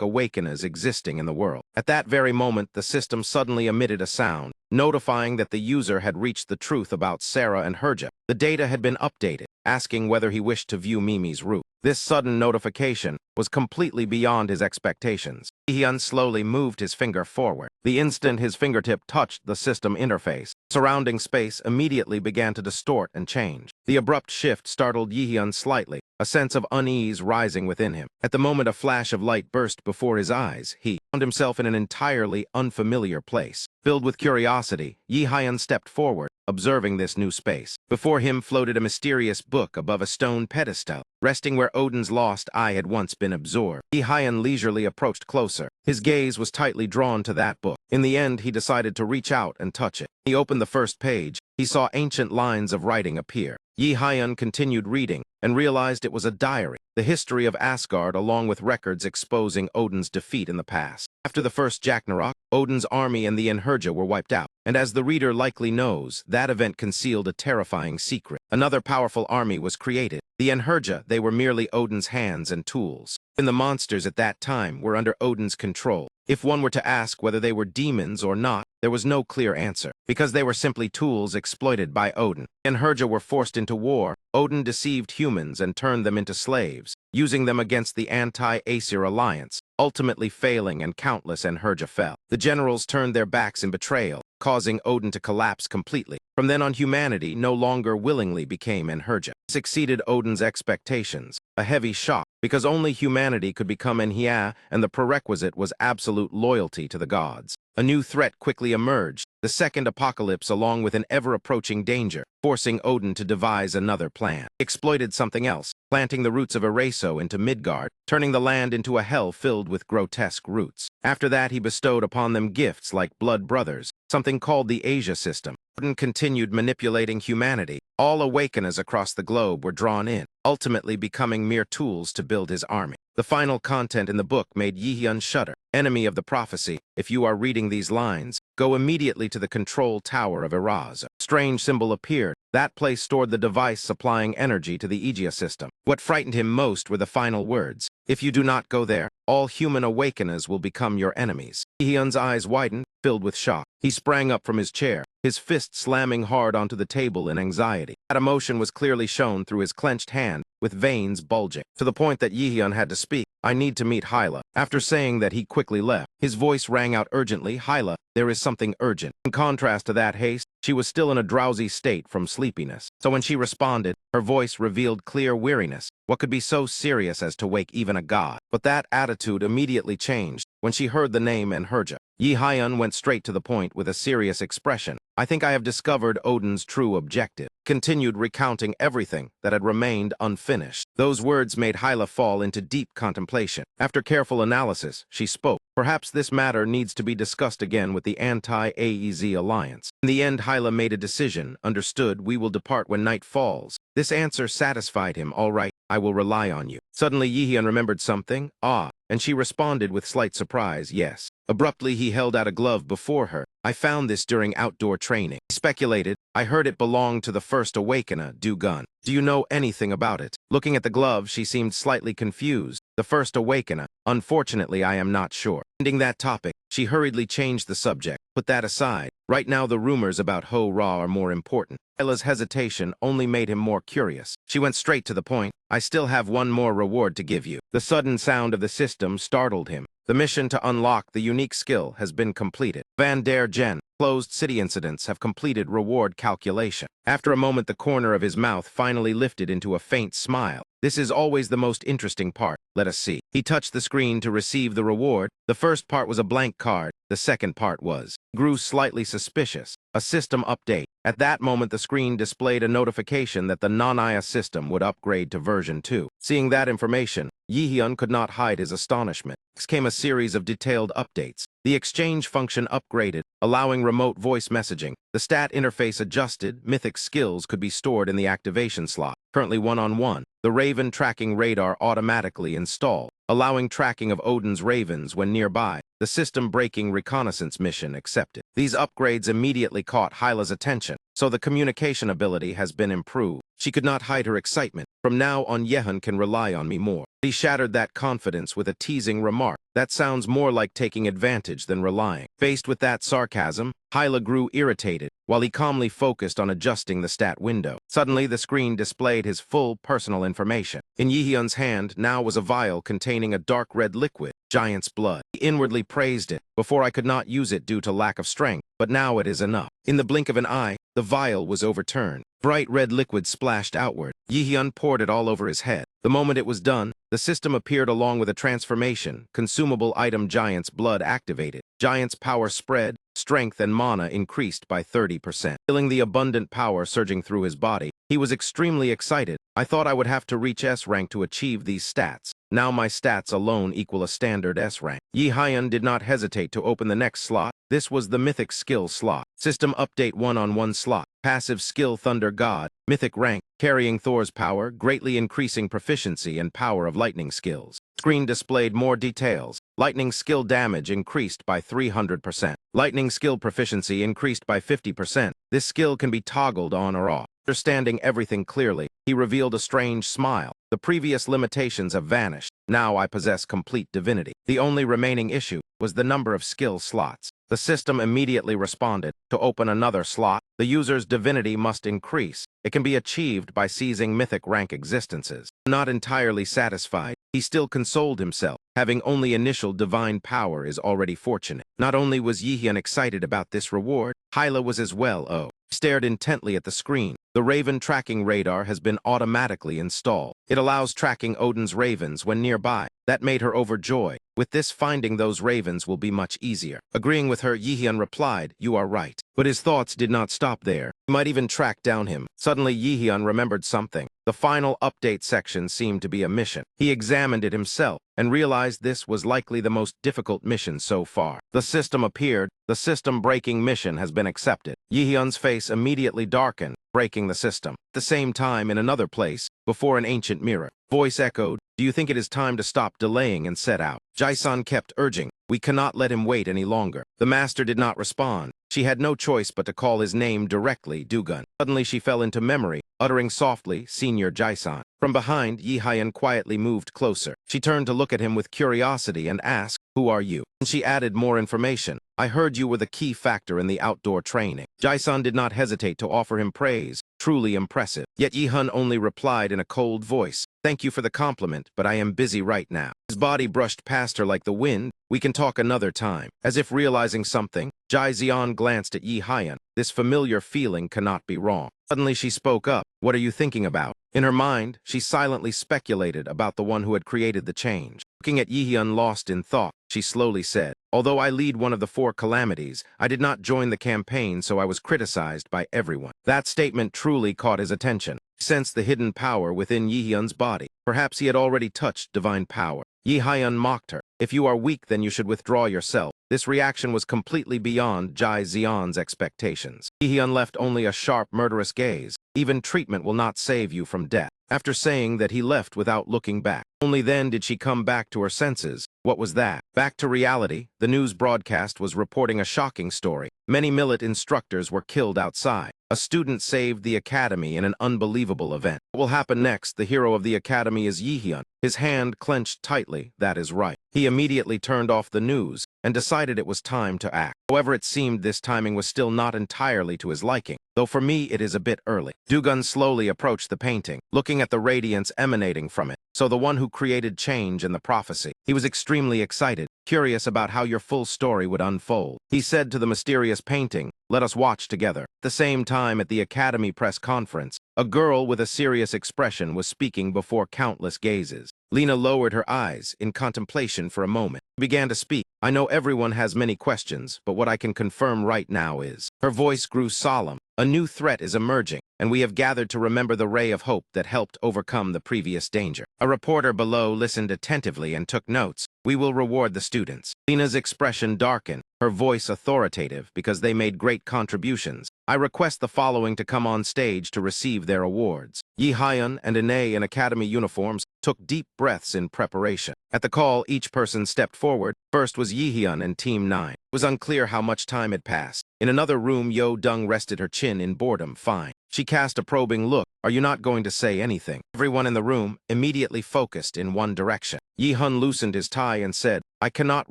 Awakeners existing in the world. At that very moment, the system suddenly emitted a sound, notifying that the user had reached the truth about Sarah and Herja. The data had been updated, asking whether he wished to view Mimi's route. This sudden notification was completely beyond his expectations. Yihyun slowly moved his finger forward. The instant his fingertip touched the system interface, surrounding space immediately began to distort and change. The abrupt shift startled Yihyun slightly, a sense of unease rising within him. At the moment a flash of light burst before his eyes, he found himself in an entirely unfamiliar place. Filled with curiosity, Yihyun stepped forward, observing this new space. Before him floated a mysterious book above a stone pedestal, resting where Odin's lost eye had once been absorbed. Yihyun leisurely approached closer. His gaze was tightly drawn to that book. In the end, he decided to reach out and touch it. He opened the first page. He saw ancient lines of writing appear. Yihyun continued reading and realized it was a diary, the history of Asgard along with records exposing Odin's defeat in the past. After the first Ragnarok, Odin's army and the Enherja were wiped out, and as the reader likely knows, that event concealed a terrifying secret. Another powerful army was created. The Enherja, they were merely Odin's hands and tools. And the monsters at that time were under Odin's control. If one were to ask whether they were demons or not, there was no clear answer, because they were simply tools exploited by Odin. Enherja were forced into war. Odin deceived humans and turned them into slaves, using them against the anti-Aesir alliance, ultimately failing and countless Enherja fell. The generals turned their backs in betrayal, causing Odin to collapse completely. From then on, humanity no longer willingly became Enherja. This exceeded Odin's expectations, a heavy shock, because only humanity could become Enhya, and the prerequisite was absolute loyalty to the gods. A new threat quickly emerged, the second apocalypse along with an ever-approaching danger, forcing Odin to devise another plan. He exploited something else, planting the roots of Eraso into Midgard, turning the land into a hell filled with grotesque roots. After that, he bestowed upon them gifts like blood brothers, something called the Asia system. Odin continued manipulating humanity. All Awakeners across the globe were drawn in, ultimately becoming mere tools to build his army. The final content in the book made Yihyun shudder. Enemy of the prophecy, if you are reading these lines, go immediately to the control tower of Eraso. Strange symbol appeared. That place stored the device supplying energy to the Aegea system. What frightened him most were the final words. If you do not go there, all human Awakeners will become your enemies. Yihyun's eyes widened, filled with shock. He sprang up from his chair, his fist slamming hard onto the table in anxiety. That emotion was clearly shown through his clenched hand, with veins bulging, to the point that Yihyun had to speak. I need to meet Hyla. After saying that, he quickly left. His voice rang out urgently, Hyla, there is something urgent. In contrast to that haste, she was still in a drowsy state from sleepiness. So when she responded, her voice revealed clear weariness. What could be so serious as to wake even a god? But that attitude immediately changed when she heard the name Enherja. Yihyun went straight to the point with a serious expression. I think I have discovered Odin's true objective. Continued recounting everything that had remained unfinished. Those words made Hyla fall into deep contemplation. After careful analysis, she spoke. Perhaps this matter needs to be discussed again with the anti-AEZ alliance. In the end, Hyla made a decision. Understood, we will depart when night falls. This answer satisfied him. All right, I will rely on you. Suddenly, Yihyun remembered something. And she responded with slight surprise, yes. Abruptly, he held out a glove before her. I found this during outdoor training. He speculated. I heard it belonged to the first Awakener, Dugun. Do you know anything about it? Looking at the glove, she seemed slightly confused. The first Awakener. Unfortunately, I am not sure. Ending that topic, she hurriedly changed the subject. Put that aside. Right now, the rumors about Ho-Ra are more important. Hyla's hesitation only made him more curious. She went straight to the point. I still have one more reward to give you. The sudden sound of the system startled him. The mission to unlock the unique skill has been completed. Van der Gen, closed city incidents have completed reward calculation. After a moment, the corner of his mouth finally lifted into a faint smile. This is always the most interesting part. Let us see. He touched the screen to receive the reward. The first part was a blank card. The second part was. Grew slightly suspicious. A system update. At that moment, the screen displayed a notification that the non-IA system would upgrade to version 2. Seeing that information, Yihyun could not hide his astonishment. Next came a series of detailed updates. The exchange function upgraded, allowing remote voice messaging. The stat interface adjusted. Mythic skills could be stored in the activation slot. Currently one-on-one. The Raven tracking radar automatically installed, allowing tracking of Odin's ravens when nearby. The system-breaking reconnaissance mission accepted. These upgrades immediately caught Hyla's attention, so the communication ability has been improved. She could not hide her excitement. From now on, Yihyun can rely on me more. He shattered that confidence with a teasing remark. That sounds more like taking advantage than relying. Faced with that sarcasm, Hyla grew irritated, while he calmly focused on adjusting the stat window. Suddenly, the screen displayed his full personal information. In Yihyun's hand now was a vial containing a dark red liquid, giant's blood. He inwardly praised it. Before I could not use it due to lack of strength, but now it is enough. In the blink of an eye, the vial was overturned. Bright red liquid splashed outward. Yihyun poured it all over his head. The moment it was done, the system appeared along with a transformation. Consumable item Giant's blood activated. Giant's power spread, strength and mana increased by 30%. Feeling the abundant power surging through his body, he was extremely excited. I thought I would have to reach S rank to achieve these stats. Now my stats alone equal a standard S rank. Yihyun did not hesitate to open the next slot. This was the Mythic Skill slot. System Update 1-on-1 slot. Passive Skill Thunder God. Mythic Rank. Carrying Thor's power, greatly increasing proficiency and power of lightning skills. Screen displayed more details. Lightning skill damage increased by 300%. Lightning skill proficiency increased by 50%. This skill can be toggled on or off. Understanding everything clearly, he revealed a strange smile. The previous limitations have vanished. Now I possess complete divinity. The only remaining issue was the number of skill slots. The system immediately responded. To open another slot, the user's divinity must increase. It can be achieved by seizing mythic rank existences. Not entirely satisfied, he still consoled himself. Having only initial divine power is already fortunate. Not only was Yihyun excited about this reward, Hyla was as well. Stared intently at the screen. The Raven tracking radar has been automatically installed. It allows tracking Odin's ravens when nearby. That made her overjoyed. With this, finding those ravens will be much easier. Agreeing with her, Yihyun replied, "You are right." But his thoughts did not stop there. He might even track down him. Suddenly, Yihyun remembered something. The final update section seemed to be a mission. He examined it himself and realized this was likely the most difficult mission so far. The system appeared. The system-breaking mission has been accepted. Yihyun's face immediately darkened, breaking the system. At the same time, in another place, before an ancient mirror, voice echoed, "Do you think it is time to stop delaying and set out?" Jae-san kept urging, "We cannot let him wait any longer." The master did not respond. She had no choice but to call his name directly, Dugun. Suddenly she fell into memory, uttering softly, "Senior Jae-san." From behind, Yihyun quietly moved closer. She turned to look at him with curiosity and asked, "Who are you?" And she added more information. "I heard you were the key factor in the outdoor training." Jae-san did not hesitate to offer him praise. Truly impressive. Yet Yihyun only replied in a cold voice, "Thank you for the compliment, but I am busy right now." His body brushed past her like the wind. "We can talk another time." As if realizing something, Jae-zion glanced at Yihyun. This familiar feeling cannot be wrong. Suddenly she spoke up. "What are you thinking about?" In her mind, she silently speculated about the one who had created the change. Looking at Yihyun lost in thought, she slowly said, "Although I lead one of the 4 calamities, I did not join the campaign, so I was criticized by everyone." That statement truly caught his attention. He sensed the hidden power within Yihyun's body. Perhaps he had already touched divine power. Yihyun mocked her. "If you are weak, then you should withdraw yourself." This reaction was completely beyond Jae-zion's expectations. Yihyun left only a sharp, murderous gaze. "Even treatment will not save you from death." After saying that, he left without looking back. Only then did she come back to her senses. What was that? Back to reality, the news broadcast was reporting a shocking story. Many millet instructors were killed outside. A student saved the academy in an unbelievable event. What will happen next? The hero of the academy is Yihyun. His hand clenched tightly. That is right. He immediately turned off the news and decided it was time to act. However, it seemed this timing was still not entirely to his liking, though for me it is a bit early. Dugun slowly approached the painting, looking at the radiance emanating from it. "So the one who created change in the prophecy." He was extremely excited, curious about how your full story would unfold. He said to the mysterious painting, "Let us watch together." At the same time, at the Academy press conference, a girl with a serious expression was speaking before countless gazes. Lena lowered her eyes in contemplation for a moment. She began to speak. "I know everyone has many questions, but what I can confirm right now is..." Her voice grew solemn. "A new threat is emerging, and we have gathered to remember the ray of hope that helped overcome the previous danger." A reporter below listened attentively and took notes. "We will reward the students." Lena's expression darkened, her voice authoritative because they made great contributions. "I request the following to come on stage to receive their awards." Yihyun and Ine in academy uniforms took deep breaths in preparation. At the call, each person stepped forward. First was Yihyun and Team 9. It was unclear how much time had passed. In another room, Yo Dung rested her chin in boredom. "Fine." She cast a probing look. "Are you not going to say anything?" Everyone in the room immediately focused in one direction. Yihyun loosened his tie and said, I cannot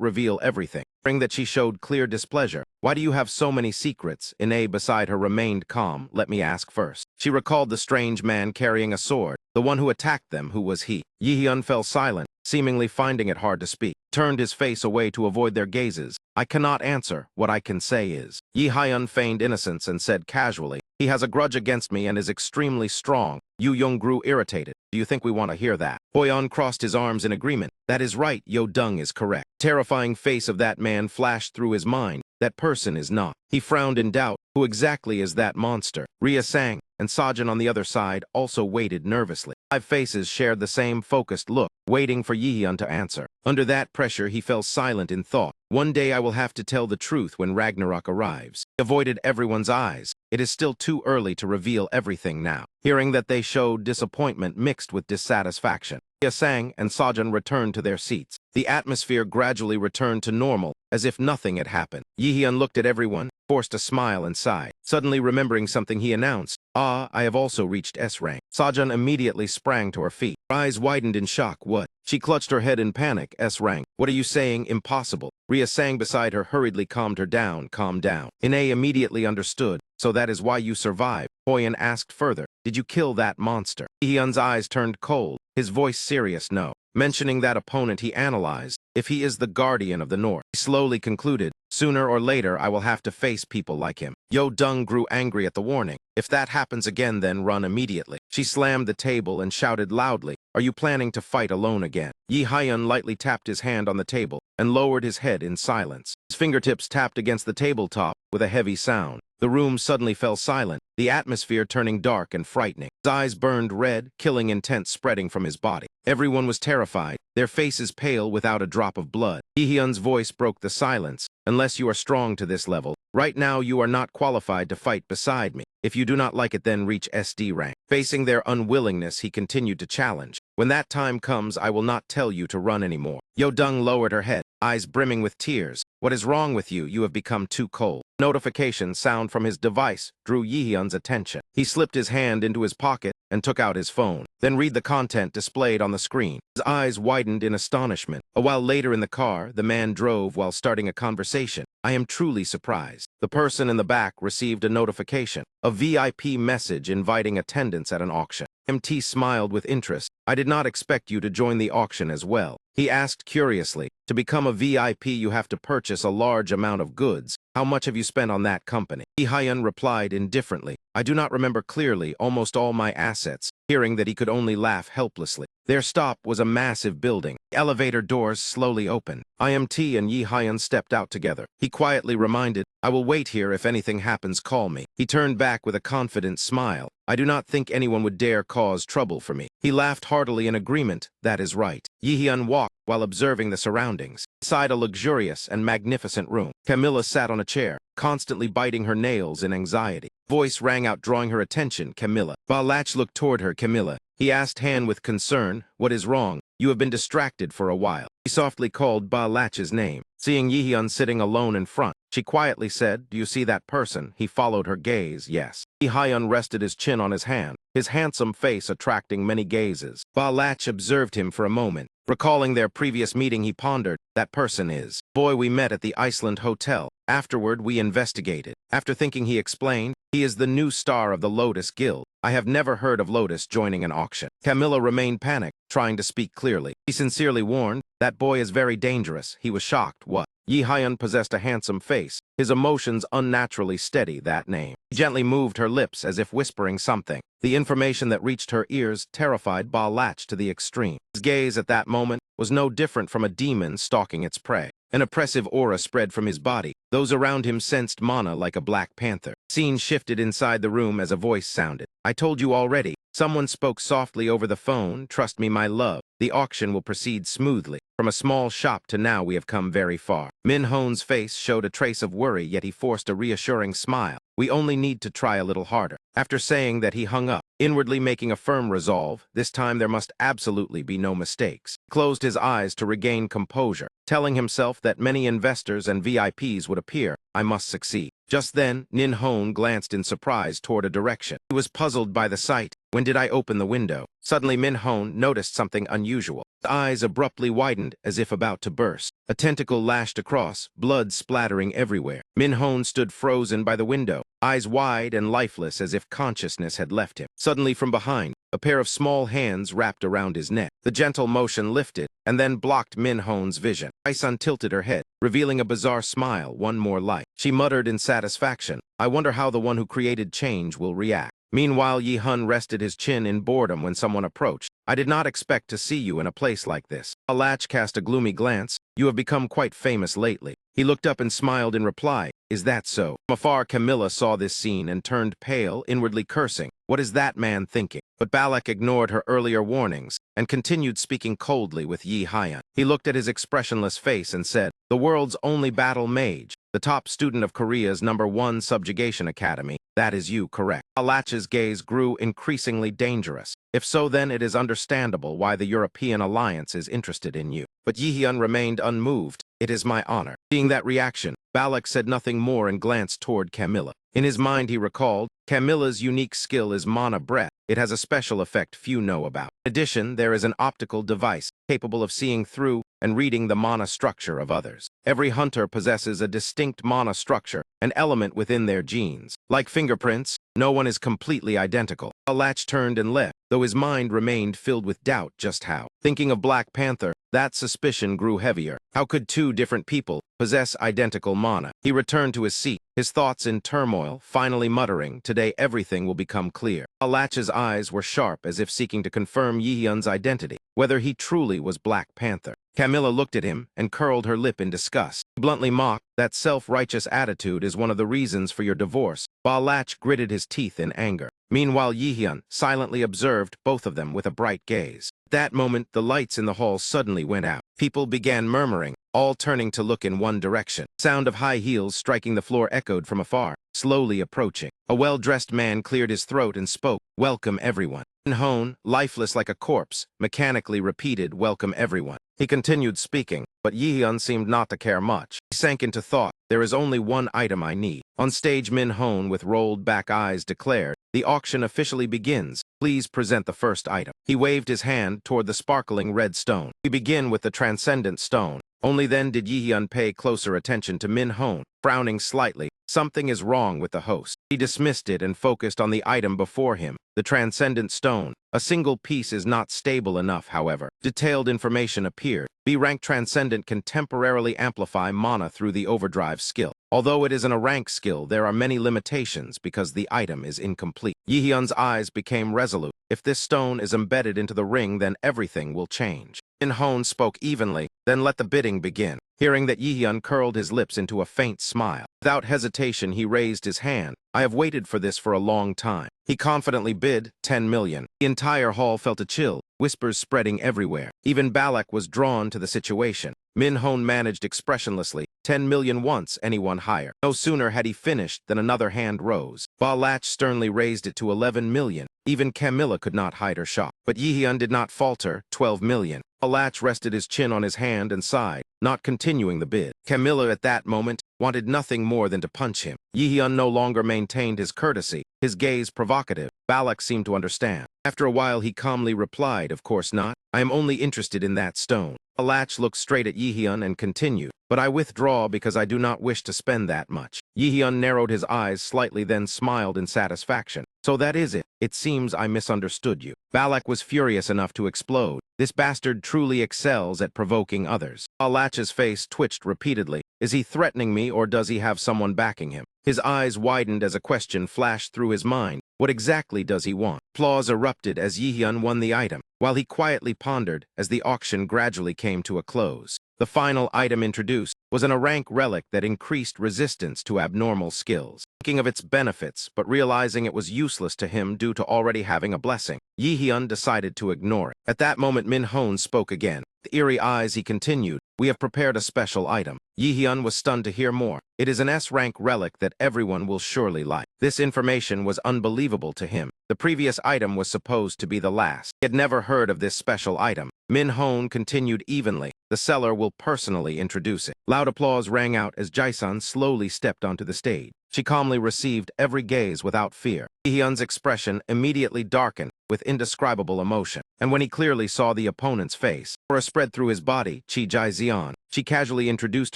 reveal everything. Hearing that she showed clear displeasure. Why do you have so many secrets? Ine beside her remained calm. Let me ask first. She recalled the strange man carrying a sword, the one who attacked them. Who was he? Yi-hyun fell silent, seemingly finding it hard to speak, turned his face away to avoid their gazes. I cannot answer. What I can say is. Yi-hyun feigned innocence and said casually, he has a grudge against me and is extremely strong. Yu-young grew irritated. Do you think we want to hear that? Boyeon crossed his arms in agreement. That is right, Yo-dung is correct. Terrifying face of that man flashed through his mind. That person is not. He frowned in doubt. Who exactly is that monster? Rhea sang, and Sajin on the other side also waited nervously. 5 faces shared the same focused look, waiting for Yi-hyun to answer. Under that pressure, he fell silent in thought. One day I will have to tell the truth when Ragnarok arrives. He avoided everyone's eyes. It is still too early to reveal everything now. Hearing that they showed disappointment mixed with dissatisfaction, Rhea sang and Sajin returned to their seats. The atmosphere gradually returned to normal, as if nothing had happened. Yi-hyun looked at everyone, forced a smile and sighed. Suddenly remembering something, he announced, I have also reached S-Rank. Sajin immediately sprang to her feet. Her eyes widened in shock. What? She clutched her head in panic. S-Rank. What are you saying? Impossible. Rhea sang beside her hurriedly calmed her down. Calm down. Ine immediately understood. So that is why you survived. Hoyeon asked further. Did you kill that monster? Yi-hyun's eyes turned cold, his voice serious. No. Mentioning that opponent, he analyzed. If he is the guardian of the North, he slowly concluded, sooner or later I will have to face people like him. Yo-dung grew angry at the warning. If that happens again, then run immediately. She slammed the table and shouted loudly, are you planning to fight alone again? Yi-hyun lightly tapped his hand on the table and lowered his head in silence. His fingertips tapped against the tabletop with a heavy sound. The room suddenly fell silent, the atmosphere turning dark and frightening. His eyes burned red, killing intent spreading from his body. Everyone was terrified, their faces pale without a drop of blood. Yi-hyun's voice broke the silence. Unless you are strong to this level, right now you are not qualified to fight beside me. If you do not like it, then reach SD rank. Facing their unwillingness, he continued to challenge. When that time comes, I will not tell you to run anymore. Yo-dung lowered her head, eyes brimming with tears. What is wrong with you? You have become too cold. Notification sound from his device drew Yi-hyun's attention. He slipped his hand into his pocket and took out his phone. Then read the content displayed on the screen. His eyes widened in astonishment. A while later in the car, the man drove while starting a conversation. I am truly surprised. The person in the back received a notification, a VIP message inviting attendance at an auction. MT smiled with interest. I did not expect you to join the auction as well. He asked curiously. To become a VIP, you have to purchase a large amount of goods. How much have you spent on that company? Yi-hyun replied indifferently. I do not remember clearly, almost all my assets. Hearing that, he could only laugh helplessly. Their stop was a massive building. The elevator doors slowly opened. IMT and Yi-hyun stepped out together. He quietly reminded, I will wait here. If anything happens, call me. He turned back with a confident smile. I do not think anyone would dare cause trouble for me. He laughed heartily in agreement. That is right. Yi-hyun walked while observing the surroundings. Inside a luxurious and magnificent room, Camilla sat on a chair, constantly biting her nails in anxiety. Voice rang out, drawing her attention. Camilla. Balach looked toward her. Camilla. He asked Han with concern, what is wrong? You have been distracted for a while. He softly called Balach's name. Seeing Yi-hyun sitting alone in front, she quietly said, do you see that person? He followed her gaze. Yes. Yi-hyun rested his chin on his hand, his handsome face attracting many gazes. Balach observed him for a moment. Recalling their previous meeting, he pondered, that person is boy we met at the Iceland hotel. Afterward, we investigated. After thinking, he explained, he is the new star of the Lotus Guild. I have never heard of Lotus joining an auction. Camilla remained panicked, trying to speak clearly. He sincerely warned, that boy is very dangerous. He was shocked. What? Yi-hyun possessed a handsome face, his emotions unnaturally steady. That name. He gently moved her lips as if whispering something. The information that reached her ears terrified Balach to the extreme. His gaze at that moment was no different from a demon stalking its prey. An oppressive aura spread from his body. Those around him sensed mana like a black panther. Scene shifted inside the room as a voice sounded. I told you already. Someone spoke softly over the phone. Trust me, my love. The auction will proceed smoothly. From a small shop to now, we have come very far. Min-ho's face showed a trace of worry, yet he forced a reassuring smile. We only need to try a little harder. After saying that, he hung up, inwardly making a firm resolve. This time there must absolutely be no mistakes. He closed his eyes to regain composure, telling himself that many investors and VIPs would appear. I must succeed. Just then, Min-ho glanced in surprise toward a direction. He was puzzled by the sight. When did I open the window? Suddenly Min-hone noticed something unusual. His eyes abruptly widened as if about to burst. A tentacle lashed across, blood splattering everywhere. Min-hone stood frozen by the window, eyes wide and lifeless as if consciousness had left him. Suddenly from behind, a pair of small hands wrapped around his neck. The gentle motion lifted and then blocked Min-hone's vision. Isun tilted her head, revealing a bizarre smile, one more light. She muttered in satisfaction, "I wonder how the one who created change will react." Meanwhile, Yi-hun rested his chin in boredom when someone approached. "I did not expect to see you in a place like this." Latch cast a gloomy glance. "You have become quite famous lately." He looked up and smiled in reply. "Is that so?" From afar, Camilla saw this scene and turned pale, inwardly cursing. What is that man thinking? But Balak ignored her earlier warnings and continued speaking coldly with Yi-hyun. He looked at his expressionless face and said, "The world's only battle mage, the top student of Korea's #1 subjugation academy, that is you, correct?" Alach's gaze grew increasingly dangerous. "If so, then it is understandable why the European alliance is interested in you." But Yi-hyun remained unmoved. "It is my honor." Seeing that reaction, Balak said nothing more and glanced toward Camilla. In his mind, he recalled, Camilla's unique skill is mana breath. It has a special effect few know about. In addition, there is an optical device capable of seeing through and reading the mana structure of others. Every hunter possesses a distinct mana structure, an element within their genes. Like fingerprints, no one is completely identical. Latch turned and left, though his mind remained filled with doubt just how. Thinking of Black Panther, that suspicion grew heavier. How could two different people possess identical mana? He returned to his seat, his thoughts in turmoil, finally muttering, "Today everything will become clear." Latch's eyes were sharp as if seeking to confirm Yi-hyun's identity, whether he truly was Black Panther. Camilla looked at him and curled her lip in disgust. He bluntly mocked, "That self-righteous attitude is one of the reasons for your divorce." Latch gritted his teeth in anger. Meanwhile, Yi-hyun silently observed both of them with a bright gaze. At that moment, the lights in the hall suddenly went out. People began murmuring, all turning to look in one direction. Sound of high heels striking the floor echoed from afar, slowly approaching. A well-dressed man cleared his throat and spoke, "Welcome, everyone." Min-hone, lifeless like a corpse, mechanically repeated, "Welcome, everyone." He continued speaking, but Yi-hyun seemed not to care much. He sank into thought. "There is only one item I need." On stage, Min-hone, with rolled-back eyes, declared, "The auction officially begins. Please present the first item." He waved his hand toward the sparkling red stone. "We begin with the transcendent stone." Only then did Yi-hyun pay closer attention to Min-hone, frowning slightly. Something is wrong with the host. He dismissed it and focused on the item before him, the transcendent stone. A single piece is not stable enough, however. Detailed information appeared. B-rank transcendent can temporarily amplify mana through the overdrive skill. Although it isn't a rank skill, there are many limitations because the item is incomplete. Yi-hyun's eyes became resolute. If this stone is embedded into the ring, then everything will change. Min-hone spoke evenly, "Then let the bidding begin." Hearing that, Yi-hyun curled his lips into a faint smile. Without hesitation, he raised his hand. "I have waited for this for a long time." He confidently bid 10 million. The entire hall felt a chill, whispers spreading everywhere. Even Balak was drawn to the situation. Min-hone managed expressionlessly, 10 million once, anyone higher. No sooner had he finished than another hand rose. Latch sternly raised it to 11 million. Even Camilla could not hide her shock. But Yi-hyun did not falter, 12 million. Latch rested his chin on his hand and sighed, not continuing the bid. Camilla at that moment wanted nothing more than to punch him. Yi-hyun no longer maintained his courtesy, his gaze provocative. Balak seemed to understand. After a while, he calmly replied, "Of course not. I am only interested in that stone." Latch looked straight at Yi-hyun and continued, "But I withdraw because I do not wish to spend that much." Yi-hyun narrowed his eyes slightly, then smiled in satisfaction. "So that is it. It seems I misunderstood you." Balak was furious enough to explode. This bastard truly excels at provoking others. Latch's face twitched repeatedly. Is he threatening me, or does he have someone backing him? His eyes widened as a question flashed through his mind. What exactly does he want? Applause erupted as Yi-hyun won the item, while he quietly pondered as the auction gradually came to a close. The final item introduced was an rank relic that increased resistance to abnormal skills. Thinking of its benefits, but realizing it was useless to him due to already having a blessing, Yi-hyun decided to ignore it. At that moment, Min-hone spoke again. With eerie eyes, he continued, "We have prepared a special item." Yi-hyun was stunned to hear more. "It is an S-rank relic that everyone will surely like." This information was unbelievable to him. The previous item was supposed to be the last. He had never heard of this special item. Min-hone continued evenly, "The seller will personally introduce it." Loud applause rang out as Jae-sun slowly stepped onto the stage. She calmly received every gaze without fear. Yi-hyun's expression immediately darkened. with indescribable emotion. And when he clearly saw the opponent's face, aura spread through his body, Chi Jai Xian. She casually introduced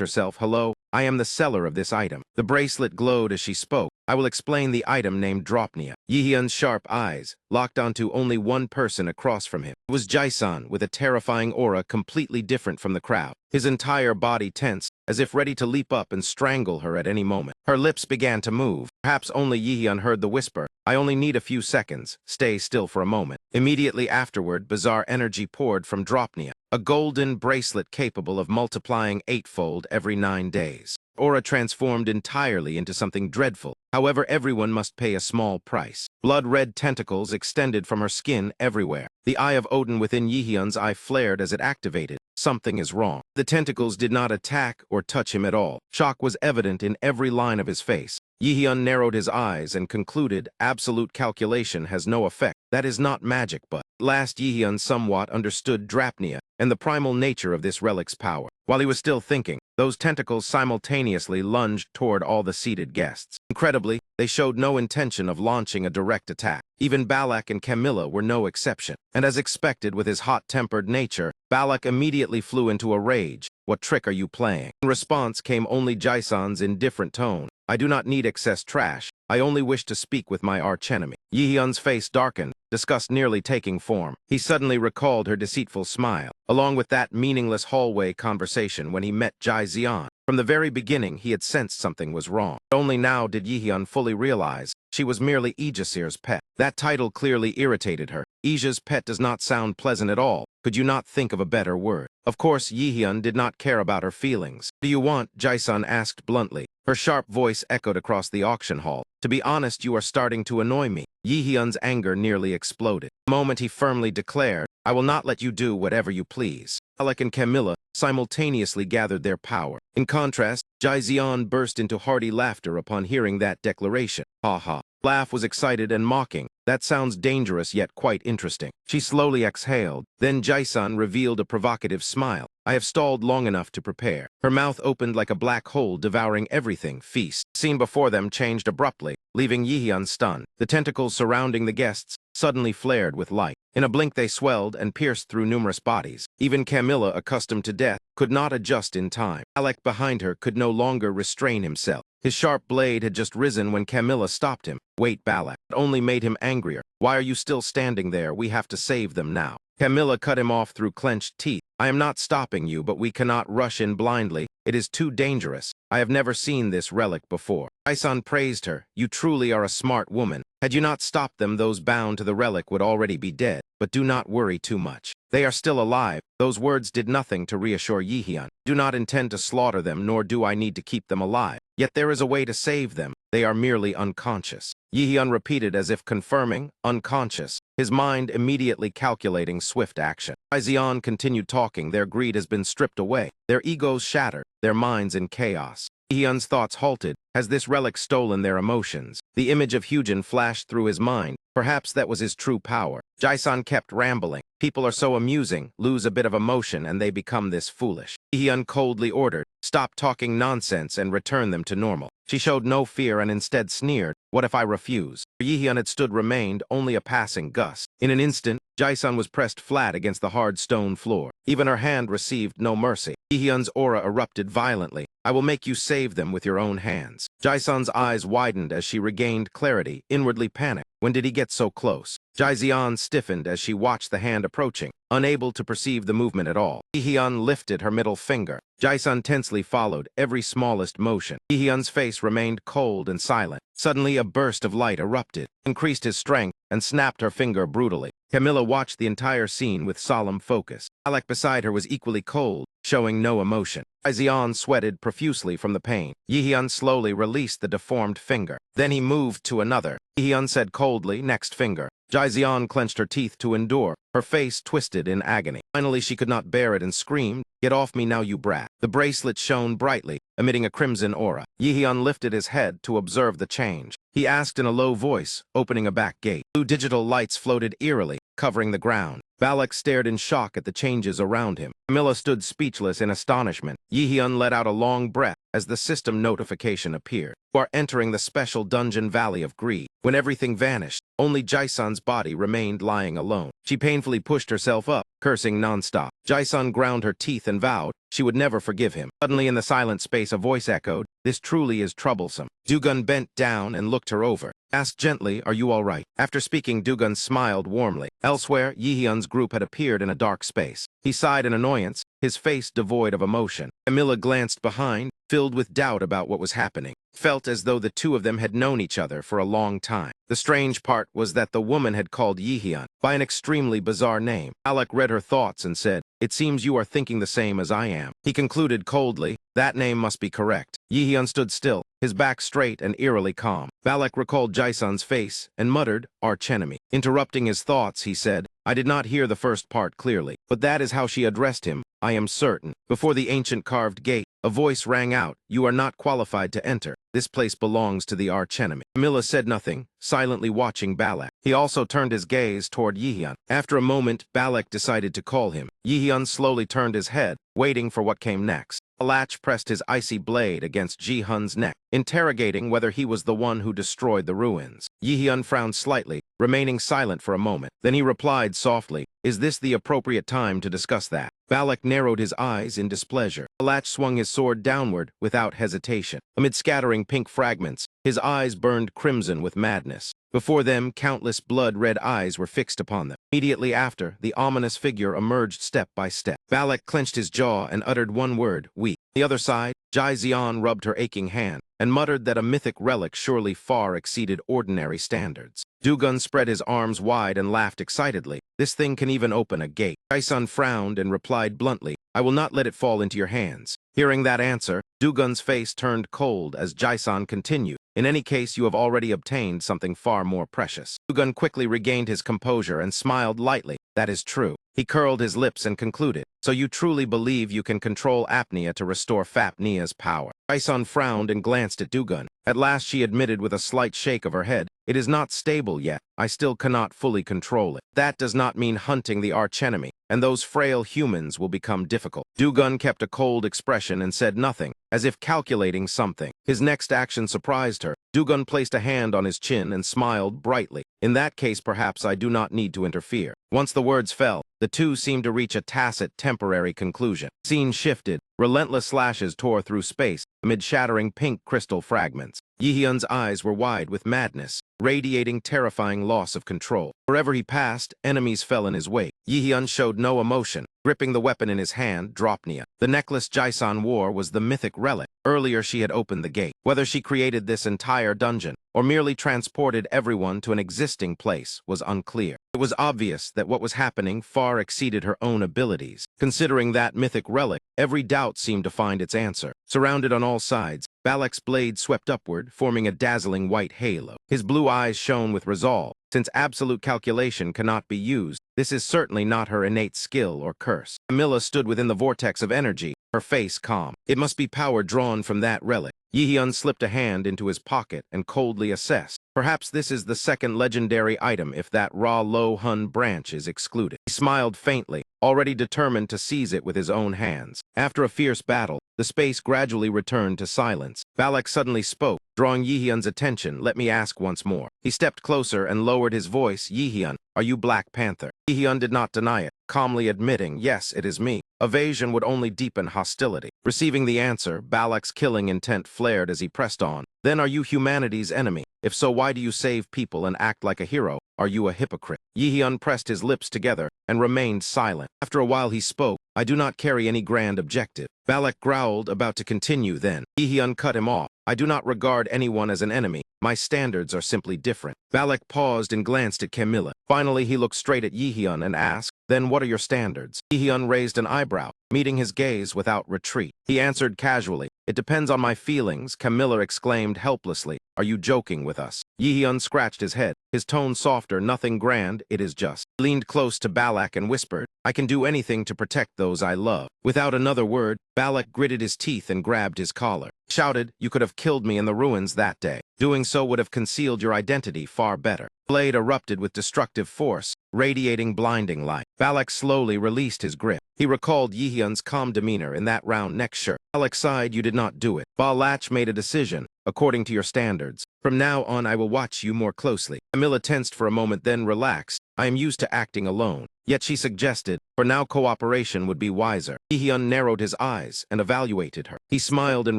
herself. "Hello, I am the seller of this item." The bracelet glowed as she spoke. "I will explain the item named Dropnia." Yihyun's sharp eyes locked onto only one person across from him. It was Jae-san, with a terrifying aura completely different from the crowd. His entire body tense, as if ready to leap up and strangle her at any moment. Her lips began to move. Perhaps only Yihyun heard the whisper, "I only need a few seconds. Stay still for a moment." Immediately afterward, bizarre energy poured from Dropnia, a golden bracelet capable of multiplying eightfold every 9 days. Aura transformed entirely into something dreadful. However, everyone must pay a small price. Blood-red tentacles extended from her skin everywhere. The eye of Odin within Yihyun's eye flared as it activated. Something is wrong. The tentacles did not attack or touch him at all. Shock was evident in every line of his face. Yihyun narrowed his eyes and concluded, absolute calculation has no effect. That is not magic, but last Yihyun somewhat understood Dropnia and the primal nature of this relic's power. While he was still thinking, those tentacles simultaneously lunged toward all the seated guests. Incredibly, they showed no intention of launching a direct attack. Even Balak and Camilla were no exception. And as expected with his hot-tempered nature, Balak immediately flew into a rage. "What trick are you playing?" In response came only Jae-san's indifferent tone. "I do not need excess trash. I only wish to speak with my archenemy." Yihyun's face darkened, disgust nearly taking form. He suddenly recalled her deceitful smile, along with that meaningless hallway conversation when he met Jae Xian. From the very beginning, he had sensed something was wrong. Only now did Yihyun fully realize she was merely Aegisir's pet. That title clearly irritated her. Aegisir's pet does not sound pleasant at all. Could you not think of a better word? Of course, Yihyun did not care about her feelings. "Do you want?" Jae-san asked bluntly. Her sharp voice echoed across the auction hall. "To be honest, you are starting to annoy me." Yihyun's anger nearly exploded. The moment he firmly declared, "I will not let you do whatever you please." Alec and Camilla simultaneously gathered their power. In contrast, Jae Xian burst into hearty laughter upon hearing that declaration. "Ha ha." Laugh was excited and mocking. "That sounds dangerous yet quite interesting." She slowly exhaled. Then Jae-san revealed a provocative smile. "I have stalled long enough to prepare." Her mouth opened like a black hole, devouring everything. Feast. Scene before them changed abruptly, leaving Yihyun stunned. The tentacles surrounding the guests suddenly flared with light. In a blink they swelled and pierced through numerous bodies. Even Camilla, accustomed to death, could not adjust in time. Alec behind her could no longer restrain himself. His sharp blade had just risen when Camilla stopped him. "Wait, Balak." It only made him angrier. "Why are you still standing there? We have to save them now." Camilla cut him off through clenched teeth. "I am not stopping you, but we cannot rush in blindly. It is too dangerous. I have never seen this relic before." Jae-san praised her. "You truly are a smart woman. Had you not stopped them, those bound to the relic would already be dead. But do not worry too much. They are still alive." Those words did nothing to reassure Yihyun. "Do not intend to slaughter them, nor do I need to keep them alive. Yet there is a way to save them. They are merely unconscious." Yihyun repeated as if confirming, "Unconscious," his mind immediately calculating swift action. Xian continued talking. "Their greed has been stripped away. Their egos shattered. Their minds in chaos." Yihyun's thoughts halted. Has this relic stolen their emotions? The image of Hyujin flashed through his mind. Perhaps that was his true power. Jae-san kept rambling. "People are so amusing, lose a bit of emotion, and they become this foolish." Yihyun coldly ordered, "Stop talking nonsense and return them to normal." She showed no fear and instead sneered, "What if I refuse?" Yihyun had stood remained only a passing gust. In an instant, Jae-san was pressed flat against the hard stone floor. Even her hand received no mercy. Yihyun's aura erupted violently. "I will make you save them with your own hands." Jae-san's eyes widened as she regained clarity, inwardly panicked. When did he get so close? Jae-xian stiffened as she watched the hand approaching, unable to perceive the movement at all. Yihyun lifted her middle finger. Jae-san tensely followed every smallest motion. Yihyun's face remained cold and silent. Suddenly, a burst of light erupted, increased his strength, and snapped her finger brutally. Camilla watched the entire scene with solemn focus. Alec beside her was equally cold, showing no emotion. Xian sweated profusely from the pain. Yihyun slowly released the deformed finger. Then he moved to another. Yihyun said coldly, "Next finger." Jae-xian clenched her teeth to endure, her face twisted in agony. Finally, she could not bear it and screamed, "Get off me now, you brat." The bracelet shone brightly, emitting a crimson aura. Yihyun lifted his head to observe the change. He asked in a low voice, opening a back gate. Blue digital lights floated eerily, covering the ground. Balak stared in shock at the changes around him. Camilla stood speechless in astonishment. Yihyun let out a long breath as the system notification appeared. You are entering the special dungeon Valley of Greed. When everything vanished, only Jaison's body remained lying alone. She painfully pushed herself up, cursing nonstop. Jaison ground her teeth and vowed she would never forgive him. Suddenly in the silent space a voice echoed, "This truly is troublesome." Dugun bent down and looked her over. Asked gently, "Are you all right?" After speaking, Dugun smiled warmly. Elsewhere, Yihyun's group had appeared in a dark space. He sighed in annoyance, his face devoid of emotion. Camilla glanced behind, filled with doubt about what was happening. Felt as though the two of them had known each other for a long time. The strange part was that the woman had called Yihyun by an extremely bizarre name. Alec read her thoughts and said, "It seems you are thinking the same as I am." He concluded coldly, "That name must be correct." Yihyun stood still, his back straight and eerily calm. Balak recalled Jaison's face and muttered, "Archenemy." Interrupting his thoughts, he said, "I did not hear the first part clearly, but that is how she addressed him, I am certain." Before the ancient carved gate, a voice rang out, "You are not qualified to enter. This place belongs to the archenemy." Camilla said nothing, silently watching Balak. He also turned his gaze toward Yihyun. After a moment, Balak decided to call him. Yihyun slowly turned his head, waiting for what came next. Alach pressed his icy blade against Ji-hun's neck, interrogating whether he was the one who destroyed the ruins. Yihyun frowned slightly, remaining silent for a moment. Then he replied softly, "Is this the appropriate time to discuss that?" Balak narrowed his eyes in displeasure. Alach swung his sword downward without hesitation. Amid scattering pink fragments, his eyes burned crimson with madness. Before them, countless blood-red eyes were fixed upon them. Immediately after, the ominous figure emerged step by step. Balak clenched his jaw and uttered one word, "Weak." On the other side, Jai Xian rubbed her aching hand and muttered that a mythic relic surely far exceeded ordinary standards. Dugun spread his arms wide and laughed excitedly. "This thing can even open a gate." Jaison frowned and replied bluntly, "I will not let it fall into your hands." Hearing that answer, Dugun's face turned cold as Jaison continued, "In any case, you have already obtained something far more precious." Dugun quickly regained his composure and smiled lightly. "That is true." He curled his lips and concluded, "So you truly believe you can control apnea to restore Fapnea's power?" Jaison frowned and glanced at Dugun. At last she admitted with a slight shake of her head, "It is not stable yet. I still cannot fully control it. That does not mean hunting the archenemy, and those frail humans will become difficult." Dugun kept a cold expression and said nothing, as if calculating something. His next action surprised her. Dugun placed a hand on his chin and smiled brightly. "In that case, perhaps I do not need to interfere." Once the words fell, the two seemed to reach a tacit, temporary conclusion. Scene shifted. Relentless slashes tore through space amid shattering pink crystal fragments. Yihyun's eyes were wide with madness, radiating terrifying loss of control. Wherever he passed, enemies fell in his wake. Yihyun showed no emotion, gripping the weapon in his hand, Dropnia. The necklace Jaison wore was the mythic relic. Earlier she had opened the gate. Whether she created this entire dungeon or merely transported everyone to an existing place was unclear. It was obvious that what was happening far exceeded her own abilities. Considering that mythic relic, every doubt seemed to find its answer. Surrounded on all sides, Balak's blade swept upward, forming a dazzling white halo. His blue eyes shone with resolve. Since absolute calculation cannot be used, this is certainly not her innate skill or curse. Camilla stood within the vortex of energy, her face calm. It must be power drawn from that relic. Yihyun slipped a hand into his pocket and coldly assessed. Perhaps this is the second legendary item if that raw Lo Hun branch is excluded. He smiled faintly, already determined to seize it with his own hands. After a fierce battle, the space gradually returned to silence. Balak suddenly spoke, drawing Yihyun's attention. "Let me ask once more." He stepped closer and lowered his voice. "Yihyun, are you Black Panther?" Yihyun did not deny it, calmly admitting, "Yes, it is me." Evasion would only deepen hostility. Receiving the answer, Balak's killing intent flared as he pressed on. "Then are you humanity's enemy? If so, why do you save people and act like a hero? Are you a hypocrite?" Yihyun pressed his lips together and remained silent. After a while he spoke, "I do not carry any grand objective." Balak growled, about to continue then. Yihyun cut him off. "I do not regard anyone as an enemy. My standards are simply different." Balak paused and glanced at Camilla. Finally, he looked straight at Yihyun and asked, "Then what are your standards?" Yihyun raised an eyebrow, meeting his gaze without retreat. He answered casually, "It depends on my feelings." Camilla exclaimed helplessly, "Are you joking with us?" Yihyun scratched his head, his tone softer. "Nothing grand, it is just." He leaned close to Balak and whispered, "I can do anything to protect those I love." Without another word, Balak gritted his teeth and grabbed his collar. Shouted, "You could have killed me in the ruins that day. Doing so would have concealed your identity far better." The blade erupted with destructive force, radiating blinding light. Balak slowly released his grip. He recalled Yihyun's calm demeanor in that round neck shirt. Balak sighed, "You did not do it." Balach made a decision, according to your standards. "From now on, I will watch you more closely." Camilla tensed for a moment, then relaxed. "I am used to acting alone." Yet she suggested, for now cooperation would be wiser. Yihyun narrowed his eyes and evaluated her. He smiled and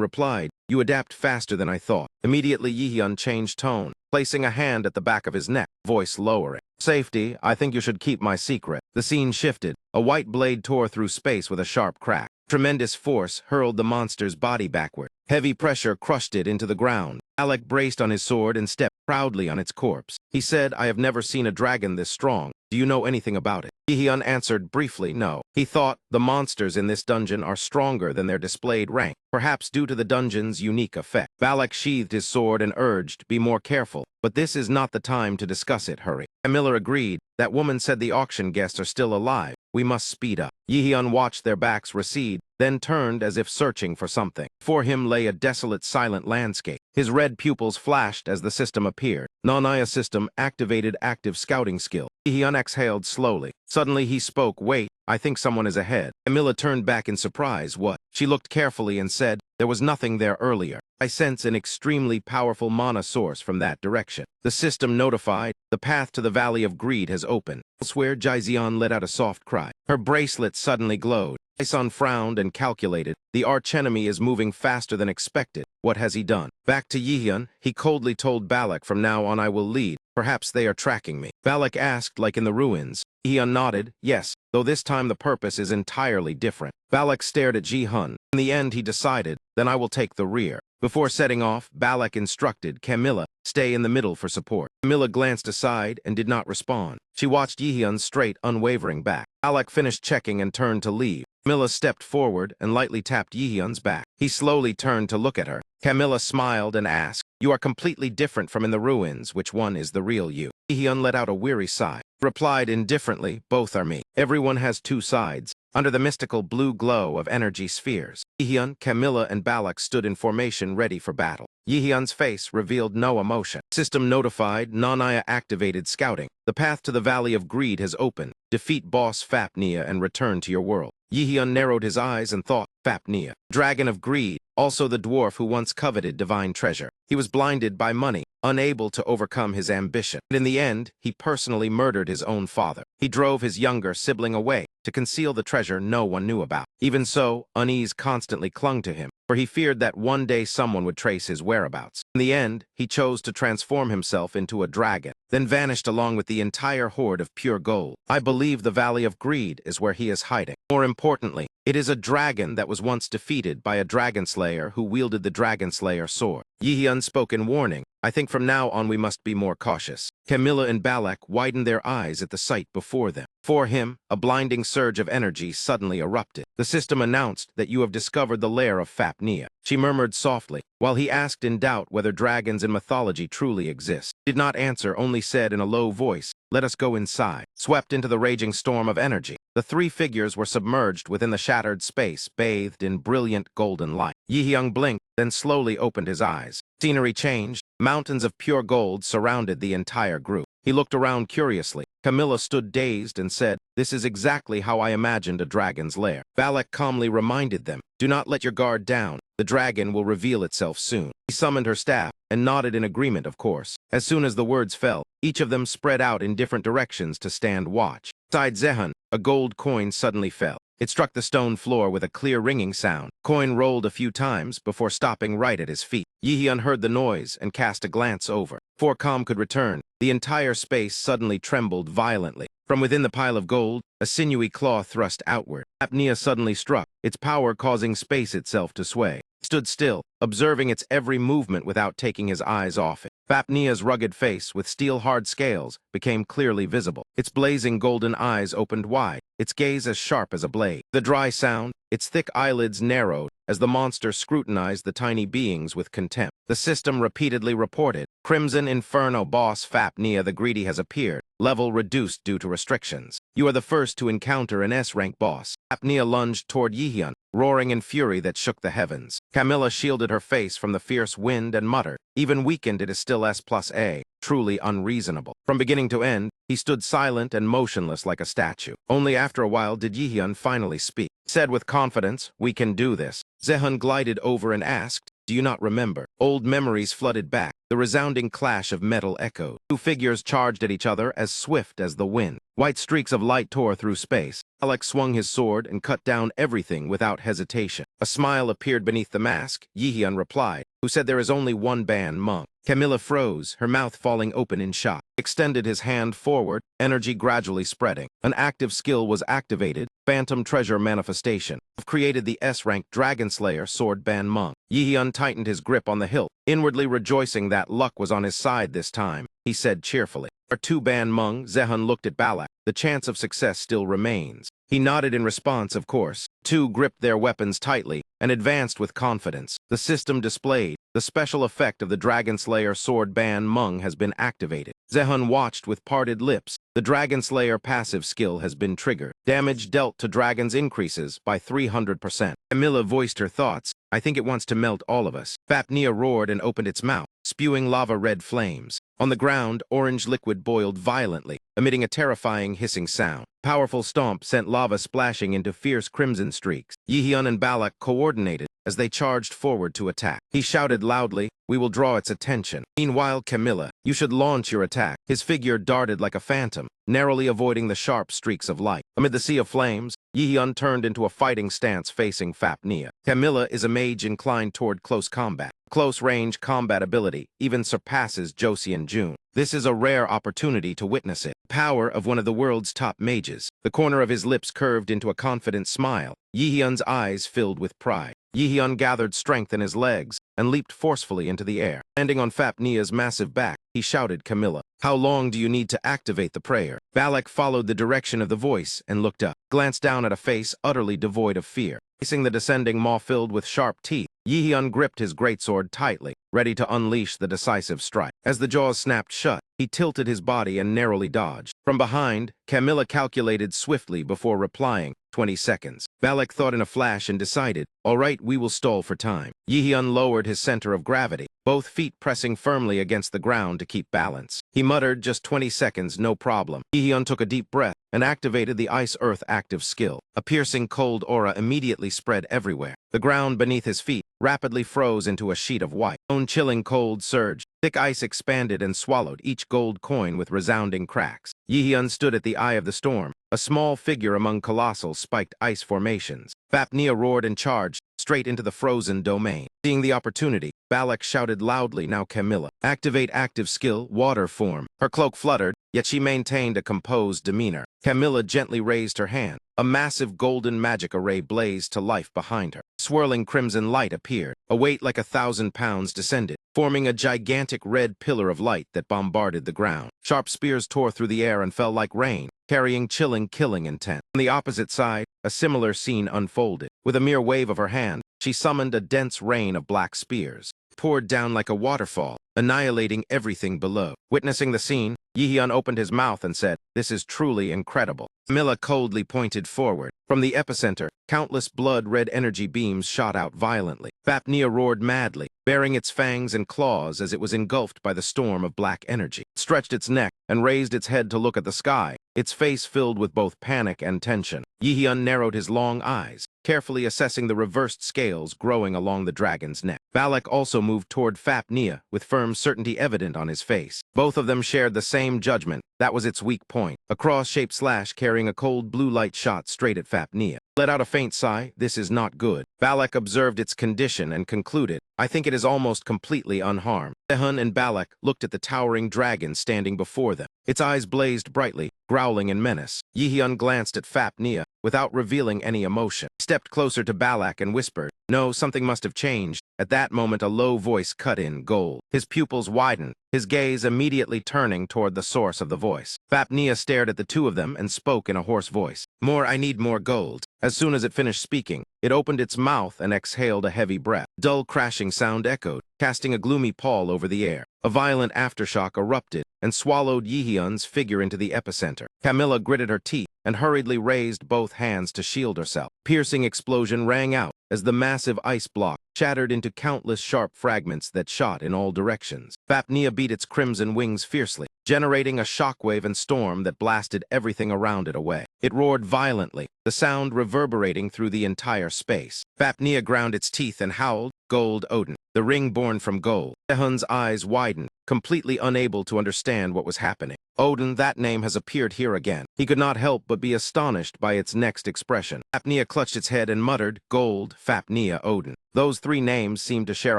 replied, "You adapt faster than I thought." Immediately Yihyun changed tone, placing a hand at the back of his neck, voice lowering. "Safety, I think you should keep my secret." The scene shifted. A white blade tore through space with a sharp crack. Tremendous force hurled the monster's body backward. Heavy pressure crushed it into the ground. Alec braced on his sword and stepped proudly on its corpse. He said, "I have never seen a dragon this strong. Do you know anything about it?" Yihyun answered briefly, no. He thought, the monsters in this dungeon are stronger than their displayed rank, perhaps due to the dungeon's unique effect. Balak sheathed his sword and urged, "Be more careful." "But this is not the time to discuss it, hurry." Camilla agreed. "That woman said the auction guests are still alive. We must speed up." Yihyun watched their backs recede, then turned as if searching for something. Before him lay a desolate, silent landscape. His red pupils flashed as the system appeared. Nanaya system activated active scouting skill. Yihyun exhaled slowly. Suddenly he spoke, "Wait, I think someone is ahead." Camilla turned back in surprise. "What?" She looked carefully and said, "There was nothing there earlier. I sense an extremely powerful mana source from that direction." The system notified, "The path to the Valley of Greed has opened." Elsewhere, Jaizian let out a soft cry. Her bracelet suddenly glowed. Isan frowned and calculated. The archenemy is moving faster than expected. What has he done? Back to Yihyun, he coldly told Balak, "From now on I will lead. Perhaps they are tracking me." Balak asked, "Like in the ruins?" Yihyun nodded, "Yes, though this time the purpose is entirely different." Balak stared at Ji-hun. In the end he decided, "Then I will take the rear." Before setting off, Balak instructed Camilla, "Stay in the middle for support." Camilla glanced aside and did not respond. She watched Yihyun's straight, unwavering back. Balak finished checking and turned to leave. Camilla stepped forward and lightly tapped Yihyun's back. He slowly turned to look at her. Camilla smiled and asked, "You are completely different from in the ruins. Which one is the real you?" Yihyun let out a weary sigh. Replied indifferently, "Both are me. Everyone has two sides." Under the mystical blue glow of energy spheres, Yihyun, Camilla, and Balak stood in formation ready for battle. Yihyun's face revealed no emotion. System notified, Nanaya activated scouting. The path to the Valley of Greed has opened. Defeat boss Fapnea and return to your world. Yihyun narrowed his eyes and thought, Fapnea, dragon of greed, also the dwarf who once coveted divine treasure. He was blinded by money, unable to overcome his ambition. And in the end, he personally murdered his own father. He drove his younger sibling away to conceal the treasure no one knew about. Even so, unease constantly clung to him, for he feared that one day someone would trace his whereabouts. In the end, he chose to transform himself into a dragon, then vanished along with the entire hoard of pure gold. I believe the Valley of Greed is where he is hiding. More importantly, it is a dragon that was once defeated by a dragon slayer who wielded the dragon slayer sword. Yihyun spoke in warning. I think from now on we must be more cautious. Camilla and Balak widened their eyes at the sight before them. For him, a blinding surge of energy suddenly erupted. The system announced that you have discovered the lair of Fapnea. She murmured softly, while he asked in doubt whether dragons in mythology truly exist. Did not answer, only said in a low voice, "Let us go inside." Swept into the raging storm of energy, the three figures were submerged within the shattered space, bathed in brilliant golden light. Yihyun blinked, then slowly opened his eyes. Scenery changed. Mountains of pure gold surrounded the entire group. He looked around curiously. Camilla stood dazed and said, "This is exactly how I imagined a dragon's lair." Balak calmly reminded them, "Do not let your guard down. The dragon will reveal itself soon." He summoned her staff and nodded in agreement, of course. As soon as the words fell, each of them spread out in different directions to stand watch. Beside Zehun, a gold coin suddenly fell. It struck the stone floor with a clear ringing sound. Coin rolled a few times before stopping right at his feet. Yihyun heard the noise and cast a glance over. Before calm could return, the entire space suddenly trembled violently. From within the pile of gold, a sinewy claw thrust outward. Apnea suddenly struck, its power causing space itself to sway. He stood still, observing its every movement without taking his eyes off it. Fapnea's rugged face, with steel-hard scales, became clearly visible. Its blazing golden eyes opened wide, its gaze as sharp as a blade. The dry sound, its thick eyelids narrowed as the monster scrutinized the tiny beings with contempt. The system repeatedly reported, "Crimson Inferno boss Fapnea the Greedy has appeared. Level reduced due to restrictions. You are the first to encounter an S-rank boss." Fapnea lunged toward Yihyun, roaring in fury that shook the heavens. Camilla shielded her face from the fierce wind and muttered, "Even weakened, it is still S+A. truly unreasonable. From beginning to end, he stood silent and motionless like a statue. Only after a while did Yihyun finally speak. Said with confidence, "We can do this." Sehun glided over and asked, "Do you not remember?" Old memories flooded back. The resounding clash of metal echoed. Two figures charged at each other as swift as the wind. White streaks of light tore through space. Alec swung his sword and cut down everything without hesitation. A smile appeared beneath the mask. Yihyun replied, "Who said there is only one band, Monk?" Camilla froze, her mouth falling open in shock. Extended his hand forward, energy gradually spreading. An active skill was activated, Phantom Treasure Manifestation. Created the S-Rank Dragon Slayer Sword Band Monk. Yihyun tightened his grip on the hilt, inwardly rejoicing that luck was on his side this time. He said cheerfully, "Our two-band Mung." Sehun looked at Balak. The chance of success still remains. He nodded in response, of course. Two gripped their weapons tightly and advanced with confidence. The system displayed. The special effect of the Dragon Slayer Sword Band Mung has been activated. Sehun watched with parted lips. The Dragon Slayer passive skill has been triggered. Damage dealt to dragons increases by 300%. Camilla voiced her thoughts. "I think it wants to melt all of us." Fapnea roared and opened its mouth, spewing lava-red flames. On the ground, orange liquid boiled violently, emitting a terrifying hissing sound. Powerful stomp sent lava splashing into fierce crimson streaks. Yihyun and Balak coordinated as they charged forward to attack. He shouted loudly, "We will draw its attention." Meanwhile, Camilla, "You should launch your attack." His figure darted like a phantom, narrowly avoiding the sharp streaks of light. Amid the sea of flames, Yihyun turned into a fighting stance facing Fapnea. Camilla is a mage inclined toward close combat. Close-range combat ability even surpasses Josie and June. This is a rare opportunity to witness it. Power of one of the world's top mages. The corner of his lips curved into a confident smile. Yihyun's eyes filled with pride. Yihyun gathered strength in his legs and leaped forcefully into the air. Landing on Fapnea's massive back, he shouted, "Camilla, how long do you need to activate the prayer?" Balak followed the direction of the voice and looked up, glanced down at a face utterly devoid of fear. Facing the descending maw filled with sharp teeth, Yihyun gripped his greatsword tightly, ready to unleash the decisive strike. As the jaws snapped shut, he tilted his body and narrowly dodged. From behind, Camilla calculated swiftly before replying, 20 seconds. Balak thought in a flash and decided, "All right, we will stall for time." Yihyun lowered his center of gravity, both feet pressing firmly against the ground to keep balance. He muttered, "Just 20 seconds, no problem." Yihyun took a deep breath and activated the Ice-Earth active skill. A piercing cold aura immediately spread everywhere. The ground beneath his feet rapidly froze into a sheet of white. Own chilling cold surged. Thick ice expanded and swallowed each gold coin with resounding cracks. Yihyun stood at the eye of the storm, a small figure among colossal spiked ice formations. Fapnea roared and charged straight into the frozen domain. Seeing the opportunity, Balak shouted loudly, "Now Camilla, activate active skill, water form." Her cloak fluttered, yet she maintained a composed demeanor. Camilla gently raised her hand. A massive golden magic array blazed to life behind her. Swirling crimson light appeared. A weight like 1,000 pounds descended, forming a gigantic red pillar of light that bombarded the ground. Sharp spears tore through the air and fell like rain, carrying chilling killing intent. On the opposite side, a similar scene unfolded. With a mere wave of her hand, she summoned a dense rain of black spears, poured down like a waterfall, annihilating everything below. Witnessing the scene, Yihyun opened his mouth and said, "This is truly incredible." Camilla coldly pointed forward. From the epicenter, countless blood-red energy beams shot out violently. Fapnea roared madly, baring its fangs and claws as it was engulfed by the storm of black energy. It stretched its neck and raised its head to look at the sky, its face filled with both panic and tension. Yihyun narrowed his long eyes, carefully assessing the reversed scales growing along the dragon's neck. Balak also moved toward Fapnea, with firm certainty evident on his face. Both of them shared the same judgment. That was its weak point. A cross-shaped slash carrying a cold blue light shot straight at Fapnea. Let out a faint sigh. "This is not good." Balak observed its condition and concluded, "I think it is almost completely unharmed." Sehun and Balak looked at the towering dragon standing before them. Its eyes blazed brightly, growling in menace. Yihyun glanced at Fapnea without revealing any emotion. He stepped closer to Balak and whispered, "No, something must have changed." At that moment, a low voice cut in gold. His pupils widened, his gaze immediately turning toward the source of the voice. Fapnea stared at the two of them and spoke in a hoarse voice. I need more gold." As soon as it finished speaking, it opened its mouth and exhaled a heavy breath. Dull crashing sound echoed, casting a gloomy pall over the air. A violent aftershock erupted and swallowed Yihyun's figure into the epicenter. Camilla gritted her teeth and hurriedly raised both hands to shield herself. Piercing explosion rang out, as the massive ice block shattered into countless sharp fragments that shot in all directions. Fapnea beat its crimson wings fiercely, generating a shockwave and storm that blasted everything around it away. It roared violently, the sound reverberating through the entire space. Fapnea ground its teeth and howled, "Gold Odin, the ring born from gold." Sehun's eyes widened, completely unable to understand what was happening. Odin, that name has appeared here again. He could not help but be astonished by its next expression. Fapnea clutched its head and muttered, "Gold, Fapnea, Odin." Those three names seemed to share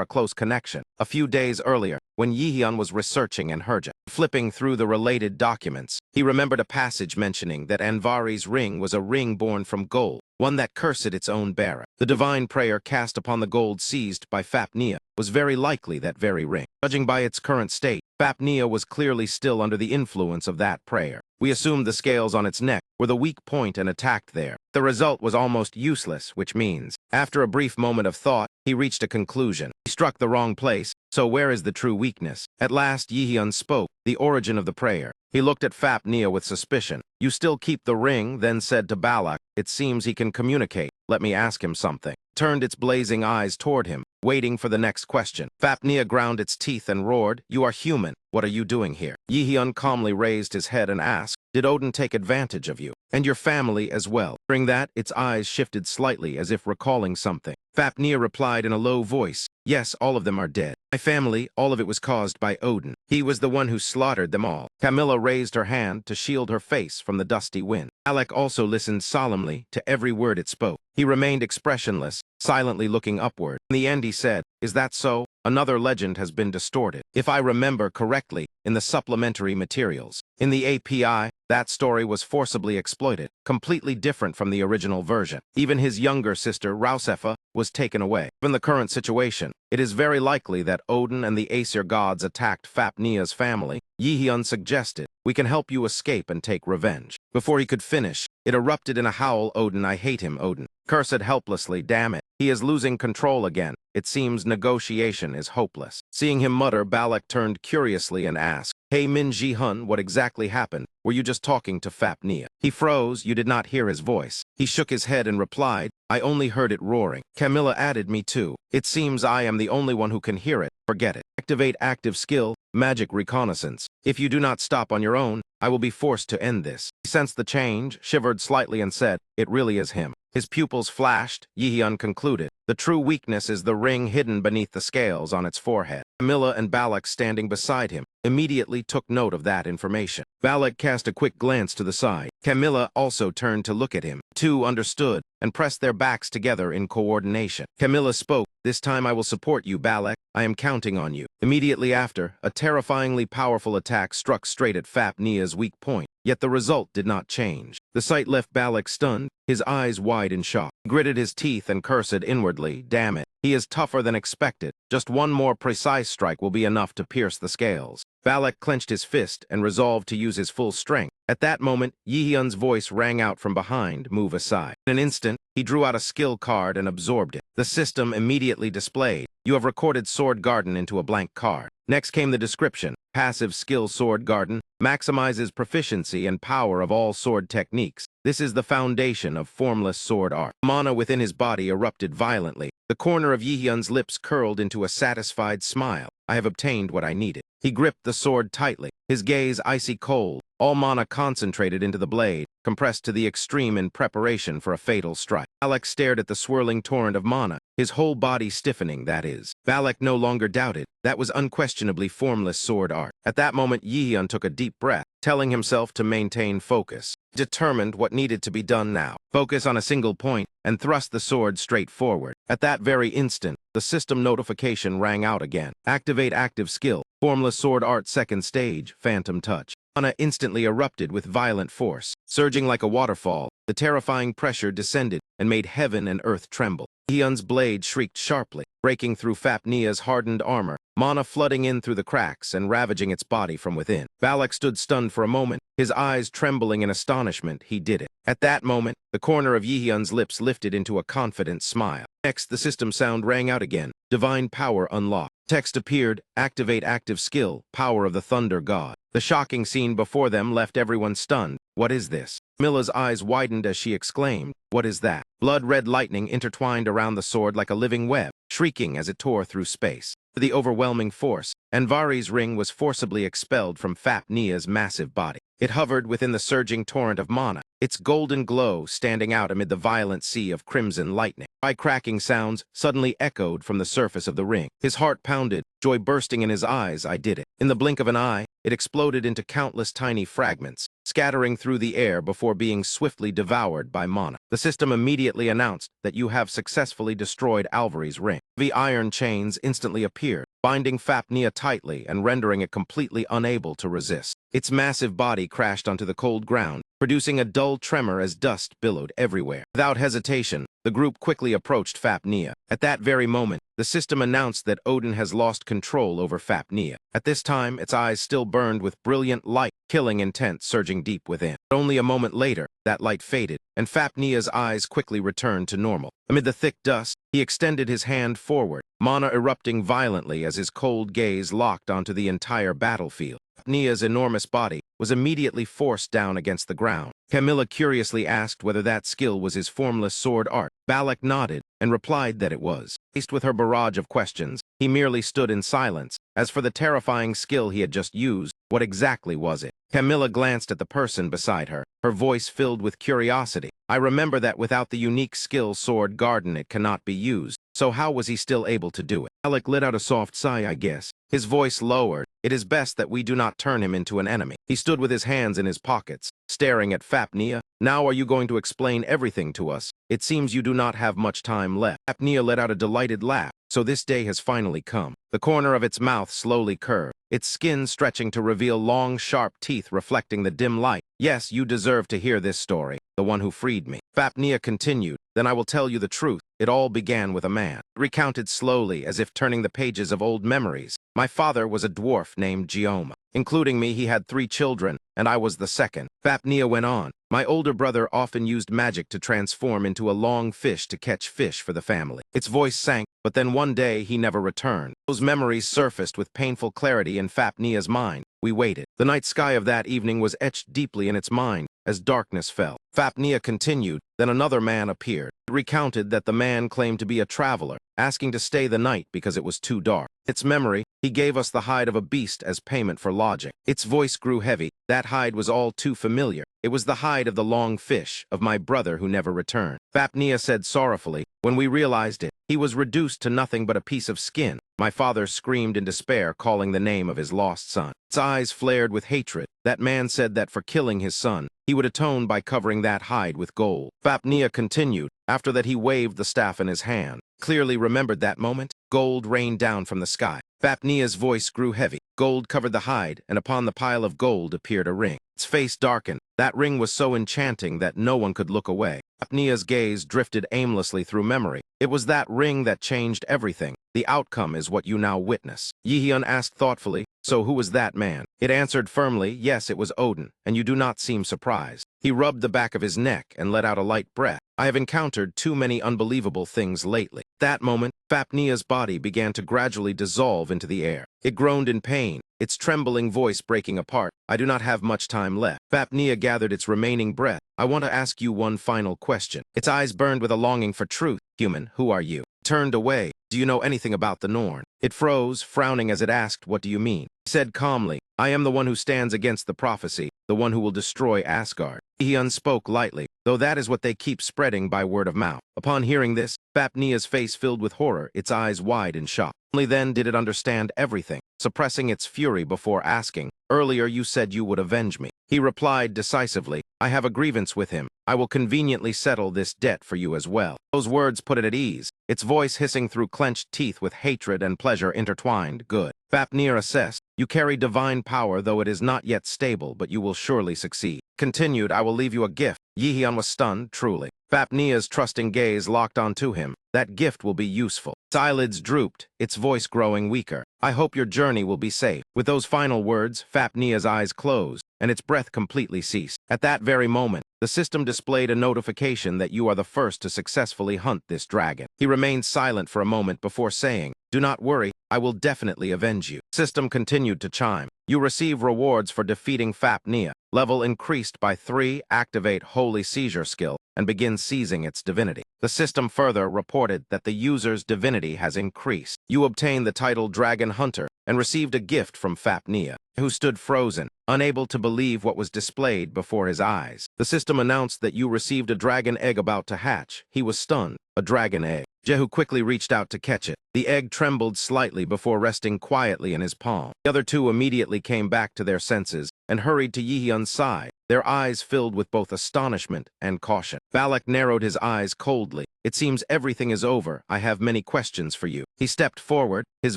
a close connection. A few days earlier, when Yihyun was researching and flipping through the related documents, he remembered a passage mentioning that Anvari's ring was a ring born from gold, one that cursed its own bearer. The divine prayer cast upon the gold seized by Fapnea was very likely that very ring. Judging by its current state, Fapnea was clearly still under the influence of that prayer. We assumed the scales on its neck were the weak point and attacked there. The result was almost useless, which means, after a brief moment of thought, he reached a conclusion. He struck the wrong place, so where is the true weakness? At last Yihyun spoke, the origin of the prayer. He looked at Fapnea with suspicion. "You still keep the ring," then said to Balak, "It seems he can communicate. Let me ask him something." Turned its blazing eyes toward him, waiting for the next question. Fapnea ground its teeth and roared, "You are human. What are you doing here?" Yihyun calmly raised his head and asked, "Did Odin take advantage of you? And your family as well?" Hearing that, its eyes shifted slightly as if recalling something. Fapnea replied in a low voice, "Yes, all of them are dead. My family, all of it was caused by Odin. He was the one who slaughtered them all." Camilla raised her hand to shield her face from the dusty wind. Alec also listened solemnly to every word it spoke. He remained expressionless, silently looking upward. In the end he said, "Is that so? Another legend has been distorted. If I remember correctly, in the supplementary materials, in the API, that story was forcibly exploited, completely different from the original version. Even his younger sister, Rausefa, was taken away. Given the current situation, it is very likely that Odin and the Aesir gods attacked Fapnea's family. Yihyun suggested, "We can help you escape and take revenge." Before he could finish, it erupted in a howl, "Odin, I hate him, Odin." Cursed helplessly, "Damn it. He is losing control again. It seems negotiation is hopeless." Seeing him mutter, Balak turned curiously and asked, "Hey Min Ji-hun, what exactly happened? Were you just talking to Fapnea?" He froze. You did not hear his voice. He shook his head and replied, "I only heard it roaring." Camilla added, "Me too. It seems I am the only one who can hear it. Forget it. Activate active skill, magic reconnaissance. If you do not stop on your own, I will be forced to end this." He sensed the change, shivered slightly and said, "It really is him." His pupils flashed. Yihyun concluded, "The true weakness is the ring hidden beneath the scales on its forehead." Camilla and Balak, standing beside him, immediately took note of that information. Balak cast a quick glance to the side. Camilla also turned to look at him. Two understood and pressed their backs together in coordination. Camilla spoke, "This time I will support you, Balak. I am counting on you." Immediately after, a terrifyingly powerful attack struck straight at Fapnea's weak point. Yet the result did not change. The sight left Balak stunned, his eyes wide in shock. He gritted his teeth and cursed inwardly, "Damn it. He is tougher than expected. Just one more precise strike will be enough to pierce the scales." Balak clenched his fist and resolved to use his full strength. At that moment, Yihyun's voice rang out from behind, "Move aside." In an instant, he drew out a skill card and absorbed it. The system immediately displayed, "You have recorded Sword Garden into a blank card." Next came the description, "Passive skill Sword Garden maximizes proficiency and power of all sword techniques. This is the foundation of formless sword art." Mana within his body erupted violently. The corner of Yihyun's lips curled into a satisfied smile. "I have obtained what I needed." He gripped the sword tightly, his gaze icy cold, all mana concentrated into the blade, compressed to the extreme in preparation for a fatal strike. Balak stared at the swirling torrent of mana, his whole body stiffening, that is. Balak no longer doubted. That was unquestionably formless sword art. At that moment, Yihyun took a deep breath, telling himself to maintain focus. Determined what needed to be done now. Focus on a single point and thrust the sword straight forward. At that very instant, the system notification rang out again. "Activate active skill. Formless sword art second stage, phantom touch." Mana instantly erupted with violent force. Surging like a waterfall, the terrifying pressure descended and made heaven and earth tremble. Yihyun's blade shrieked sharply, breaking through Fapnea's hardened armor, mana flooding in through the cracks and ravaging its body from within. Balak stood stunned for a moment, his eyes trembling in astonishment. He did it. At that moment, the corner of Yihyun's lips lifted into a confident smile. Next, the system sound rang out again. "Divine power unlocked." Text appeared, "Activate active skill, power of the thunder god." The shocking scene before them left everyone stunned. What is this? Milla's eyes widened as she exclaimed, "What is that?" Blood-red lightning intertwined around the sword like a living web, shrieking as it tore through space. The overwhelming force, Anvari's ring was forcibly expelled from Fapnia's massive body. It hovered within the surging torrent of mana, its golden glow standing out amid the violent sea of crimson lightning. Eye-cracking sounds suddenly echoed from the surface of the ring. His heart pounded, joy bursting in his eyes. I did it. In the blink of an eye, it exploded into countless tiny fragments, scattering through the air before being swiftly devoured by mana. The system immediately announced that you have successfully destroyed Alvari's ring. The iron chains instantly appeared, binding Fapnia tightly and rendering it completely unable to resist. Its massive body crashed onto the cold ground, producing a dull tremor as dust billowed everywhere. Without hesitation, the group quickly approached Fapnia. At that very moment, the system announced that Odin has lost control over Fapnia. At this time, its eyes still burned with brilliant light, killing intent surging deep within. But only a moment later, that light faded, and Fapnia's eyes quickly returned to normal. Amid the thick dust, he extended his hand forward, mana erupting violently as his cold gaze locked onto the entire battlefield. Fapnia's enormous body was immediately forced down against the ground. Camilla curiously asked whether that skill was his formless sword art. Balak nodded and replied that it was. Faced with her barrage of questions, he merely stood in silence. As for the terrifying skill he had just used, what exactly was it? Camilla glanced at the person beside her, her voice filled with curiosity. I remember that without the unique skill Sword Garden it cannot be used. So how was he still able to do it? Alec let out a soft sigh, I guess. His voice lowered. It is best that we do not turn him into an enemy. He stood with his hands in his pockets, staring at Fapnia. Now are you going to explain everything to us? It seems you do not have much time left. Fapnia let out a delighted laugh. So this day has finally come. The corner of its mouth slowly curved, its skin stretching to reveal long, sharp teeth reflecting the dim light. Yes, you deserve to hear this story, the one who freed me. Fapnia continued, then I will tell you the truth. It all began with a man. Recounted slowly, as if turning the pages of old memories. My father was a dwarf named Gioma. Including me, he had 3 children, and I was the second. Fapnia went on. My older brother often used magic to transform into a long fish to catch fish for the family. Its voice sank, but then one day he never returned. Those memories surfaced with painful clarity in Fapnia's mind. We waited. The night sky of that evening was etched deeply in its mind as darkness fell. Fapnia continued, then another man appeared. It recounted that the man claimed to be a traveler, asking to stay the night because it was too dark. Its memory, he gave us the hide of a beast as payment for lodging. Its voice grew heavy. That hide was all too familiar. It was the hide of the long fish, of my brother who never returned. Fapnia said sorrowfully, when we realized it, he was reduced to nothing but a piece of skin. My father screamed in despair, calling the name of his lost son. Its eyes flared with hatred. That man said that for killing his son, he would atone by covering that hide with gold. Fapnia continued. After that he waved the staff in his hand. Clearly remembered that moment. Gold rained down from the sky. Fapnia's voice grew heavy. Gold covered the hide, and upon the pile of gold appeared a ring. Its face darkened. That ring was so enchanting that no one could look away. Fapnia's gaze drifted aimlessly through memory. It was that ring that changed everything. The outcome is what you now witness. Yihyun asked thoughtfully, so who was that man? It answered firmly, yes, it was Odin, and you do not seem surprised. He rubbed the back of his neck and let out a light breath. I have encountered too many unbelievable things lately. That moment, Fapnia's body began to gradually dissolve into the air. It groaned in pain, its trembling voice breaking apart. I do not have much time left. Fapnia gathered its remaining breath. I want to ask you one final question. Its eyes burned with a longing for truth. Human, who are you? Turned away. Do you know anything about the Norn? It froze, frowning as it asked, what do you mean? He said calmly, I am the one who stands against the prophecy, the one who will destroy Asgard. He unspoke lightly, though that is what they keep spreading by word of mouth. Upon hearing this, Fapnia's face filled with horror, its eyes wide in shock. Only then did it understand everything, suppressing its fury before asking, earlier you said you would avenge me. He replied decisively, I have a grievance with him. I will conveniently settle this debt for you as well. Those words put it at ease, its voice hissing through clenched teeth with hatred and pleasure intertwined. Good. Fapnir assessed, you carry divine power, though it is not yet stable, but you will surely succeed. Continued, I will leave you a gift. Yihyun was stunned, truly. Fapnia's trusting gaze locked onto him. That gift will be useful. Its eyelids drooped, its voice growing weaker. I hope your journey will be safe. With those final words, Fapnia's eyes closed, and its breath completely ceased. At that very moment, the system displayed a notification that you are the first to successfully hunt this dragon. He remained silent for a moment before saying, do not worry, I will definitely avenge you. System continued to chime. You receive rewards for defeating Fapnea. Level increased by 3, activate Holy Seizure skill, and begin seizing its divinity. The system further reported that the user's divinity has increased. You obtained the title Dragon Hunter and received a gift from Fapnea, who stood frozen, unable to believe what was displayed before his eyes. The system announced that you received a dragon egg about to hatch. He was stunned. A dragon egg. Jehu quickly reached out to catch it. The egg trembled slightly before resting quietly in his palm. The other two immediately came back to their senses and hurried to Yihyun's side, their eyes filled with both astonishment and caution. Balak narrowed his eyes coldly. It seems everything is over. I have many questions for you. He stepped forward, his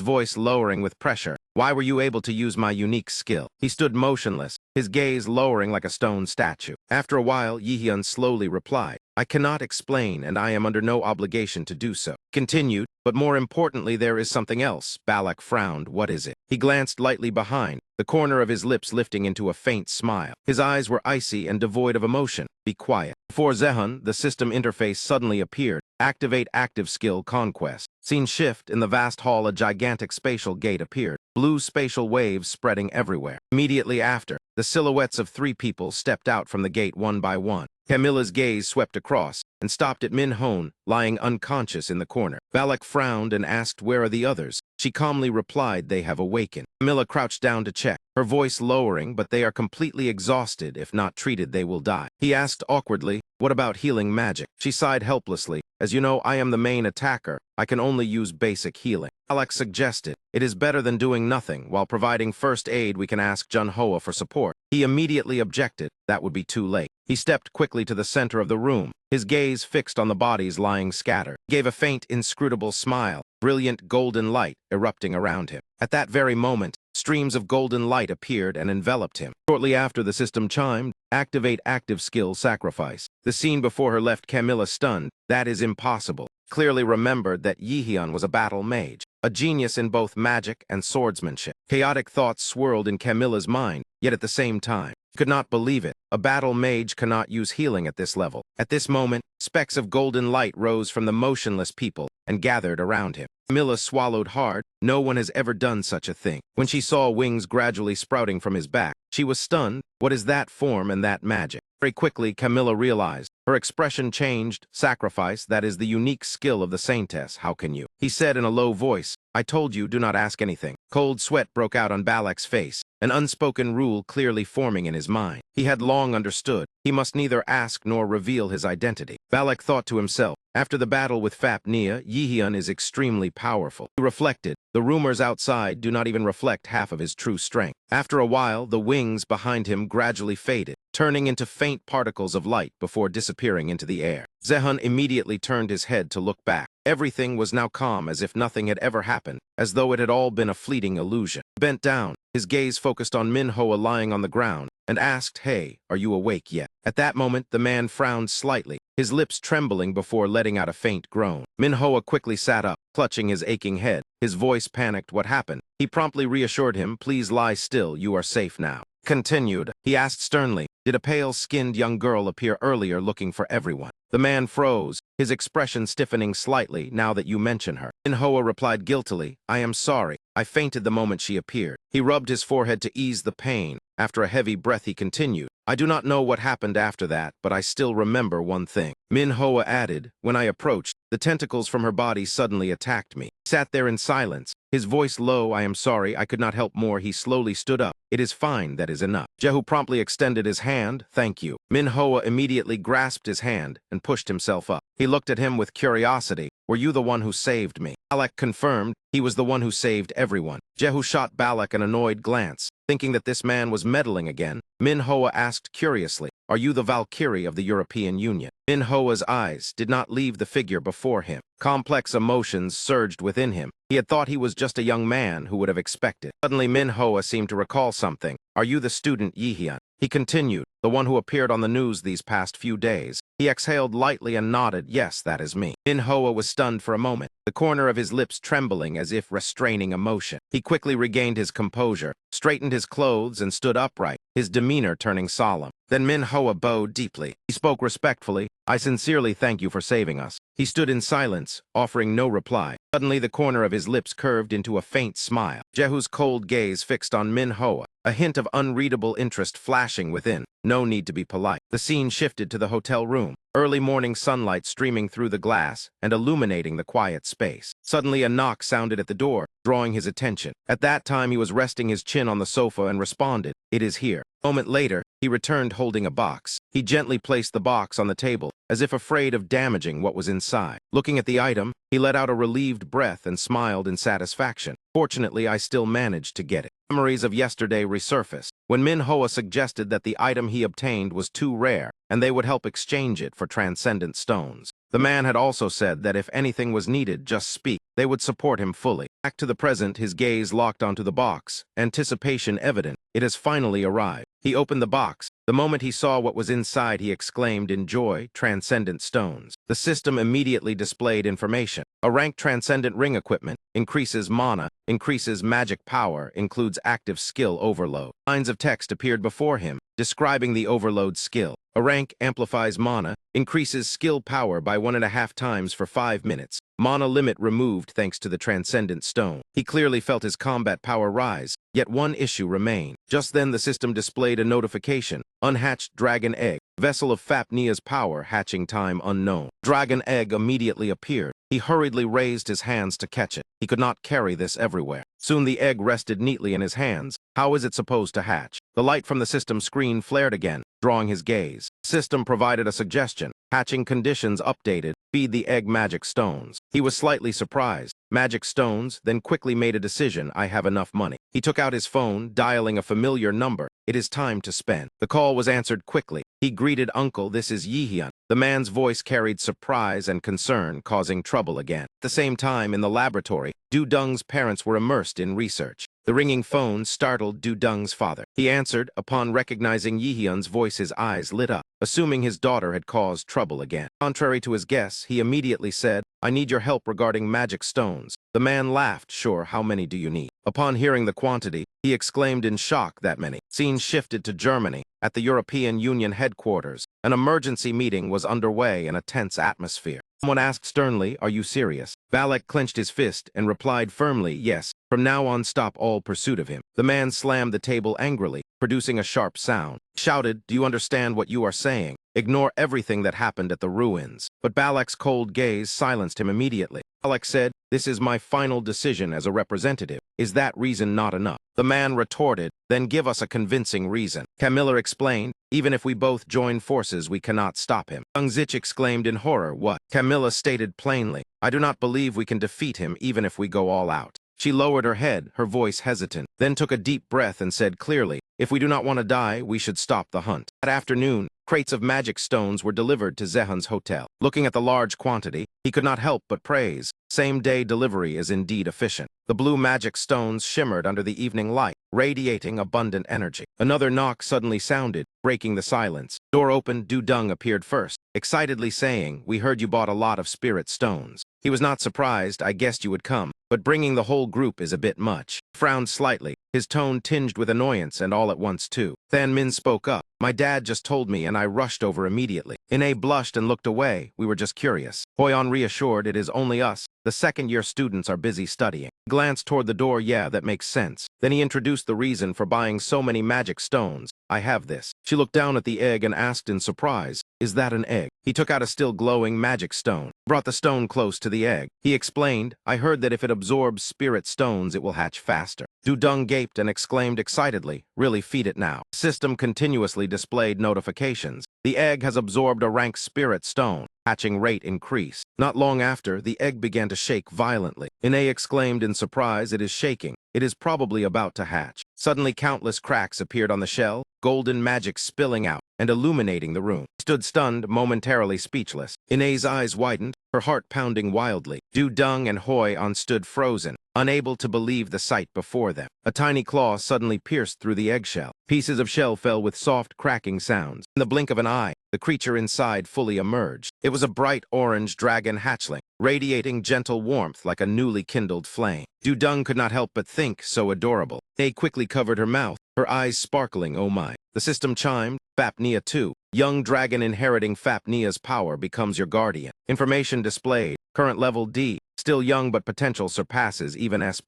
voice lowering with pressure. Why were you able to use my unique skill? He stood motionless, his gaze lowering like a stone statue. After a while, Yihyun slowly replied, I cannot explain, and I am under no obligation to do so. Continued, but more importantly, there is something else. Balak frowned. What is it? He glanced lightly behind, the corner of his lips lifting into a faint smile. His eyes were icy and devoid of emotion. Be quiet. Before Zehun, the system interface suddenly appeared. Activate active skill Conquest. Scene shift. In the vast hall, a gigantic spatial gate appeared. Blue spatial waves spreading everywhere. Immediately after, the silhouettes of 3 people stepped out from the gate one by one. Camilla's gaze swept across and stopped at Minhon, lying unconscious in the corner. Balak frowned and asked, where are the others? She calmly replied, they have awakened. Camilla crouched down to check, her voice lowering, but they are completely exhausted. If not treated, they will die. He asked awkwardly, what about healing magic? She sighed helplessly. As you know, I am the main attacker. I can only use basic healing. Balak suggested, it is better than doing nothing. While providing first aid, we can ask Junhoa for support. He immediately objected. That would be too late. He stepped quickly to the center of the room, his gaze fixed on the bodies lying scattered. He gave a faint, inscrutable smile, brilliant golden light erupting around him. At that very moment, streams of golden light appeared and enveloped him. Shortly after, the system chimed, activate active skill Sacrifice. The scene before her left Camilla stunned. That is impossible. Clearly remembered that Yihyun was a battle mage, a genius in both magic and swordsmanship. Chaotic thoughts swirled in Camilla's mind, yet at the same time, could not believe it. A battle mage cannot use healing at this level. At this moment, specks of golden light rose from the motionless people and gathered around him. Camilla swallowed hard. No one has ever done such a thing. When she saw wings gradually sprouting from his back, she was stunned. What is that form and that magic? Very quickly, Camilla realized. Her expression changed. Sacrifice, that is the unique skill of the Saintess. How can you? He said in a low voice, I told you, do not ask anything. Cold sweat broke out on Balak's face, an unspoken rule clearly forming in his mind. He had long understood. He must neither ask nor reveal his identity. Balak thought to himself, after the battle with Fapnea, Yihyun is extremely powerful. He reflected, the rumors outside do not even reflect half of his true strength. After a while, the wings behind him gradually faded, turning into faint particles of light before disappearing into the air. Zehun immediately turned his head to look back. Everything was now calm, as if nothing had ever happened, as though it had all been a fleeting illusion. Bent down, his gaze focused on Minhoa lying on the ground, and asked, hey, are you awake yet? At that moment, the man frowned slightly, his lips trembling before letting out a faint groan. Minhoa quickly sat up, clutching his aching head. His voice panicked. What happened? He promptly reassured him, please lie still, you are safe now. Continued, he asked sternly, did a pale-skinned young girl appear earlier looking for everyone? The man froze, his expression stiffening slightly now that you mention her. Minhoa replied guiltily, I am sorry. I fainted the moment she appeared. He rubbed his forehead to ease the pain. After a heavy breath, he continued, I do not know what happened after that, but I still remember one thing. Minhoa added, when I approached, the tentacles from her body suddenly attacked me. He sat there in silence, his voice low. I am sorry, I could not help more. He slowly stood up. It is fine, that is enough. Jehu promptly extended his hand. Thank you. Minhoa immediately grasped his hand and pushed himself up. He looked at him with curiosity. Were you the one who saved me? Balak confirmed he was the one who saved everyone. Jehu shot Balak an annoyed glance. Thinking that this man was meddling again, Minhoa asked curiously, are you the Valkyrie of the European Union? Minhoa's eyes did not leave the figure before him. Complex emotions surged within him. He had thought he was just a young man who would have expected. Suddenly, Minhoa seemed to recall something. Are you the student Yihyun? He continued, the one who appeared on the news these past few days. He exhaled lightly and nodded, yes, that is me. Minhoa was stunned for a moment, the corner of his lips trembling as if restraining emotion. He quickly regained his composure, straightened his clothes, and stood upright, his demeanor turning solemn. Then Minhoa bowed deeply. He spoke respectfully, I sincerely thank you for saving us. He stood in silence, offering no reply. Suddenly, the corner of his lips curved into a faint smile. Jehu's cold gaze fixed on Manhwa, a hint of unreadable interest flashing within. No need to be polite. The scene shifted to the hotel room, early morning sunlight streaming through the glass and illuminating the quiet space. Suddenly, a knock sounded at the door, drawing his attention. At that time, he was resting his chin on the sofa and responded, "It is here." A moment later, he returned holding a box. He gently placed the box on the table, as if afraid of damaging what was inside. Looking at the item, he let out a relieved breath and smiled in satisfaction. "Fortunately, I still managed to get it." Memories of yesterday resurfaced when Manhwa suggested that the item he obtained was too rare and they would help exchange it for transcendent stones. The man had also said that if anything was needed, just speak. They would support him fully. Back to the present, his gaze locked onto the box, anticipation evident. It has finally arrived. He opened the box. The moment he saw what was inside, he exclaimed in joy, "Transcendent stones." The system immediately displayed information. A rank transcendent ring equipment, increases mana, increases magic power, includes active skill overload. Lines of text appeared before him, describing the overload skill. A rank amplifies mana, increases skill power by 1.5 times for 5 minutes. Mana limit removed thanks to the Transcendent Stone. He clearly felt his combat power rise, yet one issue remained. Just then the system displayed a notification. Unhatched dragon egg. Vessel of Fapnia's power, hatching time unknown. Dragon egg immediately appeared. He hurriedly raised his hands to catch it. He could not carry this everywhere. Soon the egg rested neatly in his hands. How is it supposed to hatch? The light from the system screen flared again, drawing his gaze. System provided a suggestion. Hatching conditions updated. Feed the egg magic stones. He was slightly surprised. Magic stones, then quickly made a decision. I have enough money. He took out his phone, dialing a familiar number. It is time to spend. The call was answered quickly. He greeted Uncle, "This is Yihyun." The man's voice carried surprise and concern, causing trouble again. At the same time, in the laboratory, Du Dung's parents were immersed in research. The ringing phone startled Du Dung's father. He answered. Upon recognizing Yihyun's voice, his eyes lit up, assuming his daughter had caused trouble again. Contrary to his guess, he immediately said, "I need your help regarding magic stones." The man laughed. "Sure, how many do you need?" Upon hearing the quantity, he exclaimed in shock, "That many." Scene shifted to Germany. At the European Union headquarters, an emergency meeting was underway in a tense atmosphere. Someone asked sternly, "Are you serious?" Valak clenched his fist and replied firmly, "Yes. From now on, stop all pursuit of him." The man slammed the table angrily, producing a sharp sound. He shouted, "Do you understand what you are saying? Ignore everything that happened at the ruins." But Balak's cold gaze silenced him immediately. Balak said, "This is my final decision as a representative. Is that reason not enough?" The man retorted, "Then give us a convincing reason." Camilla explained, "Even if we both join forces, we cannot stop him." Dungzich exclaimed in horror, "What?" Camilla stated plainly, "I do not believe we can defeat him even if we go all out." She lowered her head, her voice hesitant, then took a deep breath and said clearly, "If we do not want to die, we should stop the hunt." That afternoon, crates of magic stones were delivered to Zehun's hotel. Looking at the large quantity, he could not help but praise. Same-day delivery is indeed efficient. The blue magic stones shimmered under the evening light, radiating abundant energy. Another knock suddenly sounded, breaking the silence. Door opened. Du Dung appeared first, excitedly saying, "We heard you bought a lot of spirit stones." He was not surprised. "I guessed you would come, but bringing the whole group is a bit much." Frowned slightly, his tone tinged with annoyance, and all at once too. Than Min spoke up. "My dad just told me and I rushed over immediately." Ine blushed and looked away. "We were just curious." Hoyon reassured, "It is only us. The second-year students are busy studying." He glanced toward the door. "Yeah, that makes sense." Then he introduced the reason for buying so many magic stones. "I have this." She looked down at the egg and asked in surprise, "Is that an egg?" He took out a still glowing magic stone, brought the stone close to the egg. He explained, "I heard that if it absorbs spirit stones, it will hatch faster." Du Dung gaped and exclaimed excitedly, "Really, feed it now." The system continuously displayed notifications. The egg has absorbed a rank spirit stone. Hatching rate increased. Not long after, the egg began to shake violently. Ine exclaimed in surprise, "It is shaking. It is probably about to hatch." Suddenly, countless cracks appeared on the shell, golden magic spilling out and illuminating the room. He stood stunned, momentarily speechless. Ine's eyes widened, her heart pounding wildly. Du Dung and Hoyon stood frozen, unable to believe the sight before them. A tiny claw suddenly pierced through the eggshell. Pieces of shell fell with soft, cracking sounds. In the blink of an eye, the creature inside fully emerged. It was a bright orange dragon hatchling, radiating gentle warmth like a newly kindled flame. Du Dung could not help but think, so adorable. Ine quickly covered her mouth, her eyes sparkling, "Oh my." The system chimed, Fapnea 2. Young dragon inheriting Fapnea's power becomes your guardian. Information displayed. Current level D. Still young but potential surpasses even S+.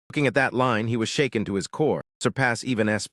Looking at that line, he was shaken to his core. Surpass even S+.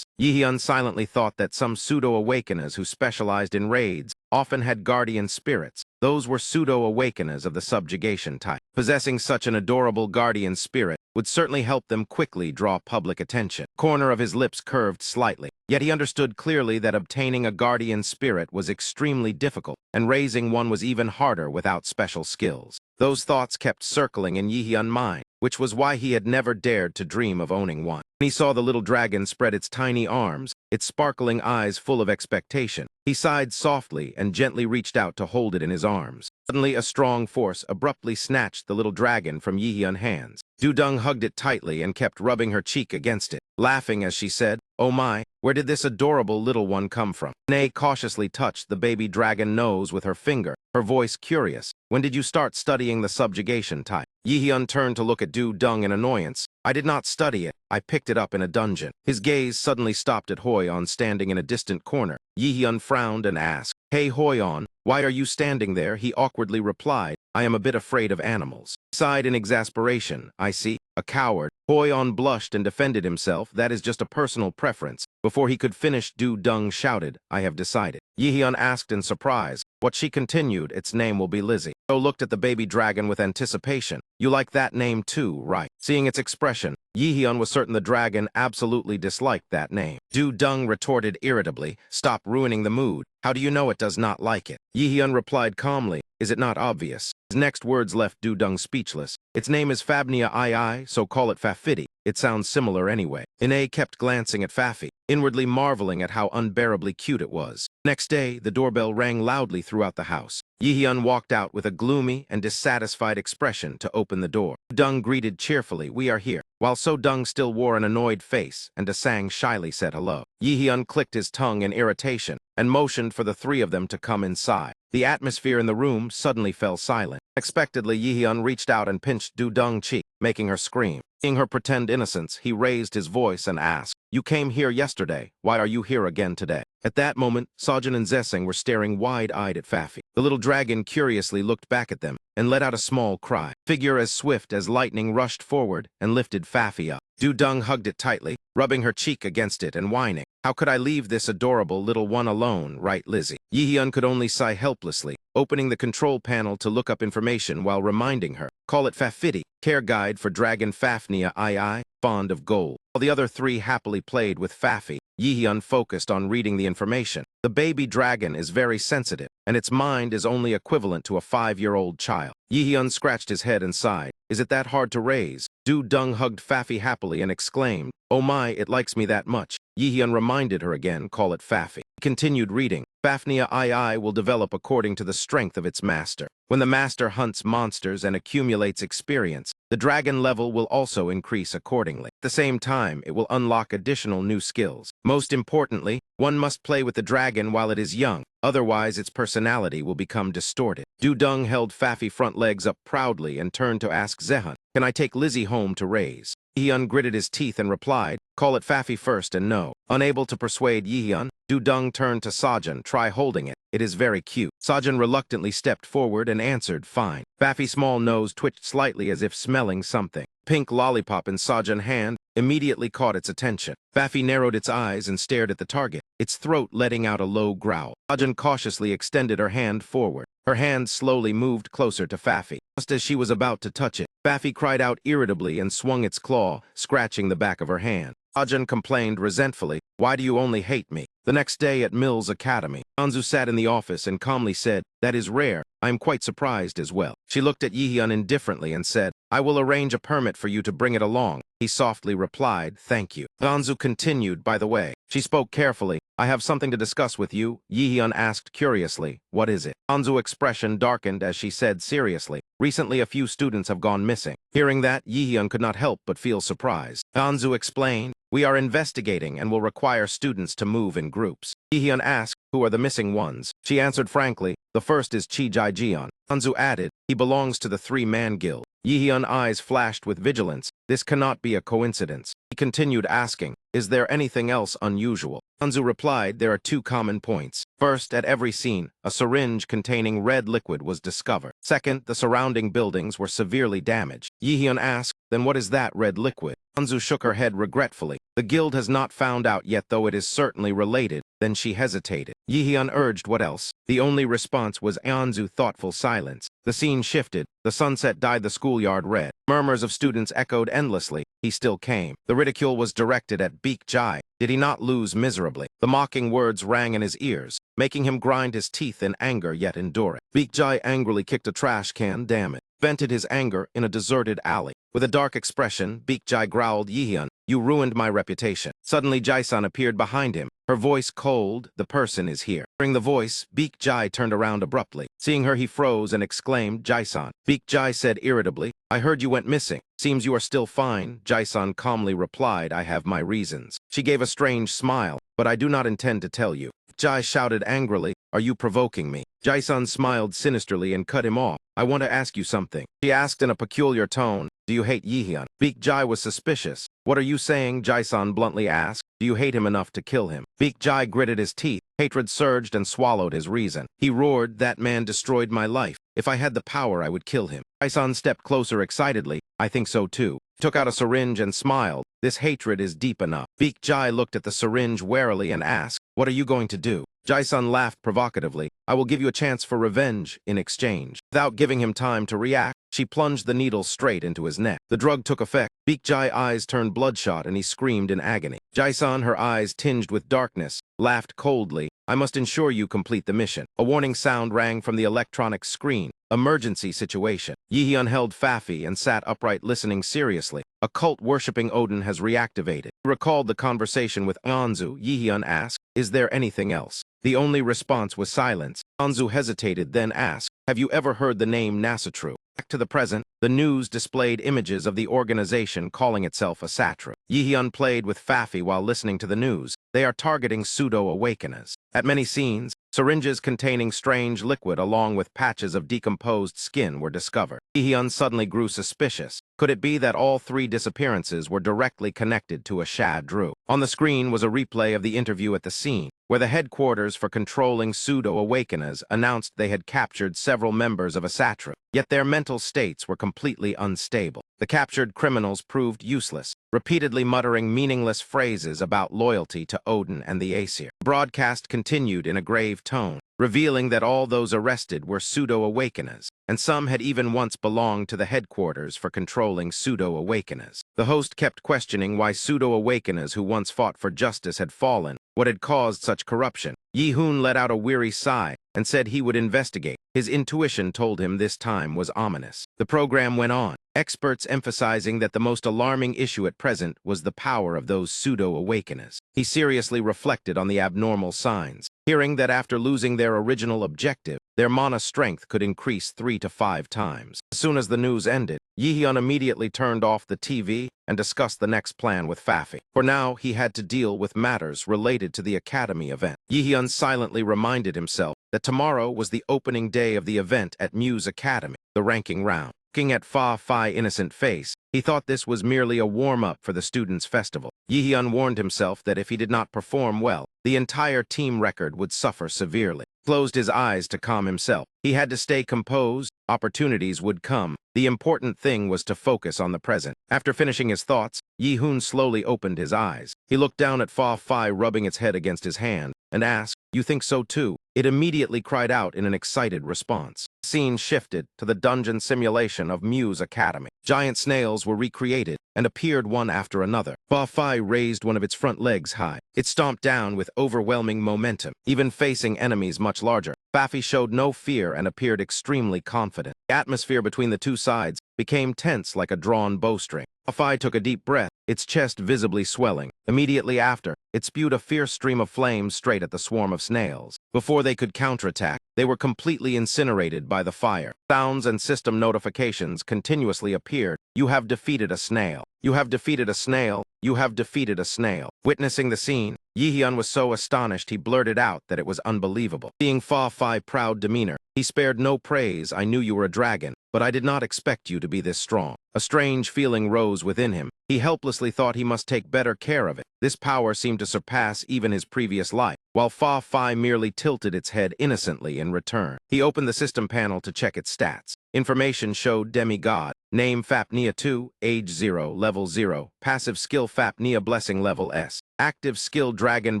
Yihyun silently thought that some pseudo-awakeners who specialized in raids often had guardian spirits. Those were pseudo-awakeners of the subjugation type. Possessing such an adorable guardian spirit would certainly help them quickly draw public attention. Corner of his lips curved slightly, yet he understood clearly that obtaining a guardian spirit was extremely difficult, and raising one was even harder without special skills. Those thoughts kept circling in Yihyun's mind, which was why he had never dared to dream of owning one. When he saw the little dragon spread its tiny arms, its sparkling eyes full of expectation, he sighed softly and gently reached out to hold it in his arms. Suddenly, a strong force abruptly snatched the little dragon from Yihyun's hands. Dudung hugged it tightly and kept rubbing her cheek against it, laughing as she said, "Oh my, where did this adorable little one come from?" Nay cautiously touched the baby dragon nose with her finger, her voice curious. "When did you start studying the subjugation type?" Yihyun turned to look at Dudung in annoyance. "I did not study it. I picked it up in a dungeon." His gaze suddenly stopped at Hoyon standing in a distant corner. Yihyun frowned and asked, "Hey Hoyon, why are you standing there?" He awkwardly replied, "I am a bit afraid of animals." He sighed in exasperation. "I see. A coward." Hoyon blushed and defended himself. "That is just a personal preference." Before he could finish, Dudung shouted, "I have decided." Yihyun asked in surprise. What she continued, "Its name will be Lizzie." Ho looked at the baby dragon with anticipation. "You like that name too, right?" Seeing its expression, Yihyun was certain the dragon absolutely disliked that name. Dudung retorted irritably, "Stop ruining the mood. How do you know it does not like it?" Yihyun replied calmly, "Is it not obvious?" His next words left Dudung speechless. "Its name is Fapnea II, so call it Fafiti. It sounds similar anyway." Ine kept glancing at Fafi, inwardly marveling at how unbearably cute it was. Next day, the doorbell rang loudly throughout the house. Yihyun walked out with a gloomy and dissatisfied expression to open the door. Dung greeted cheerfully, "We are here," while Dung still wore an annoyed face, and Dasang shyly said hello. Yihyun clicked his tongue in irritation and motioned for the three of them to come inside. The atmosphere in the room suddenly fell silent. Unexpectedly, Yihyun reached out and pinched Dudung's cheek, making her scream. Seeing her pretend innocence, he raised his voice and asked, "You came here yesterday. Why are you here again today?" At that moment, Sajin and Zesing were staring wide-eyed at Fafi. The little dragon curiously looked back at them and let out a small cry. Figure as swift as lightning rushed forward and lifted Fafi up. Dudung hugged it tightly, rubbing her cheek against it and whining, "How could I leave this adorable little one alone, right, Lizzie?" Yihyun could only sigh helplessly, opening the control panel to look up information while reminding her, "Call it Fafiti, care guide for Dragon Fafnea II, fond of gold." While the other three happily played with Fafi, Yihyun focused on reading the information. The baby dragon is very sensitive, and its mind is only equivalent to a 5-year-old child. Yihyun scratched his head and sighed. "Is it that hard to raise?" Dudung hugged Fafi happily and exclaimed, "Oh my, it likes me that much." Yihyun reminded her again, "Call it Fafi." He continued reading. Fafnea II will develop according to the strength of its master. When the master hunts monsters and accumulates experience, the dragon level will also increase accordingly. At the same time, it will unlock additional new skills. Most importantly, one must play with the dragon while it is young, otherwise its personality will become distorted. Dudung held Fafi front legs up proudly and turned to ask Zehun, "Can I take Lizzie home to raise?" Yihyun gritted his teeth and replied, "Call it Fafi first and no." Unable to persuade Yihyun, Dudung turned to Sajin, "Try holding it. It is very cute." Sajin reluctantly stepped forward and answered, "Fine." Fafi's small nose twitched slightly as if smelling something. Pink lollipop in Sajin's hand immediately caught its attention. Fafi narrowed its eyes and stared at the target, its throat letting out a low growl. Sajin cautiously extended her hand forward. Her hand slowly moved closer to Fafi. Just as she was about to touch it, Fafi cried out irritably and swung its claw, scratching the back of her hand. Sajin complained resentfully, "Why do you only hate me?" The next day at Mills Academy, Anzu sat in the office and calmly said, "That is rare. I am quite surprised as well." She looked at Yihyun indifferently and said, "I will arrange a permit for you to bring it along." He softly replied, "Thank you." Anzu continued, "By the way." She spoke carefully, "I have something to discuss with you." Yihyun asked curiously, "What is it?" Anzu's expression darkened as she said seriously, "Recently a few students have gone missing." Hearing that, Yihyun could not help but feel surprised. Anzu explained, "We are investigating and will require students to move in groups." Yihyun asked, "Who are the missing ones?" She answered frankly, "The first is Chi Jai Jian." Anzu added, "He belongs to the 3-man guild." Yihyun's eyes flashed with vigilance. This cannot be a coincidence. He continued asking, is there anything else unusual? Anzu replied, there are two common points. First, at every scene, a syringe containing red liquid was discovered. Second, the surrounding buildings were severely damaged. Yihyun asked, then what is that red liquid? Anzu shook her head regretfully. The guild has not found out yet, though it is certainly related. Then she hesitated. Yihyun urged, what else? The only response was Anzu's thoughtful silence. The scene shifted. The sunset dyed the schoolyard red. Murmurs of students echoed endlessly. He still came. The ridicule was directed at Beak Jai. Did he not lose miserably? The mocking words rang in his ears, making him grind his teeth in anger yet endure it. Beak Jai angrily kicked a trash can, damn it. Vented his anger in a deserted alley. With a dark expression, Beak Jai growled, Yihyun, you ruined my reputation. Suddenly Jai-san appeared behind him. Her voice cold, the person is here. Hearing the voice, Beak Jai turned around abruptly. Seeing her, he froze and exclaimed, Jai-san. Beak Jai said irritably, I heard you went missing. Seems you are still fine. Jai-san calmly replied, I have my reasons. She gave a strange smile, but I do not intend to tell you. Jai shouted angrily, are you provoking me? Jai-san smiled sinisterly and cut him off. I want to ask you something. She asked in a peculiar tone, do you hate Yihyun? Beak Jai was suspicious. What are you saying? Jai-san bluntly asked. Do you hate him enough to kill him? Beak Jai gritted his teeth. Hatred surged and swallowed his reason. He roared, that man destroyed my life. If I had the power, I would kill him. Jai-san stepped closer excitedly. I think so too. He took out a syringe and smiled. This hatred is deep enough. Beak Jai looked at the syringe warily and asked, what are you going to do? Jai-san laughed provocatively. I will give you a chance for revenge in exchange. Without giving him time to react, she plunged the needle straight into his neck. The drug took effect. Beak Jai's eyes turned bloodshot and he screamed in agony. Jai-san, her eyes tinged with darkness, laughed coldly. I must ensure you complete the mission. A warning sound rang from the electronic screen. Emergency situation. Yihyun held Fafi and sat upright listening seriously. A cult worshipping Odin has reactivated. He recalled the conversation with Anzu. Yihyun asked, is there anything else? The only response was silence. Anzu hesitated, then asked, have you ever heard the name Nasatru? Back to the present, the news displayed images of the organization calling itself Asatra. Yihyun played with Fafi while listening to the news. They are targeting pseudo-awakeners. At many scenes, syringes containing strange liquid along with patches of decomposed skin were discovered. Yihyun suddenly grew suspicious. Could it be that all three disappearances were directly connected to a Shad Drew? On the screen was a replay of the interview at the scene, where the headquarters for controlling pseudo-awakeners announced they had captured several members of Asatra, yet their mental states were completely unstable. The captured criminals proved useless, repeatedly muttering meaningless phrases about loyalty to Odin and the Aesir. The broadcast continued in a grave tone, revealing that all those arrested were pseudo-awakeners, and some had even once belonged to the headquarters for controlling pseudo-awakeners. The host kept questioning why pseudo-awakeners who once fought for justice had fallen, what had caused such corruption. Yihyun let out a weary sigh and said he would investigate. His intuition told him this time was ominous. The program went on, experts emphasizing that the most alarming issue at present was the power of those pseudo-awakeners. He seriously reflected on the abnormal signs, hearing that after losing their original objective, their mana strength could increase 3 to 5 times. As soon as the news ended, Yihyun immediately turned off the TV and discussed the next plan with Fafi. For now, he had to deal with matters related to the Academy event. Yihyun silently reminded himself that tomorrow was the opening day of the event at Muse Academy, the ranking round. Looking at Fa-Fi's innocent face, he thought this was merely a warm-up for the students' festival. Yihyun warned himself that if he did not perform well, the entire team record would suffer severely. He closed his eyes to calm himself. He had to stay composed. Opportunities would come. The important thing was to focus on the present. After finishing his thoughts, Yihyun slowly opened his eyes. He looked down at Fa-Fi rubbing its head against his hand and asked, you think so too? It immediately cried out in an excited response. The scene shifted to the dungeon simulation of Muse Academy. Giant snails were recreated and appeared one after another. Fa-Fi raised one of its front legs high. It stomped down with overwhelming momentum, even facing enemies much larger. Fafi showed no fear and appeared extremely confident. The atmosphere between the two sides became tense like a drawn bowstring. Fa-Fi took a deep breath, its chest visibly swelling. Immediately after, it spewed a fierce stream of flames straight at the swarm of snails. Before they could counterattack, they were completely incinerated by the fire. Sounds and system notifications continuously appeared. You have defeated a snail. You have defeated a snail. You have defeated a snail. Witnessing the scene, Yihyun was so astonished he blurted out that it was unbelievable. Seeing Fa-Fi's proud demeanor, he spared no praise. I knew you were a dragon. but I did not expect you to be this strong. A strange feeling rose within him. He helplessly thought he must take better care of it. This power seemed to surpass even his previous life, while Fa Fi merely tilted its head innocently in return. He opened the system panel to check its stats. Information showed demigod, name Fapnea 2, age 0, level 0, passive skill Fapnea blessing level S, active skill dragon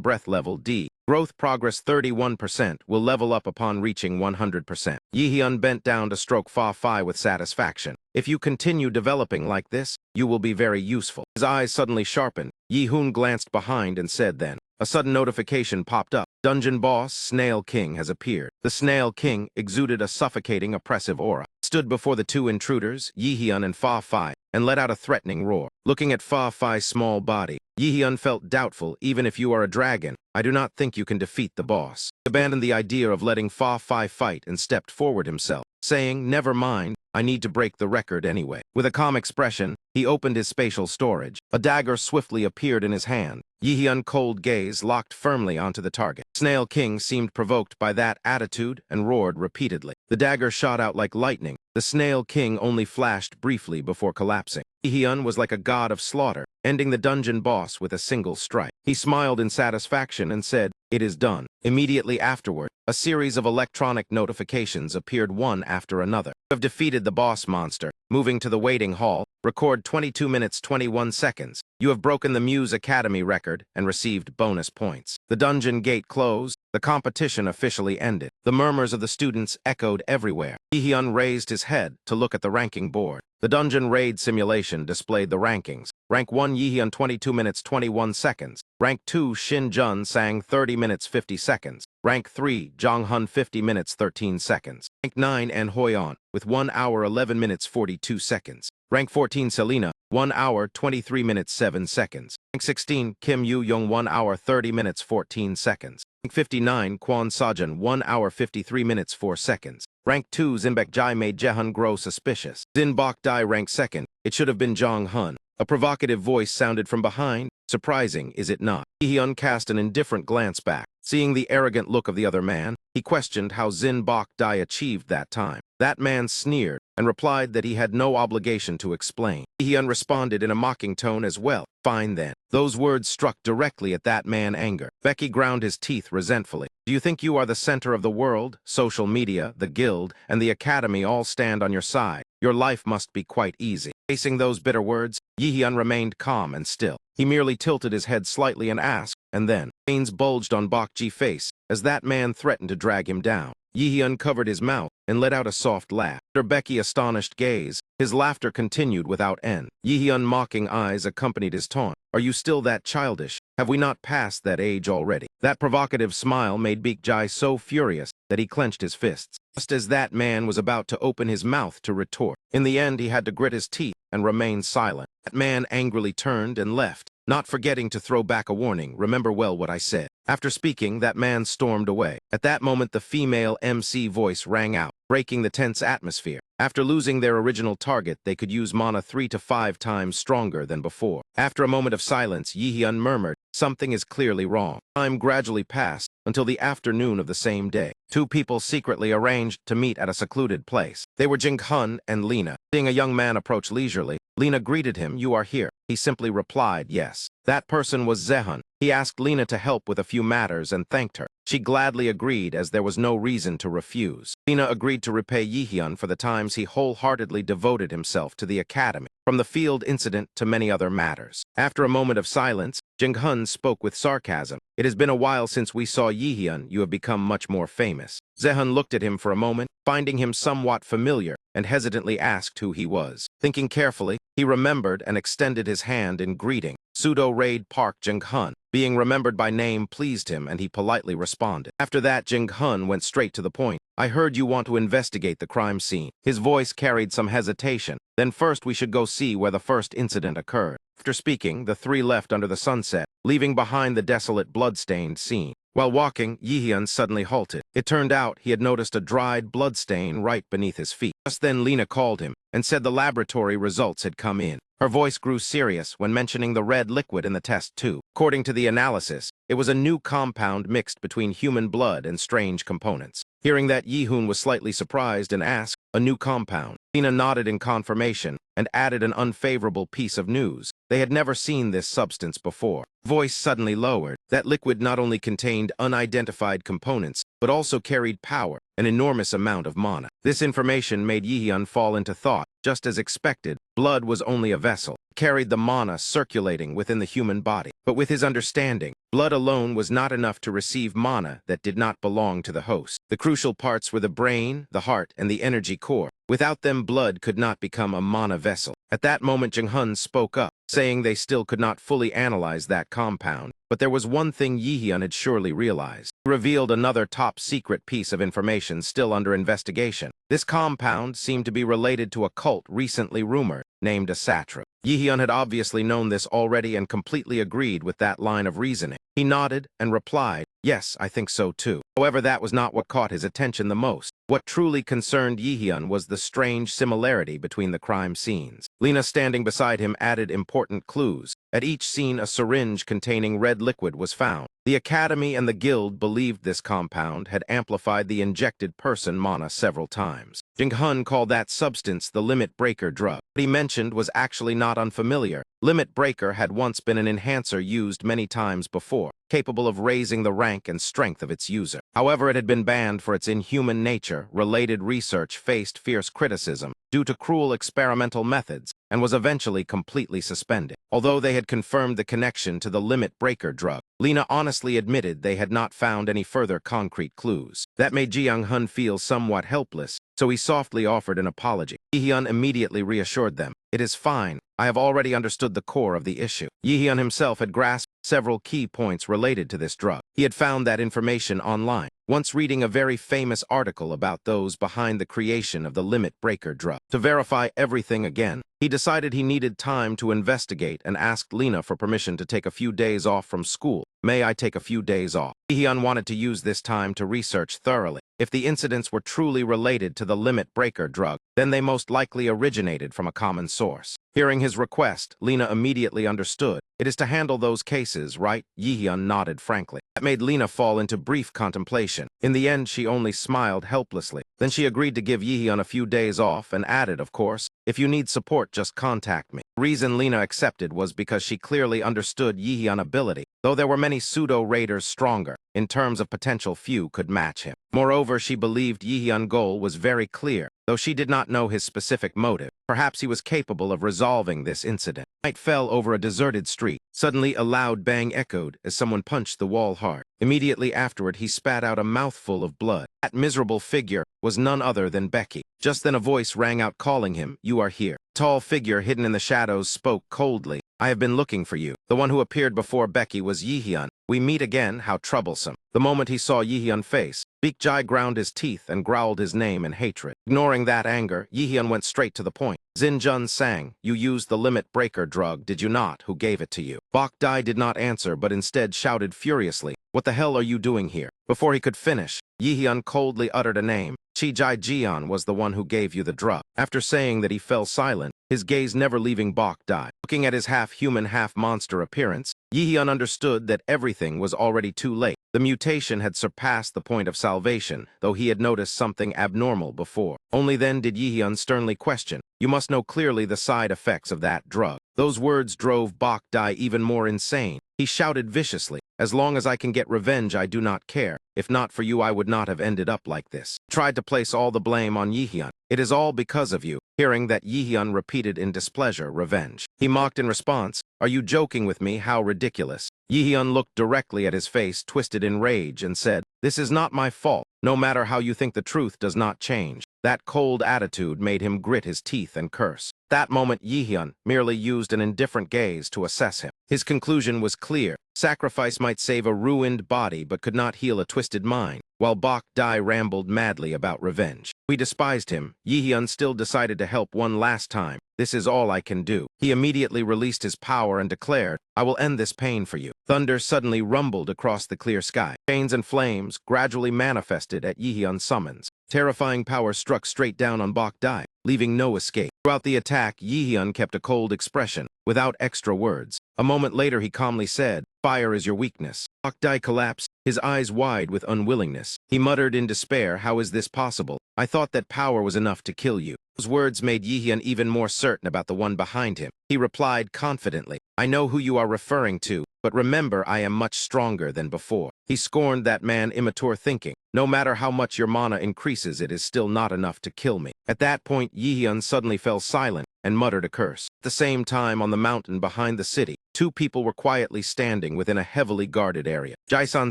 breath level D, growth progress 31%, will level up upon reaching 100%. Yihyun bent down to stroke Fa Fi with satisfaction. If you continue developing like this, you will be very useful. His eyes suddenly sharpened. Yihyun glanced behind and said then, a sudden notification popped up. Dungeon boss, Snail King, has appeared. The Snail King exuded a suffocating, oppressive aura, stood before the two intruders, Yihyun and Fa Fi, and let out a threatening roar. Looking at Fa Fi's small body, Yihyun felt doubtful. Even if you are a dragon, I do not think you can defeat the boss. He abandoned the idea of letting Fa Fi fight and stepped forward himself, saying, never mind, I need to break the record anyway. With a calm expression, he opened his spatial storage. A dagger swiftly appeared in his hand. Yihyun's cold gaze locked firmly onto the target. Snail King seemed provoked by that attitude and roared repeatedly. The dagger shot out like lightning. The Snail King only flashed briefly before collapsing. Yihyun was like a god of slaughter, ending the dungeon boss with a single strike. He smiled in satisfaction and said, it is done. Immediately afterward, a series of electronic notifications appeared one after another. You have defeated the boss monster. Moving to the waiting hall, record 22 minutes 21 seconds. You have broken the Muse Academy record and received bonus points. The dungeon gate closed. The competition officially ended. The murmurs of the students echoed everywhere. Yihyun raised his head to look at the ranking board. The dungeon raid simulation displayed the rankings. Rank 1 Yihyun 22 minutes 21 seconds. Rank 2 Shin Jun sang 30 minutes 50 seconds. Rank 3 Jong Hun 50 minutes 13 seconds. Rank 9 An Hoyon with 1 hour 11 minutes 42 seconds. Rank 14 Selena 1 hour 23 minutes 7 seconds. Rank 16 Kim Yu Young 1 hour 30 minutes 14 seconds. Rank 59 Kwon Sajun 1 hour 53 minutes 4 seconds. Rank 2 Zinbek Jai made Jehun grow suspicious. Zinbok Dai ranked second. It should have been Jong Hun. A provocative voice sounded from behind. Surprising, is it not? Yihyun cast an indifferent glance back. Seeing the arrogant look of the other man, he questioned how Zinbok Dai achieved that time. That man sneered and replied that he had no obligation to explain. Yihyun responded in a mocking tone as well. Fine then. Those words struck directly at that man's anger. Becky ground his teeth resentfully. Do you think you are the center of the world? Social media, the guild, and the academy all stand on your side. Your life must be quite easy. Facing those bitter words, Yihyun remained calm and still. He merely tilted his head slightly and asked, and then, veins bulged on Bokji's face as that man threatened to drag him down. Yihyun covered his mouth and let out a soft laugh. After Becky's astonished gaze, his laughter continued without end. Yihyun's mocking eyes accompanied his taunt. Are you still that childish? Have we not passed that age already? That provocative smile made Bokji so furious that he clenched his fists, just as that man was about to open his mouth to retort. In the end, he had to grit his teeth and remain silent. That man angrily turned and left, not forgetting to throw back a warning, remember well what I said. After speaking, that man stormed away. At that moment, the female MC voice rang out, breaking the tense atmosphere. After losing their original target, they could use mana 3 to 5 times stronger than before. After a moment of silence, Yihyun murmured, something is clearly wrong. Time gradually passed until the afternoon of the same day. Two people secretly arranged to meet at a secluded place. They were Jung-hun and Lena. Seeing a young man approach leisurely, Lena greeted him, you are here. He simply replied, yes. That person was Zehun. He asked Lena to help with a few matters and thanked her. She gladly agreed as there was no reason to refuse. Lena agreed to repay Yihyun for the times he wholeheartedly devoted himself to the academy, from the field incident to many other matters. After a moment of silence, Jung-hun spoke with sarcasm. It has been a while since we saw Yihyun. You have become much more famous. Zehun looked at him for a moment, finding him somewhat familiar, and hesitantly asked who he was. Thinking carefully, he remembered and extended his hand in greeting. Pseudo-raid Park Jung-hun. Being remembered by name pleased him, and he politely responded. After that, Jung-hun went straight to the point. I heard you want to investigate the crime scene. His voice carried some hesitation. Then first we should go see where the first incident occurred. After speaking, the three left under the sunset, leaving behind the desolate blood-stained scene. While walking, Yihyun suddenly halted. It turned out he had noticed a dried blood stain right beneath his feet. Just then Lena called him and said the laboratory results had come in. Her voice grew serious when mentioning the red liquid in the test tube. According to the analysis, it was a new compound mixed between human blood and strange components. Hearing that, Yihyun was slightly surprised and asked, a new compound. Lina nodded in confirmation and added an unfavorable piece of news. They had never seen this substance before. Voice suddenly lowered. That liquid not only contained unidentified components, but also carried power, an enormous amount of mana. This information made Yihyun fall into thought. Just as expected, blood was only a vessel, carried the mana circulating within the human body. But with his understanding, blood alone was not enough to receive mana that did not belong to the host. The crucial parts were the brain, the heart, and the energy core. Without them, blood could not become a mana vessel. At that moment, Jung-hun spoke up, saying they still could not fully analyze that compound. But there was one thing Yihyun had surely realized. He revealed another top-secret piece of information still under investigation. This compound seemed to be related to a cult recently rumored, named Asura. Yihyun had obviously known this already and completely agreed with that line of reasoning. He nodded and replied, "Yes, I think so too." However, that was not what caught his attention the most. What truly concerned Yihyun was the strange similarity between the crime scenes. Lina, standing beside him, added important clues. At each scene, a syringe containing red liquid was found. The Academy and the Guild believed this compound had amplified the injected person mana several times. Jung-hun called that substance the limit breaker drug. What he mentioned was actually not unfamiliar. Limit breaker had once been an enhancer used many times before, capable of raising the rank and strength of its user. However, it had been banned for its inhuman nature. Related research faced fierce criticism due to cruel experimental methods and was eventually completely suspended. Although they had confirmed the connection to the limit breaker drug, Lina honestly admitted they had not found any further concrete clues. That made Jung-hun feel somewhat helpless, so he softly offered an apology. Yihyun immediately reassured them, "It is fine. I have already understood the core of the issue." Yihyun himself had grasped several key points related to this drug. He had found that information online, once reading a very famous article about those behind the creation of the limit breaker drug. To verify everything again, he decided he needed time to investigate and asked Lina for permission to take a few days off from school. "May I take a few days off?" Yihyun wanted to use this time to research thoroughly. If the incidents were truly related to the limit breaker drug, then they most likely originated from a common source. Hearing his request, Lina immediately understood. "It is to handle those cases, right?" Yihyun nodded frankly. That made Lina fall into brief contemplation. In the end, she only smiled helplessly. Then she agreed to give Yihyun a few days off and added, "Of course, if you need support, just contact me." The reason Lina accepted was because she clearly understood Yihyun's ability. Though there were many pseudo-raiders stronger, in terms of potential, few could match him. Moreover, she believed Yihyun's goal was very clear. Though she did not know his specific motive, perhaps he was capable of resolving this incident. Night fell over a deserted street. Suddenly, a loud bang echoed as someone punched the wall hard. Immediately afterward, he spat out a mouthful of blood. That miserable figure was none other than Becky. Just then a voice rang out calling him, "You are here." A tall figure hidden in the shadows spoke coldly, "I have been looking for you." The one who appeared before Becky was Yihyun. "We meet again, how troublesome." The moment he saw Yihyun's face, Beak Jai ground his teeth and growled his name in hatred. Ignoring that anger, Yihyun went straight to the point. "Xinjun sang, you used the limit breaker drug, did you not? Who gave it to you?" Bok Dai did not answer, but instead shouted furiously, "What the hell are you doing here?" Before he could finish, Yihyun coldly uttered a name. "Chijai Jian was the one who gave you the drug." After saying that, he fell silent, his gaze never leaving Bok Dai. Looking at his half-human, half-monster appearance, Yihyun understood that everything was already too late. The mutation had surpassed the point of salvation, though he had noticed something abnormal before. Only then did Yihyun sternly question, "You must know clearly the side effects of that drug." Those words drove Bok Dai even more insane. He shouted viciously, "As long as I can get revenge, I do not care. If not for you, I would not have ended up like this." He tried to place all the blame on Yihyun. "It is all because of you." Hearing that, Yihyun repeated in displeasure, "Revenge." He mocked in response, "Are you joking with me? How ridiculous." Yihyun looked directly at his face, twisted in rage, and said, "This is not my fault. No matter how you think, the truth does not change." That cold attitude made him grit his teeth and curse. That moment, Yihyun merely used an indifferent gaze to assess him. His conclusion was clear. Sacrifice might save a ruined body but could not heal a twisted mind. While Bok Dai rambled madly about revenge. We despised him. Yihyun still decided to help one last time. "This is all I can do." He immediately released his power and declared, "I will end this pain for you." Thunder suddenly rumbled across the clear sky. Chains and flames gradually manifested at Yihyun's summons. Terrifying power struck straight down on Bok Dai, leaving no escape. Throughout the attack, Yihyun kept a cold expression, without extra words. A moment later, he calmly said, "Fire is your weakness." Bok Dai collapsed, his eyes wide with unwillingness. He muttered in despair, "How is this possible? I thought that power was enough to kill you." Those words made Yihyun even more certain about the one behind him. He replied confidently, "I know who you are referring to, but remember I am much stronger than before." He scorned that man immature thinking. No matter how much your mana increases, it is still not enough to kill me. At that point, Yihyun suddenly fell silent and muttered a curse. At the same time, on the mountain behind the city, two people were quietly standing within a heavily guarded area. Jae-san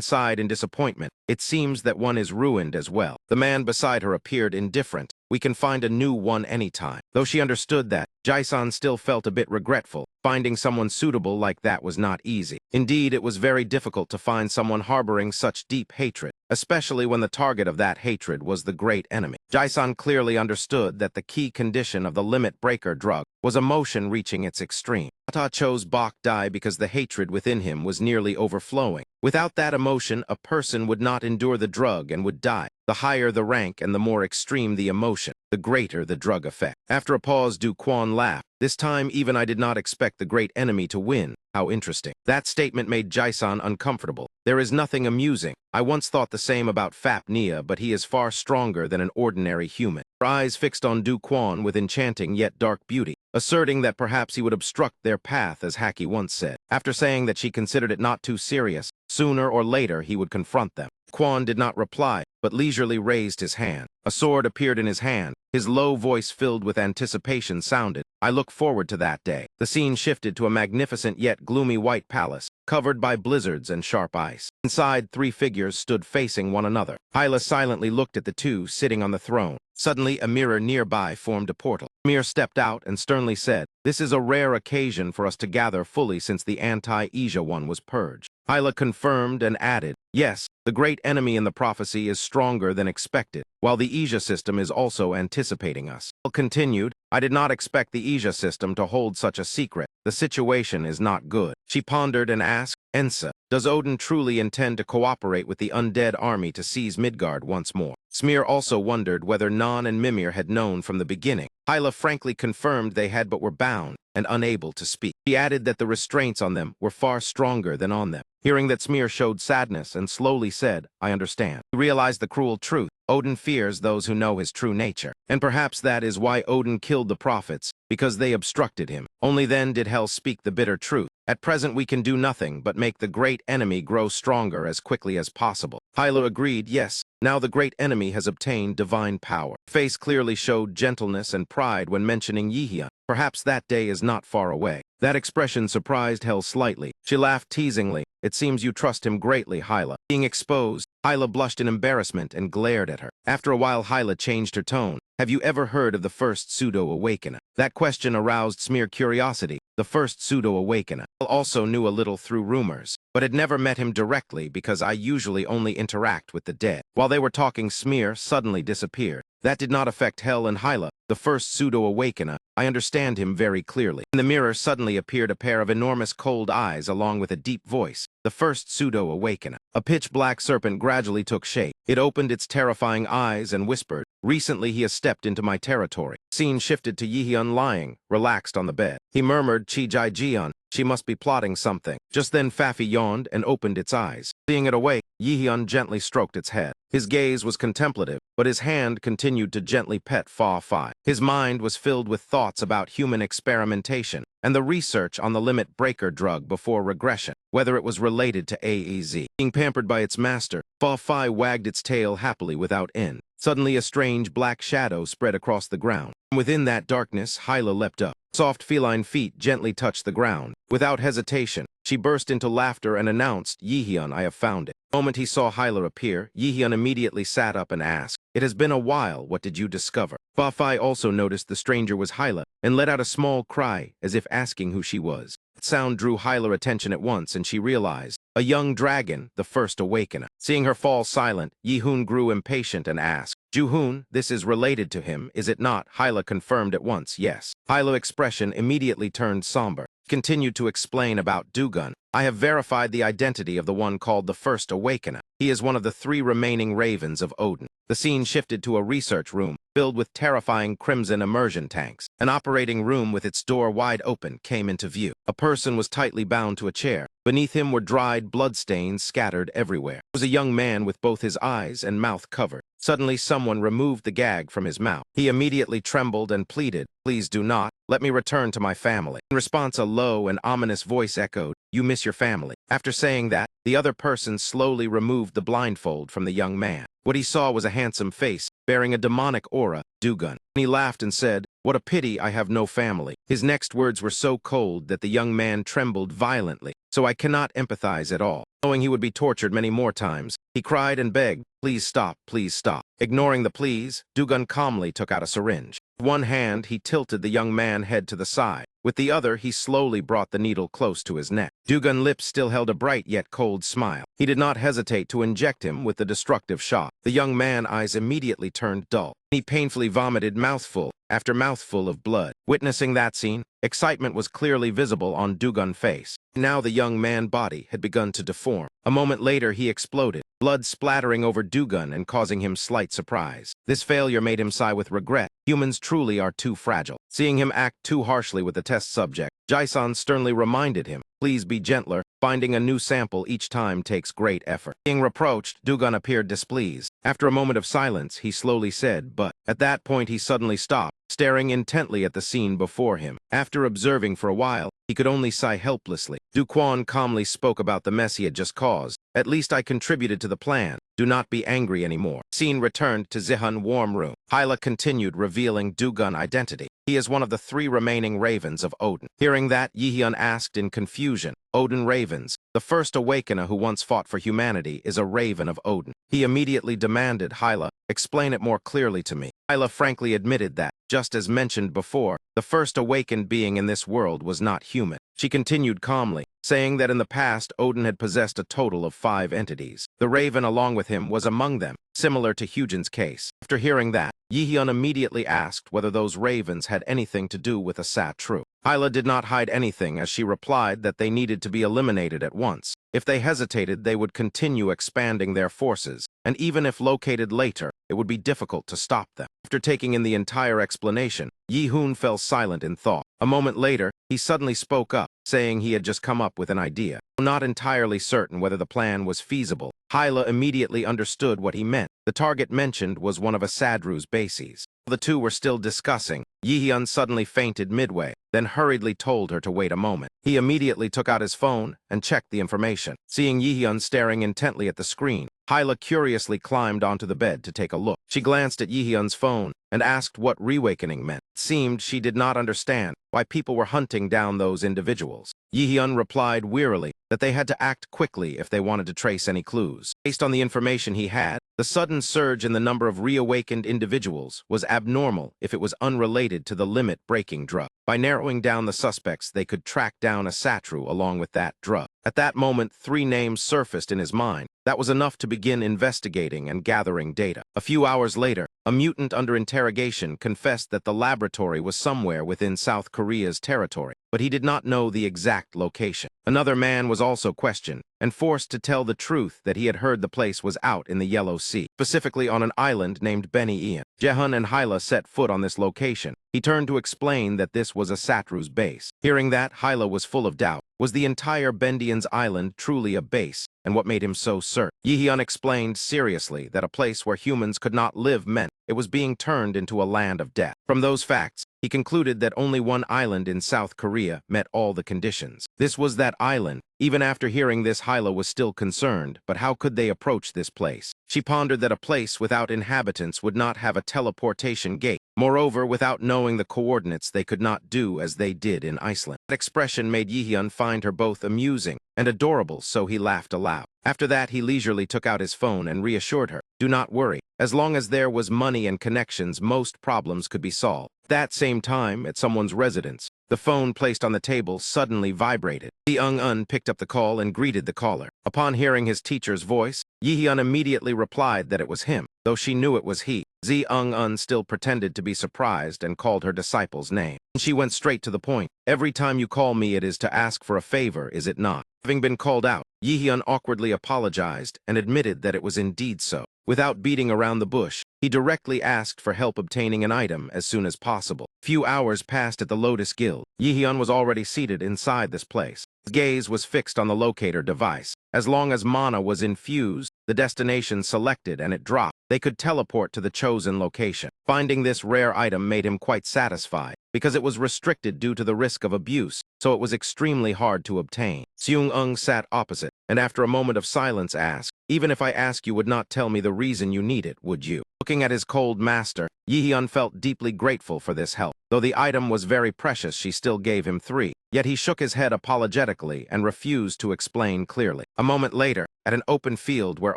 sighed in disappointment. It seems that one is ruined as well. The man beside her appeared indifferent. "We can find a new one anytime." Though she understood that, Jae-san still felt a bit regretful. Finding someone suitable like that was not easy. Indeed, it was very difficult to find someone harboring such deep hatred, especially when the target of that hatred was the great enemy. Jae-san clearly understood that the key condition of the limit breaker drug was emotion reaching its extreme. Ata chose Bok Dai because the hatred within him was nearly overflowing. Without that emotion, a person would not endure the drug and would die. The higher the rank and the more extreme the emotion, the greater the drug effect. After a pause, Du Quan laughed. "This time, even I did not expect the great enemy to win. How interesting." That statement made Jae-san uncomfortable. "There is nothing amusing. I once thought the same about Fap-Nia, but he is far stronger than an ordinary human." Her eyes fixed on Du Quan with enchanting yet dark beauty, asserting that perhaps he would obstruct their path, as Haki once said. After saying that she considered it not too serious, sooner or later he would confront them. Quan did not reply, but leisurely raised his hand. A sword appeared in his hand. His low voice filled with anticipation sounded, "I look forward to that day." The scene shifted to a magnificent yet gloomy white palace, covered by blizzards and sharp ice. Inside, three figures stood facing one another. Hyla silently looked at the two sitting on the throne. Suddenly, a mirror nearby formed a portal. Mir stepped out and sternly said, "This is a rare occasion for us to gather fully since the anti-Asia one was purged." Hyla confirmed and added, "Yes, the great enemy in the prophecy is stronger than expected, while the Asia system is also anticipating us." Hyla continued, "I did not expect the Asia system to hold such a secret. The situation is not good." She pondered and asked, "Ensa, does Odin truly intend to cooperate with the undead army to seize Midgard once more?" Smear also wondered whether Nan and Mimir had known from the beginning. Hyla frankly confirmed they had but were bound and unable to speak. She added that the restraints on them were far stronger than on them. Hearing that, Smear showed sadness and slowly said, "I understand." He realized the cruel truth. Odin fears those who know his true nature. And perhaps that is why Odin killed the prophets, because they obstructed him. Only then did Hel speak the bitter truth. At present we can do nothing but make the great enemy grow stronger as quickly as possible. Hyla agreed, "Yes, now the great enemy has obtained divine power." Her face clearly showed gentleness and pride when mentioning Yihyun. Perhaps that day is not far away. That expression surprised Hel slightly. She laughed teasingly. "It seems you trust him greatly, Hyla." Being exposed, Hyla blushed in embarrassment and glared at her. After a while, Hyla changed her tone. "Have you ever heard of the first pseudo-awakener?" That question aroused Smear curiosity. The first pseudo-awakener. I also knew a little through rumors, but had never met him directly because I usually only interact with the dead. While they were talking, Smear suddenly disappeared. That did not affect Hel and Hyla. The first pseudo-awakener, I understand him very clearly. In the mirror suddenly appeared a pair of enormous cold eyes along with a deep voice. The first pseudo-awakener. A pitch-black serpent gradually took shape. It opened its terrifying eyes and whispered, "Recently he has stepped into my territory." Scene shifted to Yihyun lying, relaxed on the bed. He murmured, "Chi-Jai-Jian, she must be plotting something." Just then Fafi yawned and opened its eyes. Seeing it awake, Yihyun gently stroked its head. His gaze was contemplative, but his hand continued to gently pet Fa-Fi. His mind was filled with thoughts about human experimentation and the research on the limit breaker drug before regression, whether it was related to AEZ. Being pampered by its master, Fa-Fi wagged its tail happily without end. Suddenly a strange black shadow spread across the ground. Within that darkness, Hyla leapt up. Soft feline feet gently touched the ground. Without hesitation, she burst into laughter and announced, "Yihyun, I have found it." The moment he saw Hyla appear, Yihyun immediately sat up and asked, "It has been a while, what did you discover?" Fa-Fi also noticed the stranger was Hyla and let out a small cry as if asking who she was. That sound drew Hyla's attention at once and she realized, a young dragon, the first awakener. Seeing her fall silent, Yihun grew impatient and asked, "Juhun, this is related to him, is it not?" Hyla confirmed at once, yes. Hyla's expression immediately turned somber. Continued to explain about Dugun. "I have verified the identity of the one called the First Awakener. He is one of the 3 remaining ravens of Odin." The scene shifted to a research room filled with terrifying crimson immersion tanks. An operating room with its door wide open came into view. A person was tightly bound to a chair. Beneath him were dried bloodstains scattered everywhere. There was a young man with both his eyes and mouth covered. Suddenly someone removed the gag from his mouth. He immediately trembled and pleaded, "Please do not. Let me return to my family." In response, a low and ominous voice echoed, "You miss your family." After saying that, the other person slowly removed the blindfold from the young man. What he saw was a handsome face, bearing a demonic aura, Dugun. He laughed and said, "What a pity I have no family." His next words were so cold that the young man trembled violently. "So I cannot empathize at all." Knowing he would be tortured many more times, he cried and begged, "Please stop, please stop." Ignoring the pleas, Dugun calmly took out a syringe. With one hand, he tilted the young man's head to the side. With the other, he slowly brought the needle close to his neck. Dugun's lips still held a bright yet cold smile. He did not hesitate to inject him with the destructive shot. The young man's eyes immediately turned dull. He painfully vomited mouthful after mouthful of blood. Witnessing that scene, excitement was clearly visible on Dugun's face. Now the young man's body had begun to deform. A moment later, he exploded, blood splattering over Dugun and causing him slight surprise. This failure made him sigh with regret. Humans truly are too fragile. Seeing him act too harshly with the test subject, Jason sternly reminded him, "Please be gentler. Finding a new sample each time takes great effort." Being reproached, Dugun appeared displeased. After a moment of silence, he slowly said, "But." At that point, he suddenly stopped, staring intently at the scene before him. After observing for a while, he could only sigh helplessly. Duquan calmly spoke about the mess he had just caused. "At least I contributed to the plan. Do not be angry anymore." Scene returned to Zihun warm room. Hyla continued revealing Dugun's identity. He is one of the 3 remaining ravens of Odin. Hearing that, Yihyun asked in confusion, "Odin ravens? The first awakener who once fought for humanity is a raven of Odin." He immediately demanded, "Hyla, explain it more clearly to me." Hyla frankly admitted that, just as mentioned before, the first awakened being in this world was not human. She continued calmly, saying that in the past Odin had possessed a total of 5 entities. The raven along with him was among them, similar to Hyunjin's case. After hearing that, Yihyun immediately asked whether those ravens had anything to do with a Satru. Hyla did not hide anything as she replied that they needed to be eliminated at once. If they hesitated, they would continue expanding their forces, and even if located later, it would be difficult to stop them. After taking in the entire explanation, Yi-hoon fell silent in thought. A moment later, he suddenly spoke up, saying he had just come up with an idea. Not entirely certain whether the plan was feasible, Hyla immediately understood what he meant. The target mentioned was one of Asadru's bases. The two were still discussing. Yihyun suddenly fainted midway, then hurriedly told her to wait a moment. He immediately took out his phone and checked the information. Seeing Yihyun staring intently at the screen, Hyla curiously climbed onto the bed to take a look. She glanced at Yihyun's phone and asked what reawakening meant. It seemed she did not understand why people were hunting down those individuals. Yihyun replied wearily that they had to act quickly if they wanted to trace any clues. Based on the information he had, the sudden surge in the number of reawakened individuals was abnormal if it was unrelated to the limit-breaking drug. By narrowing down the suspects, they could track down a Satru along with that drug. At that moment, 3 names surfaced in his mind. That was enough to begin investigating and gathering data. A few hours later, a mutant under interrogation confessed that the laboratory was somewhere within South Korea's territory, but he did not know the exact location. Another man was also questioned and forced to tell the truth that he had heard the place was out in the Yellow Sea, specifically on an island named Beni Ian. Jehun and Hyla set foot on this location. He turned to explain that this was a Satru's base. Hearing that, Hyla was full of doubt. Was the entire Bendian's island truly a base, and what made him so certain? Yihyun explained seriously that a place where humans could not live meant it was being turned into a land of death. From those facts, he concluded that only one island in South Korea met all the conditions. This was that island. Even after hearing this, Hyla was still concerned, but how could they approach this place? She pondered that a place without inhabitants would not have a teleportation gate. Moreover, without knowing the coordinates, they could not do as they did in Iceland. That expression made Yihyun find her both amusing and adorable, so he laughed aloud. After that, he leisurely took out his phone and reassured her, "Do not worry. As long as there was money and connections, most problems could be solved." At that same time, at someone's residence, the phone placed on the table suddenly vibrated. Ji-Eung-un picked up the call and greeted the caller. Upon hearing his teacher's voice, Yihyun immediately replied that it was him, though she knew it was he. Ji-Eung-un still pretended to be surprised and called her disciple's name. She went straight to the point. "Every time you call me, it is to ask for a favor, is it not?" Having been called out, Yihyun awkwardly apologized and admitted that it was indeed so. Without beating around the bush, He directly asked for help obtaining an item as soon as possible. Few hours passed at the Lotus Guild. Yi-hyun was already seated inside this place. His gaze was fixed on the locator device. As long as mana was infused, the destination selected and it dropped, they could teleport to the chosen location. Finding this rare item made him quite satisfied, because it was restricted due to the risk of abuse, so it was extremely hard to obtain. Seung-eung sat opposite, and after a moment of silence asked, "Even if I ask, you would not tell me the reason you need it, would you?" Looking at his cold master, Yi-hyun felt deeply grateful for this help. Though the item was very precious, she still gave him 3. Yet he shook his head apologetically and refused to explain clearly. A moment later, at an open field where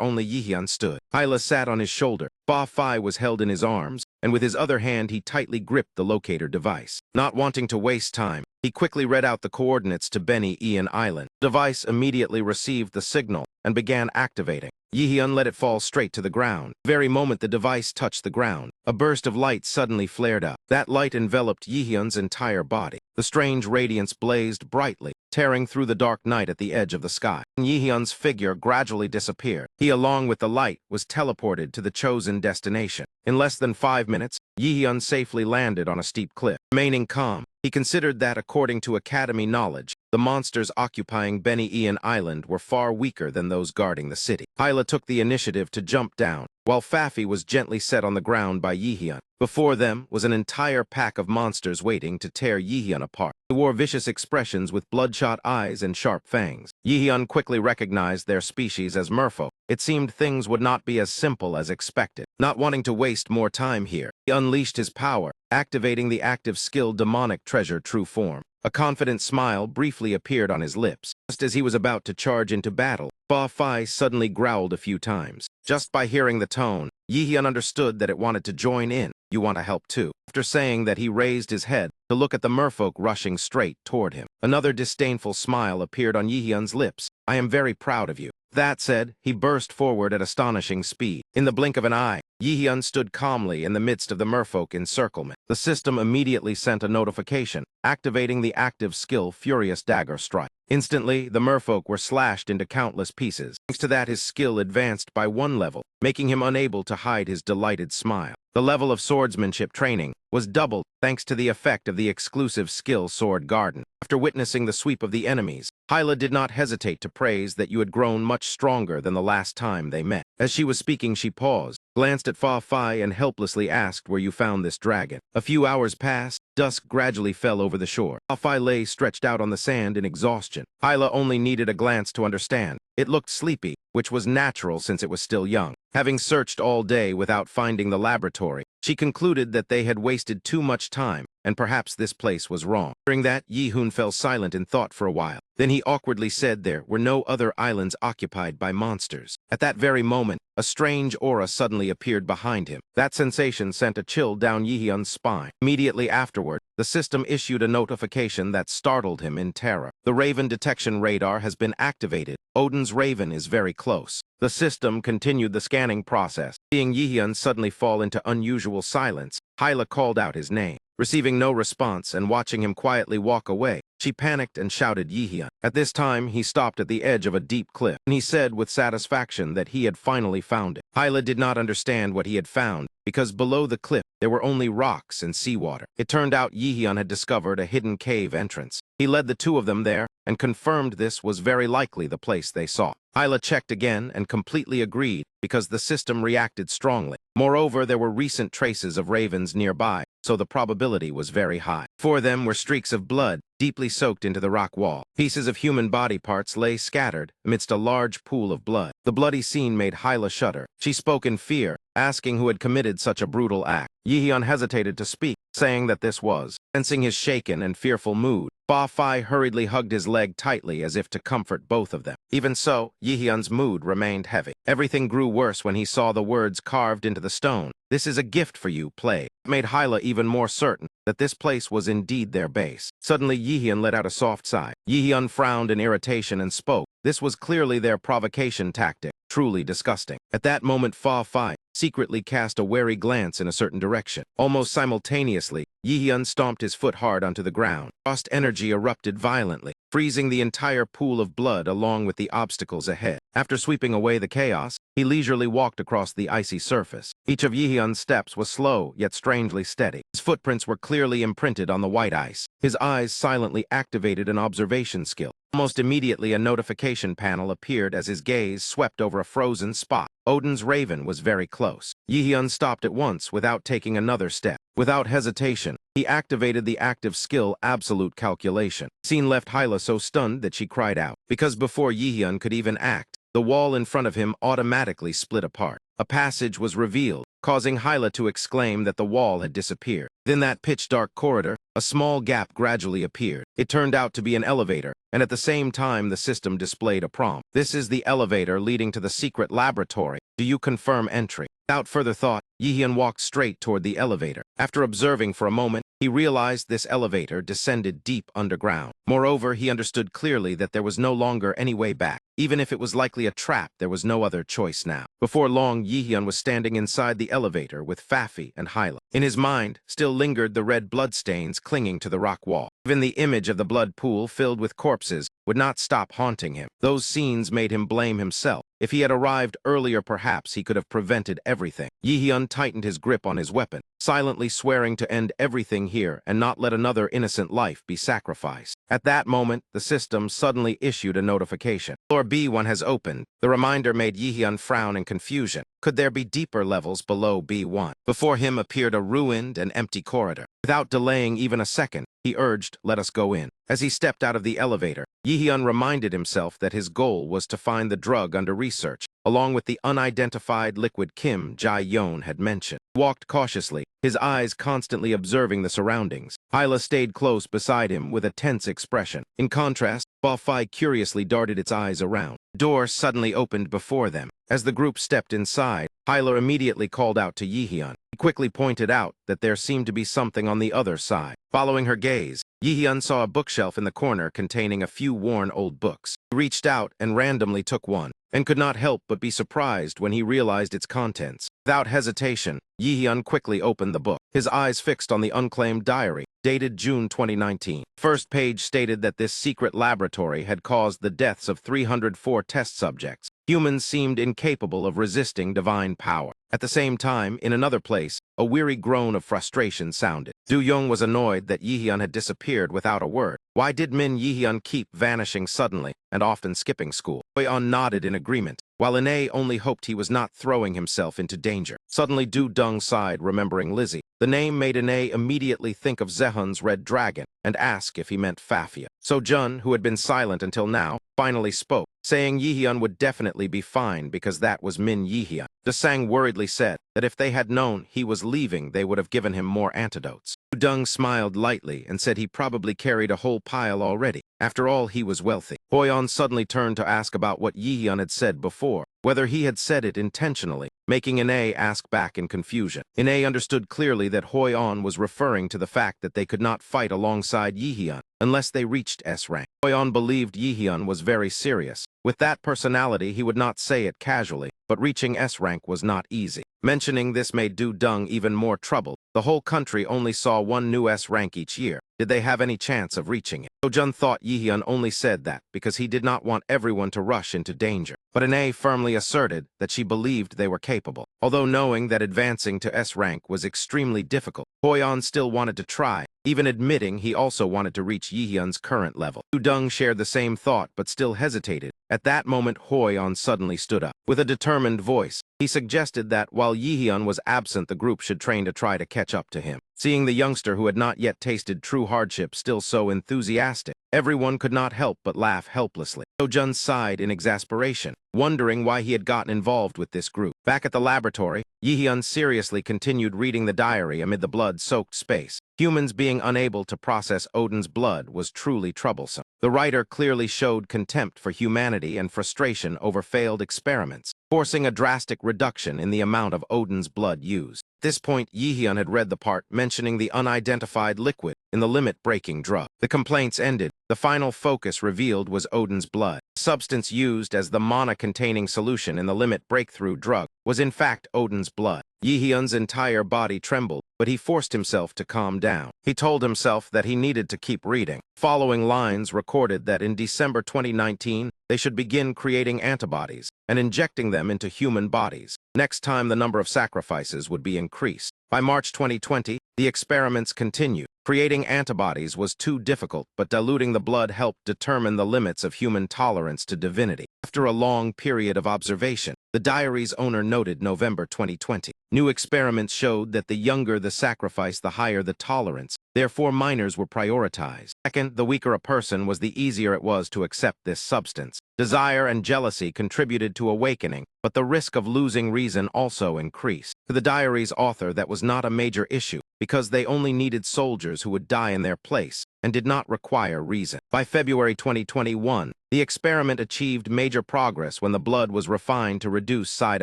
only Yi-hyun stood, Hyla sat on his shoulder. Fa-Fi was held in his arms, and with his other hand he tightly gripped the locator device. Not wanting to waste time, he quickly read out the coordinates to Benny Ian Island. The device immediately received the signal and began activating. Yi-hyun let it fall straight to the ground. The very moment the device touched the ground, a burst of light suddenly flared up. That light enveloped Yi-hyun's entire body. The strange radiance blazed brightly, tearing through the dark night at the edge of the sky. Yi-hyun's figure gradually disappeared. He, along with the light, was teleported to the chosen destination. In less than 5 minutes, Yi-hyun safely landed on a steep cliff. Remaining calm, he considered that, according to Academy knowledge, the monsters occupying Benny Ian Island were far weaker than those guarding the city. Hyla took the initiative to jump down, while Fafi was gently set on the ground by Yi-hyun. Before them was an entire pack of monsters waiting to tear Yi-hyun apart. They wore vicious expressions with bloodshot eyes and sharp fangs. Yi-hyun quickly recognized their species as merfolk. It seemed things would not be as simple as expected. Not wanting to waste more time here, he unleashed his power, activating the active skill Demonic Treasure True Form. A confident smile briefly appeared on his lips. Just as he was about to charge into battle, Fa-Fi suddenly growled a few times. Just by hearing the tone, Yi-hyun understood that it wanted to join in. "You want to help too?" After saying that, he raised his head to look at the merfolk rushing straight toward him. Another disdainful smile appeared on Yi-hyun's lips. "I am very proud of you." That said, he burst forward at astonishing speed. In the blink of an eye, Yi-hyun stood calmly in the midst of the merfolk encirclement. The system immediately sent a notification, activating the active skill Furious Dagger Strike. Instantly, the merfolk were slashed into countless pieces. Thanks to that, his skill advanced by 1 level, making him unable to hide his delighted smile. The level of swordsmanship training was doubled thanks to the effect of the exclusive skill Sword Garden. After witnessing the sweep of the enemies, Hyla did not hesitate to praise that you had grown much stronger than the last time they met. As she was speaking, she paused, glanced at Fa-Fi, and helplessly asked where you found this dragon. A few hours passed. Dusk gradually fell over the shore. Fa-Fi lay stretched out on the sand in exhaustion. Hyla only needed a glance to understand. It looked sleepy, which was natural since it was still young. Having searched all day without finding the laboratory, she concluded that they had wasted too much time, and perhaps this place was wrong. During that, Yi-hyun fell silent in thought for a while. Then he awkwardly said there were no other islands occupied by monsters. At that very moment, a strange aura suddenly appeared behind him. That sensation sent a chill down Yi-hyun's spine. Immediately afterward, the system issued a notification that startled him in terror. The Raven detection radar has been activated. Odin's Raven is very close. The system continued the scanning process. Seeing Yi-hyun suddenly fall into unusual silence, Hyla called out his name. Receiving no response and watching him quietly walk away, she panicked and shouted Yi-hyun. At this time, he stopped at the edge of a deep cliff, and he said with satisfaction that he had finally found it. Hyla did not understand what he had found, because below the cliff, there were only rocks and seawater. It turned out Yi-hyun had discovered a hidden cave entrance. He led the two of them there, and confirmed this was very likely the place they sought. Hyla checked again and completely agreed, because the system reacted strongly. Moreover, there were recent traces of ravens nearby, so the probability was very high. For them were streaks of blood, deeply soaked into the rock wall. Pieces of human body parts lay scattered amidst a large pool of blood. The bloody scene made Hyla shudder. She spoke in fear, asking who had committed such a brutal act. Yi-hyun hesitated to speak, saying that this was. Sensing his shaken and fearful mood, Fa-Fi hurriedly hugged his leg tightly as if to comfort both of them. Even so, Yi-hyun's mood remained heavy. Everything grew worse when he saw the words carved into the stone. "This is a gift for you, play." It made Hyla even more certain that this place was indeed their base. Suddenly, Yi-hyun let out a soft sigh. Yi-hyun frowned in irritation and spoke. This was clearly their provocation tactic. Truly disgusting. At that moment, Fa-Fi secretly cast a wary glance in a certain direction. Almost simultaneously, Yi-hyun stomped his foot hard onto the ground. Frost energy erupted violently. freezing the entire pool of blood along with the obstacles ahead. After sweeping away the chaos, he leisurely walked across the icy surface. Each of Yihyun's steps was slow, yet strangely steady. His footprints were clearly imprinted on the white ice. His eyes silently activated an observation skill. Almost immediately, a notification panel appeared as his gaze swept over a frozen spot. Odin's raven was very close. Yihyun stopped at once without taking another step. Without hesitation, he activated the active skill Absolute Calculation. Scene left Hyla so stunned that she cried out, because before Yihyun could even act, the wall in front of him automatically split apart. A passage was revealed, causing Hyla to exclaim that the wall had disappeared. Within that pitch-dark corridor, a small gap gradually appeared. It turned out to be an elevator, and at the same time the system displayed a prompt. This is the elevator leading to the secret laboratory. Do you confirm entry? Without further thought, Yihyun walked straight toward the elevator. After observing for a moment, he realized this elevator descended deep underground. Moreover, he understood clearly that there was no longer any way back. Even if it was likely a trap, there was no other choice now. Before long, Yihyun was standing inside the elevator with Fafi and Hyla. In his mind, still lingered the red bloodstains clinging to the rock wall. Even the image of the blood pool filled with corpses would not stop haunting him. Those scenes made him blame himself. If he had arrived earlier, perhaps he could have prevented everything. Yihyun tightened his grip on his weapon, silently swearing to end everything here and not let another innocent life be sacrificed. At that moment, the system suddenly issued a notification. Floor B1 has opened. The reminder made Yihyun frown in confusion. Could there be deeper levels below B1? Before him appeared a ruined and empty corridor. Without delaying even a second, he urged, "Let us go in." As he stepped out of the elevator, Yihyun reminded himself that his goal was to find the drug under research, along with the unidentified liquid Kim Jae-yeon had mentioned. He walked cautiously, his eyes constantly observing the surroundings. Hyla stayed close beside him with a tense expression. In contrast, Ba-Fi curiously darted its eyes around. The door suddenly opened before them. As the group stepped inside, Hyla immediately called out to Yihyun. He quickly pointed out that there seemed to be something on the other side. Following her gaze, Yihyun saw a bookshelf in the corner containing a few worn old books. He reached out and randomly took one, and could not help but be surprised when he realized its contents. Without hesitation, Yihyun quickly opened the book, his eyes fixed on the unclaimed diary, dated June 2019. First page stated that this secret laboratory had caused the deaths of 304 test subjects. Humans seemed incapable of resisting divine power. At the same time, in another place, a weary groan of frustration sounded. Do-young was annoyed that Yihyun had disappeared without a word. Why did Min Yihyun keep vanishing suddenly and often skipping school? Hoi-on nodded in agreement, while Ine only hoped he was not throwing himself into danger. Suddenly Do-dung sighed, remembering Lizzie. The name made Ine immediately think of Zehun's red dragon and ask if he meant Fafia. So Jun, who had been silent until now, finally spoke, saying Yihyun would definitely be fine because that was Min Yihyun. Desang worriedly said that if they had known he was leaving, they would have given him more antidotes. Dung smiled lightly and said he probably carried a whole pile already. After all, he was wealthy. Hoi-on suddenly turned to ask about what Yihyun had said before, whether he had said it intentionally, making Ine ask back in confusion. Ine understood clearly that Hoi-on was referring to the fact that they could not fight alongside Yihyun unless they reached S-Rank. Hoi-on believed Yihyun was very serious. With that personality, he would not say it casually, but reaching S-Rank was not easy. Mentioning this made Do-dung even more troubled. The whole country only saw one new S-Rank each year. Did they have any chance of reaching it? Do-jun thought Yihyun only said that because he did not want everyone to rush into danger. But Ine firmly asserted that she believed they were capable. Although knowing that advancing to S-Rank was extremely difficult, Hoi-on still wanted to try, even admitting he also wanted to reach Yihyun's current level. Do-dung shared the same thought but still hesitated. At that moment, Hoi-on suddenly stood up. With a determined voice, he suggested that while Yihyun was absent, the group should train to try to catch up to him. Seeing the youngster who had not yet tasted true hardship still so enthusiastic, everyone could not help but laugh helplessly. Do-jun sighed in exasperation, wondering why he had gotten involved with this group. Back at the laboratory, Yihyun seriously continued reading the diary amid the blood-soaked space. Humans being unable to process Odin's blood was truly troublesome. The writer clearly showed contempt for humanity and frustration over failed experiments, forcing a drastic reduction in the amount of Odin's blood used. At this point, Yihyun had read the part mentioning the unidentified liquid in the limit-breaking drug. The complaints ended. The final focus revealed was Odin's blood. The substance used as the mana-containing solution in the limit breakthrough drug was in fact Odin's blood. Yihyun's entire body trembled, but he forced himself to calm down. He told himself that he needed to keep reading. Following lines recorded that in December 2019, they should begin creating antibodies and injecting them into human bodies. Next time, the number of sacrifices would be increased. By March 2020, the experiments continued. Creating antibodies was too difficult, but diluting the blood helped determine the limits of human tolerance to divinity. After a long period of observation, the diary's owner noted November 2020. New experiments showed that the younger the sacrifice, the higher the tolerance. Therefore, minors were prioritized. Second, the weaker a person was, the easier it was to accept this substance. Desire and jealousy contributed to awakening, but the risk of losing reason also increased. To the diary's author, that was not a major issue, because they only needed soldiers who would die in their place and did not require reason. By February 2021, the experiment achieved major progress when the blood was refined to reduce side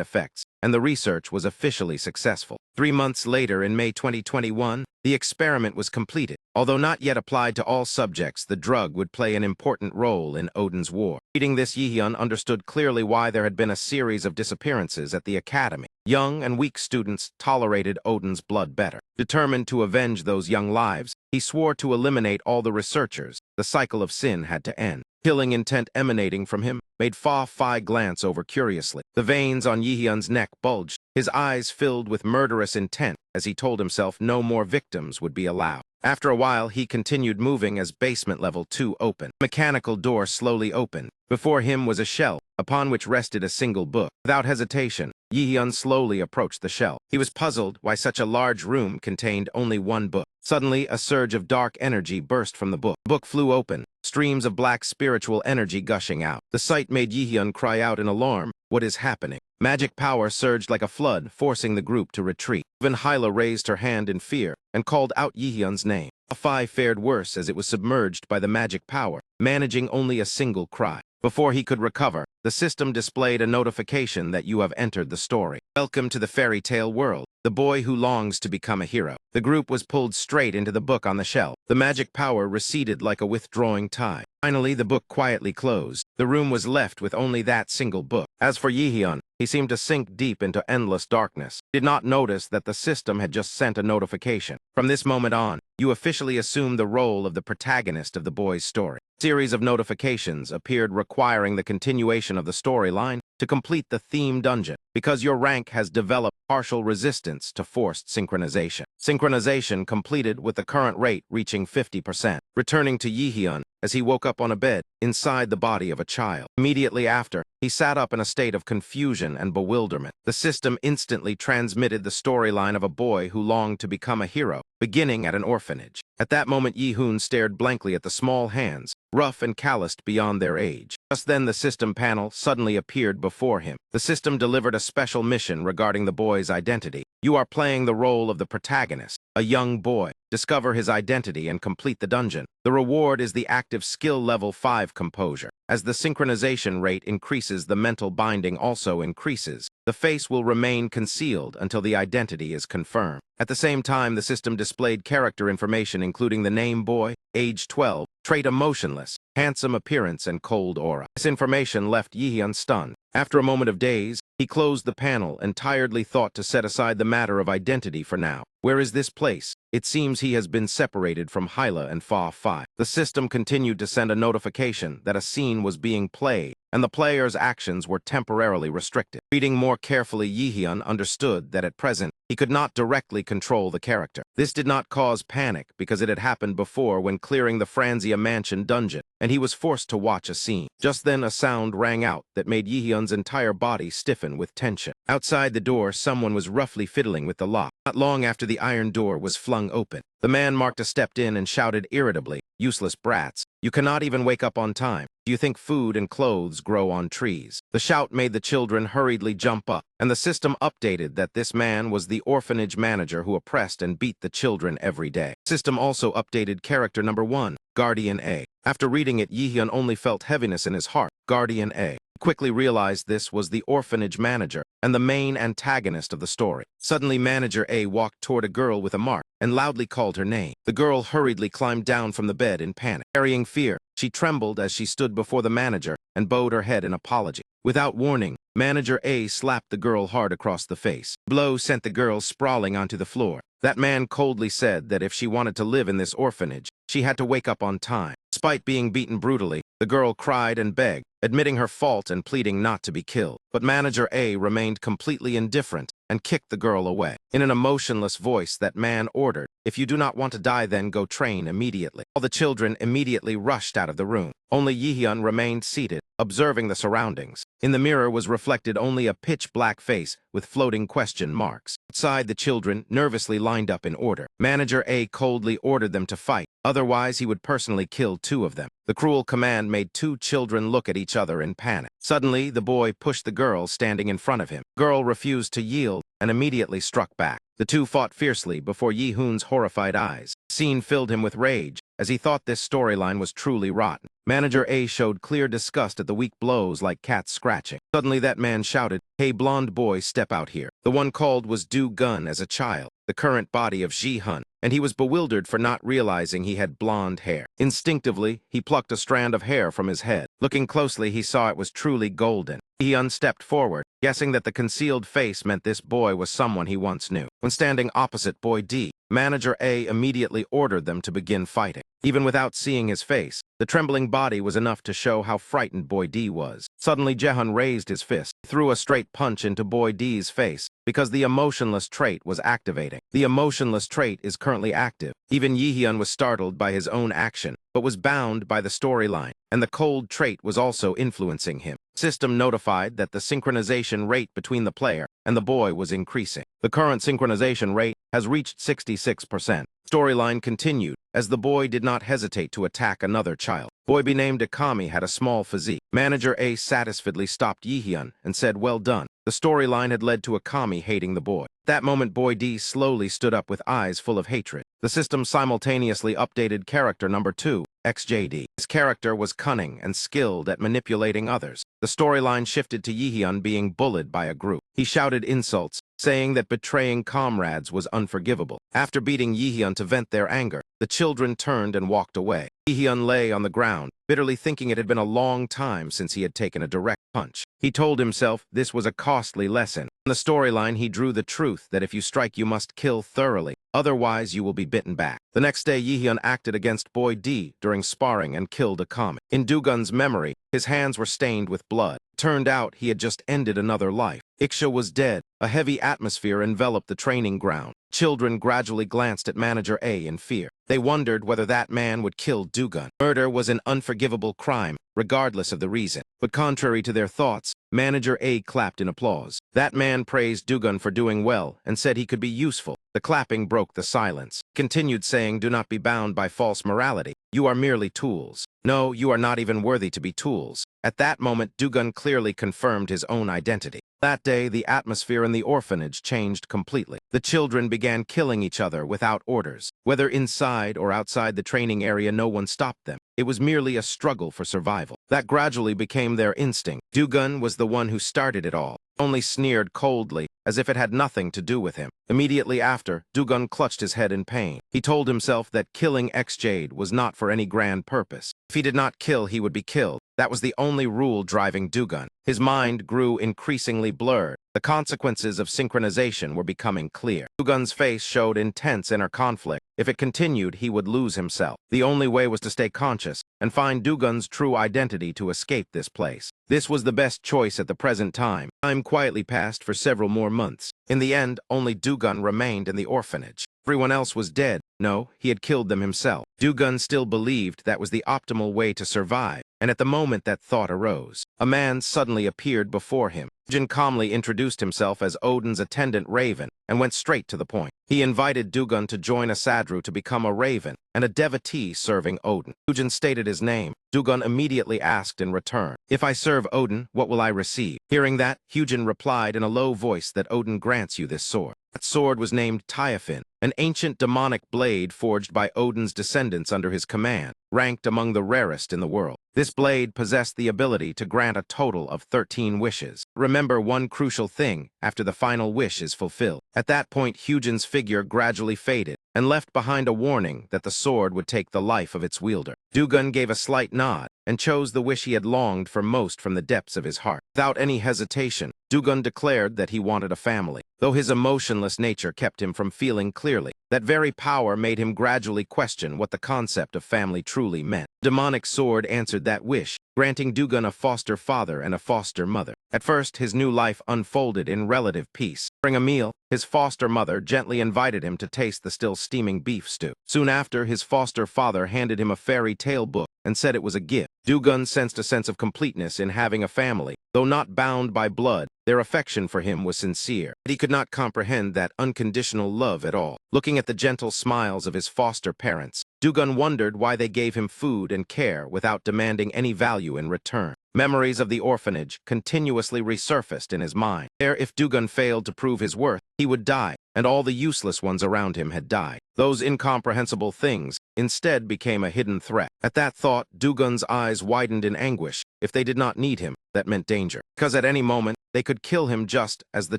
effects, and the research was officially successful. 3 months later, in May 2021, the experiment was completed. Although not yet applied to all subjects, the drug would play an important role in Odin's war. Reading this, Yihyun understood clearly why there had been a series of disappearances at the academy. Young and weak students tolerated Odin's blood better. Determined to avenge those young lives, he swore to eliminate all the researchers. The cycle of sin had to end. Killing intent emanating from him made Fa Fi glance over curiously. The veins on Yihyun's neck bulged, his eyes filled with murderous intent as he told himself no more victims would be allowed. After a while, he continued moving as basement level 2 opened. Mechanical door slowly opened. Before him was a shelf, upon which rested a single book. Without hesitation, Yihyun slowly approached the shelf. He was puzzled why such a large room contained only one book. Suddenly, a surge of dark energy burst from the book. The book flew open, streams of black spiritual energy gushing out. The sight made Yihyun cry out in alarm. What is happening? Magic power surged like a flood, forcing the group to retreat. Even Hyla raised her hand in fear and called out Yihyun's name. Fa fared worse as it was submerged by the magic power, managing only a single cry. Before he could recover, the system displayed a notification that you have entered the story. Welcome to the fairy tale world, the boy who longs to become a hero. The group was pulled straight into the book on the shelf. The magic power receded like a withdrawing tide. Finally, the book quietly closed. The room was left with only that single book. As for Yihyun, he seemed to sink deep into endless darkness. He did not notice that the system had just sent a notification. From this moment on, you officially assumed the role of the protagonist of the boy's story. A series of notifications appeared requiring the continuation of the storyline to complete the theme dungeon, because your rank has developed partial resistance to forced synchronization. Synchronization completed with the current rate reaching 50%. Returning to Yihyun, as he woke up on a bed inside the body of a child. Immediately after, he sat up in a state of confusion and bewilderment. The system instantly transmitted the storyline of a boy who longed to become a hero, beginning at an orphanage. At that moment, Yihyun stared blankly at the small hands, rough and calloused beyond their age. Just then, the system panel suddenly appeared before him. The system delivered a special mission regarding the boy's identity. You are playing the role of the protagonist, a young boy. Discover his identity and complete the dungeon. The reward is the active skill level 5 composure. As the synchronization rate increases, the mental binding also increases. The face will remain concealed until the identity is confirmed. At the same time, the system displayed character information including the name boy, age 12, trait emotionless, handsome appearance, and cold aura. This information left Yihyun stunned. After a moment of daze, he closed the panel and tiredly thought to set aside the matter of identity for now. Where is this place? It seems he has been separated from Hyla and Fa Fi. The system continued to send a notification that a scene was being played, and the player's actions were temporarily restricted. Reading more carefully, Yihyun understood that at present, he could not directly control the character. This did not cause panic because it had happened before when clearing the Franzia Mansion dungeon, and he was forced to watch a scene. Just then, a sound rang out that made Yihyun's entire body stiffen with tension. Outside the door, someone was roughly fiddling with the lock. Not long after the iron door was flung open, the man Markta stepped in and shouted irritably, "Useless brats. You cannot even wake up on time. Do you think food and clothes grow on trees?" The shout made the children hurriedly jump up, and the system updated that this man was the orphanage manager who oppressed and beat the children every day. System also updated character number 1, Guardian A. After reading it, Yihyun only felt heaviness in his heart. Guardian A. Quickly realized this was the orphanage manager and the main antagonist of the story. Suddenly, Manager A walked toward a girl with a mark and loudly called her name. The girl hurriedly climbed down from the bed in panic. Carrying fear, she trembled as she stood before the manager and bowed her head in apology. Without warning, Manager A slapped the girl hard across the face. The blow sent the girl sprawling onto the floor. That man coldly said that if she wanted to live in this orphanage, she had to wake up on time. Despite being beaten brutally, the girl cried and begged, admitting her fault and pleading not to be killed. But Manager A remained completely indifferent and kicked the girl away. In an emotionless voice, that man ordered, "If you do not want to die, then go train immediately." All the children immediately rushed out of the room. Only Yihyun remained seated, observing the surroundings. In the mirror was reflected only a pitch-black face with floating question marks. Outside, the children nervously lined up in order. Manager A coldly ordered them to fight, otherwise he would personally kill 2 of them. The cruel command made 2 children look at each other in panic. Suddenly, the boy pushed the girl standing in front of him. The girl refused to yield and immediately struck back. The 2 fought fiercely before Yi-hoon's horrified eyes. The scene filled him with rage, as he thought this storyline was truly rotten. Manager A showed clear disgust at the weak blows like cats scratching. Suddenly that man shouted, "Hey blonde boy, step out here." The one called was Do-gun as a child, the current body of Ji-hun, and he was bewildered for not realizing he had blonde hair. Instinctively, he plucked a strand of hair from his head. Looking closely, he saw it was truly golden. He stepped forward, guessing that the concealed face meant this boy was someone he once knew. When standing opposite Boy D, Manager A immediately ordered them to begin fighting. Even without seeing his face, the trembling body was enough to show how frightened Boy D was. Suddenly, Jaehun raised his fist, threw a straight punch into Boy D's face, because the emotionless trait was activating. The emotionless trait is currently active. Even Yihyun was startled by his own action, but was bound by the storyline, and the cold trait was also influencing him. System notified that the synchronization rate between the player and the boy was increasing. The current synchronization rate has reached 66%. Storyline continued, as the boy did not hesitate to attack another child. Boy B named Akami had a small physique. Manager A satisfiedly stopped Yihyun and said, "Well done." The storyline had led to Akami hating the boy. At that moment, Boy D slowly stood up with eyes full of hatred. The system simultaneously updated character number 2, XJD. His character was cunning and skilled at manipulating others. The storyline shifted to Yihyun being bullied by a group. He shouted insults, saying that betraying comrades was unforgivable. After beating Yihyun to vent their anger, the children turned and walked away. Yihyun lay on the ground, bitterly thinking it had been a long time since he had taken a direct punch. He told himself this was a costly lesson. In the storyline, he drew the truth that if you strike, you must kill thoroughly. Otherwise, you will be bitten back. The next day, Yihyun acted against Boy D during sparring and killed Akami. In Do-gun's memory, his hands were stained with blood. Turned out he had just ended another life. Iksha was dead. A heavy atmosphere enveloped the training ground. Children gradually glanced at Manager A in fear. They wondered whether that man would kill Do-gun. Murder was an unforgivable crime, regardless of the reason. But contrary to their thoughts, Manager A clapped in applause. That man praised Do-gun for doing well and said he could be useful. The clapping broke the silence. Continued saying, "Do not be bound by false morality. You are merely tools. No, you are not even worthy to be tools." At that moment, Do-gun clearly confirmed his own identity. That day, the atmosphere in the orphanage changed completely. The children began killing each other without orders. Whether inside or outside the training area, no one stopped them. It was merely a struggle for survival. That gradually became their instinct. Do-gun was the one who started it all. Only sneered coldly, as if it had nothing to do with him. Immediately after, Do-gun clutched his head in pain. He told himself that killing XJade was not for any grand purpose. If he did not kill, he would be killed. That was the only rule driving Do-gun. His mind grew increasingly blurred. The consequences of synchronization were becoming clear. Do-gun's face showed intense inner conflict. If it continued, he would lose himself. The only way was to stay conscious and find Do-gun's true identity to escape this place. This was the best choice at the present time. Time quietly passed for several more months. In the end, only Do-gun remained in the orphanage. Everyone else was dead. No, he had killed them himself. Do-gun still believed that was the optimal way to survive, and at the moment that thought arose, a man suddenly appeared before him. Jin calmly introduced himself as Odin's attendant Raven and went straight to the point. He invited Do-gun to join Asadru to become a Raven and a devotee serving Odin. Jin stated his name. Do-gun immediately asked in return, "If I serve Odin, what will I receive?" Hearing that, Hyujin replied in a low voice that Odin grants you this sword. That sword was named Tyaphin, an ancient demonic blade forged by Odin's descendants under his command, ranked among the rarest in the world. This blade possessed the ability to grant a total of 13 wishes. Remember one crucial thing after the final wish is fulfilled. At that point, Hyujin's figure gradually faded and left behind a warning that the sword would take the life of its wielder. Do-gun gave a slight nod and chose the wish he had longed for most from the depths of his heart. Without any hesitation, Dugun declared that he wanted a family, though his emotionless nature kept him from feeling clearly. That very power made him gradually question what the concept of family truly meant. Demonic sword answered that wish, granting Dugun a foster father and a foster mother. At first, his new life unfolded in relative peace. During a meal, his foster mother gently invited him to taste the still steaming beef stew. Soon after, his foster father handed him a fairy tale book and said it was a gift. Dugun sensed a sense of completeness in having a family. Though not bound by blood, their affection for him was sincere. He could not comprehend that unconditional love at all. Looking at the gentle smiles of his foster parents, Dugun wondered why they gave him food and care without demanding any value in return. Memories of the orphanage continuously resurfaced in his mind. There, if Dugun failed to prove his worth, he would die, and all the useless ones around him had died. Those incomprehensible things instead became a hidden threat. At that thought, Dugun's eyes widened in anguish. If they did not need him, that meant danger, because at any moment, they could kill him just as the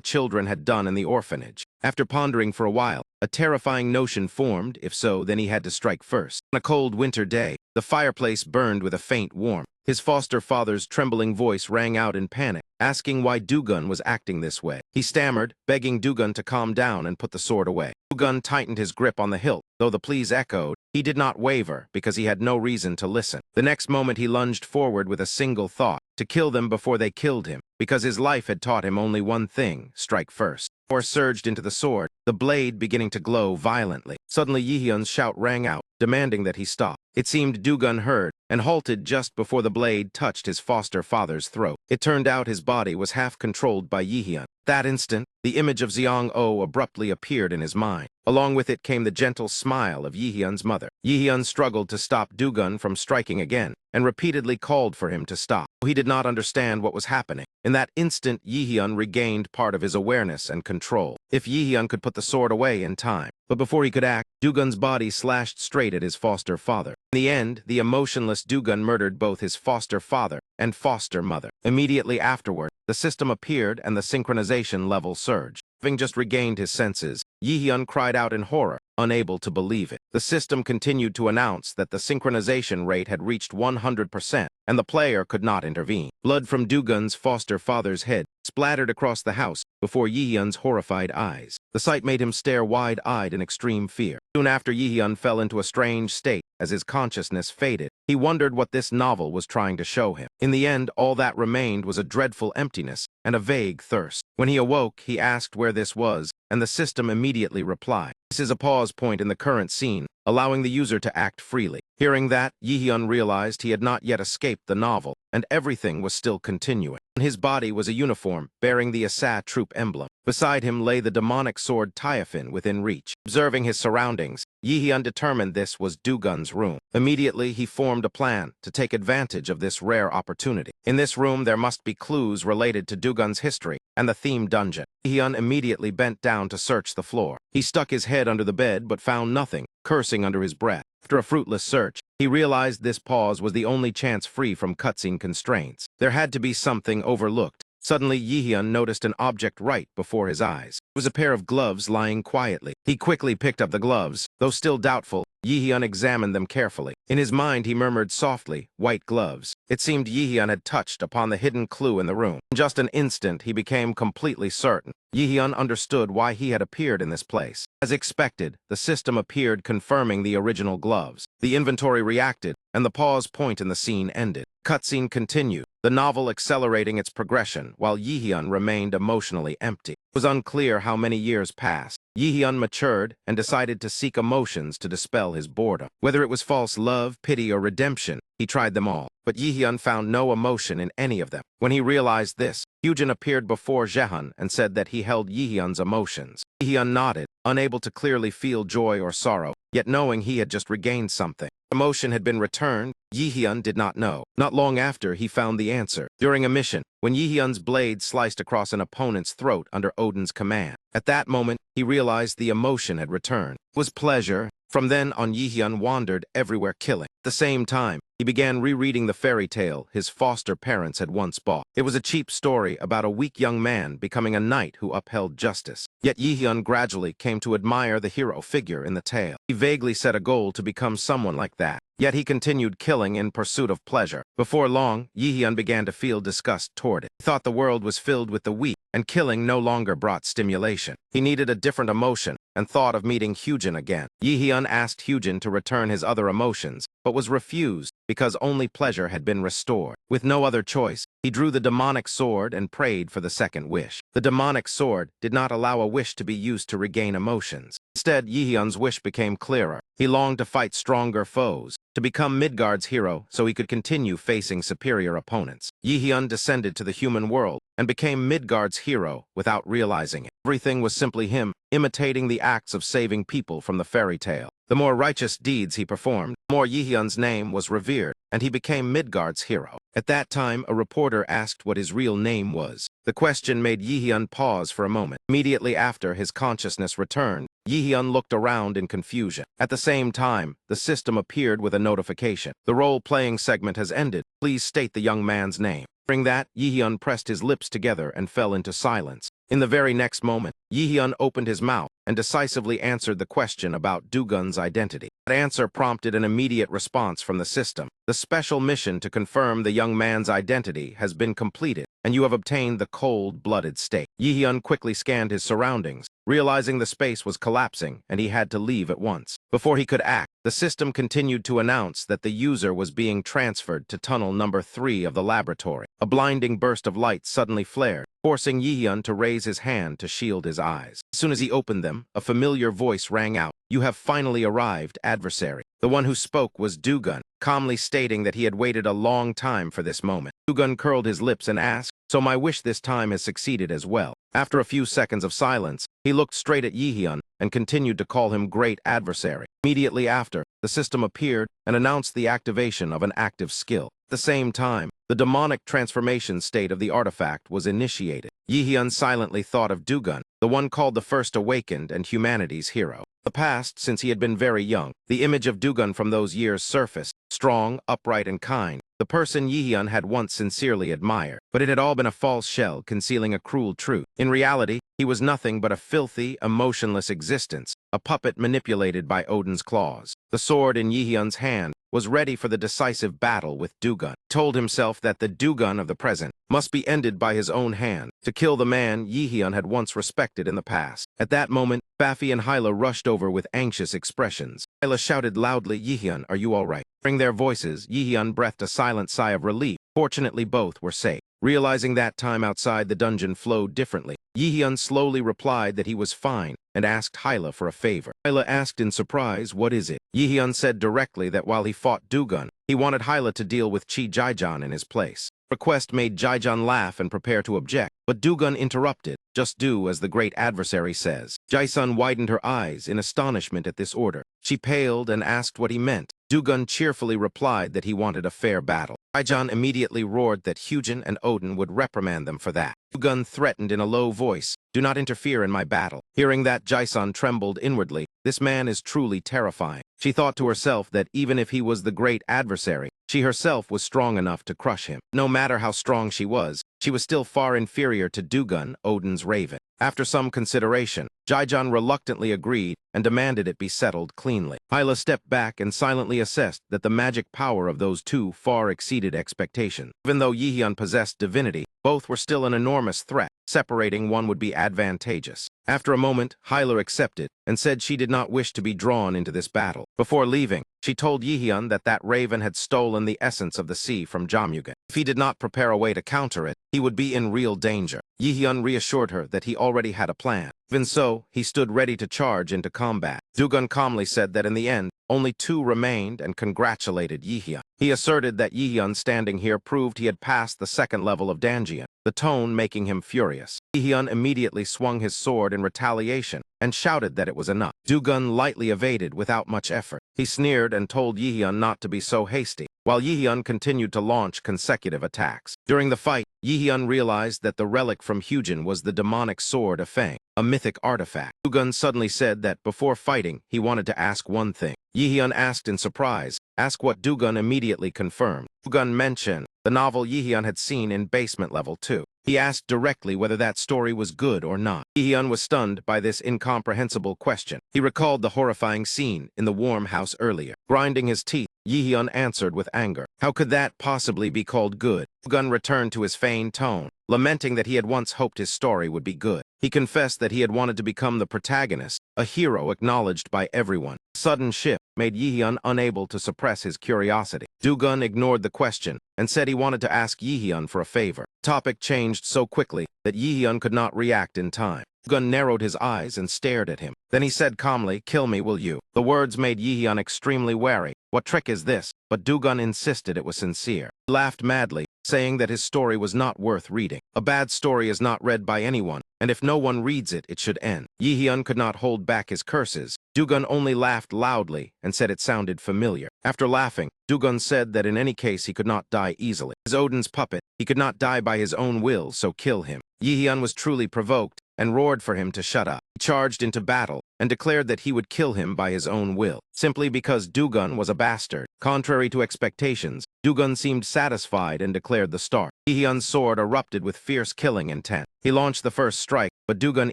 children had done in the orphanage. After pondering for a while, a terrifying notion formed. If so, then he had to strike first. On a cold winter day, the fireplace burned with a faint warmth. His foster father's trembling voice rang out in panic, asking why Dugun was acting this way. He stammered, begging Dugun to calm down and put the sword away. Dugun tightened his grip on the hilt. Though the pleas echoed, he did not waver because he had no reason to listen. The next moment he lunged forward with a single thought: to kill them before they killed him, because his life had taught him only one thing: strike first. Power surged into the sword, the blade beginning to glow violently. Suddenly Yihyun's shout rang out, demanding that he stop. It seemed Dugun heard and halted just before the blade touched his foster father's throat. It turned out his body was half controlled by Yihyun. That instant, the image of Xiang-O abruptly appeared in his mind. Along with it came the gentle smile of Yihyun's mother. Yihyun struggled to stop Dugun from striking again, and repeatedly called for him to stop. He did not understand what was happening. In that instant, Yihyun regained part of his awareness and control. If Yihyun could put the sword away in time. But before he could act, Dugun's body slashed straight at his foster father. In the end, the emotionless Dugun murdered both his foster father and foster mother. Immediately afterward, the system appeared and the synchronization level surged. Having just regained his senses, Yihyun cried out in horror, unable to believe it. The system continued to announce that the synchronization rate had reached 100%, and the player could not intervene. Blood from Dugun's foster father's head splattered across the house before Yihyun's horrified eyes. The sight made him stare wide-eyed in extreme fear. Soon after, Yihyun fell into a strange state. As his consciousness faded, he wondered what this novel was trying to show him. In the end, all that remained was a dreadful emptiness and a vague thirst. When he awoke, he asked where this was, and the system immediately replied. This is a pause point in the current scene, allowing the user to act freely. Hearing that, Yihyun realized he had not yet escaped the novel, and everything was still continuing. On his body was a uniform bearing the Asa troop emblem. Beside him lay the demonic sword Typhon within reach. Observing his surroundings, Yihyun determined this was Dugun's room. Immediately, he formed a plan to take advantage of this rare opportunity. In this room, there must be clues related to Dugun's history and the theme dungeon. Yihyun immediately bent down to search the floor. He stuck his head under the bed but found nothing, cursing under his breath. After a fruitless search, he realized this pause was the only chance free from cutscene constraints. There had to be something overlooked. Suddenly, Yihyun noticed an object right before his eyes. It was a pair of gloves lying quietly. He quickly picked up the gloves. Though still doubtful, Yihyun examined them carefully. In his mind, he murmured softly, "White gloves." It seemed Yihyun had touched upon the hidden clue in the room. In just an instant, he became completely certain. Yihyun understood why he had appeared in this place. As expected, the system appeared confirming the original gloves. The inventory reacted, and the pause point in the scene ended. Cutscene continued, the novel accelerating its progression while Yihyun remained emotionally empty. It was unclear how many years passed. Yihyun matured and decided to seek emotions to dispel his boredom. Whether it was false love, pity, or redemption, he tried them all. But Yihyun found no emotion in any of them. When he realized this, Hyujin appeared before Jaehyun and said that he held Yihyun's emotions. Yihyun nodded, unable to clearly feel joy or sorrow, yet knowing he had just regained something. Emotion had been returned. Yihyun did not know. Not long after, he found the answer. During a mission, when Yihyun's blade sliced across an opponent's throat under Odin's command. At that moment, he realized the emotion had returned. It was pleasure. From then on, Yihyun wandered everywhere killing. At the same time, he began rereading the fairy tale his foster parents had once bought. It was a cheap story about a weak young man becoming a knight who upheld justice. Yet Yihyun gradually came to admire the hero figure in the tale. He vaguely set a goal to become someone like that. Yet he continued killing in pursuit of pleasure. Before long, Yihyun began to feel disgust toward it. He thought the world was filled with the weak, and killing no longer brought stimulation. He needed a different emotion, and thought of meeting Hyujin again. Yihyun asked Hyujin to return his other emotions, but was refused because only pleasure had been restored. With no other choice, he drew the demonic sword and prayed for the second wish. The demonic sword did not allow a wish to be used to regain emotions. Instead, Yihyun's wish became clearer. He longed to fight stronger foes, to become Midgard's hero so he could continue facing superior opponents. Yihyun descended to the human world and became Midgard's hero without realizing it. Everything was simply him, imitating the acts of saving people from the fairy tale. The more righteous deeds he performed, the more Yihyun's name was revered, and he became Midgard's hero. At that time, a reporter asked what his real name was. The question made Yihyun pause for a moment. Immediately after his consciousness returned, Yihyun looked around in confusion. At the same time, the system appeared with a notification. The role-playing segment has ended. Please state the young man's name. During that, Yihyun pressed his lips together and fell into silence. In the very next moment, Yihyun opened his mouth and decisively answered the question about Dugun's identity. That answer prompted an immediate response from the system. The special mission to confirm the young man's identity has been completed, and you have obtained the cold-blooded state. Yihyun quickly scanned his surroundings, realizing the space was collapsing and he had to leave at once. Before he could act, the system continued to announce that the user was being transferred to tunnel number 3 of the laboratory. A blinding burst of light suddenly flared, forcing Yihyun to raise his hand to shield his eyes. As soon as he opened them, a familiar voice rang out. "You have finally arrived, adversary." The one who spoke was Dugun, calmly stating that he had waited a long time for this moment. Dugun curled his lips and asked, "So my wish this time has succeeded as well." After a few seconds of silence, he looked straight at Yihyun and continued to call him great adversary. Immediately after, the system appeared and announced the activation of an active skill. At the same time, the demonic transformation state of the artifact was initiated. Yihyun silently thought of Dugun, the one called the first awakened and humanity's hero. The past, since he had been very young, the image of Dugun from those years surfaced, strong, upright, and kind, the person Yihyun had once sincerely admired. But it had all been a false shell concealing a cruel truth. In reality, he was nothing but a filthy, emotionless existence, a puppet manipulated by Odin's claws. The sword in Yihyun's hand was ready for the decisive battle with Dugun. He told himself that the Dugun of the present must be ended by his own hand, to kill the man Yihyun had once respected in the past. At that moment, Baffy and Hyla rushed over with anxious expressions. Hyla shouted loudly, "Yihyun, are you all right?" Hearing their voices, Yihyun breathed a silent sigh of relief. Fortunately, both were safe. Realizing that time outside the dungeon flowed differently, Yihyun slowly replied that he was fine and asked Hyla for a favor. Hyla asked in surprise, "What is it?" Yihyun said directly that while he fought Dugun, he wanted Hyla to deal with Chi Jaijan in his place. The request made Jaijan laugh and prepare to object, but Dugun interrupted. "Just do as the great adversary says." Jaisun widened her eyes in astonishment at this order. She paled and asked what he meant. Dugun cheerfully replied that he wanted a fair battle. Jaijan immediately roared that Hyujin and Odin would reprimand them for that. Dugun threatened in a low voice, "Do not interfere in my battle." Hearing that, Jaisun trembled inwardly. This man is truly terrifying. She thought to herself that even if he was the great adversary, she herself was strong enough to crush him. No matter how strong she was still far inferior to Dugun, Odin's raven. After some consideration, Jaijan reluctantly agreed and demanded it be settled cleanly. Hyla stepped back and silently assessed that the magic power of those two far exceeded expectation. Even though Yihyun possessed divinity, both were still an enormous threat. Separating one would be advantageous. After a moment, Hyla accepted and said she did not wish to be drawn into this battle. Before leaving, she told Yihyun that that raven had stolen the essence of the sea from Jamyugan. If he did not prepare a way to counter it, he would be in real danger. Yihyun reassured her that he already had a plan. Even so, he stood ready to charge into combat. Dugun calmly said that in the end, only two remained and congratulated Yihyun. He asserted that Yihyun standing here proved he had passed the second level of Danjian, the tone making him furious. Yihyun immediately swung his sword in retaliation and shouted that it was enough. Dugun lightly evaded without much effort. He sneered and told Yihyun not to be so hasty, while Yihyun continued to launch consecutive attacks. During the fight, Yihyun realized that the relic from Hyujin was the demonic sword of Fang, a mythic artifact. Dugun suddenly said that before fighting, he wanted to ask one thing. Yihyun asked in surprise, "Ask what?" Dugun immediately confirmed. Dugun mentioned the novel Yihyun had seen in basement level 2. He asked directly whether that story was good or not. Yihyun was stunned by this incomprehensible question. He recalled the horrifying scene in the warm house earlier. Grinding his teeth, Yihyun answered with anger. How could that possibly be called good? Dugun returned to his feigned tone. lamenting that he had once hoped his story would be good. He confessed that he had wanted to become the protagonist, a hero acknowledged by everyone. A sudden shift made Yihyun unable to suppress his curiosity. Dugun ignored the question and said he wanted to ask Yihyun for a favor. The topic changed so quickly that Yihyun could not react in time. Dugun narrowed his eyes and stared at him. Then he said calmly, "Kill me, will you?" The words made Yihyun extremely wary. What trick is this? But Dugun insisted it was sincere. He laughed madly, saying that his story was not worth reading. A bad story is not read by anyone, and if no one reads it, it should end. Yihyun could not hold back his curses. Dugun only laughed loudly and said it sounded familiar. After laughing, Dugun said that in any case he could not die easily. As Odin's puppet, he could not die by his own will, so kill him. Yihyun was truly provoked and roared for him to shut up. He charged into battle and declared that he would kill him by his own will, simply because Dugun was a bastard. Contrary to expectations, Dugun seemed satisfied and declared the start. Yihyun's sword erupted with fierce killing intent. He launched the first strike, but Dugun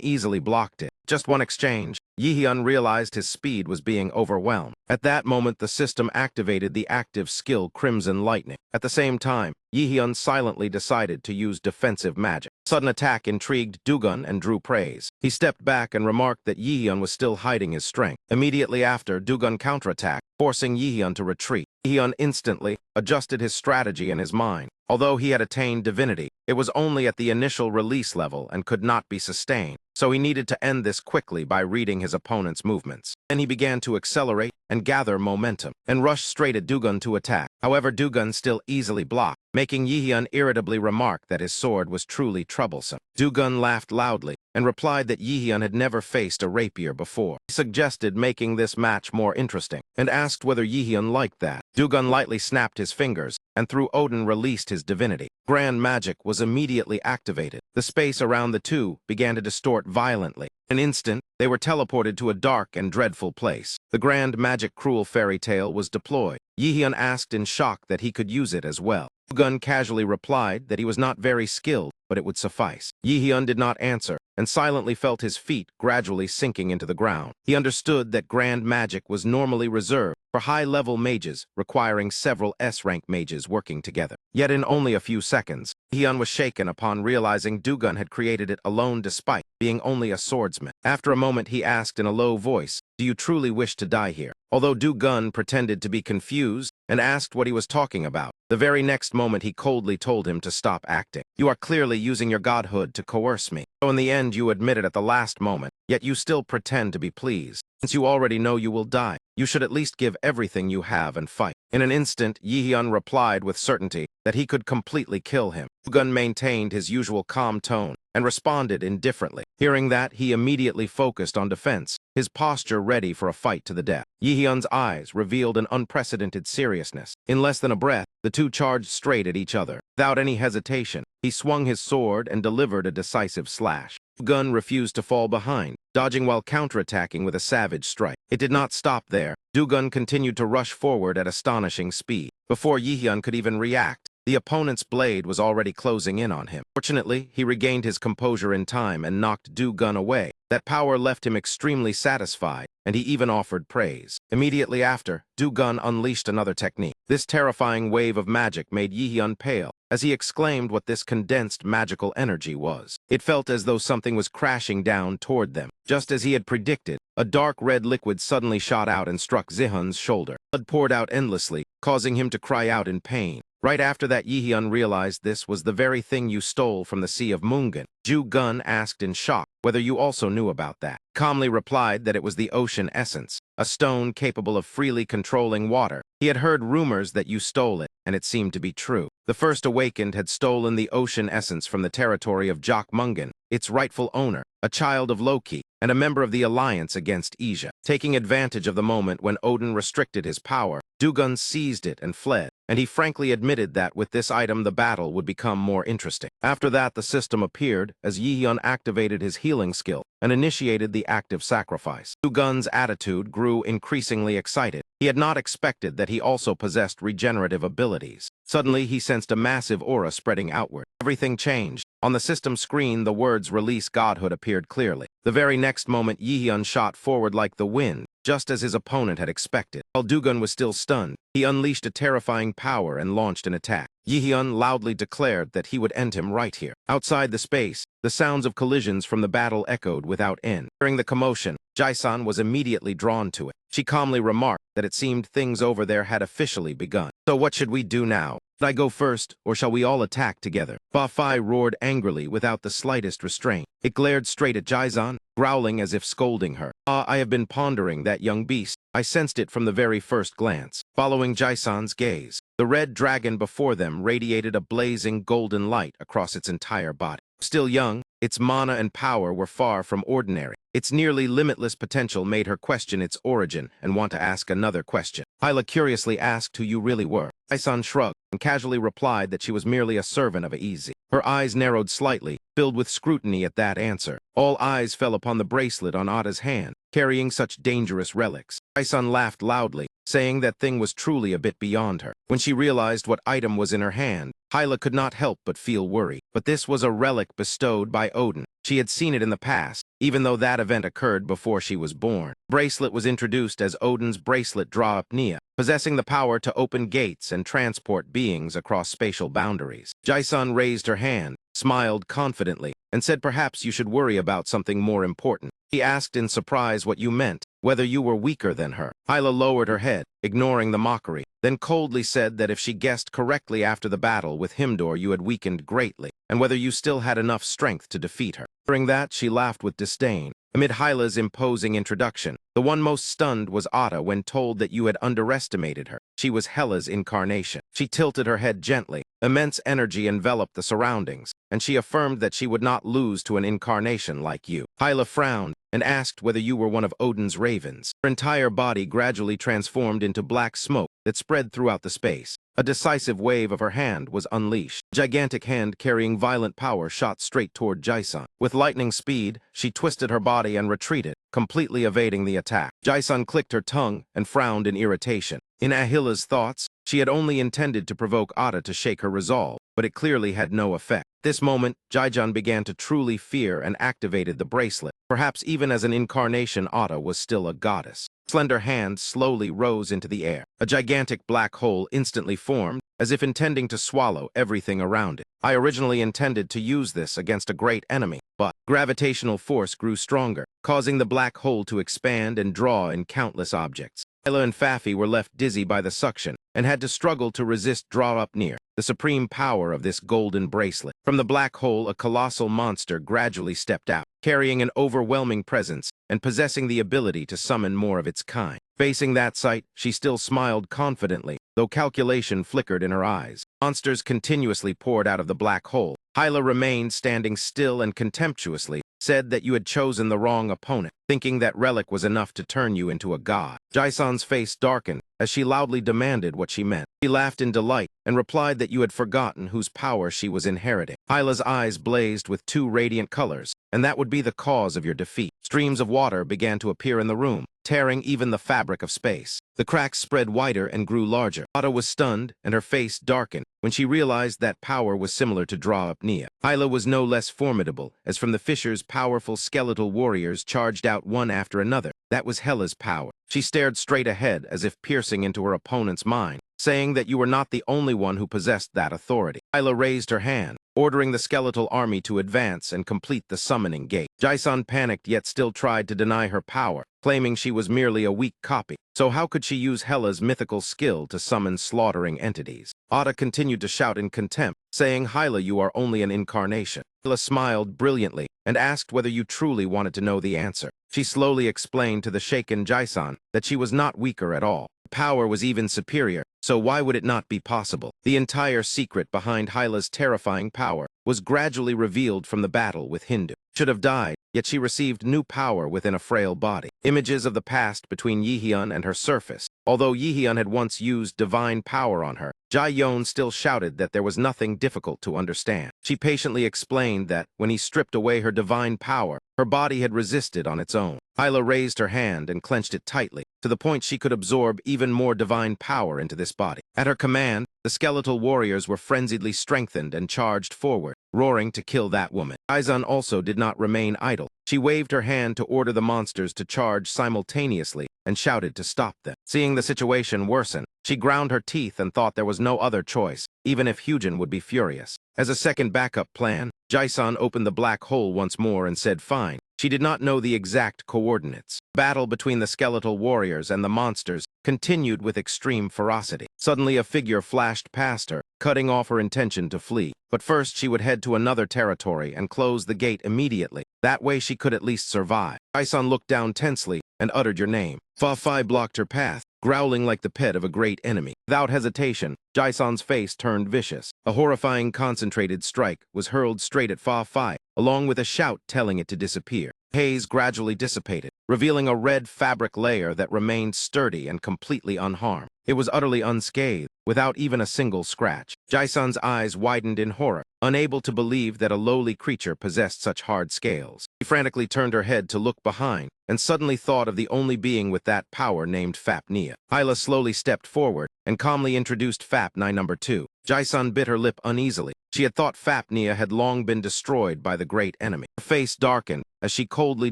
easily blocked it. Just one exchange, Yihyun realized his speed was being overwhelmed. At that moment, the system activated the active skill Crimson Lightning. At the same time, Yihyun silently decided to use defensive magic. Sudden attack intrigued Dugun and drew praise. He stepped back and remarked that Yihyun was still hiding his strength. Immediately after, Dugun counterattacked, forcing Yihyun to retreat. Yihyun instantly adjusted his strategy in his mind. Although he had attained divinity, it was only at the initial release level and could not be sustained, so he needed to end this quickly by reading his opponent's movements. Then he began to accelerate and gather momentum, and rushed straight at Dugun to attack. However, Dugun still easily blocked, making Yihyun irritably remark that his sword was truly troublesome. Dugun laughed loudly and replied that Yihyun had never faced a rapier before. He suggested making this match more interesting, and asked whether Yihyun liked that. Dugun lightly snapped his fingers, and through Odin released his divinity. Grand magic was immediately activated. The space around the two began to distort violently. In an instant, they were teleported to a dark and dreadful place. The grand magic cruel fairy tale was deployed. Yihyun asked in shock that he could use it as well. Dugun casually replied that he was not very skilled, but it would suffice. Yihyun did not answer, and silently felt his feet gradually sinking into the ground. He understood that grand magic was normally reserved for high-level mages, requiring several S-rank mages working together. Yet in only a few seconds, Yihyun was shaken upon realizing Dugun had created it alone despite being only a swordsman. After a moment, he asked in a low voice, "Do you truly wish to die here?" Although Dugun pretended to be confused and asked what he was talking about, the very next moment he coldly told him to stop acting. "You are clearly using your godhood to coerce me. So in the end you admit it at the last moment, yet you still pretend to be pleased. Since you already know you will die, you should at least give everything you have and fight." In an instant, Yihyun replied with certainty that he could completely kill him. Dugun maintained his usual calm tone and responded indifferently. Hearing that, he immediately focused on defense, his posture ready for a fight to the death. Yihyun's eyes revealed an unprecedented seriousness. In less than a breath, the two charged straight at each other. Without any hesitation, he swung his sword and delivered a decisive slash. Dugun refused to fall behind, dodging while counterattacking with a savage strike. It did not stop there. Dugun continued to rush forward at astonishing speed. Before Yihyun could even react, the opponent's blade was already closing in on him. Fortunately, he regained his composure in time and knocked Dugun away. That power left him extremely satisfied, and he even offered praise. Immediately after, Dugun unleashed another technique. This terrifying wave of magic made Yihyun pale, as he exclaimed what this condensed magical energy was. It felt as though something was crashing down toward them. Just as he had predicted, a dark red liquid suddenly shot out and struck Zihun's shoulder. Blood poured out endlessly, causing him to cry out in pain. Right after that, Yihyun realized this was the very thing you stole from the Sea of Mungan. Dugun asked in shock whether you also knew about that. Calmly replied that it was the ocean essence, a stone capable of freely controlling water. He had heard rumors that you stole it, and it seemed to be true. The first Awakened had stolen the ocean essence from the territory of Mungan, its rightful owner, a child of Loki, and a member of the alliance against Asia. Taking advantage of the moment when Odin restricted his power, Dugun seized it and fled, and he frankly admitted that with this item the battle would become more interesting. After that, the system appeared as Yihyun activated his healing skill and initiated the active sacrifice. Dugun's attitude grew increasingly excited. He had not expected that he also possessed regenerative abilities. Suddenly, he sensed a massive aura spreading outward. Everything changed. On the system screen, the words "Release Godhood" appeared clearly. The very next moment, Yihyun shot forward like the wind, just as his opponent had expected. While Dugun was still stunned, he unleashed a terrifying power and launched an attack. Yihyun loudly declared that he would end him right here. Outside the space, the sounds of collisions from the battle echoed without end. During the commotion, Jae-san was immediately drawn to it. She calmly remarked that it seemed things over there had officially begun. So what should we do now? Should I go first, or shall we all attack together? Ba-Fi roared angrily without the slightest restraint. It glared straight at Jae-san, growling as if scolding her. I have been pondering that young beast. I sensed it from the very first glance. Following Jae-san's gaze, the red dragon before them radiated a blazing golden light across its entire body. Still young, its mana and power were far from ordinary. Its nearly limitless potential made her question its origin and want to ask another question. Hyla curiously asked who you really were. Jae-san shrugged and casually replied that she was merely a servant of Aizi. Her eyes narrowed slightly, filled with scrutiny at that answer. All eyes fell upon the bracelet on Ada's hand, carrying such dangerous relics. Jae-san laughed loudly, saying that thing was truly a bit beyond her. When she realized what item was in her hand, Hyla could not help but feel worried. But this was a relic bestowed by Odin. She had seen it in the past, even though that event occurred before she was born. Bracelet was introduced as Odin's bracelet Draupnir, possessing the power to open gates and transport beings across spatial boundaries. Jae-san raised her hand, smiled confidently, and said perhaps you should worry about something more important. He asked in surprise what you meant, whether you were weaker than her. Hyla lowered her head, ignoring the mockery, then coldly said that if she guessed correctly after the battle with Himdor you had weakened greatly, and whether you still had enough strength to defeat her. During that, she laughed with disdain. Amid Hyla's imposing introduction, the one most stunned was Ada when told that you had underestimated her. She was Hela's incarnation. She tilted her head gently. Immense energy enveloped the surroundings, and she affirmed that she would not lose to an incarnation like you. Hyla frowned and asked whether you were one of Odin's ravens. Her entire body gradually transformed into black smoke that spread throughout the space. A decisive wave of her hand was unleashed. A gigantic hand carrying violent power shot straight toward Jae-san. With lightning speed, she twisted her body and retreated, completely evading the attack. Jae-san clicked her tongue and frowned in irritation. In Ahila's thoughts, she had only intended to provoke Ada to shake her resolve, but it clearly had no effect. At this moment, Jae-jun began to truly fear and activated the bracelet. Perhaps even as an incarnation, Ada was still a goddess. Slender hand slowly rose into the air. A gigantic black hole instantly formed, as if intending to swallow everything around it. I originally intended to use this against a great enemy, but gravitational force grew stronger, causing the black hole to expand and draw in countless objects. Hyla and Fafi were left dizzy by the suction and had to struggle to resist Draupnir, the supreme power of this golden bracelet. From the black hole, a colossal monster gradually stepped out, carrying an overwhelming presence and possessing the ability to summon more of its kind. Facing that sight, she still smiled confidently, though calculation flickered in her eyes. Monsters continuously poured out of the black hole. Hyla remained standing still and contemptuously said that you had chosen the wrong opponent, thinking that relic was enough to turn you into a god. Jae-san's face darkened as she loudly demanded what she meant. She laughed in delight and replied that you had forgotten whose power she was inheriting. Hyla's eyes blazed with two radiant colors, and that would be the cause of your defeat. Streams of water began to appear in the room, tearing even the fabric of space. The cracks spread wider and grew larger. Ada was stunned, and her face darkened when she realized that power was similar to Draupnir. Hyla was no less formidable, as from the fissures powerful skeletal warriors charged out one after another. That was Hela's power. She stared straight ahead as if piercing into her opponent's mind, saying that you were not the only one who possessed that authority. Hyla raised her hand, ordering the skeletal army to advance and complete the summoning gate. Jae-san panicked yet still tried to deny her power, claiming she was merely a weak copy. So how could she use Hela's mythical skill to summon slaughtering entities? Ada continued to shout in contempt, saying, Hyla, you are only an incarnation. Hyla smiled brilliantly and asked whether you truly wanted to know the answer. She slowly explained to the shaken Jae-san that she was not weaker at all. Power was even superior, so why would it not be possible? The entire secret behind Hyla's terrifying power was gradually revealed from the battle with Hindu. Should have died, yet she received new power within a frail body. Images of the past between Yihyun and her surfaced. Although Yihyun had once used divine power on her, Jae-yeon still shouted that there was nothing difficult to understand. She patiently explained that, when he stripped away her divine power, her body had resisted on its own. Hyla raised her hand and clenched it tightly, to the point she could absorb even more divine power into this body. At her command, the skeletal warriors were frenziedly strengthened and charged forward, roaring to kill that woman. Jae-jun also did not remain idle. She waved her hand to order the monsters to charge simultaneously and shouted to stop them. Seeing the situation worsen, she ground her teeth and thought there was no other choice, even if Hyujin would be furious. As a second backup plan, Jason opened the black hole once more and said fine. She did not know the exact coordinates. Battle between the skeletal warriors and the monsters continued with extreme ferocity. Suddenly a figure flashed past her, cutting off her intention to flee. But first she would head to another territory and close the gate immediately. That way she could at least survive. Jason looked down tensely and uttered your name. Fa-Fi blocked her path, growling like the pet of a great enemy. Without hesitation, Jason's face turned vicious. A horrifying concentrated strike was hurled straight at Fa-Fi, along with a shout telling it to disappear. Haze gradually dissipated, revealing a red fabric layer that remained sturdy and completely unharmed. It was utterly unscathed, without even a single scratch. Jason's eyes widened in horror, unable to believe that a lowly creature possessed such hard scales. She frantically turned her head to look behind, and suddenly thought of the only being with that power named Fapnea. Hyla slowly stepped forward and calmly introduced Fapnea number 2. Jason bit her lip uneasily. She had thought Fapnea had long been destroyed by the great enemy. Her face darkened as she coldly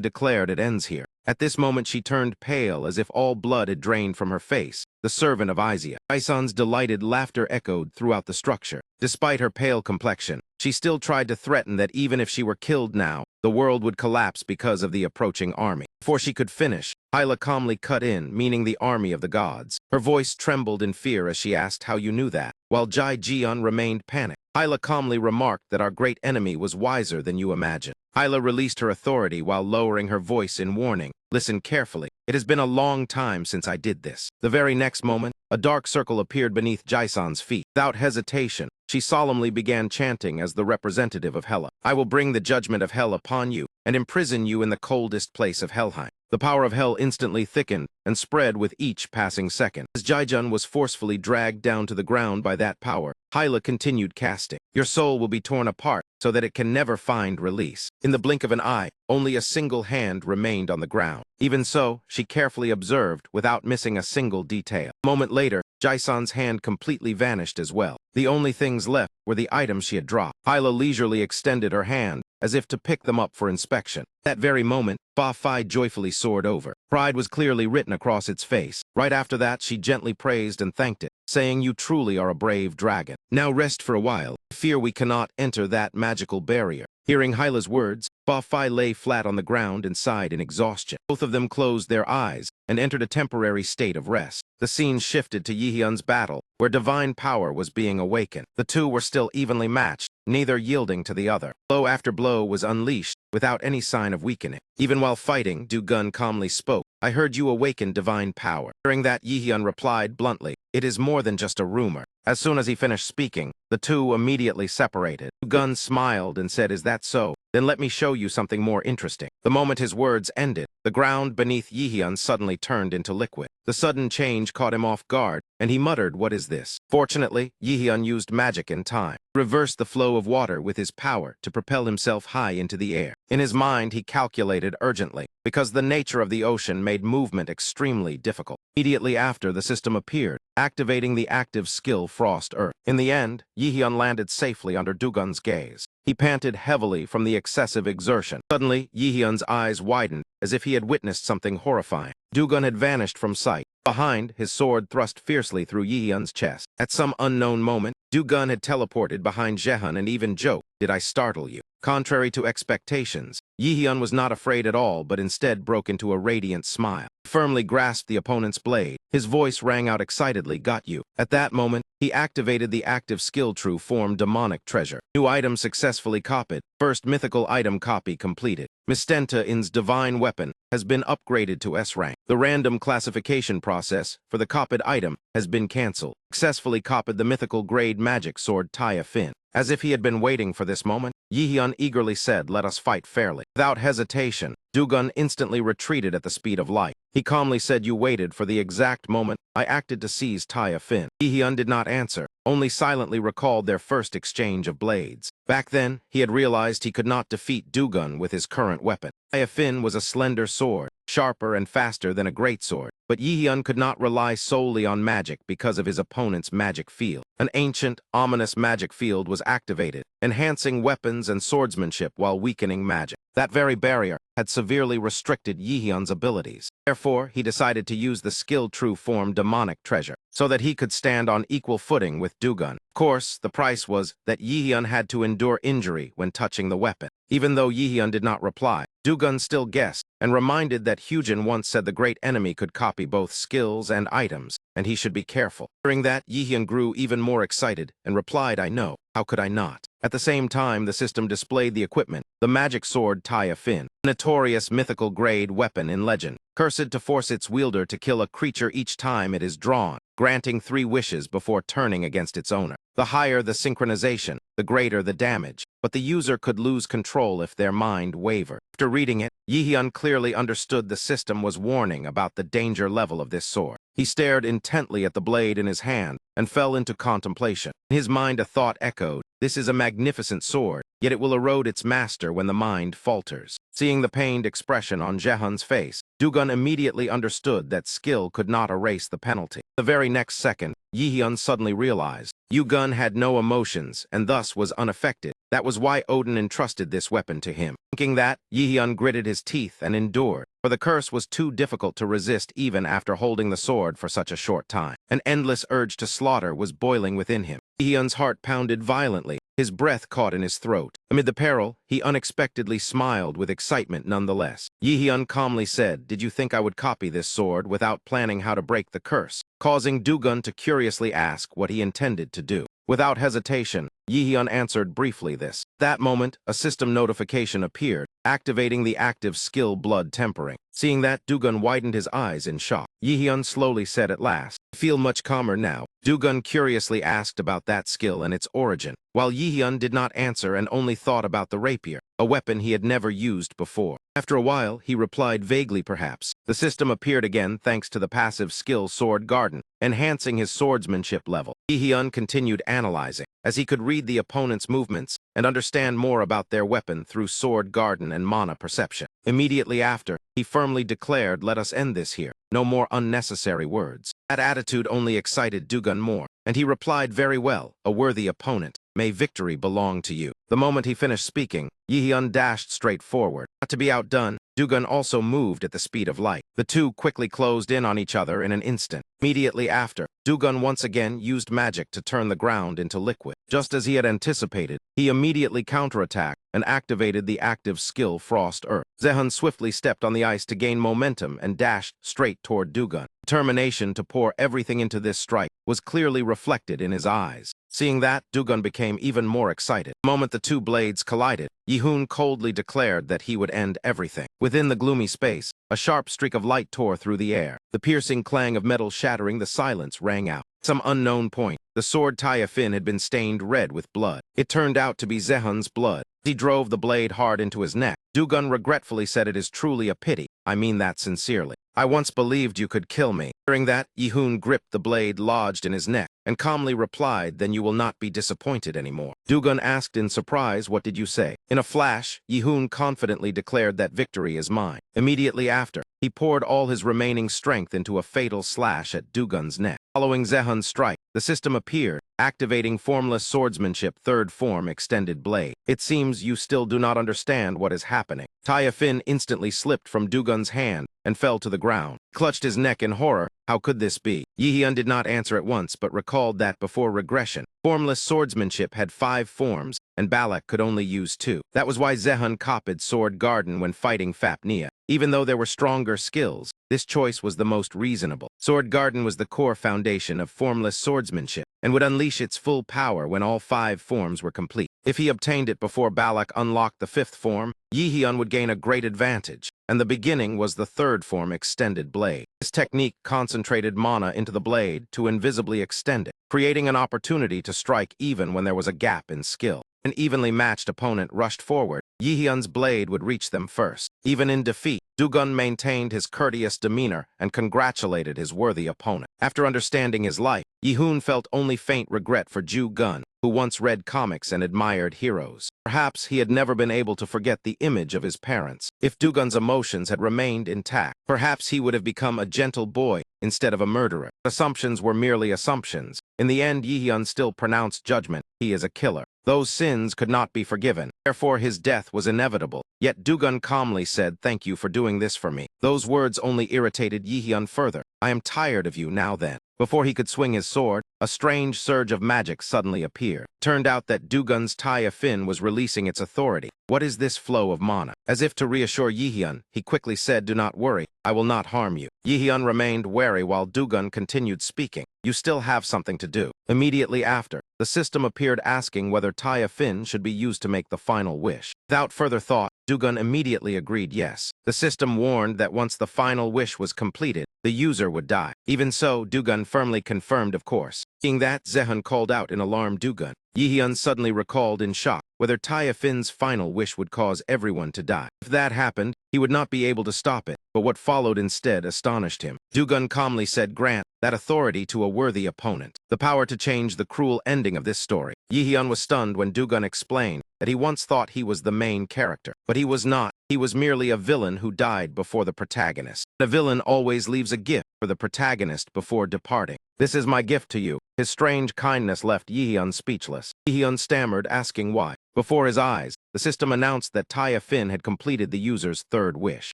declared it ends here. At this moment she turned pale as if all blood had drained from her face, the servant of Izia. Jason's delighted laughter echoed throughout the structure. Despite her pale complexion, she still tried to threaten that even if she were killed now, the world would collapse because of the approaching army. Before she could finish, Hyla calmly cut in, meaning the army of the gods. Her voice trembled in fear as she asked how you knew that, while Jai Jian remained panicked. Hyla calmly remarked that our great enemy was wiser than you imagine. Hyla released her authority while lowering her voice in warning. Listen carefully. It has been a long time since I did this. The very next moment, a dark circle appeared beneath Jason's feet. Without hesitation, she solemnly began chanting as the representative of Hela. I will bring the judgment of Hell upon you and imprison you in the coldest place of Helheim. The power of Hell instantly thickened and spread with each passing second. As Jaijun was forcefully dragged down to the ground by that power, Hyla continued casting. Your soul will be torn apart so that it can never find release. In the blink of an eye, only a single hand remained on the ground. Even so, she carefully observed without missing a single detail. A moment later, Jason's hand completely vanished as well. The only things left were the items she had dropped. Hyla leisurely extended her hand as if to pick them up for inspection. That very moment, Fa-Fi joyfully soared over. Pride was clearly written across its face. Right after that, she gently praised and thanked it, saying, you truly are a brave dragon. Now rest for a while. I fear we cannot enter that magical barrier. Hearing Hyla's words, Fa-Fi lay flat on the ground and sighed in exhaustion. Both of them closed their eyes and entered a temporary state of rest. The scene shifted to Yihyun's battle, where divine power was being awakened. The two were still evenly matched, neither yielding to the other. Blow after blow was unleashed, without any sign of weakening. Even while fighting, Du-gun calmly spoke. I heard you awaken divine power. During that, Yihyun replied bluntly, it is more than just a rumor. As soon as he finished speaking, the two immediately separated. Du-gun smiled and said, is that so? Then let me show you something more interesting. The moment his words ended, the ground beneath Yihyun suddenly turned into liquid. The sudden change caught him off guard, and he muttered, what is this? Fortunately, Yihyun used magic in time, reversed the flow of water with his power to propel himself high into the air. In his mind, he calculated urgently, because the nature of the ocean made movement extremely difficult. Immediately after, the system appeared, activating the active skill Frost Earth. In the end, Yihyun landed safely under Du-gun's gaze. He panted heavily from the excessive exertion. Suddenly, Yihyun's eyes widened, as if he had witnessed something horrifying. Du-gun had vanished from sight. Behind, his sword thrust fiercely through Yihyun's chest. At some unknown moment, Du-gun had teleported behind Jaehyun and even joked, did I startle you? Contrary to expectations, Yihyun was not afraid at all, but instead broke into a radiant smile. He firmly grasped the opponent's blade. His voice rang out excitedly, got you. At that moment, he activated the active skill True Form Demonic Treasure. New item successfully copied. First mythical item copy completed. Mistenta In's divine weapon has been upgraded to S-Rank. The random classification process for the copied item has been cancelled. Successfully copied the mythical grade magic sword Taya Fin. As if he had been waiting for this moment, Yihyun eagerly said, let us fight fairly. Without hesitation, Du-gun instantly retreated at the speed of light. He calmly said, you waited for the exact moment I acted to seize Taya Fin. Yihyun did not answer, only silently recalled their first exchange of blades. Back then, he had realized he could not defeat Du-gun with his current weapon. Taya Fin was a slender sword, sharper and faster than a greatsword. But Yihyun could not rely solely on magic because of his opponent's magic field. An ancient, ominous magic field was activated, enhancing weapons and swordsmanship while weakening magic. That very barrier had severely restricted Yihyun's abilities. Therefore, he decided to use the skill true form demonic treasure, so that he could stand on equal footing with Dugun. Of course, the price was that Yihyun had to endure injury when touching the weapon. Even though Yihyun did not reply, Dugun still guessed, and reminded that Hyujin once said the great enemy could copy both skills and items, and he should be careful. Hearing that, Yihyun grew even more excited, and replied, I know, how could I not? At the same time, the system displayed the equipment, the magic sword Taya Fin, a notorious mythical grade weapon in legend, cursed to force its wielder to kill a creature each time it is drawn, granting 3 wishes before turning against its owner. The higher the synchronization, the greater the damage, but the user could lose control if their mind wavered. After reading it, Yihyun clearly understood the system was warning about the danger level of this sword. He stared intently at the blade in his hand and fell into contemplation. In his mind a thought echoed, this is a magnificent sword, yet it will erode its master when the mind falters. Seeing the pained expression on Jaehoon's face, Dugun immediately understood that skill could not erase the penalty. The very next second, Yihyun suddenly realized Dugun had no emotions and thus was unaffected. That was why Odin entrusted this weapon to him. Thinking that, Yihyun gritted his teeth and endured, for the curse was too difficult to resist even after holding the sword for such a short time. An endless urge to slaughter was boiling within him. Yihyun's heart pounded violently, his breath caught in his throat. Amid the peril, he unexpectedly smiled with excitement nonetheless. Yihyun calmly said, did you think I would copy this sword without planning how to break the curse? Causing Dugun to curiously ask what he intended to do. Without hesitation, Yihyun answered briefly this. That moment, a system notification appeared, activating the active skill blood tempering. Seeing that, Dugun widened his eyes in shock. Yihyun slowly said at last, I feel much calmer now. Dugun curiously asked about that skill and its origin, while Yihyun did not answer and only thought about the rapier, a weapon he had never used before. After a while, he replied vaguely perhaps. The system appeared again thanks to the passive skill Sword Garden, enhancing his swordsmanship level. Yihyun continued analyzing, as he could read the opponent's movements and understand more about their weapon through Sword Garden and mana perception. Immediately after, he firmly declared, let us end this here. No more unnecessary words. That attitude only excited Dugun more, and he replied very well, a worthy opponent. May victory belong to you. The moment he finished speaking, Yihyun dashed straight forward. Not to be outdone, Dugun also moved at the speed of light. The two quickly closed in on each other in an instant. Immediately after, Dugun once again used magic to turn the ground into liquid. Just as he had anticipated, he immediately counterattacked and activated the active skill Frost Earth. Jaehoon swiftly stepped on the ice to gain momentum and dashed straight toward Dugun. Determination to pour everything into this strike was clearly reflected in his eyes. Seeing that, Dugun became even more excited. The moment the two blades collided, Yihyun coldly declared that he would end everything. Within the gloomy space, a sharp streak of light tore through the air. The piercing clang of metal shattering the silence rang out. At some unknown point, the sword Taya Fin had been stained red with blood. It turned out to be Jaehoon's blood. He drove the blade hard into his neck. Dugun regretfully said, it is truly a pity. I mean that sincerely. I once believed you could kill me. Hearing that, Yihyun gripped the blade lodged in his neck and calmly replied, then you will not be disappointed anymore. Dugun asked in surprise, what did you say? In a flash, Yihyun confidently declared that victory is mine. Immediately after, he poured all his remaining strength into a fatal slash at Dugun's neck. Following Jaehoon's strike, the system appeared, activating Formless Swordsmanship Third Form Extended Blade. It seems you still do not understand what is happening. Taya Fin instantly slipped from Dugun's hand and fell to the ground. He clutched his neck in horror. How could this be? Yihyun did not answer at once, but recalled that before regression, Formless Swordsmanship had 5 forms, and Balak could only use 2. That was why Jaehoon copied Sword Garden when fighting Fapnea. Even though there were stronger skills, this choice was the most reasonable. Sword Garden was the core foundation of Formless Swordsmanship, and would unleash its full power when all 5 forms were complete. If he obtained it before Balak unlocked the 5th form, Yihyun would gain a great advantage, and the beginning was the 3rd form Extended Blade. This technique concentrated mana into the blade to invisibly extend it, creating an opportunity to strike even when there was a gap in skill. An evenly matched opponent rushed forward, Yihyun's blade would reach them first. Even in defeat, Dugun maintained his courteous demeanor and congratulated his worthy opponent. After understanding his life, Yihyun felt only faint regret for Ju-gun, who once read comics and admired heroes. Perhaps he had never been able to forget the image of his parents. If Dugun's emotions had remained intact, perhaps he would have become a gentle boy instead of a murderer. Assumptions were merely assumptions, In the end, Yihyun still pronounced judgment. He is a killer. Those sins could not be forgiven. Therefore, his death was inevitable. Yet Dugun calmly said, "Thank you for doing this for me." Those words only irritated Yihyun further. "I am tired of you now then." Before he could swing his sword, a strange surge of magic suddenly appeared. Turned out that Dugun's Taya Fin was releasing its authority. What is this flow of mana? As if to reassure Yihyun, he quickly said, "Do not worry, I will not harm you." Yihyun remained wary while Dugun continued speaking. "You still have something to do." Immediately after, the system appeared asking whether Taya Fin should be used to make the final wish. Without further thought, Dugun immediately agreed yes. The system warned that once the final wish was completed, the user would die. Even so, Dugun firmly confirmed, of course. Seeing that, Zehun called out in alarm Dugun. Yihyun suddenly recalled in shock whether Taya Fin's final wish would cause everyone to die. If that happened, he would not be able to stop it, but what followed instead astonished him. Dugun calmly said, "Grant that authority to a worthy opponent. The power to change the cruel ending of this story." Yihyun was stunned when Dugun explained that he once thought he was the main character, but he was not. He was merely a villain who died before the protagonist. A villain always leaves a gift for the protagonist before departing. "This is my gift to you." His strange kindness left Yihyun speechless. Yihyun stammered, asking why. Before his eyes, the system announced that Taya Fin had completed the user's third wish.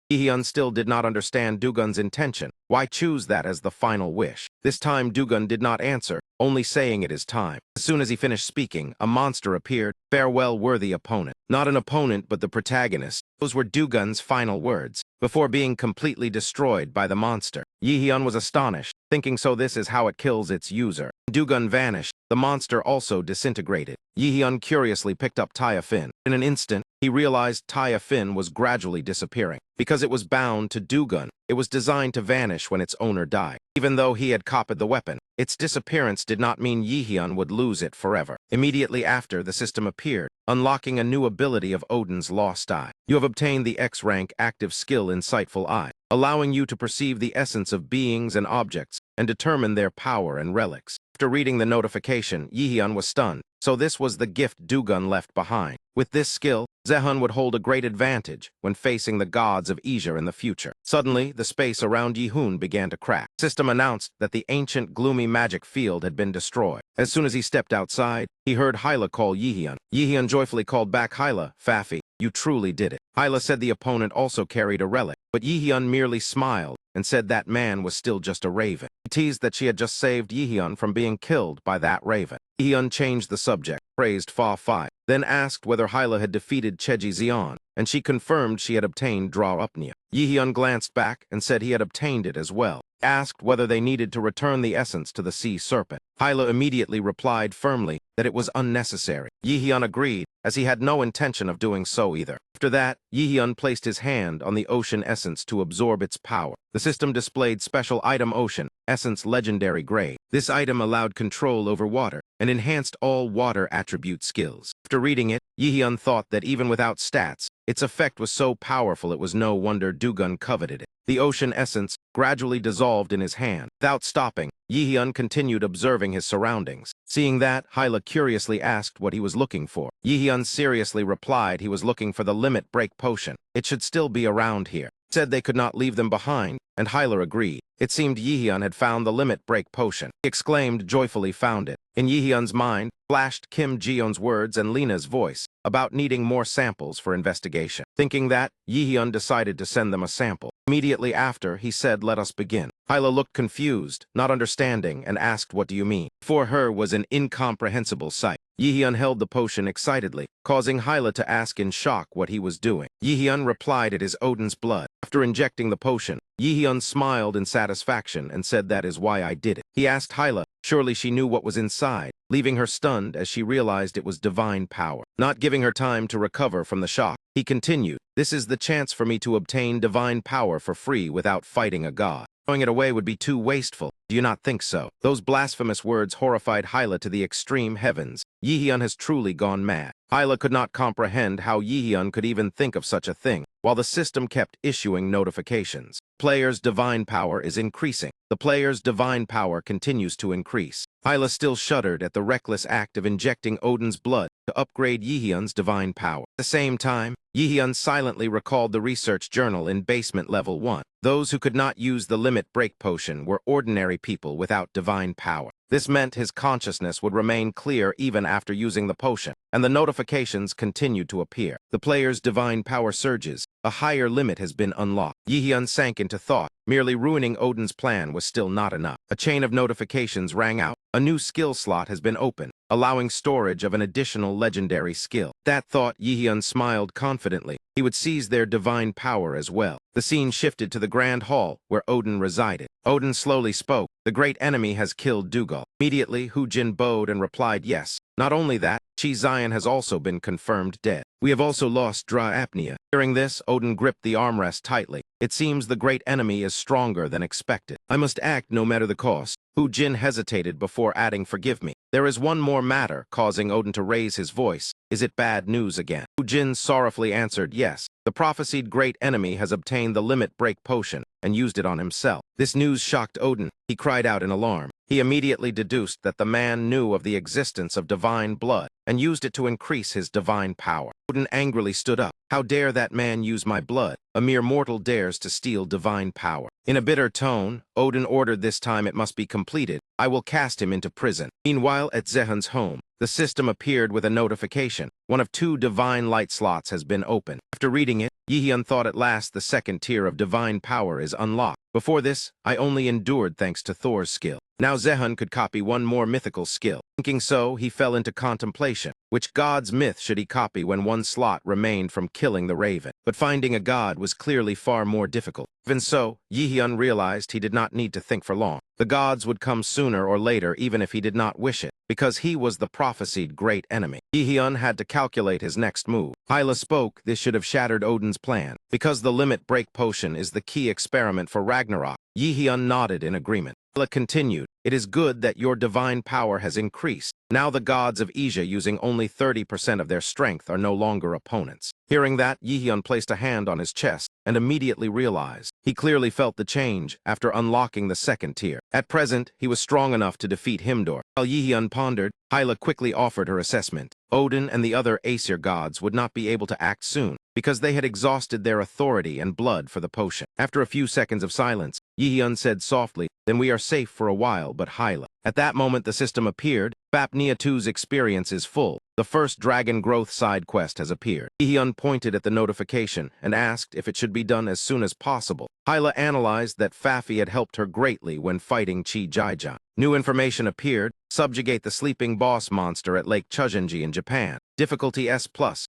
Yihyun still did not understand Dugun's intention. Why choose that as the final wish? This time Dugun did not answer, only saying it is time. As soon as he finished speaking, a monster appeared. "Farewell, worthy opponent." Not an opponent, but the protagonist. Those were Dugun's final words, before being completely destroyed by the monster. Yihyun was astonished, thinking so this is how it kills its user. Dugun vanished. The monster also disintegrated. Yihyun curiously picked up Taya Fin. In an instant, he realized Taya Fin was gradually disappearing. Because it was bound to Dugun, it was designed to vanish when its owner died. Even though he had copied the weapon, its disappearance did not mean Yihyun would lose it forever. Immediately after, the system appeared, unlocking a new ability of Odin's Lost Eye. You have obtained the X-Rank active skill Insightful Eye, allowing you to perceive the essence of beings and objects and determine their power and relics. After reading the notification, Yihyun was stunned. So this was the gift Dugun left behind. With this skill, Zehun would hold a great advantage when facing the gods of Asia in the future. Suddenly, the space around Yihun began to crack. The system announced that the ancient gloomy magic field had been destroyed. As soon as he stepped outside, he heard Hyla call Yihyun. Yihyun joyfully called back, "Hyla, Fafi, you truly did it." Hyla said the opponent also carried a relic, but Yihyun merely smiled and said that man was still just a raven. He teased that she had just saved Yihyun from being killed by that raven. Yihyun changed the subject, praised Fa Fi, then asked whether Hyla had defeated Cheji Xion, and she confirmed she had obtained Draw Upnia. Yihyun glanced back and said he had obtained it as well. He asked whether they needed to return the essence to the sea serpent. Hyla immediately replied firmly that it was unnecessary. Yihyun agreed, as he had no intention of doing so either. After that, Yihyun placed his hand on the ocean essence to absorb its power. The system displayed Special Item Ocean, Essence Legendary Grade. This item allowed control over water and enhanced all water attribute skills. After reading it, Yihyun thought that even without stats, its effect was so powerful it was no wonder Dugun coveted it. The ocean essence gradually dissolved in his hand. Without stopping, Yihyun continued observing his surroundings. Seeing that, Hyla curiously asked what he was looking for. Yihyun seriously replied he was looking for the limit break potion. It should still be around here. He said they could not leave them behind, and Hyla agreed. It seemed Yihyun had found the limit break potion. He exclaimed, joyfully found it. In Yihyun's mind flashed Kim Ji-yeon's words and Lena's voice about needing more samples for investigation. Thinking that, Yihyun decided to send them a sample. Immediately after, he said, "Let us begin." Hyla looked confused, not understanding, and asked, "What do you mean?" Before her was an incomprehensible sight. Yihyun held the potion excitedly, causing Hyla to ask in shock what he was doing. Yihyun replied it is Odin's blood. After injecting the potion, Yihyun smiled in satisfaction and said that is why I did it. He asked Hyla, surely she knew what was inside, leaving her stunned as she realized it was divine power. Not giving her time to recover from the shock, he continued, "This is the chance for me to obtain divine power for free without fighting a god. Throwing it away would be too wasteful. Do you not think so?" Those blasphemous words horrified Hyla to the extreme heavens. Yihyun has truly gone mad. Hyla could not comprehend how Yihyun could even think of such a thing, while the system kept issuing notifications. Player's divine power is increasing. The player's divine power continues to increase. Hyla still shuddered at the reckless act of injecting Odin's blood to upgrade Yihyun's divine power. At the same time, Yihyun silently recalled the research journal in basement level 1. Those who could not use the limit break potion were ordinary people without divine power. This meant his consciousness would remain clear even after using the potion, and the notifications continued to appear. The player's divine power surges. A higher limit has been unlocked. Yihyun sank into thought. Merely ruining Odin's plan was still not enough. A chain of notifications rang out. A new skill slot has been opened, allowing storage of an additional legendary skill. That thought, Yihyun smiled confidently. He would seize their divine power as well. The scene shifted to the Grand Hall, where Odin resided. Odin slowly spoke. The great enemy has killed Dougal. Immediately, Hu-Jin bowed and replied yes. Not only that, Chi Zion has also been confirmed dead. We have also lost Dra Apnea. Hearing this, Odin gripped the armrest tightly. It seems the great enemy is stronger than expected. I must act no matter the cost. Hu-Jin hesitated before adding, forgive me. There is one more matter, causing Odin to raise his voice. Is it bad news again? Hu-Jin sorrowfully answered, yes. The prophesied great enemy has obtained the limit break potion and used it on himself. This news shocked Odin. He cried out in alarm. He immediately deduced that the man knew of the existence of divine blood and used it to increase his divine power. Odin angrily stood up. How dare that man use my blood? A mere mortal dares to steal divine power. In a bitter tone, Odin ordered this time it must be completed. I will cast him into prison. Meanwhile, at Zehan's home, the system appeared with a notification. One of 2 divine light slots has been opened. After reading it, Yihyun thought at last the second tier of divine power is unlocked. Before this, I only endured thanks to Thor's skill. Now Zehan could copy one more mythical skill. Thinking so, he fell into contemplation. Which god's myth should he copy when one slot remained from killing the raven? But finding a god was clearly far more difficult. Even so, Yihyun realized he did not need to think for long. The gods would come sooner or later even if he did not wish it, because he was the prophesied great enemy. Yihyun had to calculate his next move. Hyla spoke. This should have shattered Odin's plan. Because the limit break potion is the key experiment for Ragnarok, Yihyun nodded in agreement. Hyla continued, it is good that your divine power has increased. Now the gods of Asia using only 30% of their strength are no longer opponents. Hearing that, Yihyun placed a hand on his chest and immediately realized. He clearly felt the change after unlocking the second tier. At present, he was strong enough to defeat Himdor. While Yihyun pondered, Hyla quickly offered her assessment. Odin and the other Aesir gods would not be able to act soon, because they had exhausted their authority and blood for the potion. After a few seconds of silence, Yihyun said softly, then we are safe for a while, but Hyla. At that moment the system appeared. Fapnea 2's experience is full. The first dragon growth side quest has appeared. Yihyun pointed at the notification and asked if it should be done as soon as possible. Hyla analyzed that Fafi had helped her greatly when fighting Chi Jaijan. New information appeared. Subjugate the sleeping boss monster at Lake Chujenji in Japan. Difficulty S+.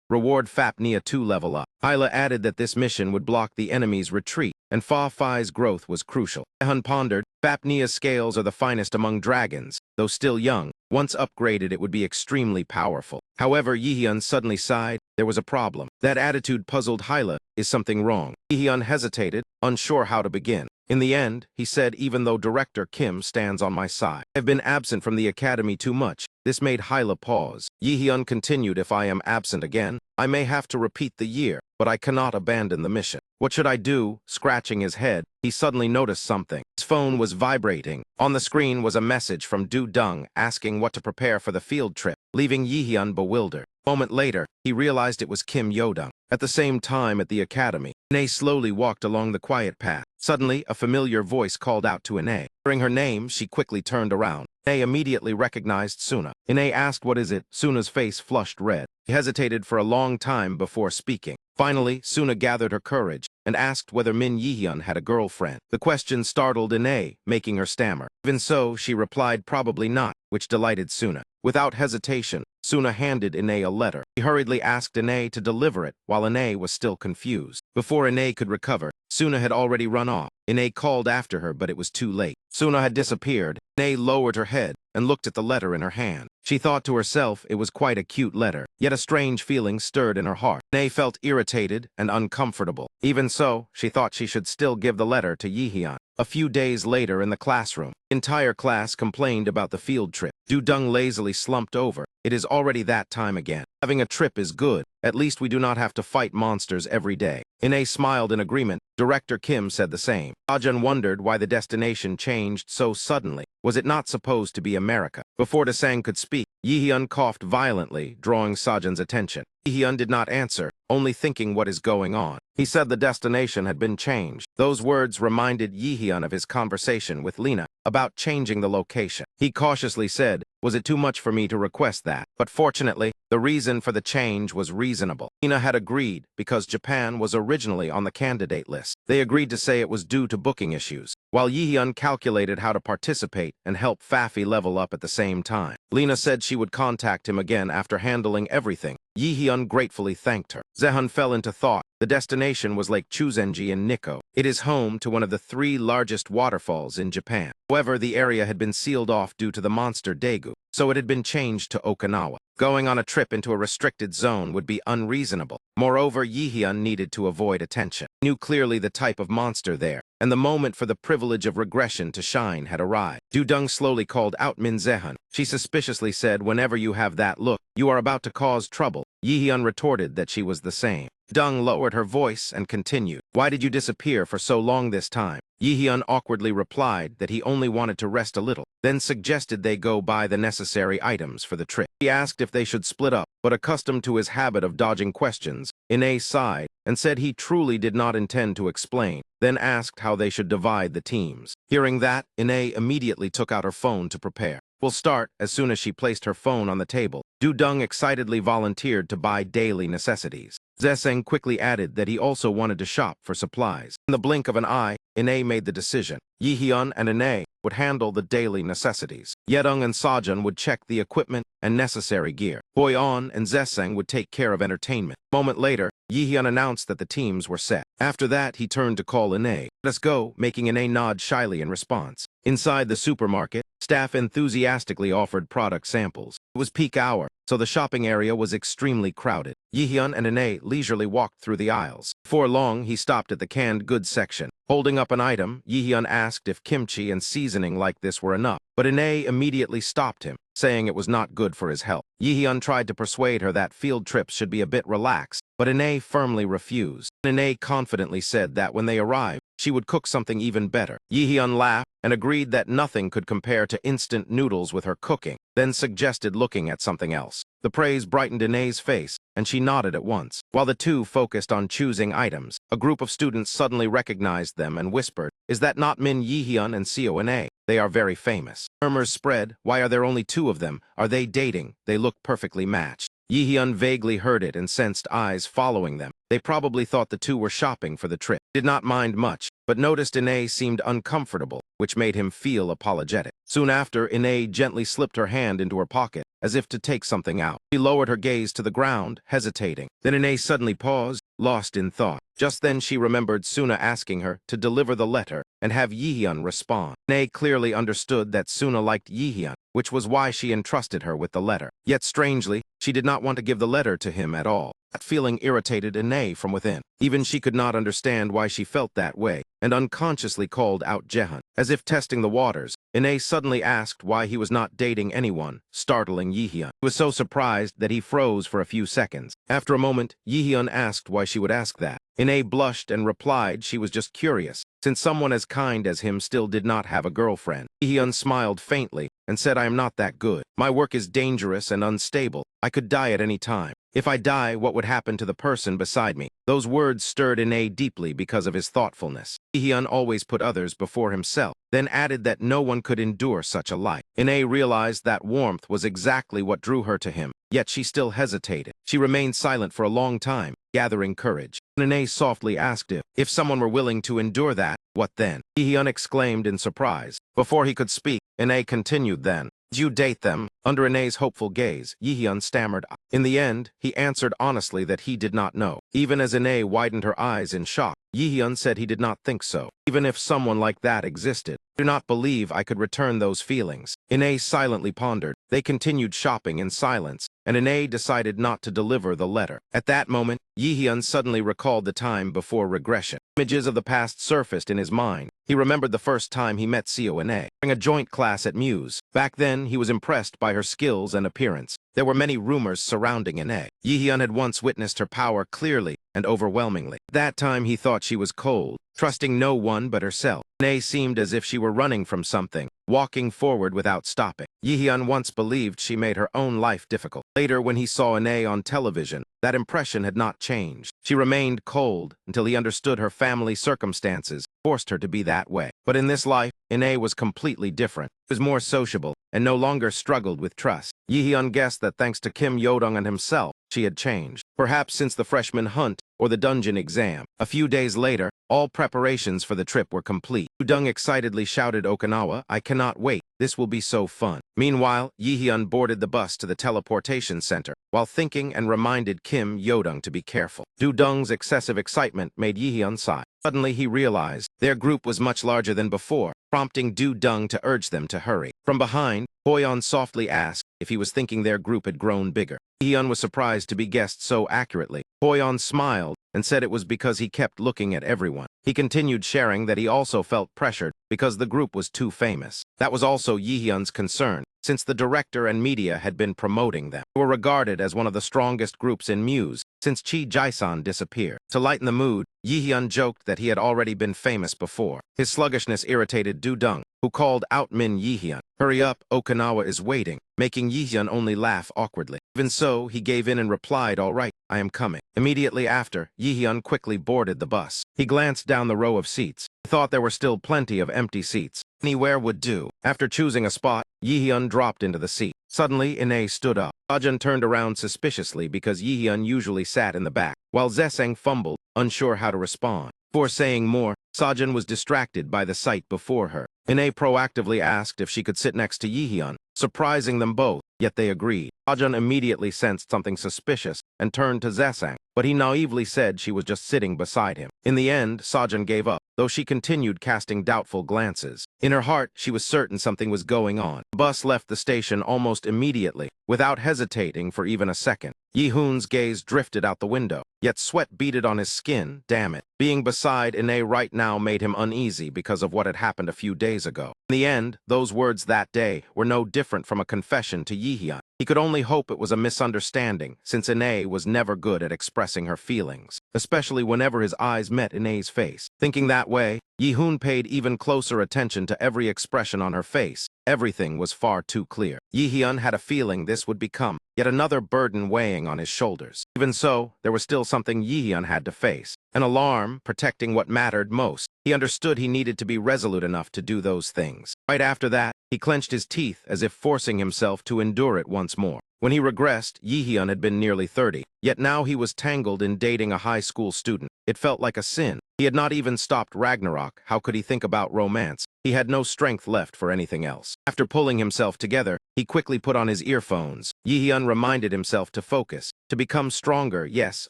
Reward Fapnea 2 level up. Hyla added that this mission would block the enemy's retreat, and Fa-Fi's growth was crucial. Zehan pondered. Fapnea's scales are the finest among dragons, though still young. Once upgraded, it would be extremely powerful. However, Yihyun suddenly sighed. There was a problem. That attitude puzzled Hyla. Is something wrong? Yihyun hesitated, unsure how to begin. In the end, he said, even though Director Kim stands on my side, I've been absent from the academy too much. This made Hyla pause. Yihyun continued, if I am absent again, I may have to repeat the year, but I cannot abandon the mission. What should I do? Scratching his head, he suddenly noticed something. His phone was vibrating. On the screen was a message from Du Dung asking what to prepare for the field trip, leaving Yihyun bewildered. A moment later, he realized it was Kim Yodung. At the same time at the academy, Ine slowly walked along the quiet path. Suddenly, a familiar voice called out to Ine. Hearing her name, she quickly turned around. Ine immediately recognized Suna. Ine asked, what is it? Suna's face flushed red. He hesitated for a long time before speaking. Finally, Suna gathered her courage and asked whether Min Yihyun had a girlfriend. The question startled Ine, making her stammer. Even so, she replied probably not, which delighted Suna. Without hesitation, Suna handed Ine a letter. He hurriedly asked Ine to deliver it while Ine was still confused. Before Ine could recover, Suna had already run off. Ine called after her, but it was too late. Suna had disappeared. Ine lowered her head and looked at the letter in her hand. She thought to herself it was quite a cute letter, yet a strange feeling stirred in her heart. Ine felt irritated and uncomfortable. Even so, she thought she should still give the letter to Yihyun. A few days later in the classroom, the entire class complained about the field trip. Du Dung lazily slumped over. It is already that time again. Having a trip is good. At least we do not have to fight monsters every day. Ine smiled in agreement. Director Kim said the same. Ajun wondered why the destination changed so suddenly. Was it not supposed to be America? Before Desang could speak, Yihyun coughed violently, drawing Sajun's attention. Yihyun did not answer, only thinking what is going on. He said the destination had been changed. Those words reminded Yihyun of his conversation with Lena about changing the location. He cautiously said, "Was it too much for me to request that?" But fortunately, the reason for the change was reasonable. Lina had agreed because Japan was originally on the candidate list. They agreed to say it was due to booking issues, while Yihyun calculated how to participate and help Fafi level up at the same time. Lina said she would contact him again after handling everything. Yihyun gratefully thanked her. Sehun fell into thought. The destination was Lake Chuzenji in Nikko. It is home to one of the 3 largest waterfalls in Japan. However, the area had been sealed off due to the monster Daegu, so it had been changed to Okinawa. Going on a trip into a restricted zone would be unreasonable. Moreover, Yihyun needed to avoid attention. He knew clearly the type of monster there, and the moment for the privilege of regression to shine had arrived. Dudung slowly called out Min Sehun. She suspiciously said, "Whenever you have that look, you are about to cause trouble." Yihyun retorted that she was the same. Dung lowered her voice and continued, "Why did you disappear for so long this time?" Yihyun awkwardly replied that he only wanted to rest a little, then suggested they go buy the necessary items for the trip. He asked if they should split up, but accustomed to his habit of dodging questions, Ine sighed and said he truly did not intend to explain, then asked how they should divide the teams. Hearing that, Ine immediately took out her phone to prepare. "We'll start." As soon as she placed her phone on the table, Dudung excitedly volunteered to buy daily necessities. Zeseng quickly added that he also wanted to shop for supplies. In the blink of an eye, Ine made the decision. Yihyun and Ine would handle the daily necessities. Yedung and Sajun would check the equipment and necessary gear. Boyon and Zeseng would take care of entertainment. A moment later, Yihyun announced that the teams were set. After that, he turned to call Ine. "Let's go," making Ine nod shyly in response. Inside the supermarket, staff enthusiastically offered product samples. It was peak hour, so the shopping area was extremely crowded. Yihyun and Ine leisurely walked through the aisles. Before long, he stopped at the canned goods section. Holding up an item, Yihyun asked if kimchi and seasoning like this were enough, but Ine immediately stopped him, saying it was not good for his health. Yihyun tried to persuade her that field trips should be a bit relaxed, but Ine firmly refused. Ine confidently said that when they arrived, she would cook something even better. Yihyun laughed and agreed that nothing could compare to instant noodles with her cooking, then suggested looking at something else. The praise brightened Ine's face, and she nodded at once. While the two focused on choosing items, a group of students suddenly recognized them and whispered, "Is that not Min Yihyun and Seo Ine? They are very famous." Murmurs spread, "Why are there only 2 of them? Are they dating? They look perfectly matched." Yihyun vaguely heard it and sensed eyes following them. They probably thought the 2 were shopping for the trip. Did not mind much, but noticed Ine seemed uncomfortable, which made him feel apologetic. Soon after, Ine gently slipped her hand into her pocket, as if to take something out. She lowered her gaze to the ground, hesitating. Then Ine suddenly paused, lost in thought. Just then she remembered Suna asking her to deliver the letter and have Yihyun respond. Ine clearly understood that Suna liked Yihyun, which was why she entrusted her with the letter. Yet strangely, she did not want to give the letter to him at all. That feeling irritated Ine from within. Even she could not understand why she felt that way, and unconsciously called out Jehun. As if testing the waters, Ine suddenly asked why he was not dating anyone, startling Yihyun. He was so surprised that he froze for a few seconds. After a moment, Yihyun asked why she would ask that. Ine blushed and replied she was just curious, since someone as kind as him still did not have a girlfriend. Yihyun smiled faintly and said, "I am not that good. My work is dangerous and unstable. I could die at any time. If I die, what would happen to the person beside me?" Those words stirred Ine deeply because of his thoughtfulness. Yihyun always put others before himself, then added that no one could endure such a life. Ine realized that warmth was exactly what drew her to him, yet she still hesitated. She remained silent for a long time, gathering courage. Ine softly asked if someone were willing to endure that, what then? Yihyun exclaimed in surprise. Before he could speak, Ine continued then, "Do you date them?" Under Ine's hopeful gaze, Yihyun stammered. In the end, he answered honestly that he did not know. Even as Ine widened her eyes in shock, Yihyun said he did not think so. Even if someone like that existed, I do not believe I could return those feelings. Ine silently pondered. They continued shopping in silence, and Ine decided not to deliver the letter. At that moment, Yihyun suddenly recalled the time before regression. Images of the past surfaced in his mind. He remembered the first time he met Seo Ine during a joint class at Muse. Back then, he was impressed by her skills and appearance. There were many rumors surrounding Ine. Yihyun had once witnessed her power clearly and overwhelmingly. At that time, he thought she was cold, trusting no one but herself. Ine seemed as if she were running from something, walking forward without stopping. Yihyun once believed she made her own life difficult. Later, when he saw Ine on television, that impression had not changed. She remained cold until he understood her family circumstances forced her to be that way. But in this life, Ine was completely different. She was more sociable and no longer struggled with trust. Yihyun guessed that thanks to Kim Yodong and himself, she had changed. Perhaps since the freshman hunt or the dungeon exam. A few days later, all preparations for the trip were complete. Yodong excitedly shouted Okinawa, "I cannot wait. This will be so fun." Meanwhile, Yihyun boarded the bus to the teleportation center, while thinking and reminded Kim Yodong to be careful. Dong's excessive excitement made Yihyun sigh. Suddenly he realized their group was much larger than before, prompting Dong to urge them to hurry. From behind, Hoyeon softly asked if he was thinking their group had grown bigger. Yihyun was surprised to be guessed so accurately. Hoyeon smiled and said it was because he kept looking at everyone. He continued sharing that he also felt pressured because the group was too famous. That was also Yihyun's concern, since the director and media had been promoting them. They were regarded as one of the strongest groups in Muse since Chi Jae-san disappeared. To lighten the mood, Yihyun joked that he had already been famous before. His sluggishness irritated Dong, who called out Min Yihyun. "Hurry up, Okinawa is waiting," making Yihyun only laugh awkwardly. Even so, he gave in and replied, "All right, I am coming." Immediately after, Yihyun quickly boarded the bus. He glanced down the row of seats. He thought there were still plenty of empty seats. Anywhere would do. After choosing a spot, Yihyun dropped into the seat. Suddenly, Ine stood up. Sajun turned around suspiciously because Yihyun usually sat in the back, while Zeseng fumbled, unsure how to respond. Before saying more, Sajun was distracted by the sight before her. Ine proactively asked if she could sit next to Yihyun, surprising them both, yet they agreed. Sajun immediately sensed something suspicious and turned to Zeseng, but he naively said she was just sitting beside him. In the end, Sajun gave up, though she continued casting doubtful glances. In her heart, she was certain something was going on. The bus left the station almost immediately, without hesitating for even a second. Yihoon's gaze drifted out the window, yet sweat beaded on his skin, damn it. Being beside Ine right now made him uneasy because of what had happened a few days ago. In the end, those words that day were no different from a confession to Yihyun. He could only hope it was a misunderstanding, since Ine was never good at expressing her feelings, especially whenever his eyes met Ine's face. Thinking that way, Yihoon paid even closer attention to every expression on her face. Everything was far too clear. Yihyun had a feeling this would become yet another burden weighing on his shoulders. Even so, there was still something Yihyun had to face. An alarm protecting what mattered most. He understood he needed to be resolute enough to do those things. Right after that, he clenched his teeth as if forcing himself to endure it once more. When he regressed, Yihyun had been nearly 30, yet now he was tangled in dating a high school student. It felt like a sin. He had not even stopped Ragnarok. How could he think about romance? He had no strength left for anything else. After pulling himself together, he quickly put on his earphones. Yihyun reminded himself to focus. To become stronger, yes,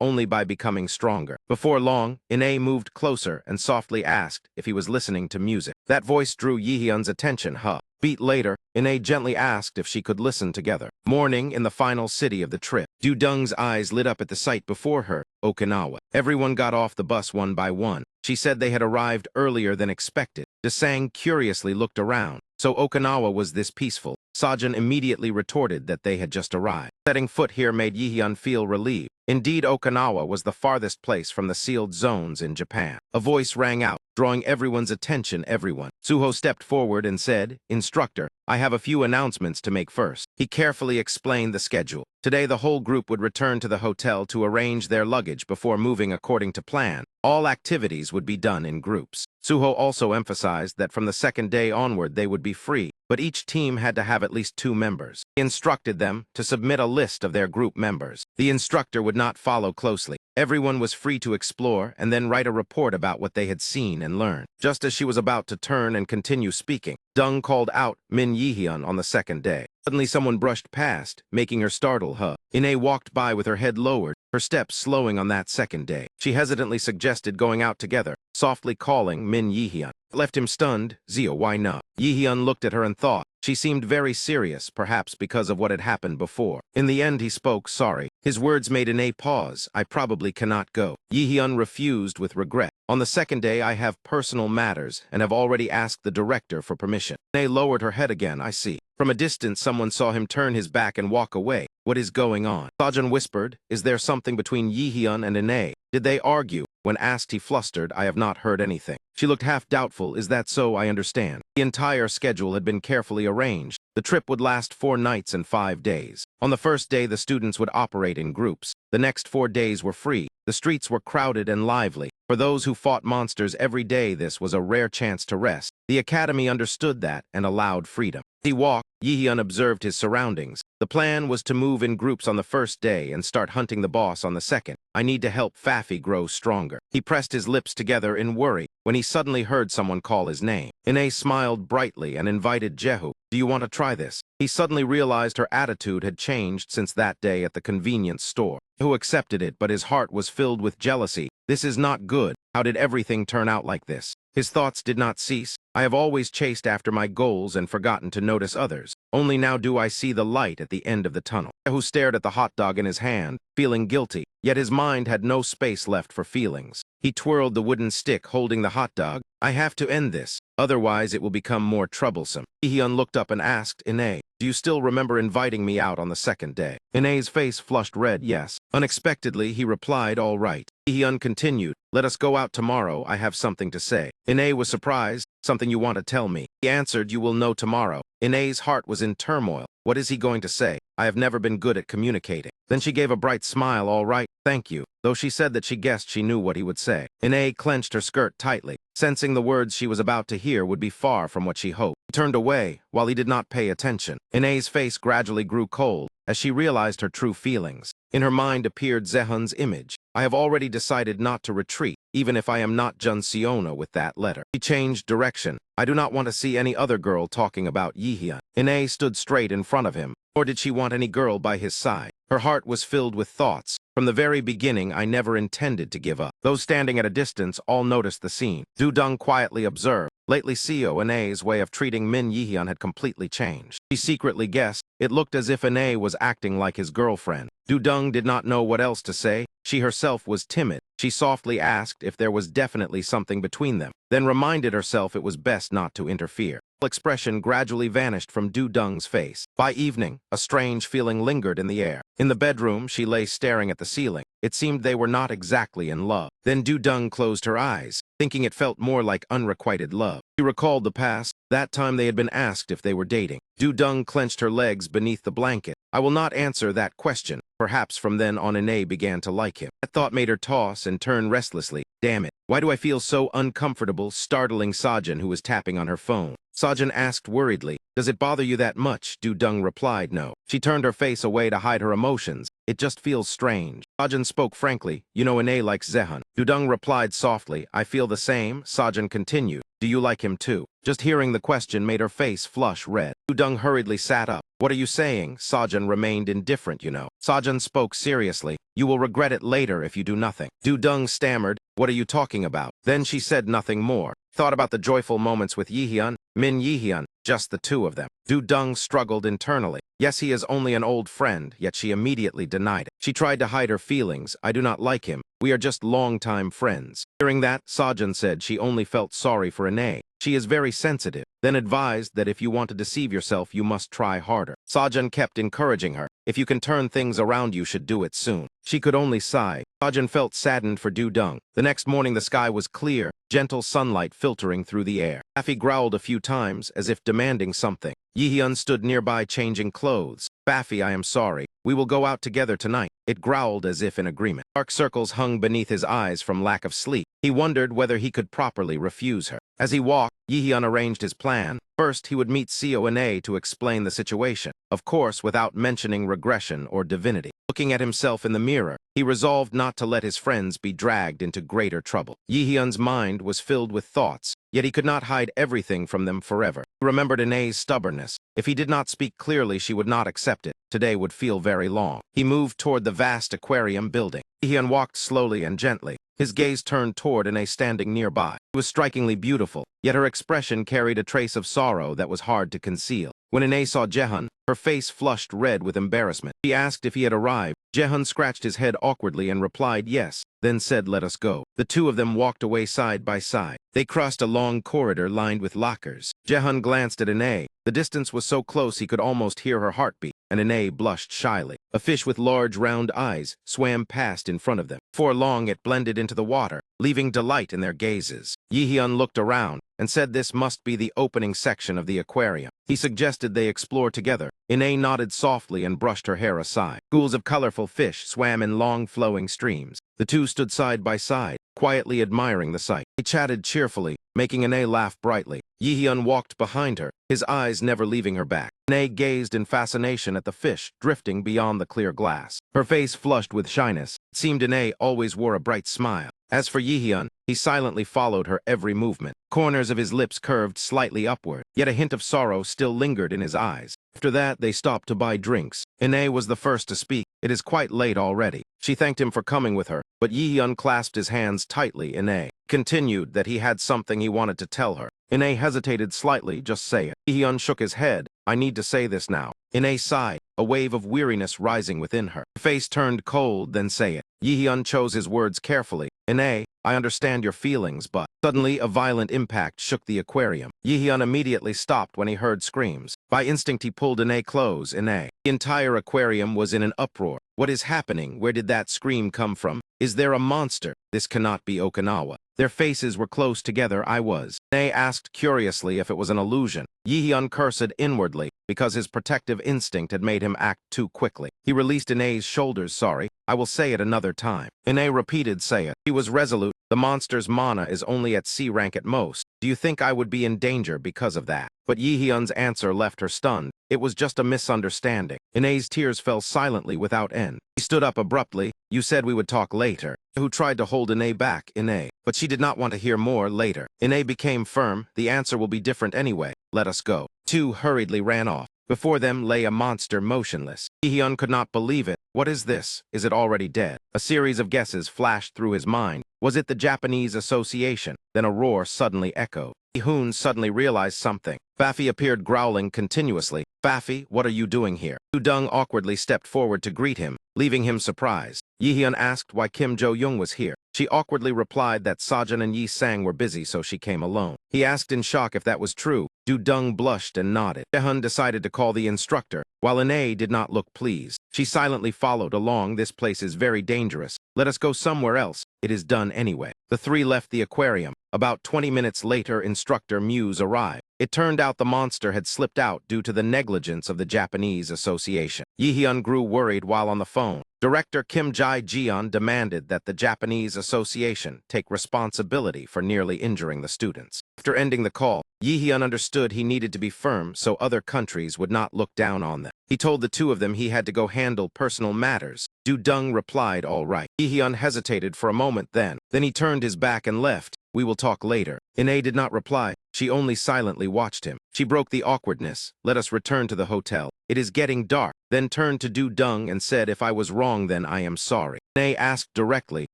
only by becoming stronger. Before long, Ine moved closer and softly asked if he was listening to music. That voice drew Yihyun's attention, Beat later, Ine gently asked if she could listen together. Morning in the final city of the trip. Dong's eyes lit up at the sight before her, Okinawa. Everyone got off the bus one by one. She said they had arrived earlier than expected. Desang curiously looked around. So Okinawa was this peaceful. Sajun immediately retorted that they had just arrived. Setting foot here made Yihyun feel relieved. Indeed, Okinawa was the farthest place from the sealed zones in Japan. A voice rang out, drawing everyone's attention. Suho stepped forward and said, "Instructor, I have a few announcements to make first." He carefully explained the schedule. Today, the whole group would return to the hotel to arrange their luggage before moving according to plan. All activities would be done in groups. Suho also emphasized that from the second day onward they would be free, but each team had to have at least 2 members. He instructed them to submit a list of their group members. The instructor would not follow closely. Everyone was free to explore and then write a report about what they had seen and learned. Just as she was about to turn and continue speaking, Dong called out Min Yihyun on the second day. Suddenly someone brushed past, making her startle. Ine walked by with her head lowered, her steps slowing on that second day. She hesitantly suggested going out together, softly calling Min Yihyun. It left him stunned. "Zio, why not?" Yihyun looked at her and thought. She seemed very serious, perhaps because of what had happened before. In the end, he spoke, "Sorry." His words made Ine pause. "I probably cannot go." Yihyun refused with regret. "On the second day, I have personal matters and have already asked the director for permission." Ine lowered her head again. "I see." From a distance, someone saw him turn his back and walk away. "What is going on?" Sajun whispered, "Is there something between Yihyun and Ine? Did they argue?" When asked, he flustered, I have not heard anything. She looked half doubtful, is that so? I understand. The entire schedule had been carefully arranged. The trip would last 4 nights and 5 days. On the first day, the students would operate in groups. The next 4 days were free. The streets were crowded and lively. For those who fought monsters every day, this was a rare chance to rest. The academy understood that and allowed freedom. As he walked, Yihyun observed his surroundings. The plan was to move in groups on the first day and start hunting the boss on the second. I need to help Fafi grow stronger. He pressed his lips together in worry when he suddenly heard someone call his name. Ine smiled brightly and invited Jehu. Do you want to try this? He suddenly realized her attitude had changed since that day at the convenience store. Jehu accepted it, but his heart was filled with jealousy. This is not good. How did everything turn out like this? His thoughts did not cease. I have always chased after my goals and forgotten to notice others. Only now do I see the light at the end of the tunnel. Jehu stared at the hot dog in his hand, feeling guilty, yet his mind had no space left for feelings. He twirled the wooden stick holding the hot dog. I have to end this, otherwise it will become more troublesome. Yihyun looked up and asked, Ine, do you still remember inviting me out on the second day? Ine's face flushed red, yes. Unexpectedly, he replied, all right. Yihyun continued, let us go out tomorrow, I have something to say. Ine was surprised, something you want to tell me. He answered, you will know tomorrow. Ine's heart was in turmoil. What is he going to say? I have never been good at communicating. Then she gave a bright smile, all right, thank you, though she said that she guessed she knew what he would say. Ine clenched her skirt tightly, sensing the words she was about to hear would be far from what she hoped. He turned away, while he did not pay attention. Ine's face gradually grew cold, as she realized her true feelings. In her mind appeared Zehun's image. I have already decided not to retreat, even if I am not Junsiona with that letter. He changed direction. I do not want to see any other girl talking about Yihyun. Ine stood straight in front of him, nor did she want any girl by his side. Her heart was filled with thoughts. From the very beginning, I never intended to give up. Those standing at a distance all noticed the scene. Du-dung quietly observed. Lately, Seo Ine's way of treating Min Yihyun had completely changed. She secretly guessed. It looked as if Ine was acting like his girlfriend. Du-dung did not know what else to say. She herself was timid. She softly asked if there was definitely something between them, then reminded herself it was best not to interfere. The expression gradually vanished from Du-dung's face. By evening, a strange feeling lingered in the air. In the bedroom, she lay staring at the ceiling. It seemed they were not exactly in love. Then Du-dung closed her eyes, thinking it felt more like unrequited love. She recalled the past. That time they had been asked if they were dating. Du-dung clenched her legs beneath the blanket. I will not answer that question. Perhaps from then on Ine began to like him. That thought made her toss and turn restlessly. Damn it. Why do I feel so uncomfortable? Startling Sajin, who was tapping on her phone. Sajin asked worriedly, does it bother you that much? Du-dung replied no. She turned her face away to hide her emotions. It just feels strange. Sajin spoke frankly. You know Ine likes Zehun. Du-dung replied softly. I feel the same. Sajin continued. Do you like him too? Just hearing the question made her face flush red. Du-dung hurriedly sat up. What are you saying? Sajin remained indifferent, you know. Sajin spoke seriously. You will regret it later if you do nothing. Du-dung stammered. What are you talking about? Then she said nothing more. Thought about the joyful moments with Yihyun, Min Yihyun, just the two of them. Du-dung struggled internally. Yes, he is only an old friend, yet she immediately denied it. She tried to hide her feelings. I do not like him. We are just longtime friends. Hearing that, Sajin said she only felt sorry for Ine. She is very sensitive, then advised that if you want to deceive yourself, you must try harder. Sajin kept encouraging her. If you can turn things around, you should do it soon. She could only sigh. Sajin felt saddened for Du-dung. The next morning, the sky was clear, gentle sunlight filtering through the air. Fafi growled a few times, as if demanding something. Yihyun stood nearby changing clothes. Fafi, I am sorry. We will go out together tonight. It growled as if in agreement. Dark circles hung beneath his eyes from lack of sleep. He wondered whether he could properly refuse her. As he walked, Yihyun arranged his plan. First, he would meet Seo Ine to explain the situation, of course without mentioning regression or divinity. Looking at himself in the mirror, he resolved not to let his friends be dragged into greater trouble. Yihyun's mind was filled with thoughts, yet he could not hide everything from them forever. He remembered Ine's stubbornness. If he did not speak clearly, she would not accept it. Today would feel very long. He moved toward the vast aquarium building. Yihyun walked slowly and gently. His gaze turned toward Ine standing nearby. She was strikingly beautiful, yet her expression carried a trace of sorrow that was hard to conceal. When Ine saw Jehun, her face flushed red with embarrassment. She asked if he had arrived. Jehun scratched his head awkwardly and replied yes, then said let us go. The two of them walked away side by side. They crossed a long corridor lined with lockers. Jehun glanced at Ine. The distance was so close he could almost hear her heartbeat. and Ine blushed shyly. A fish with large round eyes swam past in front of them. Before long it blended into the water, leaving delight in their gazes. Yihyun looked around and said this must be the opening section of the aquarium. He suggested they explore together. Ine nodded softly and brushed her hair aside. Schools of colorful fish swam in long flowing streams. The two stood side by side, quietly admiring the sight. They chatted cheerfully, making Ine laugh brightly. Yihyun walked behind her, his eyes never leaving her back. Ine gazed in fascination at the fish drifting beyond the clear glass. Her face flushed with shyness. It seemed Ine always wore a bright smile. As for Yihyun, he silently followed her every movement. Corners of his lips curved slightly upward, yet a hint of sorrow still lingered in his eyes. After that, they stopped to buy drinks. Ine was the first to speak. It is quite late already. She thanked him for coming with her, but Yihyun clasped his hands tightly. Ine continued that he had something he wanted to tell her. Ine hesitated slightly. Just say it. Yihyun shook his head. I need to say this now. Ine sighed, a wave of weariness rising within her. Her face turned cold. Then say it. Yihyun chose his words carefully. Ine, I understand your feelings, but... Suddenly, a violent impact shook the aquarium. Yihyun immediately stopped when he heard screams. By instinct, he pulled Ine close. Ine. The entire aquarium was in an uproar. What is happening? Where did that scream come from? Is there a monster? This cannot be Okinawa. Their faces were close together. I was. Ine asked curiously if it was an illusion. Yihyun cursed inwardly because his protective instinct had made him act too quickly. He released Ine's shoulders. Sorry, I will say it another time. Ine repeated, say it. He was resolute. The monster's mana is only at C rank at most. Do you think I would be in danger because of that? But Yihyun's answer left her stunned. It was just a misunderstanding. Ine's tears fell silently without end. He stood up abruptly. You said we would talk later. Who tried to hold Ine back, Ine. But she did not want to hear more later. Ine became firm. The answer will be different anyway. Let us go. Two hurriedly ran off. Before them lay a monster motionless. Yihyun could not believe it. What is this? Is it already dead? A series of guesses flashed through his mind. Was it the Japanese Association? Then a roar suddenly echoed. Yihyun suddenly realized something. Fafi appeared growling continuously. Fafi, what are you doing here? Dong awkwardly stepped forward to greet him, leaving him surprised. Yihyun asked why Kim Jo-young was here. She awkwardly replied that Sajin and Yi Sang were busy, so she came alone. He asked in shock if that was true. Dong blushed and nodded. Jaehyun decided to call the instructor, while Ine did not look pleased. She silently followed along. This place is very dangerous. Let us go somewhere else. It is done anyway. The three left the aquarium. About 20 minutes later, instructor Muse arrived. It turned out the monster had slipped out due to the negligence of the Japanese Association. Yihyun grew worried while on the phone. Director Kim Jae-jeon demanded that the Japanese Association take responsibility for nearly injuring the students. After ending the call, Yihyun understood he needed to be firm so other countries would not look down on them. He told the two of them he had to go handle personal matters. Dong replied, all right. Yihyun hesitated for a moment then he turned his back and left. We will talk later. Ine did not reply. She only silently watched him. She broke the awkwardness. Let us return to the hotel. It is getting dark. Then turned to Dong and said, if I was wrong, then I am sorry. Ine asked directly,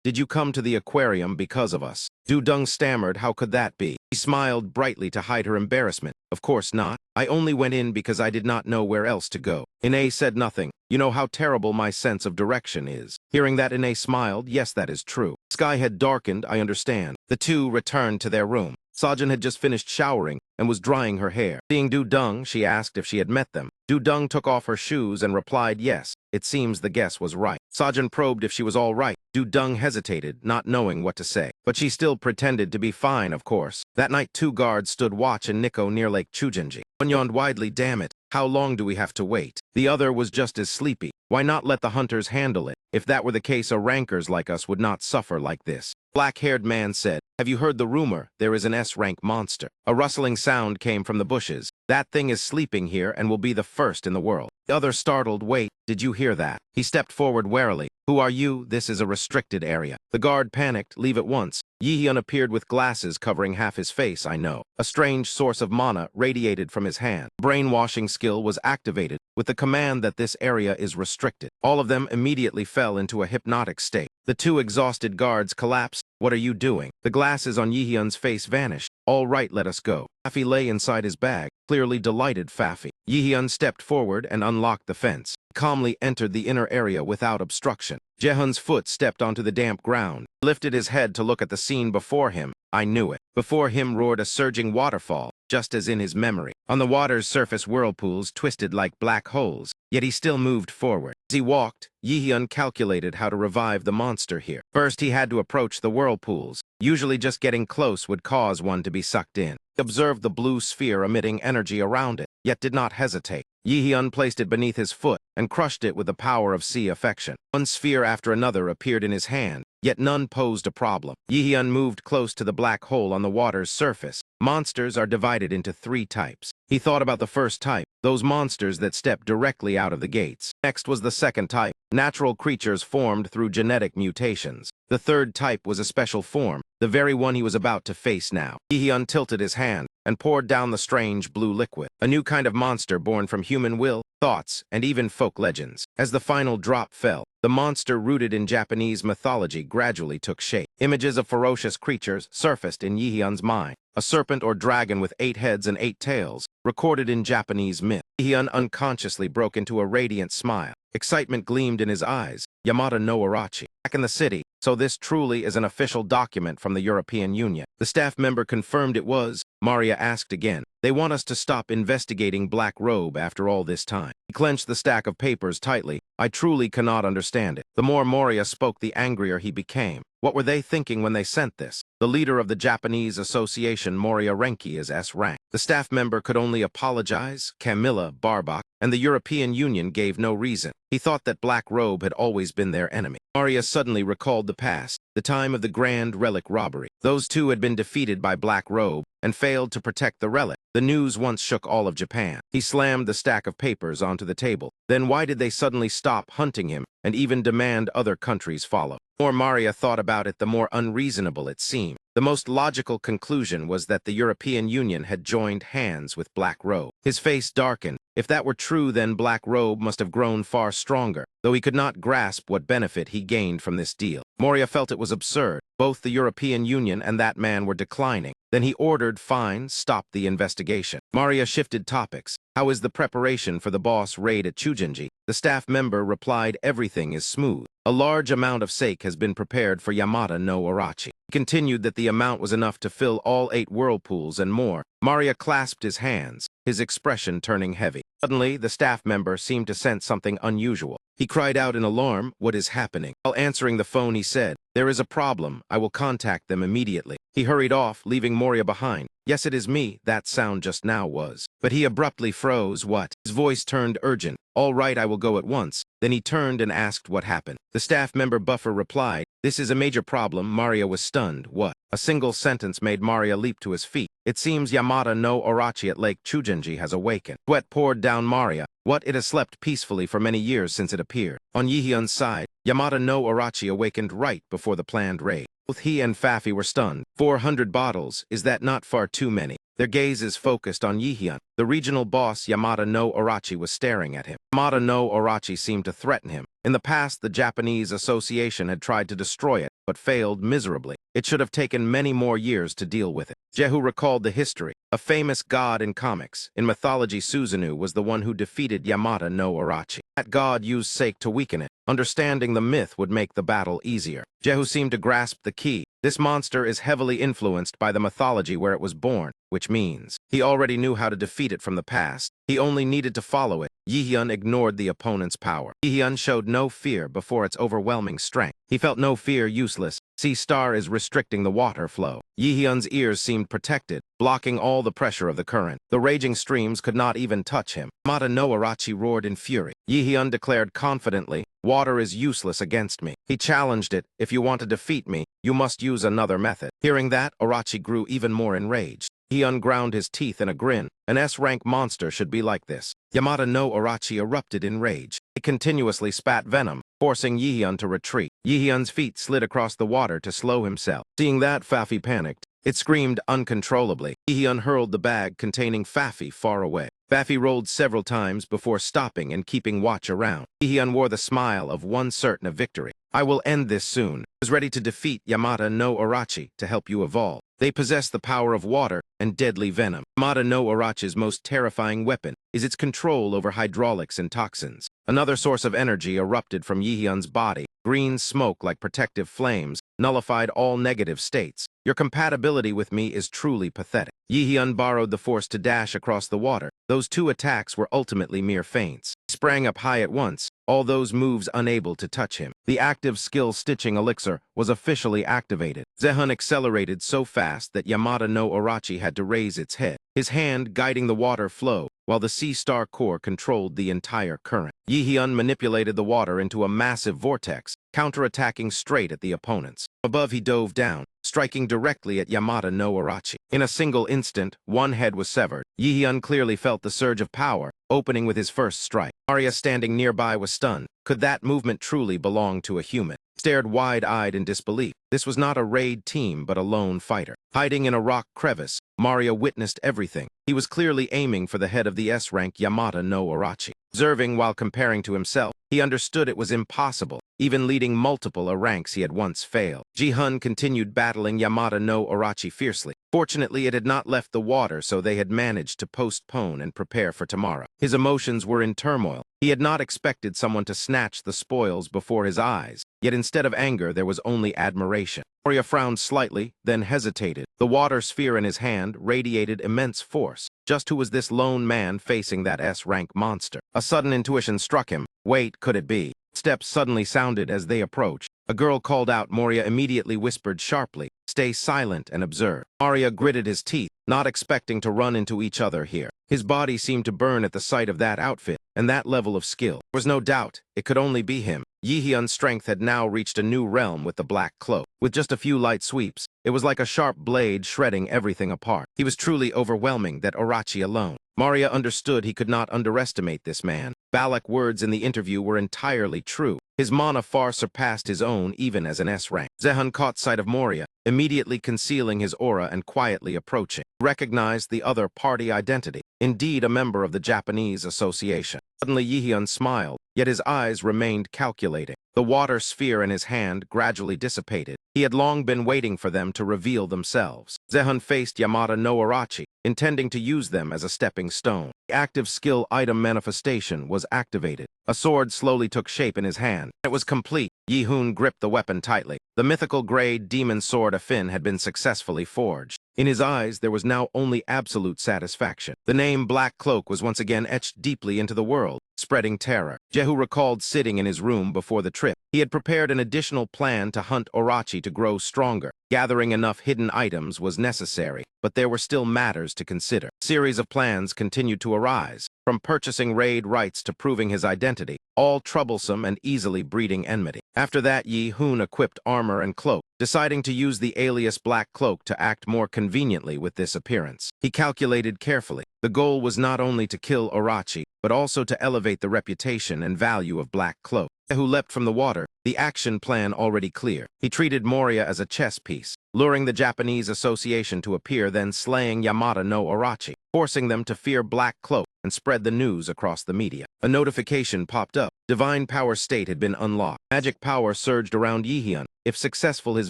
did you come to the aquarium because of us? Dong stammered, how could that be? She smiled brightly to hide her embarrassment. Of course not. I only went in because I did not know where else to go. Ine said nothing. You know how terrible my sense of direction is. Hearing that, Ine smiled. Yes, that is true. Sky had darkened, I understand. The two returned to their room. Sajin had just finished showering and was drying her hair. Seeing Dong, she asked if she had met them. Dong took off her shoes and replied yes. It seems the guess was right. Sajin probed if she was all right. Dong hesitated, not knowing what to say. But she still pretended to be fine, of course. That night, 2 guards stood watch in Nikko near Lake Chujinji. One yawned widely, damn it. How long do we have to wait? The other was just as sleepy. Why not let the hunters handle it? If that were the case, rankers like us would not suffer like this. Black-haired man said, have you heard the rumor? There is an S-rank monster. A rustling sound came from the bushes. That thing is sleeping here and will be the first in the world. The other startled, wait, did you hear that? He stepped forward warily. Who are you? This is a restricted area. The guard panicked, leave at once. Yihyun appeared with glasses covering half his face, I know. A strange source of mana radiated from his hand. Brainwashing skill was activated with the command that this area is restricted. All of them immediately fell into a hypnotic state. The 2 exhausted guards collapsed. What are you doing? The glasses on Yihyun's face vanished. All right, let us go. Fafi lay inside his bag, clearly delighted Fafi. Yihyun stepped forward and unlocked the fence. Calmly entered the inner area without obstruction. Jaehyun's foot stepped onto the damp ground. Lifted his head to look at the scene before him. I knew it. Before him roared a surging waterfall. just as in his memory. On the water's surface, whirlpools twisted like black holes, yet he still moved forward. As he walked, Yihyun calculated how to revive the monster here. First, he had to approach the whirlpools. Usually just getting close would cause one to be sucked in. He observed the blue sphere emitting energy around it, yet did not hesitate. Yihyun placed it beneath his foot and crushed it with the power of sea affection. One sphere after another appeared in his hand, yet none posed a problem. Yihyun moved close to the black hole on the water's surface. Monsters are divided into 3 types. He thought about the first type, those monsters that step directly out of the gates. Next was the second type, natural creatures formed through genetic mutations. The third type was a special form, the very one he was about to face now. Yihyun tilted his hand and poured down the strange blue liquid, a new kind of monster born from human will, thoughts, and even folk legends. As the final drop fell, the monster rooted in Japanese mythology gradually took shape. Images of ferocious creatures surfaced in Yihyun's mind. A serpent or dragon with 8 heads and 8 tails, recorded in Japanese myth. Yihyun unconsciously broke into a radiant smile. Excitement gleamed in his eyes. Yamada no Orochi. Back in the city, so this truly is an official document from the European Union. The staff member confirmed it was. Maria asked again. They want us to stop investigating Black Robe after all this time. He clenched the stack of papers tightly. I truly cannot understand it. The more Moria spoke, the angrier he became. What were they thinking when they sent this? The leader of the Japanese Association, Moria Renki, is S-Rank. The staff member could only apologize, Camilla Barbach, and the European Union gave no reason. He thought that Black Robe had always been their enemy. Moria suddenly recalled the past, the time of the Grand Relic robbery. Those two had been defeated by Black Robe and failed to protect the relic. The news once shook all of Japan. He slammed the stack of papers onto the table. Then why did they suddenly stop hunting him and even demand other countries follow? The more Maria thought about it, the more unreasonable it seemed. The most logical conclusion was that the European Union had joined hands with Black Robe. His face darkened. If that were true, then Black Robe must have grown far stronger, though he could not grasp what benefit he gained from this deal. Moria felt it was absurd. Both the European Union and that man were declining. Then he ordered, fine, stop the investigation. Maria shifted topics. How is the preparation for the boss raid at Chujinji? The staff member replied, everything is smooth. A large amount of sake has been prepared for Yamada no Orochi. He continued that the amount was enough to fill all 8 whirlpools and more. Maria clasped his hands, his expression turning heavy. Suddenly, the staff member seemed to sense something unusual. He cried out in alarm, what is happening? While answering the phone, he said, there is a problem. I will contact them immediately. He hurried off, leaving Moria behind. Yes, it is me, that sound just now was. But he abruptly froze. What? His voice turned urgent. All right, I will go at once. Then he turned and asked what happened. The staff member Buffer replied, this is a major problem. Maria was stunned. What? A single sentence made Maria leap to his feet. It seems Yamada no Orochi at Lake Chujinji has awakened. Sweat poured down Maria. What? It has slept peacefully for many years since it appeared. On Yihyun's side, Yamada no Orochi awakened right before the planned raid. Both he and Fafi were stunned. 400 bottles, is that not far too many? Their gazes focused on Yihyun. The regional boss Yamada no Orochi was staring at him. Yamada no Orochi seemed to threaten him. In the past, the Japanese Association had tried to destroy it, but failed miserably. It should have taken many more years to deal with it. Jehu recalled the history. A famous god in comics. In mythology, Susanoo was the one who defeated Yamada no Orochi. That god used sake to weaken it. Understanding the myth would make the battle easier. Jehu seemed to grasp the key. This monster is heavily influenced by the mythology where it was born, which means he already knew how to defeat it from the past. He only needed to follow it. Yihyun ignored the opponent's power. Yihyun showed no fear before its overwhelming strength. He felt no fear useless. Sea-Star is restricting the water flow. Yihyun's ears seemed protected, blocking all the pressure of the current. The raging streams could not even touch him. Yamada no Orochi roared in fury. Yihyun declared confidently, water is useless against me. He challenged it, if you want to defeat me, you must use another method. Hearing that, Orochi grew even more enraged. He unground his teeth in a grin. An S-rank monster should be like this. Yamada no Orochi erupted in rage. He continuously spat venom, forcing Yihyun to retreat. Yihyun's feet slid across the water to slow himself. Seeing that, Fafi panicked. It screamed uncontrollably. Yihyun hurled the bag containing Fafi far away. Fafi rolled several times before stopping and keeping watch around. Yihyun wore the smile of one certain of victory. I will end this soon. I was ready to defeat Yamada no Orochi to help you evolve. They possess the power of water and deadly venom. Yamada no Orochi's most terrifying weapon is its control over hydraulics and toxins. Another source of energy erupted from Yihyun's body, Green smoke like protective flames nullified all negative states. Your compatibility with me is truly pathetic. Yihyun borrowed the force to dash across the water. Those two attacks were ultimately mere feints. He sprang up high at once, all those moves unable to touch him. The active skill stitching elixir was officially activated. Zehun accelerated so fast that Yamada no Orochi had to raise its head, his hand guiding the water flow, while the Sea Star core controlled the entire current. Yihyun manipulated the water into a massive vortex, counterattacking straight at the opponents. Above he dove down, striking directly at Yamada no Orochi. In a single instant, one head was severed. Yihyun clearly felt the surge of power, opening with his first strike. Arya standing nearby was stunned. Could that movement truly belong to a human? Stared wide-eyed in disbelief. This was not a raid team, but a lone fighter. Hiding in a rock crevice, Maria witnessed everything. He was clearly aiming for the head of the S-Rank Yamada no Orochi. Observing while comparing to himself, he understood it was impossible, even leading multiple ranks he had once failed. Ji-hun continued battling Yamada no Orochi fiercely. Fortunately, it had not left the water, so they had managed to postpone and prepare for tomorrow. His emotions were in turmoil. He had not expected someone to snatch the spoils before his eyes, yet instead of anger, there was only admiration. Arya frowned slightly, then hesitated. The water sphere in his hand radiated immense force. Just who was this lone man facing that S-rank monster? A sudden intuition struck him. Wait, could it be? Steps suddenly sounded as they approached. A girl called out. Moria immediately whispered sharply, "Stay silent and observe." Arya gritted his teeth, not expecting to run into each other here. His body seemed to burn at the sight of that outfit and that level of skill. There was no doubt it could only be him. Yihyun's strength had now reached a new realm with the black cloak. With just a few light sweeps, it was like a sharp blade shredding everything apart. He was truly overwhelming, that Orochi alone. Maria understood he could not underestimate this man. Balak's words in the interview were entirely true. His mana far surpassed his own even as an S-rank. Zehun caught sight of Moria, immediately concealing his aura and quietly approaching. Recognized the other party identity. Indeed, a member of the Japanese Association. Suddenly Yihyun smiled, yet his eyes remained calculating. The water sphere in his hand gradually dissipated. He had long been waiting for them to reveal themselves. Zehun faced Yamada no Orochi, intending to use them as a stepping stone. The active skill item manifestation was activated. A sword slowly took shape in his hand. It was complete. Yihyun gripped the weapon tightly. The mythical grade demon sword Afin had been successfully forged. In his eyes, there was now only absolute satisfaction. The name Black Cloak was once again etched deeply into the world, spreading terror. Jehu recalled sitting in his room before the trip. He had prepared an additional plan to hunt Orochi to grow stronger. Gathering enough hidden items was necessary, but there were still matters to consider. A series of plans continued to arise, from purchasing raid rights to proving his identity, all troublesome and easily breeding enmity. After that, Yihyun equipped armor and cloak, deciding to use the alias Black Cloak to act more conveniently with this appearance. He calculated carefully. The goal was not only to kill Orochi, but also to elevate the reputation and value of Black Cloak. Who leapt from the water, the action plan already clear. He treated Moria as a chess piece, luring the Japanese Association to appear, then slaying Yamada no Orochi, forcing them to fear Black Cloak and spread the news across the media. A notification popped up. Divine Power State had been unlocked. Magic power surged around Yihyun. If successful, his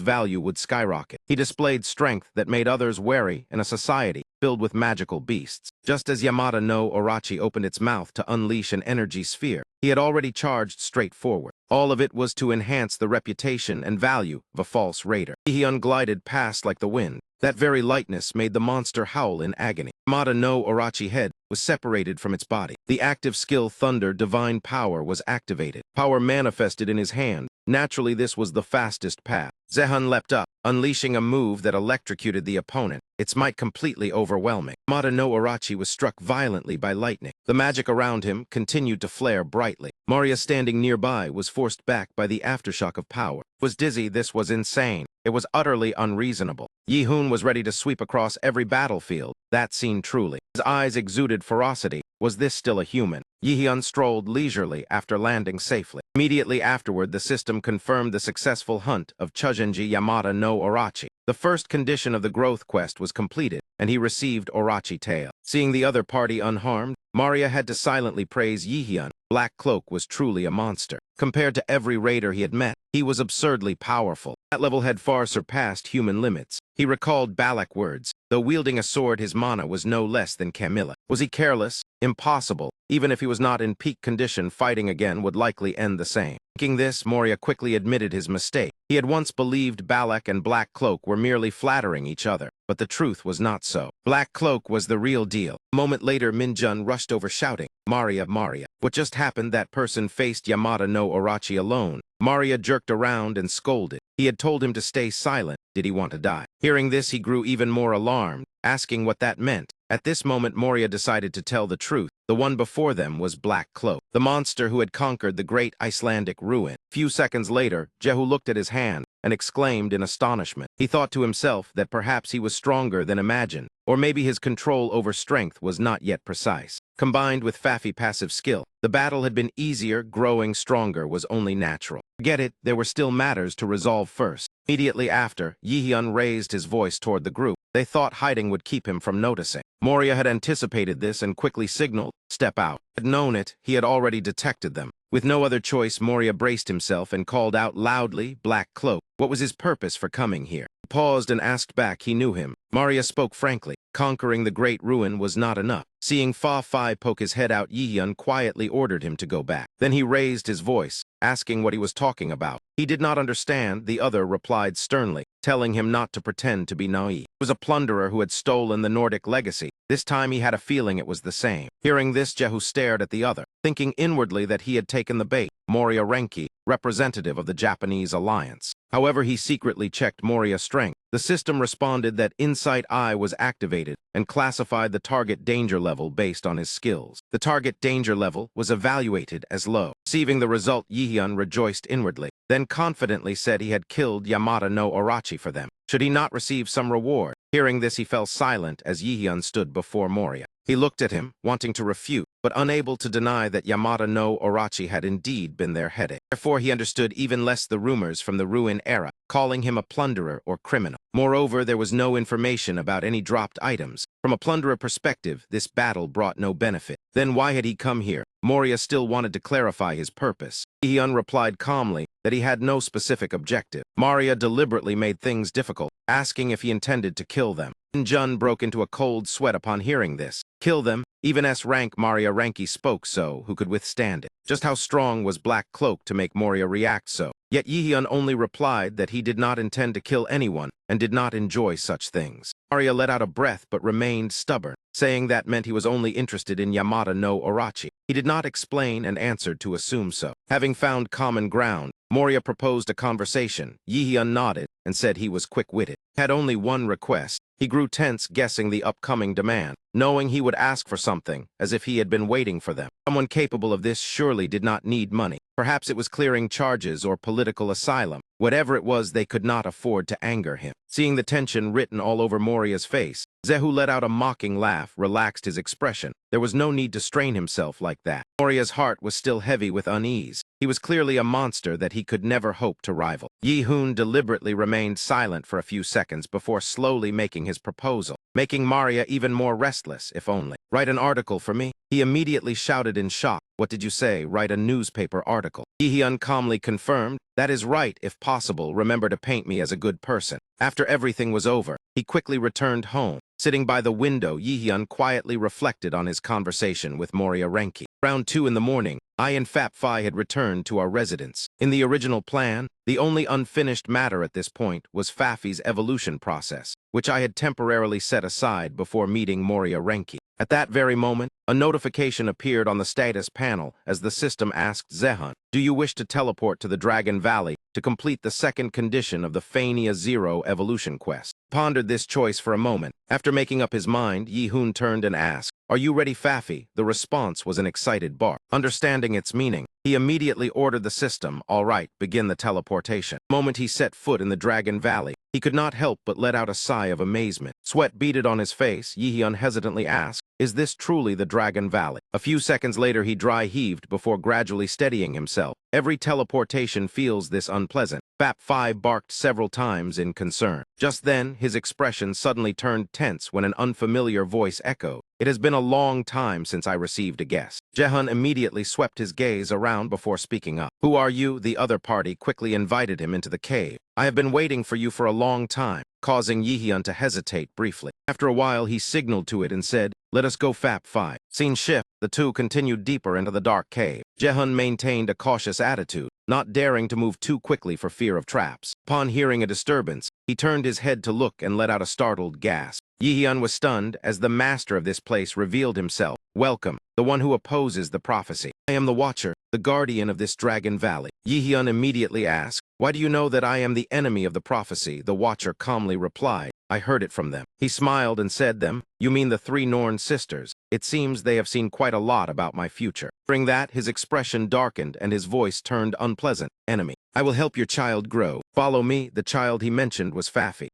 value would skyrocket. He displayed strength that made others wary in a society filled with magical beasts. Just as Yamada no Orochi opened its mouth to unleash an energy sphere, he had already charged straight forward. All of it was to enhance the reputation and value of a false raider. Yihyun glided past like the wind. That very lightness made the monster howl in agony. Yamada no Orochi's head was separated from its body. The active skill Thunder Divine Power was activated. Power manifested in his hand. Naturally, this was the fastest path. Zehun leapt up, unleashing a move that electrocuted the opponent, its might completely overwhelming. Yamada no Orochi was struck violently by lightning. The magic around him continued to flare brightly. Moria, standing nearby, was forced back by the aftershock of power. Was dizzy. This was insane. It was utterly unreasonable. Yihyun was ready to sweep across every battlefield. That scene truly. His eyes exuded ferocity. Was this still a human? Yihyun strolled leisurely after landing safely. Immediately afterward, the system confirmed the successful hunt of Chujinji Yamada no Orochi. The first condition of the growth quest was completed, and he received Orochi tail. Seeing the other party unharmed, Maria had to silently praise Yihyun. Black Cloak was truly a monster. Compared to every raider he had met, he was absurdly powerful. That level had far surpassed human limits. He recalled Balak's words. Though wielding a sword, his mana was no less than Camilla. Was he careless? Impossible. Even if he was not in peak condition, fighting again would likely end the same. Thinking this, Moria quickly admitted his mistake. He had once believed Balak and Black Cloak were merely flattering each other, but the truth was not so. Black Cloak was the real deal. A moment later, Minjun rushed over shouting, "Maria, Maria." What just happened? That person faced Yamada no Orochi alone. Maria jerked around and scolded. He had told him to stay silent. Did he want to die? Hearing this, he grew even more alarmed, asking what that meant. At this moment, Moria decided to tell the truth. The one before them was Black Cloak, the monster who had conquered the great Icelandic ruin. Few seconds later, Jehu looked at his hand and exclaimed in astonishment. He thought to himself that perhaps he was stronger than imagined, or maybe his control over strength was not yet precise. Combined with Fafi passive skill, the battle had been easier. Growing stronger was only natural. Forget it, there were still matters to resolve first. Immediately after, Yihyun raised his voice toward the group. They thought hiding would keep him from noticing. Moria had anticipated this and quickly signaled, "Step out." Had known it, he had already detected them. With no other choice, Moria braced himself and called out loudly, "Black Cloak." What was his purpose for coming here? He paused and asked back. He knew him. Moria spoke frankly. Conquering the great ruin was not enough. Seeing Fa Fi poke his head out, Yihyun quietly ordered him to go back. Then he raised his voice, asking what he was talking about. He did not understand. The other replied sternly, telling him not to pretend to be naive. He was a plunderer who had stolen the Nordic legacy. This time he had a feeling it was the same. Hearing this, Jehu stared at the other, thinking inwardly that he had taken the bait. Moria Renki, representative of the Japanese alliance. However, he secretly checked Moria's strength. The system responded that Insight Eye was activated and classified the target danger level based on his skills. The target danger level was evaluated as low. Receiving the result, Yihyun rejoiced inwardly, then confidently said he had killed Yamada no Orochi for them. Should he not receive some reward? Hearing this, he fell silent as Yihyun stood before Moria. He looked at him, wanting to refute, but unable to deny that Yamada no Orochi had indeed been their headache. Therefore, he understood even less the rumors from the ruin era, calling him a plunderer or criminal. Moreover, there was no information about any dropped items. From a plunderer perspective, this battle brought no benefit. Then why had he come here? Moria still wanted to clarify his purpose. Yihyun replied calmly that he had no specific objective. Moria deliberately made things difficult, asking if he intended to kill them. Jun broke into a cold sweat upon hearing this. Kill them? Even S-Rank Moria Ranki spoke so, who could withstand it? Just how strong was Black Cloak to make Moria react so? Yet Yihyun only replied that he did not intend to kill anyone and did not enjoy such things. Moria let out a breath but remained stubborn, saying that meant he was only interested in Yamada no Orochi. He did not explain and answered to assume so. Having found common ground, Moria proposed a conversation. Yihyun nodded and said he was quick-witted. Had only one request. He grew tense, guessing the upcoming demand, knowing he would ask for something, as if he had been waiting for them. Someone capable of this surely did not need money. Perhaps it was clearing charges or political asylum. Whatever it was, they could not afford to anger him. Seeing the tension written all over Moria's face, Zehu let out a mocking laugh, relaxed his expression. There was no need to strain himself like that. Moria's heart was still heavy with unease. He was clearly a monster that he could never hope to rival. Yi-hoon deliberately remained silent for a few seconds before slowly making his proposal, making Moria even more restless, if only. "Write an article for me?" He immediately shouted in shock. "What did you say? Write a newspaper article?" Yi-hyun calmly confirmed, "That is right. If possible, remember to paint me as a good person." After everything was over, he quickly returned home. Sitting by the window, Yi-hyun quietly reflected on his conversation with Moria Renki. Around 2 in the morning, I and Fap Fi had returned to our residence. In the original plan, the only unfinished matter at this point was Fafi's evolution process, which I had temporarily set aside before meeting Moria Renki. At that very moment, a notification appeared on the status panel as the system asked Zehun, "Do you wish to teleport to the Dragon Valley to complete the second condition of the Phania Zero evolution quest?" Pondered this choice for a moment. After making up his mind, Yi-hoon turned and asked, "Are you ready, Fafi?" The response was an excited bark. Understanding its meaning, he immediately ordered the system, "All right, begin the teleportation." The moment he set foot in the Dragon Valley, he could not help but let out a sigh of amazement. Sweat beaded on his face, Yi-hyun hesitantly asked, "Is this truly the Dragon Valley?" A few seconds later, he dry heaved before gradually steadying himself. Every teleportation feels this unpleasant. Fap Fi barked several times in concern. Just then, his expression suddenly turned tense when an unfamiliar voice echoed, "It has been a long time since I received a guest." Jehun immediately swept his gaze around before speaking up. "Who are you?" The other party quickly invited him into the cave. "I have been waiting for you for a long time," causing Yi-hyun to hesitate briefly. After a while, he signaled to it and said, "Let us go, Fap Fi." Scene shift, the two continued deeper into the dark cave. Jehun maintained a cautious attitude, not daring to move too quickly for fear of traps. Upon hearing a disturbance, he turned his head to look and let out a startled gasp. Yihyun was stunned as the master of this place revealed himself. Welcome, the one who opposes the prophecy. I am the Watcher, the guardian of this Dragon Valley. Yihyun immediately asked, why do you know that I am the enemy of the prophecy? The Watcher calmly replied, I heard it from them. He smiled and said them, you mean the three Norn sisters. It seems they have seen quite a lot about my future. During that, his expression darkened and his voice turned unpleasant. Enemy. I will help your child grow. Follow me. The child he mentioned was Fafi.